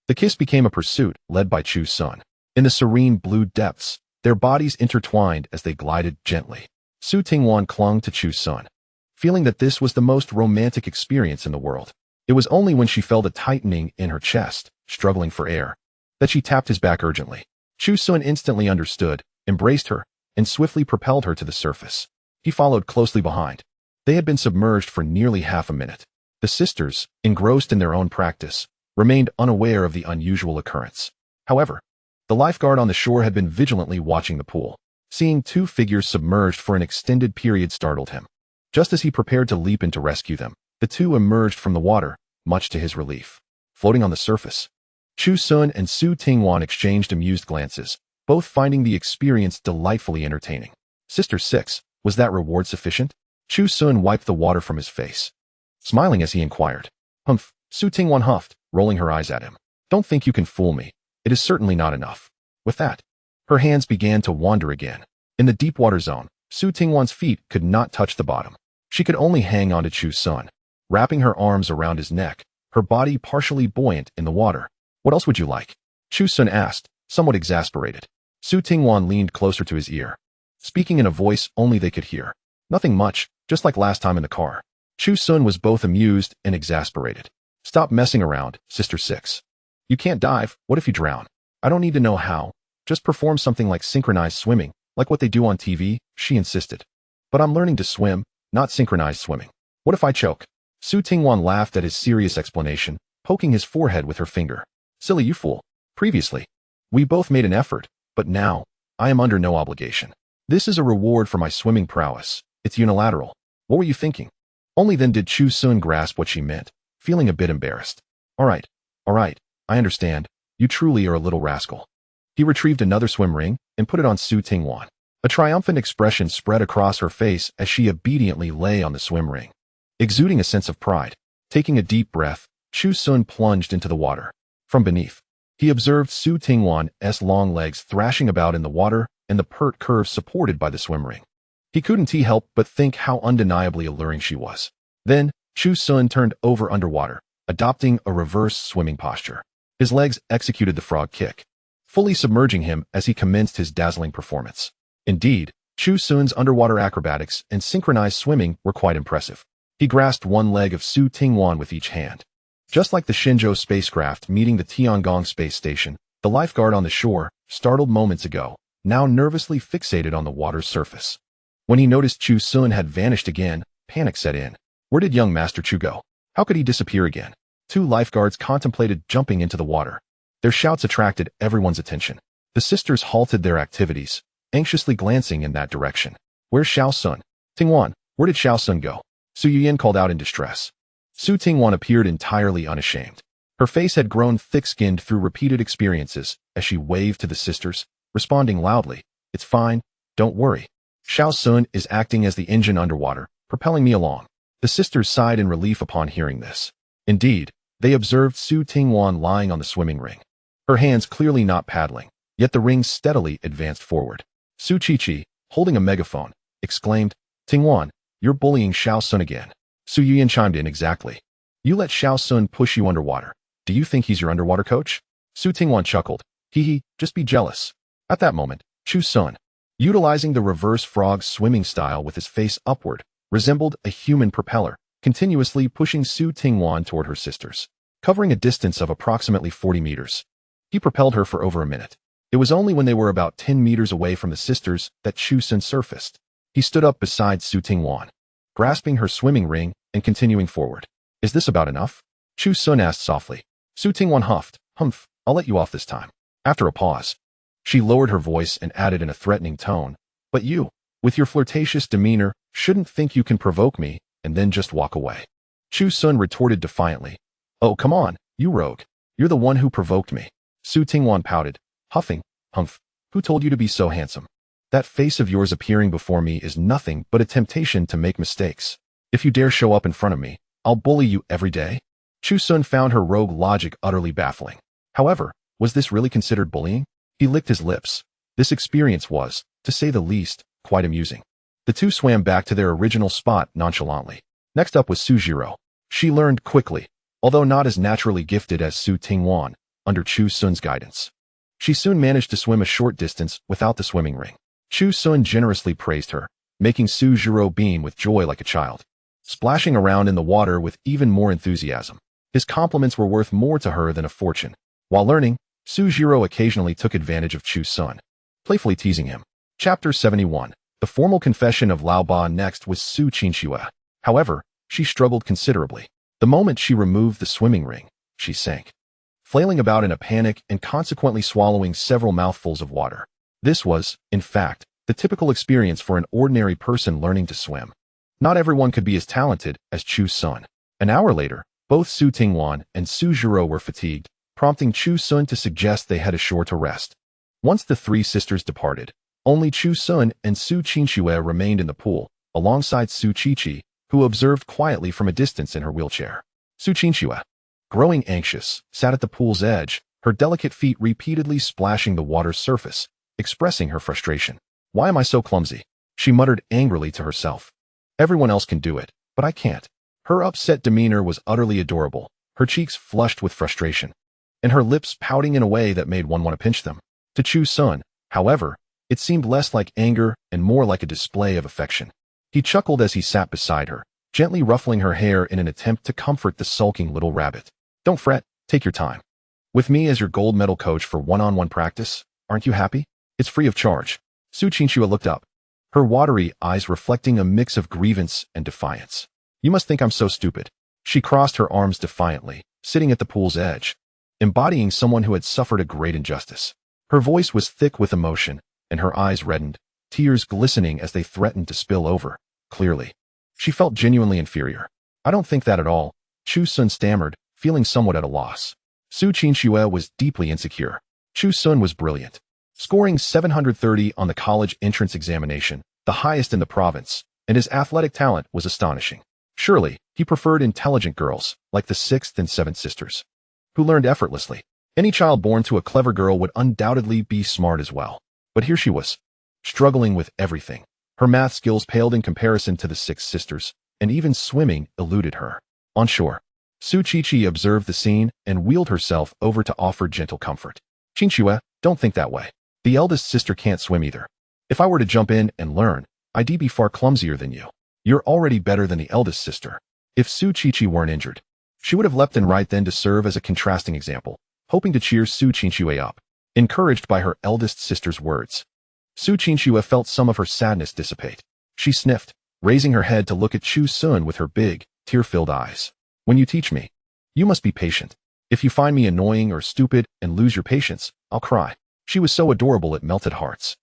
the kiss became a pursuit led by Chu Sun. In the serene blue depths, their bodies intertwined as they glided gently. Su Tingwan clung to Chu Sun, feeling that this was the most romantic experience in the world. It was only when she felt a tightening in her chest, struggling for air, that she tapped his back urgently. Chu Sun instantly understood, embraced her, and swiftly propelled her to the surface. He followed closely behind. They had been submerged for nearly half a minute. The sisters, engrossed in their own practice, remained unaware of the unusual occurrence. However, the lifeguard on the shore had been vigilantly watching the pool. Seeing two figures submerged for an extended period startled him. Just as he prepared to leap in to rescue them, the two emerged from the water, much to his relief. Floating on the surface, Chu Sun and Su Tingwan exchanged amused glances, both finding the experience delightfully entertaining. Sister 6, was that reward sufficient? Chu Sun wiped the water from his face, smiling as he inquired. Humph, Su Tingwan huffed, rolling her eyes at him. Don't think you can fool me. It is certainly not enough. With that, her hands began to wander again. In the deep water zone, Su Tingwan's feet could not touch the bottom. She could only hang onto Chu Sun, wrapping her arms around his neck, her body partially buoyant in the water. What else would you like? Chu Sun asked, somewhat exasperated. Su Tingwan leaned closer to his ear, speaking in a voice only they could hear. Nothing much, just like last time in the car. Chu Sun was both amused and exasperated. Stop messing around, Sister 6. You can't dive, what if you drown? I don't need to know how. Just perform something like synchronized swimming, like what they do on TV, she insisted. But I'm learning to swim, not synchronized swimming. What if I choke? Su Tingwan laughed at his serious explanation, poking his forehead with her finger. Silly you fool. Previously, we both made an effort, but now, I am under no obligation. This is a reward for my swimming prowess. It's unilateral. What were you thinking? Only then did Chu Sun grasp what she meant, feeling a bit embarrassed. All right, I understand. You truly are a little rascal. He retrieved another swim ring and put it on Su Tingwan. A triumphant expression spread across her face as she obediently lay on the swim ring. Exuding a sense of pride, taking a deep breath, Chu Sun plunged into the water. From beneath, he observed Su Tingwan's long legs thrashing about in the water and the pert curves supported by the swim ring. He couldn't help but think how undeniably alluring she was. Then, Chu Sun turned over underwater, adopting a reverse swimming posture. His legs executed the frog kick, fully submerging him as he commenced his dazzling performance. Indeed, Chu Sun's underwater acrobatics and synchronized swimming were quite impressive. He grasped one leg of Su Tingwan with each hand. Just like the Shenzhou spacecraft meeting the Tiangong space station, the lifeguard on the shore, startled moments ago, now nervously fixated on the water's surface. When he noticed Chu Sun had vanished again, panic set in. Where did young Master Chu go? How could he disappear again? Two lifeguards contemplated jumping into the water. Their shouts attracted everyone's attention. The sisters halted their activities, anxiously glancing in that direction. Where's Xiao Sun? Tingwan, where did Xiao Sun go? Su Yuyan called out in distress. Su Tingwan appeared entirely unashamed. Her face had grown thick-skinned through repeated experiences as she waved to the sisters, responding loudly, It's fine, don't worry. Xiao Sun is acting as the engine underwater, propelling me along. The sisters sighed in relief upon hearing this. Indeed, they observed Su Tingwan lying on the swimming ring, her hands clearly not paddling, yet the ring steadily advanced forward. Su Qiqi, holding a megaphone, exclaimed, Tingwan, you're bullying Xiao Sun again. Su Yuyan chimed in exactly. You let Xiao Sun push you underwater. Do you think he's your underwater coach? Su Tingwan chuckled. Just be jealous. At that moment, Chu Sun, utilizing the reverse frog swimming style with his face upward, resembled a human propeller, continuously pushing Su Tingwan toward her sisters. Covering a distance of approximately 40 meters. He propelled her for over a minute. It was only when they were about 10 meters away from the sisters that Chu Sun surfaced. He stood up beside Su Tingwan, grasping her swimming ring and continuing forward. Is this about enough? Chu Sun asked softly. Su Tingwan huffed. Humph, I'll let you off this time. After a pause, she lowered her voice and added in a threatening tone, But you, with your flirtatious demeanor, shouldn't think you can provoke me and then just walk away. Chu Sun retorted defiantly. Oh, come on, you rogue. You're the one who provoked me. Su Tingwan pouted, huffing. Humph, who told you to be so handsome? That face of yours appearing before me is nothing but a temptation to make mistakes. If you dare show up in front of me, I'll bully you every day. Chu Sun found her rogue logic utterly baffling. However, was this really considered bullying? He licked his lips, This experience was, to say the least, quite amusing. The two swam back to their original spot nonchalantly. Next up was Su Jiro. She learned quickly, although not as naturally gifted as Su Tingwan, under Chu Sun's guidance. She soon managed to swim a short distance without the swimming ring. Chu Sun generously praised her, making Su Jiro beam with joy like a child, splashing around in the water with even more enthusiasm. His compliments were worth more to her than a fortune. While learning, Su Jiro occasionally took advantage of Chu Sun, playfully teasing him. Chapter 71. The formal confession of Lao Ba. Next was Su Qingxue. However, she struggled considerably. The moment she removed the swimming ring, she sank, flailing about in a panic and consequently swallowing several mouthfuls of water. This was, in fact, the typical experience for an ordinary person learning to swim. Not everyone could be as talented as Chu Sun. An hour later, both Su Tingwan and Su Jiro were fatigued, prompting Chu Sun to suggest they head ashore to rest. Once the three sisters departed, only Chu Sun and Su Qingxue remained in the pool, alongside Su Qiqi, who observed quietly from a distance in her wheelchair. Su Qingxue, growing anxious, sat at the pool's edge, her delicate feet repeatedly splashing the water's surface, expressing her frustration. "Why am I so clumsy?" she muttered angrily to herself. "Everyone else can do it, but I can't." Her upset demeanor was utterly adorable, her cheeks flushed with frustration, and her lips pouting in a way that made one want to pinch them. To Chu Sun, however, it seemed less like anger and more like a display of affection. He chuckled as he sat beside her, gently ruffling her hair in an attempt to comfort the sulking little rabbit. "Don't fret, take your time. With me as your gold medal coach for one-on-one practice, aren't you happy? It's free of charge." Su Qingxue looked up, her watery eyes reflecting a mix of grievance and defiance. "You must think I'm so stupid." She crossed her arms defiantly, sitting at the pool's edge, embodying someone who had suffered a great injustice. Her voice was thick with emotion, and her eyes reddened, tears glistening as they threatened to spill over. Clearly, she felt genuinely inferior. "I don't think that at all," Chu Sun stammered, feeling somewhat at a loss. Su Qingxue was deeply insecure. Chu Sun was brilliant, scoring 730 on the college entrance examination, the highest in the province, and his athletic talent was astonishing. Surely, he preferred intelligent girls, like the sixth and seventh sisters, who learned effortlessly. Any child born to a clever girl would undoubtedly be smart as well. But here she was, struggling with everything. Her math skills paled in comparison to the six sisters, and even swimming eluded her. On shore, Su Qiqi observed the scene and wheeled herself over to offer gentle comfort. "Qingxue, don't think that way. The eldest sister can't swim either. If I were to jump in and learn, I'd be far clumsier than you. You're already better than the eldest sister." If Su Qiqi weren't injured, she would have leapt in right then to serve as a contrasting example, hoping to cheer Su Qingxue up. Encouraged by her eldest sister's words, Su Qingxue felt some of her sadness dissipate. She sniffed, raising her head to look at Chu Sun with her big, tear-filled eyes. "When you teach me, you must be patient. If you find me annoying or stupid and lose your patience, I'll cry." She was so adorable it melted hearts.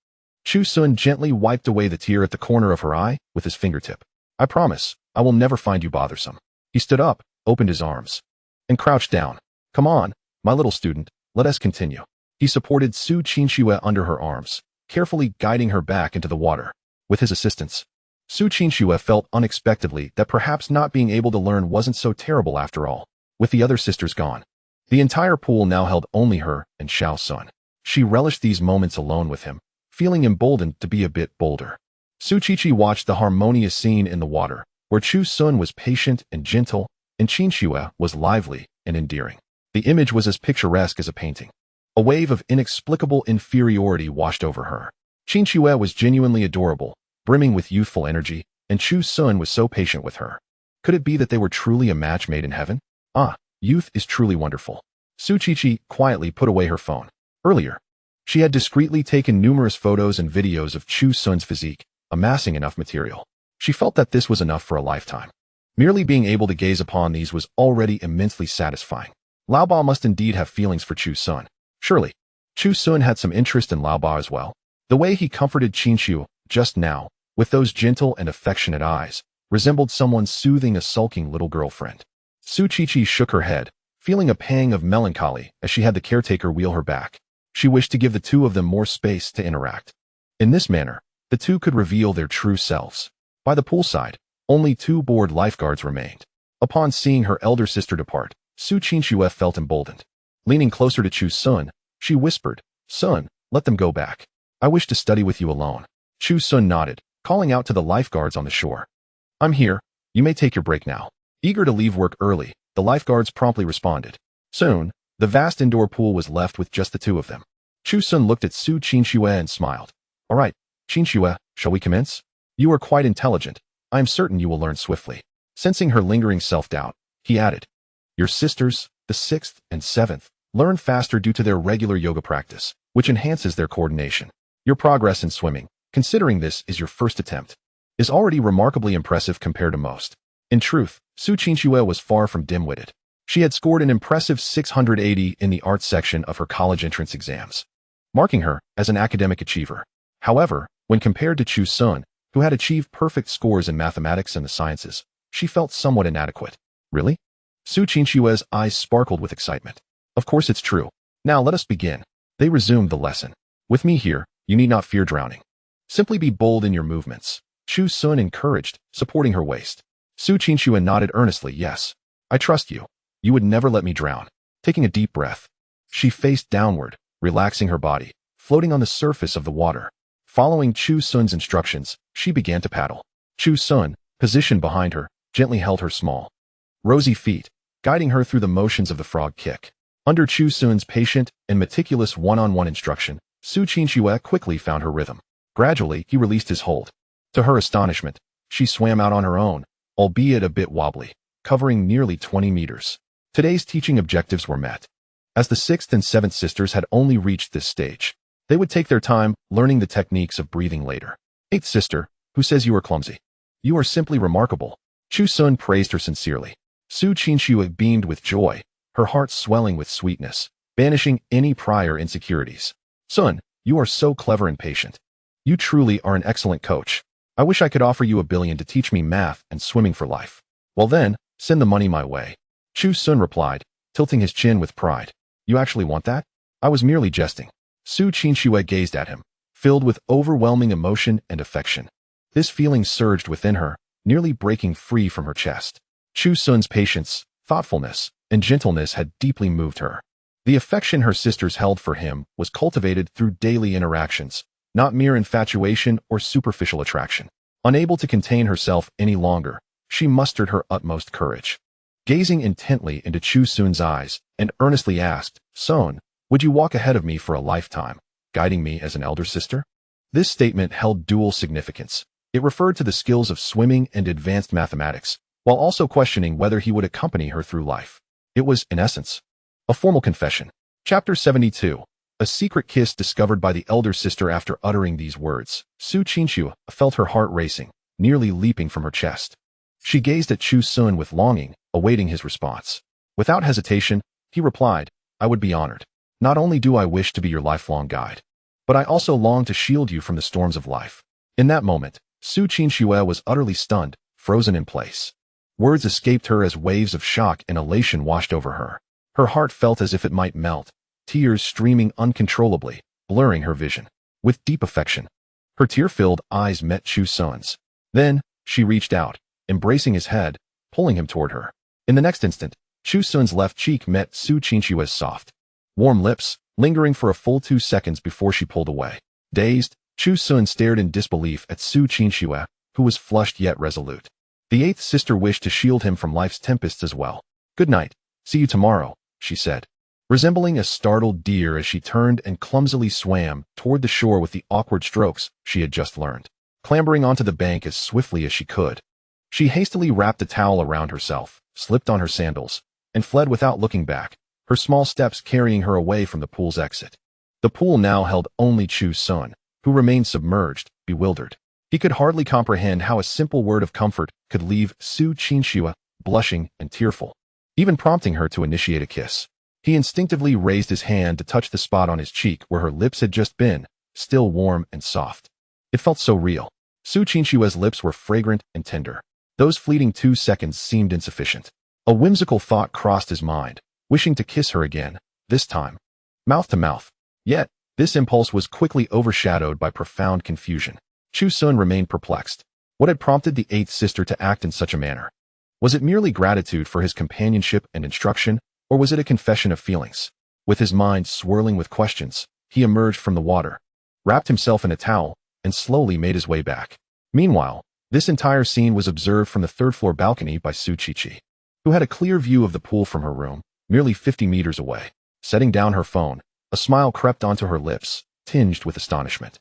Chu Sun gently wiped away the tear at the corner of her eye with his fingertip. "I promise, I will never find you bothersome." He stood up, opened his arms, and crouched down. "Come on, my little student, let us continue." He supported Su Qingxue under her arms, carefully guiding her back into the water. With his assistance, Su Qingxue felt unexpectedly that perhaps not being able to learn wasn't so terrible after all. With the other sisters gone, the entire pool now held only her and Xiao Sun. She relished these moments alone with him, feeling emboldened to be a bit bolder. Su Qiqi watched the harmonious scene in the water, where Chu Sun was patient and gentle, and Qingxue was lively and endearing. The image was as picturesque as a painting. A wave of inexplicable inferiority washed over her. Qingxue was genuinely adorable, brimming with youthful energy, and Chu Sun was so patient with her. Could it be that they were truly a match made in heaven? Ah, youth is truly wonderful. Su Qiqi quietly put away her phone. Earlier, she had discreetly taken numerous photos and videos of Chu Sun's physique, amassing enough material. She felt that this was enough for a lifetime. Merely being able to gaze upon these was already immensely satisfying. Lao Ba must indeed have feelings for Chu Sun. Surely, Chu Sun had some interest in Lao Ba as well. The way he comforted Qingxue just now, with those gentle and affectionate eyes, resembled someone soothing a sulking little girlfriend. Su Qiqi shook her head, feeling a pang of melancholy as she had the caretaker wheel her back. She wished to give the two of them more space to interact. In this manner, the two could reveal their true selves. By the poolside, only two bored lifeguards remained. Upon seeing her elder sister depart, Su Qingxue felt emboldened. Leaning closer to Chu Sun, she whispered, "Sun, let them go back." I wish to study with you alone. Chu Sun nodded, calling out to the lifeguards on the shore. I'm here. You may take your break now. Eager to leave work early, the lifeguards promptly responded. Soon, the vast indoor pool was left with just the two of them. Chu Sun looked at Su Qinxue and smiled. All right, Qinxue, shall we commence? You are quite intelligent. I am certain you will learn swiftly. Sensing her lingering self-doubt, he added, your sisters, the 6th and 7th, learn faster due to their regular yoga practice, which enhances their coordination. Your progress in swimming, considering this is your first attempt, is already remarkably impressive compared to most. In truth, Su Qinxue was far from dim-witted. She had scored an impressive 680 in the arts section of her college entrance exams, marking her as an academic achiever. However, when compared to Chu Sun, who had achieved perfect scores in mathematics and the sciences, she felt somewhat inadequate. Really? Su Qinxue's eyes sparkled with excitement. Of course it's true. Now let us begin. They resumed the lesson. With me here, you need not fear drowning. Simply be bold in your movements. Chu Sun encouraged, supporting her waist. Su Qinxue nodded earnestly. Yes. I trust you. You would never let me drown. Taking a deep breath, she faced downward, relaxing her body, floating on the surface of the water. Following Chu Sun's instructions, she began to paddle. Chu Sun, positioned behind her, gently held her small, rosy feet, guiding her through the motions of the frog kick. Under Chu Sun's patient and meticulous one-on-one instruction, Su Qinxue quickly found her rhythm. Gradually, he released his hold. To her astonishment, she swam out on her own, albeit a bit wobbly, covering nearly 20 meters. Today's teaching objectives were met. As the 6th and 7th sisters had only reached this stage, they would take their time learning the techniques of breathing later. 8th sister, who says you are clumsy? You are simply remarkable. Chu Sun praised her sincerely. Su Qinxue beamed with joy, her heart swelling with sweetness, banishing any prior insecurities. Sun, you are so clever and patient. You truly are an excellent coach. I wish I could offer you $1 billion to teach me math and swimming for life. Well then, send the money my way. Chu Sun replied, tilting his chin with pride. You actually want that? I was merely jesting. Su Qinxue gazed at him, filled with overwhelming emotion and affection. This feeling surged within her, nearly breaking free from her chest. Chu Sun's patience, thoughtfulness, and gentleness had deeply moved her. The affection her sisters held for him was cultivated through daily interactions, not mere infatuation or superficial attraction. Unable to contain herself any longer, she mustered her utmost courage. Gazing intently into Chu Sun's eyes, and earnestly asked, Sun, would you walk ahead of me for a lifetime, guiding me as an elder sister? This statement held dual significance. It referred to the skills of swimming and advanced mathematics, while also questioning whether he would accompany her through life. It was, in essence, a formal confession. Chapter 72. A secret kiss discovered by the elder sister. After uttering these words, Su Qinxue felt her heart racing, nearly leaping from her chest. She gazed at Chu Sun with longing, awaiting his response. Without hesitation, he replied, I would be honored. Not only do I wish to be your lifelong guide, but I also long to shield you from the storms of life. In that moment, Su Qinxue was utterly stunned, frozen in place. Words escaped her as waves of shock and elation washed over her. Her heart felt as if it might melt, tears streaming uncontrollably, blurring her vision. With deep affection, her tear-filled eyes met Chu Sun's. Then, she reached out, embracing his head, pulling him toward her. In the next instant, Chu Sun's left cheek met Su Qinxue's soft, warm lips, lingering for a full 2 seconds before she pulled away. Dazed, Chu Sun stared in disbelief at Su Qinxue, who was flushed yet resolute. The 8th sister wished to shield him from life's tempests as well. Good night. See you tomorrow, she said, resembling a startled deer as she turned and clumsily swam toward the shore with the awkward strokes she had just learned. Clambering onto the bank as swiftly as she could, she hastily wrapped a towel around herself, slipped on her sandals, and fled without looking back, her small steps carrying her away from the pool's exit. The pool now held only Chu Sun, who remained submerged, bewildered. He could hardly comprehend how a simple word of comfort could leave Su Qinxue blushing and tearful, even prompting her to initiate a kiss. He instinctively raised his hand to touch the spot on his cheek where her lips had just been, still warm and soft. It felt so real. Su Qinxue's lips were fragrant and tender. Those fleeting 2 seconds seemed insufficient. A whimsical thought crossed his mind, wishing to kiss her again, this time, mouth to mouth. Yet, this impulse was quickly overshadowed by profound confusion. Chu Sun remained perplexed. What had prompted the 8th sister to act in such a manner? Was it merely gratitude for his companionship and instruction, or was it a confession of feelings? With his mind swirling with questions, he emerged from the water, wrapped himself in a towel, and slowly made his way back. Meanwhile, this entire scene was observed from the third-floor balcony by Su Qiqi, who had a clear view of the pool from her room, merely 50 meters away. Setting down her phone, a smile crept onto her lips, tinged with astonishment.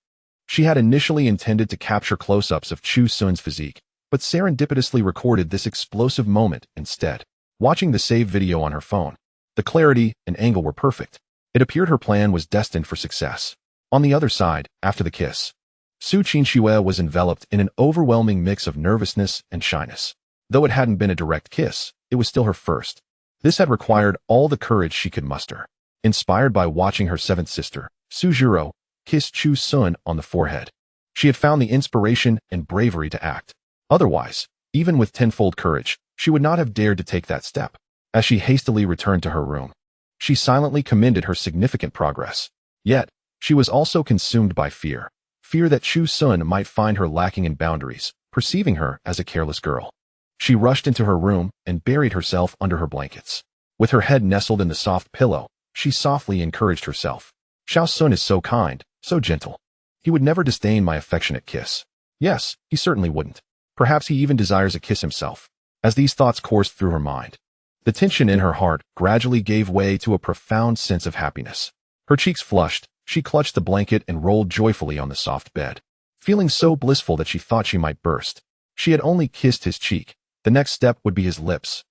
She had initially intended to capture close-ups of Chu Sun's physique, but serendipitously recorded this explosive moment instead. Watching the saved video on her phone, the clarity and angle were perfect. It appeared her plan was destined for success. On the other side, after the kiss, Su Qinxue was enveloped in an overwhelming mix of nervousness and shyness. Though it hadn't been a direct kiss, it was still her first. This had required all the courage she could muster. Inspired by watching her seventh sister, Su Zhiro, kiss Chu Sun on the forehead, she had found the inspiration and bravery to act. Otherwise, even with tenfold courage, she would not have dared to take that step. As she hastily returned to her room, she silently commended her significant progress. Yet, she was also consumed by fear. Fear that Chu Sun might find her lacking in boundaries, perceiving her as a careless girl. She rushed into her room and buried herself under her blankets. With her head nestled in the soft pillow, she softly encouraged herself. Xiao Sun is so kind, so gentle. He would never disdain my affectionate kiss. Yes, he certainly wouldn't. Perhaps he even desires a kiss himself. As these thoughts coursed through her mind, the tension in her heart gradually gave way to a profound sense of happiness. Her cheeks flushed, she clutched the blanket and rolled joyfully on the soft bed, feeling so blissful that she thought she might burst. She had only kissed his cheek. The next step would be his lips.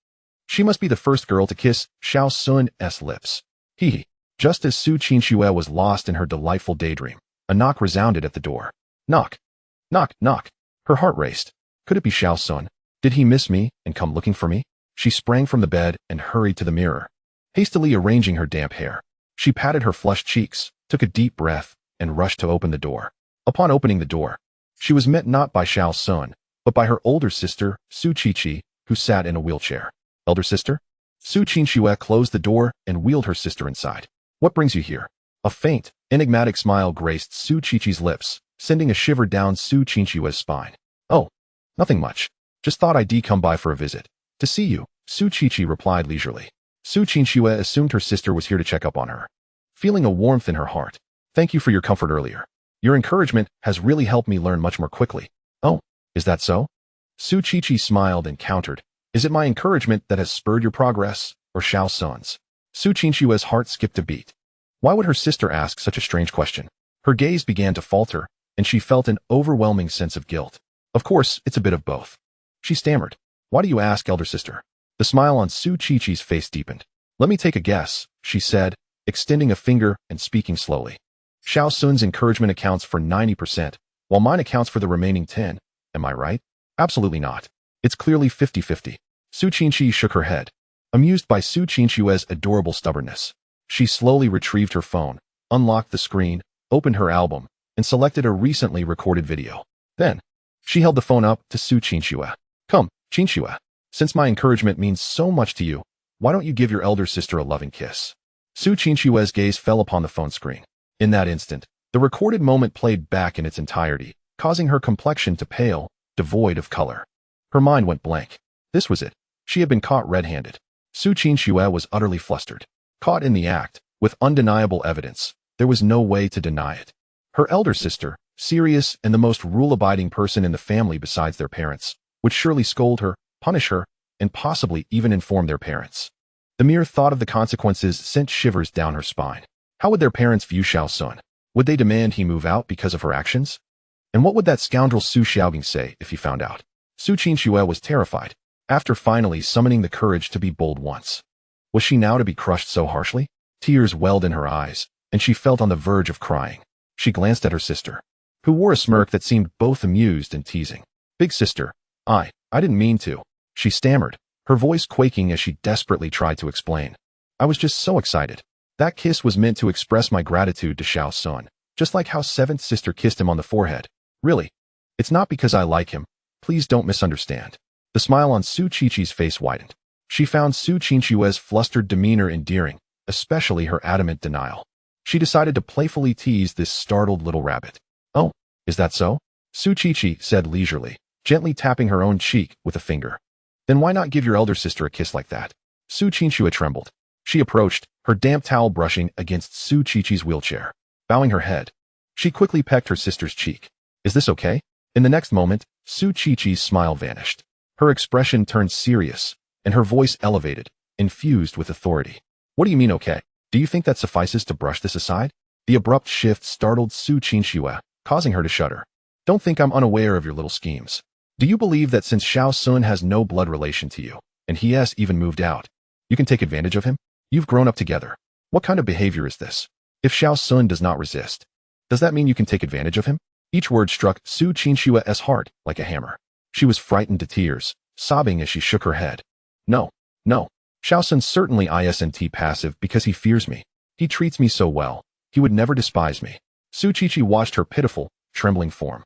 She must be the first girl to kiss Xiao Sun's lips. Hee. Just as Su Qinxue was lost in her delightful daydream, a knock resounded at the door. Knock. Knock, knock. Her heart raced. Could it be Xiao Sun? Did he miss me and come looking for me? She sprang from the bed and hurried to the mirror. Hastily arranging her damp hair, she patted her flushed cheeks, took a deep breath, and rushed to open the door. Upon opening the door, she was met not by Xiao Sun, but by her older sister, Su Qiqi, who sat in a wheelchair. Elder sister? Su Qinxue closed the door and wheeled her sister inside. What brings you here? A faint, enigmatic smile graced Su Qiqi's lips, sending a shiver down Su Qinxue's spine. Oh, nothing much. Just thought I'd come by for a visit. To see you, Su Qiqi replied leisurely. Su Qinxue assumed her sister was here to check up on her, feeling a warmth in her heart. Thank you for your comfort earlier. Your encouragement has really helped me learn much more quickly. Oh, is that so? Su Qiqi smiled and countered. Is it my encouragement that has spurred your progress, or Xiao Sun's? Su Qinxue's heart skipped a beat. Why would her sister ask such a strange question? Her gaze began to falter, and she felt an overwhelming sense of guilt. Of course, it's a bit of both. She stammered. Why do you ask, elder sister? The smile on Su Qiqi's face deepened. Let me take a guess, she said, extending a finger and speaking slowly. Xiao Sun's encouragement accounts for 90%, while mine accounts for the remaining 10. Am I right? Absolutely not. It's clearly 50-50. Su Qinxi shook her head, amused by Su Qinxue's adorable stubbornness. She slowly retrieved her phone, unlocked the screen, opened her album, and selected a recently recorded video. Then, she held the phone up to Su Qinxue. Come, Qinxue, since my encouragement means so much to you, why don't you give your elder sister a loving kiss? Su Qinxue's gaze fell upon the phone screen. In that instant, the recorded moment played back in its entirety, causing her complexion to pale, devoid of color. Her mind went blank. This was it. She had been caught red-handed. Su Qinxue was utterly flustered. Caught in the act, with undeniable evidence, there was no way to deny it. Her elder sister, serious and the most rule-abiding person in the family besides their parents, would surely scold her, punish her, and possibly even inform their parents. The mere thought of the consequences sent shivers down her spine. How would their parents view Xiao Sun? Would they demand he move out because of her actions? And what would that scoundrel Su Xiaogang say if he found out? Su Qinxue was terrified. After finally summoning the courage to be bold once, was she now to be crushed so harshly? Tears welled in her eyes, and she felt on the verge of crying. She glanced at her sister, who wore a smirk that seemed both amused and teasing. Big sister, I didn't mean to, she stammered, her voice quaking as she desperately tried to explain. I was just so excited. That kiss was meant to express my gratitude to Xiao Sun, just like how seventh sister kissed him on the forehead. Really, it's not because I like him. Please don't misunderstand. The smile on Su Qiqi's face widened. She found Su Qinxue's flustered demeanor endearing, especially her adamant denial. She decided to playfully tease this startled little rabbit. Oh, is that so? Su Qiqi said leisurely, gently tapping her own cheek with a finger. Then why not give your elder sister a kiss like that? Su Qinxue trembled. She approached, her damp towel brushing against Su Qiqi's wheelchair. Bowing her head, She quickly pecked her sister's cheek. Is this okay? In the next moment, Su Qiqi's smile vanished. Her expression turned serious, and her voice elevated, infused with authority. What do you mean okay? Do you think that suffices to brush this aside? The abrupt shift startled Su Qinxue, causing her to shudder. Don't think I'm unaware of your little schemes. Do you believe that since Xiao Sun has no blood relation to you, and he has even moved out, you can take advantage of him? You've grown up together. What kind of behavior is this? If Xiao Sun does not resist, does that mean you can take advantage of him? Each word struck Su Qinshue's heart like a hammer. She was frightened to tears, sobbing as she shook her head. No, no. Xiao Sun certainly isn't passive because he fears me. He treats me so well. He would never despise me. Su Qiqi watched her pitiful, trembling form,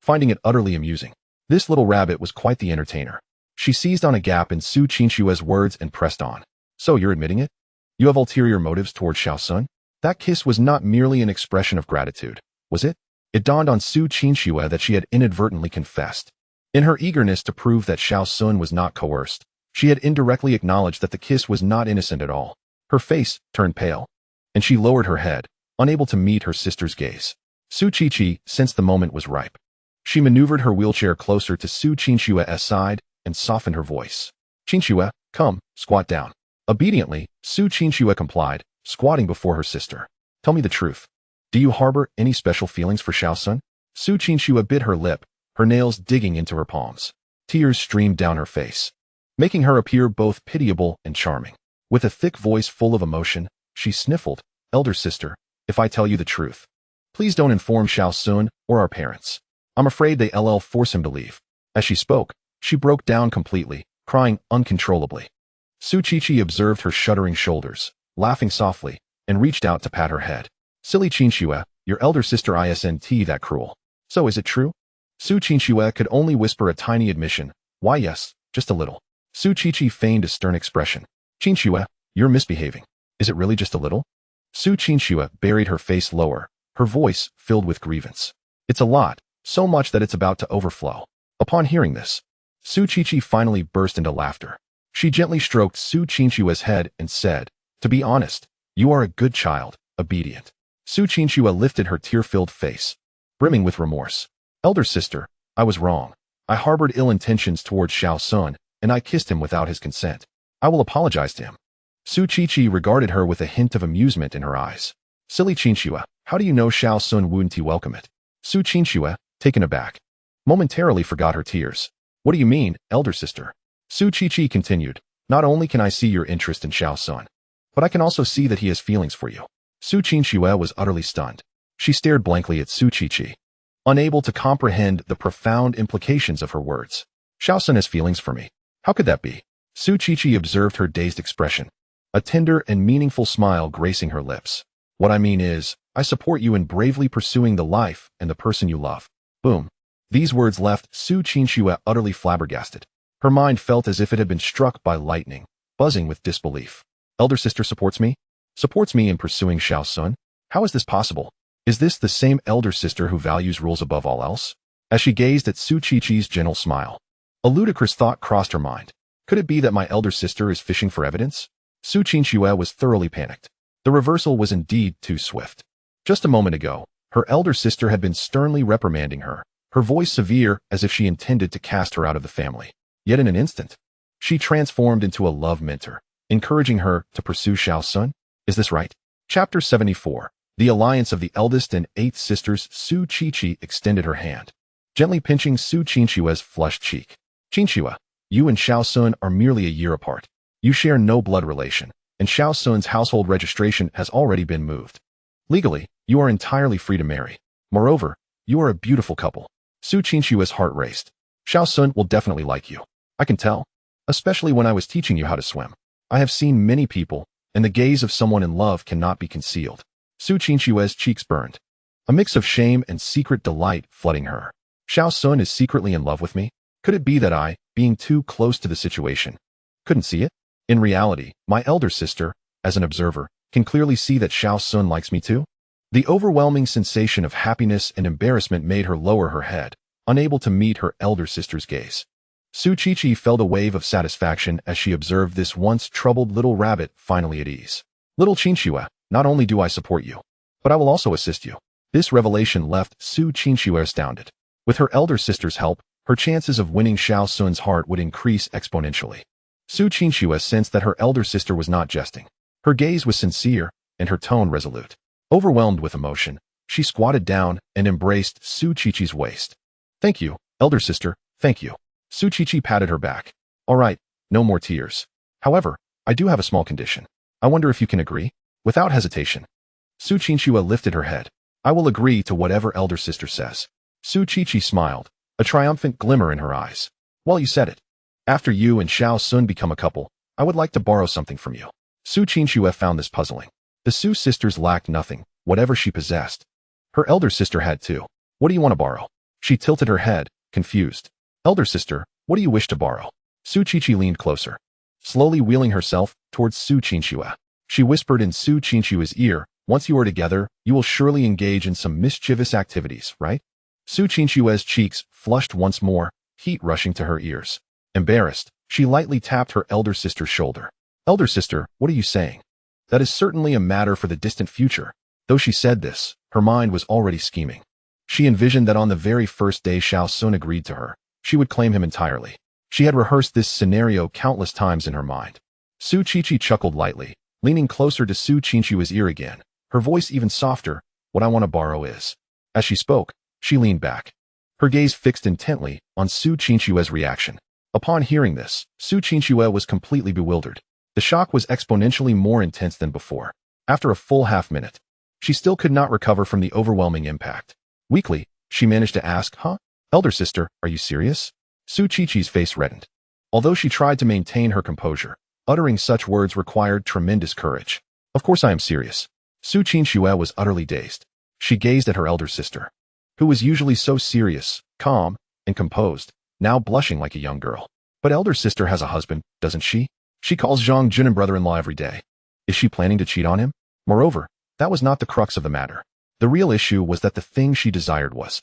finding it utterly amusing. This little rabbit was quite the entertainer. She seized on a gap in Su Qinshue's words and pressed on. So you're admitting it? You have ulterior motives toward Xiao Sun? That kiss was not merely an expression of gratitude, was it? It dawned on Su Qinshue that she had inadvertently confessed. In her eagerness to prove that Xiao Sun was not coerced, she had indirectly acknowledged that the kiss was not innocent at all. Her face turned pale, and she lowered her head, unable to meet her sister's gaze. Su Qiqi sensed the moment was ripe. She maneuvered her wheelchair closer to Su Qinshue's side and softened her voice. Qinshue, come, squat down. Obediently, Su Qinshue complied, squatting before her sister. Tell me the truth. Do you harbor any special feelings for Xiao Sun? Su Qinshue bit her lip, her nails digging into her palms. Tears streamed down her face, making her appear both pitiable and charming. With a thick voice full of emotion, she sniffled, Elder sister, if I tell you the truth, please don't inform Xiao Sun or our parents. I'm afraid they'll force him to leave. As she spoke, she broke down completely, crying uncontrollably. Su Qiqi observed her shuddering shoulders, laughing softly, and reached out to pat her head. Silly Qinshue, your elder sister isn't that cruel. So is it true? Su Qinshue could only whisper a tiny admission. Why yes, just a little. Su Qiqi feigned a stern expression. Qinshue, you're misbehaving. Is it really just a little? Su Qinshue buried her face lower, her voice filled with grievance. It's a lot, so much that it's about to overflow. Upon hearing this, Su Qiqi finally burst into laughter. She gently stroked Su Qinshue's head and said, to be honest, you are a good child, obedient. Su Qinshue lifted her tear-filled face, brimming with remorse. Elder sister, I was wrong. I harbored ill intentions towards Xiao Sun, and I kissed him without his consent. I will apologize to him. Su Qiqi regarded her with a hint of amusement in her eyes. Silly Qinshue, how do you know Xiao Sun wouldn't welcome it? Su Qinshue, taken aback, momentarily forgot her tears. What do you mean, elder sister? Su Qiqi continued, not only can I see your interest in Xiao Sun, but I can also see that he has feelings for you. Su Qinshue was utterly stunned. She stared blankly at Su Qiqi, unable to comprehend the profound implications of her words. Xiao Sun has feelings for me. How could that be? Su Qiqi observed her dazed expression, a tender and meaningful smile gracing her lips. What I mean is, I support you in bravely pursuing the life and the person you love. Boom. These words left Su Qinshue utterly flabbergasted. Her mind felt as if it had been struck by lightning, buzzing with disbelief. Elder sister supports me? Supports me in pursuing Xiao Sun? How is this possible? Is this the same elder sister who values rules above all else? As she gazed at Su Qiqi's gentle smile, a ludicrous thought crossed her mind. Could it be that my elder sister is fishing for evidence? Su Qinshue was thoroughly panicked. The reversal was indeed too swift. Just a moment ago, her elder sister had been sternly reprimanding her, her voice severe as if she intended to cast her out of the family. Yet in an instant, she transformed into a love mentor, encouraging her to pursue Xiao Sun. Is this right? Chapter 74. The Alliance of the Eldest and Eighth Sisters. Su Qiqi extended her hand, gently pinching Su Qinshue's flushed cheek. Qinshue, you and Xiao Sun are merely a year apart. You share no blood relation, and Xiao Sun's household registration has already been moved. Legally, you are entirely free to marry. Moreover, you are a beautiful couple. Su Qinshue's heart raced. Xiao Sun will definitely like you. I can tell, especially when I was teaching you how to swim. I have seen many people, and the gaze of someone in love cannot be concealed. Su Qinshue's cheeks burned, a mix of shame and secret delight flooding her. Xiao Sun is secretly in love with me? Could it be that I, being too close to the situation, couldn't see it? In reality, my elder sister, as an observer, can clearly see that Xiao Sun likes me too. The overwhelming sensation of happiness and embarrassment made her lower her head, unable to meet her elder sister's gaze. Su Qiqi felt a wave of satisfaction as she observed this once troubled little rabbit finally at ease. Little Qinshue, not only do I support you, but I will also assist you. This revelation left Su Qingxue astounded. With her elder sister's help, her chances of winning Xiao Sun's heart would increase exponentially. Su Qingxue sensed that her elder sister was not jesting. Her gaze was sincere, and her tone resolute. Overwhelmed with emotion, she squatted down and embraced Su Qiqi's waist. "Thank you, elder sister, thank you." Su Qiqi patted her back. "All right, no more tears. However, I do have a small condition. I wonder if you can agree?" Without hesitation, Su Qingxue lifted her head. "I will agree to whatever elder sister says." Su Qiqi smiled, a triumphant glimmer in her eyes. "Well, you said it. After you and Xiao Sun become a couple, I would like to borrow something from you." Su Qingxue found this puzzling. The Su sisters lacked nothing, whatever she possessed. Her elder sister had too. "What do you want to borrow?" She tilted her head, confused. "Elder sister, what do you wish to borrow?" Su Qiqi leaned closer, slowly wheeling herself towards Su Qingxue. She whispered in Su Qingxue's ear, "Once you are together, you will surely engage in some mischievous activities, right?" Su Qingxue's cheeks flushed once more, heat rushing to her ears. Embarrassed, she lightly tapped her elder sister's shoulder. "Elder sister, what are you saying? That is certainly a matter for the distant future." Though she said this, her mind was already scheming. She envisioned that on the very first day Xiao Sun agreed to her, she would claim him entirely. She had rehearsed this scenario countless times in her mind. Su Qiqi chuckled lightly, leaning closer to Su Qingxue's ear again, her voice even softer. "What I want to borrow is..." As she spoke, she leaned back, her gaze fixed intently on Su Qingxue's reaction. Upon hearing this, Su Qingxue was completely bewildered. The shock was exponentially more intense than before. After a full half-minute, she still could not recover from the overwhelming impact. Weakly, she managed to ask, "Huh? Elder sister, are you serious?" Su Qiqi's face reddened. Although she tried to maintain her composure, uttering such words required tremendous courage. "Of course I am serious." Su Qingxue was utterly dazed. She gazed at her elder sister, who was usually so serious, calm, and composed, now blushing like a young girl. "But elder sister has a husband, doesn't she? She calls Zhang Junin brother-in-law every day. Is she planning to cheat on him?" Moreover, that was not the crux of the matter. The real issue was that the thing she desired was.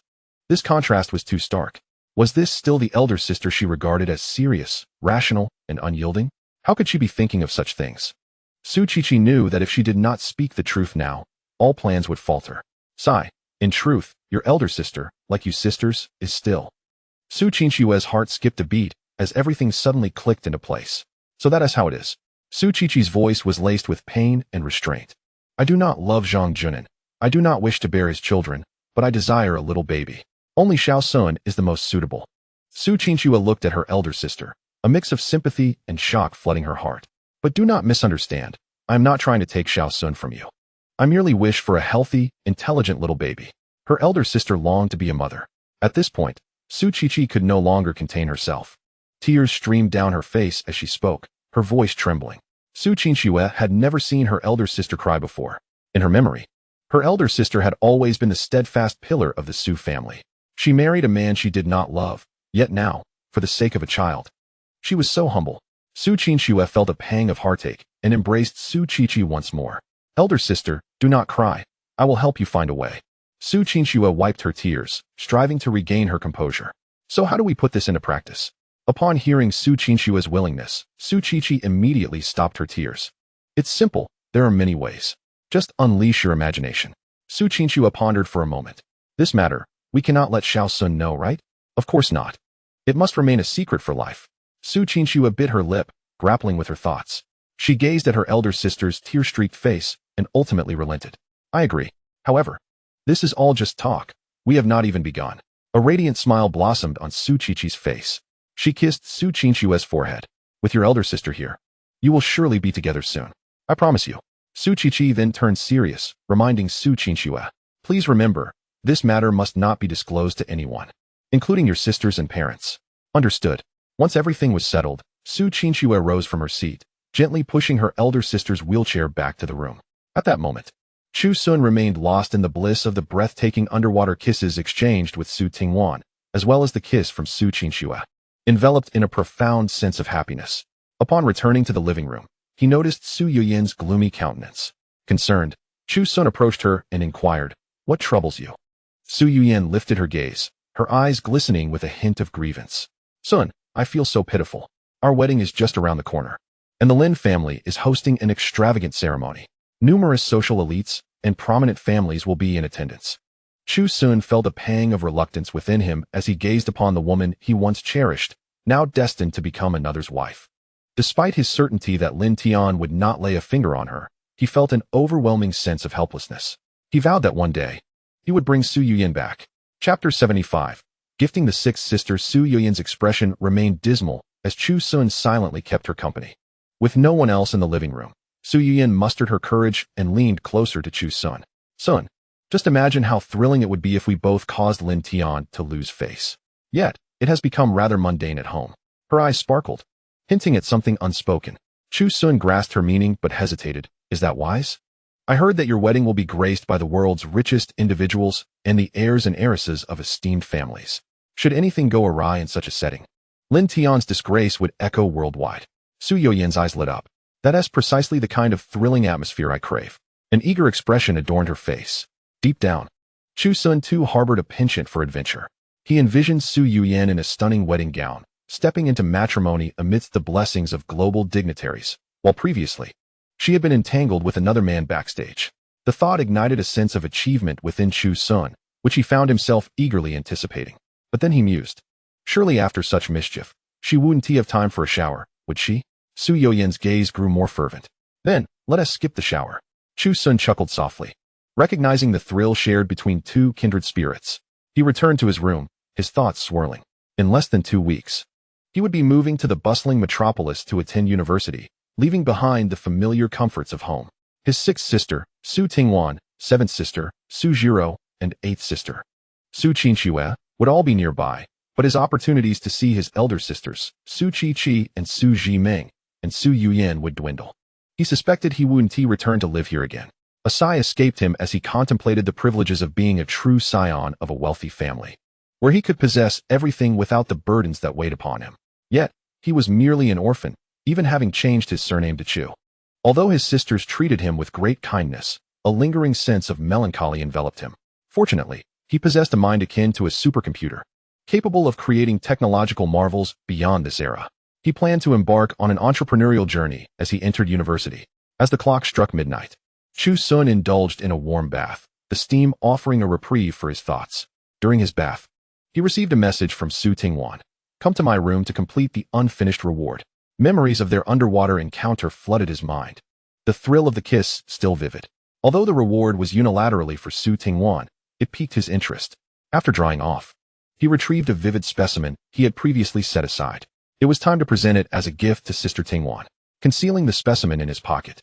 This contrast was too stark. Was this still the elder sister she regarded as serious, rational, and unyielding? How could she be thinking of such things? Su Qiqi knew that if she did not speak the truth now, all plans would falter. "Sigh, in truth, your elder sister, like you sisters, is still..." Su Qingxue's heart skipped a beat as everything suddenly clicked into place. "So that is how it is." Su Qiqi's voice was laced with pain and restraint. "I do not love Zhang Junin. I do not wish to bear his children, but I desire a little baby. Only Xiao Sun is the most suitable." Su Qingxue looked at her elder sister, a mix of sympathy and shock flooding her heart. "But do not misunderstand. I am not trying to take Xiao Sun from you. I merely wish for a healthy, intelligent little baby." Her elder sister longed to be a mother. At this point, Su Qiqi could no longer contain herself. Tears streamed down her face as she spoke, her voice trembling. Su Qingxue had never seen her elder sister cry before. In her memory, her elder sister had always been the steadfast pillar of the Su family. She married a man she did not love, yet now, for the sake of a child, she was so humble. Su Qingxue felt a pang of heartache and embraced Su Qiqi once more. "Elder sister, do not cry. I will help you find a way." Su Qingxue wiped her tears, striving to regain her composure. "So how do we put this into practice?" Upon hearing Su Qingxue's willingness, Su Qiqi immediately stopped her tears. "It's simple. There are many ways. Just unleash your imagination." Su Qingxue pondered for a moment. "This matter, we cannot let Xiao Sun know, right?" "Of course not. It must remain a secret for life." Su Qingxue bit her lip, grappling with her thoughts. She gazed at her elder sister's tear-streaked face and ultimately relented. "I agree. However, this is all just talk. We have not even begun." A radiant smile blossomed on Su Qiqi's face. She kissed Su Qingxue's forehead. "With your elder sister here, you will surely be together soon. I promise you." Su Qiqi then turned serious, reminding Su Qingxue, "Please remember, this matter must not be disclosed to anyone, including your sisters and parents." "Understood." Once everything was settled, Su Qingxue rose from her seat, gently pushing her elder sister's wheelchair back to the room. At that moment, Chu Sun remained lost in the bliss of the breathtaking underwater kisses exchanged with Su Tingwan, as well as the kiss from Su Qingxue. Enveloped in a profound sense of happiness, upon returning to the living room, he noticed Su Yuyan's gloomy countenance. Concerned, Chu Sun approached her and inquired, "What troubles you?" Su Yuyan lifted her gaze, her eyes glistening with a hint of grievance. "Sun, I feel so pitiful. Our wedding is just around the corner, and the Lin family is hosting an extravagant ceremony. Numerous social elites and prominent families will be in attendance. Chu Sun felt a pang of reluctance within him as he gazed upon the woman he once cherished, now destined to become another's wife. Despite his certainty that Lin Tian would not lay a finger on her, he felt an overwhelming sense of helplessness. He vowed that one day, he would bring Zhu Yunming back. Chapter 75. Gifting the sixth sister. Zhu Yunming's expression remained dismal as Chu Sun silently kept her company. With no one else in the living room, Zhu Yunming mustered her courage and leaned closer to Chu Sun. Sun, just imagine how thrilling it would be if we both caused Lin Tian to lose face. Yet, it has become rather mundane at home. Her eyes sparkled, hinting at something unspoken. Chu Sun grasped her meaning but hesitated. Is that wise? I heard that your wedding will be graced by the world's richest individuals and the heirs and heiresses of esteemed families. Should anything go awry in such a setting, Lin Tian's disgrace would echo worldwide. Zhu Yunming's eyes lit up. That is precisely the kind of thrilling atmosphere I crave. An eager expression adorned her face. Deep down, Chu Sun too harbored a penchant for adventure. He envisioned Zhu Yunming in a stunning wedding gown, stepping into matrimony amidst the blessings of global dignitaries, while previously, she had been entangled with another man backstage. The thought ignited a sense of achievement within Chu Sun, which he found himself eagerly anticipating. But then he mused. Surely after such mischief, she wouldn't have time for a shower, would she? Zhu Yunming's gaze grew more fervent. Then, let us skip the shower. Chu Sun chuckled softly. Recognizing the thrill shared between two kindred spirits, he returned to his room, his thoughts swirling. In less than 2 weeks, he would be moving to the bustling metropolis to attend university, leaving behind the familiar comforts of home. His sixth sister, Su Tingwan, seventh sister, Su Zhiro, and eighth sister, Su Qinxue, would all be nearby, but his opportunities to see his elder sisters, Su Qiqi and Su Yiming, and Su Yunming would dwindle. He suspected he wouldn't return to live here again. A sigh escaped him as he contemplated the privileges of being a true scion of a wealthy family, where he could possess everything without the burdens that weighed upon him. Yet, he was merely an orphan, even having changed his surname to Chu. Although his sisters treated him with great kindness, a lingering sense of melancholy enveloped him. Fortunately, he possessed a mind akin to a supercomputer, capable of creating technological marvels beyond this era. He planned to embark on an entrepreneurial journey as he entered university. As the clock struck midnight, Chu Sun indulged in a warm bath, the steam offering a reprieve for his thoughts. During his bath, he received a message from Su Tingwan. Come to my room to complete the unfinished reward. Memories of their underwater encounter flooded his mind, the thrill of the kiss still vivid. Although the reward was unilaterally for Su Tingwan, it piqued his interest. After drying off, he retrieved a vivid specimen he had previously set aside. It was time to present it as a gift to Sister Tingwan. Concealing the specimen in his pocket,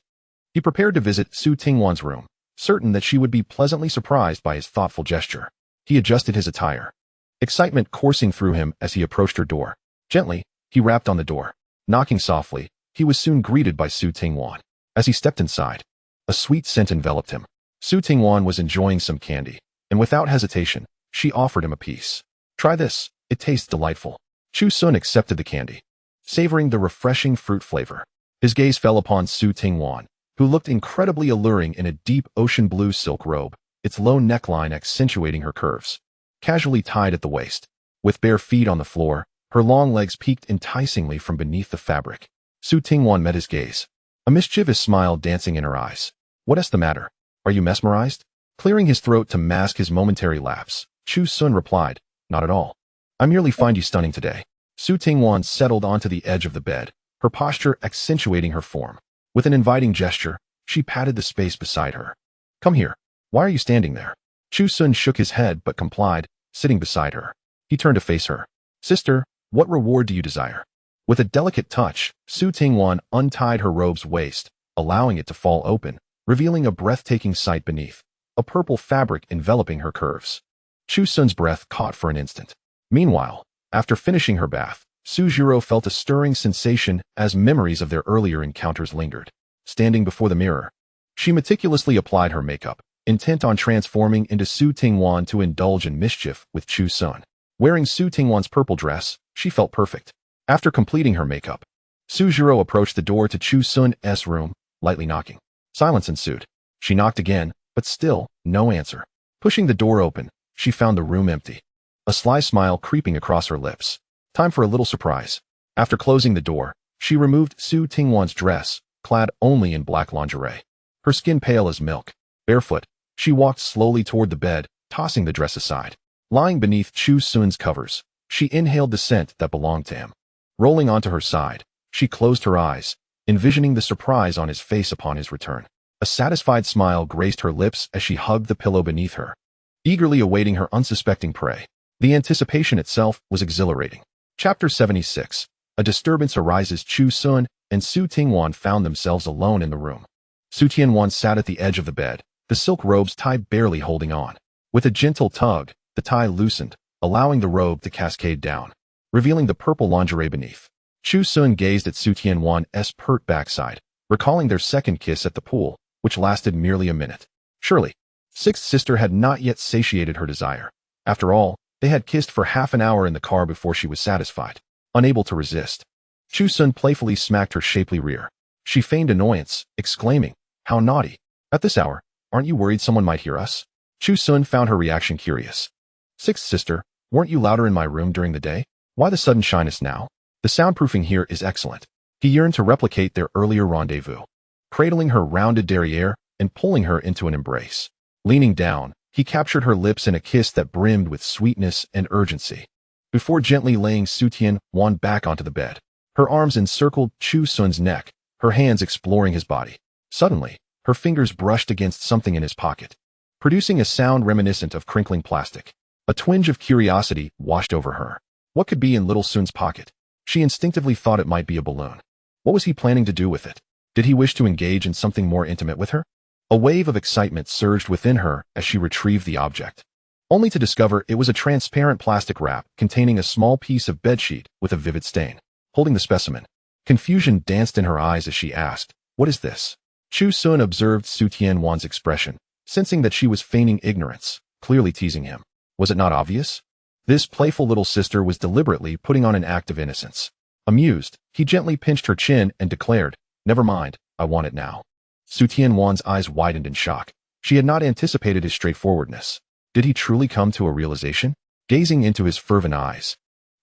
he prepared to visit Su Tingwan's room, certain that she would be pleasantly surprised by his thoughtful gesture. He adjusted his attire, excitement coursing through him as he approached her door. Gently, he rapped on the door. Knocking softly, he was soon greeted by Su Tingwan. As he stepped inside, a sweet scent enveloped him. Su Tingwan was enjoying some candy, and without hesitation, she offered him a piece. Try this, it tastes delightful. Chu Sun accepted the candy, savoring the refreshing fruit flavor. His gaze fell upon Su Tingwan, who looked incredibly alluring in a deep ocean blue silk robe, its low neckline accentuating her curves. Casually tied at the waist, with bare feet on the floor, her long legs peeked enticingly from beneath the fabric. Su Tingwan met his gaze, a mischievous smile dancing in her eyes. What's the matter? Are you mesmerized? Clearing his throat to mask his momentary lapse, Chu Sun replied, Not at all. I merely find you stunning today. Su Tingwan settled onto the edge of the bed, her posture accentuating her form. With an inviting gesture, she patted the space beside her. Come here. Why are you standing there? Chu Sun shook his head but complied, sitting beside her. He turned to face her. Sister, what reward do you desire? With a delicate touch, Su Tingwan untied her robe's waist, allowing it to fall open, revealing a breathtaking sight beneath, a purple fabric enveloping her curves. Chu Sun's breath caught for an instant. Meanwhile, after finishing her bath, Su Zhiro felt a stirring sensation as memories of their earlier encounters lingered. Standing before the mirror, she meticulously applied her makeup, intent on transforming into Su Tingwan to indulge in mischief with Chu Sun. Wearing Su Tingwan's purple dress, she felt perfect. After completing her makeup, Su Zhiro approached the door to Chu Sun's room, lightly knocking. Silence ensued. She knocked again, but still, no answer. Pushing the door open, she found the room empty, a sly smile creeping across her lips. Time for a little surprise. After closing the door, she removed Su Tingwan's dress, clad only in black lingerie. Her skin pale as milk. Barefoot, she walked slowly toward the bed, tossing the dress aside. Lying beneath Chu Sun's covers, she inhaled the scent that belonged to him. Rolling onto her side, she closed her eyes, envisioning the surprise on his face upon his return. A satisfied smile graced her lips as she hugged the pillow beneath her, eagerly awaiting her unsuspecting prey. The anticipation itself was exhilarating. Chapter 76. A disturbance arises. Chu Sun and Su Tingwan found themselves alone in the room. Su Tianwan sat at the edge of the bed, the silk robe's tie barely holding on. With a gentle tug, the tie loosened, allowing the robe to cascade down, revealing the purple lingerie beneath. Chu Sun gazed at Su Tianwan's pert backside, recalling their second kiss at the pool, which lasted merely a minute. Surely, Sixth Sister had not yet satiated her desire. After all, they had kissed for half an hour in the car before she was satisfied. Unable to resist, Chu Sun playfully smacked her shapely rear. She feigned annoyance, exclaiming, "How naughty. At this hour, aren't you worried someone might hear us?" Chu Sun found her reaction curious. "Sixth Sister, weren't you louder in my room during the day? Why the sudden shyness now? The soundproofing here is excellent." He yearned to replicate their earlier rendezvous, cradling her rounded derriere and pulling her into an embrace. Leaning down, he captured her lips in a kiss that brimmed with sweetness and urgency, before gently laying Su Tianwan back onto the bed. Her arms encircled Chu Sun's neck, her hands exploring his body. Suddenly, her fingers brushed against something in his pocket, producing a sound reminiscent of crinkling plastic. A twinge of curiosity washed over her. What could be in little Sun's pocket? She instinctively thought it might be a balloon. What was he planning to do with it? Did he wish to engage in something more intimate with her? A wave of excitement surged within her as she retrieved the object, only to discover it was a transparent plastic wrap containing a small piece of bedsheet with a vivid stain. Holding the specimen, confusion danced in her eyes as she asked, "What is this?" Chu Sun observed Su Tianwan's expression, sensing that she was feigning ignorance, clearly teasing him. Was it not obvious? This playful little sister was deliberately putting on an act of innocence. Amused, he gently pinched her chin and declared, "Never mind, I want it now." Su Tianwan's eyes widened in shock. She had not anticipated his straightforwardness. Did he truly come to a realization? Gazing into his fervent eyes,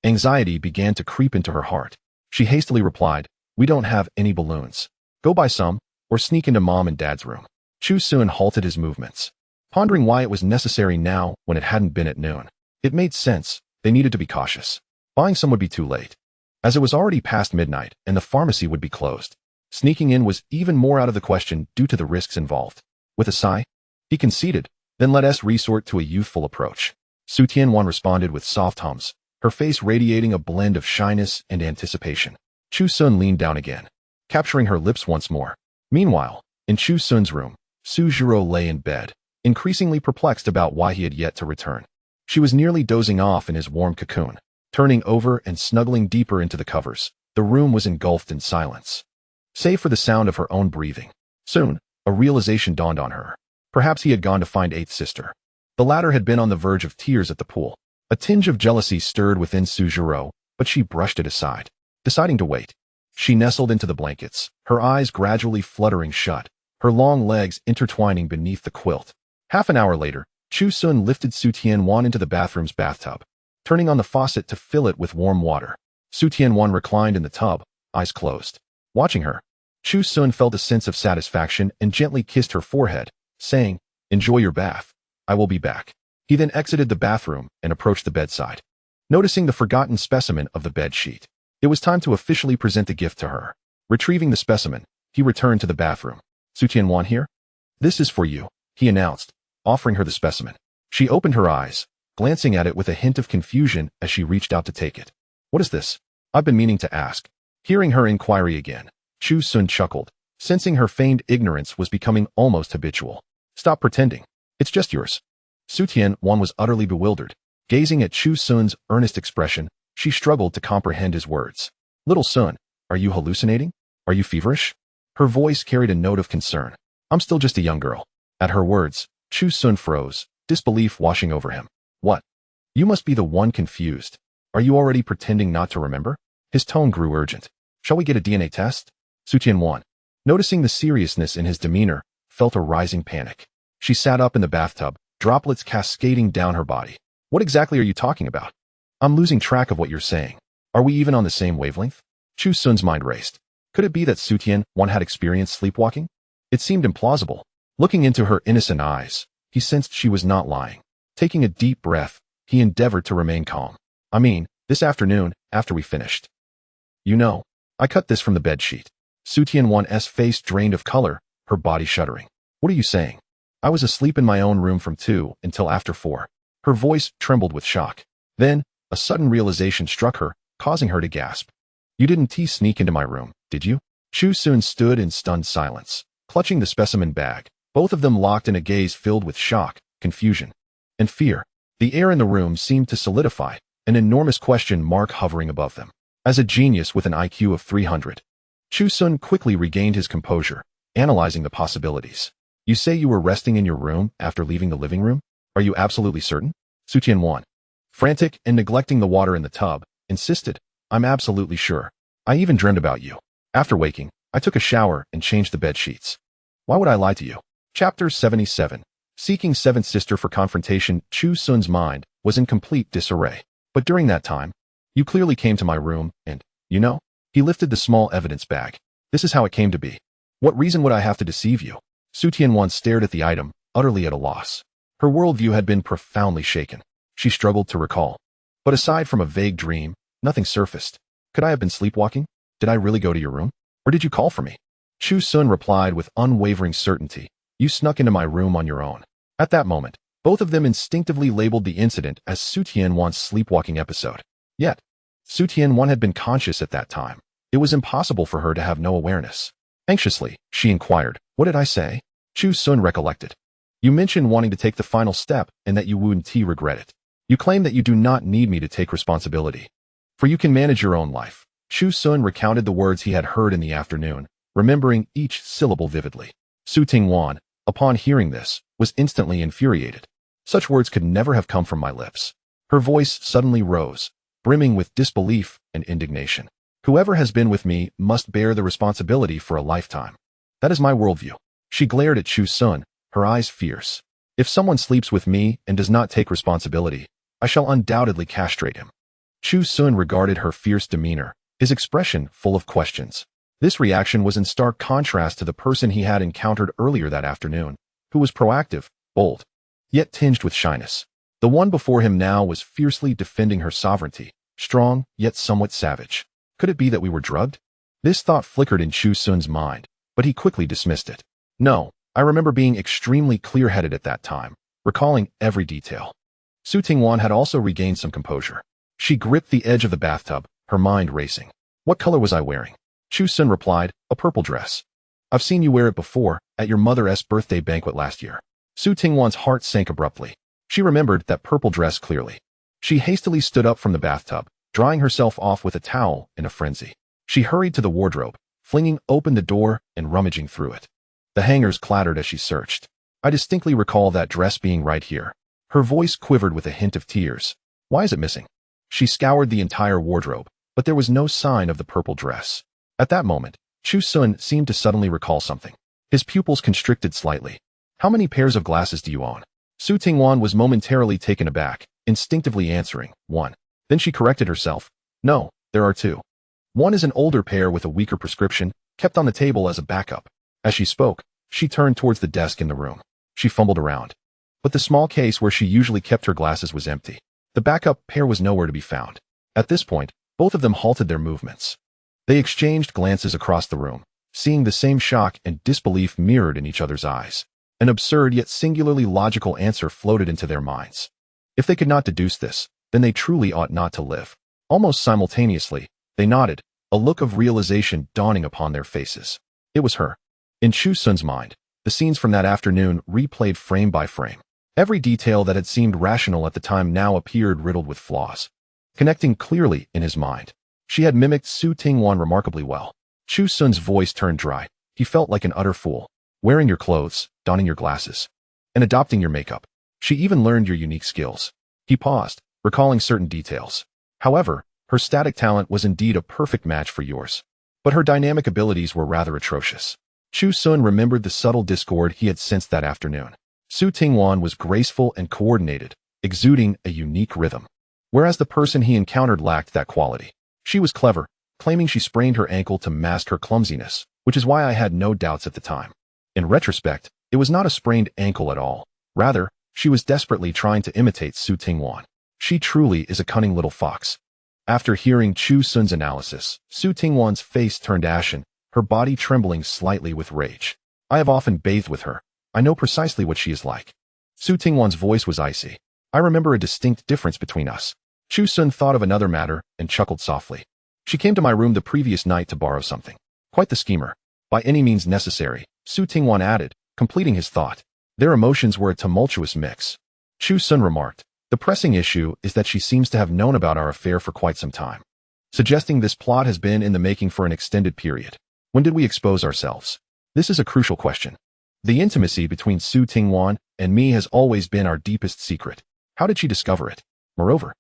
anxiety began to creep into her heart. She hastily replied, "We don't have any balloons. Go buy some, or sneak into Mom and Dad's room." Chu Sun halted his movements, pondering why it was necessary now when it hadn't been at noon. It made sense. They needed to be cautious. Buying some would be too late, as it was already past midnight and the pharmacy would be closed. Sneaking in was even more out of the question due to the risks involved. With a sigh, he conceded, then let us resort to a youthful approach. Su Tianwan responded with soft hums, her face radiating a blend of shyness and anticipation. Chu Sun leaned down again, capturing her lips once more. Meanwhile, in Chu Sun's room, Su Zhiro lay in bed, increasingly perplexed about why he had yet to return. She was nearly dozing off in his warm cocoon. Turning over and snuggling deeper into the covers, the room was engulfed in silence, save for the sound of her own breathing. Soon, a realization dawned on her. Perhaps he had gone to find Eighth Sister. The latter had been on the verge of tears at the pool. A tinge of jealousy stirred within Su Zhiro, but she brushed it aside, deciding to wait. She nestled into the blankets, her eyes gradually fluttering shut, her long legs intertwining beneath the quilt. Half an hour later, Chu Sun lifted Su Tianwan into the bathroom's bathtub, turning on the faucet to fill it with warm water. Su Tianwan reclined in the tub, eyes closed. Watching her, Chu Sun felt a sense of satisfaction and gently kissed her forehead, saying, "Enjoy your bath. I will be back." He then exited the bathroom and approached the bedside, noticing the forgotten specimen of the bed sheet. It was time to officially present the gift to her. Retrieving the specimen, he returned to the bathroom. "Su Tianwan here? This is for you," he announced, offering her the specimen. She opened her eyes, glancing at it with a hint of confusion as she reached out to take it. "What is this? I've been meaning to ask." Hearing her inquiry again, Chu Sun chuckled, sensing her feigned ignorance was becoming almost habitual. "Stop pretending. It's just yours." Su Tianwan was utterly bewildered. Gazing at Chu Sun's earnest expression, she struggled to comprehend his words. "Little Sun, are you hallucinating? Are you feverish?" Her voice carried a note of concern. "I'm still just a young girl." At her words, Chu Sun froze, disbelief washing over him. "What? You must be the one confused. Are you already pretending not to remember?" His tone grew urgent. "Shall we get a DNA test?" Su Tianwan, noticing the seriousness in his demeanor, felt a rising panic. She sat up in the bathtub, droplets cascading down her body. "What exactly are you talking about? I'm losing track of what you're saying. Are we even on the same wavelength?" Chu Sun's mind raced. Could it be that Su Tianwan had experienced sleepwalking? It seemed implausible. Looking into her innocent eyes, he sensed she was not lying. Taking a deep breath, he endeavored to remain calm. I mean, this afternoon, after we finished. You know, I cut this from the bedsheet. Su Tianwan's face drained of color, her body shuddering. What are you saying? I was asleep in my own room from 2 until after 4. Her voice trembled with shock. Then, a sudden realization struck her, causing her to gasp. You didn't sneak into my room, did you? Chu Sun stood in stunned silence, clutching the specimen bag, both of them locked in a gaze filled with shock, confusion, and fear. The air in the room seemed to solidify, an enormous question mark hovering above them. As a genius with an IQ of 300, Chu Sun quickly regained his composure, analyzing the possibilities. You say you were resting in your room after leaving the living room? Are you absolutely certain? Su Tianwan, frantic and neglecting the water in the tub, insisted. I'm absolutely sure. I even dreamed about you. After waking, I took a shower and changed the bed sheets. Why would I lie to you? Chapter 77. Seeking seventh sister for confrontation. Chu Sun's mind was in complete disarray. But during that time, you clearly came to my room and, you know, he lifted the small evidence bag. This is how it came to be. What reason would I have to deceive you? Su Tianwan stared at the item, utterly at a loss. Her worldview had been profoundly shaken. She struggled to recall. But aside from a vague dream, nothing surfaced. Could I have been sleepwalking? Did I really go to your room? Or did you call for me? Chu Sun replied with unwavering certainty. You snuck into my room on your own. At that moment, both of them instinctively labeled the incident as Su Tianwan's sleepwalking episode. Yet, Su Tianwan had been conscious at that time. It was impossible for her to have no awareness. Anxiously, she inquired, what did I say? Chu Sun recollected. You mentioned wanting to take the final step and that you wouldn't regret it. You claim that you do not need me to take responsibility. For you can manage your own life. Chu Sun recounted the words he had heard in the afternoon, remembering each syllable vividly. Su Tianwan, upon hearing this, was instantly infuriated. Such words could never have come from my lips. Her voice suddenly rose, brimming with disbelief and indignation. Whoever has been with me must bear the responsibility for a lifetime. That is my worldview. She glared at Chu Sun, her eyes fierce. If someone sleeps with me and does not take responsibility, I shall undoubtedly castrate him. Chu Sun regarded her fierce demeanor, his expression full of questions. This reaction was in stark contrast to the person he had encountered earlier that afternoon, who was proactive, bold, yet tinged with shyness. The one before him now was fiercely defending her sovereignty, strong, yet somewhat savage. Could it be that we were drugged? This thought flickered in Chu Sun's mind, but he quickly dismissed it. No, I remember being extremely clear-headed at that time, recalling every detail. Su Tianwan had also regained some composure. She gripped the edge of the bathtub, her mind racing. What color was I wearing? Chu Sun replied, a purple dress. I've seen you wear it before, at your mother's birthday banquet last year. Su Tianwan's heart sank abruptly. She remembered that purple dress clearly. She hastily stood up from the bathtub, drying herself off with a towel in a frenzy. She hurried to the wardrobe, flinging open the door and rummaging through it. The hangers clattered as she searched. I distinctly recall that dress being right here. Her voice quivered with a hint of tears. Why is it missing? She scoured the entire wardrobe, but there was no sign of the purple dress. At that moment, Chu Sun seemed to suddenly recall something. His pupils constricted slightly. How many pairs of glasses do you own? Su Tianwan was momentarily taken aback, instinctively answering, 1. Then she corrected herself. No, there are 2. One is an older pair with a weaker prescription, kept on the table as a backup. As she spoke, she turned towards the desk in the room. She fumbled around. But the small case where she usually kept her glasses was empty. The backup pair was nowhere to be found. At this point, both of them halted their movements. They exchanged glances across the room, seeing the same shock and disbelief mirrored in each other's eyes. An absurd yet singularly logical answer floated into their minds. If they could not deduce this, then they truly ought not to live. Almost simultaneously, they nodded, a look of realization dawning upon their faces. It was her. In Chu Sun's mind, the scenes from that afternoon replayed frame by frame. Every detail that had seemed rational at the time now appeared riddled with flaws. Connecting clearly in his mind, she had mimicked Su Tianwan remarkably well. Chu Sun's voice turned dry. He felt like an utter fool. Wearing your clothes, donning your glasses, and adopting your makeup. She even learned your unique skills. He paused, recalling certain details. However, her static talent was indeed a perfect match for yours. But her dynamic abilities were rather atrocious. Chu Sun remembered the subtle discord he had sensed that afternoon. Su Tianwan was graceful and coordinated, exuding a unique rhythm. Whereas the person he encountered lacked that quality. She was clever, claiming she sprained her ankle to mask her clumsiness, which is why I had no doubts at the time. In retrospect, it was not a sprained ankle at all. Rather, She was desperately trying to imitate Su Tingwan. She truly is a cunning little fox. After hearing Chu Sun's analysis, Su Tingwan's face turned ashen, her body trembling slightly with rage. I have often bathed with her. I know precisely what she is like. Su Tingwan's voice was icy. I remember a distinct difference between us. Chu Sun thought of another matter and chuckled softly. She came to my room the previous night to borrow something. Quite the schemer. By any means necessary, Su Tingwan added, completing his thought. Their emotions were a tumultuous mix. Chu Sun remarked, the pressing issue is that she seems to have known about our affair for quite some time, suggesting this plot has been in the making for an extended period. When did we expose ourselves? This is a crucial question. The intimacy between Su Tingwan and me has always been our deepest secret. How did she discover it? Moreover,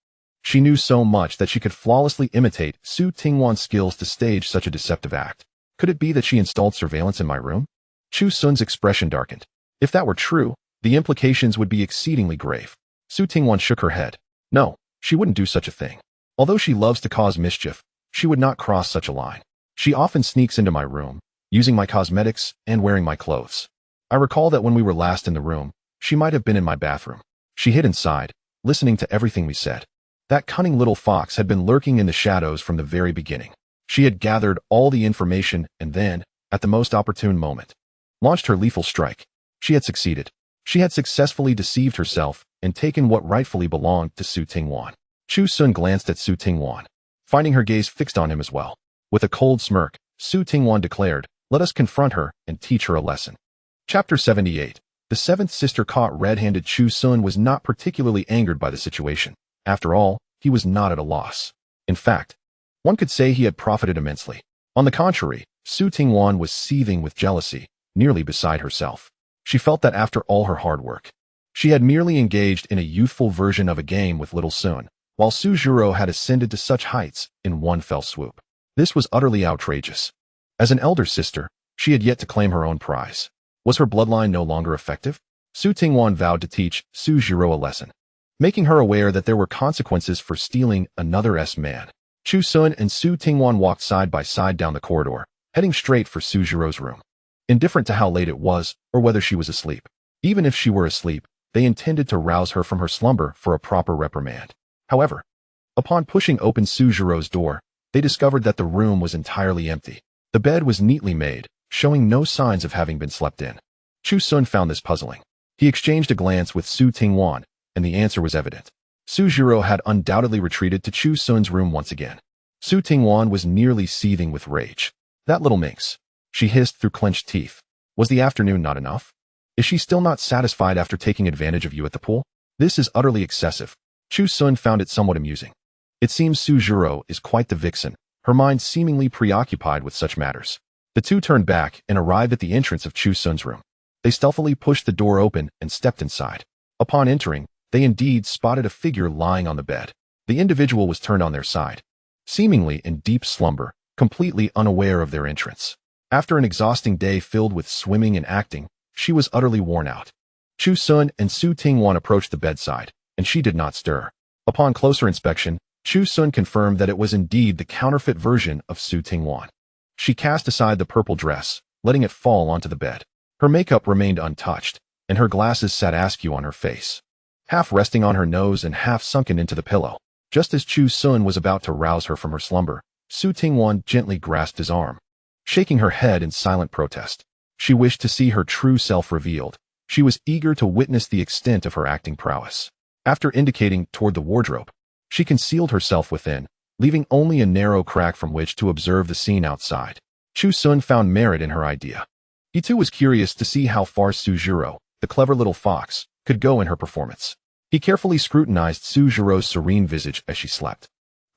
she knew so much that she could flawlessly imitate Su Tingwan's skills to stage such a deceptive act. Could it be that she installed surveillance in my room? Chu Sun's expression darkened. If that were true, the implications would be exceedingly grave. Su Tingwan shook her head. No, she wouldn't do such a thing. Although she loves to cause mischief, she would not cross such a line. She often sneaks into my room, using my cosmetics and wearing my clothes. I recall that when we were last in the room, she might have been in my bathroom. She hid inside, listening to everything we said. That cunning little fox had been lurking in the shadows from the very beginning. She had gathered all the information and then, at the most opportune moment, launched her lethal strike. She had succeeded. She had successfully deceived herself and taken what rightfully belonged to Su Tingwan. Chu Sun glanced at Su Tingwan, finding her gaze fixed on him as well. With a cold smirk, Su Tingwan declared, let us confront her and teach her a lesson. Chapter 78. The seventh sister caught red-handed. Chu Sun was not particularly angered by the situation. After all, he was not at a loss. In fact, one could say he had profited immensely. On the contrary, Su Tingwan was seething with jealousy, nearly beside herself. She felt that after all her hard work, she had merely engaged in a youthful version of a game with little Sun, while Su Zhuro had ascended to such heights in one fell swoop. This was utterly outrageous. As an elder sister, she had yet to claim her own prize. Was her bloodline no longer effective? Su Tingwan vowed to teach Su Zhuro a lesson, making her aware that there were consequences for stealing another's man. Chu Sun and Su Tingwan walked side by side down the corridor, heading straight for Su Zhuro's room. Indifferent to how late it was or whether she was asleep. Even if she were asleep, they intended to rouse her from her slumber for a proper reprimand. However, upon pushing open Su Zhuro's door, they discovered that the room was entirely empty. The bed was neatly made, showing no signs of having been slept in. Chu Sun found this puzzling. He exchanged a glance with Su Tingwan, and the answer was evident. Su Zhuro had undoubtedly retreated to Chu Sun's room once again. Su Tingwan was nearly seething with rage. That little minx, she hissed through clenched teeth. Was the afternoon not enough? Is she still not satisfied after taking advantage of you at the pool? This is utterly excessive. Chu Sun found it somewhat amusing. It seems Su Zhuro is quite the vixen, her mind seemingly preoccupied with such matters. The two turned back and arrived at the entrance of Chu Sun's room. They stealthily pushed the door open and stepped inside. Upon entering, they indeed spotted a figure lying on the bed. The individual was turned on their side, seemingly in deep slumber, completely unaware of their entrance. After an exhausting day filled with swimming and acting, she was utterly worn out. Chu Sun and Su Tingwan approached the bedside, and she did not stir. Upon closer inspection, Chu Sun confirmed that it was indeed the counterfeit version of Su Tingwan. She cast aside the purple dress, letting it fall onto the bed. Her makeup remained untouched, and her glasses sat askew on her face, half resting on her nose and half sunken into the pillow. Just as Chu Sun was about to rouse her from her slumber, Su Tingwan gently grasped his arm, shaking her head in silent protest. She wished to see her true self revealed. She was eager to witness the extent of her acting prowess. After indicating toward the wardrobe, she concealed herself within, leaving only a narrow crack from which to observe the scene outside. Chu Sun found merit in her idea. He too was curious to see how far Su Zhuro, the clever little fox, could go in her performance. He carefully scrutinized Su Zhuro's serene visage as she slept.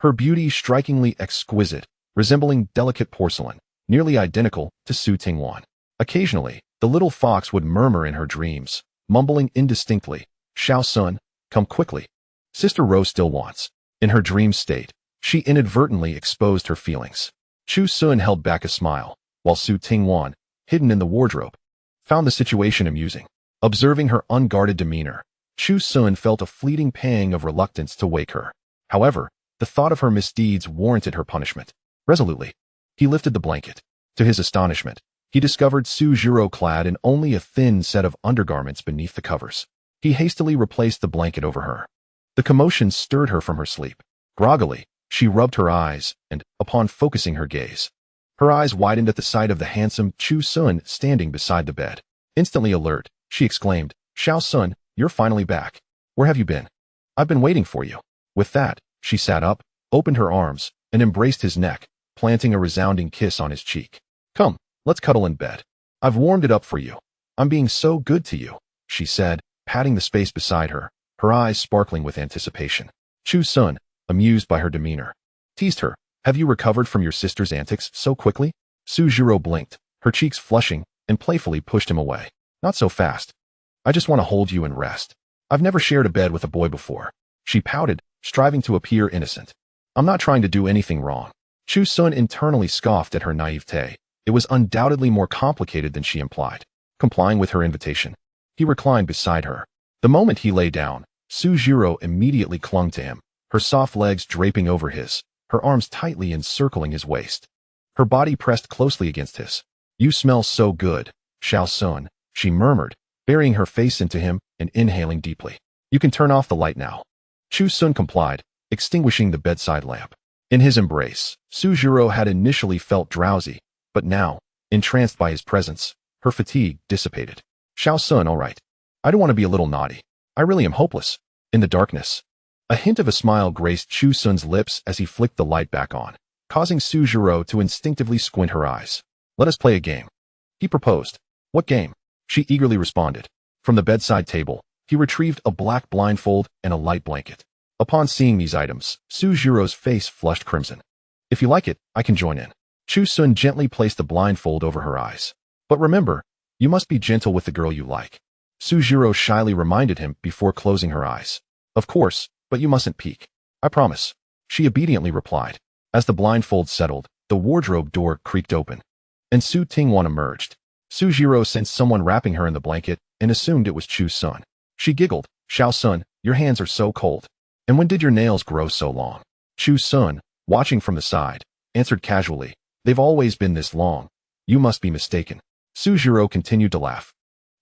Her beauty strikingly exquisite, resembling delicate porcelain, nearly identical to Su Tingwan. Occasionally, the little fox would murmur in her dreams, mumbling indistinctly, "Xiao Sun, come quickly. Sister Rose still wants." In her dream state, she inadvertently exposed her feelings. Chu Sun held back a smile, while Su Tingwan, hidden in the wardrobe, found the situation amusing. Observing her unguarded demeanor, Chu Sun felt a fleeting pang of reluctance to wake her. However, the thought of her misdeeds warranted her punishment. Resolutely, he lifted the blanket. To his astonishment, he discovered Su Zhuro clad in only a thin set of undergarments beneath the covers. He hastily replaced the blanket over her. The commotion stirred her from her sleep. Groggily, she rubbed her eyes, and, upon focusing her gaze, her eyes widened at the sight of the handsome Chu Sun standing beside the bed. Instantly alert, she exclaimed, "Xiao Sun, you're finally back. Where have you been? I've been waiting for you." With that, she sat up, opened her arms, and embraced his neck, planting a resounding kiss on his cheek. "Come, let's cuddle in bed. I've warmed it up for you. I'm being so good to you," she said, patting the space beside her, her eyes sparkling with anticipation. Chu Sun, amused by her demeanor, teased her, "Have you recovered from your sister's antics so quickly?" Su Jiro blinked, her cheeks flushing, and playfully pushed him away. "Not so fast. I just want to hold you and rest. I've never shared a bed with a boy before." She pouted, striving to appear innocent. "I'm not trying to do anything wrong." Chu Sun internally scoffed at her naivete. It was undoubtedly more complicated than she implied. Complying with her invitation, he reclined beside her. The moment he lay down, Su Jiro immediately clung to him, her soft legs draping over his, her arms tightly encircling his waist. Her body pressed closely against his. "You smell so good, Xiao Sun," she murmured, burying her face into him and inhaling deeply. "You can turn off the light now." Chu Sun complied, extinguishing the bedside lamp. In his embrace, Su Jiro had initially felt drowsy, but now, entranced by his presence, her fatigue dissipated. "Xiao Sun, all right. I don't want to be a little naughty. I really am hopeless." In the darkness, a hint of a smile graced Chu Sun's lips as he flicked the light back on, causing Su Jiro to instinctively squint her eyes. "Let us play a game," he proposed. "What game?" she eagerly responded. From the bedside table, he retrieved a black blindfold and a light blanket. Upon seeing these items, Su Jiro's face flushed crimson. "If you like it, I can join in." Chu Sun gently placed the blindfold over her eyes. "But remember, you must be gentle with the girl you like," Su Jiro shyly reminded him before closing her eyes. "Of course, but you mustn't peek." "I promise," she obediently replied. As the blindfold settled, the wardrobe door creaked open, and Su Tingwan emerged. Su Jiro sensed someone wrapping her in the blanket and assumed it was Chu Sun. She giggled, "Xiao Sun, your hands are so cold. And when did your nails grow so long?" Chu Sun, watching from the side, answered casually, "They've always been this long. You must be mistaken." Su Jiro continued to laugh,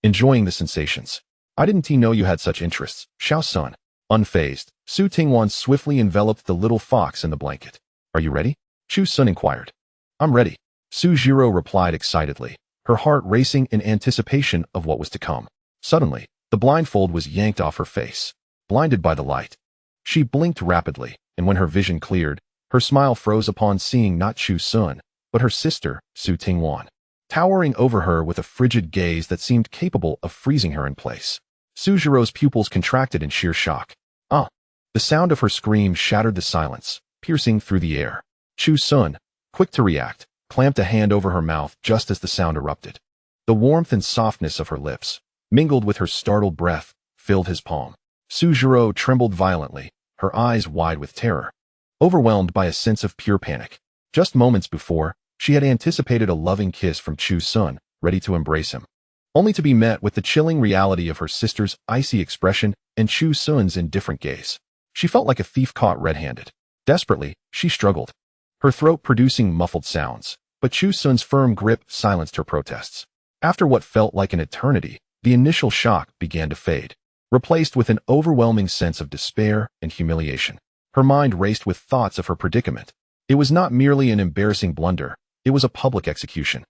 enjoying the sensations. "I didn't know you had such interests, Xiao Sun." Unfazed, Su Tingwan swiftly enveloped the little fox in the blanket. "Are you ready?" Chu Sun inquired. "I'm ready," Su Jiro replied excitedly, her heart racing in anticipation of what was to come. Suddenly, the blindfold was yanked off her face. Blinded by the light, she blinked rapidly, and when her vision cleared, her smile froze upon seeing not Chu Sun, but her sister, Su Tingwan, towering over her with a frigid gaze that seemed capable of freezing her in place. Su Jiro's pupils contracted in sheer shock. "Ah!" The sound of her scream shattered the silence, piercing through the air. Chu Sun, quick to react, clamped a hand over her mouth just as the sound erupted. The warmth and softness of her lips, mingled with her startled breath, filled his palm. Su Jiro trembled violently, her eyes wide with terror, overwhelmed by a sense of pure panic. Just moments before, she had anticipated a loving kiss from Chu Sun, ready to embrace him, only to be met with the chilling reality of her sister's icy expression and Chu Sun's indifferent gaze. She felt like a thief caught red-handed. Desperately, she struggled, her throat producing muffled sounds, but Chu Sun's firm grip silenced her protests. After what felt like an eternity, the initial shock began to fade, replaced with an overwhelming sense of despair and humiliation. Her mind raced with thoughts of her predicament. It was not merely an embarrassing blunder, it was a public execution.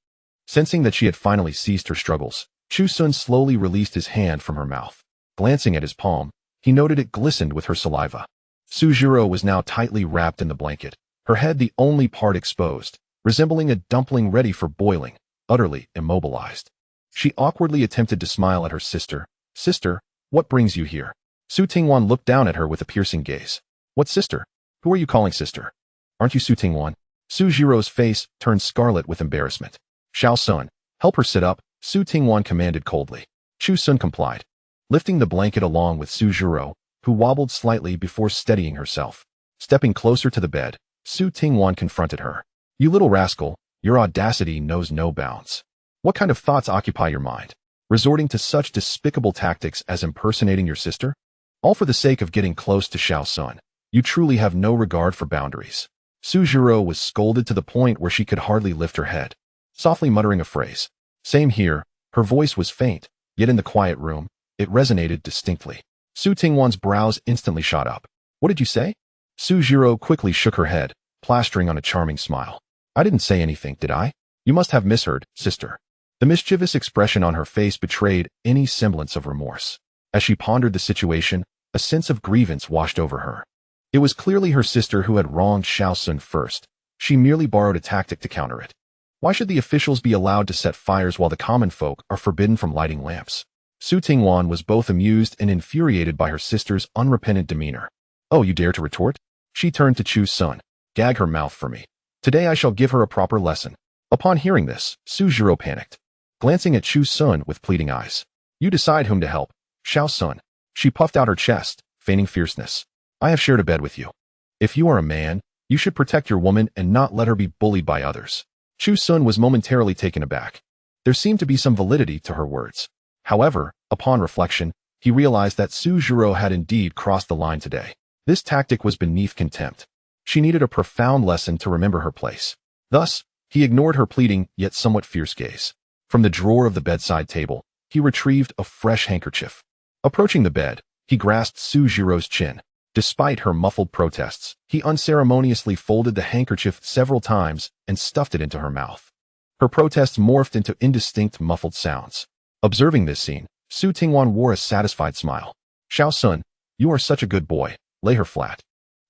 Sensing that she had finally ceased her struggles, Chu Sun slowly released his hand from her mouth. Glancing at his palm, he noted it glistened with her saliva. Su Jiro was now tightly wrapped in the blanket, her head the only part exposed, resembling a dumpling ready for boiling, utterly immobilized. She awkwardly attempted to smile at her sister. "Sister, what brings you here?" Su Tingwan looked down at her with a piercing gaze. "What sister? Who are you calling sister? Aren't you Su Tingwan?" Su Jiro's face turned scarlet with embarrassment. "Xiao Sun, help her sit up," Su Tingwan commanded coldly. Chu Sun complied, lifting the blanket along with Su Jiro, who wobbled slightly before steadying herself. Stepping closer to the bed, Su Tingwan confronted her. "You little rascal, your audacity knows no bounds. What kind of thoughts occupy your mind? Resorting to such despicable tactics as impersonating your sister? All for the sake of getting close to Xiao Sun. You truly have no regard for boundaries." Su Jiro was scolded to the point where she could hardly lift her head, softly muttering a phrase. "Same here," her voice was faint, yet in the quiet room, It resonated distinctly. Su Tingwan's brows instantly shot up. What did you say? Su Zhiro quickly shook her head, plastering on a charming smile. I didn't say anything, did I? You must have misheard, sister. The mischievous expression on her face betrayed any semblance of remorse. As she pondered the situation, a sense of grievance washed over her. It was clearly her sister who had wronged Xiao Sun first. She merely borrowed a tactic to counter it. Why should the officials be allowed to set fires while the common folk are forbidden from lighting lamps? Su Tingwan was both amused and infuriated by her sister's unrepentant demeanor. Oh, you dare to retort? She turned to Chu Sun. Gag her mouth for me. Today I shall give her a proper lesson. Upon hearing this, Su Zhiro panicked, glancing at Chu Sun with pleading eyes. You decide whom to help. Xiao Sun. She puffed out her chest, feigning fierceness. I have shared a bed with you. If you are a man, you should protect your woman and not let her be bullied by others. Chu Sun was momentarily taken aback. There seemed to be some validity to her words. However, upon reflection, he realized that Su Zhiro had indeed crossed the line today. This tactic was beneath contempt. She needed a profound lesson to remember her place. Thus, he ignored her pleading yet somewhat fierce gaze. From the drawer of the bedside table, he retrieved a fresh handkerchief. Approaching the bed, he grasped Su Zhiro's chin. Despite her muffled protests, he unceremoniously folded the handkerchief several times and stuffed it into her mouth. Her protests morphed into indistinct muffled sounds. Observing this scene, Su Tingwan wore a satisfied smile. Xiao Sun, you are such a good boy. Lay her flat.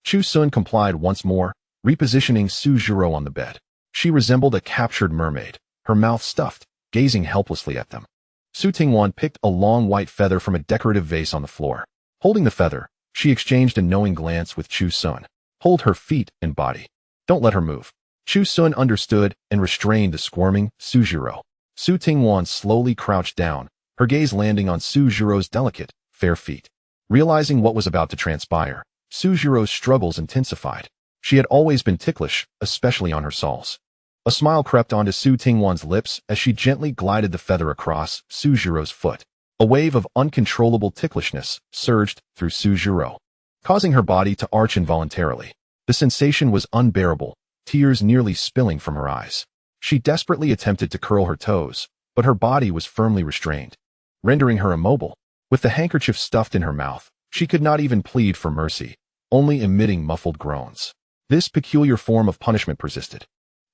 Chu Sun complied once more, repositioning Su Zhiro on the bed. She resembled a captured mermaid, her mouth stuffed, gazing helplessly at them. Su Tingwan picked a long white feather from a decorative vase on the floor. Holding the feather, she exchanged a knowing glance with Chu Sun. Hold her feet and body. Don't let her move. Chu Sun understood and restrained the squirming Su Zhiro. Su Tingwan slowly crouched down, her gaze landing on Su Zhiro's delicate, fair feet. Realizing what was about to transpire, Su Zhiro's struggles intensified. She had always been ticklish, especially on her soles. A smile crept onto Su Tingwan's lips as she gently glided the feather across Su Zhiro's foot. A wave of uncontrollable ticklishness surged through Su Zhiro, causing her body to arch involuntarily. The sensation was unbearable, tears nearly spilling from her eyes. She desperately attempted to curl her toes, but her body was firmly restrained, rendering her immobile. With the handkerchief stuffed in her mouth, she could not even plead for mercy, only emitting muffled groans. This peculiar form of punishment persisted,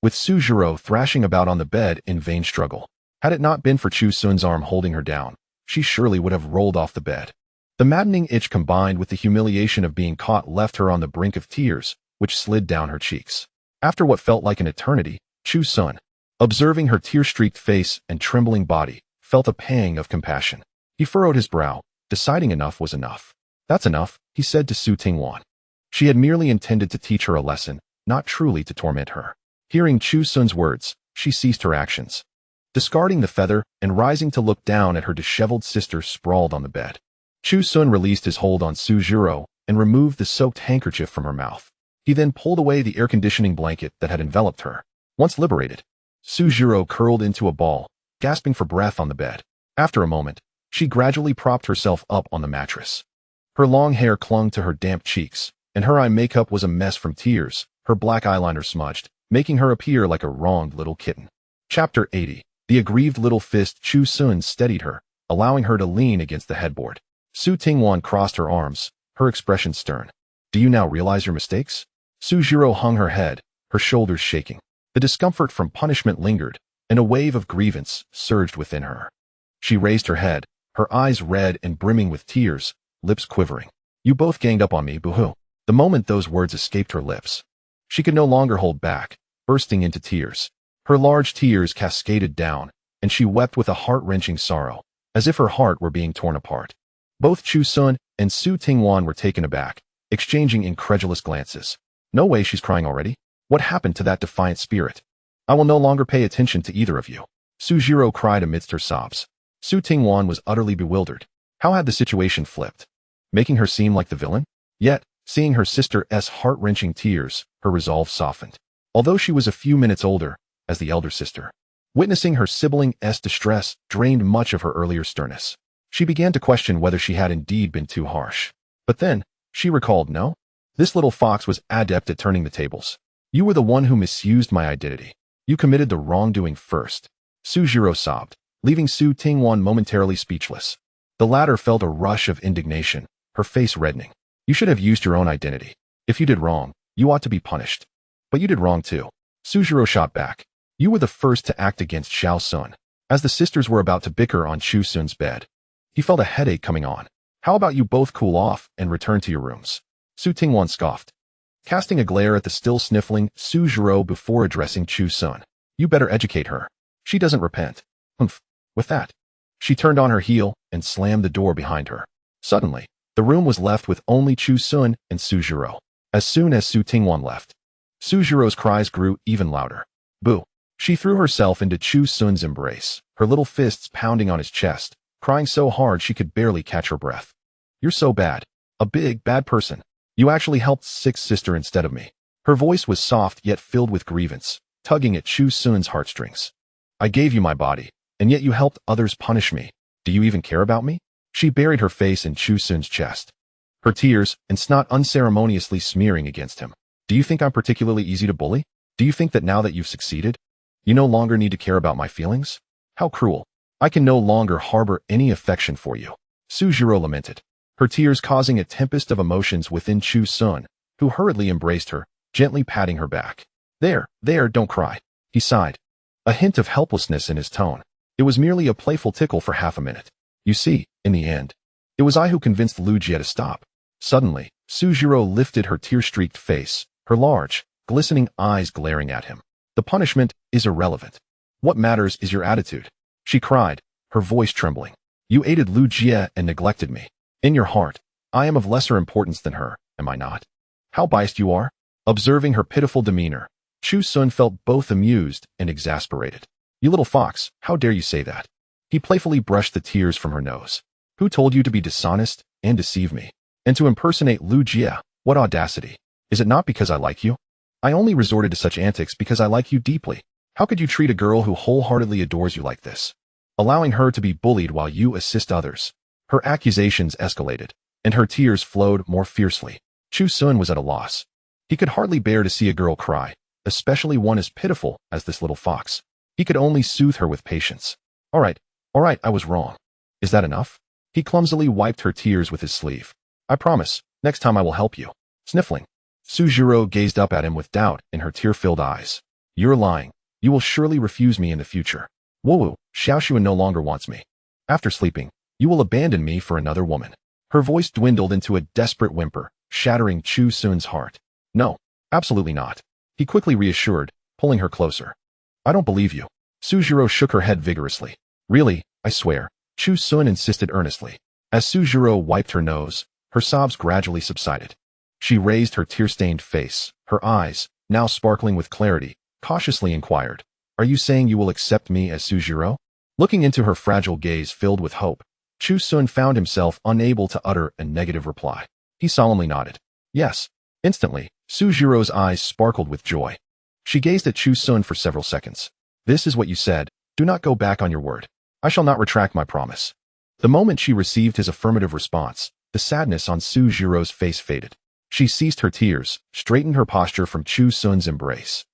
with Su Zhiro thrashing about on the bed in vain struggle. Had it not been for Chu Sun's arm holding her down, she surely would have rolled off the bed. The maddening itch combined with the humiliation of being caught left her on the brink of tears, which slid down her cheeks. After what felt like an eternity, Chu Sun, observing her tear-streaked face and trembling body, felt a pang of compassion. He furrowed his brow, deciding enough was enough. That's enough, he said to Su Tingwan. She had merely intended to teach her a lesson, not truly to torment her. Hearing Chu Sun's words, she ceased her actions, discarding the feather and rising to look down at her disheveled sister sprawled on the bed. Chu Sun released his hold on Su Zhiro and removed the soaked handkerchief from her mouth. He then pulled away the air-conditioning blanket that had enveloped her. Once liberated, Su Zhiro curled into a ball, gasping for breath on the bed. After a moment, she gradually propped herself up on the mattress. Her long hair clung to her damp cheeks, and her eye makeup was a mess from tears, her black eyeliner smudged, making her appear like a wronged little kitten. Chapter 80. The aggrieved little fist Chu Sun steadied her, allowing her to lean against the headboard. Su Tingwan crossed her arms, her expression stern. Do you now realize your mistakes? Su Zhiro hung her head, her shoulders shaking. The discomfort from punishment lingered, and a wave of grievance surged within her. She raised her head, her eyes red and brimming with tears, lips quivering. You both ganged up on me, boo-hoo. The moment those words escaped her lips, she could no longer hold back, bursting into tears. Her large tears cascaded down, and she wept with a heart-wrenching sorrow, as if her heart were being torn apart. Both Chu Sun and Su Tingwan were taken aback, exchanging incredulous glances. No way she's crying already. What happened to that defiant spirit? I will no longer pay attention to either of you. Su Zhiro cried amidst her sobs. Su Tingwan was utterly bewildered. How had the situation flipped? Making her seem like the villain? Yet, seeing her sister's heart-wrenching tears, her resolve softened. Although she was a few minutes older, as the elder sister, witnessing her sibling's distress drained much of her earlier sternness. She began to question whether she had indeed been too harsh. But then, she recalled, no? This little fox was adept at turning the tables. You were the one who misused my identity. You committed the wrongdoing first. Su Zhiro sobbed, leaving Su Tingwan momentarily speechless. The latter felt a rush of indignation, her face reddening. You should have used your own identity. If you did wrong, you ought to be punished. But you did wrong too. Suzhiro shot back. You were the first to act against Xiao Sun. As the sisters were about to bicker on Chu Sun's bed, he felt a headache coming on. How about you both cool off and return to your rooms? Su Tingwan scoffed, casting a glare at the still sniffling Suzhiro before addressing Chu Sun. You better educate her. She doesn't repent. Humph. With that, she turned on her heel and slammed the door behind her. Suddenly, the room was left with only Chu Sun and Suzhiro. As soon as Su Tingwan left, Suzhiro's cries grew even louder. Boo! She threw herself into Chu Sun's embrace, her little fists pounding on his chest, crying so hard she could barely catch her breath. You're so bad. A big, bad person. You actually helped Six's sister instead of me. Her voice was soft yet filled with grievance, tugging at Chu Sun's heartstrings. I gave you my body, and yet you helped others punish me. Do you even care about me? She buried her face in Chu Sun's chest, her tears and snot unceremoniously smearing against him. Do you think I'm particularly easy to bully? Do you think that now that you've succeeded, you no longer need to care about my feelings? How cruel. I can no longer harbor any affection for you. Suzhiro lamented, her tears causing a tempest of emotions within Chu Sun, who hurriedly embraced her, gently patting her back. There, don't cry. He sighed, a hint of helplessness in his tone. It was merely a playful tickle for half a minute. You see, in the end, it was I who convinced Lu Jie to stop. Suddenly, Suzhiro lifted her tear-streaked face, her large, glistening eyes glaring at him. The punishment is irrelevant. What matters is your attitude. She cried, her voice trembling. You aided Lu Jie and neglected me. In your heart, I am of lesser importance than her, am I not? How biased you are. Observing her pitiful demeanor, Chu Sun felt both amused and exasperated. You little fox, how dare you say that? He playfully brushed the tears from her nose. Who told you to be dishonest and deceive me? And to impersonate Lu Jie? What audacity. Is it not because I like you? I only resorted to such antics because I like you deeply. How could you treat a girl who wholeheartedly adores you like this? Allowing her to be bullied while you assist others. Her accusations escalated, and her tears flowed more fiercely. Chu Sun was at a loss. He could hardly bear to see a girl cry, especially one as pitiful as this little fox. He could only soothe her with patience. All right, I was wrong. Is that enough? He clumsily wiped her tears with his sleeve. I promise, next time I will help you. Sniffling, Suzhiro gazed up at him with doubt in her tear-filled eyes. You're lying. You will surely refuse me in the future. Woo-woo, Xiaoxuan no longer wants me. After sleeping, you will abandon me for another woman. Her voice dwindled into a desperate whimper, shattering Chu Sun's heart. No, absolutely not. He quickly reassured, pulling her closer. I don't believe you. Suzhiro shook her head vigorously. Really, I swear, Chu Sun insisted earnestly. As Suzhiro wiped her nose, her sobs gradually subsided. She raised her tear-stained face, her eyes, now sparkling with clarity, cautiously inquired, Are you saying you will accept me as Suzhiro? Looking into her fragile gaze filled with hope, Chu Sun found himself unable to utter a negative reply. He solemnly nodded. Yes. Instantly, Suzhiro's eyes sparkled with joy. She gazed at Chu Sun for several seconds. This is what you said. Do not go back on your word. I shall not retract my promise. The moment she received his affirmative response, the sadness on Suzhiro's face faded. She ceased her tears, straightened her posture from Chu Sun's embrace.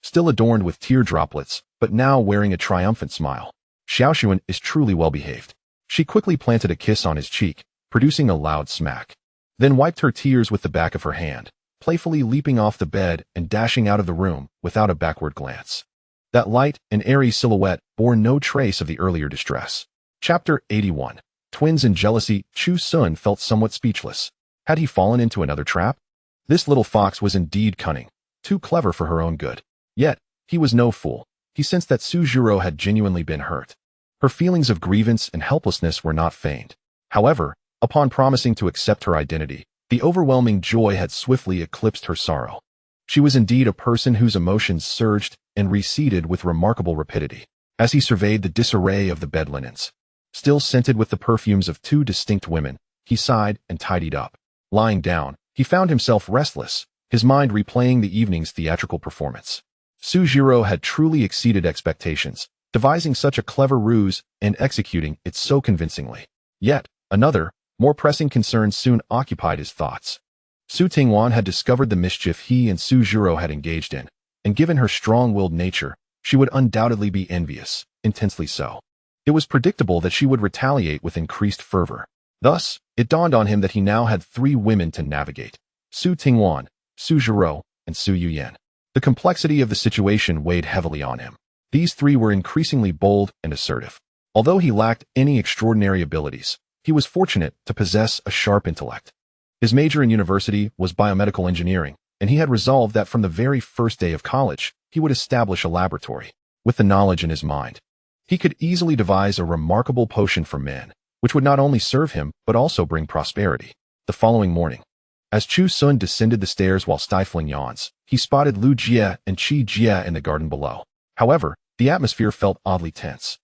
Still adorned with tear droplets, but now wearing a triumphant smile. Xiaoxuan is truly well-behaved. She quickly planted a kiss on his cheek, producing a loud smack. Then wiped her tears with the back of her hand, playfully leaping off the bed and dashing out of the room without a backward glance. That light and airy silhouette bore no trace of the earlier distress. Chapter 81. Twins in Jealousy. Chu Sun felt somewhat speechless. Had he fallen into another trap? This little fox was indeed cunning, too clever for her own good. Yet, he was no fool. He sensed that Suzhiro had genuinely been hurt. Her feelings of grievance and helplessness were not feigned. However, upon promising to accept her identity, the overwhelming joy had swiftly eclipsed her sorrow. She was indeed a person whose emotions surged and receded with remarkable rapidity. As he surveyed the disarray of the bed linens, still scented with the perfumes of two distinct women, he sighed and tidied up. Lying down, he found himself restless, his mind replaying the evening's theatrical performance. Suzhiro had truly exceeded expectations, devising such a clever ruse and executing it so convincingly. Yet, another, more pressing concern soon occupied his thoughts. Su Tingwan had discovered the mischief he and Suzhiro had engaged in, and given her strong-willed nature, she would undoubtedly be envious, intensely so. It was predictable that she would retaliate with increased fervor. Thus, it dawned on him that he now had 3 women to navigate: Su Tingwan, Su Zhiro, and Su Yuyan. The complexity of the situation weighed heavily on him. These 3 were increasingly bold and assertive. Although he lacked any extraordinary abilities, he was fortunate to possess a sharp intellect. His major in university was biomedical engineering, and he had resolved that from the very first day of college, he would establish a laboratory. With the knowledge in his mind, he could easily devise a remarkable potion for men, which would not only serve him, but also bring prosperity. The following morning, as Chu Sun descended the stairs while stifling yawns, he spotted Lu Jie and Qi Jie in the garden below. However, the atmosphere felt oddly tense.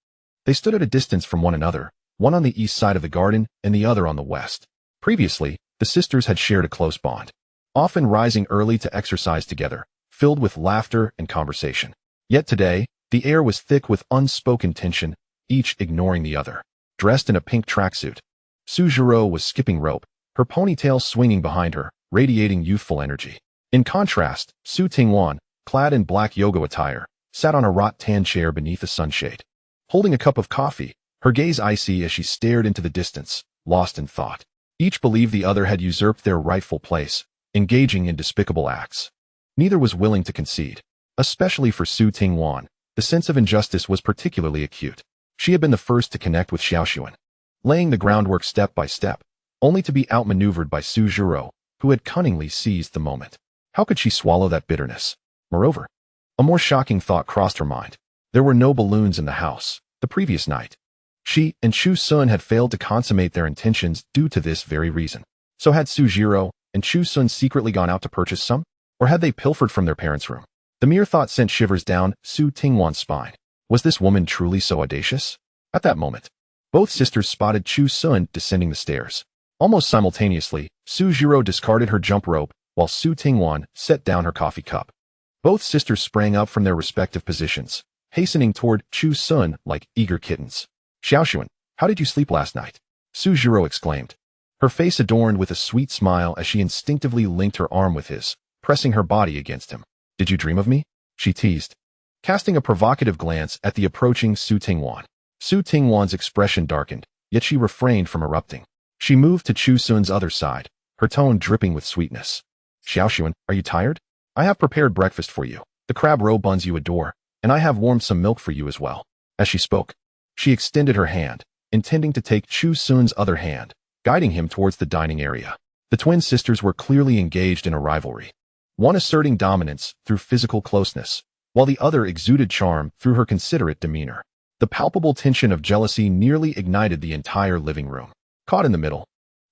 They stood at a distance from one another, one on the east side of the garden and the other on the west. Previously, the sisters had shared a close bond, often rising early to exercise together, filled with laughter and conversation. Yet today, the air was thick with unspoken tension, each ignoring the other. Dressed in a pink tracksuit, Su Zhiro was skipping rope, her ponytail swinging behind her, radiating youthful energy. In contrast, Su Tingwan, clad in black yoga attire, sat on a rattan chair beneath a sunshade. Holding a cup of coffee, her gaze icy as she stared into the distance, lost in thought. Each believed the other had usurped their rightful place, engaging in despicable acts. Neither was willing to concede. Especially for Su Tingwan, the sense of injustice was particularly acute. She had been the first to connect with Xiaoxuan, laying the groundwork step by step, only to be outmaneuvered by Su Zhiro, who had cunningly seized the moment. How could she swallow that bitterness? Moreover, a more shocking thought crossed her mind. There were no balloons in the house. The previous night, she and Chu Sun had failed to consummate their intentions due to this very reason. So had Su Zhiro and Chu Sun secretly gone out to purchase some? Or had they pilfered from their parents' room? The mere thought sent shivers down Su Tingwan's spine. Was this woman truly so audacious? At that moment, both sisters spotted Chu Sun descending the stairs. Almost simultaneously, Su Zhiro discarded her jump rope, while Su Tingwan set down her coffee cup. Both sisters sprang up from their respective positions, hastening toward Chu Sun like eager kittens. Xiaoxuan, how did you sleep last night? Su Zhiro exclaimed, her face adorned with a sweet smile as she instinctively linked her arm with his, pressing her body against him. Did you dream of me? She teased, casting a provocative glance at the approaching Su Tingwan. Su Tingwan's expression darkened, yet she refrained from erupting. She moved to Chu Sun's other side, her tone dripping with sweetness. Xiaoxuan, are you tired? I have prepared breakfast for you, the crab roe buns you adore, and I have warmed some milk for you as well. As she spoke, she extended her hand, intending to take Chu Sun's other hand, guiding him towards the dining area. The twin sisters were clearly engaged in a rivalry, one asserting dominance through physical closeness, while the other exuded charm through her considerate demeanor. The palpable tension of jealousy nearly ignited the entire living room. Caught in the middle,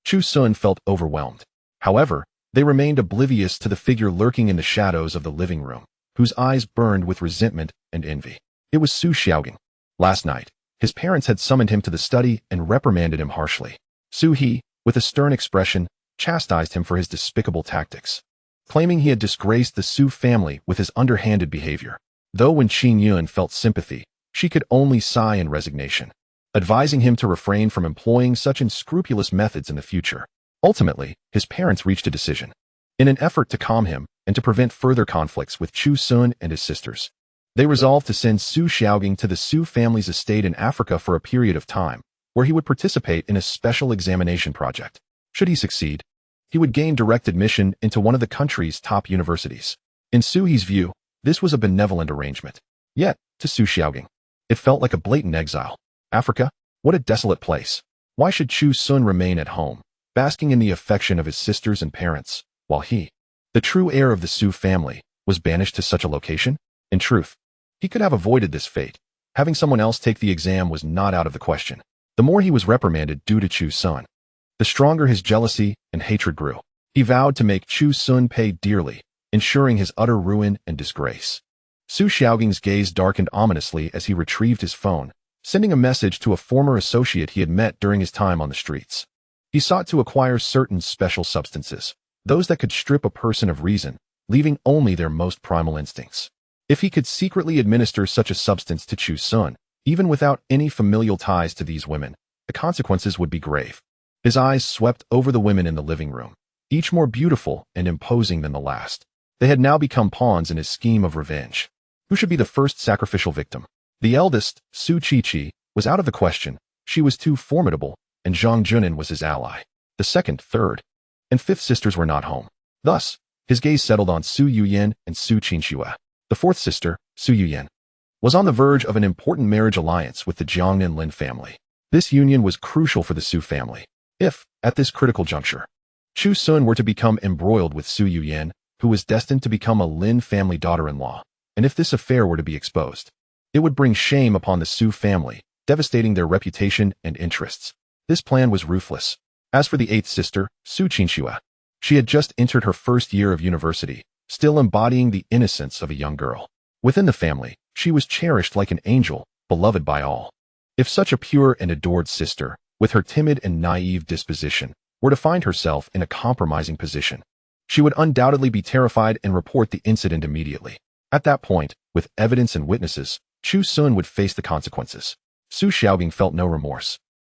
Chu Sun felt overwhelmed. However, they remained oblivious to the figure lurking in the shadows of the living room, whose eyes burned with resentment and envy. It was Su Xiaogang. Last night, his parents had summoned him to the study and reprimanded him harshly. Su He, with a stern expression, chastised him for his despicable tactics, claiming he had disgraced the Su family with his underhanded behavior. Though when Qing Yun felt sympathy, she could only sigh in resignation, advising him to refrain from employing such unscrupulous methods in the future. Ultimately, his parents reached a decision. In an effort to calm him and to prevent further conflicts with Chu Sun and his sisters, they resolved to send Su Xiaogang to the Su family's estate in Africa for a period of time, where he would participate in a special examination project. Should he succeed, he would gain direct admission into one of the country's top universities. In Su He's view, this was a benevolent arrangement. Yet, to Su Xiaogang, it felt like a blatant exile. Africa? What a desolate place. Why should Chu Sun remain at home, basking in the affection of his sisters and parents, while he, the true heir of the Su family, was banished to such a location? In truth, he could have avoided this fate. Having someone else take the exam was not out of the question. The more he was reprimanded due to Chu Sun, the stronger his jealousy and hatred grew. He vowed to make Chu Sun pay dearly, ensuring his utter ruin and disgrace. Su Xiaogang's gaze darkened ominously as he retrieved his phone, sending a message to a former associate he had met during his time on the streets. He sought to acquire certain special substances, those that could strip a person of reason, leaving only their most primal instincts. If he could secretly administer such a substance to Chu Sun, even without any familial ties to these women, the consequences would be grave. His eyes swept over the women in the living room, each more beautiful and imposing than the last. They had now become pawns in his scheme of revenge. Who should be the first sacrificial victim? The eldest, Su Qiqi, was out of the question. She was too formidable, and Zhang Junin was his ally. The second, third, and fifth sisters were not home. Thus, his gaze settled on Su Yuyan and Su Qinxue. The fourth sister, Su Yuyan, was on the verge of an important marriage alliance with the Jiangnan Lin family. This union was crucial for the Su family. If, at this critical juncture, Chu Sun were to become embroiled with Su Yuyan, who was destined to become a Lin family daughter-in-law, and if this affair were to be exposed, it would bring shame upon the Su family, devastating their reputation and interests. This plan was ruthless. As for the eighth sister, Su Qinxue, she had just entered her first year of university, still embodying the innocence of a young girl. Within the family, she was cherished like an angel, beloved by all. If such a pure and adored sister, with her timid and naive disposition, were to find herself in a compromising position, she would undoubtedly be terrified and report the incident immediately. At that point, with evidence and witnesses, Chu Sun would face the consequences. Su Xiaobing felt no remorse,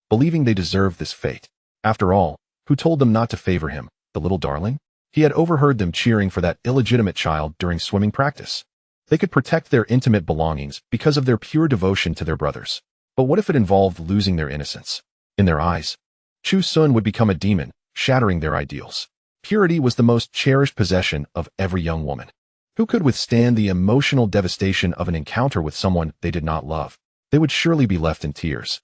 believing they deserved this fate. After all, who told them not to favor him, the little darling? He had overheard them cheering for that illegitimate child during swimming practice. They could protect their intimate belongings because of their pure devotion to their brothers. But what if it involved losing their innocence? In their eyes, Chu Sun would become a demon, shattering their ideals. Purity was the most cherished possession of every young woman. Who could withstand the emotional devastation of an encounter with someone they did not love? They would surely be left in tears.